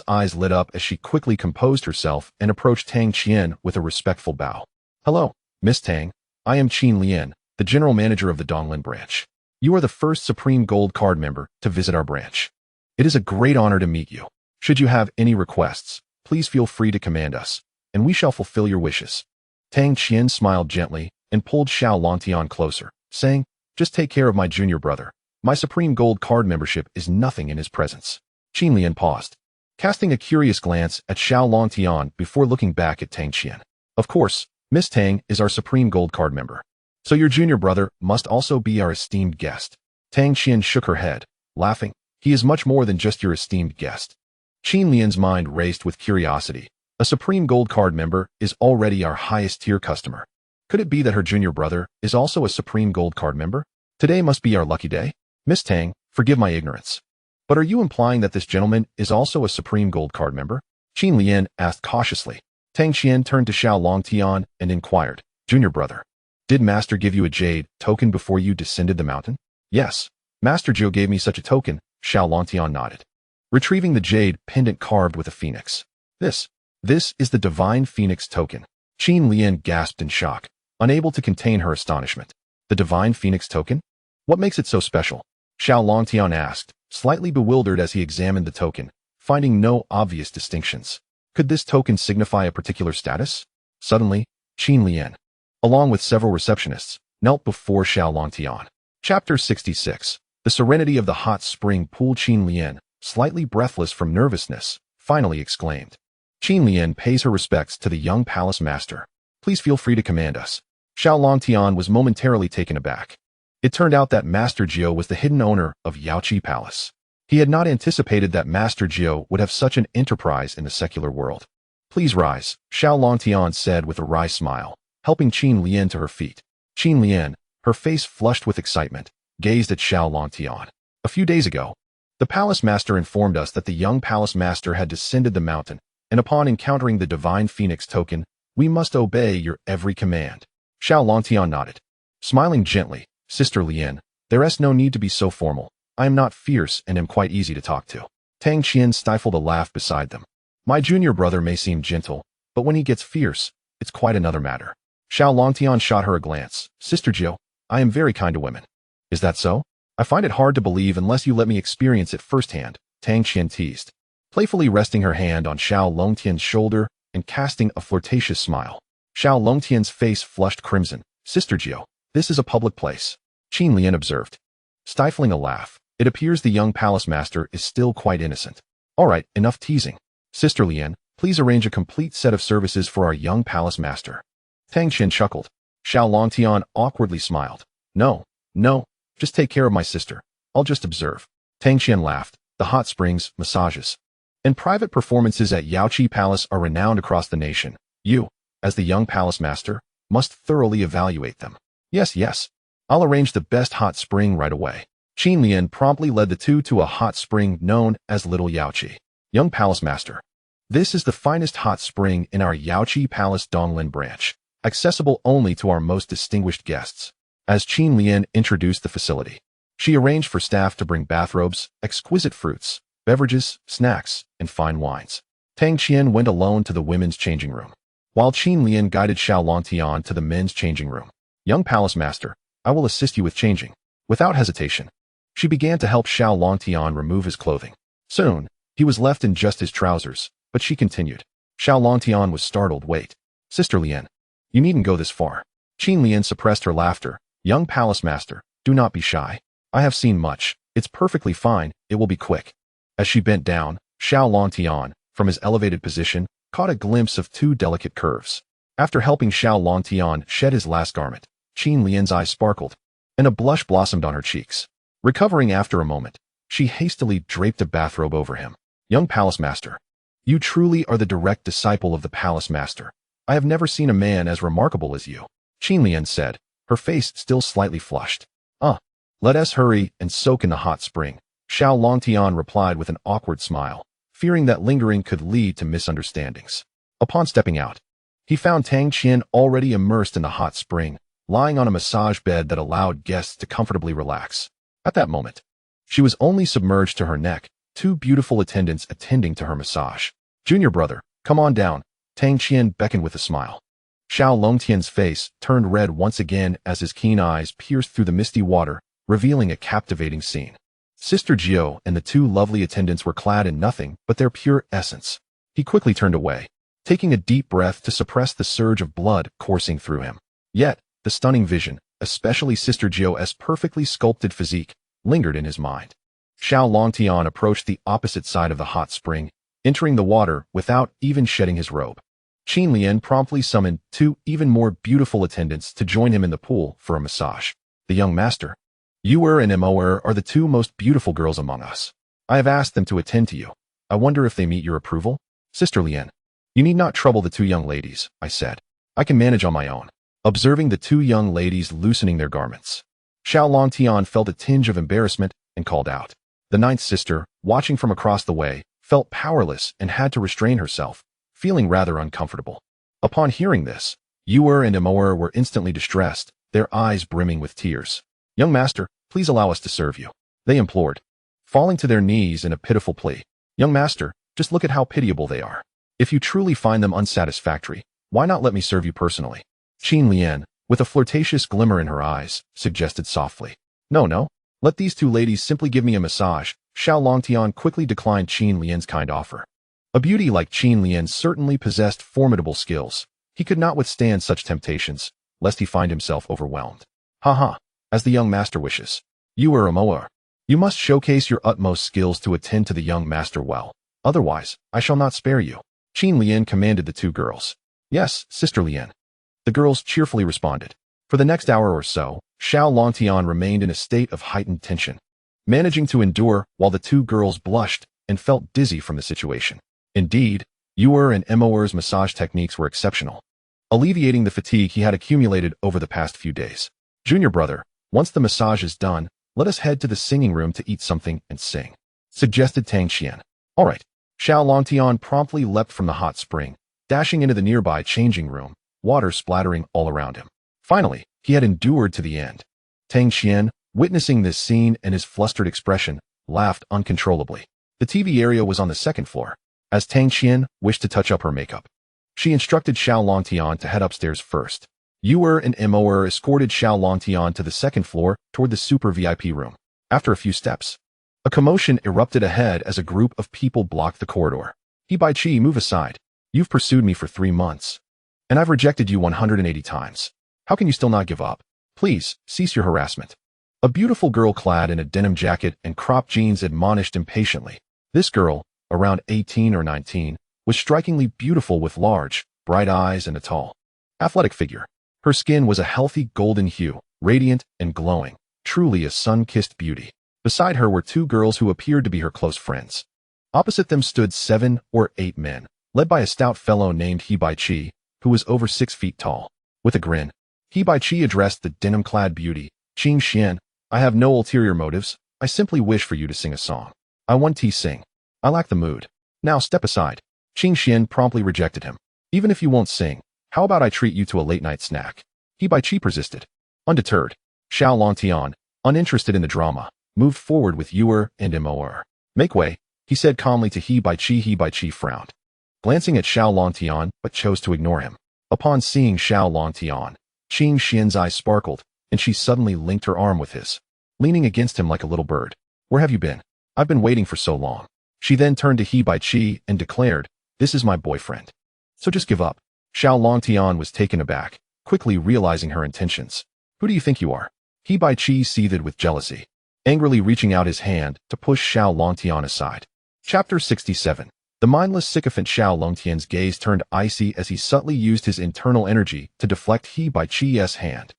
eyes lit up as she quickly composed herself and approached Tang Qian with a respectful bow. Hello, Miss Tang. I am Qin Lian, the General Manager of the Donglin branch. You are the first Supreme Gold Card member to visit our branch. It is a great honor to meet you. Should you have any requests, please feel free to command us, and we shall fulfill your wishes. Tang Qian smiled gently and pulled Xiao Longtian closer, saying, just take care of my junior brother. My Supreme Gold Card membership is nothing in his presence. Qin Lian paused, casting a curious glance at Xiao Longtian before looking back at Tang Qian. Of course, Miss Tang is our Supreme Gold Card member. So your junior brother must also be our esteemed guest. Tang Qian shook her head, laughing. He is much more than just your esteemed guest. Qin Lian's mind raced with curiosity. A Supreme Gold Card member is already our highest tier customer. Could it be that her junior brother is also a Supreme Gold Card member? Today must be our lucky day. Miss Tang, forgive my ignorance. But are you implying that this gentleman is also a Supreme Gold Card member? Qin Lian asked cautiously. Tang Qian turned to Xiao Longtian and inquired, Junior brother, did Master give you a jade token before you descended the mountain? Yes, Master Zhou gave me such a token, Xiao Longtian nodded. Retrieving the jade pendant carved with a phoenix. This is the Divine Phoenix token. Qin Lian gasped in shock, unable to contain her astonishment. The Divine Phoenix token? What makes it so special? Xiao Longtian asked, slightly bewildered as he examined the token, finding no obvious distinctions. Could this token signify a particular status? Suddenly, Qin Lian, along with several receptionists, knelt before Xiao Longtian. Chapter 66. The Serenity of the Hot Spring Pool. Qin Lian, slightly breathless from nervousness, finally exclaimed. Qin Lian pays her respects to the young palace master. Please feel free to command us. Xiao Longtian was momentarily taken aback. It turned out that Master Zhou was the hidden owner of Yaoqi Palace. He had not anticipated that Master Zhou would have such an enterprise in the secular world. Please rise, Xiao Longtian said with a wry smile, helping Qin Lian to her feet. Qin Lian, her face flushed with excitement, gazed at Xiao Longtian. A few days ago, the palace master informed us that the young palace master had descended the mountain, and upon encountering the Divine Phoenix token, we must obey your every command. Xiao Longtian nodded. Smiling gently, Sister Lian, there is no need to be so formal. I am not fierce and am quite easy to talk to. Tang Qian stifled a laugh beside them. My junior brother may seem gentle, but when he gets fierce, it's quite another matter. Xiao Longtian shot her a glance. Sister Zhou, I am very kind to women. Is that so? I find it hard to believe unless you let me experience it firsthand, Tang Qian teased, playfully resting her hand on Xiao Longtian's shoulder and casting a flirtatious smile. Xiao Longtian's face flushed crimson. Sister Jiao, this is a public place. Qin Lian observed. Stifling a laugh, it appears the young palace master is still quite innocent. All right, enough teasing. Sister Lian, please arrange a complete set of services for our young palace master. Tang Qian chuckled. Xiao Longtian awkwardly smiled. No, just take care of my sister. I'll just observe. Tang Qian laughed. The hot springs, massages, and private performances at Yaoqi Palace are renowned across the nation. You, as the young palace master, must thoroughly evaluate them. Yes. I'll arrange the best hot spring right away. Qin Lian promptly led the two to a hot spring known as Little Yaoqi. Young palace master. This is the finest hot spring in our Yaoqi Palace Donglin branch, accessible only to our most distinguished guests. As Qin Lian introduced the facility, she arranged for staff to bring bathrobes, exquisite fruits, beverages, snacks, and fine wines. Tang Qian went alone to the women's changing room, while Qin Lian guided Xiao Longtian to the men's changing room. Young palace master, I will assist you with changing. Without hesitation, she began to help Xiao Longtian remove his clothing. Soon, he was left in just his trousers, but she continued. Xiao Longtian was startled. Wait, Sister Lian, you needn't go this far. Qin Lian suppressed her laughter. Young palace master, do not be shy. I have seen much. It's perfectly fine. It will be quick. As she bent down, Xiao Longtian, from his elevated position, caught a glimpse of two delicate curves. After helping Xiao Longtian shed his last garment, Qin Lian's eyes sparkled, and a blush blossomed on her cheeks. Recovering after a moment, she hastily draped a bathrobe over him. Young palace master, you truly are the direct disciple of the palace master. I have never seen a man as remarkable as you. Qin Lian said, her face still slightly flushed. Let us hurry and soak in the hot spring. Xiao Longtian replied with an awkward smile, fearing that lingering could lead to misunderstandings. Upon stepping out, he found Tang Qian already immersed in the hot spring, lying on a massage bed that allowed guests to comfortably relax. At that moment, she was only submerged to her neck, two beautiful attendants attending to her massage. Junior brother, come on down. Tang Qian beckoned with a smile. Xiao Longtian's face turned red once again as his keen eyes pierced through the misty water, revealing a captivating scene. Sister Jiao and the two lovely attendants were clad in nothing but their pure essence. He quickly turned away, taking a deep breath to suppress the surge of blood coursing through him. Yet, the stunning vision, especially Sister Jiao's perfectly sculpted physique, lingered in his mind. Xiao Longtian approached the opposite side of the hot spring, entering the water without even shedding his robe. Qin Lian promptly summoned two even more beautiful attendants to join him in the pool for a massage. The young master, Yu and Mo are the two most beautiful girls among us. I have asked them to attend to you. I wonder if they meet your approval? Sister Lian, you need not trouble the two young ladies, I said. I can manage on my own. Observing the two young ladies loosening their garments, Xiao Longtian felt a tinge of embarrassment and called out. The ninth sister, watching from across the way, felt powerless and had to restrain herself, feeling rather uncomfortable. Upon hearing this, Yu and Mo were instantly distressed, their eyes brimming with tears. Young master, please allow us to serve you, they implored, falling to their knees in a pitiful plea. Young master, just look at how pitiable they are. If you truly find them unsatisfactory, why not let me serve you personally? Qin Lian, with a flirtatious glimmer in her eyes, suggested softly. No, let these two ladies simply give me a massage. Xiao Longtian quickly declined Qin Lian's kind offer. A beauty like Qin Lian certainly possessed formidable skills. He could not withstand such temptations, lest he find himself overwhelmed. As the young master wishes. You are a Moer. You must showcase your utmost skills to attend to the young master well. Otherwise, I shall not spare you. Qin Lian commanded the two girls. Yes, Sister Lian. The girls cheerfully responded. For the next hour or so, Xiao Longtian remained in a state of heightened tension, managing to endure while the two girls blushed and felt dizzy from the situation. Indeed, Yu and Mo's massage techniques were exceptional, alleviating the fatigue he had accumulated over the past few days. Junior brother, once the massage is done, let us head to the singing room to eat something and sing, suggested Tang Qian. All right. Xiao Longtian promptly leapt from the hot spring, dashing into the nearby changing room, water splattering all around him. Finally, he had endured to the end. Tang Qian, witnessing this scene and his flustered expression, laughed uncontrollably. The TV area was on the second floor. As Tang Qian wished to touch up her makeup, she instructed Xiao Longtian to head upstairs first. Yu and Mo escorted Xiao Longtian to the second floor toward the super VIP room. After a few steps, a commotion erupted ahead as a group of people blocked the corridor. He Bai Chi, move aside. You've pursued me for 3 months, And I've rejected you 180 times. How can you still not give up? Please, cease your harassment. A beautiful girl clad in a denim jacket and cropped jeans admonished impatiently. This girl, around 18 or 19, was strikingly beautiful with large, bright eyes and a tall, athletic figure. Her skin was a healthy golden hue, radiant and glowing, truly a sun-kissed beauty. Beside her were two girls who appeared to be her close friends. Opposite them stood 7 or 8 men, led by a stout fellow named He Baiqi, who was over 6 feet tall. With a grin, He Baiqi addressed the denim-clad beauty. Qing Xian, I have no ulterior motives. I simply wish for you to sing a song. I want to sing. I lack the mood. Now step aside. Qing Xian promptly rejected him. Even if you won't sing, how about I treat you to a late-night snack? He Baiqi persisted. Undeterred, Xiao Longtian, uninterested in the drama, moved forward with Yuer and Moer. Make way, he said calmly to He Baiqi. He Baiqi frowned, glancing at Xiao Longtian, but chose to ignore him. Upon seeing Xiao Longtian, Qing Xian's eyes sparkled, and she suddenly linked her arm with his, leaning against him like a little bird. Where have you been? I've been waiting for so long. She then turned to He Baiqi and declared, this is my boyfriend. So just give up. Xiao Longtian was taken aback, quickly realizing her intentions. Who do you think you are? He Baiqi seethed with jealousy, angrily reaching out his hand to push Xiao Longtian aside. Chapter 67. The mindless sycophant Xiao Longtian's gaze turned icy as he subtly used his internal energy to deflect He Baiqi's hand,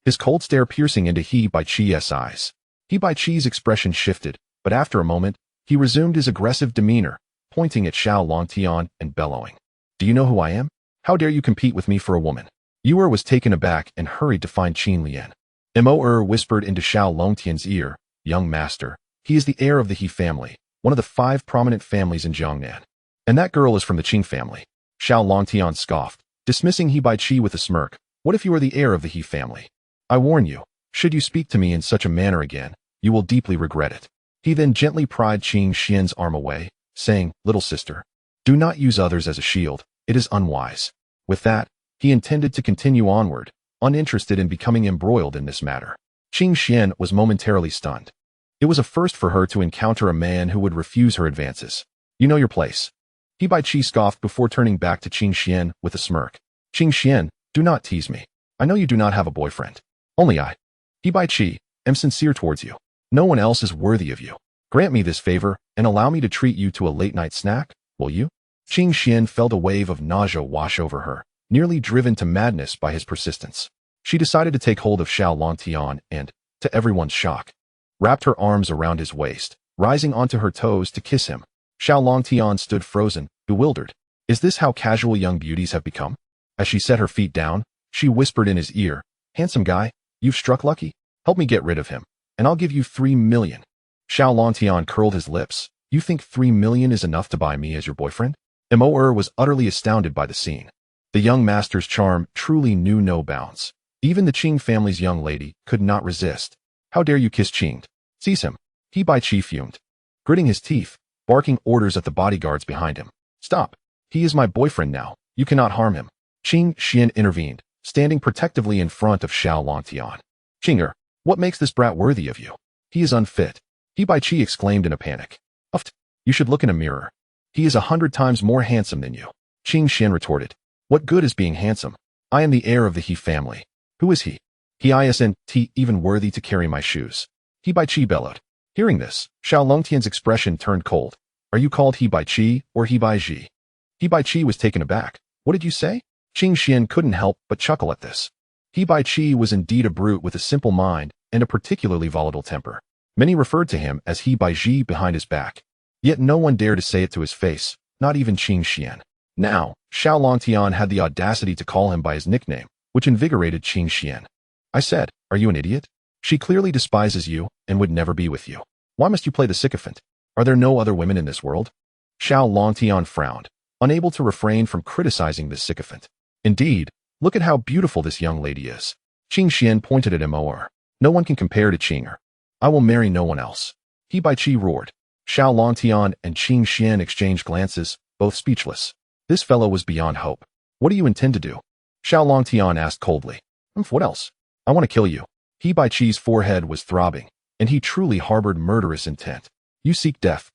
his cold stare piercing into He Baiqi's eyes. He Baiqi's expression shifted, but after a moment, he resumed his aggressive demeanor, pointing at Xiao Longtian and bellowing. Do you know who I am? How dare you compete with me for a woman? Yuer was taken aback and hurried to find Qin Lian. Moer whispered into Xiao Longtian's ear, young master, he is the heir of the He family, one of the 5 prominent families in Jiangnan. And that girl is from the Qing family. Xiao Longtian scoffed, dismissing He Baiqi with a smirk. What if you are the heir of the He family? I warn you, should you speak to me in such a manner again, you will deeply regret it. He then gently pried Qing Xian's arm away, saying, little sister, do not use others as a shield, it is unwise. With that, he intended to continue onward, uninterested in becoming embroiled in this matter. Qing Xian was momentarily stunned. It was a first for her to encounter a man who would refuse her advances. You know your place. He Baiqi scoffed before turning back to Qing Xian with a smirk. Qing Xian, do not tease me. I know you do not have a boyfriend. Only I, He Baiqi, am sincere towards you. No one else is worthy of you. Grant me this favor and allow me to treat you to a late-night snack, will you? Qing Xian felt a wave of nausea wash over her, nearly driven to madness by his persistence. She decided to take hold of Xiao Longtian and, to everyone's shock, wrapped her arms around his waist, rising onto her toes to kiss him. Xiao Longtian stood frozen, bewildered. Is this how casual young beauties have become? As she set her feet down, she whispered in his ear, handsome guy, you've struck lucky. Help me get rid of him, and I'll give you 3 million. Xiao Longtian curled his lips. You think 3 million is enough to buy me as your boyfriend? Moer was utterly astounded by the scene. The young master's charm truly knew no bounds. Even the Qing family's young lady could not resist. How dare you kiss Qing? Seize him. He Baiqi fumed, gritting his teeth, barking orders at the bodyguards behind him. Stop. He is my boyfriend now. You cannot harm him. Qing Xian intervened, standing protectively in front of Xiao Longtian. Qinger, what makes this brat worthy of you? He is unfit. He Baiqi exclaimed in a panic. Uft. You should look in a mirror. He is 100 times more handsome than you. Qing Xian retorted. What good is being handsome? I am the heir of the He family. Who is he? He isn't even worthy to carry my shoes. He Baiqi bellowed. Hearing this, Xiao Longtian's expression turned cold. Are you called He Baiqi or He Baiqi? He Baiqi was taken aback. What did you say? Qing Xian couldn't help but chuckle at this. He Baiqi was indeed a brute with a simple mind and a particularly volatile temper. Many referred to him as He Baiqi behind his back. Yet no one dared to say it to his face, not even Qing Xian. Now, Xiao Longtian had the audacity to call him by his nickname, which invigorated Qing Xian. I said, are you an idiot? She clearly despises you and would never be with you. Why must you play the sycophant? Are there no other women in this world? Xiao Longtian frowned, unable to refrain from criticizing this sycophant. Indeed, look at how beautiful this young lady is. Qing Xian pointed at Moer. No one can compare to Qinger. I will marry no one else. He Baiqi roared. Xiao Longtian and Qing Xian exchanged glances, both speechless. This fellow was beyond hope. What do you intend to do? Xiao Longtian asked coldly. What else? I want to kill you. He Baiqi's forehead was throbbing, and he truly harbored murderous intent. You seek death.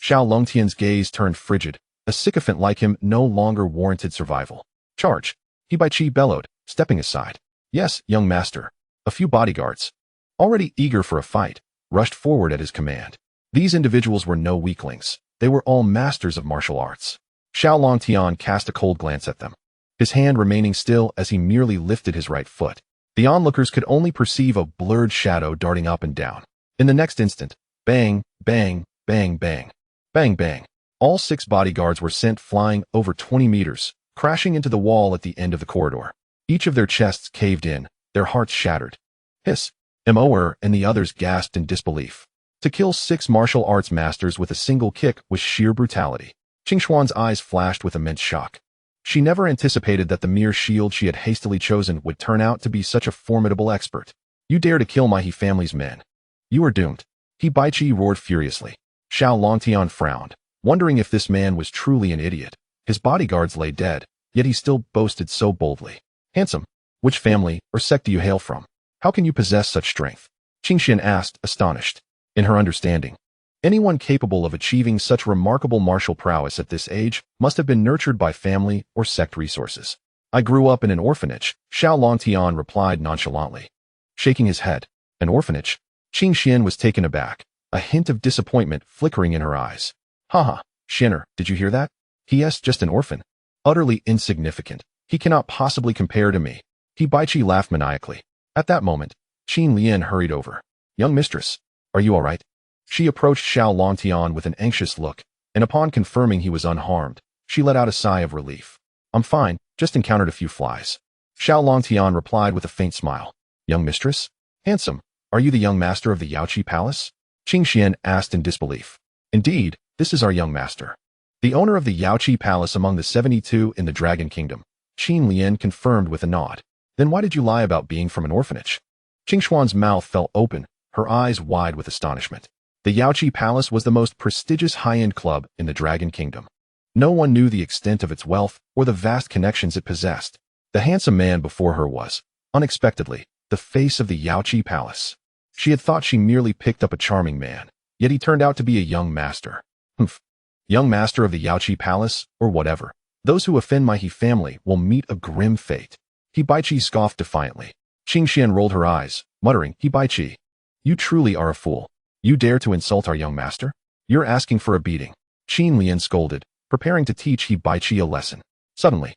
Xiao Longtian's gaze turned frigid. A sycophant like him no longer warranted survival. Charge. He Baichi bellowed, stepping aside. Yes, young master. A few bodyguards, already eager for a fight, rushed forward at his command. These individuals were no weaklings. They were all masters of martial arts. Xiao Longtian cast a cold glance at them, his hand remaining still as he merely lifted his right foot. The onlookers could only perceive a blurred shadow darting up and down. In the next instant, bang, bang, bang, bang, bang, bang. All 6 bodyguards were sent flying over 20 meters, crashing into the wall at the end of the corridor. Each of their chests caved in, their hearts shattered. Hiss. Moer and the others gasped in disbelief. To kill 6 martial arts masters with a single kick was sheer brutality. Qingshuan's eyes flashed with immense shock. She never anticipated that the mere shield she had hastily chosen would turn out to be such a formidable expert. You dare to kill my He family's men. You are doomed. He Baichi roared furiously. Xiao Longtian frowned, wondering if this man was truly an idiot. His bodyguards lay dead, yet he still boasted so boldly. Handsome, which family or sect do you hail from? How can you possess such strength? Qingxian asked, astonished. In her understanding, anyone capable of achieving such remarkable martial prowess at this age must have been nurtured by family or sect resources. I grew up in an orphanage, Xiao Longtian replied nonchalantly. Shaking his head. An orphanage? Qingxian was taken aback, a hint of disappointment flickering in her eyes. Haha, Shinner, did you hear that? He is just an orphan. Utterly insignificant. He cannot possibly compare to me. He Baichi laughed maniacally. At that moment, Qin Lian hurried over. Young mistress, are you all right? She approached Xiao Longtian with an anxious look, and upon confirming he was unharmed, she let out a sigh of relief. I'm fine, just encountered a few flies. Xiao Longtian replied with a faint smile. Young mistress? Handsome, are you the young master of the Yaoqi Palace? Qingxian asked in disbelief. Indeed, this is our young master. The owner of the Yaoqi Palace among the 72 in the Dragon Kingdom. Qin Lian confirmed with a nod. Then why did you lie about being from an orphanage? Qingshuan's mouth fell open, her eyes wide with astonishment. The Yaoqi Palace was the most prestigious high-end club in the Dragon Kingdom. No one knew the extent of its wealth or the vast connections it possessed. The handsome man before her was, unexpectedly, the face of the Yaoqi Palace. She had thought she merely picked up a charming man, yet he turned out to be a young master. Humph. Young master of the Yaoqi Palace, or whatever. Those who offend my He family will meet a grim fate. He Baichi scoffed defiantly. Qingxian rolled her eyes, muttering, He Baichi, you truly are a fool. You dare to insult our young master? You're asking for a beating. Qin Lian scolded, preparing to teach He Baichi a lesson. Suddenly,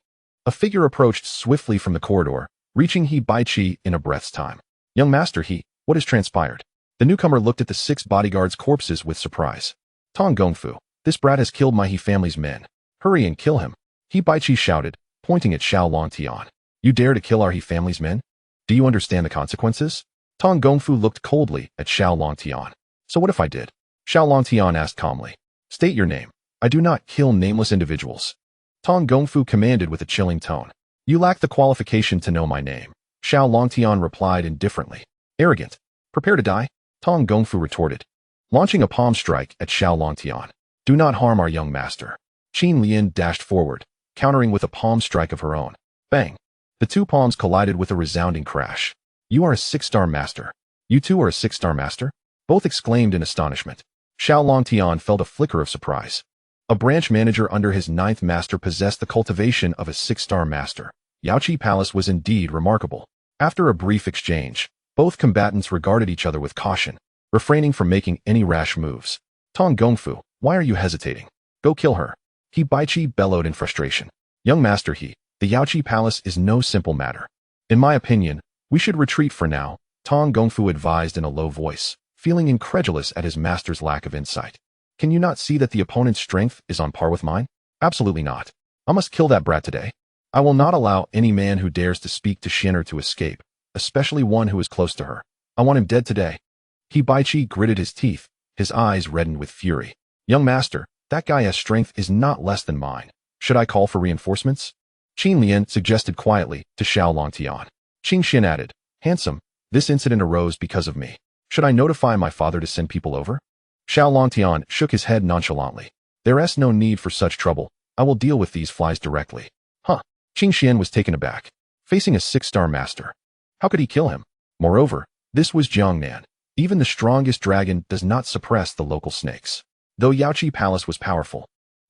a figure approached swiftly from the corridor, reaching He Baichi in a breath's time. Young master what has transpired? The newcomer looked at the 6 bodyguards' corpses with surprise. Tong Gongfu, this brat has killed my He family's men. Hurry and kill him. He Baichi shouted, pointing at Xiao Longtian. You dare to kill our He family's men? Do you understand the consequences? Tong Gongfu looked coldly at Xiao Longtian. So what if I did? Xiao Longtian asked calmly. State your name. I do not kill nameless individuals. Tong Gongfu commanded with a chilling tone. You lack the qualification to know my name. Xiao Longtian replied indifferently. Arrogant. Prepare to die? Tong Gongfu retorted, launching a palm strike at Xiao Longtian. Do not harm our young master. Qin Lian dashed forward, countering with a palm strike of her own. Bang. The 2 palms collided with a resounding crash. You are a 6-star master. You too are a 6-star master? Both exclaimed in astonishment. Xiao Longtian felt a flicker of surprise. A branch manager under his 9th master possessed the cultivation of a 6-star master. Yaoqi Palace was indeed remarkable. After a brief exchange, both combatants regarded each other with caution, refraining from making any rash moves. Tong Gongfu, why are you hesitating? Go kill her. He Baichi bellowed in frustration. Young master the Yaoqi Palace is no simple matter. In my opinion, we should retreat for now, Tong Gongfu advised in a low voice, feeling incredulous at his master's lack of insight. Can you not see that the opponent's strength is on par with mine? Absolutely not. I must kill that brat today. I will not allow any man who dares to speak to Shinner to escape, especially one who is close to her. I want him dead today. He Baichi gritted his teeth, his eyes reddened with fury. Young master, that guy's strength is not less than mine. Should I call for reinforcements? Qin Lian suggested quietly to Xiao Longtian. Qingxian added, Handsome, this incident arose because of me. Should I notify my father to send people over? Xiao Longtian shook his head nonchalantly. There is no need for such trouble. I will deal with these flies directly. Huh. Qingxian was taken aback. Facing a 6-star master. How could he kill him? Moreover, this was Jiangnan. Even the strongest dragon does not suppress the local snakes. Though Yaoqi Palace was powerful,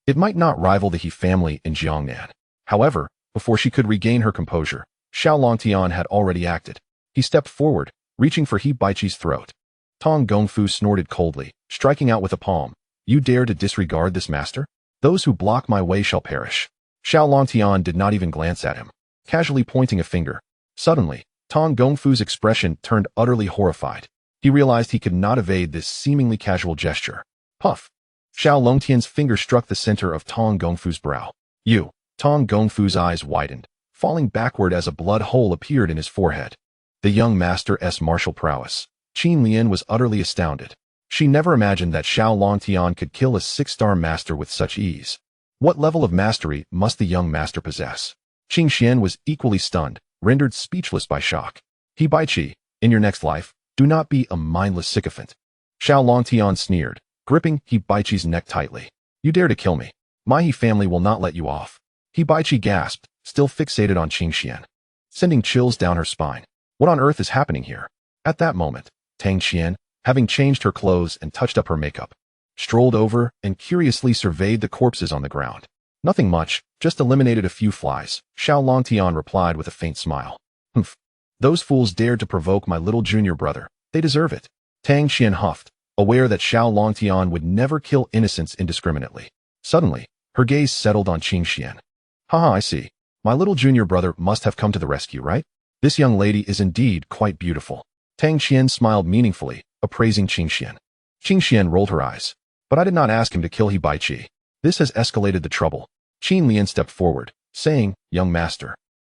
it might not rival the He family in Jiangnan. However, Before she could regain her composure, Xiao Longtian had already acted. He stepped forward, reaching for He Baiqi's throat. Tong Gongfu snorted coldly, striking out with a palm. You dare to disregard this master? Those who block my way shall perish. Xiao Longtian did not even glance at him, casually pointing a finger. Suddenly, Tong Gongfu's expression turned utterly horrified. He realized he could not evade this seemingly casual gesture. Puff! Xiao Longtian's finger struck the center of Tong Gongfu's brow. You! Tong Gongfu's eyes widened, falling backward as a blood hole appeared in his forehead. The young master's martial prowess. Qin Lian was utterly astounded. She never imagined that Xiao Longtian could kill a 6-star master with such ease. What level of mastery must the young master possess? Qing Xian was equally stunned, rendered speechless by shock. He Baiqi, in your next life, do not be a mindless sycophant. Xiao Longtian sneered, gripping He Baiqi's neck tightly. You dare to kill me. My He family will not let you off. He Baiqi gasped, still fixated on Qing Xian, sending chills down her spine. What on earth is happening here? At that moment, Tang Xian, having changed her clothes and touched up her makeup, strolled over and curiously surveyed the corpses on the ground. Nothing much, just eliminated a few flies, Xiao Longtian replied with a faint smile. Humph. Those fools dared to provoke my little junior brother. They deserve it. Tang Xian huffed, aware that Xiao Longtian would never kill innocents indiscriminately. Suddenly, her gaze settled on Qing Xian. Haha, I see. My little junior brother must have come to the rescue, right? This young lady is indeed quite beautiful. Tang Xian smiled meaningfully, appraising Qing Xian. Qing Xian rolled her eyes. But I did not ask him to kill He Baiqi. This has escalated the trouble. Qin Lian stepped forward, saying, Young master,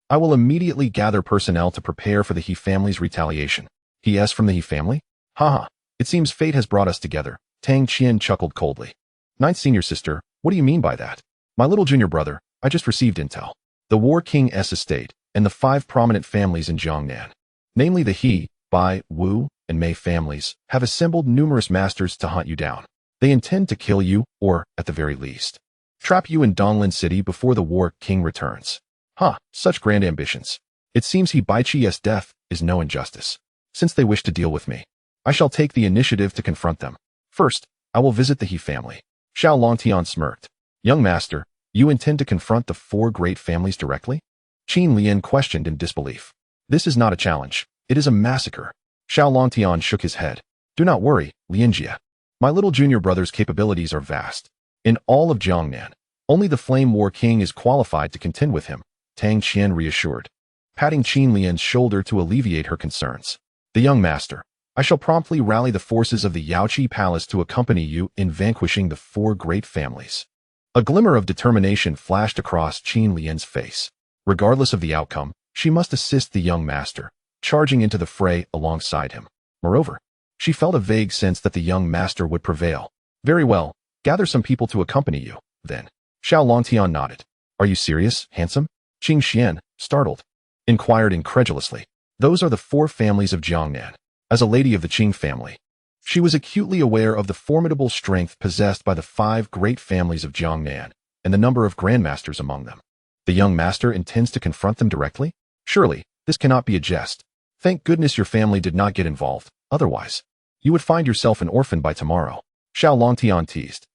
I will immediately gather personnel to prepare for the He family's retaliation. He from the He family? Haha, it seems fate has brought us together. Tang Qian chuckled coldly. Ninth senior sister, what do you mean by that? My little junior brother, I just received intel. The War King's estate, and the 5 prominent families in Jiangnan, namely the He, Bai, Wu, and Mei families, have assembled numerous masters to hunt you down. They intend to kill you, or, at the very least, trap you in Donglin City before the War King returns. Such grand ambitions. It seems He Baiqi's death is no injustice. Since they wish to deal with me, I shall take the initiative to confront them. First, I will visit the He family. Xiao Longtian smirked. Young master, you intend to confront the 4 great families directly? Qin Lian questioned in disbelief. This is not a challenge. It is a massacre. Xiao Longtian shook his head. Do not worry, Lianjia. My little junior brother's capabilities are vast. In all of Jiangnan, only the Flame War King is qualified to contend with him, Tang Qian reassured, patting Qin Lian's shoulder to alleviate her concerns. The young master, I shall promptly rally the forces of the Yaoqi Palace to accompany you in vanquishing the 4 great families. A glimmer of determination flashed across Qin Lian's face. Regardless of the outcome, she must assist the young master, charging into the fray alongside him. Moreover, she felt a vague sense that the young master would prevail. Very well, gather some people to accompany you, then. Xiao Longtian nodded. Are you serious, handsome? Qing Xian, startled, inquired incredulously. Those are the 4 families of Jiangnan. As a lady of the Qing family, she was acutely aware of the formidable strength possessed by the 5 great families of Jiangnan, and the number of grandmasters among them. The young master intends to confront them directly? Surely, this cannot be a jest. Thank goodness your family did not get involved, otherwise, you would find yourself an orphan by tomorrow. Xiao Longtian teased.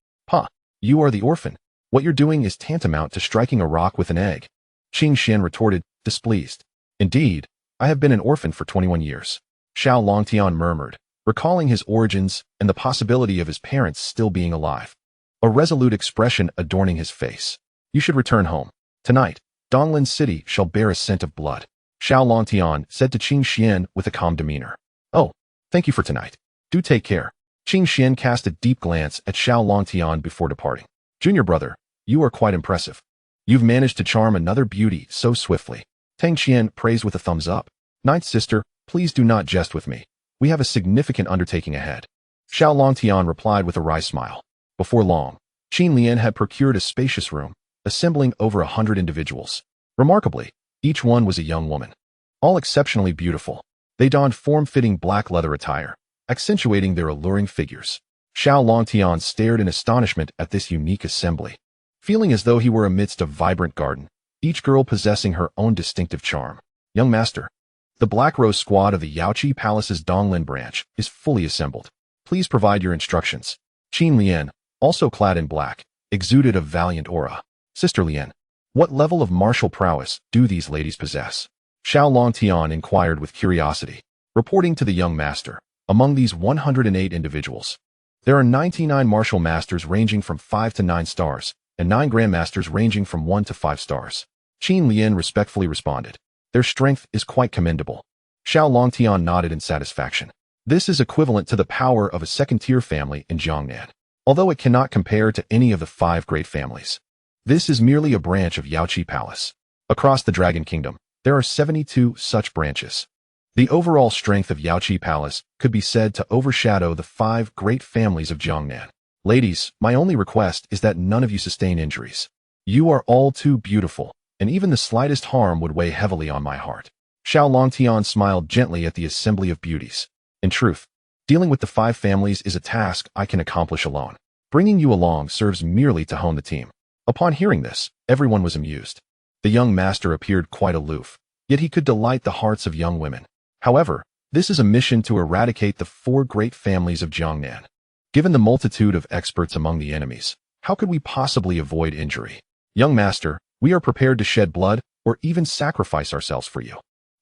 You are the orphan. What you're doing is tantamount to striking a rock with an egg. Qing Xian retorted, displeased. Indeed, I have been an orphan for 21 years. Xiao Longtian murmured, recalling his origins and the possibility of his parents still being alive. A resolute expression adorning his face. You should return home. Tonight, Donglin City shall bear a scent of blood. Xiao Longtian said to Qing Xian with a calm demeanor. Oh, thank you for tonight. Do take care. Qing Xian cast a deep glance at Xiao Longtian before departing. Junior brother, you are quite impressive. You've managed to charm another beauty so swiftly. Tang Qian praised with a thumbs up. Ninth sister, please do not jest with me. We have a significant undertaking ahead. Xiao Longtian replied with a wry smile. Before long, Qin Lian had procured a spacious room, assembling over 100 individuals. Remarkably, each one was a young woman. All exceptionally beautiful. They donned form-fitting black leather attire, accentuating their alluring figures. Xiao Longtian stared in astonishment at this unique assembly, feeling as though he were amidst a vibrant garden, each girl possessing her own distinctive charm. Young master, the Black Rose Squad of the Yaoqi Palace's Donglin branch is fully assembled. Please provide your instructions. Qin Lian, also clad in black, exuded a valiant aura. Sister Lian, What level of martial prowess do these ladies possess? Xiao Longtian inquired with curiosity, reporting to the young master. Among these 108 individuals, there are 99 martial masters ranging from 5 to 9 stars, and 9 grandmasters ranging from 1 to 5 stars. Qin Lian respectfully responded. Their strength is quite commendable. Xiao Longtian nodded in satisfaction. This is equivalent to the power of a second-tier family in Jiangnan, although it cannot compare to any of the 5 great families. This is merely a branch of Yaoqi Palace. Across the Dragon Kingdom, there are 72 such branches. The overall strength of Yaoqi Palace could be said to overshadow the 5 great families of Jiangnan. Ladies, my only request is that none of you sustain injuries. You are all too beautiful, and even the slightest harm would weigh heavily on my heart. Xiao Longtian smiled gently at the assembly of beauties. In truth, dealing with the 5 families is a task I can accomplish alone. Bringing you along serves merely to hone the team. Upon hearing this, everyone was amused. The young master appeared quite aloof, yet he could delight the hearts of young women. However, this is a mission to eradicate the 4 great families of Jiangnan. Given the multitude of experts among the enemies, how could we possibly avoid injury? Young master, we are prepared to shed blood or even sacrifice ourselves for you.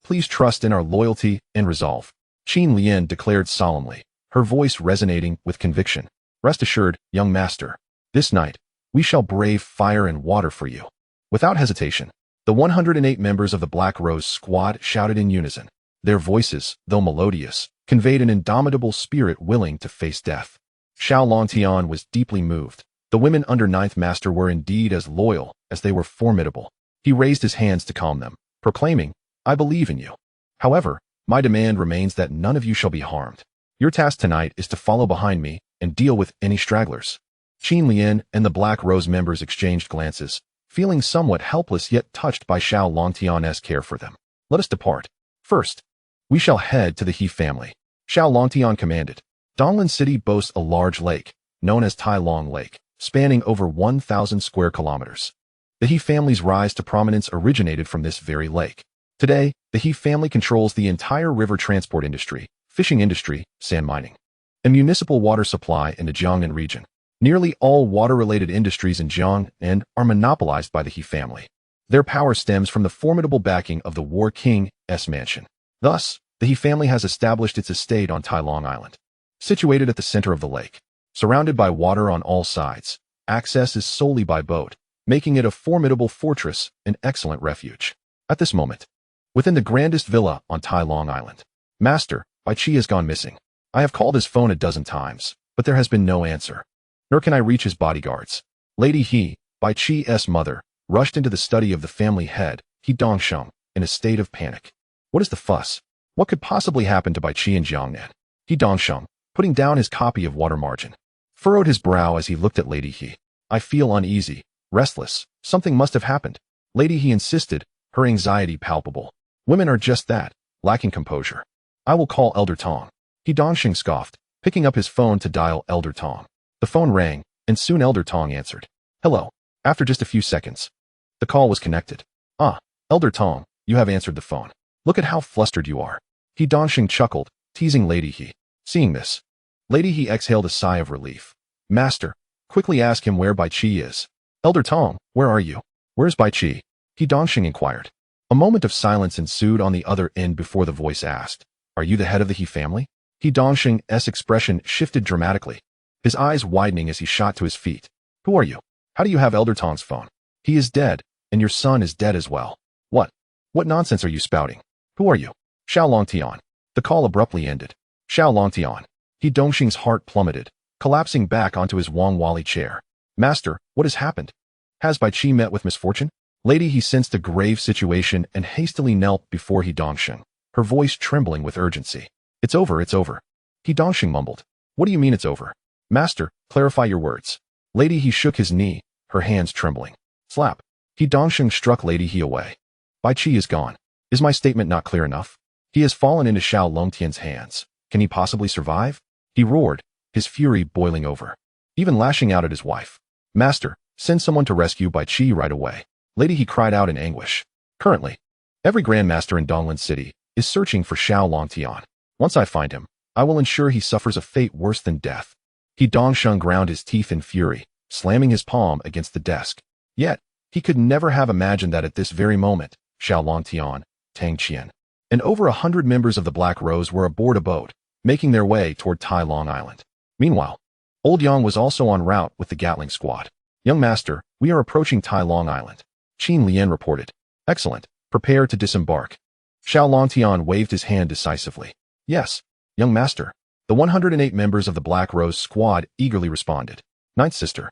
Please trust in our loyalty and resolve. Qin Lian declared solemnly, her voice resonating with conviction. Rest assured, young master, this night, we shall brave fire and water for you. Without hesitation, the 108 members of the Black Rose Squad shouted in unison. Their voices, though melodious, conveyed an indomitable spirit willing to face death. Xiao Longtian was deeply moved. The women under 9th Master were indeed as loyal as they were formidable. He raised his hands to calm them, proclaiming, I believe in you. However, my demand remains that none of you shall be harmed. Your task tonight is to follow behind me and deal with any stragglers. Qin Lian and the Black Rose members exchanged glances, feeling somewhat helpless yet touched by Xiao Longtian's care for them. Let us depart. First, we shall head to the He family. Xiao Longtian commanded. Donglan City boasts a large lake, known as Tai Long Lake, spanning over 1,000 square kilometers. The He family's rise to prominence originated from this very lake. Today, the He family controls the entire river transport industry, fishing industry, sand mining, and municipal water supply in the Jiangnan region. Nearly all water-related industries in Jiangnan are monopolized by the He family. Their power stems from the formidable backing of the War King's mansion. Thus, the He family has established its estate on Tai Long Island. Situated at the center of the lake, surrounded by water on all sides, access is solely by boat, making it a formidable fortress and excellent refuge. At this moment, within the grandest villa on Tai Long Island, Master, Bai Qi has gone missing. I have called his phone a dozen times, but there has been no answer. Nor can I reach his bodyguards. Lady He, Bai Qi's mother, rushed into the study of the family head, He Dongsheng, in a state of panic. What is the fuss? What could possibly happen to Bai Qi in Jiangnan? He Dongsheng, putting down his copy of Water Margin, furrowed his brow as he looked at Lady He. I feel uneasy, restless. Something must have happened. Lady He insisted, her anxiety palpable. Women are just that, lacking composure. I will call Elder Tong. He Dongsheng scoffed, picking up his phone to dial Elder Tong. The phone rang, and soon Elder Tong answered. Hello. After just a few seconds, the call was connected. Ah, Elder Tong, you have answered the phone. Look at how flustered you are. He Dongsheng chuckled, teasing Lady He. Seeing this, Lady He exhaled a sigh of relief. Master, quickly ask him where Bai Qi is. Elder Tong, where are you? Where's Bai Qi? He Dongsheng inquired. A moment of silence ensued on the other end before the voice asked, Are you the head of the He family? He Dongsheng's expression shifted dramatically, his eyes widening as he shot to his feet. Who are you? How do you have Elder Tong's phone? He is dead, and your son is dead as well. What? What nonsense are you spouting? Who are you? Xiao Longtian. The call abruptly ended. Xiao Longtian. He Dongsheng's heart plummeted, collapsing back onto his Wang Wali chair. Master, what has happened? Has Bai Qi met with misfortune? Lady He sensed a grave situation and hastily knelt before He Dongsheng, her voice trembling with urgency. It's over, it's over. He Dongsheng mumbled. What do you mean it's over? Master, clarify your words. Lady He shook his knee, her hands trembling. Slap. He Dongsheng struck Lady He away. Bai Qi is gone. Is my statement not clear enough? He has fallen into Xiao Longtian's hands. Can he possibly survive? He roared, his fury boiling over, even lashing out at his wife. Master, send someone to rescue Bai Qi right away. Lady He cried out in anguish. Currently, every grandmaster in Donglan City is searching for Xiao Longtian. Once I find him, I will ensure he suffers a fate worse than death. He Dongsheng ground his teeth in fury, slamming his palm against the desk. Yet, He could never have imagined that at this very moment, Xiao Longtian, Tang Qian, and over 100 members of the Black Rose were aboard a boat, making their way toward Tai Long Island. Meanwhile, Old Yang was also en route with the Gatling squad. Young master, we are approaching Tai Long Island, Qin Lian reported. Excellent. Prepare to disembark. Xiao Longtian waved his hand decisively. Yes, young master. The 108 members of the Black Rose squad eagerly responded. Ninth sister,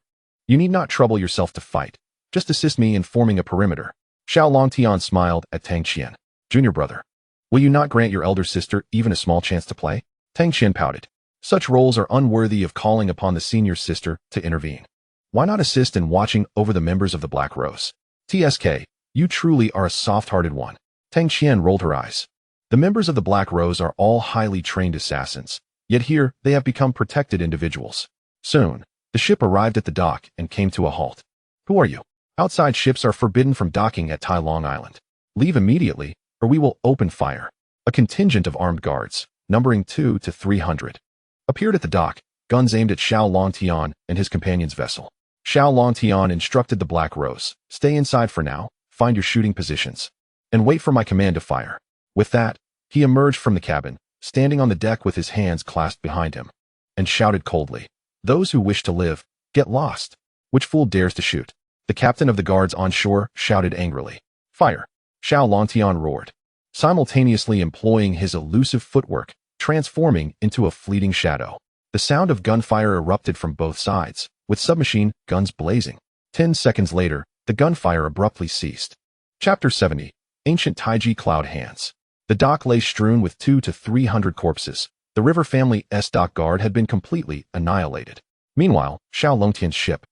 you need not trouble yourself to fight. Just assist me in forming a perimeter. Xiao Longtian smiled at Tang Qian. Junior brother, will you not grant your elder sister even a small chance to play? Tang Qian pouted. Such roles are unworthy of calling upon the senior sister to intervene. Why not assist in watching over the members of the Black Rose? TSK, you truly are a soft-hearted one. Tang Qian rolled her eyes. The members of the Black Rose are all highly trained assassins, yet here they have become protected individuals. Soon, the ship arrived at the dock and came to a halt. Who are you? Outside ships are forbidden from docking at Tai Long Island. Leave immediately, or we will open fire. A contingent of armed guards, numbering 200 to 300, appeared at the dock, guns aimed at Xiao Longtian and his companion's vessel. Xiao Longtian instructed the Black Rose, stay inside for now, find your shooting positions, and wait for my command to fire. With that, he emerged from the cabin, standing on the deck with his hands clasped behind him, and shouted coldly, those who wish to live, get lost. Which fool dares to shoot? The captain of the guards on shore shouted angrily. Fire! Xiao Longtian roared, simultaneously employing his elusive footwork, transforming into a fleeting shadow. The sound of gunfire erupted from both sides, with submachine guns blazing. 10 seconds later, the gunfire abruptly ceased. Chapter 70. Ancient Taiji Cloud Hands. The dock lay strewn with 200 to 300 corpses. The River family's dock guard had been completely annihilated. Meanwhile, Xiao Longtian's ship,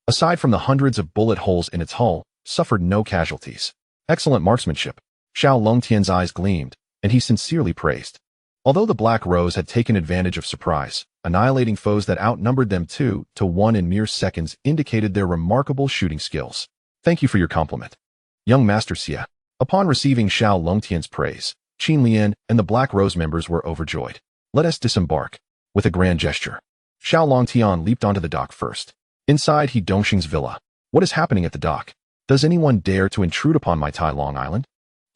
aside from the hundreds of bullet holes in its hull, suffered no casualties. Excellent marksmanship. Xiao Longtian's eyes gleamed, and he sincerely praised. Although the Black Rose had taken advantage of surprise, annihilating foes that outnumbered them 2 to 1 in mere seconds indicated their remarkable shooting skills. Thank you for your compliment, young Master Xia. Upon receiving Xiao Longtian's praise, Qin Lian and the Black Rose members were overjoyed. Let us disembark. With a grand gesture, Xiao Longtian leaped onto the dock first. Inside He Dongxing's villa. What is happening at the dock? Does anyone dare to intrude upon my Tai Long Island?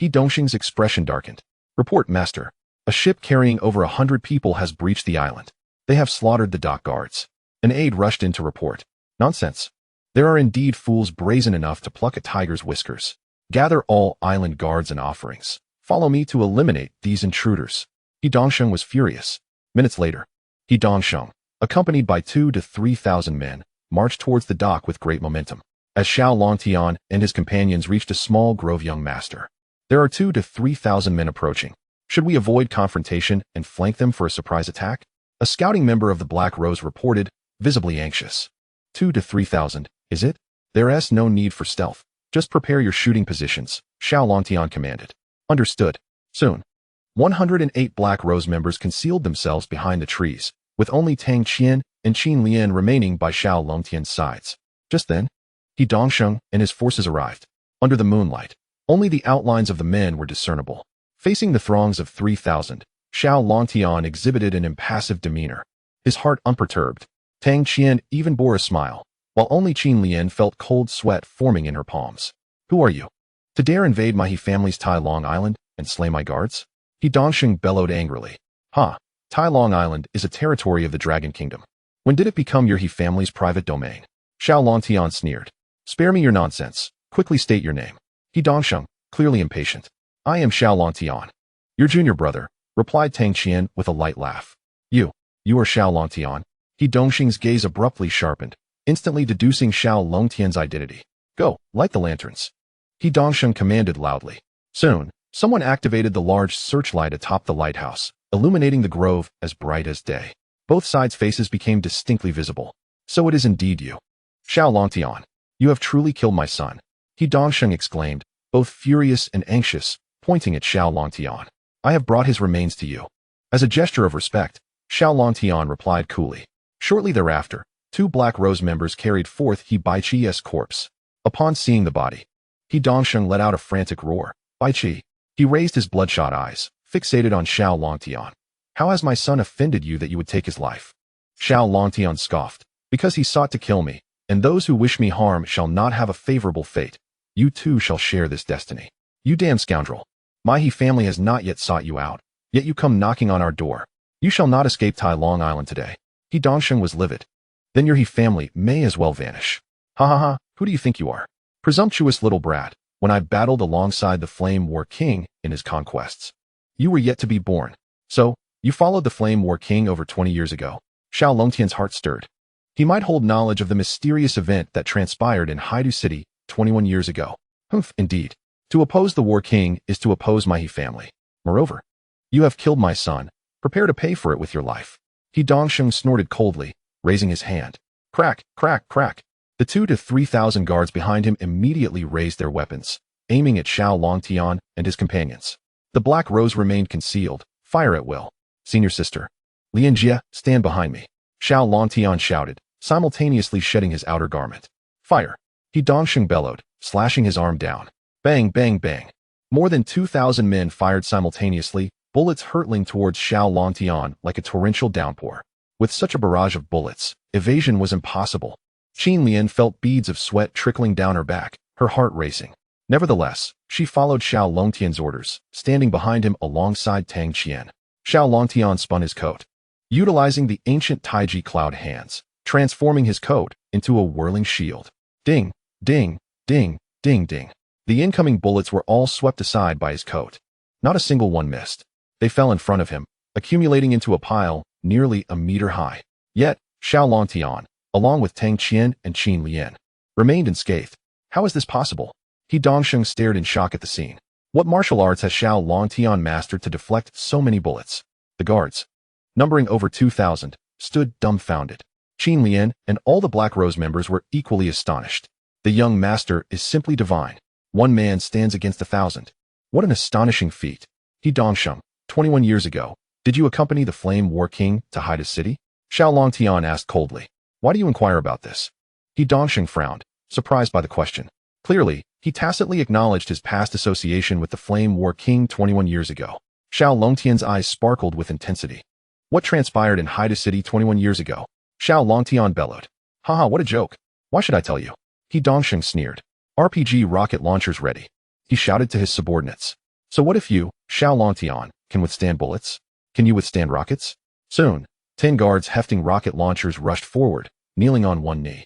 He Dongxing's expression darkened. Report, master. A ship carrying over 100 people has breached the island. They have slaughtered the dock guards. An aide rushed in to report. Nonsense. There are indeed fools brazen enough to pluck a tiger's whiskers. Gather all island guards and offerings. Follow me to eliminate these intruders. He Dongxing was furious. Minutes later, He Dongxing, accompanied by 2,000 to 3,000 men, marched towards the dock with great momentum. As Xiao Longtian and his companions reached a small grove, young master, there are 2,000 to 3,000 men approaching. Should we avoid confrontation and flank them for a surprise attack? A scouting member of the Black Rose reported, visibly anxious. 2,000 to 3,000, is it? There's no need for stealth. Just prepare your shooting positions, Xiao Longtian commanded. Understood. Soon, 108 Black Rose members concealed themselves behind the trees, with only Tang Qian and Qin Lian remaining by Xiao Longtian's sides. Just then, He Dongxing and his forces arrived. Under the moonlight, only the outlines of the men were discernible. Facing the throngs of 3,000, Xiao Longtian exhibited an impassive demeanor, his heart unperturbed. Tang Qian even bore a smile, while only Qin Lian felt cold sweat forming in her palms. Who are you? To dare invade my He family's Tai Long Island and slay my guards? He Dongxing bellowed angrily. Tai Long Island is a territory of the Dragon Kingdom. When did it become your He family's private domain? Xiao Longtian sneered. Spare me your nonsense. Quickly state your name. He Dongxing, clearly impatient. I am Xiao Longtian. Your junior brother, replied Tang Qian with a light laugh. You are Xiao Longtian. He Dongxing's gaze abruptly sharpened, instantly deducing Xiao Longtian's identity. Go, light the lanterns. He Dongxing commanded loudly. Soon, someone activated the large searchlight atop the lighthouse, illuminating the grove as bright as day. Both sides' faces became distinctly visible. So it is indeed you. Xiao Longtian, you have truly killed my son. He Dongxing exclaimed, both furious and anxious, pointing at Xiao Longtian. I have brought his remains to you. As a gesture of respect, Xiao Longtian replied coolly. Shortly thereafter, 2 Black Rose members carried forth He Baiqi's corpse. Upon seeing the body, He Dongxing let out a frantic roar. Baiqi. He raised his bloodshot eyes, fixated on Xiao Longtian. How has my son offended you that you would take his life? Xiao Longtian scoffed. Because he sought to kill me, and those who wish me harm shall not have a favorable fate. You too shall share this destiny. You damn scoundrel. My He family has not yet sought you out, yet you come knocking on our door. You shall not escape Tai Long Island today. He Dongsheng was livid. Then your He family may as well vanish. Ha ha ha, who do you think you are? Presumptuous little brat, when I battled alongside the Flame War King in his conquests. You were yet to be born. So, you followed the Flame War King over 20 years ago. Xiao Longtian's heart stirred. He might hold knowledge of the mysterious event that transpired in Haidu City 21 years ago. Humph, indeed. To oppose the War King is to oppose my He family. Moreover, you have killed my son. Prepare to pay for it with your life. He Dongsheng snorted coldly, raising his hand. Crack, crack, crack. The 2,000 to 3,000 guards behind him immediately raised their weapons, aiming at Xiao Longtian and his companions. The Black Rose remained concealed, fire at will. Senior sister, Lian Jie, stand behind me. Xiao Longtian shouted, simultaneously shedding his outer garment. Fire. He Dongsheng bellowed, slashing his arm down. Bang, bang, bang. More than 2,000 men fired simultaneously, bullets hurtling towards Xiao Longtian like a torrential downpour. With such a barrage of bullets, evasion was impossible. Qin Lian felt beads of sweat trickling down her back, her heart racing. Nevertheless, she followed Xiao Longtian's orders, standing behind him alongside Tang Qian. Xiao Longtian spun his coat, utilizing the ancient Taiji cloud hands, transforming his coat into a whirling shield. Ding, ding, ding, ding, ding. The incoming bullets were all swept aside by his coat. Not a single one missed. They fell in front of him, accumulating into a pile nearly a meter high. Yet, Xiao Longtian, along with Tang Qian and Qin Lian, remained unscathed. How is this possible? He Dongsheng stared in shock at the scene. What martial arts has Xiao Longtian mastered to deflect so many bullets? The guards, numbering over 2,000, stood dumbfounded. Qin Lian and all the Black Rose members were equally astonished. The young master is simply divine. One man stands against 1,000. What an astonishing feat. He Dongsheng, 21 years ago, did you accompany the Flame War King to Haida City? Xiao Longtian asked coldly. Why do you inquire about this? He Dongsheng frowned, surprised by the question. Clearly, he tacitly acknowledged his past association with the Flame War King 21 years ago. Xiao Longtian's eyes sparkled with intensity. What transpired in Haida City 21 years ago? Xiao Longtian bellowed. Haha, what a joke. Why should I tell you? He Dongsheng sneered. RPG rocket launchers ready. He shouted to his subordinates. So what if you, Xiao Longtian, can withstand bullets? Can you withstand rockets? Soon, 10 guards hefting rocket launchers rushed forward, kneeling on one knee,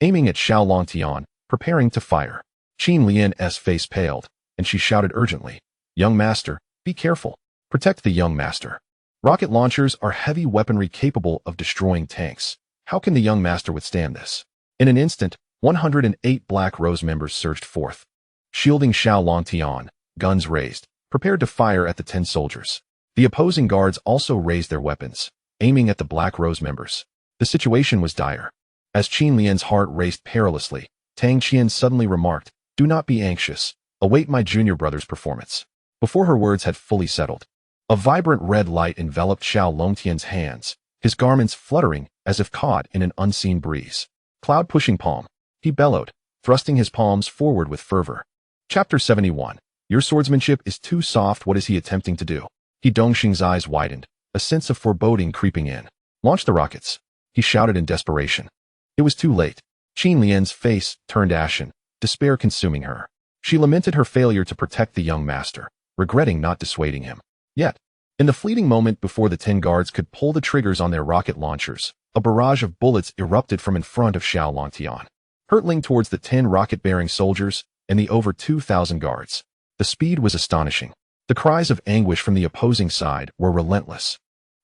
aiming at Xiao Longtian, preparing to fire. Qin Lian's face paled, and she shouted urgently, Young master, be careful. Protect the young master. Rocket launchers are heavy weaponry capable of destroying tanks. How can the young master withstand this? In an instant, 108 Black Rose members surged forth, shielding Xiao Longtian, guns raised, prepared to fire at the 10 soldiers. The opposing guards also raised their weapons, aiming at the Black Rose members. The situation was dire. As Qin Lian's heart raced perilously, Tang Qian suddenly remarked, Do not be anxious. Await my junior brother's performance. Before her words had fully settled, a vibrant red light enveloped Xiao Longtian's hands, his garments fluttering as if caught in an unseen breeze. Cloud pushing palm. He bellowed, thrusting his palms forward with fervor. Chapter 71. Your swordsmanship is too soft. What is he attempting to do? He Dongsheng's eyes widened, a sense of foreboding creeping in. Launch the rockets. He shouted in desperation. It was too late. Qin Lian's face turned ashen, despair consuming her. She lamented her failure to protect the young master, regretting not dissuading him. Yet, in the fleeting moment before the 10 guards could pull the triggers on their rocket launchers, a barrage of bullets erupted from in front of Xiao Longtian, hurtling towards the 10 rocket-bearing soldiers and the over 2,000 guards. The speed was astonishing. The cries of anguish from the opposing side were relentless.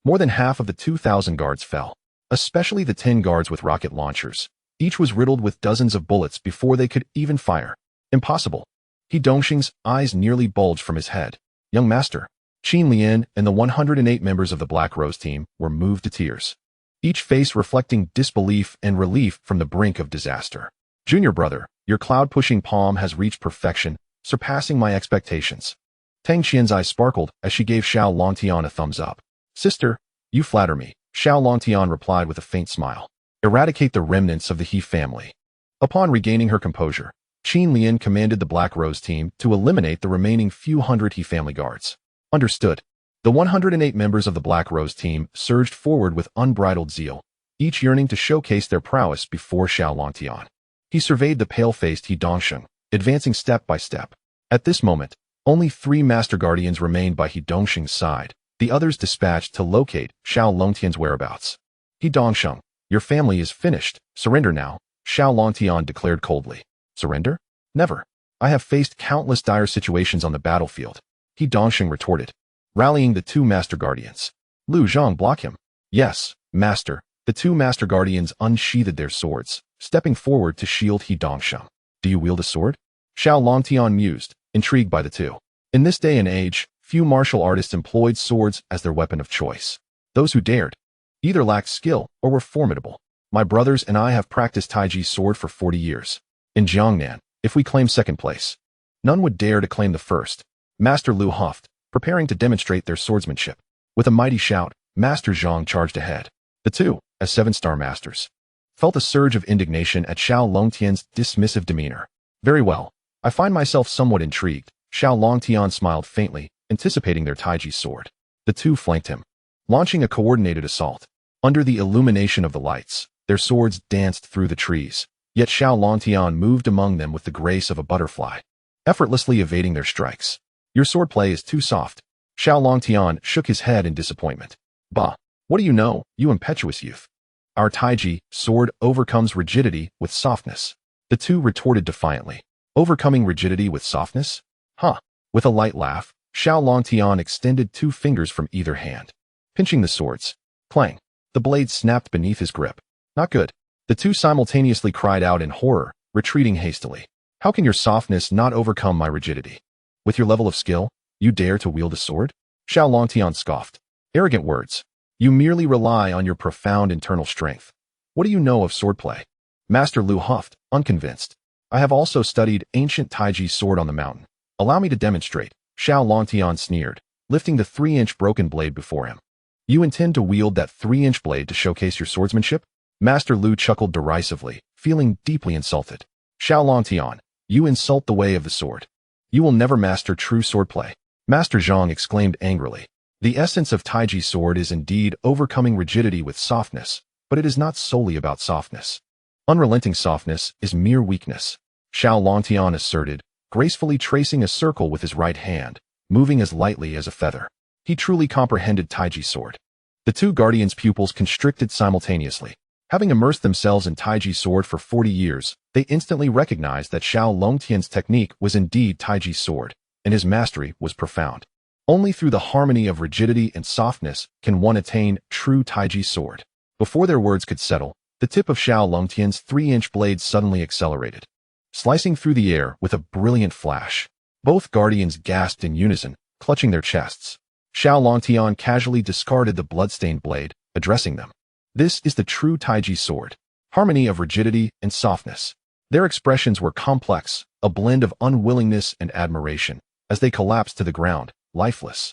More than half of the 2,000 guards fell, especially the 10 guards with rocket launchers. Each was riddled with dozens of bullets before they could even fire. Impossible. He Dongsheng's eyes nearly bulged from his head. Young master, Qin Lian and the 108 members of the Black Rose team were moved to tears, each face reflecting disbelief and relief from the brink of disaster. Junior brother, your cloud-pushing palm has reached perfection, surpassing my expectations. Tang Qian's eyes sparkled as she gave Xiao Longtian a thumbs up. Sister, you flatter me, Xiao Longtian replied with a faint smile. Eradicate the remnants of the He family. Upon regaining her composure, Qin Lian commanded the Black Rose team to eliminate the remaining few hundred He family guards. Understood. The 108 members of the Black Rose team surged forward with unbridled zeal, each yearning to showcase their prowess before Xiao Longtian. He surveyed the pale-faced He Dongsheng, advancing step by step. At this moment, only 3 Master Guardians remained by He Dongsheng's side, the others dispatched to locate Xiao Longtian's whereabouts. He Dongsheng, your family is finished. Surrender now, Xiao Longtian declared coldly. Surrender? Never. I have faced countless dire situations on the battlefield, He Dongsheng retorted, rallying the 2 Master Guardians. Lu Zhang, block him. Yes, Master. The 2 Master Guardians unsheathed their swords, stepping forward to shield He Dongsheng. Do you wield a sword? Xiao Longtian mused, intrigued by the 2. In this day and age, few martial artists employed swords as their weapon of choice. Those who dared either lacked skill or were formidable. My brothers and I have practiced Taiji's sword for 40 years. In Jiangnan, if we claim second place, none would dare to claim the first. Master Lu huffed, preparing to demonstrate their swordsmanship. With a mighty shout, Master Zhang charged ahead. The 2, as 7-star masters, felt a surge of indignation at Xiao Longtian's dismissive demeanor. Very well. I find myself somewhat intrigued. Xiao Longtian smiled faintly, anticipating their Taiji's sword. The 2 flanked him, launching a coordinated assault. Under the illumination of the lights, their swords danced through the trees, yet Xiao Longtian moved among them with the grace of a butterfly, effortlessly evading their strikes. Your swordplay is too soft. Xiao Longtian shook his head in disappointment. Bah, what do you know, you impetuous youth? Our Taiji sword overcomes rigidity with softness. The 2 retorted defiantly. Overcoming rigidity with softness? Huh. With a light laugh, Xiao Longtian extended 2 fingers from either hand, pinching the swords. Clang. The blade snapped beneath his grip. Not good. The 2 simultaneously cried out in horror, retreating hastily. How can your softness not overcome my rigidity? With your level of skill, you dare to wield a sword? Xiao Longtian scoffed. Arrogant words. You merely rely on your profound internal strength. What do you know of swordplay? Master Lu huffed, unconvinced. I have also studied ancient Taiji's sword on the mountain. Allow me to demonstrate. Xiao Longtian sneered, lifting the 3-inch broken blade before him. You intend to wield that 3-inch blade to showcase your swordsmanship? Master Lu chuckled derisively, feeling deeply insulted. Xiao Longtian, you insult the way of the sword. You will never master true swordplay. Master Zhang exclaimed angrily. The essence of Taiji's sword is indeed overcoming rigidity with softness, but it is not solely about softness. Unrelenting softness is mere weakness, Xiao Longtian asserted, gracefully tracing a circle with his right hand, moving as lightly as a feather. He truly comprehended Taiji's sword. The 2 guardians' pupils constricted simultaneously. Having immersed themselves in Taiji's sword for 40 years, they instantly recognized that Xiao Longtian's technique was indeed Taiji's sword, and his mastery was profound. Only through the harmony of rigidity and softness can one attain true Taiji's sword. Before their words could settle, the tip of Xiao Longtian's 3-inch blade suddenly accelerated, slicing through the air with a brilliant flash. Both guardians gasped in unison, clutching their chests. Xiao Longtian casually discarded the bloodstained blade, addressing them. This is the true Taiji's sword. Harmony of rigidity and softness. Their expressions were complex, a blend of unwillingness and admiration, as they collapsed to the ground, lifeless.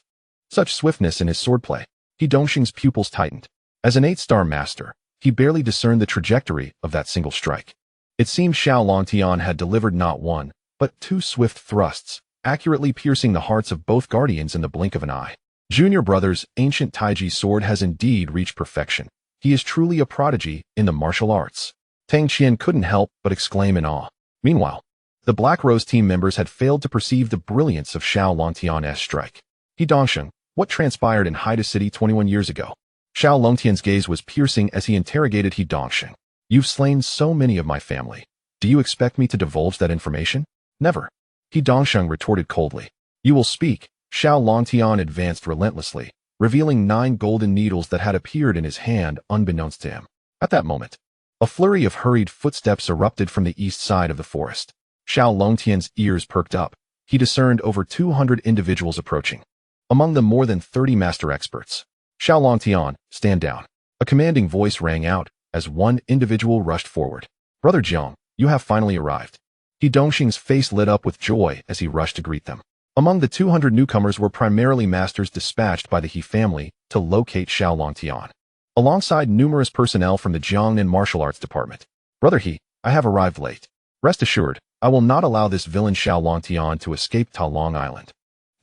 Such swiftness in his swordplay. He Dongsheng's pupils tightened. As an 8-star master, he barely discerned the trajectory of that single strike. It seemed Xiao Longtian had delivered not 1, but 2 swift thrusts, accurately piercing the hearts of both guardians in the blink of an eye. Junior brother's ancient Taiji's sword has indeed reached perfection. He is truly a prodigy in the martial arts. Tang Qian couldn't help but exclaim in awe. Meanwhile, the Black Rose team members had failed to perceive the brilliance of Xiao Longtian's strike. He Dongsheng, what transpired in Haida City 21 years ago? Xiao Longtian's gaze was piercing as he interrogated He Dongsheng. You've slain so many of my family. Do you expect me to divulge that information? Never. He Dongsheng retorted coldly. You will speak. Xiao Longtian advanced relentlessly, revealing 9 golden needles that had appeared in his hand unbeknownst to him. At that moment, a flurry of hurried footsteps erupted from the east side of the forest. Xiao Longtian's ears perked up. He discerned over 200 individuals approaching. Among them more than 30 master experts. Xiao Longtian, stand down. A commanding voice rang out as one individual rushed forward. Brother Jiang, you have finally arrived. He Dongsheng's face lit up with joy as he rushed to greet them. Among the 200 newcomers were primarily masters dispatched by the He family to locate Xiao Longtian, alongside numerous personnel from the Jiangnan Martial Arts Department. Brother He, I have arrived late. Rest assured, I will not allow this villain Xiao Longtian to escape Ta Long Island.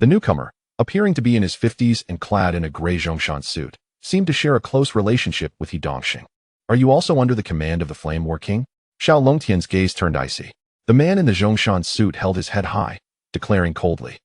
The newcomer, appearing to be in his 50s and clad in a gray Zhongshan suit, seemed to share a close relationship with He Dongsheng. Are you also under the command of the Flame War King? Xiao Longtian's gaze turned icy. The man in the Zhongshan suit held his head high, declaring coldly,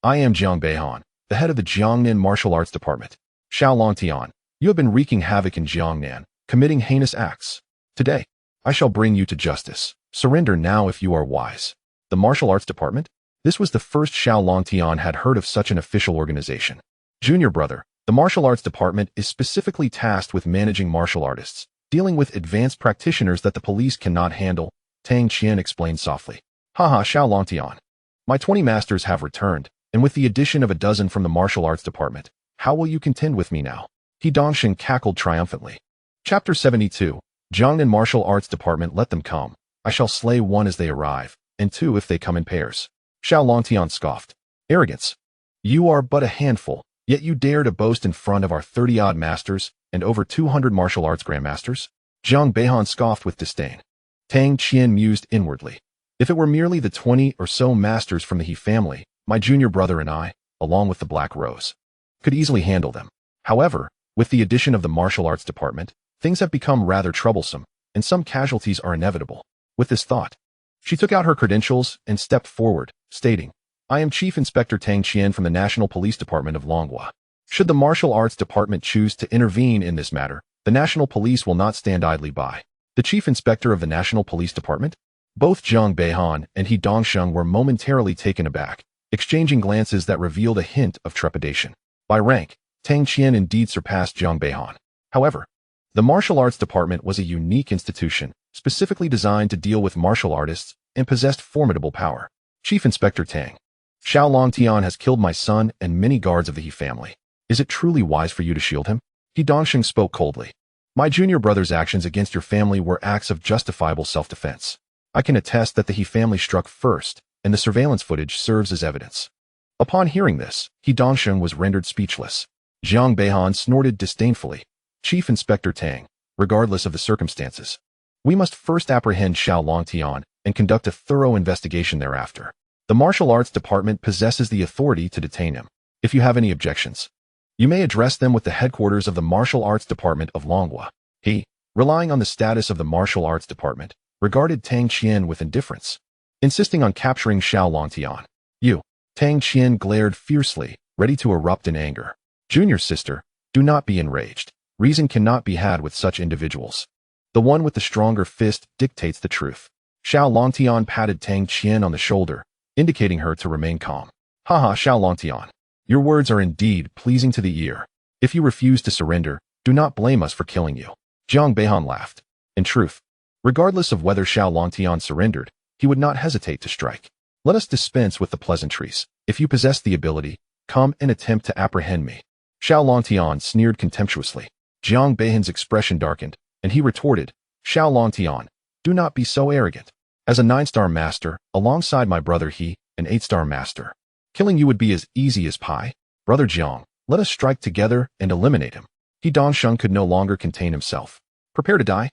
I am Jiang Beihan, the head of the Jiangnan Martial Arts Department. Xiao Longtian, you have been wreaking havoc in Jiangnan, committing heinous acts. Today, I shall bring you to justice. Surrender now if you are wise. The Martial Arts Department? This was the first Xiao Longtian had heard of such an official organization. Junior brother, the Martial Arts Department is specifically tasked with managing martial artists, dealing with advanced practitioners that the police cannot handle, Tang Qian explained softly. Haha, Xiao Longtian. My 20 masters have returned, and with the addition of a dozen from the Martial Arts Department, how will you contend with me now? He Dongshin cackled triumphantly. Chapter 72. Jiangnan Martial Arts Department, let them come. I shall slay one as they arrive, and two if they come in pairs. Xiao Longtian scoffed. Arrogance. You are but a handful, yet you dare to boast in front of our 30-odd masters and over 200 martial arts grandmasters? Jiang Beihan scoffed with disdain. Tang Qian mused inwardly. If it were merely the 20 or so masters from the He family, my junior brother and I, along with the Black Rose, could easily handle them. However, with the addition of the martial arts department, things have become rather troublesome, and some casualties are inevitable. With this thought, she took out her credentials and stepped forward, stating, I am Chief Inspector Tang Qian from the National Police Department of Longhua. Should the Martial Arts Department choose to intervene in this matter, the National Police will not stand idly by. The Chief Inspector of the National Police Department? Both Jiang Beihan and He Dongsheng were momentarily taken aback, exchanging glances that revealed a hint of trepidation. By rank, Tang Qian indeed surpassed Jiang Beihan. However, the Martial Arts Department was a unique institution, specifically designed to deal with martial artists and possessed formidable power. Chief Inspector Tang, Xiao Longtian has killed my son and many guards of the He family. Is it truly wise for you to shield him? He Dongsheng spoke coldly. My junior brother's actions against your family were acts of justifiable self-defense. I can attest that the He family struck first, and the surveillance footage serves as evidence. Upon hearing this, He Dongsheng was rendered speechless. Jiang Beihan snorted disdainfully. Chief Inspector Tang, regardless of the circumstances, we must first apprehend Xiao Longtian and conduct a thorough investigation thereafter. The Martial Arts Department possesses the authority to detain him. If you have any objections, you may address them with the headquarters of the Martial Arts Department of Longhua. He, relying on the status of the Martial Arts Department, regarded Tang Qian with indifference, insisting on capturing Xiao Longtian. You, Tang Qian glared fiercely, ready to erupt in anger. Junior sister, do not be enraged. Reason cannot be had with such individuals. The one with the stronger fist dictates the truth. Xiao Longtian patted Tang Qian on the shoulder, indicating her to remain calm. Haha, Xiao Longtian. Your words are indeed pleasing to the ear. If you refuse to surrender, do not blame us for killing you. Jiang Beihan laughed. In truth, regardless of whether Xiao Longtian surrendered, he would not hesitate to strike. Let us dispense with the pleasantries. If you possess the ability, come and attempt to apprehend me. Xiao Longtian sneered contemptuously. Jiang Beihan's expression darkened, and he retorted, Xiao Longtian, do not be so arrogant. As a 9-star master, alongside my brother He, an 8-star master, killing you would be as easy as pie. Brother Jiang, let us strike together and eliminate him. He Dongsheng could no longer contain himself. Prepare to die.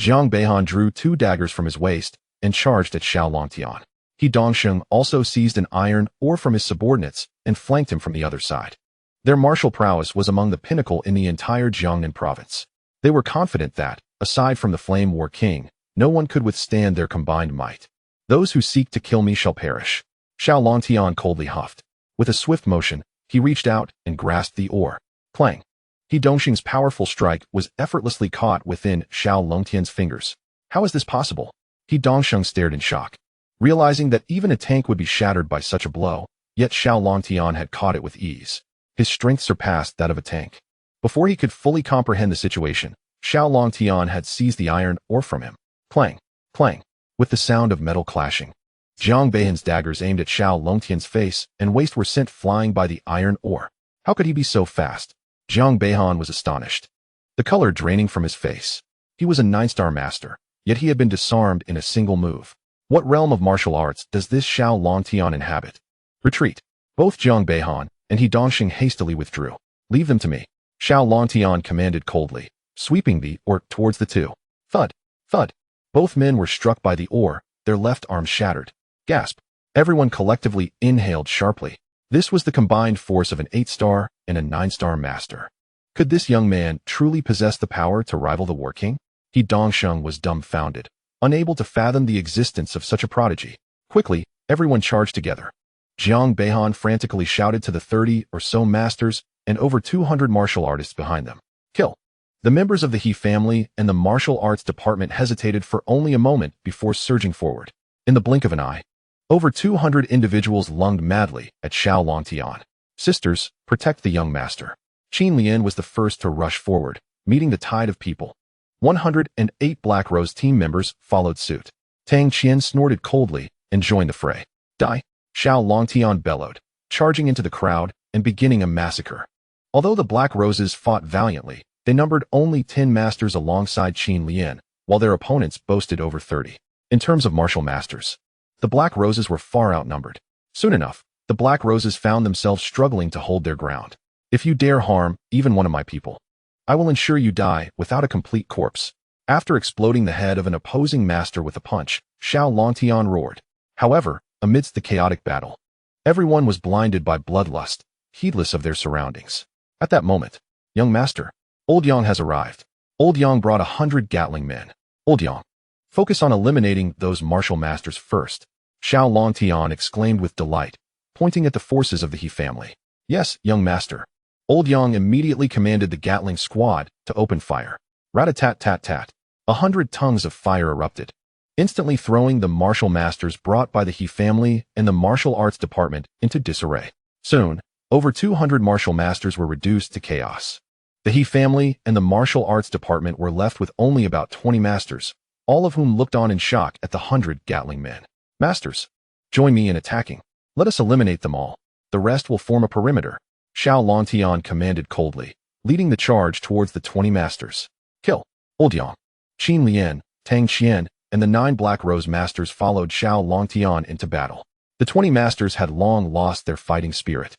Jiang Beihan drew 2 daggers from his waist and charged at Xiao Longtian. He Dongsheng also seized an iron oar from his subordinates and flanked him from the other side. Their martial prowess was among the pinnacle in the entire Jiangnan province. They were confident that, aside from the Flame War King, no one could withstand their combined might. Those who seek to kill me shall perish. Xiao Longtian coldly huffed. With a swift motion, he reached out and grasped the oar. Clang. He Dongsheng's powerful strike was effortlessly caught within Xiao Longtian's fingers. How is this possible? He Dongsheng stared in shock, realizing that even a tank would be shattered by such a blow, yet Xiao Longtian had caught it with ease. His strength surpassed that of a tank. Before he could fully comprehend the situation, Xiao Longtian had seized the iron oar from him. Clang, clang, with the sound of metal clashing. Jiang Beihan's daggers aimed at Xiao Longtian's face and waist were sent flying by the iron oar. How could he be so fast? Jiang Beihan was astonished, the color draining from his face. He was a 9-star master, yet he had been disarmed in a single move. What realm of martial arts does this Xiao Longtian inhabit? Retreat. Both Jiang Beihan and He Dongsheng hastily withdrew. Leave them to me. Xiao Longtian commanded coldly, sweeping the oar towards the two. Thud, thud. Both men were struck by the oar, their left arms shattered. Gasp. Everyone collectively inhaled sharply. This was the combined force of an 8-star and a 9-star master. Could this young man truly possess the power to rival the War King? He Dongsheng was dumbfounded. unable to fathom the existence of such a prodigy. Quickly, everyone charged together. Jiang Beihan frantically shouted to the 30 or so masters and over 200 martial artists behind them. Kill! The members of the He family and the martial arts department hesitated for only a moment before surging forward. In the blink of an eye, over 200 individuals lunged madly at Xiao Longtian. Sisters, protect the young master. Qin Lian was the first to rush forward, meeting the tide of people. 108 Black Rose team members followed suit. Tang Qian snorted coldly and joined the fray. Die! Xiao Longtian bellowed, charging into the crowd and beginning a massacre. Although the Black Roses fought valiantly, they numbered only 10 masters alongside Qin Lian, while their opponents boasted over 30. In terms of martial masters, the Black Roses were far outnumbered. Soon enough, the Black Roses found themselves struggling to hold their ground. If you dare harm even one of my people, I will ensure you die without a complete corpse. After exploding the head of an opposing master with a punch, Xiao Longtian roared. However, amidst the chaotic battle, everyone was blinded by bloodlust, heedless of their surroundings. At that moment, young master, Old Yang has arrived. Old Yang brought 100 Gatling men. Old Yang, focus on eliminating those martial masters first, Xiao Longtian exclaimed with delight, pointing at the forces of the He family. Yes, young master. Old Yang immediately commanded the Gatling squad to open fire. Rat-a-tat-tat-tat. 100 tongues of fire erupted, instantly throwing the martial masters brought by the He family and the martial arts department into disarray. Soon, over 200 martial masters were reduced to chaos. The He family and the martial arts department were left with only about 20 masters, all of whom looked on in shock at the 100 Gatling men. Masters, join me in attacking. Let us eliminate them all. The rest will form a perimeter, Xiao Longtian commanded coldly, leading the charge towards the 20 masters. Kill! Old Yang, Qin Lian, Tang Qian, and the 9 Black Rose masters followed Xiao Longtian into battle. The 20 masters had long lost their fighting spirit.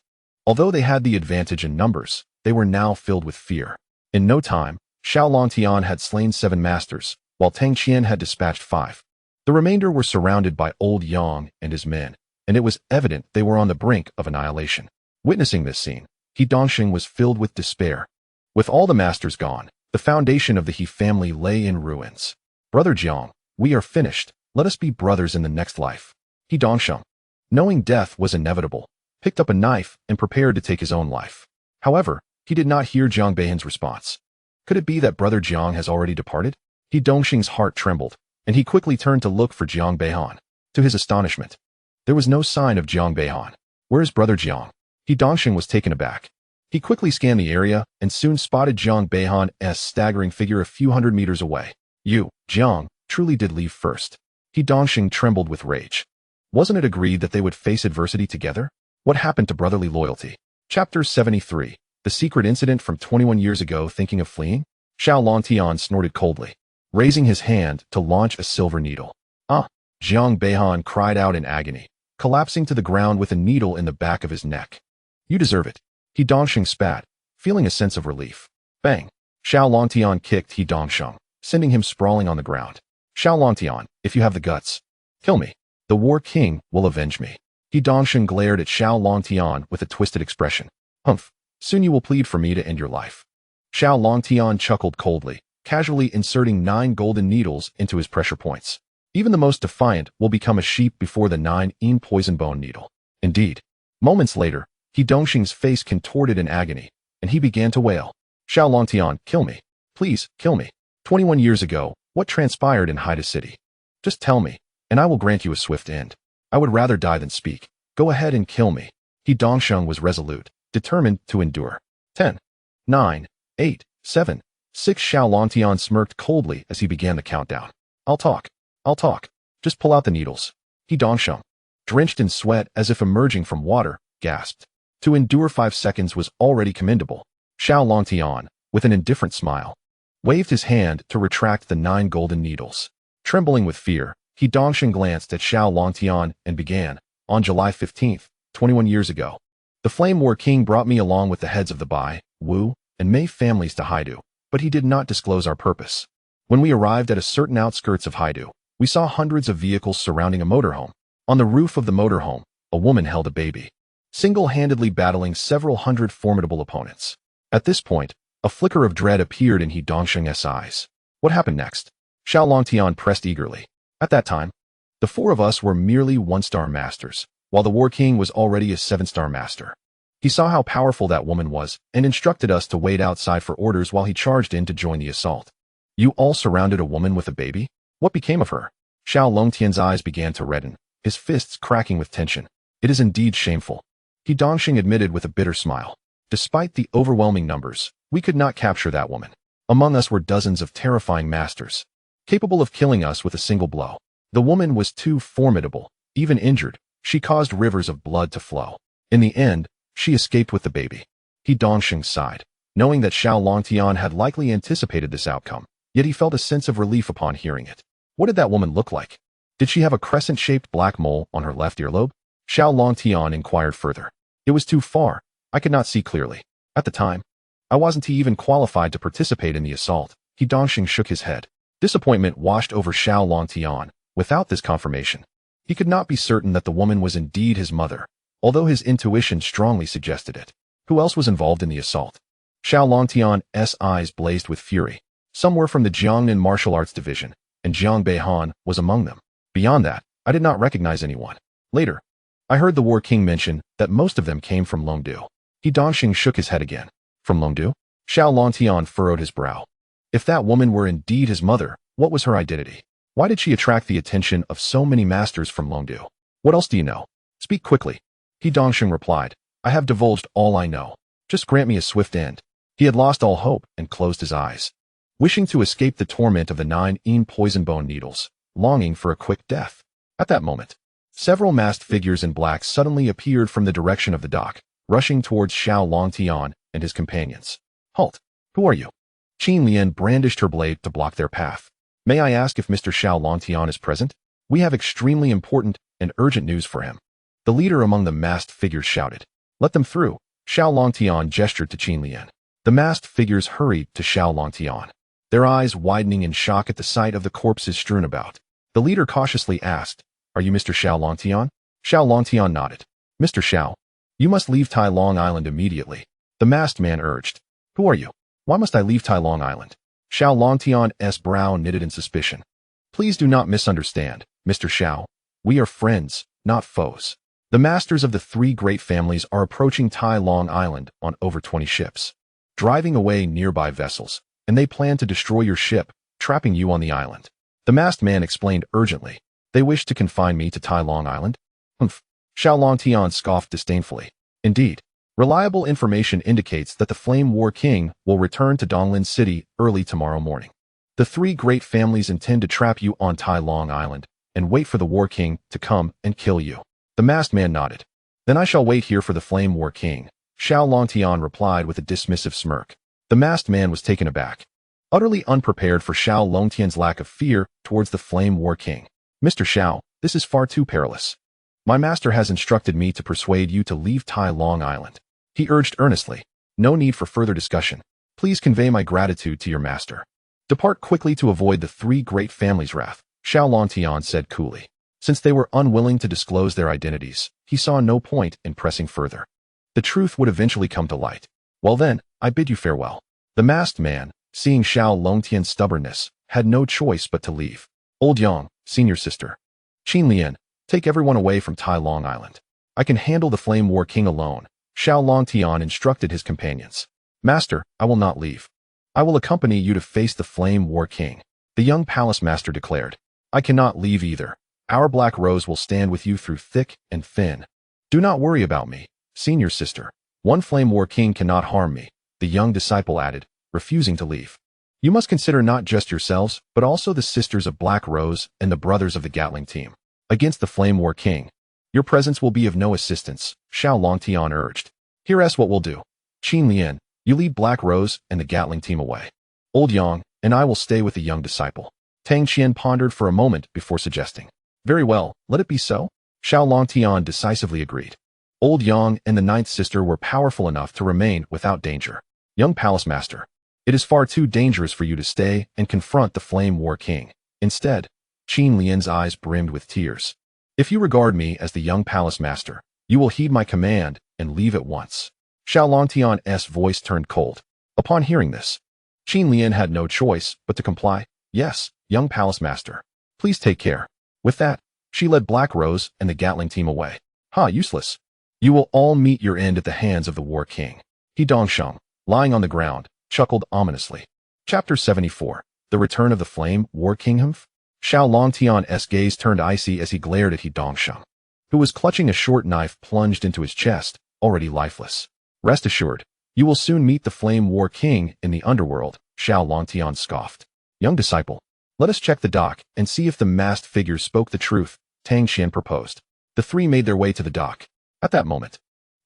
Although they had the advantage in numbers, they were now filled with fear. In no time, Xiao Longtian had slain 7 masters, while Tang Qian had dispatched 5. The remainder were surrounded by Old Yang and his men, and it was evident they were on the brink of annihilation. Witnessing this scene, He Dongxing was filled with despair. With all the masters gone, the foundation of the He family lay in ruins. Brother Jiang, we are finished. Let us be brothers in the next life. He Dongxing, knowing death was inevitable, picked up a knife and prepared to take his own life. However, he did not hear Jiang Beihan's response. Could it be that Brother Jiang has already departed? He Dongxing's heart trembled, and he quickly turned to look for Jiang Beihan. To his astonishment, there was no sign of Jiang Beihan. Where is Brother Jiang? He Dongxing was taken aback. He quickly scanned the area and soon spotted Jiang Beihan's staggering figure a few hundred meters away. You, Jiang, truly did leave first. He Dongxing trembled with rage. Wasn't it agreed that they would face adversity together? What happened to brotherly loyalty? Chapter 73. The secret incident from 21 years ago. Thinking of fleeing? Xiao Longtian snorted coldly, raising his hand to launch a silver needle. Ah! Jiang Beihan cried out in agony, collapsing to the ground with a needle in the back of his neck. You deserve it. He Dongxing spat, feeling a sense of relief. Bang! Xiao Longtian kicked He Dongxing, sending him sprawling on the ground. Xiao Longtian, if you have the guts, kill me. The War King will avenge me. He Dongxing glared at Xiao Longtian with a twisted expression. Humph, soon you will plead for me to end your life. Xiao Longtian chuckled coldly, casually inserting 9 golden needles into his pressure points. Even the most defiant will become a sheep before the 9 poison bone needle. Indeed. Moments later, He Dongxing's face contorted in agony, and he began to wail. Xiao Longtian, kill me. Please, kill me. 21 years ago, what transpired in Haida City? Just tell me, and I will grant you a swift end. I would rather die than speak. Go ahead and kill me. He Dongxing was resolute, determined to endure. 10, 9, 8, 7, 6. Xiao Longtian smirked coldly as he began the countdown. I'll talk. Just pull out the needles. He Dongxing, drenched in sweat as if emerging from water, gasped. To endure 5 seconds was already commendable. Xiao Longtian, with an indifferent smile, waved his hand to retract the 9 golden needles. Trembling with fear, He Dongxing glanced at Xiao Longtian and began. On July 15th, 21 years ago, the Flame War King brought me along with the heads of the Bai, Wu, and Mei families to Haidu, but he did not disclose our purpose. When we arrived at a certain outskirts of Haidu, we saw hundreds of vehicles surrounding a motorhome. On the roof of the motorhome, a woman held a baby, single-handedly battling several hundred formidable opponents. At this point, a flicker of dread appeared in He Dongxing's eyes. What happened next? Xiao Longtian pressed eagerly. At that time, the four of us were merely one-star masters, while the War King was already a seven-star master. He saw how powerful that woman was and instructed us to wait outside for orders while he charged in to join the assault. You all surrounded a woman with a baby? What became of her? Xiao Longtian's eyes began to redden, his fists cracking with tension. It is indeed shameful. He Dongxing admitted with a bitter smile. Despite the overwhelming numbers, we could not capture that woman. Among us were dozens of terrifying masters, capable of killing us with a single blow. The woman was too formidable. Even injured, she caused rivers of blood to flow. In the end, she escaped with the baby. He Dongxing sighed, knowing that Xiao Longtian had likely anticipated this outcome, yet he felt a sense of relief upon hearing it. What did that woman look like? Did she have a crescent-shaped black mole on her left earlobe? Xiao Longtian inquired further. It was too far. I could not see clearly. At the time, I wasn't even qualified to participate in the assault. He Dongxing shook his head. Disappointment washed over Xiao Longtian. Without this confirmation, he could not be certain that the woman was indeed his mother, although his intuition strongly suggested it. Who else was involved in the assault? Xiao Longtian's eyes blazed with fury. Some were from the Jiangnan Martial Arts Division, and Jiang Beihan was among them. Beyond that, I did not recognize anyone. Later, I heard the War King mention that most of them came from Longdu. He Dongxing shook his head again. From Longdu? Xiao Longtian furrowed his brow. If that woman were indeed his mother, what was her identity? Why did she attract the attention of so many masters from Longdu? What else do you know? Speak quickly. He Dongxing replied. I have divulged all I know. Just grant me a swift end. He had lost all hope and closed his eyes, wishing to escape the torment of the 9 poison bone needles, longing for a quick death. At that moment, several masked figures in black suddenly appeared from the direction of the dock, rushing towards Xiao Longtian and his companions. Halt! Who are you? Qin Lian brandished her blade to block their path. May I ask if Mr. Xiao Longtian is present? We have extremely important and urgent news for him. The leader among the masked figures shouted. Let them through. Xiao Longtian gestured to Qin Lian. The masked figures hurried to Xiao Longtian, their eyes widening in shock at the sight of the corpses strewn about. The leader cautiously asked, Are you Mr. Xiao Longtian? Xiao Longtian nodded. Mr. Xiao, you must leave Tai Long Island immediately. The masked man urged. Who are you? Why must I leave Tai Long Island? Xiao Longtian's brow knitted in suspicion. Please do not misunderstand, Mr. Xiao. We are friends, not foes. The masters of the 3 great families are approaching Tai Long Island on over 20 ships, driving away nearby vessels, and they plan to destroy your ship, trapping you on the island. The masked man explained urgently. They wish to confine me to Tai Long Island? Humph. Xiao Longtian scoffed disdainfully. Indeed, reliable information indicates that the Flame War King will return to Donglin City early tomorrow morning. The 3 great families intend to trap you on Tai Long Island and wait for the War King to come and kill you. The masked man nodded. Then I shall wait here for the Flame War King, Xiao Longtian replied with a dismissive smirk. The masked man was taken aback, utterly unprepared for Xiao Longtian's lack of fear towards the Flame War King. Mr. Xiao, this is far too perilous. My master has instructed me to persuade you to leave Tai Long Island. He urged earnestly. No need for further discussion. Please convey my gratitude to your master. Depart quickly to avoid the 3 great families' wrath, Xiao Longtian said coolly. Since they were unwilling to disclose their identities, he saw no point in pressing further. The truth would eventually come to light. Well then, I bid you farewell. The masked man, seeing Xiao Longtian's stubbornness, had no choice but to leave. Old Yang, senior sister. Qin Lian, take everyone away from Tai Long Island. I can handle the Flame War King alone, Xiao Longtian instructed his companions. Master, I will not leave. I will accompany you to face the Flame War King, the young palace master declared. I cannot leave either. Our Black Rose will stand with you through thick and thin. Do not worry about me, senior sister. One Flame War King cannot harm me, the young disciple added, refusing to leave. You must consider not just yourselves, but also the sisters of Black Rose and the brothers of the Gatling team. Against the Flame War King, your presence will be of no assistance, Xiao Longtian urged. Here's what we'll do. Qin Lian, you lead Black Rose and the Gatling team away. Old Yang and I will stay with the young disciple. Tang Qian pondered for a moment before suggesting. Very well, let it be so. Xiao Longtian decisively agreed. Old Yang and the 9th sister were powerful enough to remain without danger. Young palace master, it is far too dangerous for you to stay and confront the Flame War King. Instead, Qin Lian's eyes brimmed with tears. If you regard me as the young palace master, you will heed my command and leave at once. Xiao Longtian's voice turned cold. Upon hearing this, Qin Lian had no choice but to comply. Yes, young palace master. Please take care. With that, she led Black Rose and the Gatling team away. Ha, useless. You will all meet your end at the hands of the War King. He Dongsheng, lying on the ground, chuckled ominously. Chapter 74. The Return of the Flame War King. Xiao Longtian's gaze turned icy as he glared at He Dongsheng, who was clutching a short knife plunged into his chest, already lifeless. Rest assured, you will soon meet the Flame War King in the underworld, Xiao Longtian scoffed. Young disciple, let us check the dock and see if the masked figure spoke the truth, Tang Xian proposed. The three made their way to the dock. At that moment,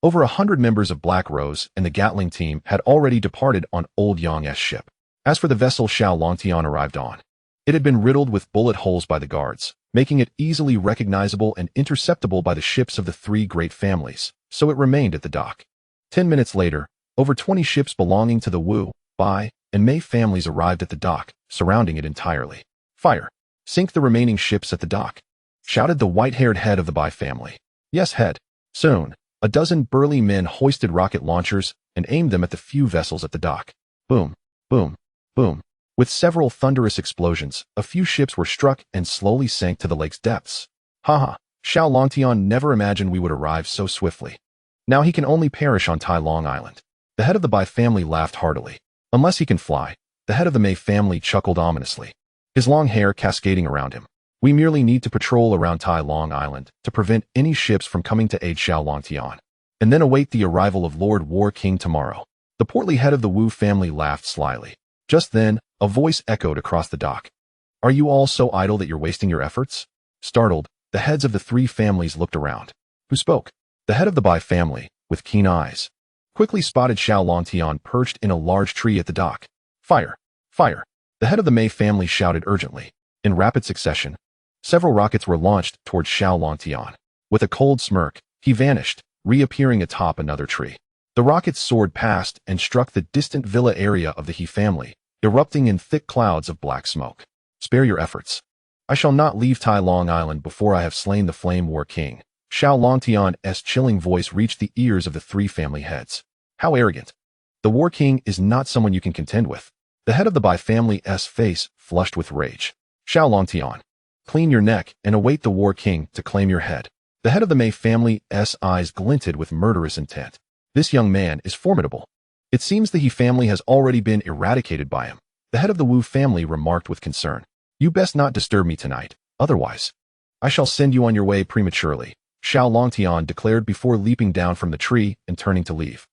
over 100 members of Black Rose and the Gatling team had already departed on Old Yang's ship. As for the vessel Xiao Longtian arrived on, it had been riddled with bullet holes by the guards, making it easily recognizable and interceptable by the ships of the three great families, so it remained at the dock. 10 minutes later, over 20 ships belonging to the Wu, Bai, and Mei families arrived at the dock, surrounding it entirely. Fire! Sink the remaining ships at the dock! Shouted the white-haired head of the Bai family. Yes, head. Soon, a dozen burly men hoisted rocket launchers and aimed them at the few vessels at the dock. Boom, boom, boom. With several thunderous explosions, a few ships were struck and slowly sank to the lake's depths. Haha, Xiao Longtian never imagined we would arrive so swiftly. Now he can only perish on Tai Long Island. The head of the Bai family laughed heartily. Unless he can fly, the head of the Mei family chuckled ominously, his long hair cascading around him. We merely need to patrol around Tai Long Island to prevent any ships from coming to aid Xiao Longtian, and then await the arrival of Lord War King tomorrow. The portly head of the Wu family laughed slyly. Just then, a voice echoed across the dock. Are you all so idle that you're wasting your efforts? Startled, the heads of the three families looked around. Who spoke? The head of the Bai family, with keen eyes, quickly spotted Xiao Longtian perched in a large tree at the dock. Fire! Fire! The head of the Mei family shouted urgently. In rapid succession, several rockets were launched towards Xiao Longtian. With a cold smirk, he vanished, reappearing atop another tree. The rockets soared past and struck the distant villa area of the He family, erupting in thick clouds of black smoke. Spare your efforts. I shall not leave Tai Long Island before I have slain the Flame War King. Xiao Longtian's chilling voice reached the ears of the three family heads. How arrogant. The War King is not someone you can contend with. The head of the Bai family's face flushed with rage. Xiao Longtian, clean your neck and await the War King to claim your head. The head of the Mei family's eyes glinted with murderous intent. This young man is formidable. It seems the He family has already been eradicated by him. The head of the Wu family remarked with concern. You best not disturb me tonight, otherwise I shall send you on your way prematurely, Xiao Longtian declared before leaping down from the tree and turning to leave.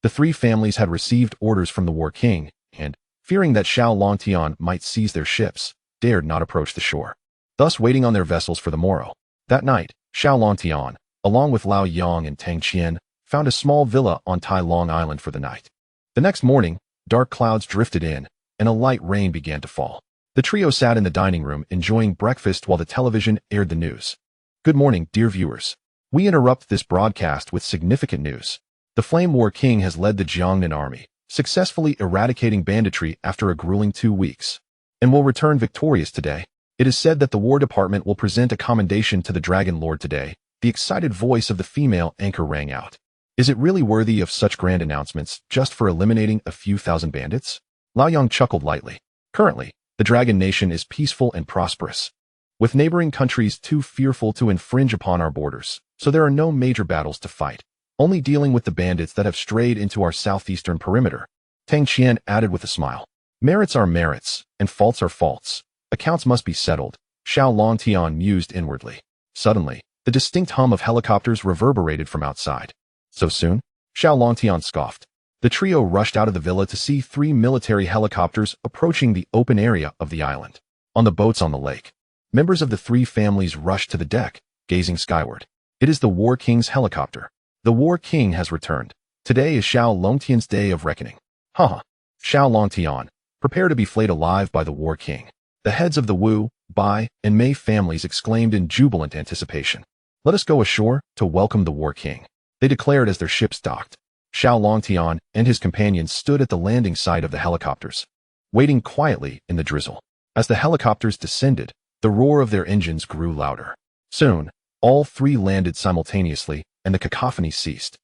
The three families had received orders from the War King, and, fearing that Xiao Longtian might seize their ships, dared not approach the shore, thus waiting on their vessels for the morrow. That night, Xiao Longtian, along with Lao Yang and Tang Qian, found a small villa on Tai Long Island for the night. The next morning, dark clouds drifted in, and a light rain began to fall. The trio sat in the dining room enjoying breakfast while the television aired the news. Good morning, dear viewers. We interrupt this broadcast with significant news. The Flame War King has led the Jiangnan army, successfully eradicating banditry after a grueling 2 weeks, and will return victorious today. It is said that the War Department will present a commendation to the Dragon Lord today. The excited voice of the female anchor rang out. Is it really worthy of such grand announcements just for eliminating a few thousand bandits? Lao Yang chuckled lightly. Currently, the Dragon Nation is peaceful and prosperous, with neighboring countries too fearful to infringe upon our borders, so there are no major battles to fight, only dealing with the bandits that have strayed into our southeastern perimeter. Tang Qian added with a smile. Merits are merits, and faults are faults. Accounts must be settled, Xiao Longtian mused inwardly. Suddenly, the distinct hum of helicopters reverberated from outside. So soon? Xiao Longtian scoffed. The trio rushed out of the villa to see 3 military helicopters approaching the open area of the island. On the boats on the lake, members of the 3 families rushed to the deck, gazing skyward. It is the War King's helicopter. The War King has returned. Today is Xiao Longtian's day of reckoning. Haha. Xiao Longtian, prepare to be flayed alive by the War King. The heads of the Wu, Bai, and Mei families exclaimed in jubilant anticipation. Let us go ashore to welcome the War King, they declared as their ships docked. Xiao Longtian and his companions stood at the landing site of the helicopters, waiting quietly in the drizzle. As the helicopters descended, the roar of their engines grew louder. Soon, all 3 landed simultaneously, and the cacophony ceased,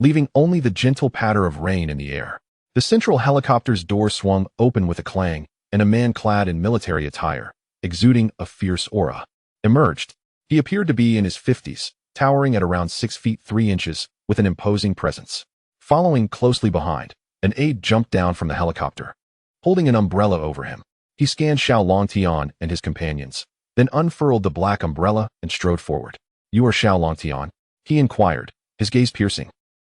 leaving only the gentle patter of rain in the air. The central helicopter's door swung open with a clang, and a man clad in military attire, exuding a fierce aura, emerged. He appeared to be in his 50s, towering at around 6 feet 3 inches, with an imposing presence. Following closely behind, an aide jumped down from the helicopter, holding an umbrella over him. He scanned Xiao Longtian and his companions, then unfurled the black umbrella and strode forward. "You are Xiao Longtian?" he inquired, his gaze piercing.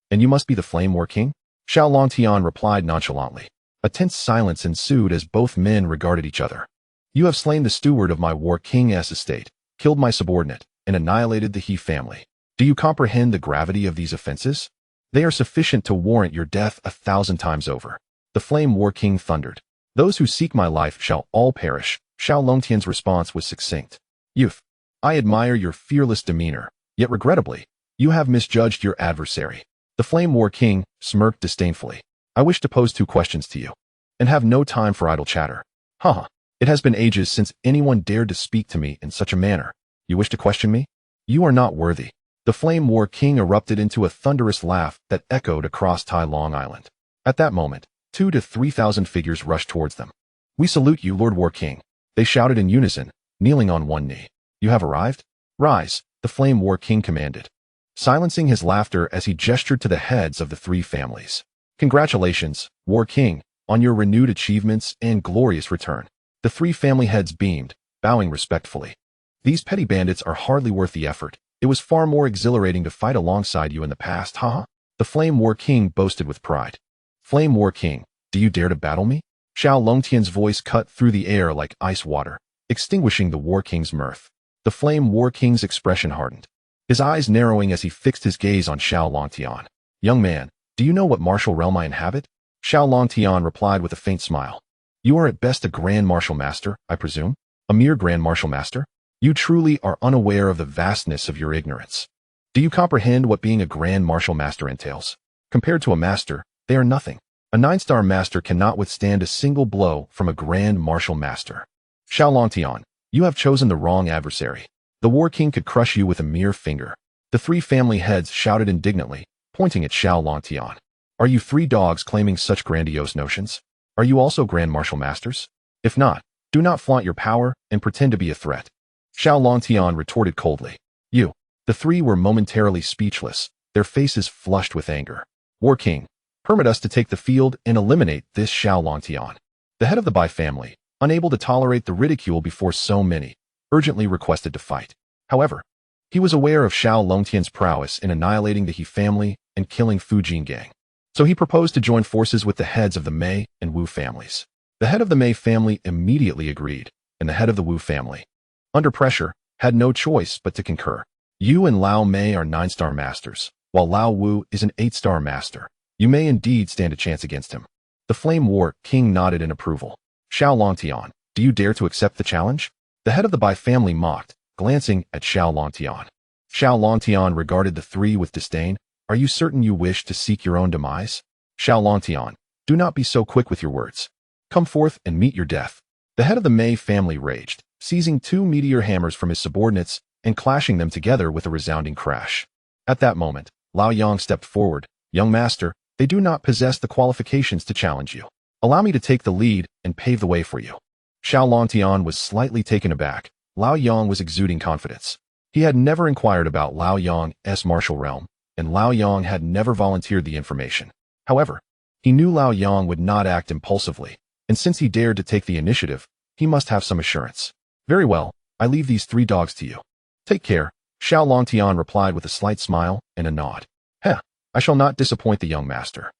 "And you must be the Flame War King?" Xiao Longtian replied nonchalantly. A tense silence ensued as both men regarded each other. "You have slain the steward of my War King's estate, killed my subordinate, and annihilated the He family. Do you comprehend the gravity of these offenses? They are sufficient to warrant your death 1,000 times over." The Flame War King thundered. "Those who seek my life shall all perish." Xiao Longtian's response was succinct. "Youth, I admire your fearless demeanor, yet regrettably, you have misjudged your adversary." The Flame War King smirked disdainfully. "I wish to pose 2 questions to you, and have no time for idle chatter. Haha, it has been ages since anyone dared to speak to me in such a manner. You wish to question me? You are not worthy." The Flame War King erupted into a thunderous laugh that echoed across Tai Long Island. At that moment, 2,000 to 3,000 figures rushed towards them. "We salute you, Lord War King," they shouted in unison, kneeling on one knee. "You have arrived? Rise," the Flame War King commanded, silencing his laughter as he gestured to the heads of the 3 families. "Congratulations, War King, on your renewed achievements and glorious return." The 3 family heads beamed, bowing respectfully. "These petty bandits are hardly worth the effort. It was far more exhilarating to fight alongside you in the past, haha," the Flame War King boasted with pride. "Flame War King, do you dare to battle me?" Xiao Longtian's voice cut through the air like ice water, extinguishing the War King's mirth. The Flame War King's expression hardened, his eyes narrowing as he fixed his gaze on Xiao Longtian. "Young man, do you know what martial realm I inhabit?" Xiao Longtian replied with a faint smile. "You are at best a Grand Martial Master, I presume? A mere Grand Martial Master? You truly are unaware of the vastness of your ignorance. Do you comprehend what being a Grand Martial Master entails? Compared to a master, they are nothing. A 9-star master cannot withstand a single blow from a Grand Martial Master. Xiao Longtian, you have chosen the wrong adversary. The War King could crush you with a mere finger." The 3 family heads shouted indignantly, pointing at Xiao Longtian. "Are you 3 dogs claiming such grandiose notions? Are you also Grand Martial Masters? If not, do not flaunt your power and pretend to be a threat." Xiao Longtian retorted coldly. "You." The 3 were momentarily speechless, their faces flushed with anger. "War King, permit us to take the field and eliminate this Xiao Longtian." The head of the Bai family, unable to tolerate the ridicule before so many, urgently requested to fight. However, he was aware of Xiao Longtian's prowess in annihilating the He family and killing Fu Jin gang. So he proposed to join forces with the heads of the Mei and Wu families. The head of the Mei family immediately agreed, and the head of the Wu family, under pressure, had no choice but to concur. "You and Lao Mei are 9-star masters, while Lao Wu is an 8-star master. You may indeed stand a chance against him." The Flame War King nodded in approval. "Xiao Longtian, do you dare to accept the challenge?" The head of the Bai family mocked, glancing at Xiao Longtian. Xiao Longtian regarded the 3 with disdain. "Are you certain you wish to seek your own demise? Xiao Longtian, do not be so quick with your words. Come forth and meet your death." The head of the Mei family raged, seizing 2 meteor hammers from his subordinates and clashing them together with a resounding crash. At that moment, Lao Yang stepped forward. "Young master, they do not possess the qualifications to challenge you. Allow me to take the lead and pave the way for you." Xiao Longtian was slightly taken aback. Lao Yang was exuding confidence. He had never inquired about Lao Yang's martial realm, and Lao Yang had never volunteered the information. However, he knew Lao Yang would not act impulsively, and since he dared to take the initiative, he must have some assurance. "Very well, I leave these 3 dogs to you. Take care," Xiao Longtian replied with a slight smile and a nod. "Heh, I shall not disappoint the young master."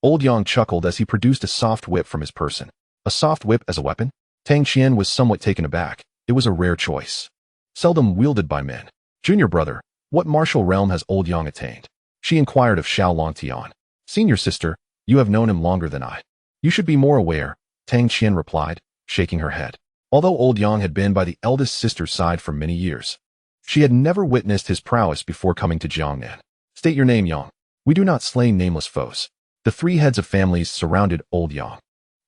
Old Yang chuckled as he produced a soft whip from his person. A soft whip as a weapon? Tang Qian was somewhat taken aback. It was a rare choice, seldom wielded by men. "Junior brother, what martial realm has Old Yang attained?" she inquired of Xiao Longtian. "Senior sister, you have known him longer than I. You should be more aware," Tang Qian replied, shaking her head. Although Old Yang had been by the eldest sister's side for many years, she had never witnessed his prowess before coming to Jiangnan. "State your name, Yang. We do not slay nameless foes." The 3 heads of families surrounded Old Yang.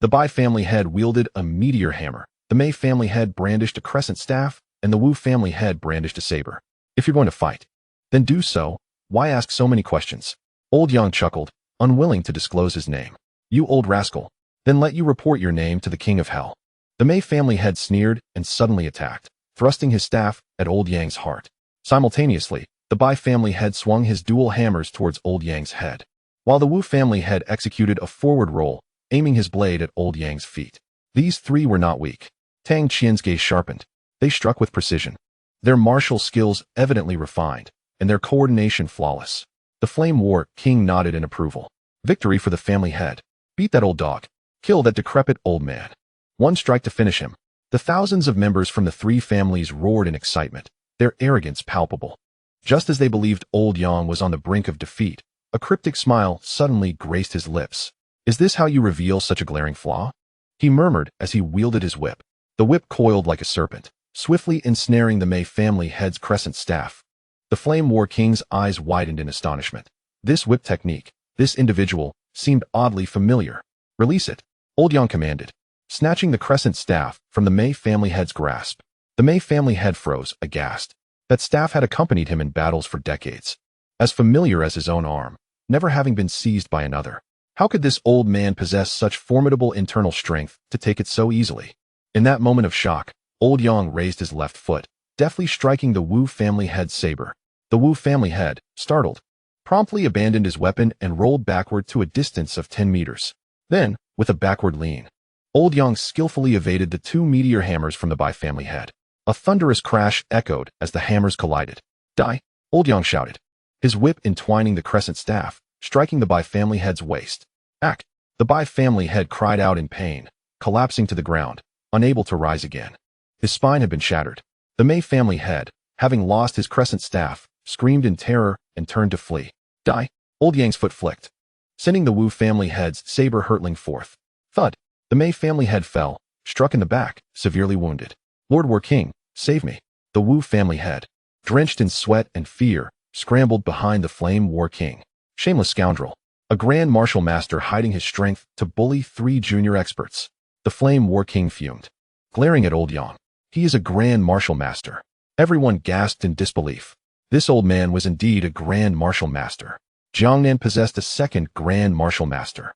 The Bai family head wielded a meteor hammer, the Mei family head brandished a crescent staff, and the Wu family head brandished a saber. "If you're going to fight, then do so. Why ask so many questions?" Old Yang chuckled, unwilling to disclose his name. "You old rascal. Then let you report your name to the King of Hell." The Mei family head sneered and suddenly attacked, thrusting his staff at Old Yang's heart. Simultaneously, the Bai family head swung his dual hammers towards Old Yang's head, while the Wu family head executed a forward roll, aiming his blade at Old Yang's feet. These three were not weak. Tang Qian's gaze sharpened. They struck with precision, their martial skills evidently refined, and their coordination flawless. The Flame War King nodded in approval. Victory for the family head. Beat that old dog. Kill that decrepit old man. One strike to finish him. The thousands of members from the three families roared in excitement, their arrogance palpable. Just as they believed Old Yang was on the brink of defeat, a cryptic smile suddenly graced his lips. Is this how you reveal such a glaring flaw? He murmured as he wielded his whip. The whip coiled like a serpent, swiftly ensnaring the Mei family head's crescent staff. The Flame War King's eyes widened in astonishment. This whip technique, this individual, seemed oddly familiar. Release it, Old Yang commanded, snatching the crescent staff from the Mei family head's grasp. The Mei family head froze, aghast. That staff had accompanied him in battles for decades, as familiar as his own arm, never having been seized by another. How could this old man possess such formidable internal strength to take it so easily? In that moment of shock, Old Yang raised his left foot, deftly striking the Wu family head's saber. The Wu family head, startled, promptly abandoned his weapon and rolled backward to a distance of 10 meters. Then, with a backward lean, Old Yang skillfully evaded the two meteor hammers from the Bai family head. A thunderous crash echoed as the hammers collided. Die! Old Yang shouted, his whip entwining the crescent staff, striking the Bai family head's waist. Act! The Bai family head cried out in pain, collapsing to the ground, unable to rise again. His spine had been shattered. The Mei family head, having lost his crescent staff, screamed in terror and turned to flee. Die! Old Yang's foot flicked, sending the Wu family head's saber hurtling forth. Thud! The Mei family head fell, struck in the back, severely wounded. Lord War King, save me! The Wu family head, drenched in sweat and fear, scrambled behind the Flame War King. Shameless scoundrel. A grand martial master hiding his strength to bully 3 junior experts. The Flame War King fumed, glaring at Old Yang. He is a grand martial master. Everyone gasped in disbelief. This old man was indeed a grand martial master. Jiangnan possessed a second grand martial master.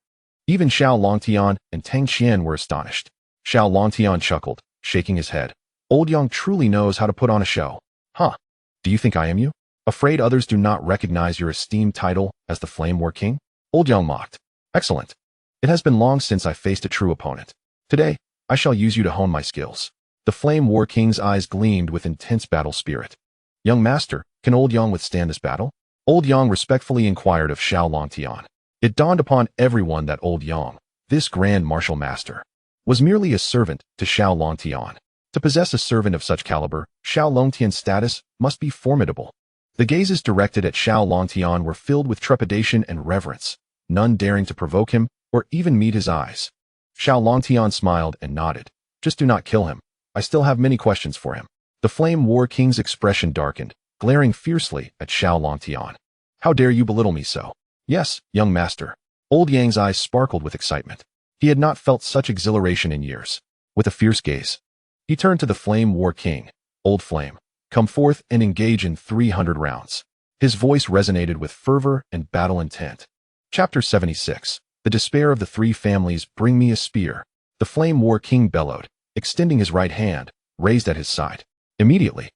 Even Xiao Longtian and Tang Qian were astonished. Xiao Longtian chuckled, shaking his head. Old Yang truly knows how to put on a show. Huh? Do you think I am you? Afraid others do not recognize your esteemed title as the Flame War King? Old Yang mocked. Excellent. It has been long since I faced a true opponent. Today, I shall use you to hone my skills. The Flame War King's eyes gleamed with intense battle spirit. Young master, can Old Yang withstand this battle? Old Yang respectfully inquired of Xiao Longtian. It dawned upon everyone that Old Yang, this grand martial master, was merely a servant to Xiao Longtian. To possess a servant of such caliber, Xiao Longtian's status must be formidable. The gazes directed at Xiao Longtian were filled with trepidation and reverence, none daring to provoke him or even meet his eyes. Xiao Longtian smiled and nodded. Just do not kill him. I still have many questions for him. The Flame War King's expression darkened, glaring fiercely at Xiao Longtian. How dare you belittle me so? Yes, young master. Old Yang's eyes sparkled with excitement. He had not felt such exhilaration in years. With a fierce gaze, he turned to the Flame War King. Old Flame, come forth and engage in 300 rounds. His voice resonated with fervor and battle intent. Chapter 76. The despair of the 3 families. Bring me a spear. The Flame War King bellowed, extending his right hand, raised at his side. Immediately,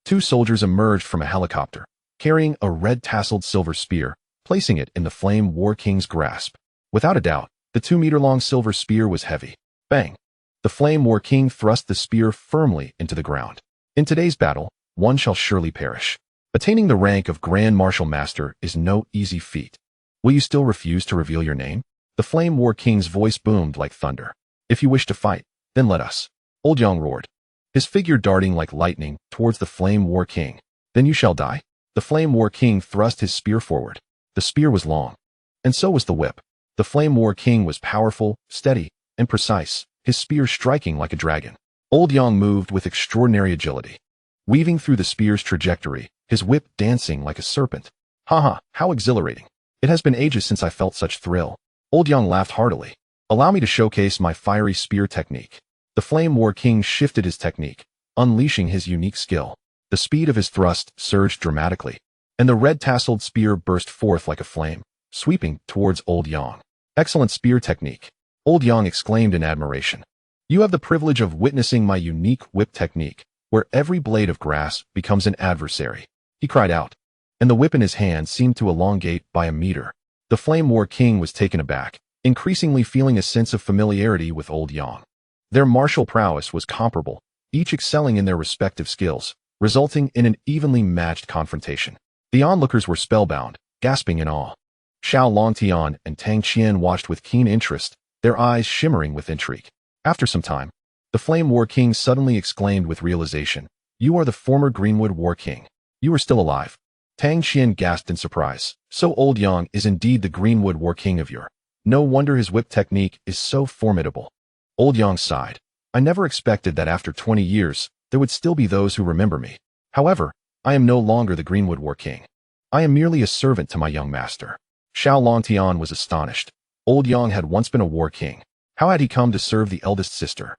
2 soldiers emerged from a helicopter, carrying a red-tasseled silver spear, placing it in the Flame War King's grasp. Without a doubt, the 2-meter-long silver spear was heavy. Bang! The Flame War King thrust the spear firmly into the ground. In today's battle, one shall surely perish. Attaining the rank of Grand Martial Master is no easy feat. Will you still refuse to reveal your name? The Flame War King's voice boomed like thunder. If you wish to fight, then let us. Old Yang roared, his figure darting like lightning towards the Flame War King. Then you shall die. The Flame War King thrust his spear forward. The spear was long, and so was the whip. The Flame War King was powerful, steady, and precise, his spear striking like a dragon. Old Yang moved with extraordinary agility, weaving through the spear's trajectory, his whip dancing like a serpent. Haha, how exhilarating. It has been ages since I felt such thrill. Old Yang laughed heartily. Allow me to showcase my fiery spear technique. The Flame War King shifted his technique, unleashing his unique skill. The speed of his thrust surged dramatically, and the red-tasseled spear burst forth like a flame, sweeping towards Old Yang. Excellent spear technique. Old Yang exclaimed in admiration. You have the privilege of witnessing my unique whip technique, where every blade of grass becomes an adversary. He cried out, and the whip in his hand seemed to elongate by a meter. The Flame War King was taken aback, increasingly feeling a sense of familiarity with Old Yang. Their martial prowess was comparable, each excelling in their respective skills, resulting in an evenly matched confrontation. The onlookers were spellbound, gasping in awe. Xiao Longtian and Tang Qian watched with keen interest, their eyes shimmering with intrigue. After some time, the Flame War King suddenly exclaimed with realization, "You are the former Greenwood War King. You are still alive." Tang Qian gasped in surprise. "So Old Yang is indeed the Greenwood War King of your. No wonder his whip technique is so formidable." Old Yang sighed. "I never expected that after 20 years, there would still be those who remember me. However, I am no longer the Greenwood War King. I am merely a servant to my young master." Xiao Longtian was astonished. Old Yang had once been a war king. How had he come to serve the eldest sister?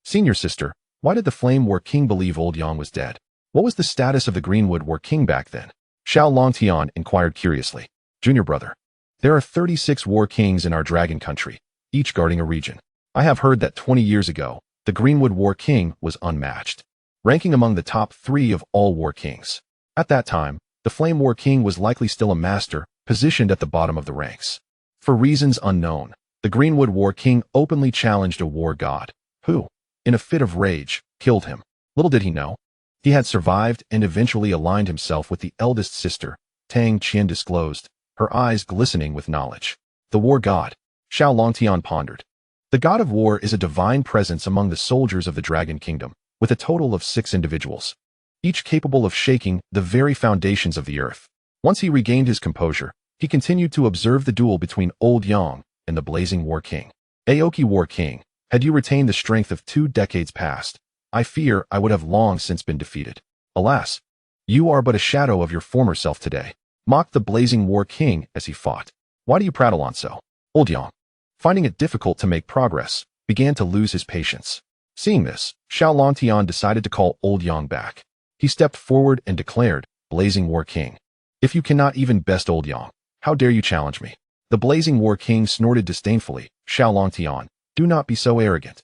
"Senior sister, why did the Flame War King believe Old Yang was dead? What was the status of the Greenwood War King back then?" Xiao Longtian inquired curiously. "Junior brother, there are 36 war kings in our dragon country, each guarding a region. I have heard that 20 years ago, the Greenwood War King was unmatched, ranking among the top 3 of all war kings. At that time, the Flame War King was likely still a master, positioned at the bottom of the ranks. For reasons unknown, the Greenwood War King openly challenged a war god, who, in a fit of rage, killed him. Little did he know, he had survived and eventually aligned himself with the eldest sister," Tang Qian disclosed, her eyes glistening with knowledge. "The war god," Xiao Longtian pondered. "The god of war is a divine presence among the soldiers of the Dragon Kingdom, with a total of 6 individuals, each capable of shaking the very foundations of the earth." Once he regained his composure, he continued to observe the duel between Old Yang and the Blazing War King. "Aoki War King, had you retained the strength of 2 decades past, I fear I would have long since been defeated. Alas, you are but a shadow of your former self today," mocked the Blazing War King as he fought. "Why do you prattle on so?" Old Yang, finding it difficult to make progress, began to lose his patience. Seeing this, Xiao Longtian decided to call Old Yang back. He stepped forward and declared, "Blazing War King, if you cannot even best Old Yang, how dare you challenge me?" The Blazing War King snorted disdainfully. "Xiao Longtian, do not be so arrogant.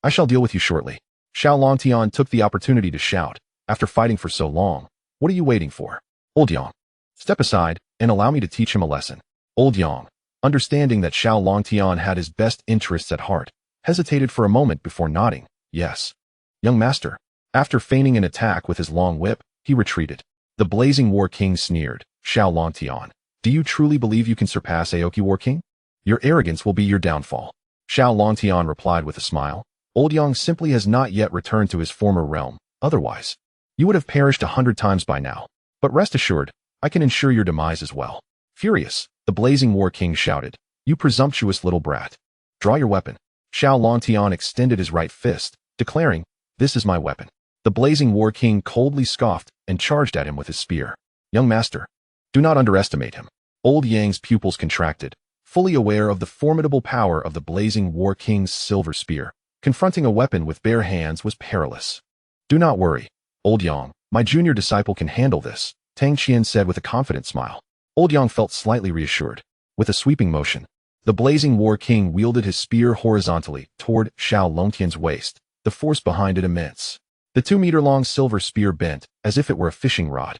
I shall deal with you shortly." Xiao Longtian took the opportunity to shout, "After fighting for so long, what are you waiting for? Old Yang, step aside and allow me to teach him a lesson." Old Yang, understanding that Xiao Longtian had his best interests at heart, hesitated for a moment before nodding, "Yes, young master." After feigning an attack with his long whip, he retreated. The Blazing War King sneered, "Xiao Longtian, do you truly believe you can surpass Aoki War King? Your arrogance will be your downfall." Xiao Longtian replied with a smile, "Old Yang simply has not yet returned to his former realm. Otherwise, you would have perished 100 times by now. But rest assured, I can ensure your demise as well." Furious, the Blazing War King shouted, "You presumptuous little brat. Draw your weapon." Xiao Longtian extended his right fist, declaring, "This is my weapon." The Blazing War King coldly scoffed and charged at him with his spear. "Young master, do not underestimate him." Old Yang's pupils contracted, fully aware of the formidable power of the Blazing War King's silver spear. Confronting a weapon with bare hands was perilous. "Do not worry, Old Yang, my junior disciple can handle this," Tang Qian said with a confident smile. Old Yang felt slightly reassured. With a sweeping motion, the Blazing War King wielded his spear horizontally toward Xiao Longtian's waist, the force behind it immense. The 2-meter-long silver spear bent, as if it were a fishing rod.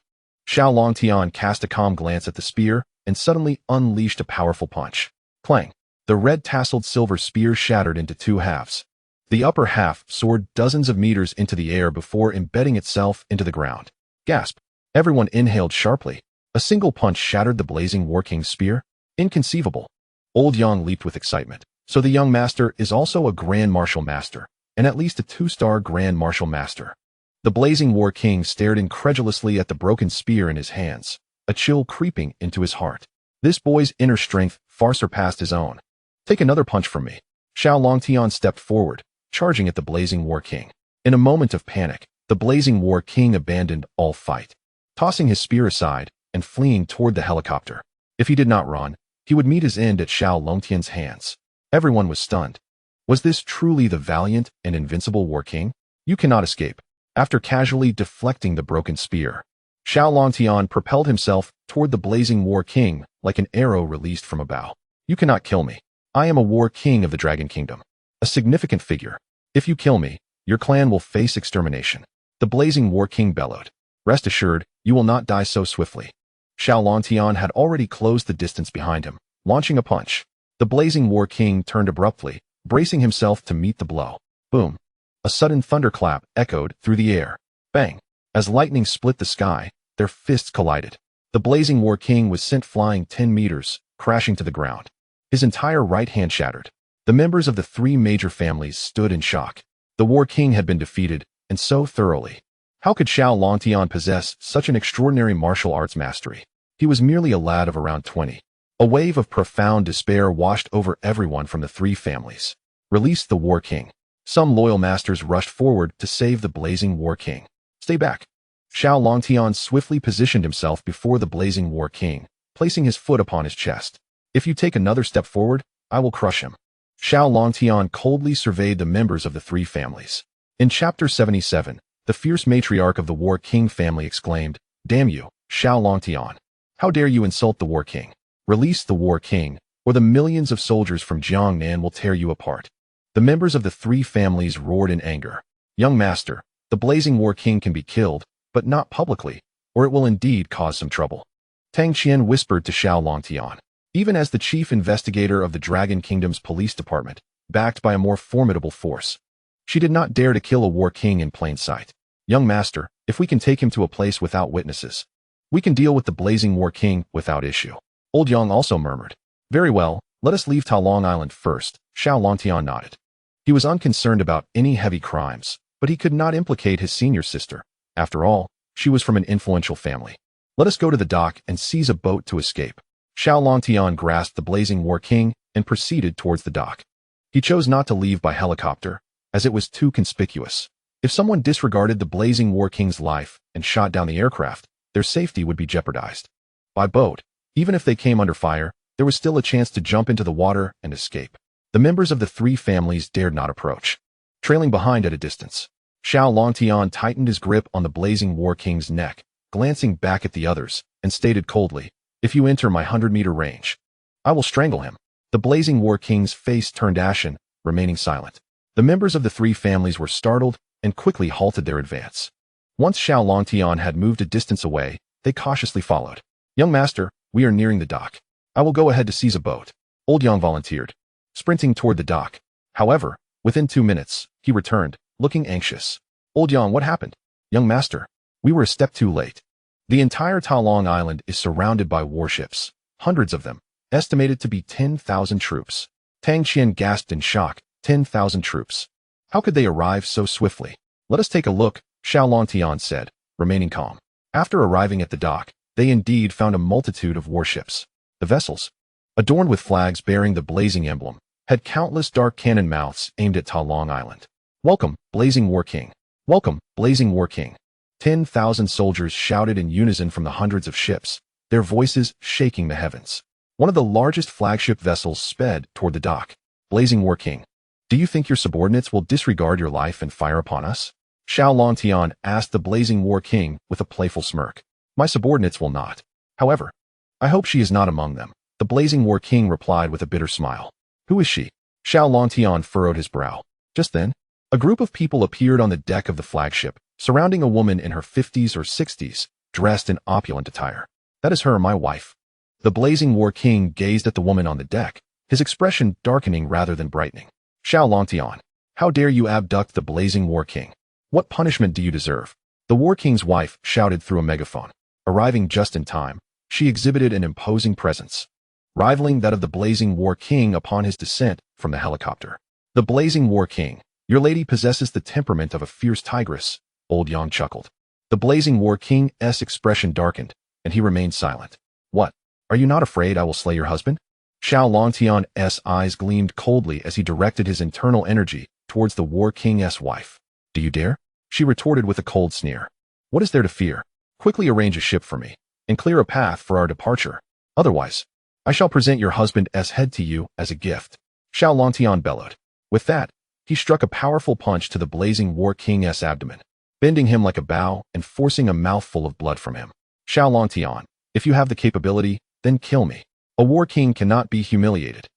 Xiao Longtian cast a calm glance at the spear, and suddenly unleashed a powerful punch. Clang! The red-tasseled silver spear shattered into 2 halves. The upper half soared dozens of meters into the air before embedding itself into the ground. Gasp! Everyone inhaled sharply. A single punch shattered the Blazing War King's spear? Inconceivable. Old Yang leaped with excitement. So the young master is also a Grand Martial Master, and at least a 2-star Grand Martial Master. The Blazing War King stared incredulously at the broken spear in his hands, a chill creeping into his heart. This boy's inner strength far surpassed his own. "Take another punch from me." Xiao Longtian stepped forward, charging at the Blazing War King. In a moment of panic, the Blazing War King abandoned all fight, tossing his spear aside and fleeing toward the helicopter. If he did not run, he would meet his end at Xiao Longtian's hands. Everyone was stunned. Was this truly the valiant and invincible War King? "You cannot escape." After casually deflecting the broken spear, Xiao Longtian propelled himself toward the Blazing War King like an arrow released from a bow. "You cannot kill me. I am a War King of the Dragon Kingdom, a significant figure. If you kill me, your clan will face extermination. The blazing war king bellowed. Rest assured, you will not die so swiftly. Xiao Longtian had already closed the distance behind him, launching a punch. The blazing war king turned abruptly, bracing himself to meet the blow. Boom. A sudden thunderclap echoed through the air. Bang. As lightning split the sky, their fists collided. The blazing war king was sent flying 10 meters, crashing to the ground. His entire right hand shattered. The members of the three major families stood in shock. The war king had been defeated, and so thoroughly. How could Xiao Longtian possess such an extraordinary martial arts mastery? He was merely a lad of around 20. A wave of profound despair washed over everyone from the three families. Release the war king. Some loyal masters rushed forward to save the blazing war king. Stay back. Xiao Longtian swiftly positioned himself before the blazing war king, placing his foot upon his chest. If you take another step forward, I will crush him. Xiao Longtian coldly surveyed the members of the three families. In chapter 77, the fierce matriarch of the war king family exclaimed, "Damn you, Xiao Longtian! How dare you insult the war king? Release the war king, or the millions of soldiers from Jiangnan will tear you apart." The members of the three families roared in anger. "Young master, the blazing war king can be killed, but not publicly, or it will indeed cause some trouble." Tang Qian whispered to Xiao Longtian. Even as the chief investigator of the Dragon Kingdom's police department, backed by a more formidable force, she did not dare to kill a war king in plain sight. "Young master, if we can take him to a place without witnesses, we can deal with the blazing war king without issue." Old Yang also murmured. "Very well, let us leave Talong Island first." Xiao Longtian nodded. He was unconcerned about any heavy crimes, but he could not implicate his senior sister. After all, she was from an influential family. "Let us go to the dock and seize a boat to escape." Xiao Longtian grasped the blazing war king and proceeded towards the dock. He chose not to leave by helicopter, as it was too conspicuous. If someone disregarded the blazing war king's life and shot down the aircraft, their safety would be jeopardized. By boat, even if they came under fire, there was still a chance to jump into the water and escape. The members of the three families dared not approach. Trailing behind at a distance, Xiao Longtian tightened his grip on the blazing war king's neck, glancing back at the others, and stated coldly, "If you enter my 100-meter range, I will strangle him." The blazing war king's face turned ashen, remaining silent. The members of the three families were startled and quickly halted their advance. Once Xiao Longtian had moved a distance away, they cautiously followed. "Young master, we are nearing the dock. I will go ahead to seize a boat." Old Yang volunteered, sprinting toward the dock. However, within 2 minutes, he returned, looking anxious. "Old Yang, what happened?" "Young master, we were a step too late. The entire Talong Island is surrounded by warships, hundreds of them, estimated to be 10,000 troops." Tang Qian gasped in shock. 10,000 troops. How could they arrive so swiftly? "Let us take a look," Xiao Longtian said, remaining calm. After arriving at the dock, they indeed found a multitude of warships. The vessels, adorned with flags bearing the blazing emblem, had countless dark cannon mouths aimed at Talong Island. "Welcome, blazing war king. Welcome, blazing war king." 10,000 soldiers shouted in unison from the hundreds of ships, their voices shaking the heavens. One of the largest flagship vessels sped toward the dock. "Blazing war king, do you think your subordinates will disregard your life and fire upon us?" Xiao Longtian asked the blazing war king with a playful smirk. "My subordinates will not. However, I hope she is not among them." The blazing war king replied with a bitter smile. "Who is she?" Xiao Longtian furrowed his brow. Just then, a group of people appeared on the deck of the flagship, surrounding a woman in her 50s or 60s, dressed in opulent attire. "That is her, my wife." The blazing war king gazed at the woman on the deck, his expression darkening rather than brightening. "Xiao Longtian, how dare you abduct the blazing war king? What punishment do you deserve?" The war king's wife shouted through a megaphone. Arriving just in time, she exhibited an imposing presence, rivaling that of the blazing war king upon his descent from the helicopter. "The blazing war king, your lady possesses the temperament of a fierce tigress," Old Yang chuckled. The blazing war king's expression darkened, and he remained silent. "What? Are you not afraid I will slay your husband?" Xiao Longtian's eyes gleamed coldly as he directed his internal energy towards the war king's wife. "Do you dare?" she retorted with a cold sneer. "What is there to fear? Quickly arrange a ship for me, and clear a path for our departure. Otherwise, I shall present your husband's head to you as a gift." Xiao Longtian bellowed. With that, he struck a powerful punch to the blazing war king's abdomen, bending him like a bow and forcing a mouthful of blood from him. "Xiao Longtian, if you have the capability, then kill me. A war king cannot be humiliated."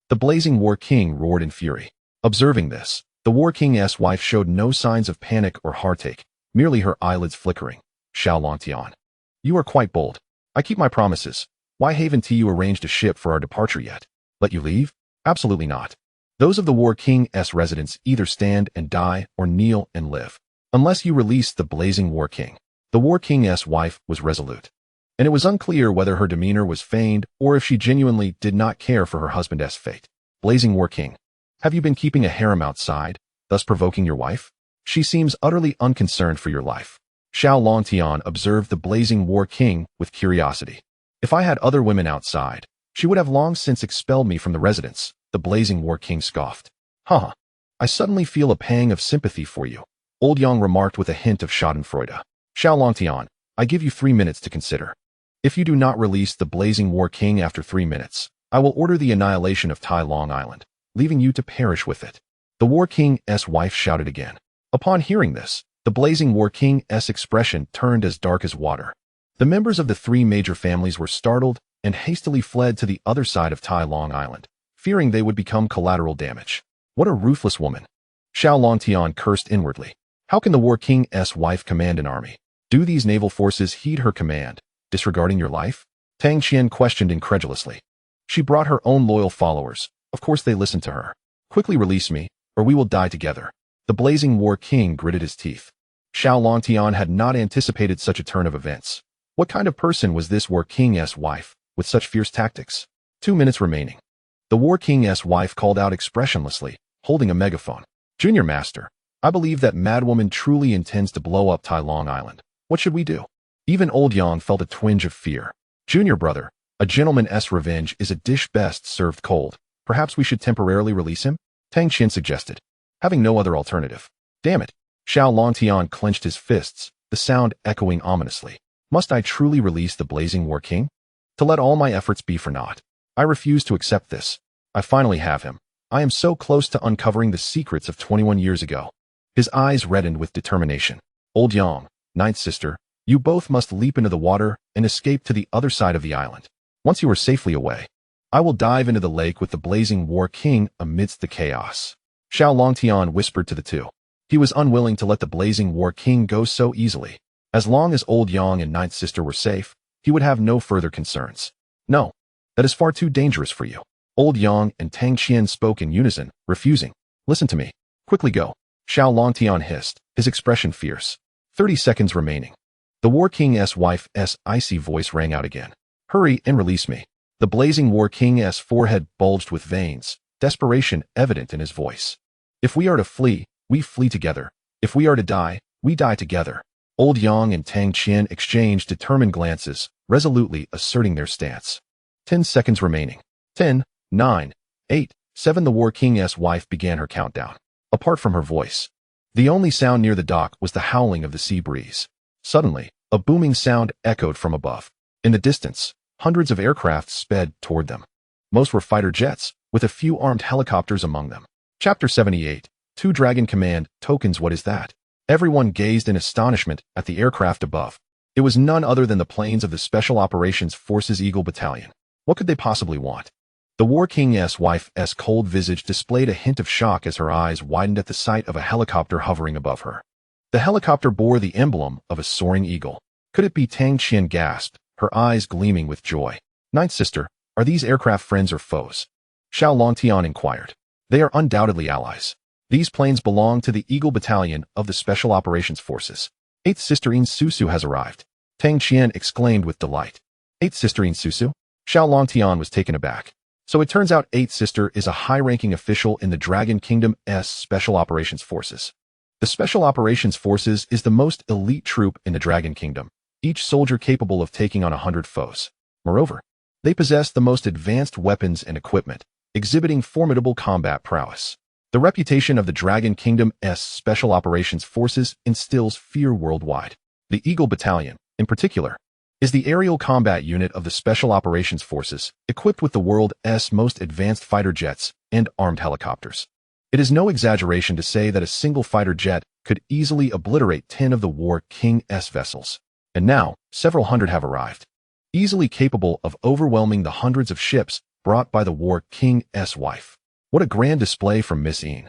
The blazing war king roared in fury. Observing this, The War King's wife showed no signs of panic or heartache, merely her eyelids flickering. Xiao Longtian. You are quite bold. I keep my promises. Why haven't you arranged a ship for our departure yet? Let you leave? Absolutely not. Those of the War King's residents either stand and die or kneel and live. Unless you release the blazing War King. The War King's wife was resolute. And it was unclear whether her demeanor was feigned or if she genuinely did not care for her husband's fate. Blazing War King. Have you been keeping a harem outside, thus provoking your wife? She seems utterly unconcerned for your life. Xiao Longtian observed the blazing War King with curiosity. If I had other women outside, she would have long since expelled me from the residence, the blazing War King scoffed. Huh. I suddenly feel a pang of sympathy for you, Old Yang remarked with a hint of schadenfreude. Xiao Longtian, I give you 3 minutes to consider. If you do not release the blazing War King after 3 minutes, I will order the annihilation of Tai Long Island, leaving you to perish with it. The War King's wife shouted again. Upon hearing this, the blazing War King's expression turned as dark as water. The members of the 3 major families were startled and hastily fled to the other side of Tai Long Island, fearing they would become collateral damage. What a ruthless woman. Xiao Longtian cursed inwardly. How can the War King's wife command an army? Do these naval forces heed her command, disregarding your life? Tang Qian questioned incredulously. She brought her own loyal followers. Of course they listened to her. Quickly release me, or we will die together. The blazing War King gritted his teeth. Xiao Longtian had not anticipated such a turn of events. What kind of person was this War King's wife, with such fierce tactics? 2 minutes remaining. The War King's wife called out expressionlessly, holding a megaphone. Junior Master, I believe that madwoman truly intends to blow up Tai Long Island. What should we do? Even Old Yang felt a twinge of fear. Junior brother, a gentleman's revenge is a dish best served cold. Perhaps we should temporarily release him? Tang Qian suggested, having no other alternative. Damn it. Xiao Longtian clenched his fists, the sound echoing ominously. Must I truly release the blazing War King? To let all my efforts be for naught. I refuse to accept this. I finally have him. I am so close to uncovering the secrets of 21 years ago. His eyes reddened with determination. Old Yang, ninth sister, you both must leap into the water and escape to the other side of the island. Once you are safely away, I will dive into the lake with the blazing War King amidst the chaos. Xiao Longtian whispered to the 2. He was unwilling to let the blazing War King go so easily. As long as Old Yang and ninth sister were safe, he would have no further concerns. No, that is far too dangerous for you. Old Yang and Tang Qian spoke in unison, refusing. Listen to me. Quickly go. Xiao Longtian hissed, his expression fierce. 30 seconds remaining. The War King's wife's icy voice rang out again. Hurry and release me. The blazing War King's forehead bulged with veins, desperation evident in his voice. If we are to flee, we flee together. If we are to die, we die together. Old Yang and Tang Qian exchanged determined glances, resolutely asserting their stance. 10 seconds remaining. 10, 9, 8, 7. The War King's wife began her countdown. Apart from her voice, the only sound near the dock was the howling of the sea breeze. Suddenly, a booming sound echoed from above. In the distance, hundreds of aircraft sped toward them. Most were fighter jets, with a few armed helicopters among them. Chapter 78. 2 Dragon Command Tokens. What is that? Everyone gazed in astonishment at the aircraft above. It was none other than the planes of the Special Operations Forces Eagle Battalion. What could they possibly want? The War King's wife's cold visage displayed a hint of shock as her eyes widened at the sight of a helicopter hovering above her. The helicopter bore the emblem of a soaring eagle. Could it be? Tang Qian gasped, her eyes gleaming with joy. Ninth sister, are these aircraft friends or foes? Xiao Longtian inquired. They are undoubtedly allies. These planes belong to the Eagle Battalion of the Special Operations Forces. Eighth Sister In Susu has arrived. Tang Qian exclaimed with delight. Eighth Sister In Susu? Xiao Longtian was taken aback. So it turns out Eighth Sister is a high-ranking official in the Dragon Kingdom's Special Operations Forces. The Special Operations Forces is the most elite troop in the Dragon Kingdom, each soldier capable of taking on 100 foes. Moreover, they possess the most advanced weapons and equipment, exhibiting formidable combat prowess. The reputation of the Dragon Kingdom's Special Operations Forces instills fear worldwide. The Eagle Battalion, in particular, is the aerial combat unit of the Special Operations Forces, equipped with the world's most advanced fighter jets and armed helicopters. It is no exaggeration to say that a single fighter jet could easily obliterate 10 of the War King's vessels. And now, several hundred have arrived, easily capable of overwhelming the hundreds of ships brought by the War King's wife. What a grand display from Miss In.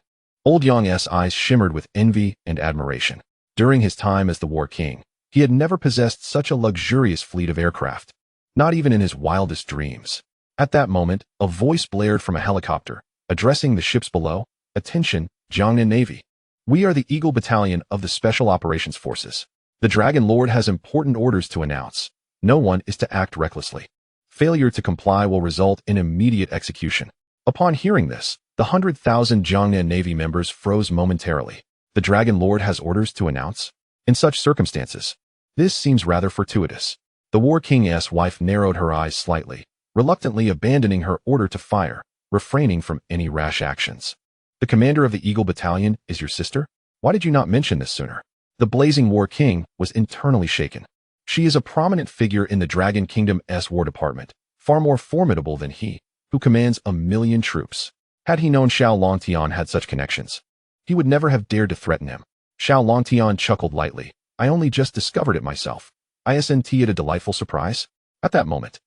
Old Yang's eyes shimmered with envy and admiration. During his time as the War King, he had never possessed such a luxurious fleet of aircraft, not even in his wildest dreams. At that moment, a voice blared from a helicopter, addressing the ships below. Attention, Jiangnan Navy. We are the Eagle Battalion of the Special Operations Forces. The Dragon Lord has important orders to announce. No one is to act recklessly. Failure to comply will result in immediate execution. Upon hearing this, the 100,000 Jiangnan Navy members froze momentarily. The Dragon Lord has orders to announce? In such circumstances, this seems rather fortuitous. The War King's wife narrowed her eyes slightly, reluctantly abandoning her order to fire, refraining from any rash actions. The commander of the Eagle Battalion is your sister? Why did you not mention this sooner? The blazing War King was internally shaken. She is a prominent figure in the Dragon Kingdom's War Department, far more formidable than he, who commands 1,000,000 troops. Had he known Xiao Longtian had such connections, he would never have dared to threaten him. Xiao Longtian chuckled lightly. I only just discovered it myself. Isn't it a delightful surprise? At that moment,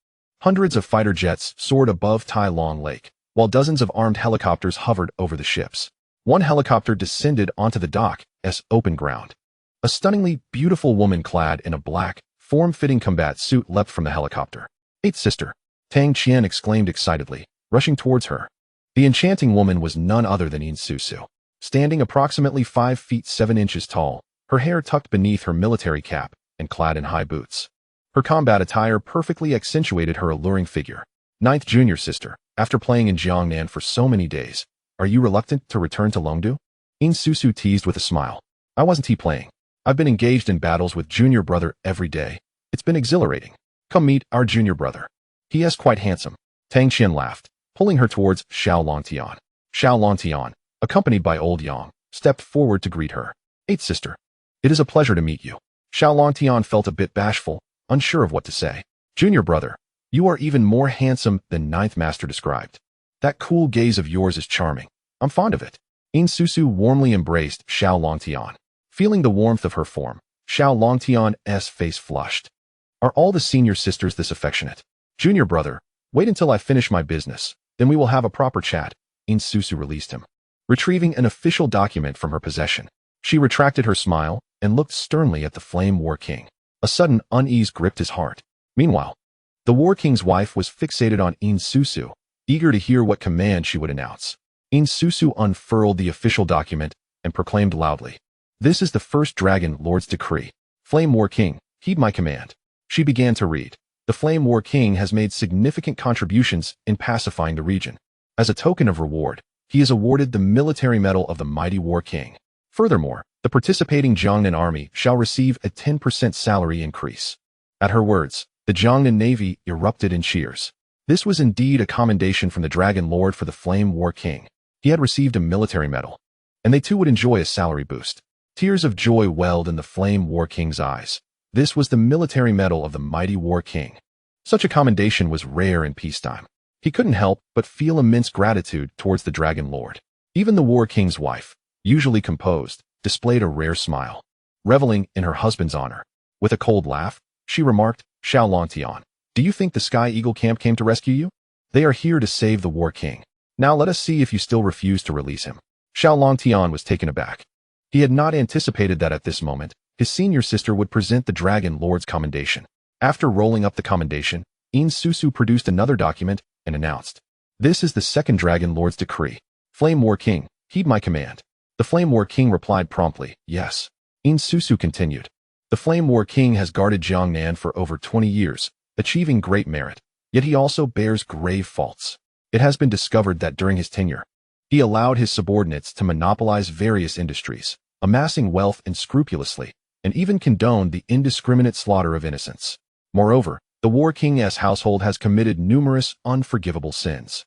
hundreds of fighter jets soared above Tai Long Lake, while dozens of armed helicopters hovered over the ships. One helicopter descended onto the dock's open ground. A stunningly beautiful woman clad in a black, form-fitting combat suit leapt from the helicopter. Eighth sister, Tang Qian exclaimed excitedly, rushing towards her. The enchanting woman was none other than Yin Susu. Standing approximately 5 feet 7 inches tall, her hair tucked beneath her military cap and clad in high boots. Her combat attire perfectly accentuated her alluring figure. Ninth junior sister, after playing in Jiangnan for so many days, are you reluctant to return to Longdu? Yin Susu teased with a smile. I wasn't playing. I've been engaged in battles with junior brother every day. It's been exhilarating. Come meet our junior brother. He is quite handsome. Tang Qian laughed, pulling her towards Xiao Longtian. Xiao Longtian, accompanied by Old Yang, stepped forward to greet her. Eighth sister, it is a pleasure to meet you. Xiao Longtian felt a bit bashful, unsure of what to say. Junior brother, you are even more handsome than Ninth Master described. That cool gaze of yours is charming. I'm fond of it. Yin Susu warmly embraced Xiao Longtian. Feeling the warmth of her form, Xiao Longtian's face flushed. Are all the senior sisters this affectionate? Junior brother, wait until I finish my business, then we will have a proper chat. Yin Susu released him. Retrieving an official document from her possession, she retracted her smile and looked sternly at the Flame War King. A sudden unease gripped his heart. Meanwhile, the War King's wife was fixated on Yin Susu, eager to hear what command she would announce. Yin Susu unfurled the official document and proclaimed loudly, "This is the first Dragon Lord's decree. Flame War King, heed my command." She began to read. The Flame War King has made significant contributions in pacifying the region. As a token of reward, he is awarded the military medal of the mighty War King. Furthermore, the participating Jiangnan army shall receive a 10% salary increase. At her words, the Jiangnan Navy erupted in cheers. This was indeed a commendation from the Dragon Lord for the Flame War King. He had received a military medal, and they too would enjoy a salary boost. Tears of joy welled in the Flame War King's eyes. This was the military medal of the mighty War King. Such a commendation was rare in peacetime. He couldn't help but feel immense gratitude towards the Dragon Lord. Even the War King's wife, usually composed, displayed a rare smile. Reveling in her husband's honor, with a cold laugh, she remarked, Xiao Longtian, do you think the Sky Eagle camp came to rescue you? They are here to save the War King. Now let us see if you still refuse to release him. Xiao Longtian was taken aback. He had not anticipated that at this moment, his senior sister would present the Dragon Lord's commendation. After rolling up the commendation, Yin Susu produced another document and announced, "This is the second Dragon Lord's decree. Flame War King, heed my command." The Flame War King replied promptly, "Yes." Yin Susu continued, "The Flame War King has guarded Jiangnan for over 20 years, achieving great merit, yet he also bears grave faults. It has been discovered that during his tenure, he allowed his subordinates to monopolize various industries, amassing wealth unscrupulously, and even condoned the indiscriminate slaughter of innocents. Moreover, the War King's household has committed numerous unforgivable sins.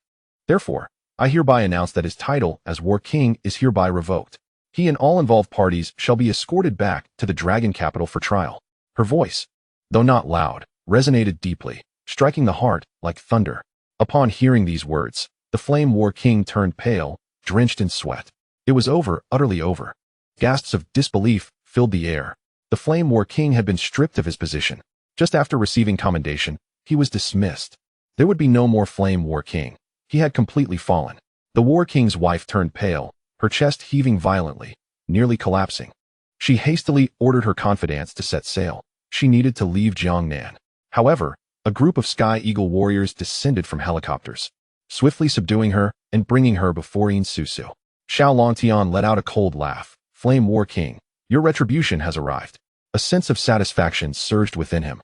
Therefore, I hereby announce that his title as War King is hereby revoked. He and all involved parties shall be escorted back to the Dragon capital for trial." Her voice, though not loud, resonated deeply, striking the heart like thunder. Upon hearing these words, the Flame War King turned pale, drenched in sweat. It was over, utterly over. Gasps of disbelief filled the air. The Flame War King had been stripped of his position. Just after receiving commendation, he was dismissed. There would be no more Flame War King. He had completely fallen. The War King's wife turned pale, her chest heaving violently, nearly collapsing. She hastily ordered her confidants to set sail. She needed to leave Jiangnan. However, a group of Sky Eagle warriors descended from helicopters, swiftly subduing her and bringing her before Yin Susu. Xiao Longtian let out a cold laugh. Flame War King, your retribution has arrived. A sense of satisfaction surged within him.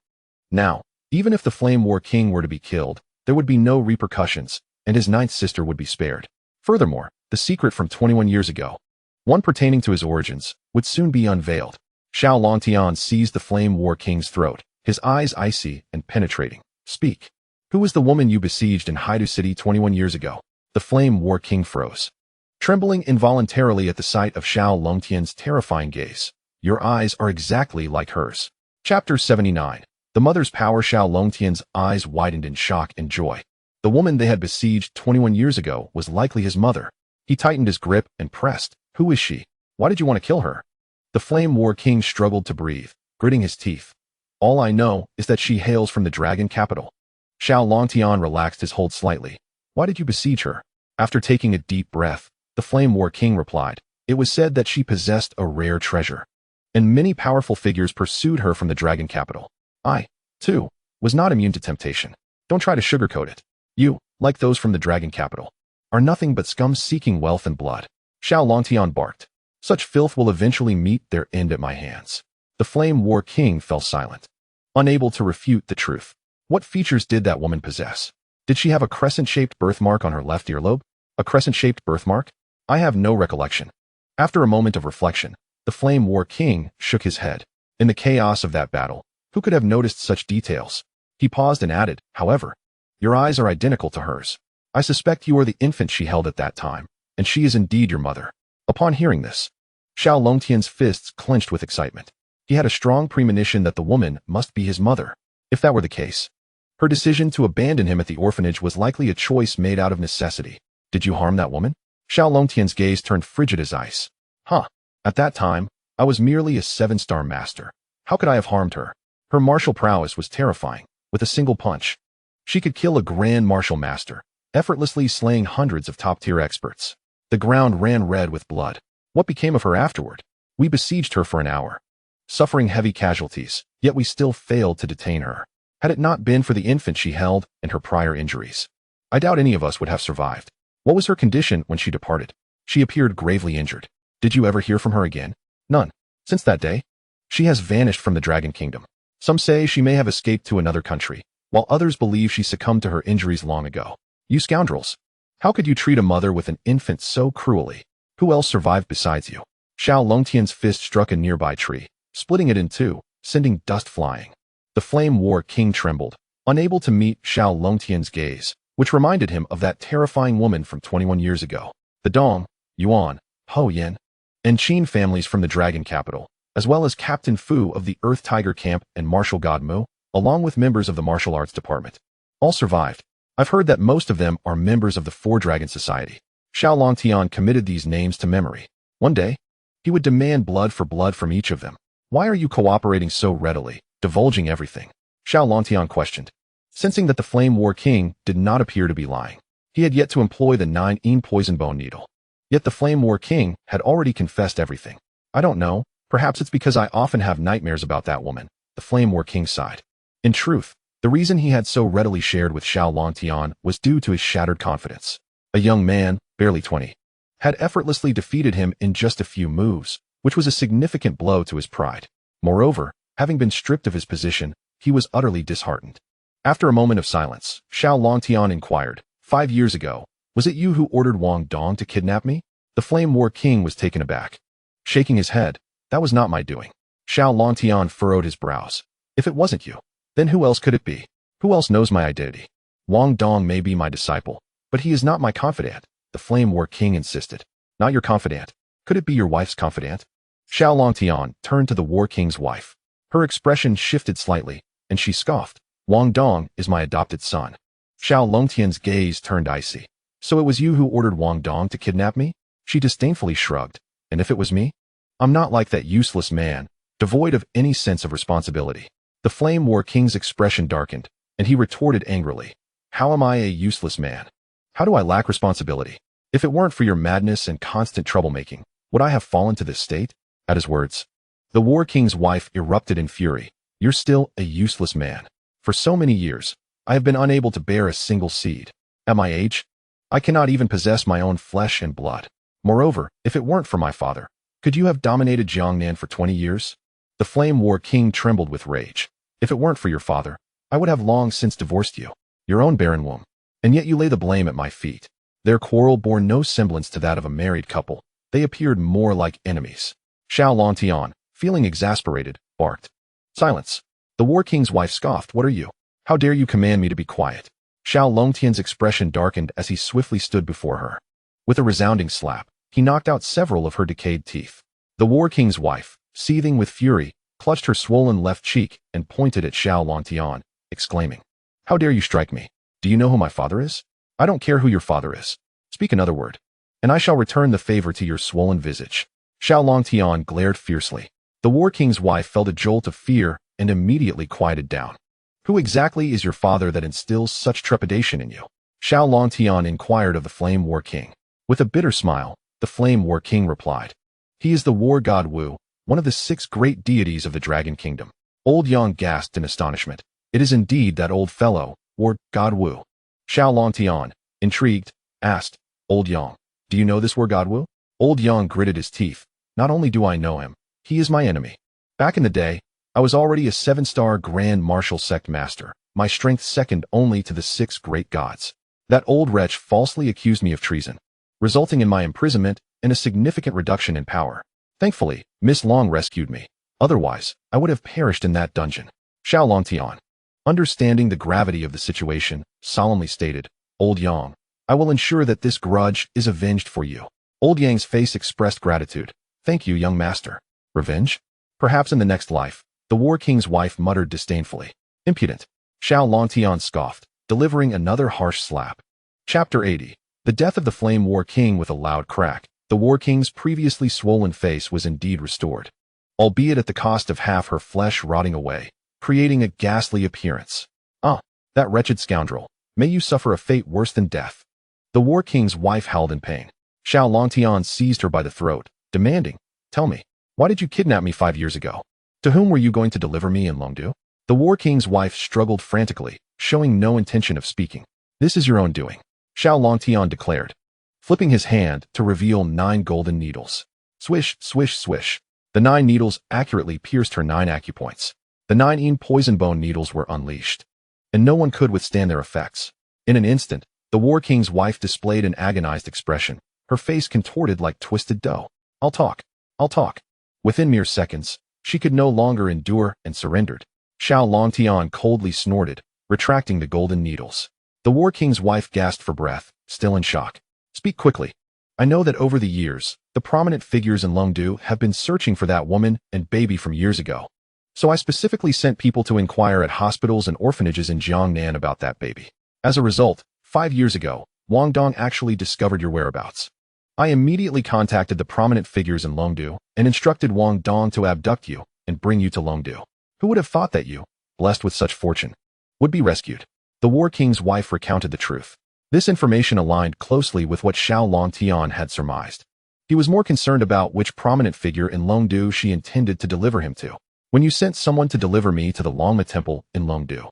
Now, even if the Flame War King were to be killed, there would be no repercussions, and his ninth sister would be spared. Furthermore, the secret from 21 years ago, one pertaining to his origins, would soon be unveiled. Xiao Longtian seized the Flame War King's throat, his eyes icy and penetrating. Speak. Who was the woman you besieged in Haidu City 21 years ago? The Flame War King froze, trembling involuntarily at the sight of Xiao Longtian's terrifying gaze. Your eyes are exactly like hers. Chapter 79. The Mother's Power. Xiao Longtian's eyes widened in shock and joy. The woman they had besieged 21 years ago was likely his mother. He tightened his grip and pressed. Who is she? Why did you want to kill her? The Flame War King struggled to breathe, gritting his teeth. All I know is that she hails from the dragon capital. Xiao Longtian relaxed his hold slightly. Why did you besiege her? After taking a deep breath, the Flame War King replied. It was said that she possessed a rare treasure, and many powerful figures pursued her from the dragon capital. I, too, was not immune to temptation. Don't try to sugarcoat it. You, like those from the dragon capital, are nothing but scum seeking wealth and blood. Xiao Longtian barked. Such filth will eventually meet their end at my hands. The Flame War King fell silent, unable to refute the truth. What features did that woman possess? Did she have a crescent-shaped birthmark on her left earlobe? A crescent-shaped birthmark? I have no recollection. After a moment of reflection, the Flame War King shook his head. In the chaos of that battle, who could have noticed such details? He paused and added, however, your eyes are identical to hers. I suspect you are the infant she held at that time, and she is indeed your mother. Upon hearing this, Xiao Longtian's fists clenched with excitement. He had a strong premonition that the woman must be his mother. If that were the case, her decision to abandon him at the orphanage was likely a choice made out of necessity. Did you harm that woman? Xiao Longtian's gaze turned frigid as ice. Huh. At that time, I was merely a 7-star master. How could I have harmed her? Her martial prowess was terrifying. With a single punch, she could kill a grand martial master, effortlessly slaying hundreds of top-tier experts. The ground ran red with blood. What became of her afterward? We besieged her for an hour, suffering heavy casualties, yet we still failed to detain her. Had it not been for the infant she held and her prior injuries, I doubt any of us would have survived. What was her condition when she departed? She appeared gravely injured. Did you ever hear from her again? None. Since that day, she has vanished from the Dragon Kingdom. Some say she may have escaped to another country, while others believe she succumbed to her injuries long ago. You scoundrels! How could you treat a mother with an infant so cruelly? Who else survived besides you? Xiao Longtian's fist struck a nearby tree, splitting it in two, sending dust flying. The Flame War King trembled, unable to meet Xiao Longtian's gaze, which reminded him of that terrifying woman from 21 years ago. The Dong, Yuan, Ho Yin, and Qin families from the Dragon Capital, as well as Captain Fu of the Earth Tiger Camp and Martial God Mu, along with members of the Martial Arts Department, all survived. I've heard that most of them are members of the Four Dragon Society. Xiao Longtian committed these names to memory. One day, he would demand blood for blood from each of them. Why are you cooperating so readily, divulging everything? Xiao Longtian questioned, sensing that the Flame War King did not appear to be lying. He had yet to employ the 9-yin poison bone needle. Yet the Flame War King had already confessed everything. I don't know, perhaps it's because I often have nightmares about that woman, the Flame War King sighed. In truth, the reason he had so readily shared with Xiao Longtian was due to his shattered confidence. A young man, barely 20, had effortlessly defeated him in just a few moves, which was a significant blow to his pride. Moreover, having been stripped of his position, he was utterly disheartened. After a moment of silence, Xiao Longtian inquired, 5 years ago, was it you who ordered Wang Dong to kidnap me? The Flame War King was taken aback. Shaking his head, that was not my doing. Xiao Longtian furrowed his brows. If it wasn't you, then who else could it be? Who else knows my identity? Wang Dong may be my disciple, but he is not my confidant, the Flame War King insisted. Not your confidant. Could it be your wife's confidant? Xiao Longtian turned to the War King's wife. Her expression shifted slightly, and she scoffed. Wang Dong is my adopted son. Xiao Longtian's gaze turned icy. So it was you who ordered Wang Dong to kidnap me? She disdainfully shrugged. And if it was me? I'm not like that useless man, devoid of any sense of responsibility. The Flame War King's expression darkened, and he retorted angrily. How am I a useless man? How do I lack responsibility? If it weren't for your madness and constant troublemaking, would I have fallen to this state? At his words, the War King's wife erupted in fury. You're still a useless man. For so many years, I have been unable to bear a single seed. At my age, I cannot even possess my own flesh and blood. Moreover, if it weren't for my father, could you have dominated Jiangnan for 20 years? The Flame War King trembled with rage. If it weren't for your father, I would have long since divorced you, your own barren womb. And yet you lay the blame at my feet. Their quarrel bore no semblance to that of a married couple. They appeared more like enemies. Xiao Longtian, feeling exasperated, barked. Silence. The War King's wife scoffed. What are you? How dare you command me to be quiet? Xiao Longtian's expression darkened as he swiftly stood before her. With a resounding slap, he knocked out several of her decayed teeth. The War King's wife, seething with fury, clutched her swollen left cheek and pointed at Xiao Longtian, exclaiming, How dare you strike me? Do you know who my father is? I don't care who your father is. Speak another word, and I shall return the favor to your swollen visage. Xiao Longtian glared fiercely. The War King's wife felt a jolt of fear and immediately quieted down. Who exactly is your father that instills such trepidation in you? Xiao Longtian inquired of the Flame War King. With a bitter smile, the Flame War King replied, He is the war god Wu, one of the 6 great deities of the Dragon Kingdom. Old Yang gasped in astonishment. It is indeed that old fellow, war god Wu. Xiao Longtian, intrigued, asked, Old Yang, do you know this war god Wu? Old Yang gritted his teeth. Not only do I know him, he is my enemy. Back in the day, I was already a 7-star Grand Martial Sect Master, my strength second only to the 6 great gods. That old wretch falsely accused me of treason, resulting in my imprisonment and a significant reduction in power. Thankfully, Miss Long rescued me. Otherwise, I would have perished in that dungeon. Xiao Longtian, understanding the gravity of the situation, solemnly stated, Old Yang, I will ensure that this grudge is avenged for you. Old Yang's face expressed gratitude. Thank you, young master. Revenge? Perhaps in the next life, the War King's wife muttered disdainfully. Impudent. Xiao Longtian scoffed, delivering another harsh slap. Chapter 80. The death of the Flame War King. With a loud crack, the War King's previously swollen face was indeed restored, albeit at the cost of half her flesh rotting away, creating a ghastly appearance. Ah, that wretched scoundrel. May you suffer a fate worse than death. The War King's wife howled in pain. Xiao Longtian seized her by the throat, demanding, Tell me, why did you kidnap me 5 years ago? To whom were you going to deliver me in Longdu? The War King's wife struggled frantically, showing no intention of speaking. This is your own doing, Xiao Longtian declared, flipping his hand to reveal 9 golden needles. Swish, swish, swish. The 9 needles accurately pierced her 9 acupoints. The 9 poison bone needles were unleashed, and no one could withstand their effects. In an instant, the War King's wife displayed an agonized expression, her face contorted like twisted dough. I'll talk. I'll talk. Within mere seconds, she could no longer endure and surrendered. Xiao Longtian coldly snorted, retracting the golden needles. The War King's wife gasped for breath, still in shock. Speak quickly. I know that over the years, the prominent figures in Longdu have been searching for that woman and baby from years ago. So I specifically sent people to inquire at hospitals and orphanages in Jiangnan about that baby. As a result, 5 years ago, Wang Dong actually discovered your whereabouts. I immediately contacted the prominent figures in Longdu and instructed Wang Dong to abduct you and bring you to Longdu. Who would have thought that you, blessed with such fortune, would be rescued? The War King's wife recounted the truth. This information aligned closely with what Xiao Longtian had surmised. He was more concerned about which prominent figure in Longdu she intended to deliver him to. When you sent someone to deliver me to the Longma Temple in Longdu,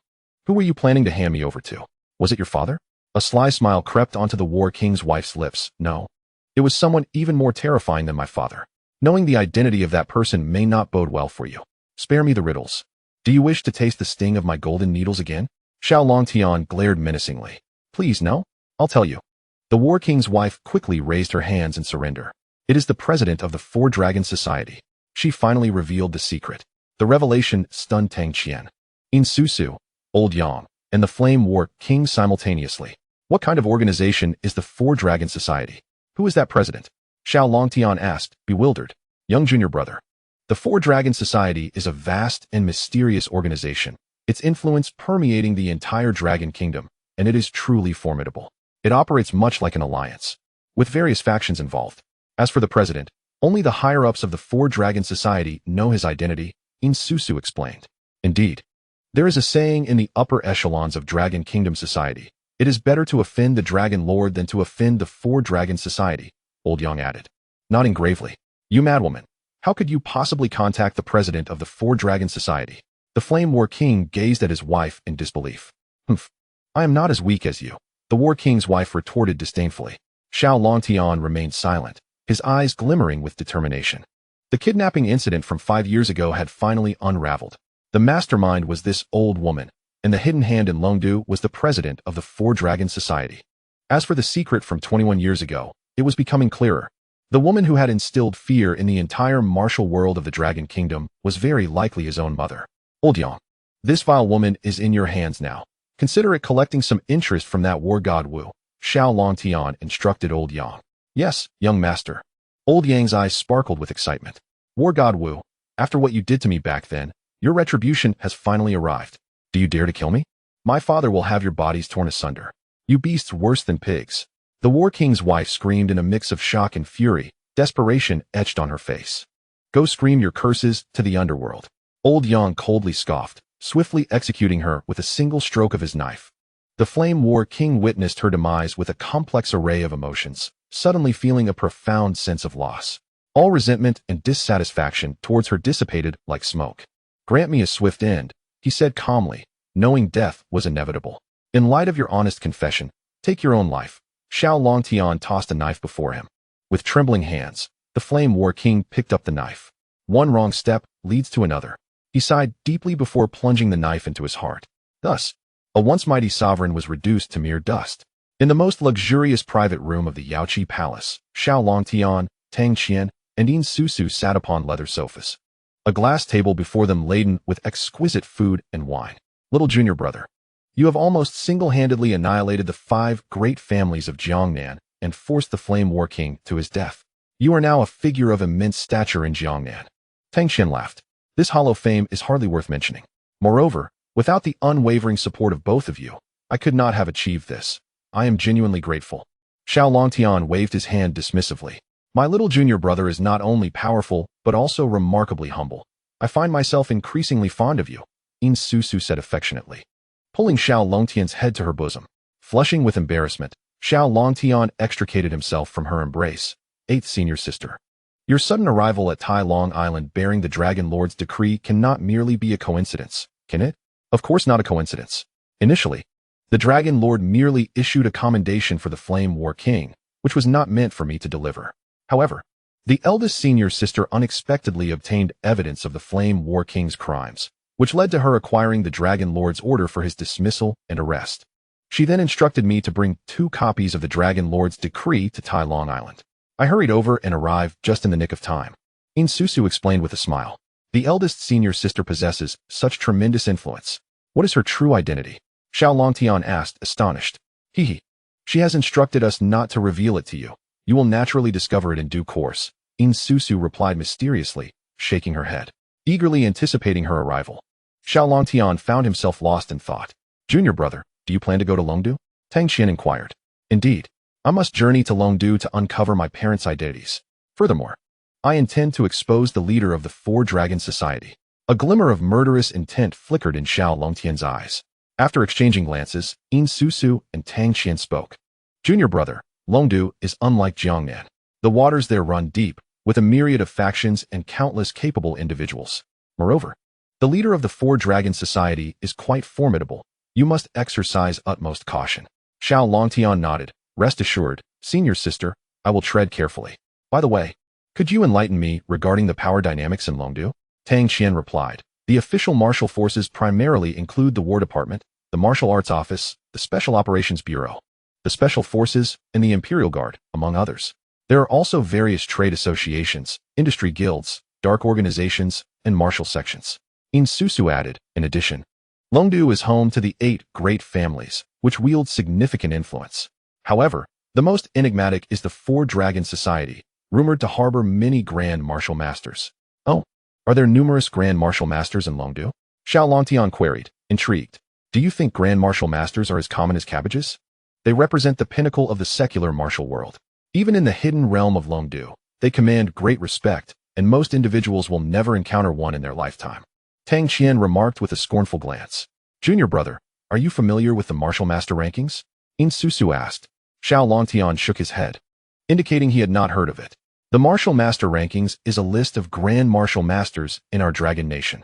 who were you planning to hand me over to? Was it your father? A sly smile crept onto the War King's wife's lips. No. It was someone even more terrifying than my father. Knowing the identity of that person may not bode well for you. Spare me the riddles. Do you wish to taste the sting of my golden needles again? Xiao Longtian glared menacingly. Please, no? I'll tell you. The War King's wife quickly raised her hands in surrender. It is the president of the 4 Dragon Society. She finally revealed the secret. The revelation stunned Tang Qian, In Susu, Old Yang, and the Flame War King simultaneously. What kind of organization is the 4 Dragon Society? Who is that president? Xiao Longtian asked, bewildered. Young junior brother. The 4 Dragon Society is a vast and mysterious organization, its influence permeating the entire Dragon Kingdom, and it is truly formidable. It operates much like an alliance, with various factions involved. As for the president, only the higher-ups of the 4 Dragon Society know his identity, In Susu explained. Indeed, there is a saying in the upper echelons of Dragon Kingdom society, It is better to offend the Dragon Lord than to offend the Four Dragon Society, Old Yang added, nodding gravely. You madwoman, how could you possibly contact the president of the Four Dragon Society? The Flame War King gazed at his wife in disbelief. Humph. I am not as weak as you, the War King's wife retorted disdainfully. Xiao Longtian remained silent, his eyes glimmering with determination. The kidnapping incident from 5 years ago had finally unraveled. The mastermind was this old woman, and the hidden hand in Longdu was the president of the Four Dragon Society. As for the secret from 21 years ago, it was becoming clearer. The woman who had instilled fear in the entire martial world of the Dragon Kingdom was very likely his own mother. Old Yang, this vile woman is in your hands now. Consider it collecting some interest from that war god Wu, Xiao Longtian instructed Old Yang. Yes, young master. Old Yang's eyes sparkled with excitement. War god Wu, after what you did to me back then, your retribution has finally arrived. Do you dare to kill me? My father will have your bodies torn asunder. You beasts worse than pigs. The War King's wife screamed in a mix of shock and fury, desperation etched on her face. Go scream your curses to the underworld. Old Yang coldly scoffed, swiftly executing her with a single stroke of his knife. The Flame War King witnessed her demise with a complex array of emotions, suddenly feeling a profound sense of loss. All resentment and dissatisfaction towards her dissipated like smoke. Grant me a swift end, he said calmly, knowing death was inevitable. In light of your honest confession, take your own life. Xiao Longtian tossed a knife before him. With trembling hands, the Flame War King picked up the knife. One wrong step leads to another. He sighed deeply before plunging the knife into his heart. Thus, a once mighty sovereign was reduced to mere dust. In the most luxurious private room of the Yaoqi Palace, Xiao Longtian, Tang Qian, and Yin Susu sat upon leather sofas. A glass table before them laden with exquisite food and wine. Little junior brother, you have almost single-handedly annihilated the 5 great families of Jiangnan and forced the Flame War King to his death. You are now a figure of immense stature in Jiangnan. Tang Qian laughed. This hollow fame is hardly worth mentioning. Moreover, without the unwavering support of both of you, I could not have achieved this. I am genuinely grateful. Xiao Longtian waved his hand dismissively. My little junior brother is not only powerful, but also remarkably humble. I find myself increasingly fond of you, Yin Susu said affectionately, pulling Xiao Longtian's head to her bosom. Flushing with embarrassment, Xiao Longtian extricated himself from her embrace. 8th senior sister. Your sudden arrival at Tai Long Island bearing the Dragon Lord's decree cannot merely be a coincidence, can it? Of course not a coincidence. Initially, the Dragon Lord merely issued a commendation for the Flame War King, which was not meant for me to deliver. However, the eldest senior sister unexpectedly obtained evidence of the Flame War King's crimes, which led to her acquiring the Dragon Lord's order for his dismissal and arrest. She then instructed me to bring 2 copies of the Dragon Lord's decree to Tai Long Island. I hurried over and arrived just in the nick of time. Yin Susu explained with a smile. The eldest senior sister possesses such tremendous influence. What is her true identity? Xiao Longtian asked, astonished. He. She has instructed us not to reveal it to you. You will naturally discover it in due course, Yin Susu replied mysteriously, shaking her head, eagerly anticipating her arrival. Xiao Longtian found himself lost in thought. Junior brother, do you plan to go to Longdu? Tang Qian inquired. Indeed. I must journey to Longdu to uncover my parents' identities. Furthermore, I intend to expose the leader of the Four Dragon Society. A glimmer of murderous intent flickered in Xiao Longtian's eyes. After exchanging glances, Yin Susu and Tang Qian spoke. Junior brother, Longdu is unlike Jiangnan. The waters there run deep, with a myriad of factions and countless capable individuals. Moreover, the leader of the Four Dragon Society is quite formidable. You must exercise utmost caution. Xiao Longtian nodded. Rest assured, senior sister, I will tread carefully. By the way, could you enlighten me regarding the power dynamics in Longdu? Tang Qian replied. The official martial forces primarily include the War Department, the Martial Arts Office, the Special Operations Bureau, the Special Forces, and the Imperial Guard, among others. There are also various trade associations, industry guilds, dark organizations, and martial sections. Yin Susu added, in addition, Longdu is home to the 8 great families, which wield significant influence. However, the most enigmatic is the Four Dragon Society, rumored to harbor many Grand Martial Masters. Oh, are there numerous Grand Martial Masters in Longdu? Xiao Longtian queried, intrigued. Do you think Grand Martial Masters are as common as cabbages? They represent the pinnacle of the secular martial world. Even in the hidden realm of Longdu, they command great respect, and most individuals will never encounter one in their lifetime. Tang Qian remarked with a scornful glance. Junior brother, are you familiar with the Martial Master rankings? Susu asked. Xiao Longtian shook his head, indicating he had not heard of it. The Martial Master Rankings is a list of Grand Martial Masters in our Dragon Nation,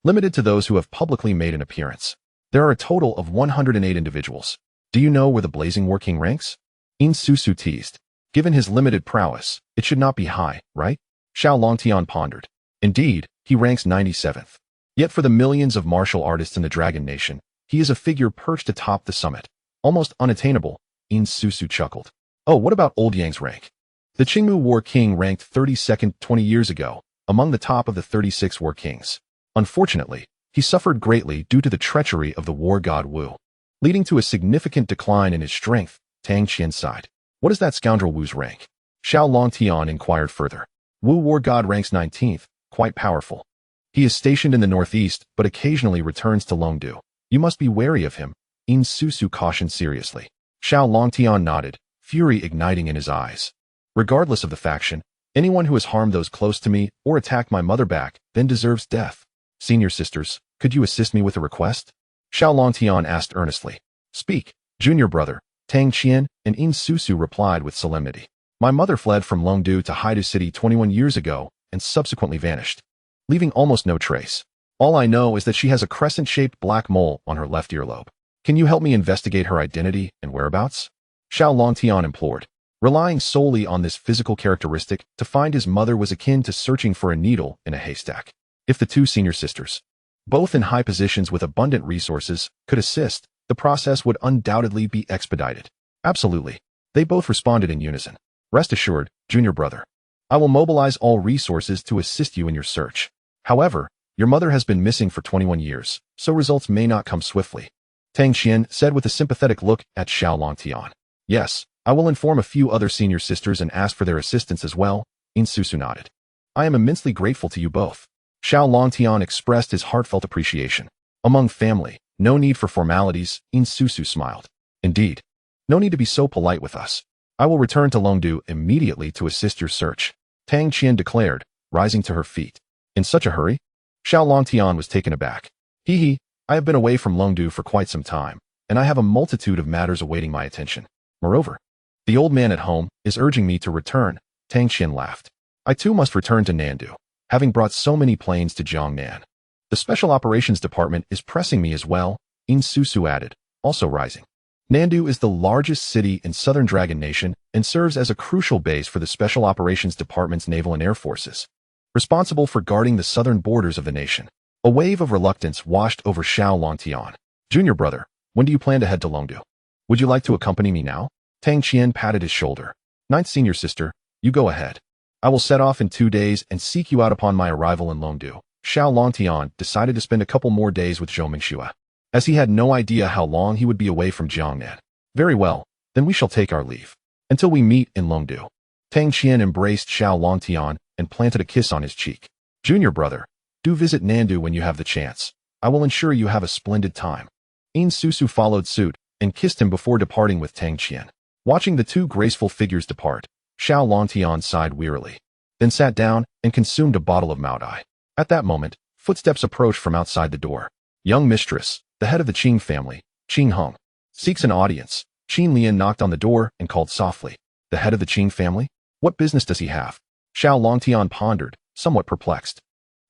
limited to those who have publicly made an appearance. There are a total of 108 individuals. Do you know where the Blazing War King ranks? Susu teased. Given his limited prowess, it should not be high, right? Xiao Longtian pondered. Indeed, he ranks 97th. Yet for the millions of martial artists in the Dragon Nation, he is a figure perched atop the summit, almost unattainable. Susu chuckled. Oh, what about Old Yang's rank? The Qingmu War King ranked 32nd 20 years ago, among the top of the 36 War Kings. Unfortunately, he suffered greatly due to the treachery of the war god Wu, leading to a significant decline in his strength. Tang Qian sighed. What is that scoundrel Wu's rank? Xiao Longtian inquired further. Wu war god ranks 19th, quite powerful. He is stationed in the northeast, but occasionally returns to Longdu. You must be wary of him, Susu cautioned seriously. Xiao Longtian nodded, fury igniting in his eyes. Regardless of the faction, anyone who has harmed those close to me or attacked my mother back then deserves death. Senior sisters, could you assist me with a request? Xiao Longtian asked earnestly. Speak, junior brother, Tang Qian and Susu replied with solemnity. My mother fled from Longdu to Haidu City 21 years ago and subsequently vanished, leaving almost no trace. All I know is that she has a crescent-shaped black mole on her left earlobe. Can you help me investigate her identity and whereabouts? Xiao Longtian implored. Relying solely on this physical characteristic to find his mother was akin to searching for a needle in a haystack. If the two senior sisters, both in high positions with abundant resources, could assist, the process would undoubtedly be expedited. Absolutely. They both responded in unison. Rest assured, junior brother. I will mobilize all resources to assist you in your search. However, your mother has been missing for 21 years, so results may not come swiftly. Tang Qian said with a sympathetic look at Xiao Longtian. Yes, I will inform a few other senior sisters and ask for their assistance as well. Susu nodded. I am immensely grateful to you both. Xiao Longtian expressed his heartfelt appreciation. Among family, no need for formalities, Susu smiled. Indeed. No need to be so polite with us. I will return to Longdu immediately to assist your search, Tang Qian declared, rising to her feet. In such a hurry? Xiao Longtian was taken aback. Hee, I have been away from Longdu for quite some time, and I have a multitude of matters awaiting my attention. Moreover, the old man at home is urging me to return, Tang Qian laughed. I too must return to Nandu, having brought so many planes to Jiangnan. The Special Operations Department is pressing me as well, Susu added, also rising. Nandu is the largest city in Southern Dragon Nation and serves as a crucial base for the Special Operations Department's naval and air forces, responsible for guarding the southern borders of the nation. A wave of reluctance washed over Xiao Longtian. Junior brother, when do you plan to head to Longdu? Would you like to accompany me now? Tang Qian patted his shoulder. Ninth senior sister, you go ahead. I will set off in 2 days and seek you out upon my arrival in Longdu. Xiao Longtian decided to spend a couple more days with Zhou Mingxue, as he had no idea how long he would be away from Jiangnan. Very well, then we shall take our leave. Until we meet in Longdu. Tang Qian embraced Xiao Longtian and planted a kiss on his cheek. Junior brother, do visit Nandu when you have the chance. I will ensure you have a splendid time. Susu followed suit and kissed him before departing with Tang Qian. Watching the two graceful figures depart, Xiao Longtian sighed wearily, then sat down and consumed a bottle of Maodai. At that moment, footsteps approached from outside the door. Young mistress, the head of the Qing family, Qing Heng, seeks an audience. Qin Lian knocked on the door and called softly. The head of the Qing family? What business does he have? Xiao Longtian pondered, somewhat perplexed.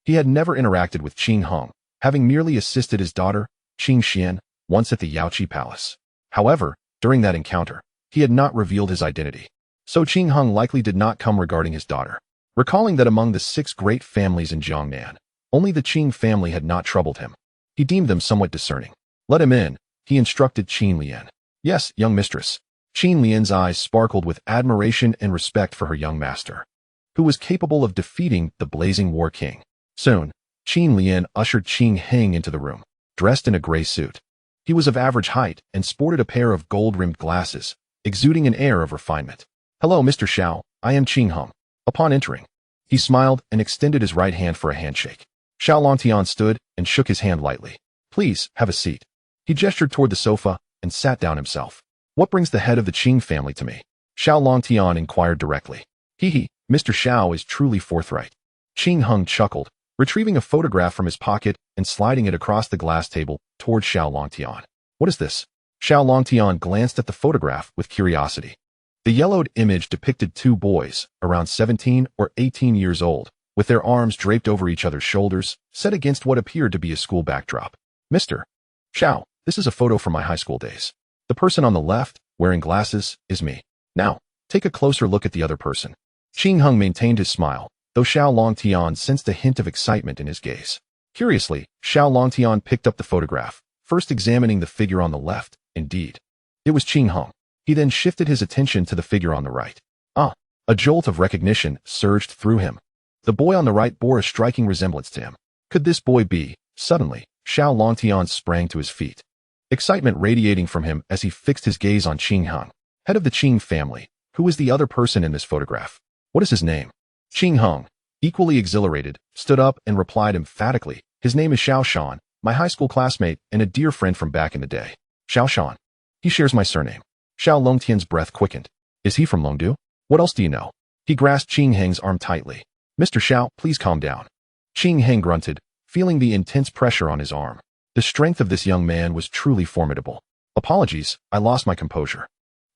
He had never interacted with Qing Heng, having merely assisted his daughter, Qing Xian, once at the Yaoqi Palace. However, during that encounter, he had not revealed his identity. So Qing Heng likely did not come regarding his daughter. Recalling that among the 6 great families in Jiangnan, only the Qing family had not troubled him, he deemed them somewhat discerning. Let him in, he instructed Qin Lian. Yes, young mistress. Qin Lian's eyes sparkled with admiration and respect for her young master, who was capable of defeating the Blazing War King. Soon, Qin Lian ushered Qing Heng into the room, dressed in a gray suit. He was of average height and sported a pair of gold-rimmed glasses, exuding an air of refinement. Hello, Mr. Xiao, I am Qing Heng. Upon entering, he smiled and extended his right hand for a handshake. Xiao Longtian stood and shook his hand lightly. Please, have a seat. He gestured toward the sofa and sat down himself. What brings the head of the Qing family to me? Xiao Longtian inquired directly. Mr. Xiao is truly forthright. Qing Heng chuckled, retrieving a photograph from his pocket and sliding it across the glass table toward Xiao Longtian. What is this? Xiao Longtian glanced at the photograph with curiosity. The yellowed image depicted two boys, around 17 or 18 years old, with their arms draped over each other's shoulders, set against what appeared to be a school backdrop. Mr. Xiao, this is a photo from my high school days. The person on the left, wearing glasses, is me. Now, take a closer look at the other person. Qing Heng maintained his smile, though Xiao Longtian sensed a hint of excitement in his gaze. Curiously, Xiao Longtian picked up the photograph, first examining the figure on the left. Indeed, it was Qing Heng. He then shifted his attention to the figure on the right. Ah, a jolt of recognition surged through him. The boy on the right bore a striking resemblance to him. Could this boy be? Suddenly, Xiao Longtian sprang to his feet, excitement radiating from him as he fixed his gaze on Qing Heng, head of the Qing family. Who is the other person in this photograph? What is his name? Qing Heng, equally exhilarated, stood up and replied emphatically, his name is Xiao Shan, my high school classmate and a dear friend from back in the day. Xiao Shan. He shares my surname. Xiao Longtian's breath quickened. Is he from Longdu? What else do you know? He grasped Qing Heng's arm tightly. Mr. Xiao, please calm down. Qing Heng grunted, feeling the intense pressure on his arm. The strength of this young man was truly formidable. Apologies, I lost my composure.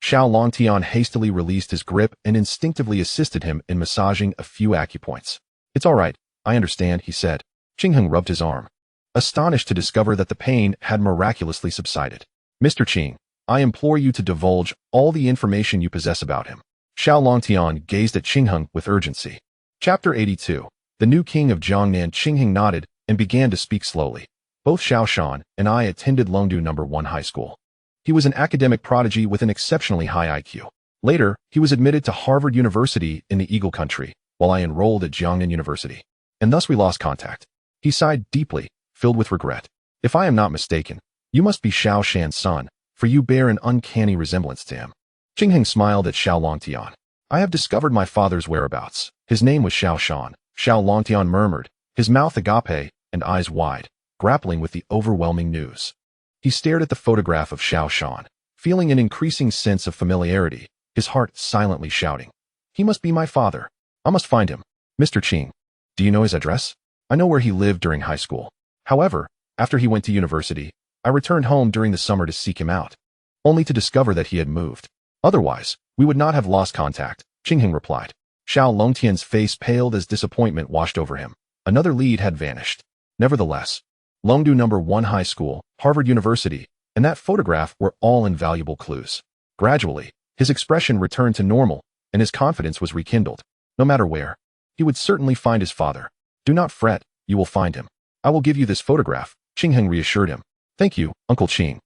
Xiao Longtian hastily released his grip and instinctively assisted him in massaging a few acupoints. It's all right, I understand, he said. Qing Heng rubbed his arm, astonished to discover that the pain had miraculously subsided. Mr. Qing, I implore you to divulge all the information you possess about him. Xiao Longtian gazed at Qing Heng with urgency. Chapter 82. The new king of Jiangnan. Qing Heng nodded and began to speak slowly. Both Xiao Shan and I attended Longdu No. 1 high school. He was an academic prodigy with an exceptionally high IQ. Later, he was admitted to Harvard University in the Eagle Country, while I enrolled at Jiangnan University. And thus we lost contact. He sighed deeply, filled with regret. If I am not mistaken, you must be Xiao Shan's son, for you bear an uncanny resemblance to him. Qing Heng smiled at Xiao Longtian. I have discovered my father's whereabouts. His name was Xiao Shan. Xiao Longtian murmured, his mouth agape and eyes wide, grappling with the overwhelming news. He stared at the photograph of Xiao Shan, feeling an increasing sense of familiarity, his heart silently shouting. He must be my father. I must find him. Mr. Qing, do you know his address? I know where he lived during high school. However, after he went to university, I returned home during the summer to seek him out, only to discover that he had moved. Otherwise, we would not have lost contact, Qing Heng replied. Xiao Longtian's face paled as disappointment washed over him. Another lead had vanished. Nevertheless, Longdu No. 1 high school, Harvard University, and that photograph were all invaluable clues. Gradually, his expression returned to normal, and his confidence was rekindled. No matter where, he would certainly find his father. Do not fret, you will find him. I will give you this photograph, Qing Heng reassured him. Thank you, Uncle Qing.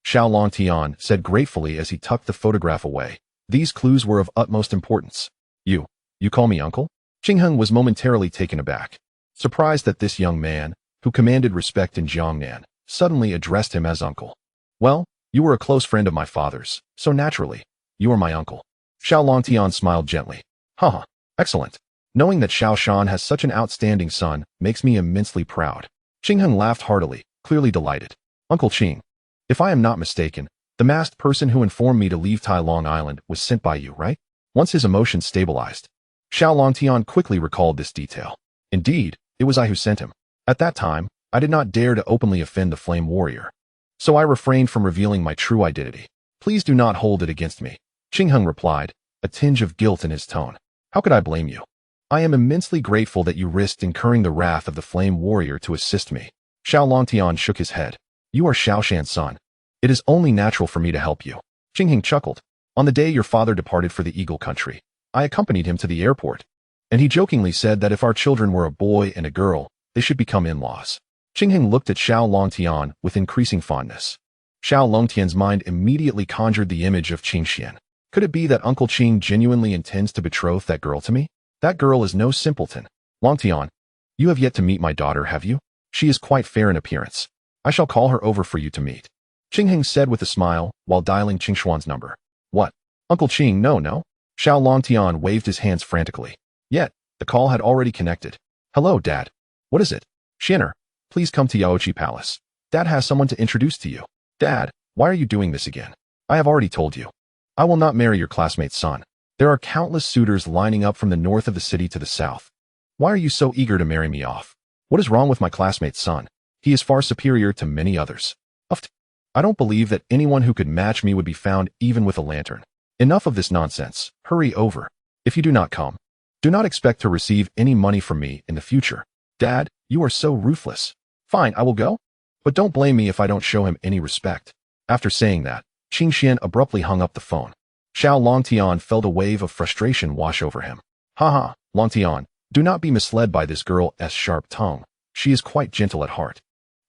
Xiao Longtian said gratefully as he tucked the photograph away. These clues were of utmost importance. You call me uncle? Qing Heng was momentarily taken aback, surprised that this young man, who commanded respect in Jiangnan, suddenly addressed him as uncle. Well, you were a close friend of my father's, so naturally, you are my uncle. Xiao Longtian smiled gently. Haha, excellent. Knowing that Xiao Shan has such an outstanding son makes me immensely proud. Qing Heng laughed heartily, clearly delighted. Uncle Qing, if I am not mistaken, the masked person who informed me to leave Tai Long Island was sent by you, right? Once his emotions stabilized, Xiao Longtian quickly recalled this detail. Indeed, it was I who sent him. At that time, I did not dare to openly offend the Flame Warrior, so I refrained from revealing my true identity. Please do not hold it against me, Qing Heng replied, a tinge of guilt in his tone. How could I blame you? I am immensely grateful that you risked incurring the wrath of the Flame Warrior to assist me. Xiao Longtian shook his head. You are Xiao Shan's son. It is only natural for me to help you. Qing Heng chuckled. On the day your father departed for the Eagle Country, I accompanied him to the airport, and he jokingly said that if our children were a boy and a girl, they should become in-laws. Qing Heng looked at Xiao Longtian with increasing fondness. Xiao Longtian's mind immediately conjured the image of Qing Xian. Could it be that Uncle Qing genuinely intends to betroth that girl to me? That girl is no simpleton. Longtian, you have yet to meet my daughter, have you? She is quite fair in appearance. I shall call her over for you to meet. Qing Heng said with a smile while dialing Qing Xuan's number. What? Uncle Qing, no. Xiao Longtian waved his hands frantically. Yet, the call had already connected. Hello, Dad. What is it? Xianer, please come to Yaoqi Palace. Dad has someone to introduce to you. Dad, why are you doing this again? I have already told you. I will not marry your classmate's son. There are countless suitors lining up from the north of the city to the south. Why are you so eager to marry me off? What is wrong with my classmate's son? He is far superior to many others. Uft. I don't believe that anyone who could match me would be found even with a lantern. Enough of this nonsense. Hurry over. If you do not come, do not expect to receive any money from me in the future. Dad, you are so ruthless. Fine, I will go. But don't blame me if I don't show him any respect. After saying that, Qing Xian abruptly hung up the phone. Xiao Longtian felt a wave of frustration wash over him. Haha, Longtian, do not be misled by this girl's sharp tongue. She is quite gentle at heart.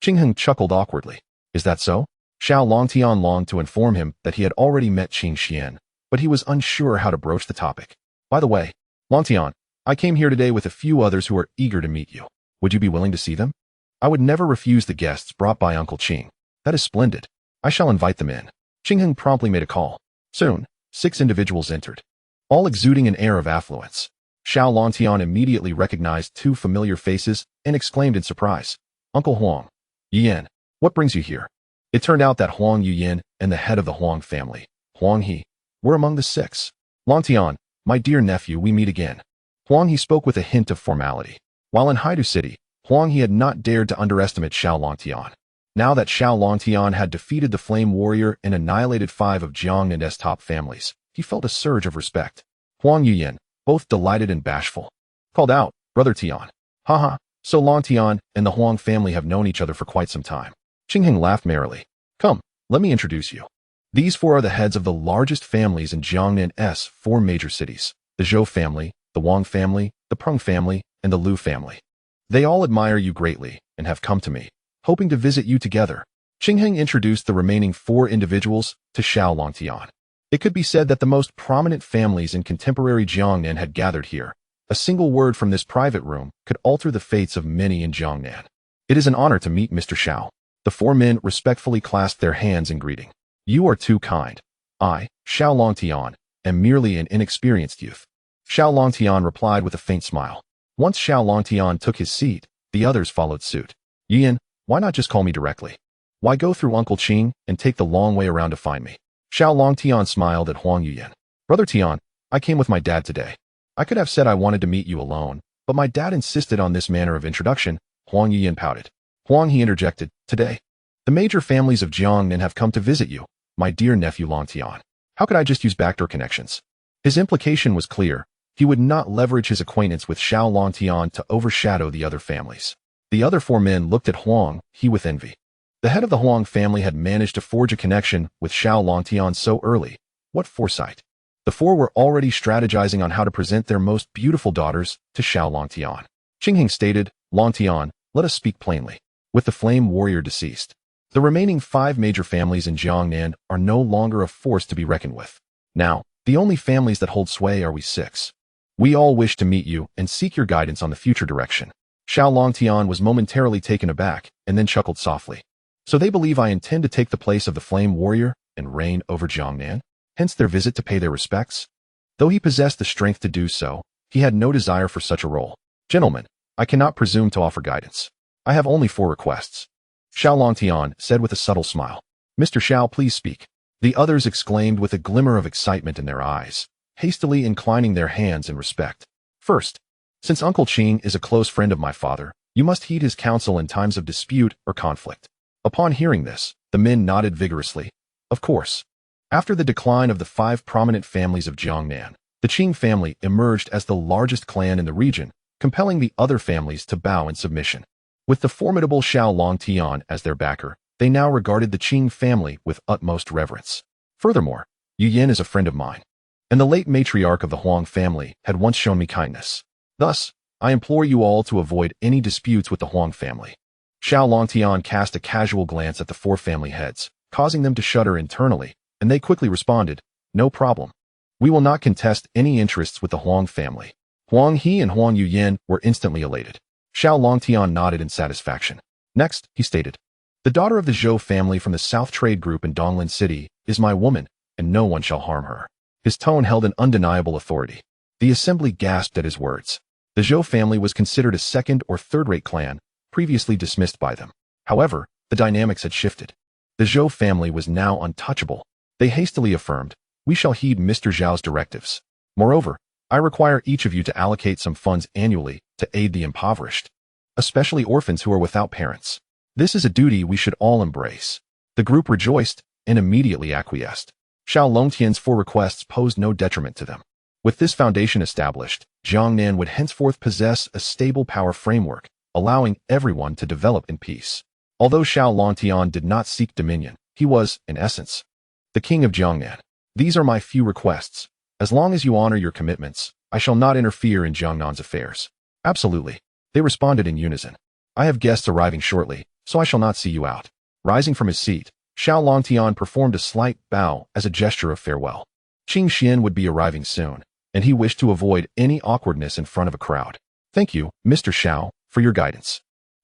Qingheng chuckled awkwardly. Is that so? Xiao Longtian longed to inform him that he had already met Qing Xian, but he was unsure how to broach the topic. By the way, Longtian, I came here today with a few others who are eager to meet you. Would you be willing to see them? I would never refuse the guests brought by Uncle Qing. That is splendid. I shall invite them in. Qingheng promptly made a call. Soon, 6 individuals entered, all exuding an air of affluence. Xiao Longtian immediately recognized 2 familiar faces and exclaimed in surprise. Uncle Huang. Yuyan, what brings you here? It turned out that Huang Yuyan and the head of the Huang family, Huang He, were among the 6. Longtian, my dear nephew, we meet again. Huang He spoke with a hint of formality. While in Haidu City, Huang He had not dared to underestimate Xiao Longtian. Now that Xiao Longtian had defeated the Flame Warrior and annihilated 5 of Jiangnan's top families, he felt a surge of respect. Huang Yuyan, both delighted and bashful, called out, Brother Tian. Haha, so Longtian and the Huang family have known each other for quite some time. Qingheng laughed merrily. Come, let me introduce you. These 4 are the heads of the largest families in Jiangnan's 4 major cities, the Zhou family, the Wang family, the Prung family, and the Lu family. They all admire you greatly and have come to me, hoping to visit you together. Qingheng introduced the remaining 4 individuals to Xiao Longtian. It could be said that the most prominent families in contemporary Jiangnan had gathered here. A single word from this private room could alter the fates of many in Jiangnan. It is an honor to meet Mr. Xiao. The 4 men respectfully clasped their hands in greeting. You are too kind. I, Xiao Longtian, am merely an inexperienced youth. Xiao Longtian replied with a faint smile. Once Xiao Longtian took his seat, the others followed suit. Yuyan, why not just call me directly? Why go through Uncle Qing and take the long way around to find me? Xiao Longtian smiled at Huang Yuyan. Brother Tian, I came with my dad today. I could have said I wanted to meet you alone, but my dad insisted on this manner of introduction. Huang Yuyan pouted. Huang He interjected, today, the major families of Jiangnan have come to visit you, my dear nephew Longtian. How could I just use backdoor connections? His implication was clear. He would not leverage his acquaintance with Xiao Longtian to overshadow the other families. The other 4 men looked at Huang He with envy. The head of the Huang family had managed to forge a connection with Xiao Longtian so early. What foresight! The 4 were already strategizing on how to present their most beautiful daughters to Xiao Longtian. Qingheng stated, Longtian, let us speak plainly. With the Flame Warrior deceased, the remaining 5 major families in Jiangnan are no longer a force to be reckoned with. Now, the only families that hold sway are we 6. We all wish to meet you and seek your guidance on the future direction. Xiao Longtian was momentarily taken aback and then chuckled softly. So they believe I intend to take the place of the Flame Warrior and reign over Jiangnan? Hence their visit to pay their respects? Though he possessed the strength to do so, he had no desire for such a role. Gentlemen, I cannot presume to offer guidance. I have only 4 requests. Xiao Longtian said with a subtle smile. Mr. Xiao, please speak. The others exclaimed with a glimmer of excitement in their eyes, hastily inclining their hands in respect. First, since Uncle Qing is a close friend of my father, you must heed his counsel in times of dispute or conflict. Upon hearing this, the men nodded vigorously. Of course. After the decline of the 5 prominent families of Jiangnan, the Qing family emerged as the largest clan in the region, compelling the other families to bow in submission. With the formidable Xiao Longtian as their backer, they now regarded the Qing family with utmost reverence. Furthermore, Yuyan is a friend of mine, and the late matriarch of the Huang family had once shown me kindness. Thus, I implore you all to avoid any disputes with the Huang family. Xiao Longtian cast a casual glance at the 4 family heads, causing them to shudder internally, and they quickly responded, no problem. We will not contest any interests with the Huang family. Huang He and Huang Yuyan were instantly elated. Xiao Longtian nodded in satisfaction. Next, he stated, the daughter of the Zhou family from the South Trade Group in Donglin City is my woman, and no one shall harm her. His tone held an undeniable authority. The assembly gasped at his words. The Zhou family was considered a 2nd or 3rd-rate clan, previously dismissed by them. However, the dynamics had shifted. The Zhou family was now untouchable. They hastily affirmed, we shall heed Mr. Zhao's directives. Moreover, I require each of you to allocate some funds annually to aid the impoverished, especially orphans who are without parents. This is a duty we should all embrace. The group rejoiced and immediately acquiesced. Xiao Longtian's 4 requests posed no detriment to them. With this foundation established, Jiangnan would henceforth possess a stable power framework, allowing everyone to develop in peace. Although Xiao Longtian did not seek dominion, he was, in essence, the king of Jiangnan. These are my few requests. As long as you honor your commitments, I shall not interfere in Jiangnan's affairs. Absolutely. They responded in unison. I have guests arriving shortly, so I shall not see you out. Rising from his seat, Xiao Longtian performed a slight bow as a gesture of farewell. Qing Xian would be arriving soon, and he wished to avoid any awkwardness in front of a crowd. Thank you, Mr. Xiao, for your guidance.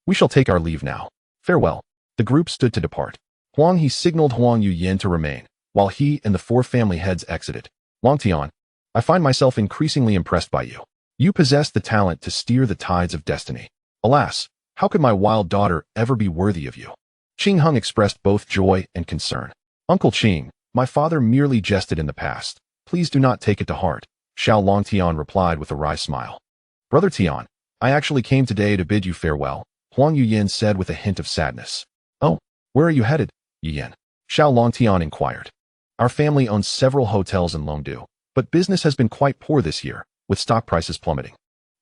We shall take our leave now. Farewell. The group stood to depart. Huang He signaled Huang Yuyin to remain, while he and the 4 family heads exited. Longtian, I find myself increasingly impressed by you. You possess the talent to steer the tides of destiny. Alas, how could my wild daughter ever be worthy of you? Qing Heng expressed both joy and concern. Uncle Qing, my father merely jested in the past. Please do not take it to heart, Xiao Longtian replied with a wry smile. Brother Tian, I actually came today to bid you farewell, Huang Yuyin said with a hint of sadness. Oh, where are you headed, Yuyin? Xiao Longtian inquired. Our family owns several hotels in Longdu, but business has been quite poor this year, with stock prices plummeting.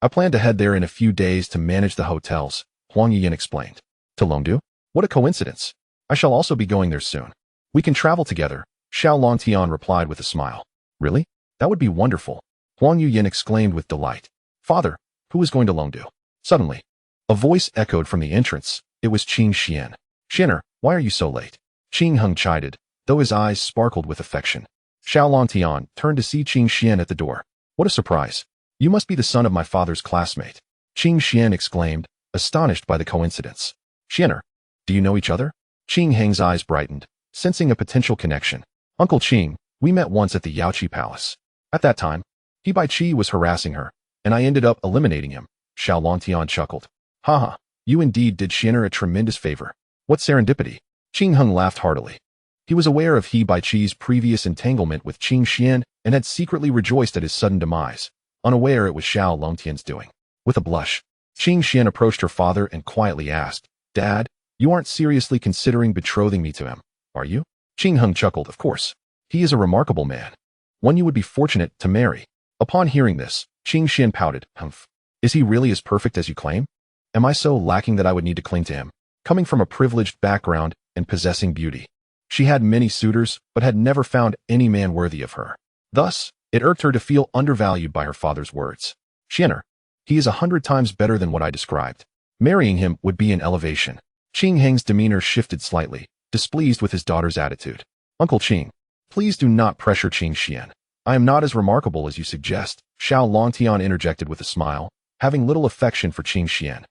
I plan to head there in a few days to manage the hotels, Huang Yuyin explained. To Longdu? What a coincidence. I shall also be going there soon. We can travel together, Xiao Longtian replied with a smile. Really? That would be wonderful, Huang Yuyin exclaimed with delight. Father, who is going to Longdu? Suddenly, a voice echoed from the entrance. It was Qing Xian. Xianer, why are you so late? Qing Heng chided, though his eyes sparkled with affection. Xiao Longtian turned to see Qing Xian at the door. What a surprise. You must be the son of my father's classmate, Qing Xian exclaimed, astonished by the coincidence. Xianer, do you know each other? Qing Heng's eyes brightened, sensing a potential connection. Uncle Qing, we met once at the Yaoqi Palace. At that time, He Baiqi was harassing her, and I ended up eliminating him, Xiao Longtian chuckled. Haha, you indeed did Xianer a tremendous favor. What serendipity. Qing Heng laughed heartily. He was aware of He Baiqi's previous entanglement with Qing Xian and had secretly rejoiced at his sudden demise, unaware it was Xiao Longtian's doing. With a blush, Qing Xian approached her father and quietly asked, Dad, you aren't seriously considering betrothing me to him, are you? Qing Heng chuckled, of course. He is a remarkable man. One you would be fortunate to marry. Upon hearing this, Qing Xian pouted, Humph. Is he really as perfect as you claim? Am I so lacking that I would need to cling to him? Coming from a privileged background and possessing beauty, she had many suitors, but had never found any man worthy of her. Thus, it irked her to feel undervalued by her father's words. Xianer, he is 100 times better than what I described. Marrying him would be an elevation. Qing Heng's demeanor shifted slightly, displeased with his daughter's attitude. Uncle Qing, please do not pressure Qing Xian. I am not as remarkable as you suggest, Xiao Longtian interjected with a smile, having little affection for Qing Xian.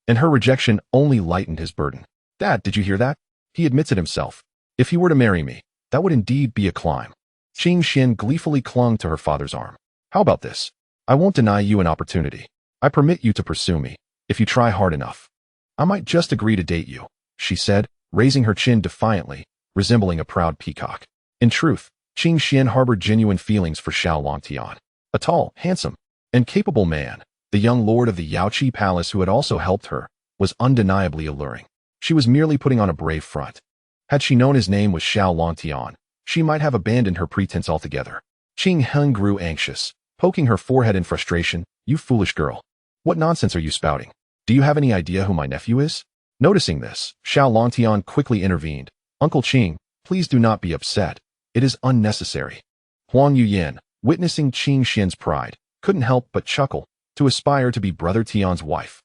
And her rejection only lightened his burden. Dad, did you hear that? He admits it himself. If he were to marry me, that would indeed be a climb. Qing Xian gleefully clung to her father's arm. How about this? I won't deny you an opportunity. I permit you to pursue me, if you try hard enough. I might just agree to date you, she said, raising her chin defiantly, resembling a proud peacock. In truth, Qing Xian harbored genuine feelings for Xiao Longtian. A tall, handsome, and capable man, the young lord of the Yaoqi Palace who had also helped her, was undeniably alluring. She was merely putting on a brave front. Had she known his name was Xiao Longtian, she might have abandoned her pretense altogether. Qing Heng grew anxious, poking her forehead in frustration. You foolish girl. What nonsense are you spouting? Do you have any idea who my nephew is? Noticing this, Xiao Longtian quickly intervened. Uncle Qing, please do not be upset. It is unnecessary. Huang Yuyin, witnessing Qing Xian's pride, couldn't help but chuckle, to aspire to be Brother Tian's wife.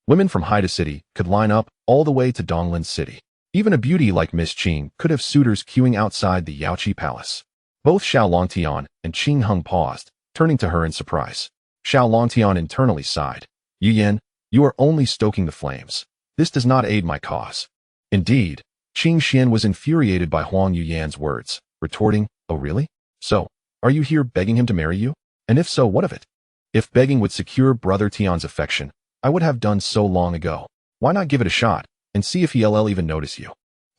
Women from Haida City could line up all the way to Donglin City. Even a beauty like Miss Qing could have suitors queuing outside the Yaoqi Palace. Both Xiao Longtian and Qing Heng paused, turning to her in surprise. Xiao Longtian internally sighed. Yuyin, you are only stoking the flames. This does not aid my cause. Indeed, Qing Xian was infuriated by Huang Yuyan's words, retorting, Oh really? So, are you here begging him to marry you? And if so, what of it? If begging would secure Brother Tian's affection, I would have done so long ago. Why not give it a shot, and see if he'll even notice you?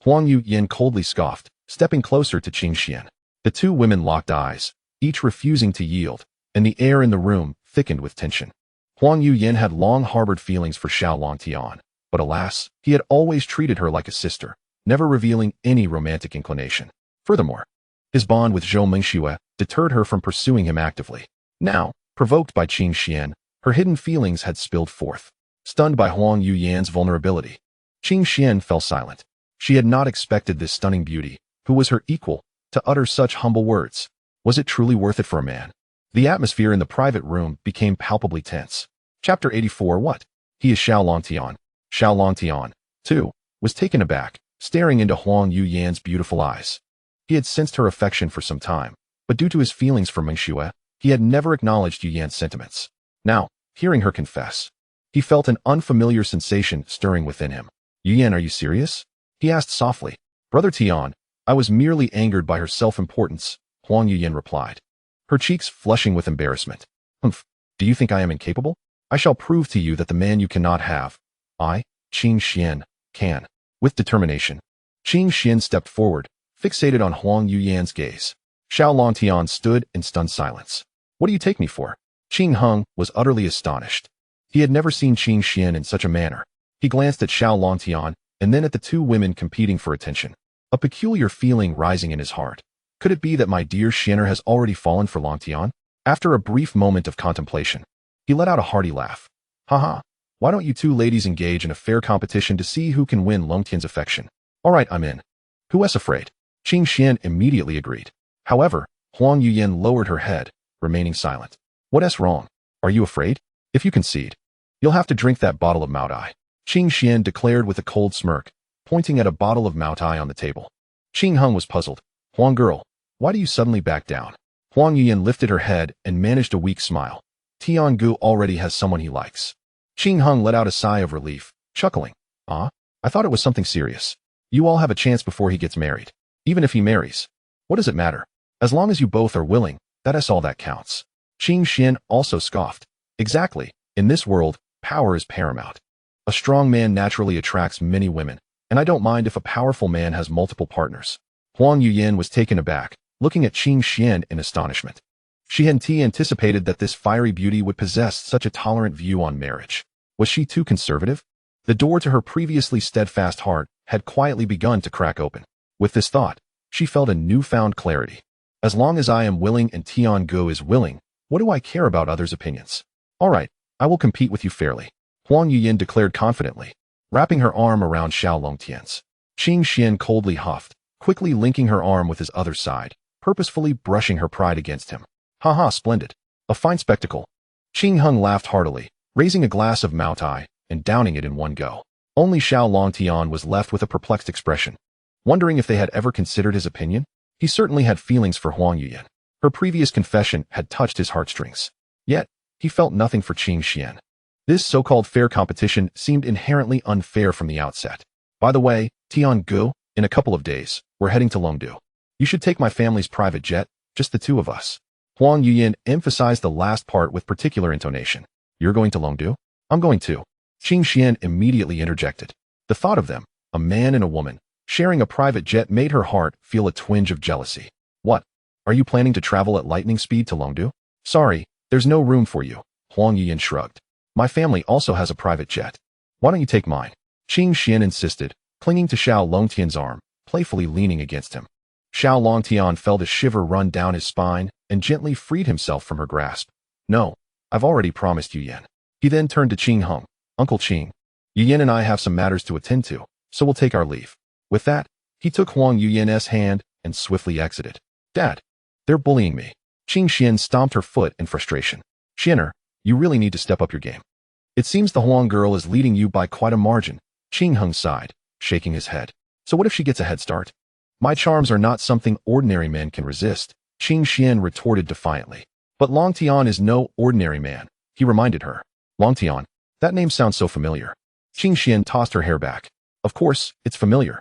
Huang Yuyin coldly scoffed, stepping closer to Qing Xian. The two women locked eyes, each refusing to yield, and the air in the room thickened with tension. Huang Yuyin had long harbored feelings for Xiao Longtian, but alas, he had always treated her like a sister, never revealing any romantic inclination. Furthermore, his bond with Zhou Mingxue deterred her from pursuing him actively. Now, provoked by Qin Xian, her hidden feelings had spilled forth. Stunned by Huang Yuyan's vulnerability, Qin Xian fell silent. She had not expected this stunning beauty, who was her equal, to utter such humble words. Was it truly worth it for a man? The atmosphere in the private room became palpably tense. Chapter 84. What? He is Xiao Longtian. Xiao Longtian, too, was taken aback, staring into Huang Yuyan's beautiful eyes. He had sensed her affection for some time, but due to his feelings for Mingxue, he had never acknowledged Yuyan's sentiments. Now, hearing her confess, he felt an unfamiliar sensation stirring within him. Yuyan, are you serious? He asked softly. Brother Tian, I was merely angered by her self-importance, Huang Yuyan replied, her cheeks flushing with embarrassment. Humph, do you think I am incapable? I shall prove to you that the man you cannot have, I, Qin Xian, can. With determination, Qin Xian stepped forward, fixated on Huang Yuyan's gaze. Xiao Longtian stood in stunned silence. What do you take me for? Qin Heng was utterly astonished. He had never seen Qin Xian in such a manner. He glanced at Xiao Longtian and then at the two women competing for attention, a peculiar feeling rising in his heart. Could it be that my dear Xianer has already fallen for Longtian? After a brief moment of contemplation, he let out a hearty laugh. Haha, why don't you two ladies engage in a fair competition to see who can win Longtian's affection? All right, I'm in. Who is afraid? Qin Xian immediately agreed. However, Huang Yuyan lowered her head, remaining silent. What's wrong? Are you afraid? If you concede, you'll have to drink that bottle of Maotai, Qin Xian declared with a cold smirk, pointing at a bottle of Maotai on the table. Qin Heng was puzzled. Huang girl, why do you suddenly back down? Huang Yuyan lifted her head and managed a weak smile. Tian Gu already has someone he likes. Qin Heng let out a sigh of relief, chuckling. I thought it was something serious. You all have a chance before he gets married. Even if he marries, what does it matter? As long as you both are willing, that's all that counts. Qin Xian also scoffed. Exactly. In this world, power is paramount. A strong man naturally attracts many women, and I don't mind if a powerful man has multiple partners. Huang Yuyan was taken aback, looking at Qin Xian in astonishment. She hadn't anticipated that this fiery beauty would possess such a tolerant view on marriage. Was she too conservative? The door to her previously steadfast heart had quietly begun to crack open. With this thought, she felt a newfound clarity. As long as I am willing and Tian Gu is willing, what do I care about others' opinions? All right, I will compete with you fairly, Huang Yuyan declared confidently, wrapping her arm around Xiao Longtian's. Qin Xian coldly huffed, quickly linking her arm with his other side, purposefully brushing her pride against him. Haha, splendid. A fine spectacle. Qin Heng laughed heartily, raising a glass of Maotai and downing it in one go. Only Xiao Longtian was left with a perplexed expression, wondering if they had ever considered his opinion. He certainly had feelings for Huang Yuyan. Her previous confession had touched his heartstrings. Yet, he felt nothing for Qin Xian. This so-called fair competition seemed inherently unfair from the outset. By the way, Tian Gu, in a couple of days, we're heading to Longdu. You should take my family's private jet, just the two of us. Huang Yuyan emphasized the last part with particular intonation. You're going to Longdu? I'm going too. Qin Xian immediately interjected. The thought of them, a man and a woman, sharing a private jet made her heart feel a twinge of jealousy. What? Are you planning to travel at lightning speed to Longdu? Sorry, there's no room for you, Huang Yuyan shrugged. My family also has a private jet. Why don't you take mine? Qin Xian insisted, clinging to Xiao Longtian's arm, playfully leaning against him. Xiao Longtian felt a shiver run down his spine and gently freed himself from her grasp. No, I've already promised Yuyan. He then turned to Qin Heng. Uncle Qin, Yuyan and I have some matters to attend to, so we'll take our leave. With that, he took Huang Yuyan's hand and swiftly exited. Dad, they're bullying me. Qin Xian stomped her foot in frustration. Xianer, you really need to step up your game. It seems the Huang girl is leading you by quite a margin. Qin Heng sighed, shaking his head. So what if she gets a head start? My charms are not something ordinary men can resist, Qin Xian retorted defiantly. But Longtian is no ordinary man, he reminded her. Longtian, that name sounds so familiar. Qin Xian tossed her hair back. Of course, it's familiar.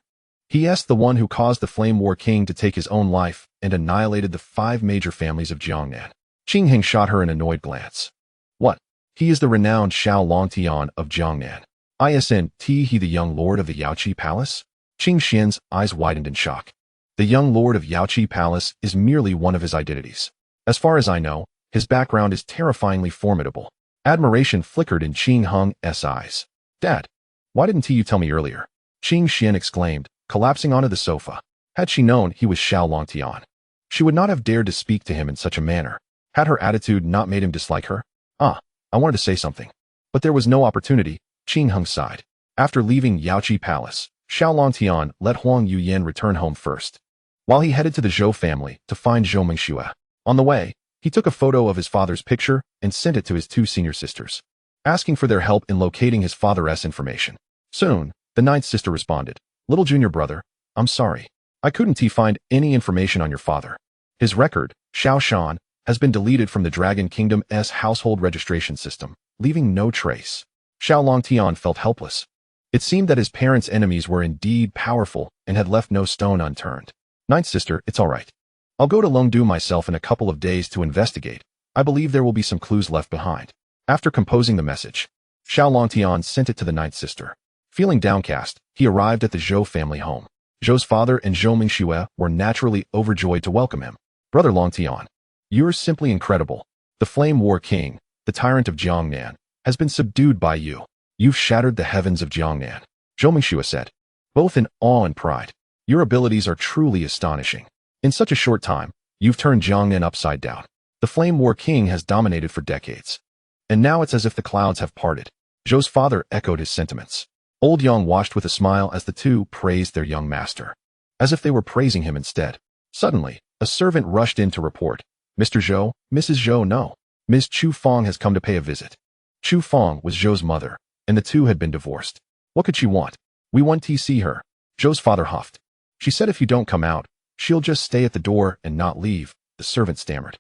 He is the one who caused the Flame War King to take his own life and annihilated the 5 major families of Jiangnan. Qin Heng shot her an annoyed glance. What? He is the renowned Xiao Longtian of Jiangnan. Isn't he the young lord of the Yaoqi Palace? Qin Xian's eyes widened in shock. The young lord of Yaoqi Palace is merely one of his identities. As far as I know, his background is terrifyingly formidable. Admiration flickered in Qin Heng's eyes. Dad, why didn't you tell me earlier? Qin Xian exclaimed, collapsing onto the sofa. Had she known he was Xiao Longtian, she would not have dared to speak to him in such a manner. Had her attitude not made him dislike her? I wanted to say something, but there was no opportunity. Qing Heng sighed. After leaving Yaoqi Palace, Xiao Longtian let Huang Yuyan return home first, while he headed to the Zhou family to find Zhou Mingxue. On the way, he took a photo of his father's picture and sent it to his two senior sisters, asking for their help in locating his father's information. Soon, the ninth sister responded, "Little junior brother, I'm sorry. I couldn't find any information on your father. His record, Xiao Shan, has been deleted from the Dragon Kingdom's household registration system, leaving no trace." Xiao Longtian felt helpless. It seemed that his parents' enemies were indeed powerful and had left no stone unturned. "Ninth sister, it's all right. I'll go to Longdu myself in a couple of days to investigate. I believe there will be some clues left behind." After composing the message, Xiao Longtian sent it to the ninth sister. Feeling downcast, he arrived at the Zhou family home. Zhou's father and Zhou Mingxue were naturally overjoyed to welcome him. "Brother Longtian, you're simply incredible. The Flame War King, the tyrant of Jiangnan, has been subdued by you. You've shattered the heavens of Jiangnan," Zhou Mingxue said, both in awe and pride. "Your abilities are truly astonishing. In such a short time, you've turned Jiangnan upside down. The Flame War King has dominated for decades, and now it's as if the clouds have parted." Zhou's father echoed his sentiments. Old Yang watched with a smile as the two praised their young master, as if they were praising him instead. Suddenly, a servant rushed in to report, "Mr. Zhou, Mrs. Zhou, no. Ms. Chu Fong has come to pay a visit." Chu Fong was Zhou's mother, and the two had been divorced. "What could she want?" "We want to see her," Zhou's father huffed. "She said if you don't come out, she'll just stay at the door and not leave," the servant stammered.